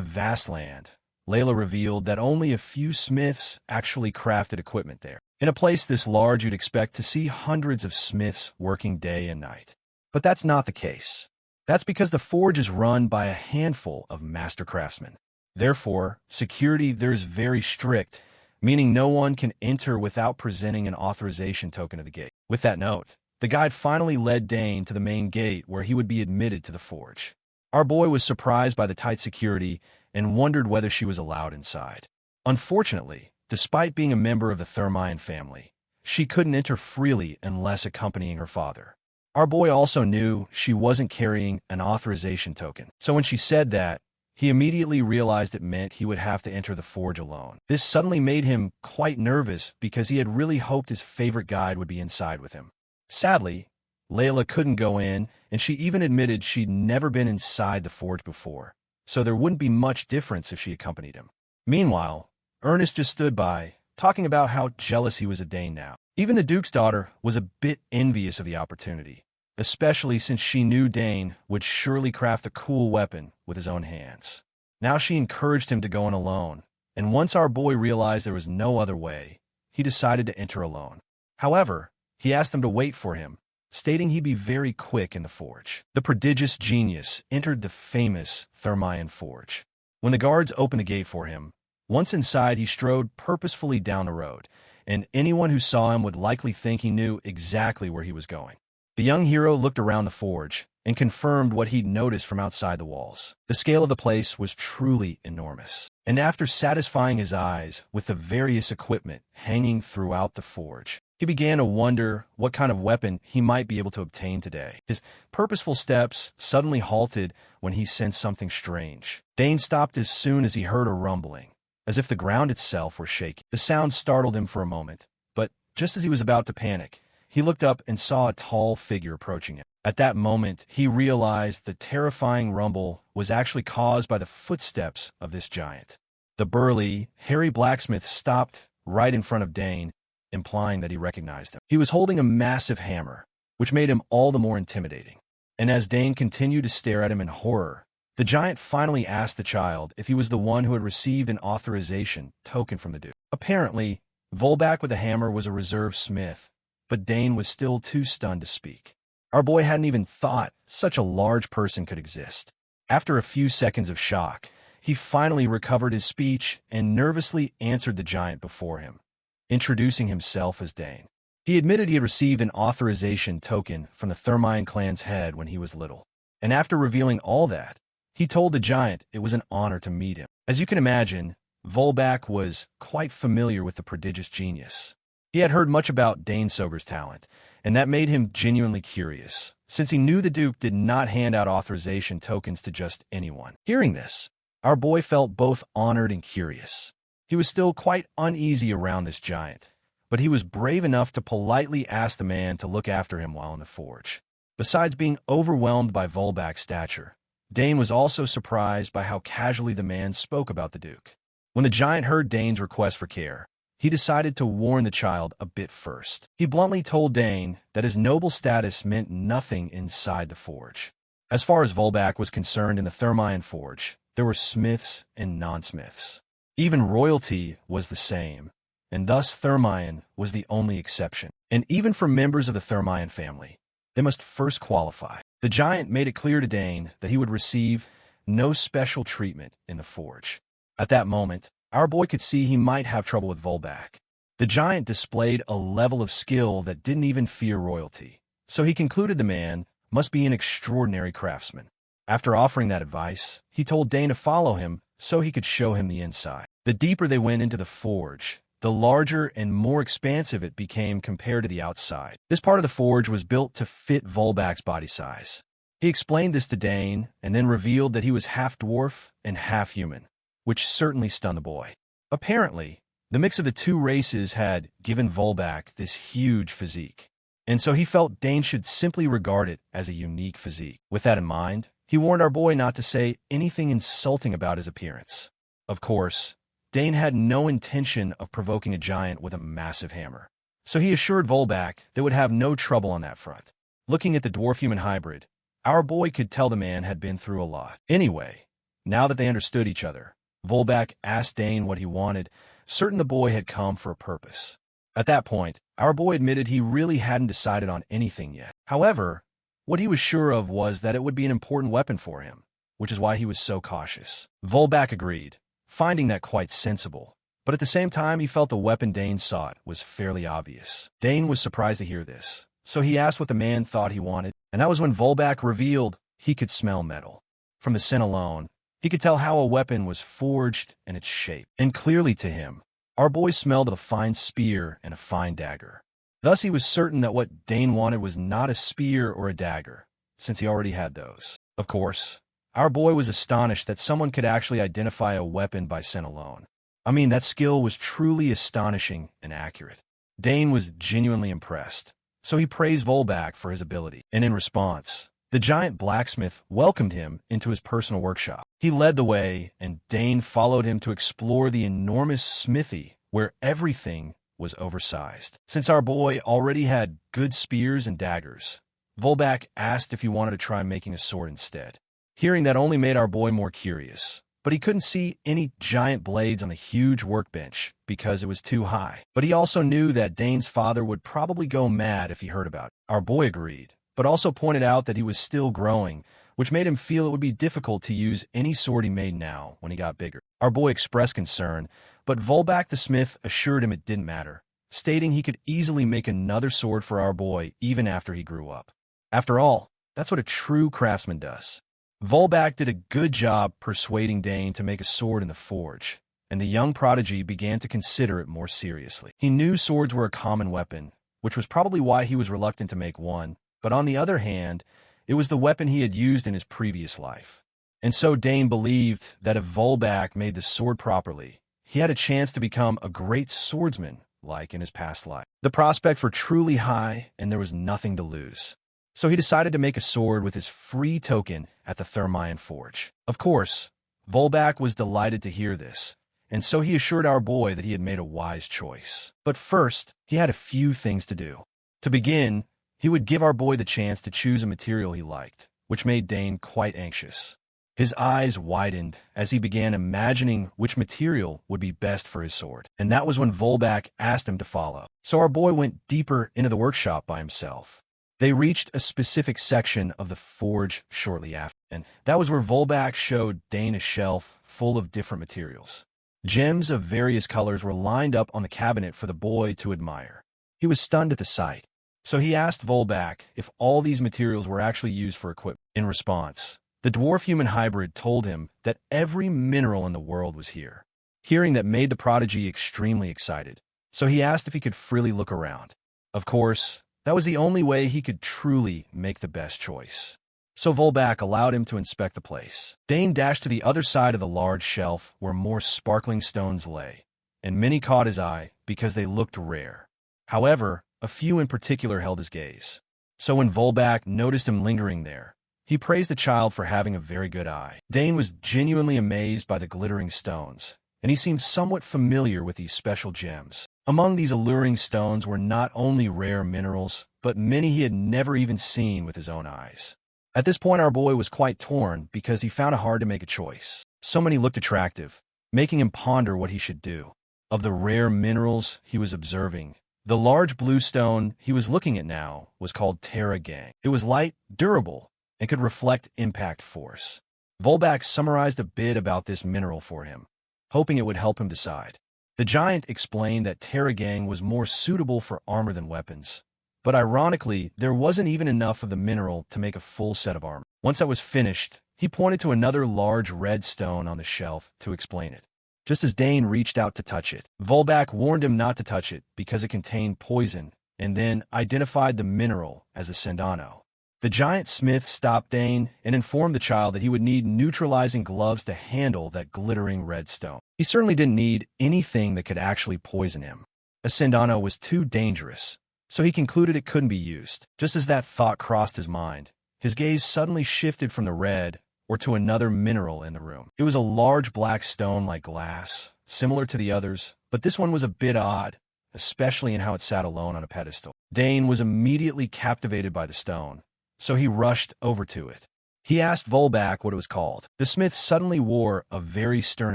A: vast land, Layla revealed that only a few smiths actually crafted equipment there. In a place this large, you'd expect to see hundreds of smiths working day and night. But that's not the case. That's because the forge is run by a handful of master craftsmen. Therefore, security there is very strict, meaning no one can enter without presenting an authorization token at the gate. With that note, the guide finally led Dane to the main gate where he would be admitted to the forge. Our boy was surprised by the tight security and wondered whether she was allowed inside. Unfortunately, despite being a member of the Thermion family, she couldn't enter freely unless accompanying her father. Our boy also knew she wasn't carrying an authorization token, so when she said that, he immediately realized it meant he would have to enter the forge alone. This suddenly made him quite nervous because he had really hoped his favorite guide would be inside with him. Sadly, Layla couldn't go in, and she even admitted she'd never been inside the forge before, so there wouldn't be much difference if she accompanied him. Meanwhile, Ernest just stood by, talking about how jealous he was of Dane now. Even the Duke's daughter was a bit envious of the opportunity, especially since she knew Dane would surely craft a cool weapon with his own hands. Now she encouraged him to go in alone, and once our boy realized there was no other way, he decided to enter alone. However, he asked them to wait for him, stating he'd be very quick in the forge. The prodigious genius entered the famous Thermion forge. When the guards opened the gate for him, once inside he strode purposefully down the road, and anyone who saw him would likely think he knew exactly where he was going. The young hero looked around the forge and confirmed what he'd noticed from outside the walls. The scale of the place was truly enormous, and after satisfying his eyes with the various equipment hanging throughout the forge, he began to wonder what kind of weapon he might be able to obtain today. His purposeful steps suddenly halted when he sensed something strange. Dane stopped as soon as he heard a rumbling, as if the ground itself were shaking. The sound startled him for a moment, but just as he was about to panic, he looked up and saw a tall figure approaching him. At that moment, he realized the terrifying rumble was actually caused by the footsteps of this giant. The burly, hairy blacksmith stopped right in front of Dane, implying that he recognized him. He was holding a massive hammer, which made him all the more intimidating. And as Dane continued to stare at him in horror, the giant finally asked the child if he was the one who had received an authorization token from the Duke. Apparently, Volbak with the hammer was a reserve smith, but Dane was still too stunned to speak. Our boy hadn't even thought such a large person could exist. After a few seconds of shock, he finally recovered his speech and nervously answered the giant before him, introducing himself as Dane. He admitted he had received an authorization token from the Thermion clan's head when he was little, and after revealing all that, he told the giant it was an honor to meet him. As you can imagine, Volbak was quite familiar with the prodigious genius. He had heard much about Dane Soger's talent, and that made him genuinely curious, since he knew the Duke did not hand out authorization tokens to just anyone. Hearing this, our boy felt both honored and curious. He was still quite uneasy around this giant, but he was brave enough to politely ask the man to look after him while in the forge. Besides being overwhelmed by Volbak's stature, Dane was also surprised by how casually the man spoke about the Duke. When the giant heard Dane's request for care, he decided to warn the child a bit first. He bluntly told Dane that his noble status meant nothing inside the forge. As far as Volbak was concerned in the Thermion forge, there were smiths and non-smiths. Even royalty was the same, and thus Thermion was the only exception. And even for members of the Thermion family, they must first qualify. The giant made it clear to Dane that he would receive no special treatment in the forge. At that moment, our boy could see he might have trouble with Volbak. The giant displayed a level of skill that didn't even fear royalty, so he concluded the man must be an extraordinary craftsman. After offering that advice, he told Dane to follow him so he could show him the inside. The deeper they went into the forge, the larger and more expansive it became compared to the outside. This part of the forge was built to fit Volbak's body size. He explained this to Dane and then revealed that he was half dwarf and half human, which certainly stunned the boy. Apparently, the mix of the two races had given Volbak this huge physique, and so he felt Dane should simply regard it as a unique physique. With that in mind, he warned our boy not to say anything insulting about his appearance. Of course, Dane had no intention of provoking a giant with a massive hammer, so he assured Volbak they would have no trouble on that front. Looking at the dwarf-human hybrid, our boy could tell the man had been through a lot. Anyway, now that they understood each other, Volbak asked Dane what he wanted, certain the boy had come for a purpose. At that point, our boy admitted he really hadn't decided on anything yet. However, what he was sure of was that it would be an important weapon for him, which is why he was so cautious. Volbak agreed, finding that quite sensible, but at the same time he felt the weapon Dane sought was fairly obvious. Dane was surprised to hear this, so he asked what the man thought he wanted, and that was when Volbak revealed he could smell metal. From the scent alone, he could tell how a weapon was forged and its shape. And clearly to him, our boy smelled of a fine spear and a fine dagger. Thus he was certain that what Dane wanted was not a spear or a dagger, since he already had those. Of course, our boy was astonished that someone could actually identify a weapon by scent alone. I mean, that skill was truly astonishing and accurate. Dane was genuinely impressed, so he praised Volbak for his ability. And in response, the giant blacksmith welcomed him into his personal workshop. He led the way, and Dane followed him to explore the enormous smithy where everything was oversized. Since our boy already had good spears and daggers, Volbak asked if he wanted to try making a sword instead. Hearing that only made our boy more curious, but he couldn't see any giant blades on the huge workbench because it was too high. But he also knew that Dane's father would probably go mad if he heard about it. Our boy agreed, but also pointed out that he was still growing, which made him feel it would be difficult to use any sword he made now when he got bigger. Our boy expressed concern, but Volbak the smith assured him it didn't matter, stating he could easily make another sword for our boy even after he grew up. After all, that's what a true craftsman does. Volbak did a good job persuading Dane to make a sword in the forge, and the young prodigy began to consider it more seriously. He knew swords were a common weapon, which was probably why he was reluctant to make one, but on the other hand, it was the weapon he had used in his previous life. And so Dane believed that if Volbak made the sword properly, he had a chance to become a great swordsman, like in his past life. The prospects were truly high, and there was nothing to lose. So he decided to make a sword with his free token at the Thermaean Forge. Of course, Volbak was delighted to hear this, and so he assured our boy that he had made a wise choice. But first, he had a few things to do. To begin, he would give our boy the chance to choose a material he liked, which made Dane quite anxious. His eyes widened as he began imagining which material would be best for his sword, and that was when Volbak asked him to follow. So our boy went deeper into the workshop by himself. They reached a specific section of the forge shortly after, and that was where Volbak showed Dane a shelf full of different materials. Gems of various colors were lined up on the cabinet for the boy to admire. He was stunned at the sight, so he asked Volbak if all these materials were actually used for equipment. In response, the dwarf-human hybrid told him that every mineral in the world was here. Hearing that made the prodigy extremely excited, so he asked if he could freely look around. Of course, that was the only way he could truly make the best choice. So Volbak allowed him to inspect the place. Dane dashed to the other side of the large shelf where more sparkling stones lay, and many caught his eye because they looked rare. However, a few in particular held his gaze. So when Volbak noticed him lingering there, he praised the child for having a very good eye. Dane was genuinely amazed by the glittering stones, and he seemed somewhat familiar with these special gems. Among these alluring stones were not only rare minerals, but many he had never even seen with his own eyes. At this point, our boy was quite torn because he found it hard to make a choice. So many looked attractive, making him ponder what he should do. Of the rare minerals he was observing, the large blue stone he was looking at now was called Terra Gang. It was light, durable, and could reflect impact force. Volbak summarized a bit about this mineral for him, hoping it would help him decide. The giant explained that Terra Gang was more suitable for armor than weapons, but ironically, there wasn't even enough of the mineral to make a full set of armor. Once that was finished, he pointed to another large red stone on the shelf to explain it. Just as Dane reached out to touch it, Volbak warned him not to touch it because it contained poison, and then identified the mineral as a Sendano. The giant smith stopped Dane and informed the child that he would need neutralizing gloves to handle that glittering red stone. He certainly didn't need anything that could actually poison him. A Sendano was too dangerous, so he concluded it couldn't be used. Just as that thought crossed his mind, his gaze suddenly shifted from the red or to another mineral in the room. It was a large black stone like glass, similar to the others, but this one was a bit odd, especially in how it sat alone on a pedestal. Dane was immediately captivated by the stone, so he rushed over to it. He asked Volbak what it was called. The smith suddenly wore a very stern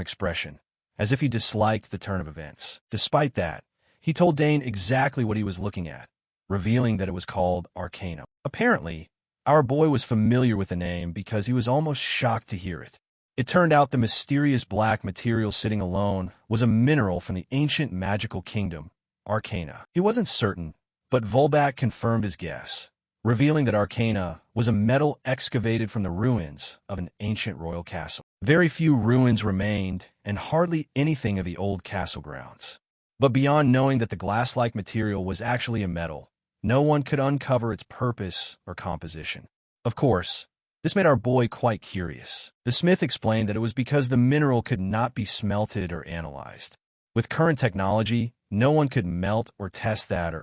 A: expression, as if he disliked the turn of events. Despite that, he told Dane exactly what he was looking at, revealing that it was called Arcanum. Apparently, our boy was familiar with the name because he was almost shocked to hear it. It turned out the mysterious black material sitting alone was a mineral from the ancient magical kingdom, Arcana. He wasn't certain, but Volbak confirmed his guess, revealing that Arcana was a metal excavated from the ruins of an ancient royal castle. Very few ruins remained, and hardly anything of the old castle grounds. But beyond knowing that the glass-like material was actually a metal, no one could uncover its purpose or composition. Of course, this made our boy quite curious. The smith explained that it was because the mineral could not be smelted or analyzed. With current technology, no one could melt or test that,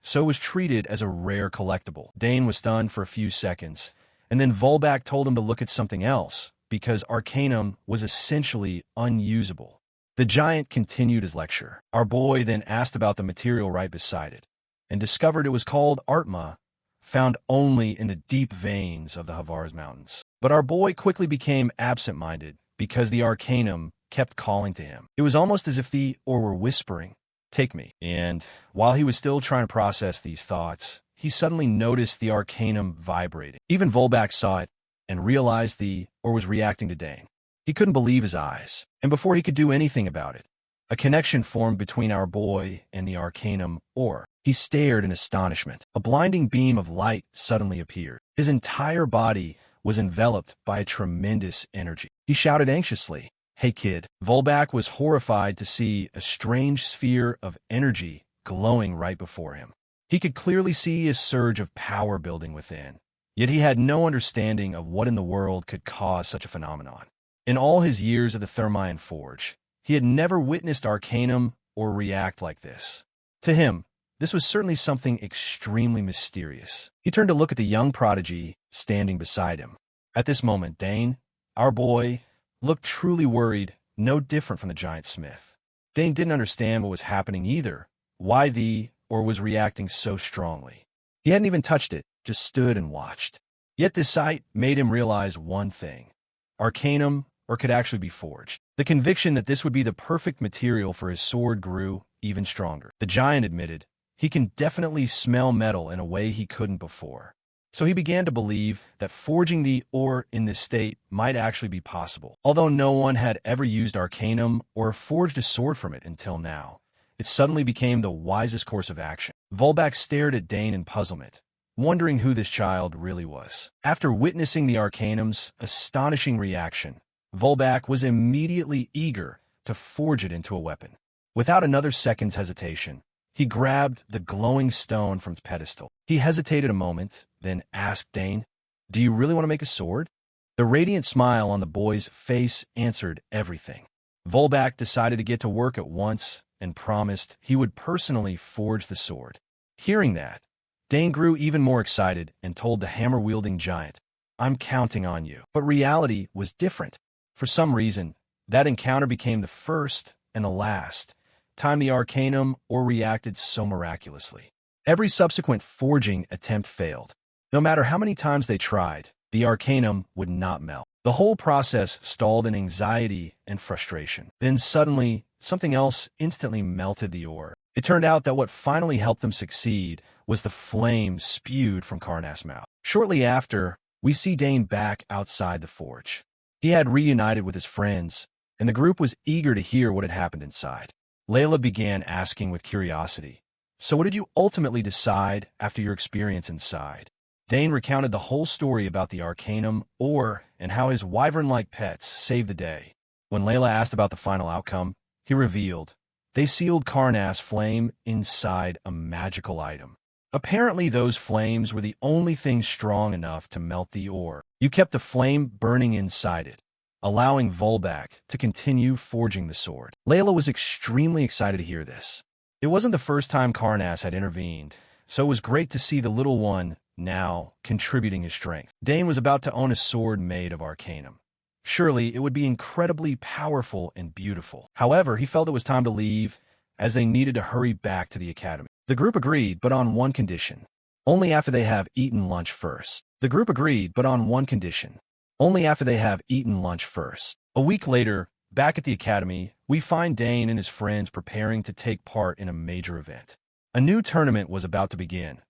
A: so it was treated as a rare collectible. Dane was stunned for a few seconds, and then Volbak told him to look at something else, because Arcanum was essentially unusable. The giant continued his lecture. Our boy then asked about the material right beside it, and discovered it was called Artma, found only in the deep veins of the Havars Mountains. But our boy quickly became absent-minded, because the Arcanum kept calling to him. It was almost as if the Or were whispering, "Take me." And while he was still trying to process these thoughts, he suddenly noticed the Arcanum vibrating. Even Volbak saw it and realized the Or was reacting to Dane. He couldn't believe his eyes, and before he could do anything about it, a connection formed between our boy and the Arcanum Or. He stared in astonishment. A blinding beam of light suddenly appeared. His entire body was enveloped by a tremendous energy. He shouted anxiously, "Hey kid." Volbak was horrified to see a strange sphere of energy glowing right before him. He could clearly see a surge of power building within, yet he had no understanding of what in the world could cause such a phenomenon. In all his years at the Thermion Forge, he had never witnessed Arcanum or react like this. To him, this was certainly something extremely mysterious. He turned to look at the young prodigy standing beside him. At this moment, Dane, our boy, looked truly worried, no different from the giant smith. Dane didn't understand what was happening either, why the Or was reacting so strongly. He hadn't even touched it, just stood and watched. Yet this sight made him realize one thing. Arcanum Or could actually be forged. The conviction that this would be the perfect material for his sword grew even stronger. The giant admitted, he can definitely smell metal in a way he couldn't before. So he began to believe that forging the Or in this state might actually be possible. Although no one had ever used Arcanum or forged a sword from it until now, it suddenly became the wisest course of action. Volbak stared at Dane in puzzlement, wondering who this child really was. After witnessing the Arcanum's astonishing reaction, Volbak was immediately eager to forge it into a weapon. Without another second's hesitation, he grabbed the glowing stone from its pedestal. He hesitated a moment, then asked Dane, "Do you really want to make a sword?" The radiant smile on the boy's face answered everything. Volbak decided to get to work at once and promised he would personally forge the sword. Hearing that, Dane grew even more excited and told the hammer-wielding giant, "I'm counting on you." But reality was different. For some reason, that encounter became the first and the last time the Arcanum Or reacted so miraculously. Every subsequent forging attempt failed. No matter how many times they tried, the Arcanum would not melt. The whole process stalled in anxiety and frustration. Then suddenly, something else instantly melted the Or. It turned out that what finally helped them succeed was the flame spewed from Karnas' mouth. Shortly after, we see Dane back outside the forge. He had reunited with his friends, and the group was eager to hear what had happened inside. Layla began asking with curiosity, "So what did you ultimately decide after your experience inside?" Dane recounted the whole story about the Arcanum Or and how his wyvern-like pets saved the day. When Layla asked about the final outcome, he revealed, they sealed Karnas' flame inside a magical item. Apparently those flames were the only thing strong enough to melt the Or. You kept the flame burning inside it, allowing Volbak to continue forging the sword. Layla was extremely excited to hear this. It wasn't the first time Karnas had intervened, so it was great to see the little one now contributing his strength. Dane was about to own a sword made of Arcanum. Surely it would be incredibly powerful and beautiful. However, he felt it was time to leave, as they needed to hurry back to the academy. The group agreed, but on one condition. Only after they have eaten lunch first. The group agreed, but on one condition. Only after they have eaten lunch first. A week later, back at the academy, we find Dane and his friends preparing to take part in a major event. A new tournament was about to begin,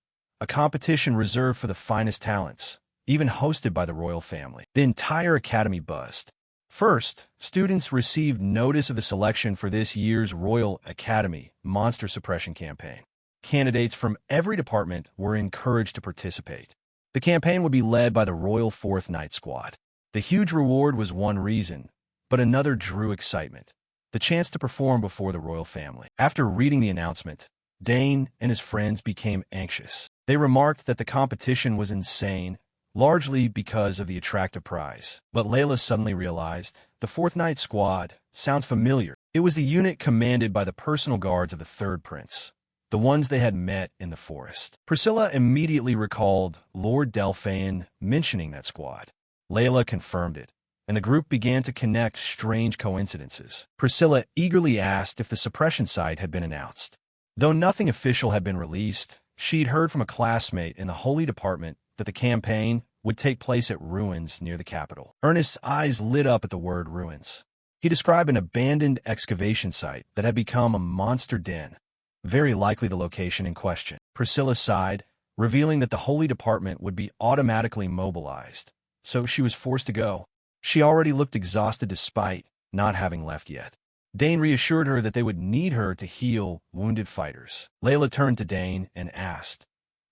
A: a competition reserved for the finest talents, even hosted by the royal family. The entire academy buzzed. First, students received notice of the selection for this year's Royal Academy Monster Suppression campaign. candidates from every department were encouraged to participate. The campaign would be led by the Royal Fourth Night Squad. The huge reward was one reason, but another drew excitement: the chance to perform before the royal family. After reading the announcement, Dane and his friends became anxious. They remarked that the competition was insane, largely because of the attractive prize. But Layla suddenly realized the Fourth Night Squad sounds familiar. It was the unit commanded by the personal guards of the third prince, the ones they had met in the forest. Priscilla immediately recalled Lord Delphaeon mentioning that squad. Layla confirmed it, and the group began to connect strange coincidences. Priscilla eagerly asked if the suppression site had been announced. Though nothing official had been released, she'd heard from a classmate in the Holy Department that the campaign would take place at ruins near the capital. Ernest's eyes lit up at the word ruins. He described an abandoned excavation site that had become a monster den, very likely the location in question. Priscilla sighed, revealing that the Holy Department would be automatically mobilized, so she was forced to go. She already looked exhausted despite not having left yet. Dane reassured her that they would need her to heal wounded fighters. Layla turned to Dane and asked,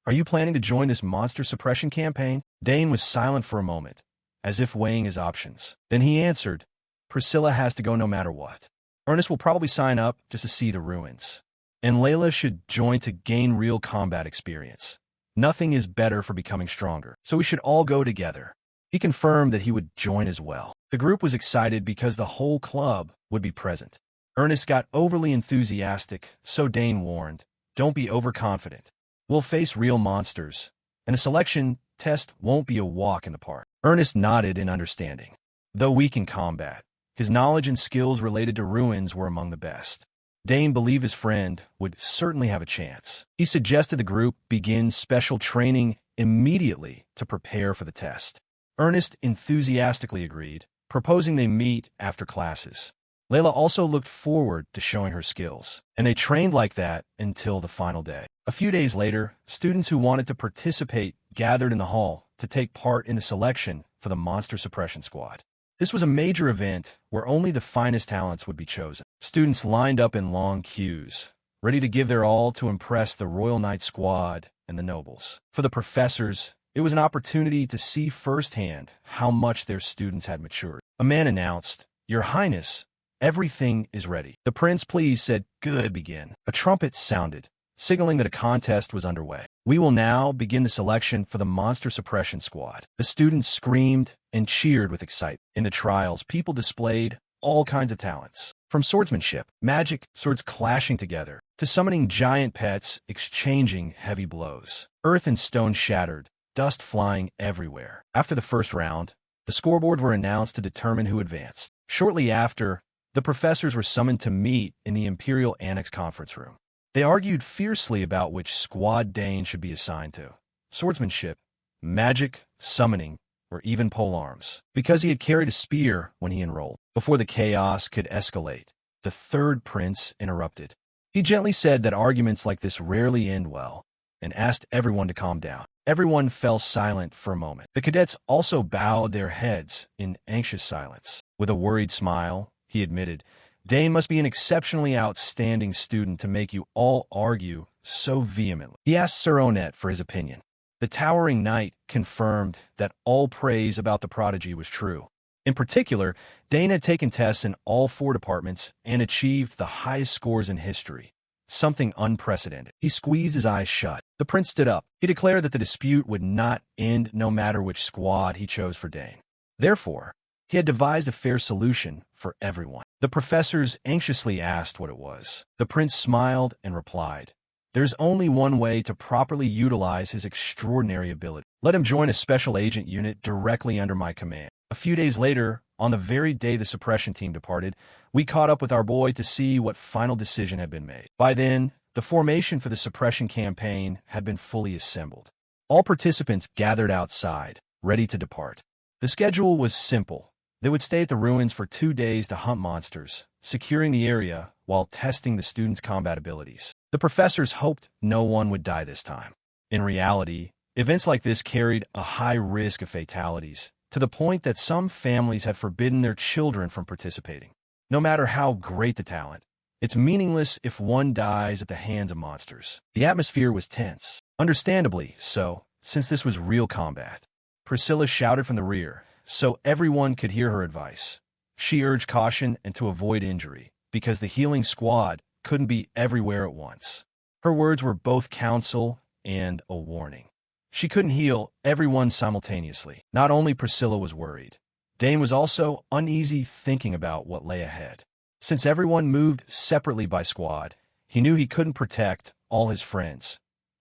A: "Are you planning to join this monster suppression campaign?" Dane was silent for a moment, as if weighing his options. Then he answered, "Priscilla has to go no matter what. Ernest will probably sign up just to see the ruins. And Layla should join to gain real combat experience. Nothing is better for becoming stronger, so we should all go together." He confirmed that he would join as well. The group was excited because the whole club would be present. Ernest got overly enthusiastic, so Dane warned, "Don't be overconfident. We'll face real monsters, and a selection test won't be a walk in the park." Ernest nodded in understanding. Though weak in combat, his knowledge and skills related to ruins were among the best. Dane believed his friend would certainly have a chance. He suggested the group begin special training immediately to prepare for the test. Ernest enthusiastically agreed, proposing they meet after classes. Layla also looked forward to showing her skills, and they trained like that until the final day. A few days later, students who wanted to participate gathered in the hall to take part in the selection for the Monster Suppression Squad. This was a major event where only the finest talents would be chosen. Students lined up in long queues, ready to give their all to impress the Royal Knight Squad and the nobles. For the professors, it was an opportunity to see firsthand how much their students had matured. A man announced, "Your Highness, everything is ready." The prince pleased said, "Good, begin." A trumpet sounded, signaling that a contest was underway. "We will now begin the selection for the Monster Suppression Squad." The students screamed and cheered with excitement. In the trials, people displayed all kinds of talents, from swordsmanship, magic, swords clashing together, to summoning giant pets, exchanging heavy blows. Earth and stone shattered, dust flying everywhere. After the first round, the scoreboards were announced to determine who advanced. Shortly after, the professors were summoned to meet in the Imperial Annex conference room. They argued fiercely about which squad Dane should be assigned to: swordsmanship, magic, summoning, or even polearms, because he had carried a spear when he enrolled. Before the chaos could escalate, the third prince interrupted. He gently said that arguments like this rarely end well, and asked everyone to calm down. Everyone fell silent for a moment. The cadets also bowed their heads in anxious silence. With a worried smile, he admitted, "Dane must be an exceptionally outstanding student to make you all argue so vehemently." He asked Sir Onet for his opinion. The towering knight confirmed that all praise about the prodigy was true. In particular, Dane had taken tests in all 4 departments and achieved the highest scores in history, something unprecedented. He squeezed his eyes shut. The prince stood up. He declared that the dispute would not end no matter which squad he chose for Dane. Therefore, he had devised a fair solution for everyone. The professors anxiously asked what it was. The prince smiled and replied, "There's only one way to properly utilize his extraordinary ability. Let him join a special agent unit directly under my command." A few days later, on the very day the suppression team departed, we caught up with our boy to see what final decision had been made. By then, the formation for the suppression campaign had been fully assembled. All participants gathered outside, ready to depart. The schedule was simple. They would stay at the ruins for 2 days to hunt monsters, securing the area while testing the students' combat abilities. The professors hoped no one would die this time. In reality, events like this carried a high risk of fatalities, to the point that some families had forbidden their children from participating. No matter how great the talent, It's meaningless if one dies at the hands of monsters. The atmosphere was tense. Understandably so, since this was real combat. Priscilla shouted from the rear, so everyone could hear her advice. She urged caution and to avoid injury, because the healing squad couldn't be everywhere at once. Her words were both counsel and a warning. She couldn't heal everyone simultaneously. Not only Priscilla was worried. Dane was also uneasy thinking about what lay ahead. Since everyone moved separately by squad, he knew he couldn't protect all his friends,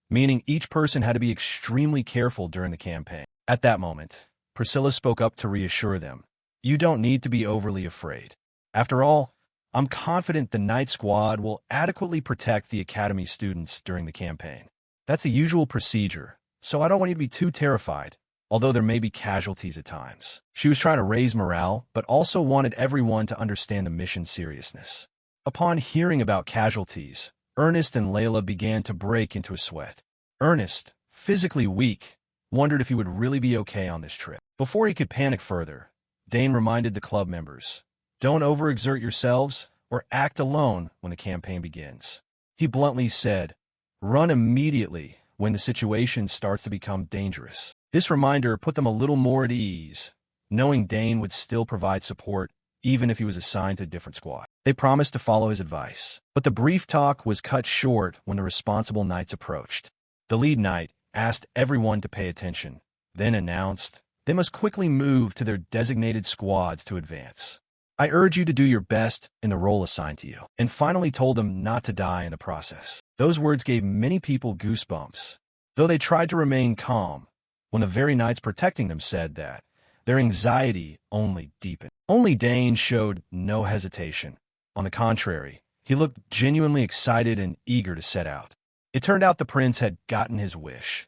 A: meaning each person had to be extremely careful during the campaign. At that moment, Priscilla spoke up to reassure them. You don't need to be overly afraid. After all, I'm confident the Night Squad will adequately protect the Academy students during the campaign. That's the usual procedure, so I don't want you to be too terrified, although there may be casualties at times. She was trying to raise morale, but also wanted everyone to understand the mission's seriousness. Upon hearing about casualties, Ernest and Layla began to break into a sweat. Ernest, physically weak, wondered if he would really be okay on this trip. Before he could panic further, Dane reminded the club members, don't overexert yourselves or act alone when the campaign begins. He bluntly said, run immediately when the situation starts to become dangerous. This reminder put them a little more at ease, knowing Dane would still provide support even if he was assigned to a different squad. They promised to follow his advice. But the brief talk was cut short when the responsible knights approached. The lead knight asked everyone to pay attention, then announced they must quickly move to their designated squads to advance. I urge you to do your best in the role assigned to you, and finally told them not to die in the process. Those words gave many people goosebumps, though they tried to remain calm when the very knights protecting them said that their anxiety only deepened. Only Dane showed no hesitation. On the contrary, he looked genuinely excited and eager to set out. It turned out the prince had gotten his wish.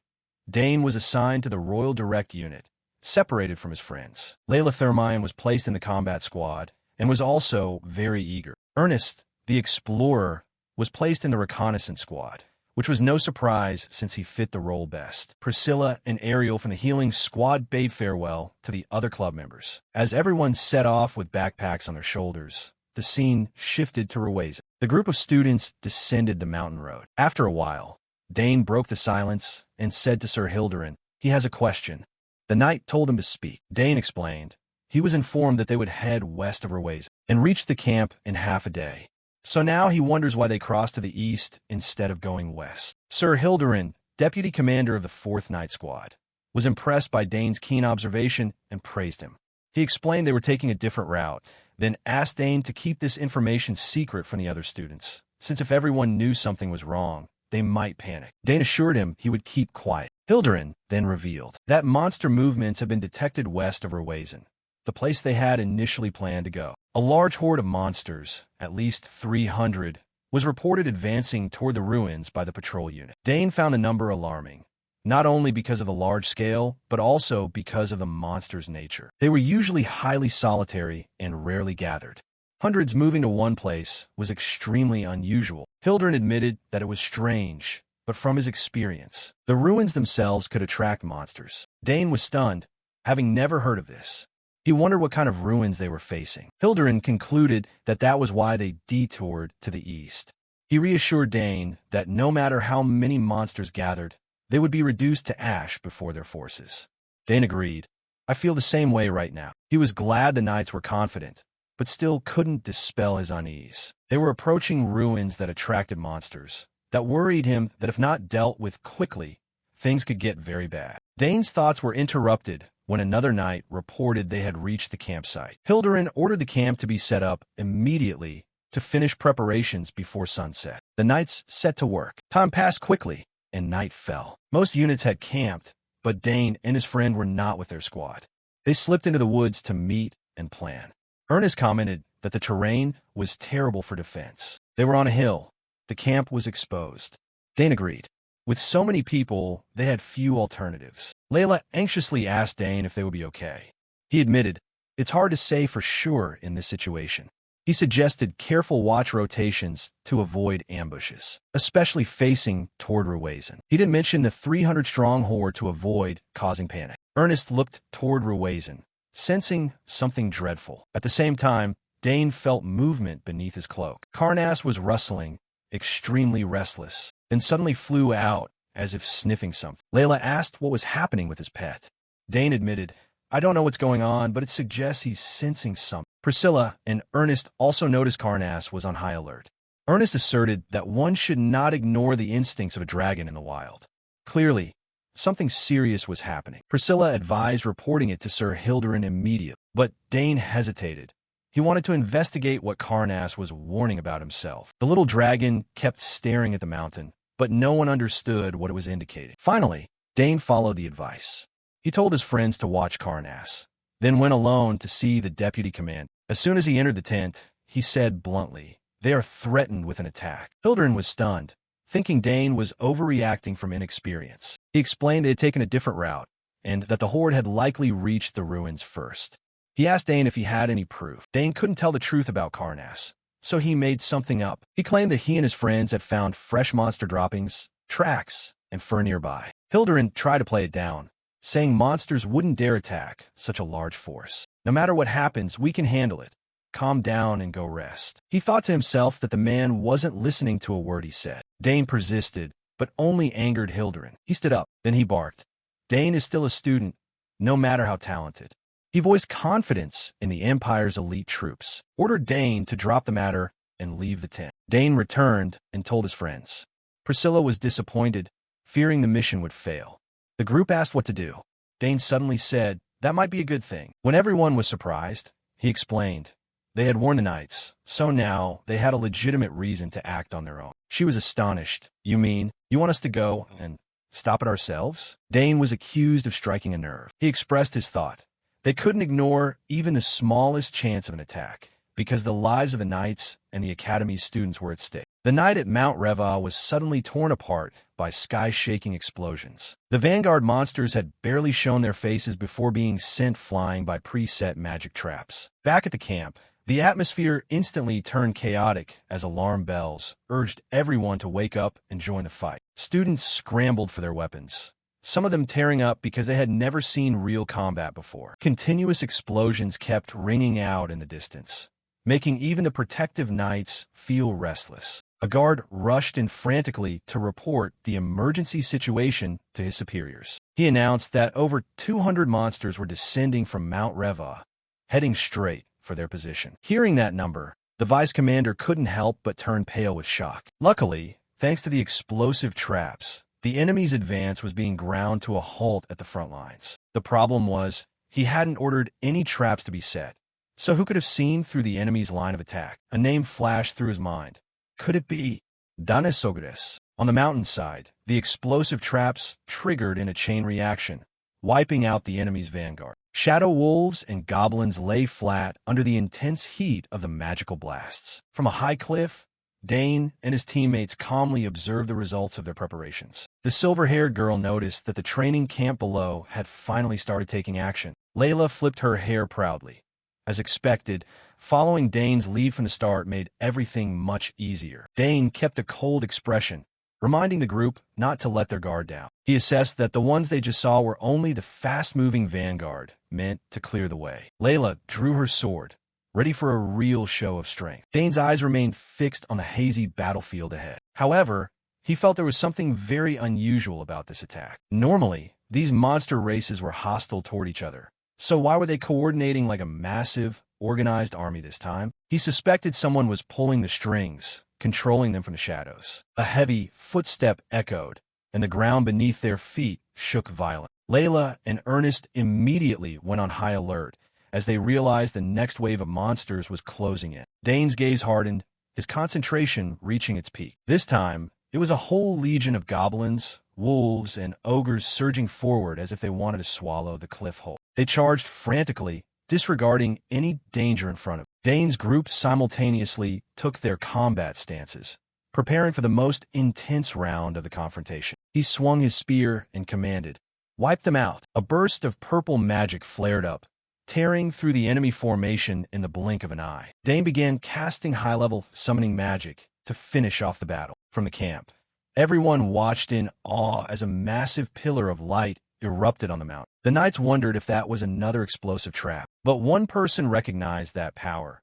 A: Dane was assigned to the Royal Direct Unit, separated from his friends. Layla Thermine was placed in the combat squad and was also very eager. Ernest, the explorer, was placed in the reconnaissance squad, which was no surprise since he fit the role best. Priscilla and Ariel from the healing squad bade farewell to the other club members. As everyone set off with backpacks on their shoulders, the scene shifted to Ruweza. The group of students descended the mountain road. After a while, Dane broke the silence and said to Sir Hilderin, he has a question. The knight told him to speak. Dane explained. He was informed that they would head west of Ruweza and reach the camp in half a day. So now he wonders why they crossed to the east instead of going west. Sir Hilderin, deputy commander of the 4th Night Squad, was impressed by Dane's keen observation and praised him. He explained they were taking a different route, then asked Dane to keep this information secret from the other students, since if everyone knew something was wrong, they might panic. Dane assured him he would keep quiet. Hilderin then revealed that monster movements had been detected west of Ruweza, the place they had initially planned to go. A large horde of monsters, at least 300, was reported advancing toward the ruins by the patrol unit. Dane found the number alarming, not only because of the large scale, but also because of the monsters' nature. They were usually highly solitary and rarely gathered. Hundreds moving to one place was extremely unusual. Hilderin admitted that it was strange, but from his experience, the ruins themselves could attract monsters. Dane was stunned, having never heard of this. He wondered what kind of ruins they were facing. Hilderin concluded that that was why they detoured to the east. He reassured Dane that no matter how many monsters gathered, they would be reduced to ash before their forces. Dane agreed. I feel the same way right now. He was glad the knights were confident, but still couldn't dispel his unease. They were approaching ruins that attracted monsters, that worried him that if not dealt with quickly, things could get very bad. Dane's thoughts were interrupted when another knight reported they had reached the campsite. Hilderin ordered the camp to be set up immediately to finish preparations before sunset. The knights set to work. Time passed quickly, and night fell. Most units had camped, but Dane and his friend were not with their squad. They slipped into the woods to meet and plan. Ernest commented that the terrain was terrible for defense. They were on a hill. The camp was exposed. Dane agreed. With so many people, they had few alternatives. Layla anxiously asked Dane if they would be okay. He admitted, it's hard to say for sure in this situation. He suggested careful watch rotations to avoid ambushes, especially facing toward Ruweza. He didn't mention the 300-strong horde to avoid causing panic. Ernest looked toward Ruweza, sensing something dreadful. At the same time, Dane felt movement beneath his cloak. Karnas was rustling, extremely restless, then suddenly flew out, as if sniffing something. Layla asked what was happening with his pet. Dane admitted, "I don't know what's going on, but it suggests he's sensing something." Priscilla and Ernest also noticed Karnas was on high alert. Ernest asserted that one should not ignore the instincts of a dragon in the wild. Clearly, something serious was happening. Priscilla advised reporting it to Sir Hilderin immediately, but Dane hesitated. He wanted to investigate what Karnas was warning about himself. The little dragon kept staring at the mountain, but no one understood what it was indicating. Finally, Dane followed the advice. He told his friends to watch Karnas, then went alone to see the deputy commander. As soon as he entered the tent, he said bluntly, "They are threatened with an attack." Hilderin was stunned, thinking Dane was overreacting from inexperience. He explained they had taken a different route, and that the horde had likely reached the ruins first. He asked Dane if he had any proof. Dane couldn't tell the truth about Karnas, so he made something up. He claimed that he and his friends had found fresh monster droppings, tracks, and fur nearby. Hilderin tried to play it down, saying monsters wouldn't dare attack such a large force. "No matter what happens, we can handle it. Calm down and go rest." He thought to himself that the man wasn't listening to a word he said. Dane persisted, but only angered Hilderin. He stood up, then he barked. Dane is still a student, no matter how talented. He voiced confidence in the Empire's elite troops, ordered Dane to drop the matter and leave the tent. Dane returned and told his friends. Priscilla was disappointed, fearing the mission would fail. The group asked what to do. Dane suddenly said, "That might be a good thing." When everyone was surprised, he explained, they had warned the knights, so now they had a legitimate reason to act on their own. She was astonished. "You mean, you want us to go and stop it ourselves?" Dane was accused of striking a nerve. He expressed his thought. They couldn't ignore even the smallest chance of an attack, because the lives of the knights and the academy's students were at stake. The night at Mount Reva was suddenly torn apart by sky-shaking explosions. The vanguard monsters had barely shown their faces before being sent flying by preset magic traps. Back at the camp, the atmosphere instantly turned chaotic as alarm bells urged everyone to wake up and join the fight. Students scrambled for their weapons, some of them tearing up because they had never seen real combat before. Continuous explosions kept ringing out in the distance, making even the protective knights feel restless. A guard rushed in frantically to report the emergency situation to his superiors. He announced that over 200 monsters were descending from Mount Reva, heading straight for their position. Hearing that number, the vice commander couldn't help but turn pale with shock. Luckily, thanks to the explosive traps, the enemy's advance was being ground to a halt at the front lines. The problem was, he hadn't ordered any traps to be set. So who could have seen through the enemy's line of attack? A name flashed through his mind. Could it be Danesogres? On the mountainside, the explosive traps triggered in a chain reaction, wiping out the enemy's vanguard. Shadow wolves and goblins lay flat under the intense heat of the magical blasts. From a high cliff, Dane and his teammates calmly observed the results of their preparations. The silver-haired girl noticed that the training camp below had finally started taking action. Layla flipped her hair proudly. As expected, following Dane's lead from the start made everything much easier. Dane kept a cold expression, reminding the group not to let their guard down. He assessed that the ones they just saw were only the fast-moving vanguard, meant to clear the way. Layla drew her sword, ready for a real show of strength. Dane's eyes remained fixed on the hazy battlefield ahead. However, he felt there was something very unusual about this attack. Normally, these monster races were hostile toward each other. So why were they coordinating like a massive, organized army this time? He suspected someone was pulling the strings, controlling them from the shadows. A heavy footstep echoed, and the ground beneath their feet shook violently. Layla and Ernest immediately went on high alert as they realized the next wave of monsters was closing in. Dane's gaze hardened, his concentration reaching its peak. This time, it was a whole legion of goblins, wolves, and ogres surging forward as if they wanted to swallow the cliff hole. They charged frantically, disregarding any danger in front of them. Dane's group simultaneously took their combat stances, preparing for the most intense round of the confrontation. He swung his spear and commanded, "Wipe them out." A burst of purple magic flared up, tearing through the enemy formation in the blink of an eye. Dane began casting high-level summoning magic to finish off the battle. From the camp, everyone watched in awe as a massive pillar of light erupted on the mountain. The knights wondered if that was another explosive trap, but one person recognized that power.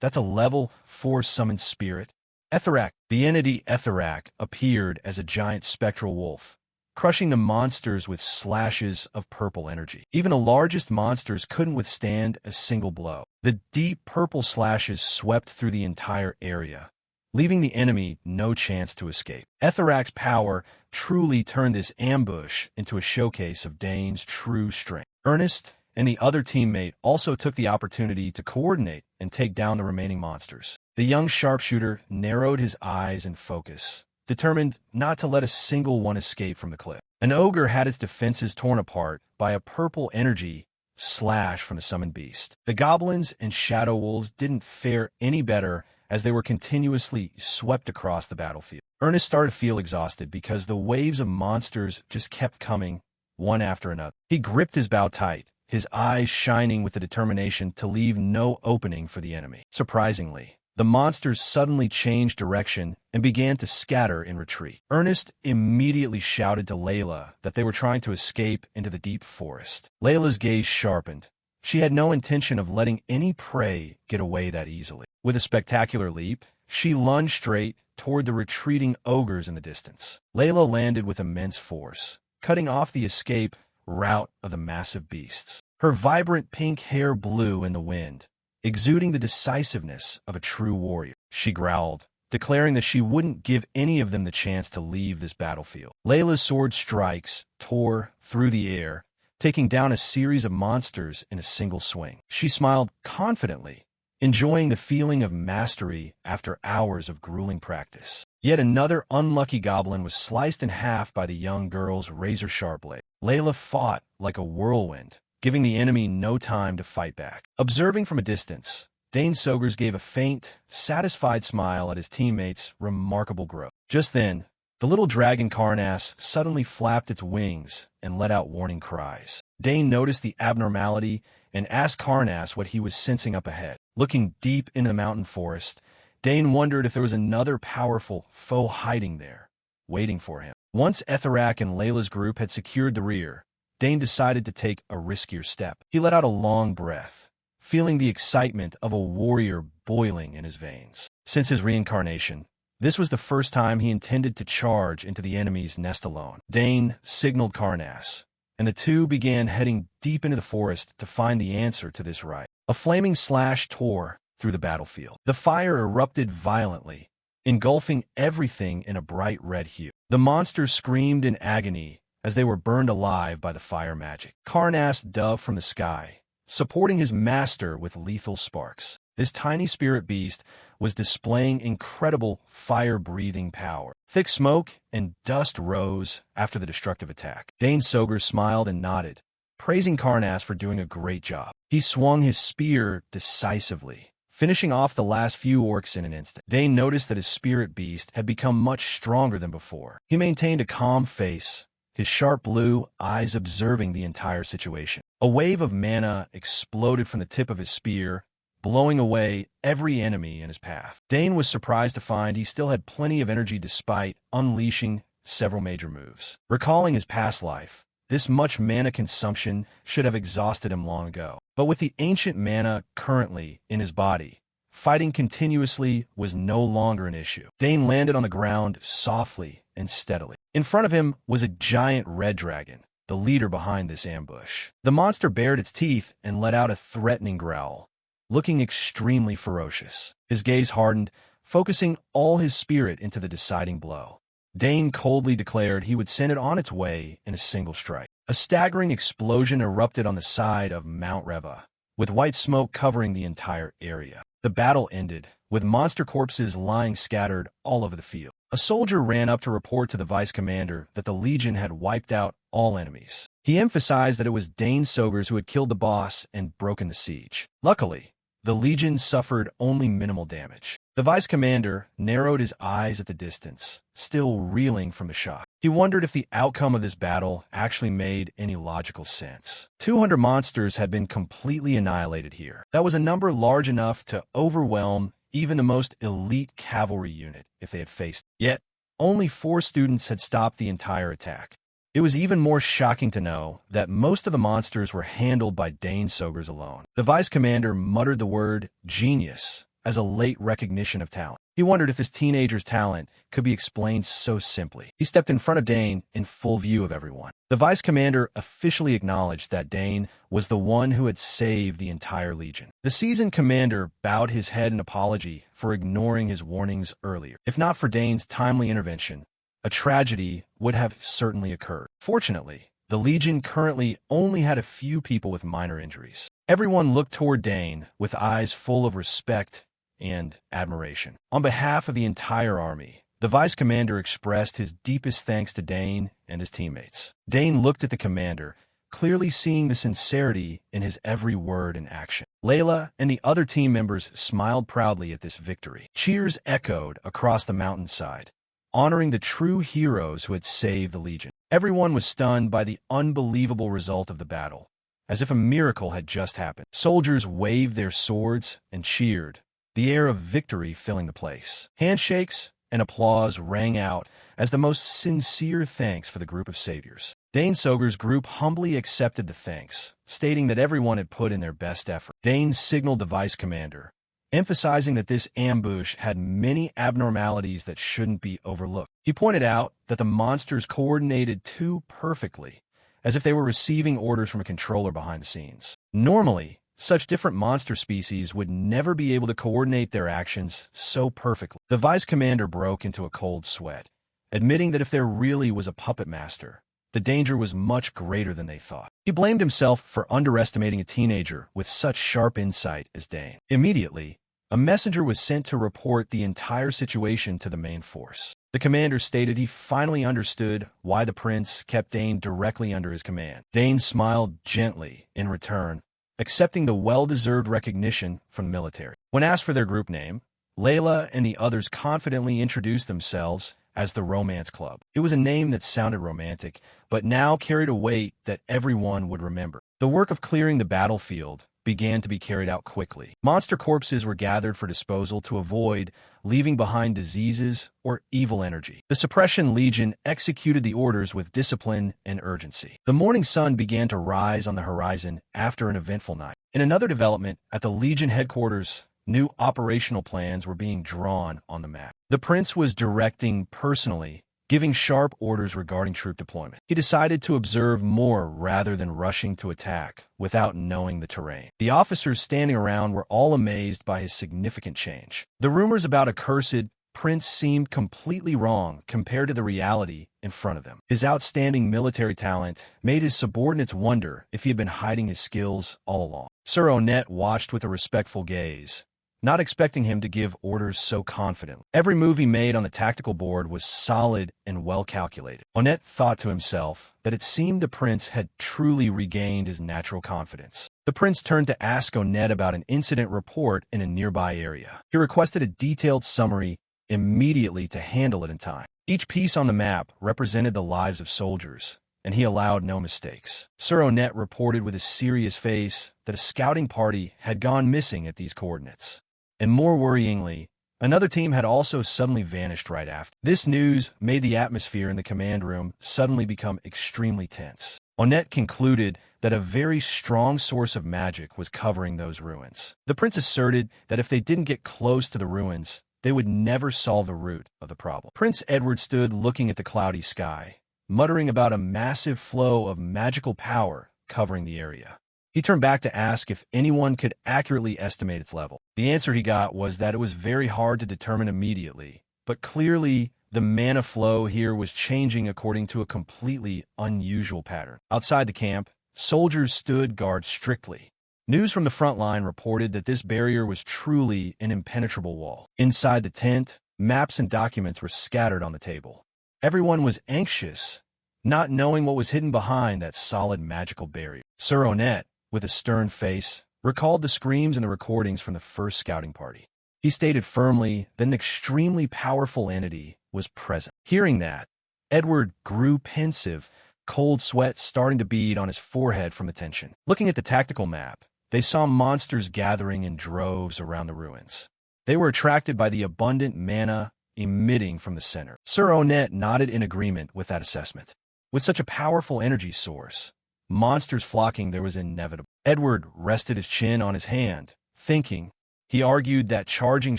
A: That's a level 4 summoned spirit. Etherak, the entity Etherak, appeared as a giant spectral wolf, crushing the monsters with slashes of purple energy. Even the largest monsters couldn't withstand a single blow. The deep purple slashes swept through the entire area, leaving the enemy no chance to escape. Etherak's power truly turned this ambush into a showcase of Dane's true strength. Ernest and the other teammate also took the opportunity to coordinate and take down the remaining monsters. The young sharpshooter narrowed his eyes and focus, determined not to let a single one escape from the cliff. An ogre had its defenses torn apart by a purple energy slash from the summoned beast. The goblins and shadow wolves didn't fare any better as they were continuously swept across the battlefield. Ernest started to feel exhausted because the waves of monsters just kept coming, one after another. He gripped his bow tight, his eyes shining with the determination to leave no opening for the enemy. Surprisingly, the monsters suddenly changed direction and began to scatter in retreat. Ernest immediately shouted to Layla that they were trying to escape into the deep forest. Layla's gaze sharpened. She had no intention of letting any prey get away that easily. With a spectacular leap, she lunged straight toward the retreating ogres in the distance. Layla landed with immense force, cutting off the escape route of the massive beasts. Her vibrant pink hair blew in the wind, exuding the decisiveness of a true warrior. She growled, declaring that she wouldn't give any of them the chance to leave this battlefield. Layla's sword strikes tore through the air, taking down a series of monsters in a single swing. She smiled confidently, enjoying the feeling of mastery after hours of grueling practice. Yet another unlucky goblin was sliced in half by the young girl's razor-sharp blade. Layla fought like a whirlwind, giving the enemy no time to fight back. Observing from a distance, Dane Sogers gave a faint, satisfied smile at his teammates' remarkable growth. Just then, the little dragon Karnas suddenly flapped its wings and let out warning cries. Dane noticed the abnormality and asked Karnas what he was sensing up ahead. Looking deep into the mountain forest, Dane wondered if there was another powerful foe hiding there, waiting for him. Once Etherak and Layla's group had secured the rear, Dane decided to take a riskier step. He let out a long breath, feeling the excitement of a warrior boiling in his veins. Since his reincarnation, this was the first time he intended to charge into the enemy's nest alone. Dane signaled Karnas, and the two began heading deep into the forest to find the answer to this rite. A flaming slash tore through the battlefield. The fire erupted violently, engulfing everything in a bright red hue. The monsters screamed in agony as they were burned alive by the fire magic. Karnas dove from the sky, supporting his master with lethal sparks. This tiny spirit beast was displaying incredible fire-breathing power. Thick smoke and dust rose after the destructive attack. Dane Sogers smiled and nodded, praising Karnas for doing a great job. He swung his spear decisively, finishing off the last few orcs in an instant. Dane noticed that his spirit beast had become much stronger than before. He maintained a calm face, his sharp blue eyes observing the entire situation. A wave of mana exploded from the tip of his spear, blowing away every enemy in his path. Dane was surprised to find he still had plenty of energy despite unleashing several major moves. Recalling his past life, this much mana consumption should have exhausted him long ago. But with the ancient mana currently in his body, fighting continuously was no longer an issue. Dane landed on the ground softly and steadily. In front of him was a giant red dragon, the leader behind this ambush. The monster bared its teeth and let out a threatening growl, looking extremely ferocious. His gaze hardened, focusing all his spirit into the deciding blow. Dane coldly declared he would send it on its way in a single strike. A staggering explosion erupted on the side of Mount Reva, with white smoke covering the entire area. The battle ended, with monster corpses lying scattered all over the field. A soldier ran up to report to the vice commander that the Legion had wiped out all enemies. He emphasized that it was Dane Sogers who had killed the boss and broken the siege. Luckily, the Legion suffered only minimal damage. The vice commander narrowed his eyes at the distance, still reeling from the shock. He wondered if the outcome of this battle actually made any logical sense. 200 monsters had been completely annihilated here. That was a number large enough to overwhelm even the most elite cavalry unit if they had faced. Yet, only 4 students had stopped the entire attack. It was even more shocking to know that most of the monsters were handled by Dane Sogers alone. The vice commander muttered the word genius as a late recognition of talent. He wondered if his teenager's talent could be explained so simply. He stepped in front of Dane in full view of everyone. The vice commander officially acknowledged that Dane was the one who had saved the entire legion. The seasoned commander bowed his head in apology for ignoring his warnings earlier. If not for Dane's timely intervention, a tragedy would have certainly occurred. Fortunately, the Legion currently only had a few people with minor injuries. Everyone looked toward Dane with eyes full of respect and admiration. On behalf of the entire army, the vice commander expressed his deepest thanks to Dane and his teammates. Dane looked at the commander, clearly seeing the sincerity in his every word and action. Layla and the other team members smiled proudly at this victory. Cheers echoed across the mountainside, honoring the true heroes who had saved the Legion. Everyone was stunned by the unbelievable result of the battle, as if a miracle had just happened. Soldiers waved their swords and cheered, the air of victory filling the place. Handshakes and applause rang out as the most sincere thanks for the group of saviors. Dane Soger's group humbly accepted the thanks, stating that everyone had put in their best effort. Dane signaled the vice commander, emphasizing that this ambush had many abnormalities that shouldn't be overlooked. He pointed out that the monsters coordinated too perfectly, as if they were receiving orders from a controller behind the scenes. Normally, such different monster species would never be able to coordinate their actions so perfectly. The vice commander broke into a cold sweat, admitting that if there really was a puppet master, the danger was much greater than they thought. He blamed himself for underestimating a teenager with such sharp insight as Dane. Immediately, a messenger was sent to report the entire situation to the main force. The commander stated he finally understood why the prince kept Dane directly under his command. Dane smiled gently in return, accepting the well-deserved recognition from the military. When asked for their group name, Layla and the others confidently introduced themselves as the Romance Club. It was a name that sounded romantic, but now carried a weight that everyone would remember. The work of clearing the battlefield began to be carried out quickly. Monster corpses were gathered for disposal to avoid leaving behind diseases or evil energy. The Suppression Legion executed the orders with discipline and urgency. The morning sun began to rise on the horizon after an eventful night. In another development, at the Legion headquarters, new operational plans were being drawn on the map. The prince was directing personally, giving sharp orders regarding troop deployment. He decided to observe more rather than rushing to attack without knowing the terrain. The officers standing around were all amazed by his significant change. The rumors about a cursed prince seemed completely wrong compared to the reality in front of them. His outstanding military talent made his subordinates wonder if he had been hiding his skills all along. Sir Onet watched with a respectful gaze, not expecting him to give orders so confidently. Every move he made on the tactical board was solid and well calculated. Onet thought to himself that it seemed the prince had truly regained his natural confidence. The prince turned to ask Onet about an incident report in a nearby area. He requested a detailed summary immediately to handle it in time. Each piece on the map represented the lives of soldiers, and he allowed no mistakes. Sir Onet reported with a serious face that a scouting party had gone missing at these coordinates. And more worryingly, another team had also suddenly vanished right after. This news made the atmosphere in the command room suddenly become extremely tense. Onet concluded that a very strong source of magic was covering those ruins. The prince asserted that if they didn't get close to the ruins, they would never solve the root of the problem. Prince Edward stood looking at the cloudy sky, muttering about a massive flow of magical power covering the area. He turned back to ask if anyone could accurately estimate its level. The answer he got was that it was very hard to determine immediately, but clearly the mana flow here was changing according to a completely unusual pattern. Outside the camp, soldiers stood guard strictly. News from the front line reported that this barrier was truly an impenetrable wall. Inside the tent, maps and documents were scattered on the table. Everyone was anxious, not knowing what was hidden behind that solid magical barrier. Sir Onet, with a stern face, recalled the screams and the recordings from the first scouting party. He stated firmly that an extremely powerful entity was present. Hearing that, Edward grew pensive, cold sweat starting to bead on his forehead from the tension. Looking at the tactical map, they saw monsters gathering in droves around the ruins. They were attracted by the abundant mana emitting from the center. Sir Onet nodded in agreement with that assessment. With such a powerful energy source, monsters flocking there was inevitable. Edward rested his chin on his hand, thinking, He argued that charging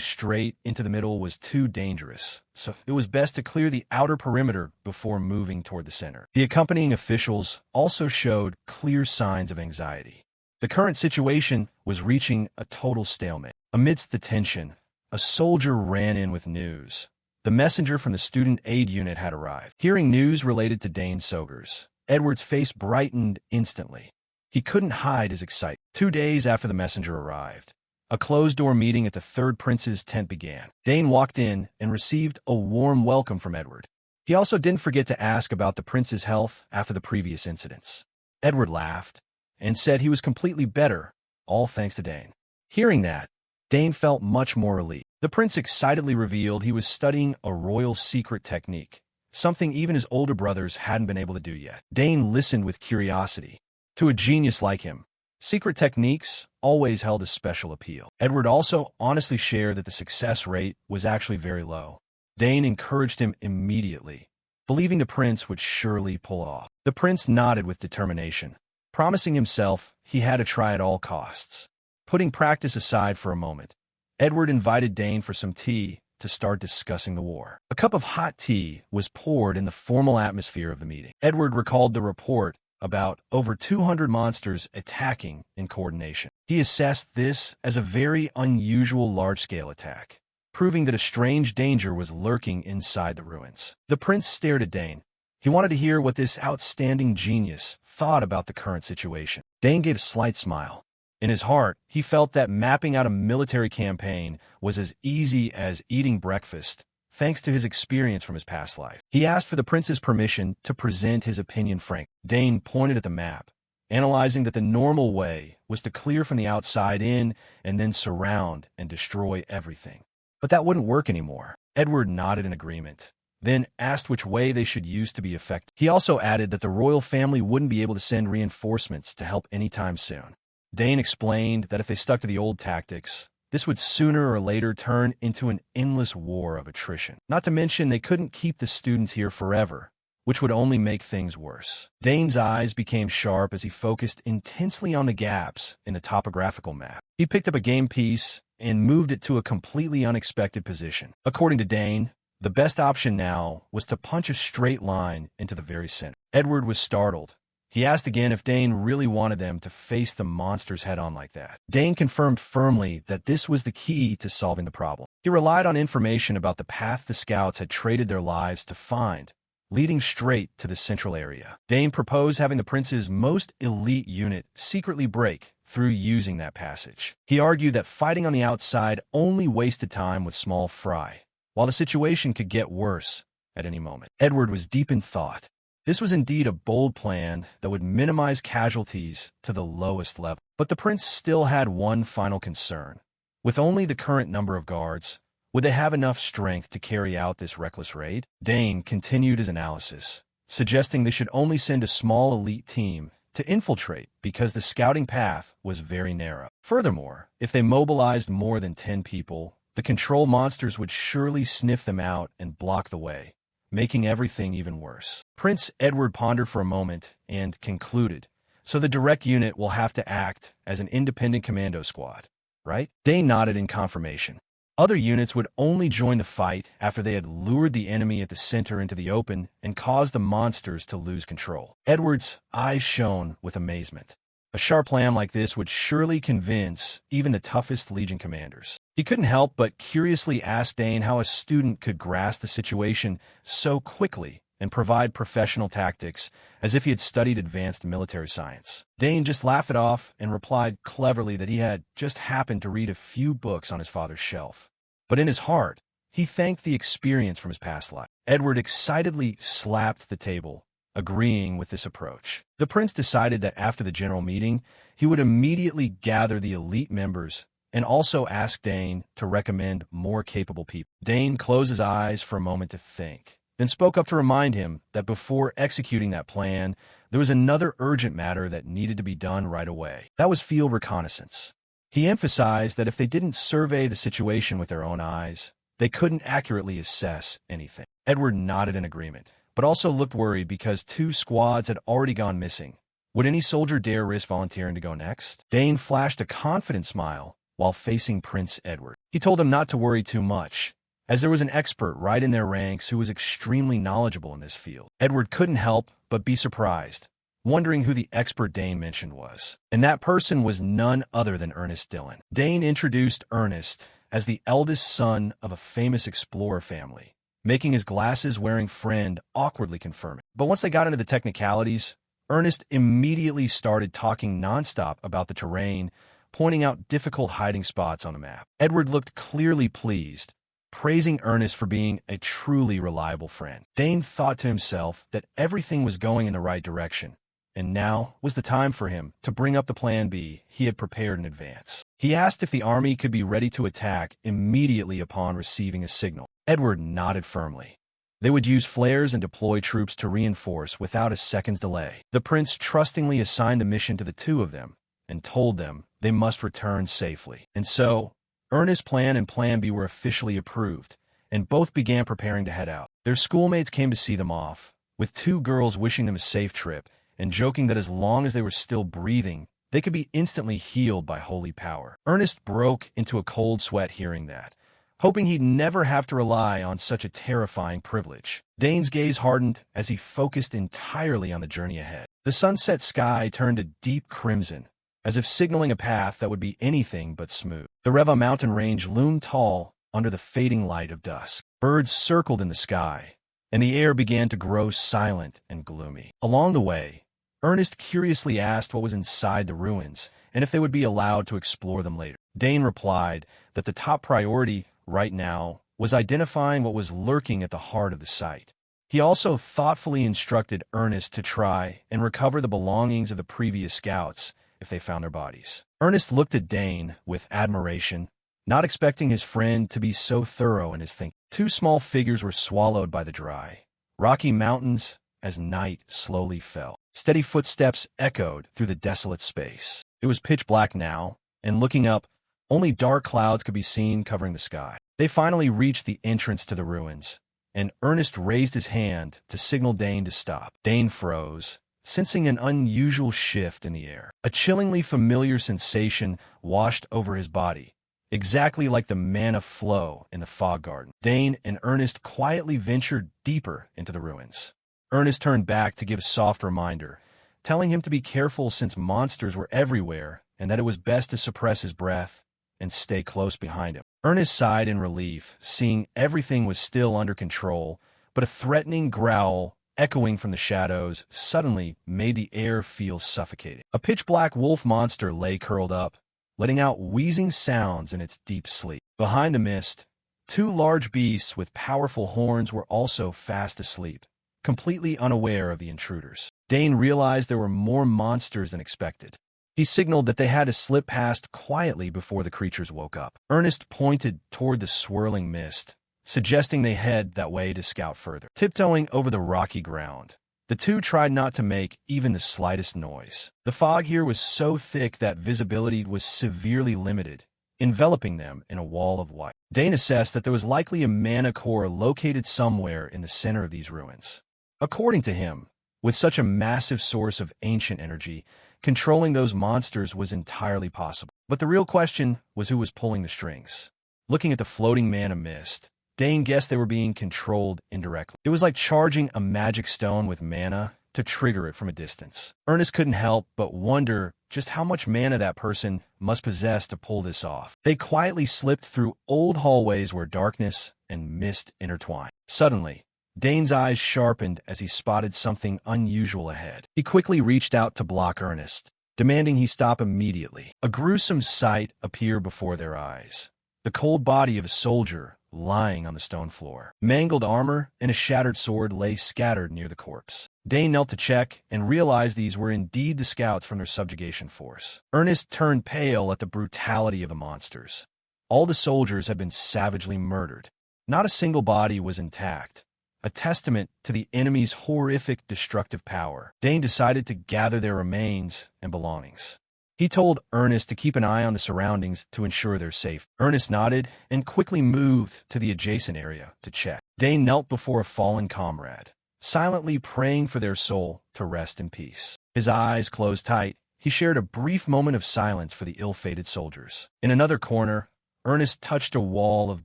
A: straight into the middle was too dangerous, so it was best to clear the outer perimeter before moving toward the center. The accompanying officials also showed clear signs of anxiety. The current situation was reaching a total stalemate. Amidst the tension, a soldier ran in with news. The messenger from the student aid unit had arrived. Hearing news related to Dane Sogers, Edward's face brightened instantly. He couldn't hide his excitement. 2 days after the messenger arrived, a closed-door meeting at the third prince's tent began. Dane walked in and received a warm welcome from Edward. He also didn't forget to ask about the prince's health after the previous incidents. Edward laughed and said he was completely better, all thanks to Dane. Hearing that, Dane felt much more relieved. The prince excitedly revealed he was studying a royal secret technique, something even his older brothers hadn't been able to do yet. Dane listened with curiosity. To a genius like him, secret techniques always held a special appeal. Edward also honestly shared that the success rate was actually very low. Dane encouraged him immediately, believing the prince would surely pull off. The prince nodded with determination, promising himself he had to try at all costs. Putting practice aside for a moment, Edward invited Dane for some tea to start discussing the war. A cup of hot tea was poured in the formal atmosphere of the meeting. Edward recalled the report about over 200 monsters attacking in coordination. He assessed this as a very unusual large-scale attack, proving that a strange danger was lurking inside the ruins. The prince stared at Dane. He wanted to hear what this outstanding genius thought about the current situation. Dane gave a slight smile. In his heart, he felt that mapping out a military campaign was as easy as eating breakfast, thanks to his experience from his past life. He asked for the prince's permission to present his opinion frankly. Dane pointed at the map, analyzing that the normal way was to clear from the outside in and then surround and destroy everything. But that wouldn't work anymore. Edward nodded in agreement, then asked which way they should use to be effective. He also added that the royal family wouldn't be able to send reinforcements to help anytime soon. Dane explained that if they stuck to the old tactics, this would sooner or later turn into an endless war of attrition. Not to mention they couldn't keep the students here forever, which would only make things worse. Dane's eyes became sharp as he focused intensely on the gaps in the topographical map. He picked up a game piece and moved it to a completely unexpected position. According to Dane, the best option now was to punch a straight line into the very center. Edward was startled. He asked again if Dane really wanted them to face the monsters head-on like that. Dane confirmed firmly that this was the key to solving the problem. He relied on information about the path the scouts had traded their lives to find, leading straight to the central area. Dane proposed having the prince's most elite unit secretly break through using that passage. He argued that fighting on the outside only wasted time with small fry, while the situation could get worse at any moment. Edward was deep in thought. This was indeed a bold plan that would minimize casualties to the lowest level. But the prince still had one final concern. With only the current number of guards, would they have enough strength to carry out this reckless raid? Dane continued his analysis, suggesting they should only send a small elite team to infiltrate because the scouting path was very narrow. Furthermore, if they mobilized more than 10 people, the control monsters would surely sniff them out and block the way, making everything even worse. Prince Edward pondered for a moment and concluded, so the direct unit will have to act as an independent commando squad, right? Dane nodded in confirmation. Other units would only join the fight after they had lured the enemy at the center into the open and caused the monsters to lose control. Edward's eyes shone with amazement. A sharp plan like this would surely convince even the toughest Legion commanders. He couldn't help but curiously ask Dane how a student could grasp the situation so quickly and provide professional tactics as if he had studied advanced military science. Dane just laughed it off and replied cleverly that he had just happened to read a few books on his father's shelf. But in his heart, he thanked the experience from his past life. Edward excitedly slapped the table, agreeing with this approach. The prince decided that after the general meeting, he would immediately gather the elite members and also ask Dane to recommend more capable people. Dane closed his eyes for a moment to think, then spoke up to remind him that before executing that plan, there was another urgent matter that needed to be done right away. That was field reconnaissance. He emphasized that if they didn't survey the situation with their own eyes, they couldn't accurately assess anything. Edward nodded in agreement, but also looked worried because 2 squads had already gone missing. Would any soldier dare risk volunteering to go next? Dane flashed a confident smile, while facing Prince Edward. He told them not to worry too much, as there was an expert right in their ranks who was extremely knowledgeable in this field. Edward couldn't help but be surprised, wondering who the expert Dane mentioned was. And that person was none other than Ernest Dillon. Dane introduced Ernest as the eldest son of a famous explorer family, making his glasses-wearing friend awkwardly confirm it. But once they got into the technicalities, Ernest immediately started talking nonstop about the terrain, pointing out difficult hiding spots on the map. Edward looked clearly pleased, praising Ernest for being a truly reliable friend. Dane thought to himself that everything was going in the right direction, and now was the time for him to bring up the plan B he had prepared in advance. He asked if the army could be ready to attack immediately upon receiving a signal. Edward nodded firmly. They would use flares and deploy troops to reinforce without a second's delay. The prince trustingly assigned the mission to the two of them and told them they must return safely. And so, Ernest's plan and Plan B were officially approved, and both began preparing to head out. Their schoolmates came to see them off, with two girls wishing them a safe trip and joking that as long as they were still breathing, they could be instantly healed by holy power. Ernest broke into a cold sweat hearing that, hoping he'd never have to rely on such a terrifying privilege. Dane's gaze hardened as he focused entirely on the journey ahead. The sunset sky turned a deep crimson, as if signaling a path that would be anything but smooth. The Reva mountain range loomed tall under the fading light of dusk. Birds circled in the sky, and the air began to grow silent and gloomy. Along the way, Ernest curiously asked what was inside the ruins and if they would be allowed to explore them later. Dane replied that the top priority right now was identifying what was lurking at the heart of the site. He also thoughtfully instructed Ernest to try and recover the belongings of the previous scouts if they found their bodies. Ernest looked at Dane with admiration, not expecting his friend to be so thorough in his thinking. Two small figures were swallowed by the dry, rocky mountains as night slowly fell. Steady footsteps echoed through the desolate space. It was pitch black now, and looking up, only dark clouds could be seen covering the sky. They finally reached the entrance to the ruins, and Ernest raised his hand to signal Dane to stop. Dane froze, sensing an unusual shift in the air. A chillingly familiar sensation washed over his body, exactly like the mana flow in the fog garden. Dane and Ernest quietly ventured deeper into the ruins. Ernest turned back to give a soft reminder, telling him to be careful since monsters were everywhere and that it was best to suppress his breath and stay close behind him. Ernest sighed in relief, seeing everything was still under control, but a threatening growl echoing from the shadows suddenly made the air feel suffocating. A pitch-black wolf monster lay curled up, letting out wheezing sounds in its deep sleep. Behind the mist, two large beasts with powerful horns were also fast asleep, completely unaware of the intruders. Dane realized there were more monsters than expected. He signaled that they had to slip past quietly before the creatures woke up. Ernest pointed toward the swirling mist, suggesting they head that way to scout further. Tiptoeing over the rocky ground, the two tried not to make even the slightest noise. The fog here was so thick that visibility was severely limited, enveloping them in a wall of white. Dane assessed that there was likely a mana core located somewhere in the center of these ruins. According to him, with such a massive source of ancient energy, controlling those monsters was entirely possible. But the real question was who was pulling the strings. Looking at the floating mana mist, Dane guessed they were being controlled indirectly. It was like charging a magic stone with mana to trigger it from a distance. Ernest couldn't help but wonder just how much mana that person must possess to pull this off. They quietly slipped through old hallways where darkness and mist intertwined. Suddenly, Dane's eyes sharpened as he spotted something unusual ahead. He quickly reached out to block Ernest, demanding he stop immediately. A gruesome sight appeared before their eyes. The cold body of a soldier lying on the stone floor. Mangled armor and a shattered sword lay scattered near the corpse. Dane knelt to check and realized these were indeed the scouts from their subjugation force. Ernest turned pale at the brutality of the monsters. All the soldiers had been savagely murdered. Not a single body was intact, a testament to the enemy's horrific destructive power. Dane decided to gather their remains and belongings. He told Ernest to keep an eye on the surroundings to ensure their safety. Ernest nodded and quickly moved to the adjacent area to check. Dane knelt before a fallen comrade, silently praying for their soul to rest in peace. His eyes closed tight, he shared a brief moment of silence for the ill-fated soldiers. In another corner, Ernest touched a wall of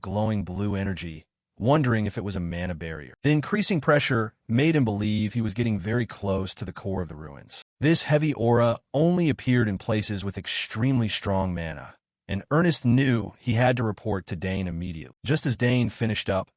A: glowing blue energy, wondering if it was a mana barrier. The increasing pressure made him believe he was getting very close to the core of the ruins. This heavy aura only appeared in places with extremely strong mana, and Ernest knew he had to report to Dane immediately. Just as Dane finished up,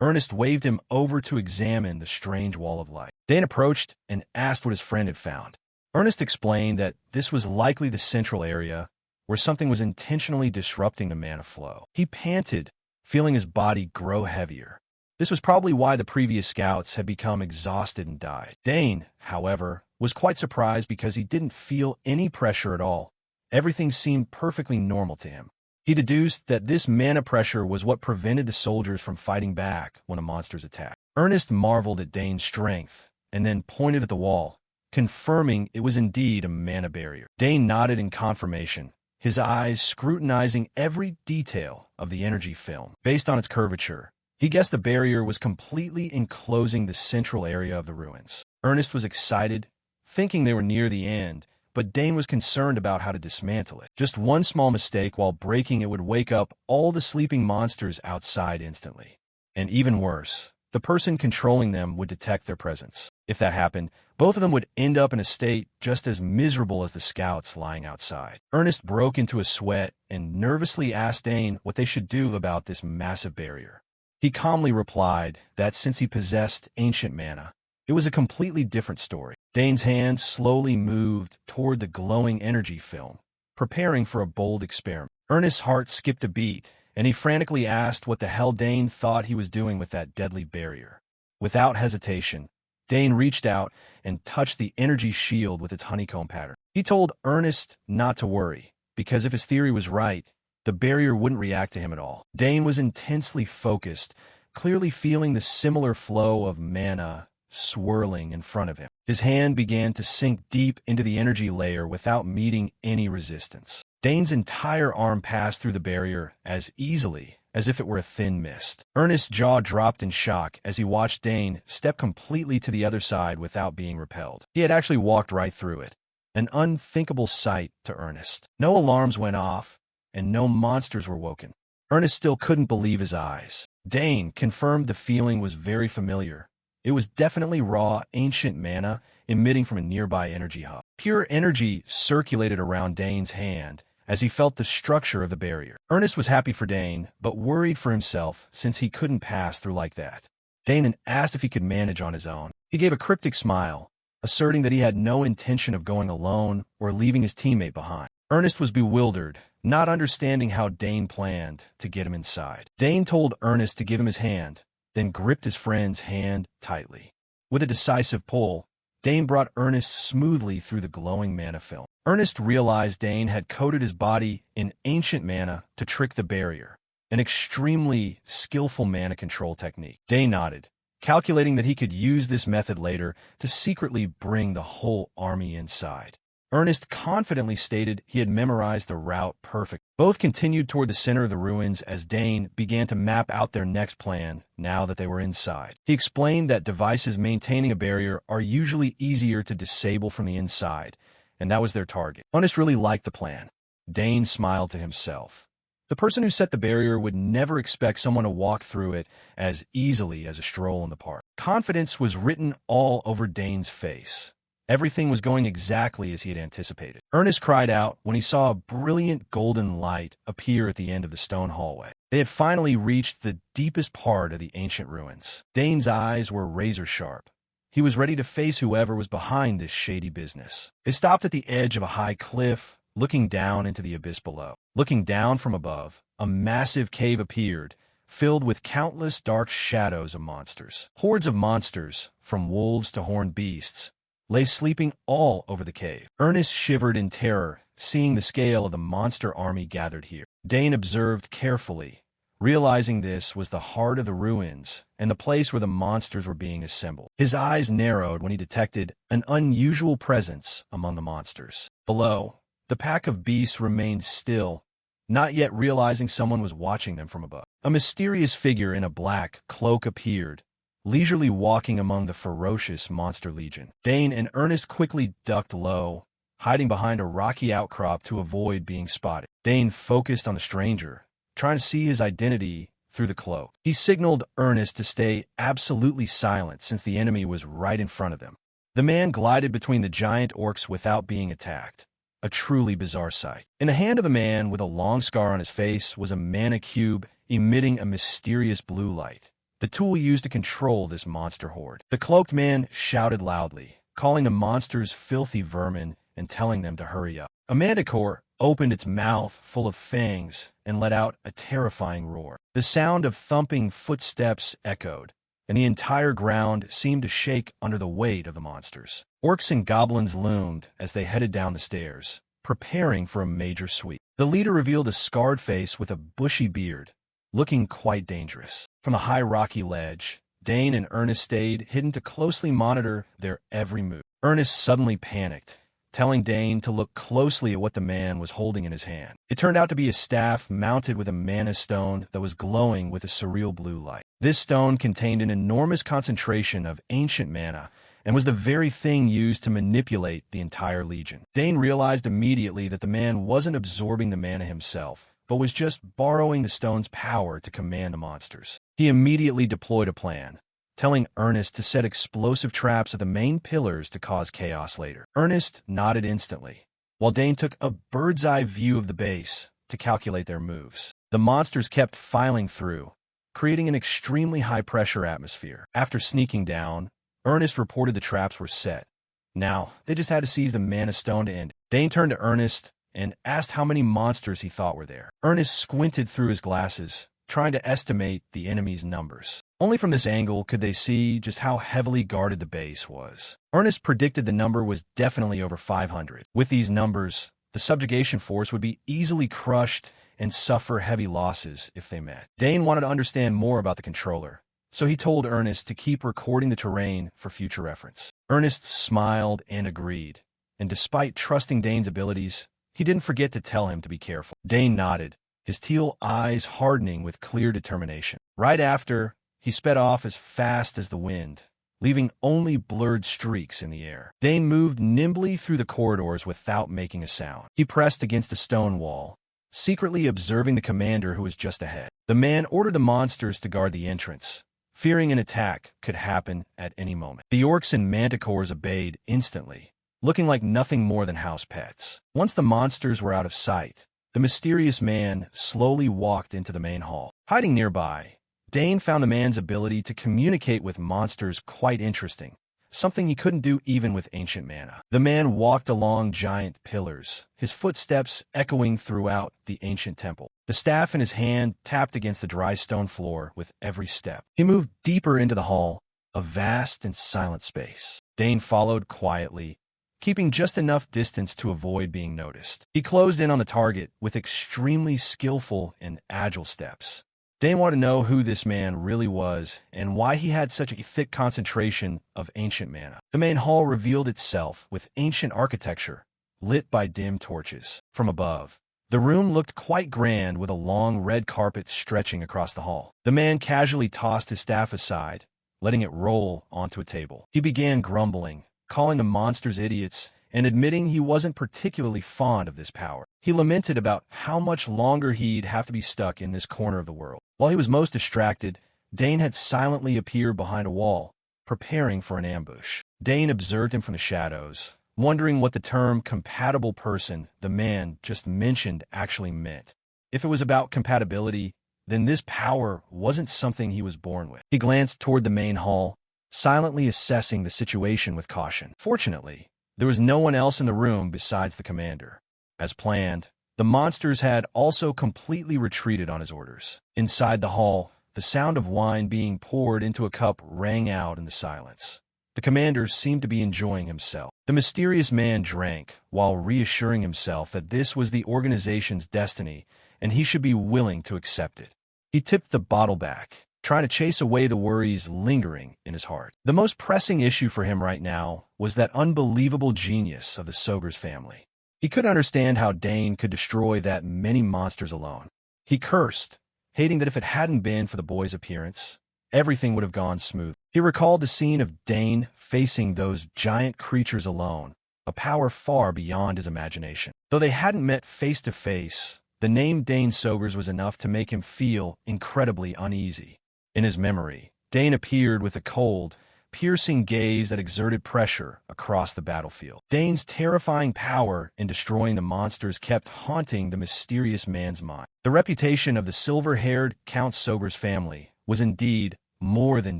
A: Ernest waved him over to examine the strange wall of light. Dane approached and asked what his friend had found. Ernest explained that this was likely the central area where something was intentionally disrupting the mana flow. He panted, feeling his body grow heavier. This was probably why the previous scouts had become exhausted and died. Dane, however, was quite surprised because he didn't feel any pressure at all. Everything seemed perfectly normal to him. He deduced that this mana pressure was what prevented the soldiers from fighting back when the monsters attacked. Ernest marveled at Dane's strength and then pointed at the wall, confirming it was indeed a mana barrier. Dane nodded in confirmation, his eyes scrutinizing every detail of the energy film. Based on its curvature, he guessed the barrier was completely enclosing the central area of the ruins. Ernest was excited, thinking they were near the end, but Dane was concerned about how to dismantle it. Just one small mistake while breaking it would wake up all the sleeping monsters outside instantly. And even worse, the person controlling them would detect their presence. If that happened, both of them would end up in a state just as miserable as the scouts lying outside. Ernest broke into a sweat and nervously asked Dane what they should do about this massive barrier. He calmly replied that since he possessed ancient mana, it was a completely different story. Dane's hand slowly moved toward the glowing energy film, preparing for a bold experiment. Ernest's heart skipped a beat, and he frantically asked what the hell Dane thought he was doing with that deadly barrier. Without hesitation, Dane reached out and touched the energy shield with its honeycomb pattern. He told Ernest not to worry, because if his theory was right, the barrier wouldn't react to him at all. Dane was intensely focused, clearly feeling the similar flow of mana swirling in front of him. His hand began to sink deep into the energy layer without meeting any resistance. Dane's entire arm passed through the barrier as easily as if it were a thin mist. Ernest's jaw dropped in shock as he watched Dane step completely to the other side without being repelled. He had actually walked right through it, an unthinkable sight to Ernest. No alarms went off, and no monsters were woken. Ernest still couldn't believe his eyes. Dane confirmed the feeling was very familiar. It was definitely raw, ancient mana emitting from a nearby energy hub. Pure energy circulated around Dane's hand as he felt the structure of the barrier. Ernest was happy for Dane, but worried for himself since he couldn't pass through like that. Dane asked if he could manage on his own. He gave a cryptic smile, asserting that he had no intention of going alone or leaving his teammate behind. Ernest was bewildered, not understanding how Dane planned to get him inside. Dane told Ernest to give him his hand, then gripped his friend's hand tightly. With a decisive pull, Dane brought Ernest smoothly through the glowing mana film. Ernest realized Dane had coated his body in ancient mana to trick the barrier, an extremely skillful mana control technique. Dane nodded, calculating that he could use this method later to secretly bring the whole army inside. Ernest confidently stated he had memorized the route perfect. Both continued toward the center of the ruins as Dane began to map out their next plan now that they were inside. He explained that devices maintaining a barrier are usually easier to disable from the inside, and that was their target. Ernest really liked the plan. Dane smiled to himself. The person who set the barrier would never expect someone to walk through it as easily as a stroll in the park. Confidence was written all over Dane's face. Everything was going exactly as he had anticipated. Ernest cried out when he saw a brilliant golden light appear at the end of the stone hallway. They had finally reached the deepest part of the ancient ruins. Dane's eyes were razor sharp. He was ready to face whoever was behind this shady business. They stopped at the edge of a high cliff, looking down into the abyss below. Looking down from above, a massive cave appeared, filled with countless dark shadows of monsters. Hordes of monsters, from wolves to horned beasts, lay sleeping all over the cave. Ernest shivered in terror, seeing the scale of the monster army gathered here. Dane observed carefully, realizing this was the heart of the ruins and the place where the monsters were being assembled. His eyes narrowed when he detected an unusual presence among the monsters. Below, the pack of beasts remained still, not yet realizing someone was watching them from above. A mysterious figure in a black cloak appeared, leisurely walking among the ferocious monster legion. Dane and Ernest quickly ducked low, hiding behind a rocky outcrop to avoid being spotted. Dane focused on the stranger, trying to see his identity through the cloak. He signaled Ernest to stay absolutely silent since the enemy was right in front of them. The man glided between the giant orcs without being attacked. A truly bizarre sight. In the hand of a man with a long scar on his face was a mana cube emitting a mysterious blue light, the tool used to control this monster horde. The cloaked man shouted loudly, calling the monsters filthy vermin and telling them to hurry up. A manticore opened its mouth full of fangs and let out a terrifying roar. The sound of thumping footsteps echoed, and the entire ground seemed to shake under the weight of the monsters. Orcs and goblins loomed as they headed down the stairs, preparing for a major sweep. The leader revealed a scarred face with a bushy beard, looking quite dangerous. From the high rocky ledge, Dane and Ernest stayed hidden to closely monitor their every move. Ernest suddenly panicked, telling Dane to look closely at what the man was holding in his hand. It turned out to be a staff mounted with a mana stone that was glowing with a surreal blue light. This stone contained an enormous concentration of ancient mana and was the very thing used to manipulate the entire legion. Dane realized immediately that the man wasn't absorbing the mana himself, but was just borrowing the stone's power to command the monsters. He immediately deployed a plan, telling Ernest to set explosive traps at the main pillars to cause chaos later. Ernest nodded instantly, while Dane took a bird's-eye view of the base to calculate their moves. The monsters kept filing through, creating an extremely high-pressure atmosphere. After sneaking down, Ernest reported the traps were set. Now, they just had to seize the mana stone to end. Dane turned to Ernest and asked how many monsters he thought were there. Ernest squinted through his glasses, trying to estimate the enemy's numbers. Only from this angle could they see just how heavily guarded the base was. Ernest predicted the number was definitely over 500. With these numbers, the subjugation force would be easily crushed and suffer heavy losses if they met. Dane wanted to understand more about the controller, so he told Ernest to keep recording the terrain for future reference. Ernest smiled and agreed, and despite trusting Dane's abilities, he didn't forget to tell him to be careful. Dane nodded, his teal eyes hardening with clear determination. Right after, he sped off as fast as the wind, leaving only blurred streaks in the air. Dane moved nimbly through the corridors without making a sound. He pressed against a stone wall, secretly observing the commander who was just ahead. The man ordered the monsters to guard the entrance, fearing an attack could happen at any moment. The orcs and manticores obeyed instantly, looking like nothing more than house pets. Once the monsters were out of sight, the mysterious man slowly walked into the main hall. Hiding nearby, Dane found the man's ability to communicate with monsters quite interesting, something he couldn't do even with ancient mana. The man walked along giant pillars, his footsteps echoing throughout the ancient temple. The staff in his hand tapped against the dry stone floor with every step. He moved deeper into the hall, a vast and silent space. Dane followed quietly, keeping just enough distance to avoid being noticed. He closed in on the target with extremely skillful and agile steps. Dane wanted to know who this man really was and why he had such a thick concentration of ancient mana. The main hall revealed itself with ancient architecture, lit by dim torches. From above, the room looked quite grand with a long red carpet stretching across the hall. The man casually tossed his staff aside, letting it roll onto a table. He began grumbling, calling the monsters idiots, and admitting he wasn't particularly fond of this power. He lamented about how much longer he'd have to be stuck in this corner of the world. While he was most distracted, Dane had silently appeared behind a wall, preparing for an ambush. Dane observed him from the shadows, wondering what the term compatible person the man just mentioned actually meant. If it was about compatibility, then this power wasn't something he was born with. He glanced toward the main hall, silently assessing the situation with caution. Fortunately, there was no one else in the room besides the commander. As planned, the monsters had also completely retreated on his orders. Inside the hall, the sound of wine being poured into a cup rang out in the silence. The commander seemed to be enjoying himself. The mysterious man drank, while reassuring himself that this was the organization's destiny and he should be willing to accept it. He tipped the bottle back, trying to chase away the worries lingering in his heart. The most pressing issue for him right now was that unbelievable genius of the Sogur's family. He couldn't understand how Dane could destroy that many monsters alone. He cursed, hating that if it hadn't been for the boy's appearance, everything would have gone smooth. He recalled the scene of Dane facing those giant creatures alone, a power far beyond his imagination. Though they hadn't met face to face, the name Dane Sogers was enough to make him feel incredibly uneasy. In his memory, Dane appeared with a cold, piercing gaze that exerted pressure across the battlefield. Dane's terrifying power in destroying the monsters kept haunting the mysterious man's mind. The reputation of the silver-haired Count Sogers family was indeed more than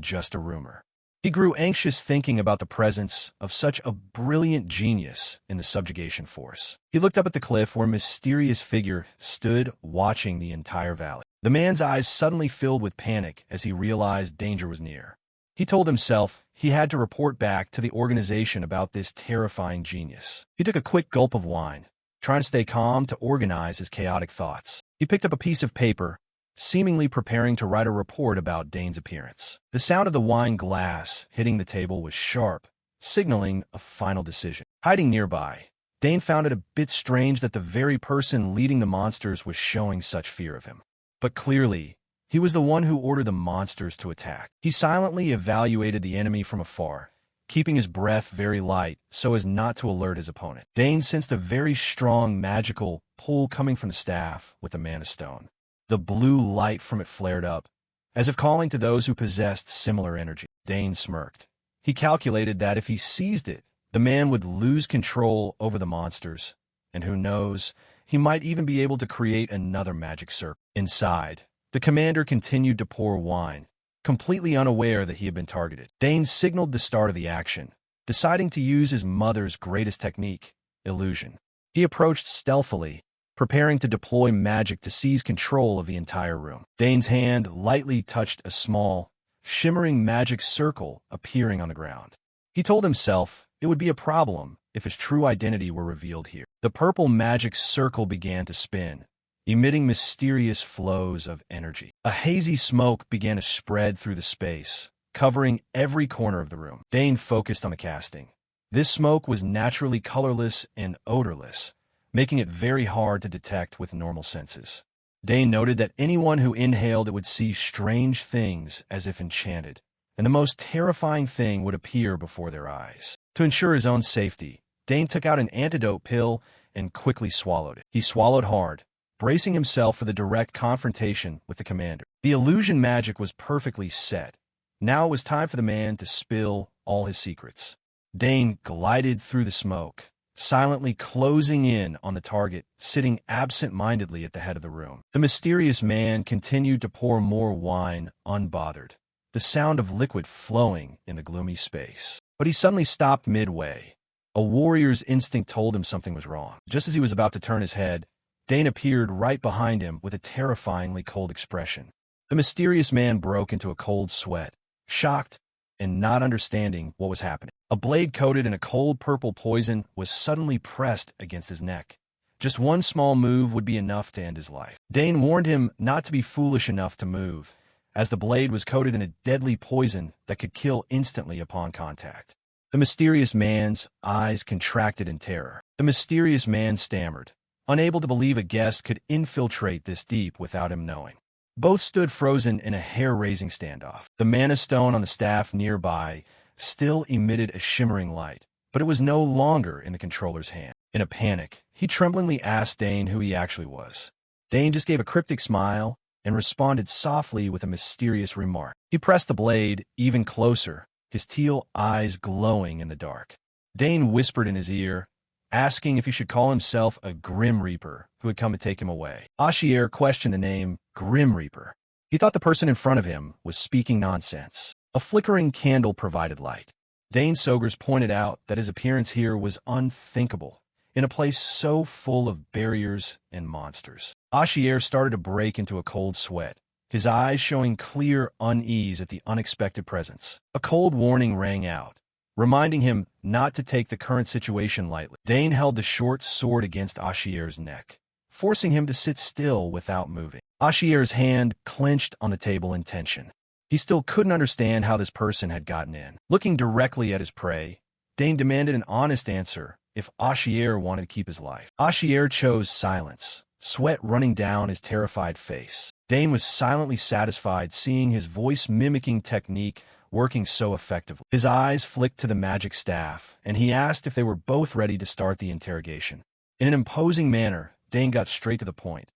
A: just a rumor. He grew anxious thinking about the presence of such a brilliant genius in the subjugation force. He looked up at the cliff where a mysterious figure stood watching the entire valley. The man's eyes suddenly filled with panic as he realized danger was near. He told himself he had to report back to the organization about this terrifying genius. He took a quick gulp of wine, trying to stay calm to organize his chaotic thoughts. He picked up a piece of paper, seemingly preparing to write a report about Dane's appearance. The sound of the wine glass hitting the table was sharp, signaling a final decision. Hiding nearby, Dane found it a bit strange that the very person leading the monsters was showing such fear of him. But clearly, he was the one who ordered the monsters to attack. He silently evaluated the enemy from afar, keeping his breath very light so as not to alert his opponent. Dane sensed a very strong magical pull coming from the staff with the Mana Stone. The blue light from it flared up, as if calling to those who possessed similar energy. Dane smirked. He calculated that if he seized it, the man would lose control over the monsters, and who knows, he might even be able to create another magic circle. Inside, the commander continued to pour wine, completely unaware that he had been targeted. Dane signaled the start of the action, deciding to use his mother's greatest technique, illusion. He approached stealthily, preparing to deploy magic to seize control of the entire room. Dane's hand lightly touched a small, shimmering magic circle appearing on the ground. He told himself it would be a problem if his true identity were revealed here. The purple magic circle began to spin, emitting mysterious flows of energy. A hazy smoke began to spread through the space, covering every corner of the room. Dane focused on the casting. This smoke was naturally colorless and odorless, making it very hard to detect with normal senses. Dane noted that anyone who inhaled it would see strange things as if enchanted, and the most terrifying thing would appear before their eyes. To ensure his own safety, Dane took out an antidote pill and quickly swallowed it. He swallowed hard, bracing himself for the direct confrontation with the commander. The illusion magic was perfectly set. Now it was time for the man to spill all his secrets. Dane glided through the smoke, silently closing in on the target, sitting absent-mindedly at the head of the room. The mysterious man continued to pour more wine unbothered, the sound of liquid flowing in the gloomy space. But he suddenly stopped midway. A warrior's instinct told him something was wrong. Just as he was about to turn his head, Dane appeared right behind him with a terrifyingly cold expression. The mysterious man broke into a cold sweat, shocked and not understanding what was happening. A blade coated in a cold purple poison was suddenly pressed against his neck. Just one small move would be enough to end his life. Dane warned him not to be foolish enough to move, as the blade was coated in a deadly poison that could kill instantly upon contact. The mysterious man's eyes contracted in terror. The mysterious man stammered, unable to believe a guest could infiltrate this deep without him knowing. Both stood frozen in a hair-raising standoff. The Mana Stone on the staff nearby still emitted a shimmering light, but it was no longer in the controller's hand. In a panic, he tremblingly asked Dane who he actually was. Dane just gave a cryptic smile and responded softly with a mysterious remark. He pressed the blade even closer, his teal eyes glowing in the dark. Dane whispered in his ear, asking if he should call himself a Grim Reaper who had come to take him away. Ashier questioned the name Grim Reaper. He thought the person in front of him was speaking nonsense. A flickering candle provided light. Dane Sogers pointed out that his appearance here was unthinkable, in a place so full of barriers and monsters. Ashier started to break into a cold sweat, his eyes showing clear unease at the unexpected presence. A cold warning rang out, reminding him not to take the current situation lightly. Dane held the short sword against Ashier's neck, forcing him to sit still without moving. Ashier's hand clenched on the table in tension. He still couldn't understand how this person had gotten in. Looking directly at his prey, Dane demanded an honest answer if Ashier wanted to keep his life. Ashier chose silence, sweat running down his terrified face. Dane was silently satisfied seeing his voice-mimicking technique working so effectively. His eyes flicked to the magic staff, and he asked if they were both ready to start the interrogation. In an imposing manner, Dane got straight to the point.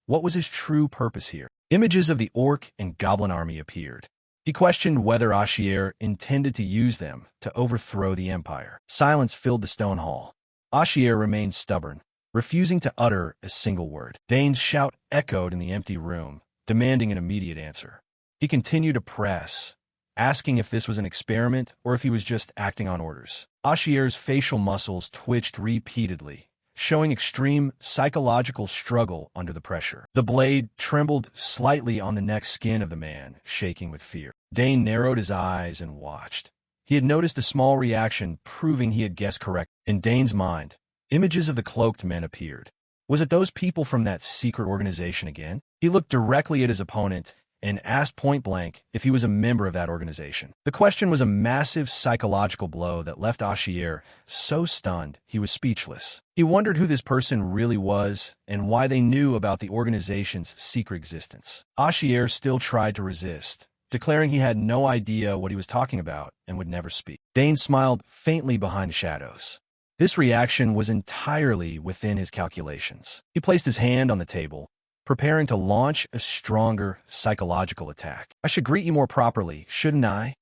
A: What was his true purpose here? Images of the orc and goblin army appeared. He questioned whether Ashier intended to use them to overthrow the empire. Silence filled the stone hall. Ashier remained stubborn, refusing to utter a single word. Dane's shout echoed in the empty room, demanding an immediate answer. He continued to press, asking if this was an experiment or if he was just acting on orders. Ashier's facial muscles twitched repeatedly, showing extreme psychological struggle under the pressure. The blade trembled slightly on the neck skin of the man, shaking with fear. Dane narrowed his eyes and watched. He had noticed a small reaction, proving he had guessed correct. In Dane's mind, images of the cloaked men appeared. Was it those people from that secret organization again? He looked directly at his opponent and asked point-blank if he was a member of that organization. The question was a massive psychological blow that left Ashier so stunned he was speechless. He wondered who this person really was and why they knew about the organization's secret existence. Ashier still tried to resist, declaring he had no idea what he was talking about and would never speak. Dane smiled faintly behind the shadows. This reaction was entirely within his calculations. He placed his hand on the table, preparing to launch a stronger psychological attack. I should greet you more properly, shouldn't I?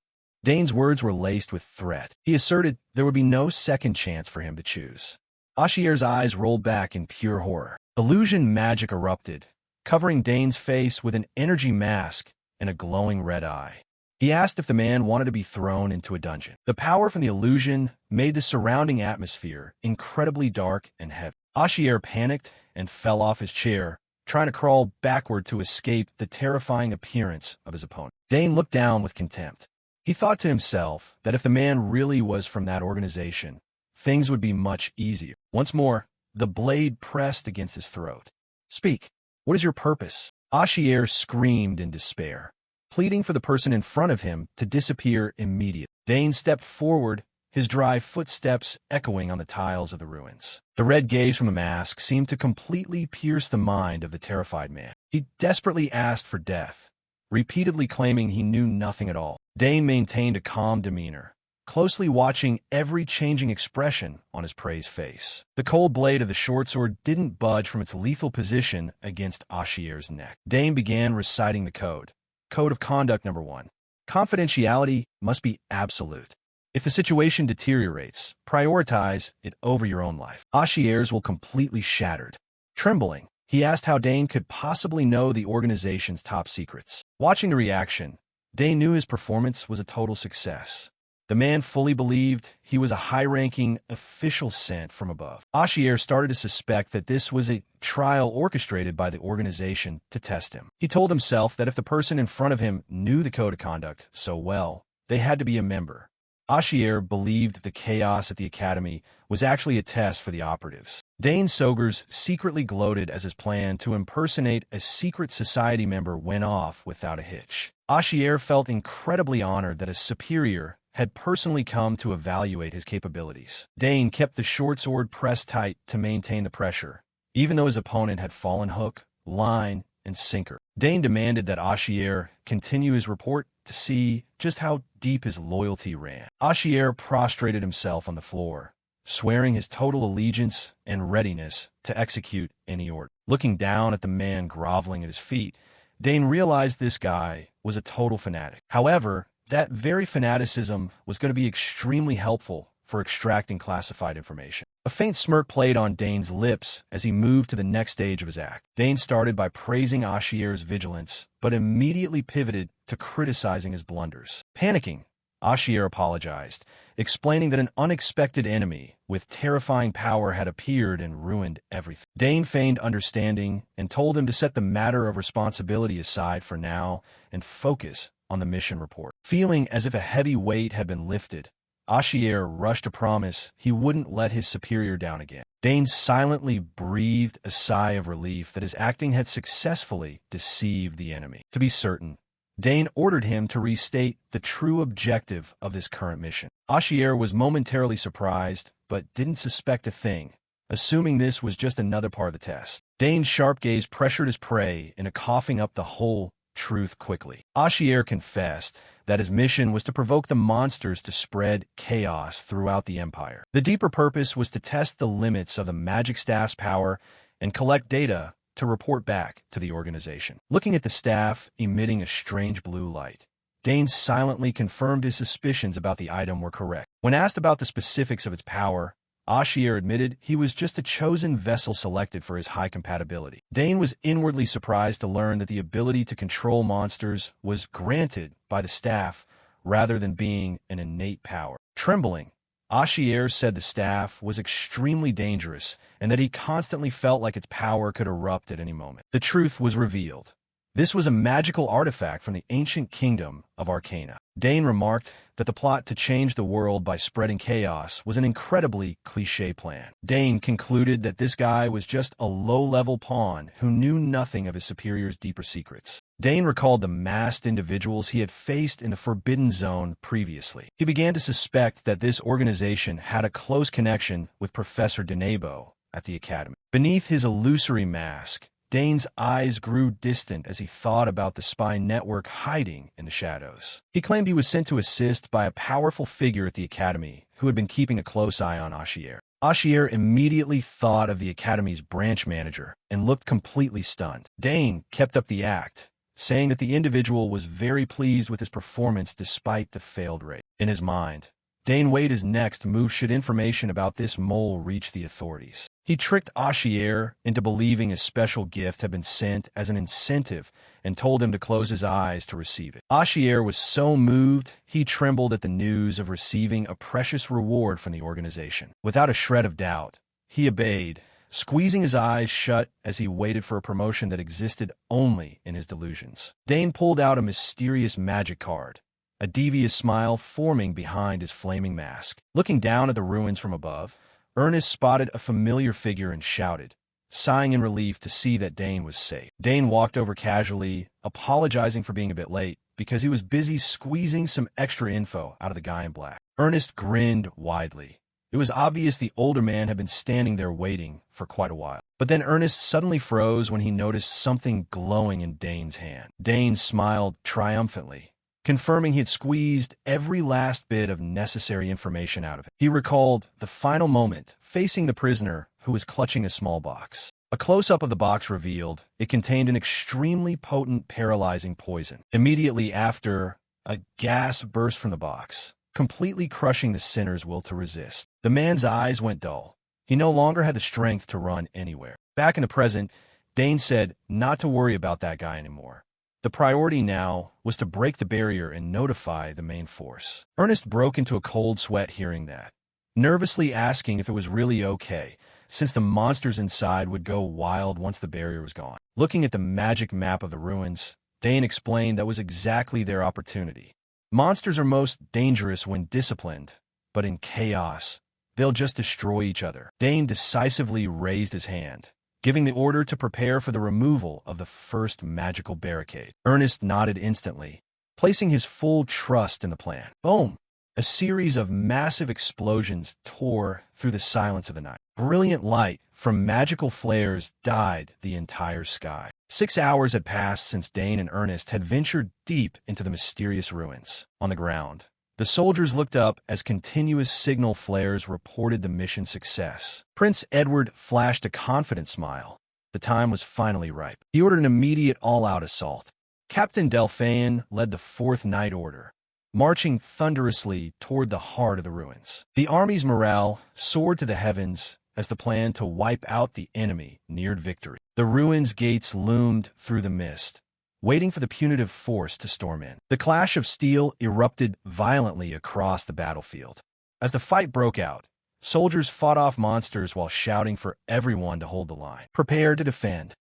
A: Dane's words were laced with threat. He asserted there would be no second chance for him to choose. Ashier's eyes rolled back in pure horror. Illusion magic erupted, covering Dane's face with an energy mask and a glowing red eye. He asked if the man wanted to be thrown into a dungeon. The power from the illusion made the surrounding atmosphere incredibly dark and heavy. Ashier panicked and fell off his chair, trying to crawl backward to escape the terrifying appearance of his opponent. Dane looked down with contempt. He thought to himself that if the man really was from that organization, things would be much easier. Once more, the blade pressed against his throat. Speak. What is your purpose? Ashier screamed in despair, pleading for the person in front of him to disappear immediately. Dane stepped forward, his dry footsteps echoing on the tiles of the ruins. The red gaze from the mask seemed to completely pierce the mind of the terrified man. He desperately asked for death, repeatedly claiming he knew nothing at all. Dane maintained a calm demeanor, closely watching every changing expression on his prey's face. The cold blade of the short sword didn't budge from its lethal position against Ashier's neck. Dane began reciting the code. Code of conduct number 1. Confidentiality must be absolute. If the situation deteriorates, prioritize it over your own life. Ashier's will completely shattered. Trembling, he asked how Dane could possibly know the organization's top secrets. Watching the reaction, Dane knew his performance was a total success. The man fully believed he was a high-ranking official sent from above. Ashier started to suspect that this was a trial orchestrated by the organization to test him. He told himself that if the person in front of him knew the code of conduct so well, they had to be a member. Ashier believed the chaos at the academy was actually a test for the operatives. Dane Sogers secretly gloated as his plan to impersonate a secret society member went off without a hitch. Ashier felt incredibly honored that a superior had personally come to evaluate his capabilities. Dane kept the short sword pressed tight to maintain the pressure, even though his opponent had fallen hook, line, and sinker. Dane demanded that Ashier continue his report to see just how deep his loyalty ran. Ashier prostrated himself on the floor, swearing his total allegiance and readiness to execute any order. Looking down at the man groveling at his feet, Dane realized this guy was a total fanatic. However, that very fanaticism was going to be extremely helpful for extracting classified information. A faint smirk played on Dane's lips as he moved to the next stage of his act. Dane started by praising Ashier's vigilance, but immediately pivoted to criticizing his blunders. Panicking, Ashier apologized, explaining that an unexpected enemy with terrifying power had appeared and ruined everything. Dane feigned understanding and told him to set the matter of responsibility aside for now and focus on the mission report. Feeling as if a heavy weight had been lifted, Ashier rushed to promise he wouldn't let his superior down again. Dane silently breathed a sigh of relief that his acting had successfully deceived the enemy. To be certain, Dane ordered him to restate the true objective of this current mission. Ashier was momentarily surprised, but didn't suspect a thing, assuming this was just another part of the test. Dane's sharp gaze pressured his prey into coughing up the whole truth quickly. Ashier confessed that his mission was to provoke the monsters to spread chaos throughout the empire. The deeper purpose was to test the limits of the magic staff's power and collect data to report back to the organization. Looking at the staff emitting a strange blue light, Dane silently confirmed his suspicions about the item were correct. When asked about the specifics of its power, Ashier admitted he was just a chosen vessel selected for his high compatibility. Dane was inwardly surprised to learn that the ability to control monsters was granted by the staff rather than being an innate power. Trembling, Ashier said the staff was extremely dangerous and that he constantly felt like its power could erupt at any moment. The truth was revealed. This was a magical artifact from the ancient kingdom of Arcana. Dane remarked that the plot to change the world by spreading chaos was an incredibly cliché plan. Dane concluded that this guy was just a low-level pawn who knew nothing of his superior's deeper secrets. Dane recalled the masked individuals he had faced in the Forbidden Zone previously. He began to suspect that this organization had a close connection with Professor Denebo at the Academy. Beneath his illusory mask, Dane's eyes grew distant as he thought about the spy network hiding in the shadows. He claimed he was sent to assist by a powerful figure at the Academy who had been keeping a close eye on Ashier. Ashier immediately thought of the Academy's branch manager and looked completely stunned. Dane kept up the act, saying that the individual was very pleased with his performance despite the failed raid. In his mind, Dane weighed his next move should information about this mole reach the authorities. He tricked Ashier into believing a special gift had been sent as an incentive and told him to close his eyes to receive it. Ashier was so moved, he trembled at the news of receiving a precious reward from the organization. Without a shred of doubt, he obeyed, squeezing his eyes shut as he waited for a promotion that existed only in his delusions. Dane pulled out a mysterious magic card, a devious smile forming behind his flaming mask. Looking down at the ruins from above, Ernest spotted a familiar figure and shouted, sighing in relief to see that Dane was safe. Dane walked over casually, apologizing for being a bit late, because he was busy squeezing some extra info out of the guy in black. Ernest grinned widely. It was obvious the older man had been standing there waiting for quite a while. But then Ernest suddenly froze when he noticed something glowing in Dane's hand. Dane smiled triumphantly, confirming he had squeezed every last bit of necessary information out of it. He recalled the final moment facing the prisoner who was clutching a small box. A close-up of the box revealed it contained an extremely potent paralyzing poison. Immediately after, a gas burst from the box, completely crushing the sinner's will to resist. The man's eyes went dull. He no longer had the strength to run anywhere. Back in the present, Dane said not to worry about that guy anymore. The priority now was to break the barrier and notify the main force. Ernest broke into a cold sweat hearing that, nervously asking if it was really okay, since the monsters inside would go wild once the barrier was gone. Looking at the magic map of the ruins, Dane explained that was exactly their opportunity. Monsters are most dangerous when disciplined, but in chaos, they'll just destroy each other. Dane decisively raised his hand, giving the order to prepare for the removal of the first magical barricade. Ernest nodded instantly, placing his full trust in the plan. Boom! A series of massive explosions tore through the silence of the night. Brilliant light from magical flares dyed the entire sky. 6 hours had passed since Dane and Ernest had ventured deep into the mysterious ruins. On the ground, the soldiers looked up as continuous signal flares reported the mission's success. Prince Edward flashed a confident smile. The time was finally ripe. He ordered an immediate all-out assault. Captain Delphin led the Fourth Night Order, marching thunderously toward the heart of the ruins. The army's morale soared to the heavens as the plan to wipe out the enemy neared victory. The ruins' gates loomed through the mist, waiting for the punitive force to storm in. The clash of steel erupted violently across the battlefield. As the fight broke out, soldiers fought off monsters while shouting for everyone to hold the line. Prepare to defend.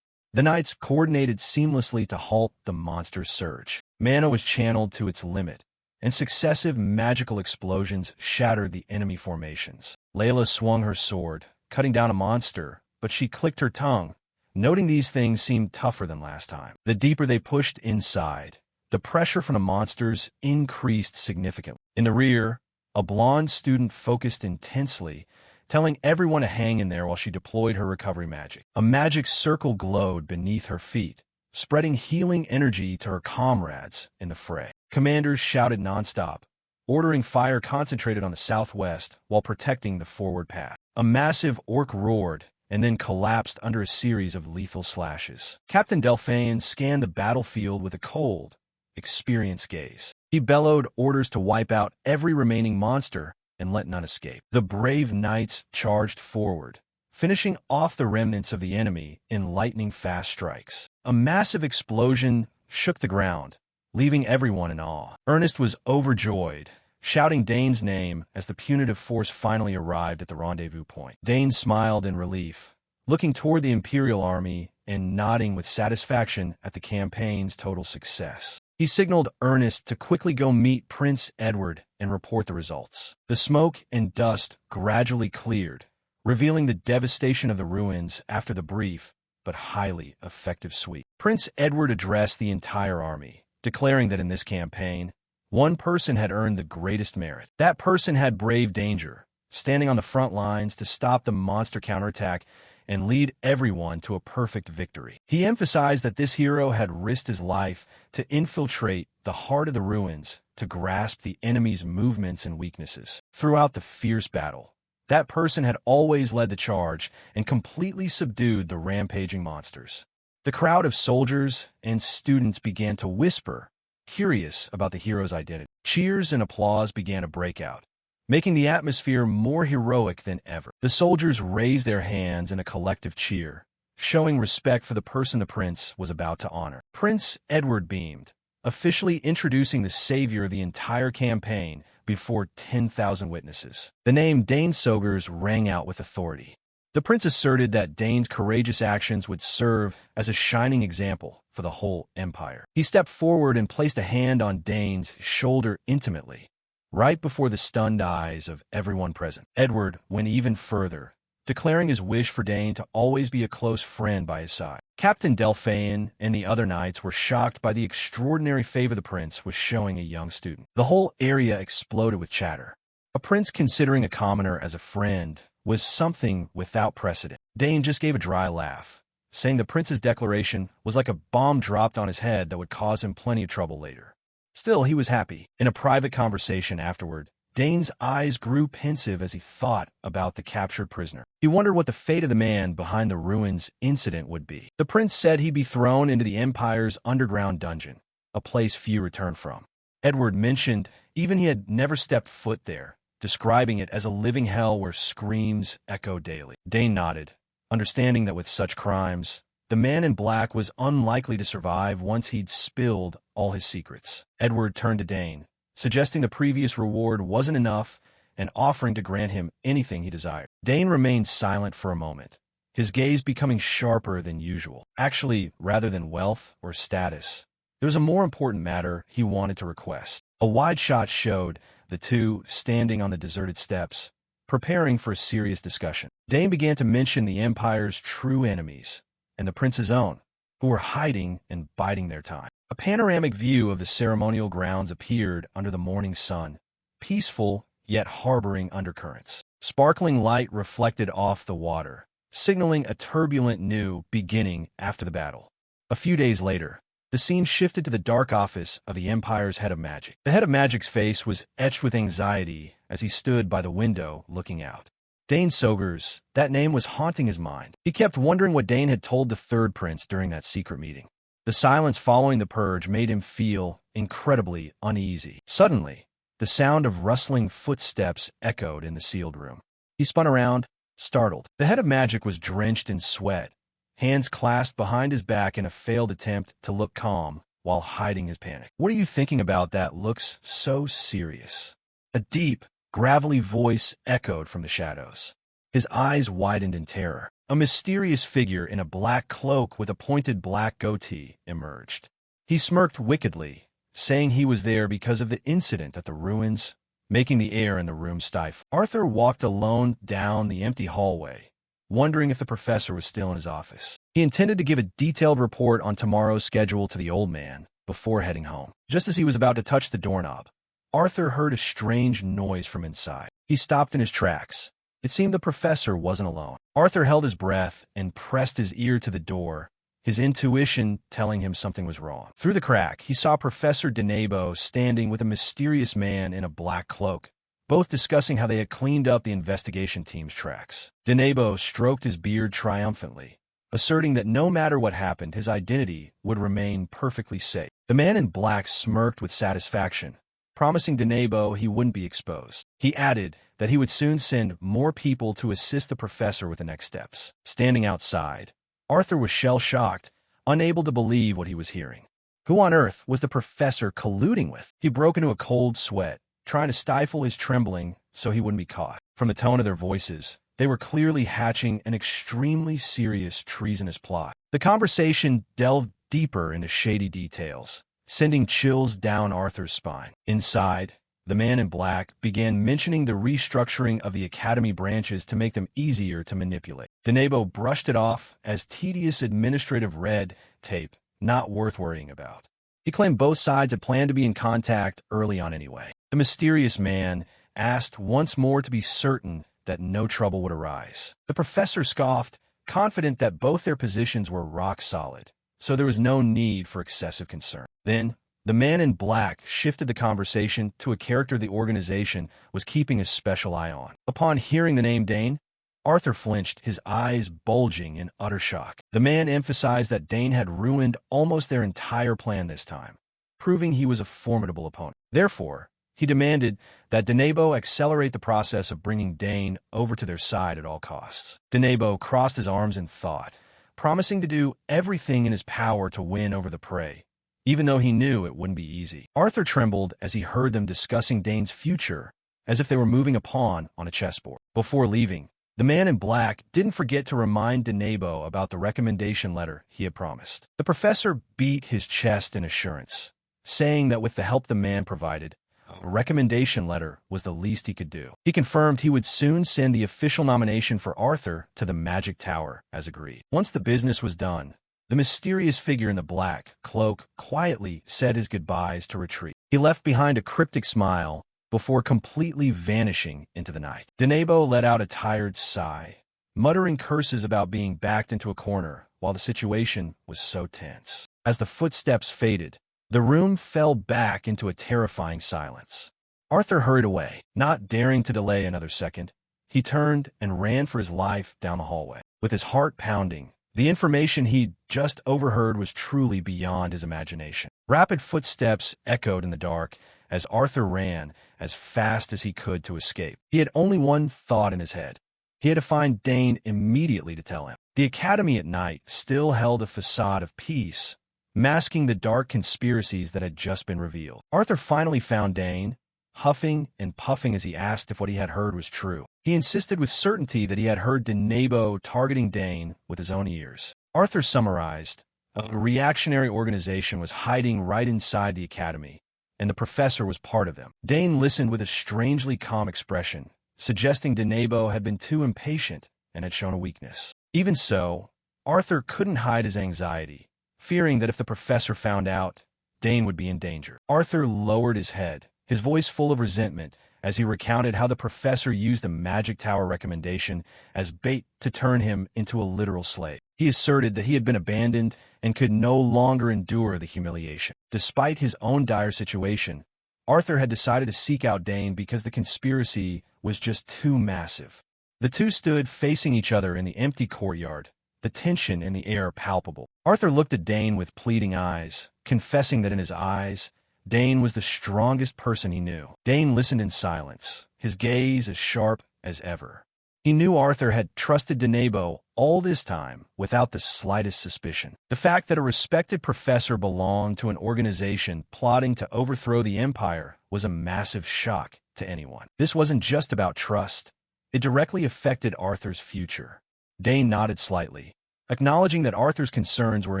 A: The knights coordinated seamlessly to halt the monster's surge. Mana was channeled to its limit, and successive magical explosions shattered the enemy formations. Layla swung her sword, cutting down a monster, but she clicked her tongue, noting these things seemed tougher than last time. The deeper they pushed inside, the pressure from the monsters increased significantly. In the rear, a blonde student focused intensely, telling everyone to hang in there while she deployed her recovery magic. A magic circle glowed beneath her feet, spreading healing energy to her comrades in the fray. Commanders shouted nonstop, ordering fire concentrated on the southwest while protecting the forward path. A massive orc roared and then collapsed under a series of lethal slashes. Captain Delphine scanned the battlefield with a cold, experienced gaze. He bellowed orders to wipe out every remaining monster and let none escape. The brave knights charged forward, finishing off the remnants of the enemy in lightning-fast strikes. A massive explosion shook the ground, leaving everyone in awe. Ernest was overjoyed, shouting Dane's name as the punitive force finally arrived at the rendezvous point. Dane smiled in relief, looking toward the Imperial army and nodding with satisfaction at the campaign's total success. He signaled Ernest to quickly go meet Prince Edward and report the results. The smoke and dust gradually cleared, revealing the devastation of the ruins after the brief but highly effective sweep. Prince Edward addressed the entire army, declaring that in this campaign, one person had earned the greatest merit. That person had braved danger, standing on the front lines to stop the monster counterattack and lead everyone to a perfect victory. He emphasized that this hero had risked his life to infiltrate the heart of the ruins to grasp the enemy's movements and weaknesses. Throughout the fierce battle, that person had always led the charge and completely subdued the rampaging monsters. The crowd of soldiers and students began to whisper, curious about the hero's identity. Cheers and applause began to break out, making the atmosphere more heroic than ever. The soldiers raised their hands in a collective cheer, showing respect for the person the prince was about to honor. Prince Edward beamed, officially introducing the savior of the entire campaign before 10,000 witnesses. The name Dane Sogers rang out with authority. The prince asserted that Dane's courageous actions would serve as a shining example for the whole empire. He stepped forward and placed a hand on Dane's shoulder intimately, right before the stunned eyes of everyone present. Edward went even further, declaring his wish for Dane to always be a close friend by his side. Captain Delphine and the other knights were shocked by the extraordinary favor the prince was showing a young student. The whole area exploded with chatter. A prince considering a commoner as a friend was something without precedent. Dane just gave a dry laugh, saying the prince's declaration was like a bomb dropped on his head that would cause him plenty of trouble later. Still, he was happy. In a private conversation afterward, Dane's eyes grew pensive as he thought about the captured prisoner. He wondered what the fate of the man behind the ruins incident would be. The prince said he'd be thrown into the Empire's underground dungeon, a place few returned from. Edward mentioned even he had never stepped foot there, describing it as a living hell where screams echoed daily. Dane nodded, understanding that with such crimes, the man in black was unlikely to survive once he'd spilled all his secrets. Edward turned to Dane, suggesting the previous reward wasn't enough and offering to grant him anything he desired. Dane remained silent for a moment, his gaze becoming sharper than usual. Actually, rather than wealth or status, there was a more important matter he wanted to request. A wide shot showed the two standing on the deserted steps, preparing for a serious discussion. Dane began to mention the Empire's true enemies and the prince's own, who were hiding and biding their time. A panoramic view of the ceremonial grounds appeared under the morning sun, peaceful yet harboring undercurrents. Sparkling light reflected off the water, signaling a turbulent new beginning after the battle. A few days later, the scene shifted to the dark office of the Empire's head of magic. The head of magic's face was etched with anxiety as he stood by the window looking out. Dane Sogers, that name was haunting his mind. He kept wondering what Dane had told the third prince during that secret meeting. The silence following the purge made him feel incredibly uneasy. Suddenly, the sound of rustling footsteps echoed in the sealed room. He spun around, startled. The head of magic was drenched in sweat, hands clasped behind his back in a failed attempt to look calm while hiding his panic. "What are you thinking about that looks so serious?" A deep, gravelly voice echoed from the shadows. His eyes widened in terror. A mysterious figure in a black cloak with a pointed black goatee emerged. He smirked wickedly, saying he was there because of the incident at the ruins, making the air in the room stifle. Arthur walked alone down the empty hallway, wondering if the professor was still in his office. He intended to give a detailed report on tomorrow's schedule to the old man before heading home. Just as he was about to touch the doorknob, Arthur heard a strange noise from inside. He stopped in his tracks. It seemed the professor wasn't alone. Arthur held his breath and pressed his ear to the door, his intuition telling him something was wrong. Through the crack, he saw Professor Denebo standing with a mysterious man in a black cloak, both discussing how they had cleaned up the investigation team's tracks. Denebo stroked his beard triumphantly, asserting that no matter what happened, his identity would remain perfectly safe. The man in black smirked with satisfaction, promising Denebo he wouldn't be exposed. He added that he would soon send more people to assist the professor with the next steps. Standing outside, Arthur was shell-shocked, unable to believe what he was hearing. Who on earth was the professor colluding with? He broke into a cold sweat, trying to stifle his trembling so he wouldn't be caught. From the tone of their voices, they were clearly hatching an extremely serious treasonous plot. The conversation delved deeper into shady details, sending chills down Arthur's spine. Inside, the man in black began mentioning the restructuring of the academy branches to make them easier to manipulate. Denebo brushed it off as tedious administrative red tape, not worth worrying about. He claimed both sides had planned to be in contact early on anyway. The mysterious man asked once more to be certain that no trouble would arise. The professor scoffed, confident that both their positions were rock solid, so there was no need for excessive concern. Then, the man in black shifted the conversation to a character the organization was keeping a special eye on. Upon hearing the name Dane, Arthur flinched, his eyes bulging in utter shock. The man emphasized that Dane had ruined almost their entire plan this time, proving he was a formidable opponent. Therefore, he demanded that Denebo accelerate the process of bringing Dane over to their side at all costs. Denebo crossed his arms in thought, promising to do everything in his power to win over the prey, even though he knew it wouldn't be easy. Arthur trembled as he heard them discussing Dane's future, as if they were moving a pawn on a chessboard. Before leaving, the man in black didn't forget to remind Denebo about the recommendation letter he had promised. The professor beat his chest in assurance, saying that with the help the man provided, a recommendation letter was the least he could do. He confirmed he would soon send the official nomination for Arthur to the Magic Tower, as agreed. Once the business was done, the mysterious figure in the black cloak quietly said his goodbyes to retreat. He left behind a cryptic smile before completely vanishing into the night. Denebo let out a tired sigh, muttering curses about being backed into a corner while the situation was so tense. As the footsteps faded, the room fell back into a terrifying silence. Arthur hurried away, not daring to delay another second. He turned and ran for his life down the hallway. With his heart pounding, the information he'd just overheard was truly beyond his imagination. Rapid footsteps echoed in the dark as Arthur ran as fast as he could to escape. He had only one thought in his head. He had to find Dane immediately to tell him. The academy at night still held a facade of peace, masking the dark conspiracies that had just been revealed. Arthur finally found Dane, huffing and puffing as he asked if what he had heard was true. He insisted with certainty that he had heard Denebo targeting Dane with his own ears. Arthur summarized, a reactionary organization was hiding right inside the academy, and the professor was part of them. Dane listened with a strangely calm expression, suggesting Denebo had been too impatient and had shown a weakness. Even so, Arthur couldn't hide his anxiety, fearing that if the professor found out, Dane would be in danger. Arthur lowered his head, his voice full of resentment, as he recounted how the professor used the Magic Tower recommendation as bait to turn him into a literal slave. He asserted that he had been abandoned and could no longer endure the humiliation. Despite his own dire situation, Arthur had decided to seek out Dane because the conspiracy was just too massive. The two stood facing each other in the empty courtyard, the tension in the air palpable. Arthur looked at Dane with pleading eyes, confessing that in his eyes, Dane was the strongest person he knew. Dane listened in silence, his gaze as sharp as ever. He knew Arthur had trusted Denebo all this time without the slightest suspicion. The fact that a respected professor belonged to an organization plotting to overthrow the empire was a massive shock to anyone. This wasn't just about trust. It directly affected Arthur's future. Dane nodded slightly, acknowledging that Arthur's concerns were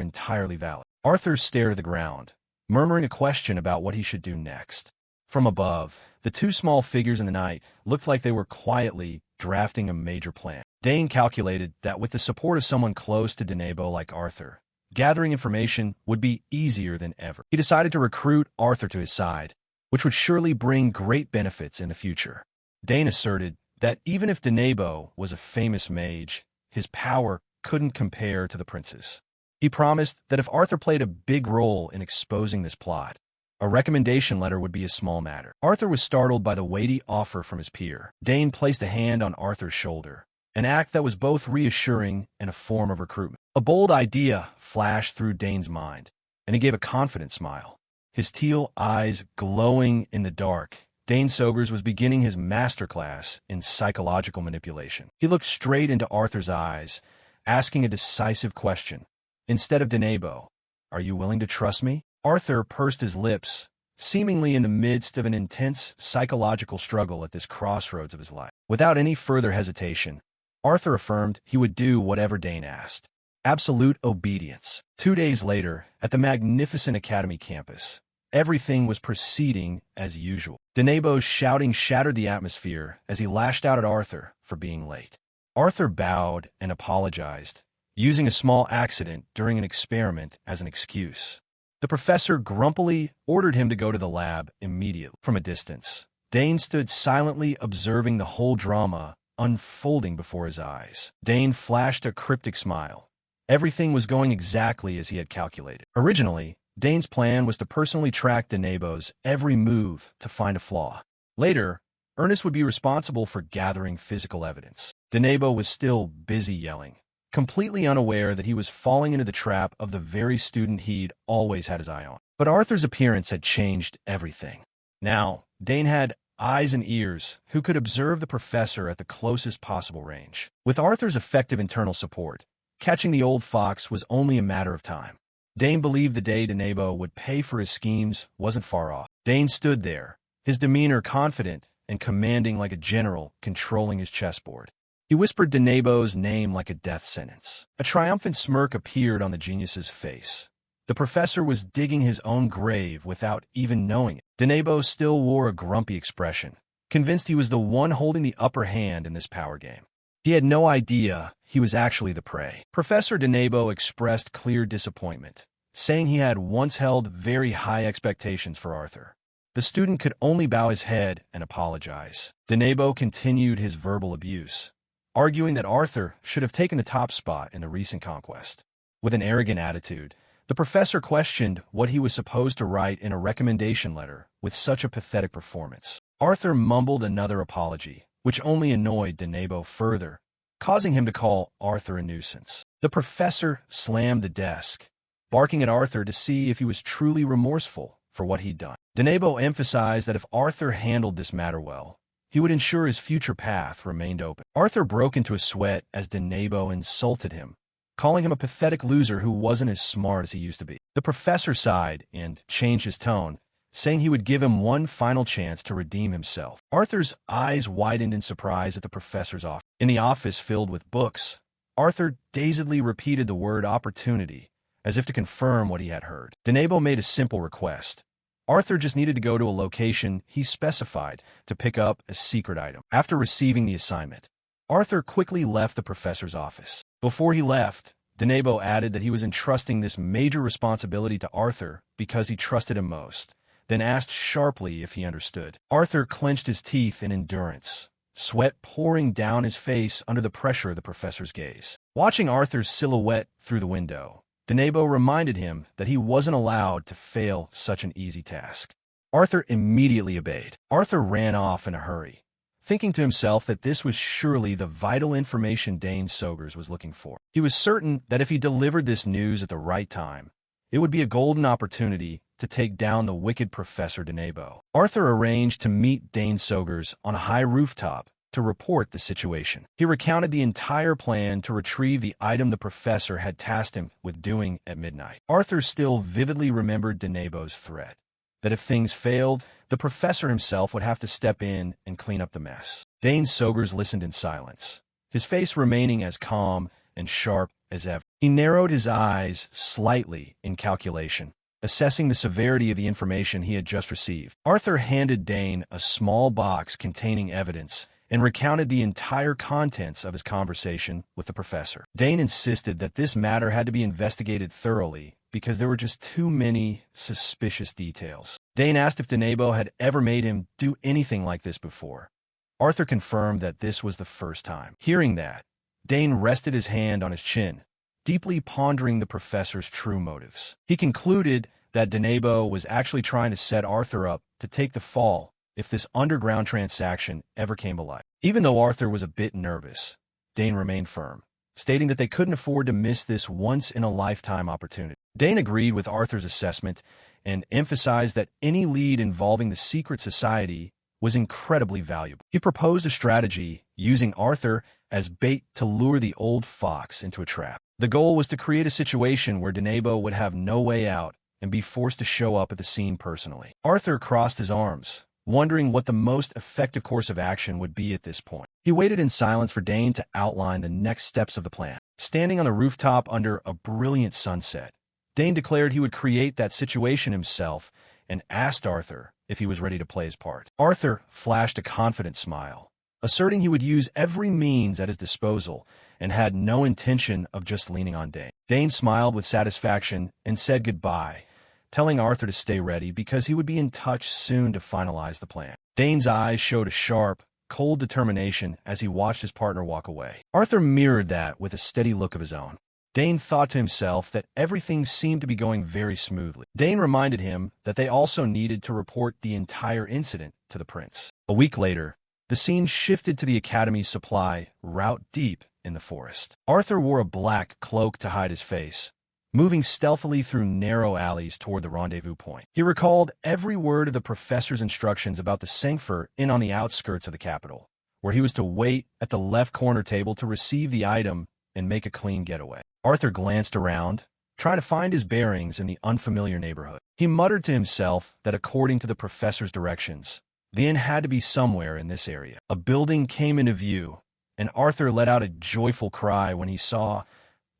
A: entirely valid. Arthur stared at the ground, murmuring a question about what he should do next. From above, the two small figures in the night looked like they were quietly drafting a major plan. Dane calculated that with the support of someone close to Denebo like Arthur, gathering information would be easier than ever. He decided to recruit Arthur to his side, which would surely bring great benefits in the future. Dane asserted that even if Denebo was a famous mage, his power couldn't compare to the prince's. He promised that if Arthur played a big role in exposing this plot, a recommendation letter would be a small matter. Arthur was startled by the weighty offer from his peer. Dane placed a hand on Arthur's shoulder, an act that was both reassuring and a form of recruitment. A bold idea flashed through Dane's mind, and he gave a confident smile. His teal eyes glowing in the dark, Dane Sogers was beginning his masterclass in psychological manipulation. He looked straight into Arthur's eyes, asking a decisive question. Instead of Denebo, "Are you willing to trust me?" Arthur pursed his lips, seemingly in the midst of an intense psychological struggle at this crossroads of his life. Without any further hesitation, Arthur affirmed he would do whatever Dane asked. Absolute obedience. 2 days later, at the magnificent Academy campus, everything was proceeding as usual. Denebo's shouting shattered the atmosphere as he lashed out at Arthur for being late. Arthur bowed and apologized, using a small accident during an experiment as an excuse. The professor grumpily ordered him to go to the lab immediately. From a distance, Dane stood silently observing the whole drama unfolding before his eyes. Dane flashed a cryptic smile. Everything was going exactly as he had calculated. Originally, Dane's plan was to personally track Denebo's every move to find a flaw. Later, Ernest would be responsible for gathering physical evidence. Denebo was still busy yelling, completely unaware that he was falling into the trap of the very student he'd always had his eye on. But Arthur's appearance had changed everything. Now, Dane had eyes and ears who could observe the professor at the closest possible range. With Arthur's effective internal support, catching the old fox was only a matter of time. Dane believed the day Denebo would pay for his schemes wasn't far off. Dane stood there, his demeanor confident and commanding like a general controlling his chessboard. He whispered Denebo's name like a death sentence. A triumphant smirk appeared on the genius's face. The professor was digging his own grave without even knowing it. Denebo still wore a grumpy expression, convinced he was the one holding the upper hand in this power game. He had no idea he was actually the prey. Professor Denebo expressed clear disappointment, saying he had once held very high expectations for Arthur. The student could only bow his head and apologize. Denebo continued his verbal abuse, arguing that Arthur should have taken the top spot in the recent conquest. With an arrogant attitude, the professor questioned what he was supposed to write in a recommendation letter with such a pathetic performance. Arthur mumbled another apology, which only annoyed Denebo further, causing him to call Arthur a nuisance. The professor slammed the desk, barking at Arthur to see if he was truly remorseful for what he'd done. Denebo emphasized that if Arthur handled this matter well, he would ensure his future path remained open. Arthur broke into a sweat as Denebo insulted him, calling him a pathetic loser who wasn't as smart as he used to be. The professor sighed and changed his tone, saying he would give him one final chance to redeem himself. Arthur's eyes widened in surprise at the professor's offer. In the office filled with books, Arthur dazedly repeated the word opportunity, as if to confirm what he had heard. Denebo made a simple request. Arthur just needed to go to a location he specified to pick up a secret item. After receiving the assignment, Arthur quickly left the professor's office. Before he left, Denebo added that he was entrusting this major responsibility to Arthur because he trusted him most, then asked sharply if he understood. Arthur clenched his teeth in endurance, sweat pouring down his face under the pressure of the professor's gaze. Watching Arthur's silhouette through the window, Denebo reminded him that he wasn't allowed to fail such an easy task. Arthur immediately obeyed. Arthur ran off in a hurry, thinking to himself that this was surely the vital information Dane Sogers was looking for. He was certain that if he delivered this news at the right time, it would be a golden opportunity to take down the wicked Professor Denebo. Arthur arranged to meet Dane Sogers on a high rooftop to report the situation. He recounted the entire plan to retrieve the item the professor had tasked him with doing at midnight. Arthur still vividly remembered Denebo's threat, that if things failed, the professor himself would have to step in and clean up the mess. Dane Sogers listened in silence, his face remaining as calm and sharp as ever. He narrowed his eyes slightly in calculation, assessing the severity of the information he had just received. Arthur handed Dane a small box containing evidence and recounted the entire contents of his conversation with the professor. Dane insisted that this matter had to be investigated thoroughly because there were just too many suspicious details. Dane asked if Denebo had ever made him do anything like this before. Arthur confirmed that this was the first time. Hearing that, Dane rested his hand on his chin, deeply pondering the professor's true motives. He concluded that Denebo was actually trying to set Arthur up to take the fall if this underground transaction ever came alive. Even though Arthur was a bit nervous, Dane remained firm, stating that they couldn't afford to miss this once-in-a-lifetime opportunity. Dane agreed with Arthur's assessment and emphasized that any lead involving the secret society was incredibly valuable. He proposed a strategy using Arthur as bait to lure the old fox into a trap. The goal was to create a situation where Denebo would have no way out and be forced to show up at the scene personally. Arthur crossed his arms, wondering what the most effective course of action would be at this point. He waited in silence for Dane to outline the next steps of the plan. Standing on the rooftop under a brilliant sunset, Dane declared he would create that situation himself and asked Arthur if he was ready to play his part. Arthur flashed a confident smile, asserting he would use every means at his disposal and had no intention of just leaning on Dane. Dane smiled with satisfaction and said goodbye, telling Arthur to stay ready because he would be in touch soon to finalize the plan. Dane's eyes showed a sharp, cold determination as he watched his partner walk away. Arthur mirrored that with a steady look of his own. Dane thought to himself that everything seemed to be going very smoothly. Dane reminded him that they also needed to report the entire incident to the prince. A week later, the scene shifted to the Academy's supply route deep in the forest. Arthur wore a black cloak to hide his face, moving stealthily through narrow alleys toward the rendezvous point. He recalled every word of the professor's instructions about the Sangfer Inn on the outskirts of the capital, where he was to wait at the left corner table to receive the item and make a clean getaway. Arthur glanced around, trying to find his bearings in the unfamiliar neighborhood. He muttered to himself that according to the professor's directions, the inn had to be somewhere in this area. A building came into view, and Arthur let out a joyful cry when he saw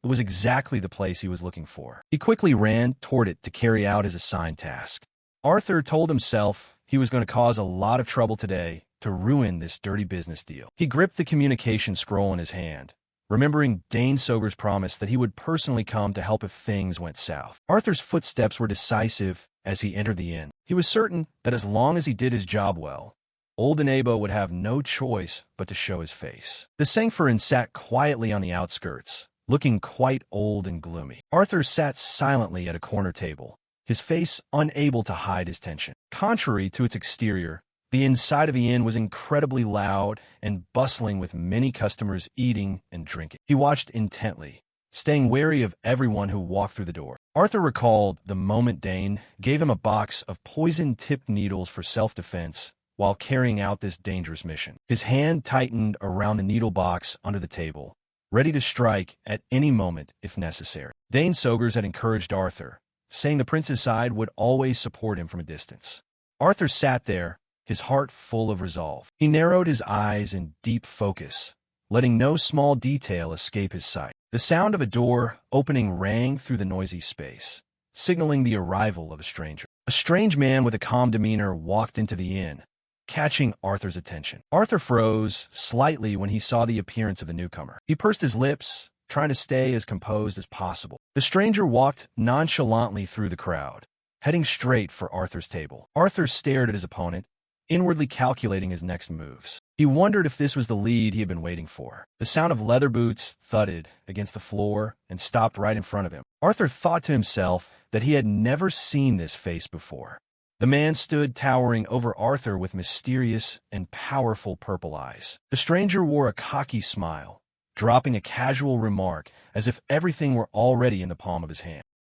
A: it was exactly the place he was looking for. He quickly ran toward it to carry out his assigned task. Arthur told himself he was going to cause a lot of trouble today to ruin this dirty business deal. He gripped the communication scroll in his hand, remembering Dane Soger's promise that he would personally come to help if things went south. Arthur's footsteps were decisive as he entered the inn. He was certain that as long as he did his job well, old Denebo would have no choice but to show his face. The Sangfer Inn sat quietly on the outskirts, looking quite old and gloomy. Arthur sat silently at a corner table, his face unable to hide his tension. Contrary to its exterior, the inside of the inn was incredibly loud and bustling with many customers eating and drinking. He watched intently, staying wary of everyone who walked through the door. Arthur recalled the moment Dane gave him a box of poison-tipped needles for self-defense while carrying out this dangerous mission. His hand tightened around the needle box under the table, ready to strike at any moment if necessary. Dane Sogers had encouraged Arthur, saying the prince's side would always support him from a distance. Arthur sat there, his heart full of resolve. He narrowed his eyes in deep focus, letting no small detail escape his sight. The sound of a door opening rang through the noisy space, signaling the arrival of a stranger. A strange man with a calm demeanor walked into the inn, catching Arthur's attention. Arthur froze slightly when he saw the appearance of the newcomer. He pursed his lips, trying to stay as composed as possible. The stranger walked nonchalantly through the crowd, heading straight for Arthur's table. Arthur stared at his opponent, inwardly calculating his next moves. He wondered if this was the lead he had been waiting for. The sound of leather boots thudded against the floor and stopped right in front of him. Arthur thought to himself that he had never seen this face before. The man stood towering over Arthur with mysterious and powerful purple eyes. The stranger wore a cocky smile, dropping a casual remark as if everything were already in the palm of his hand.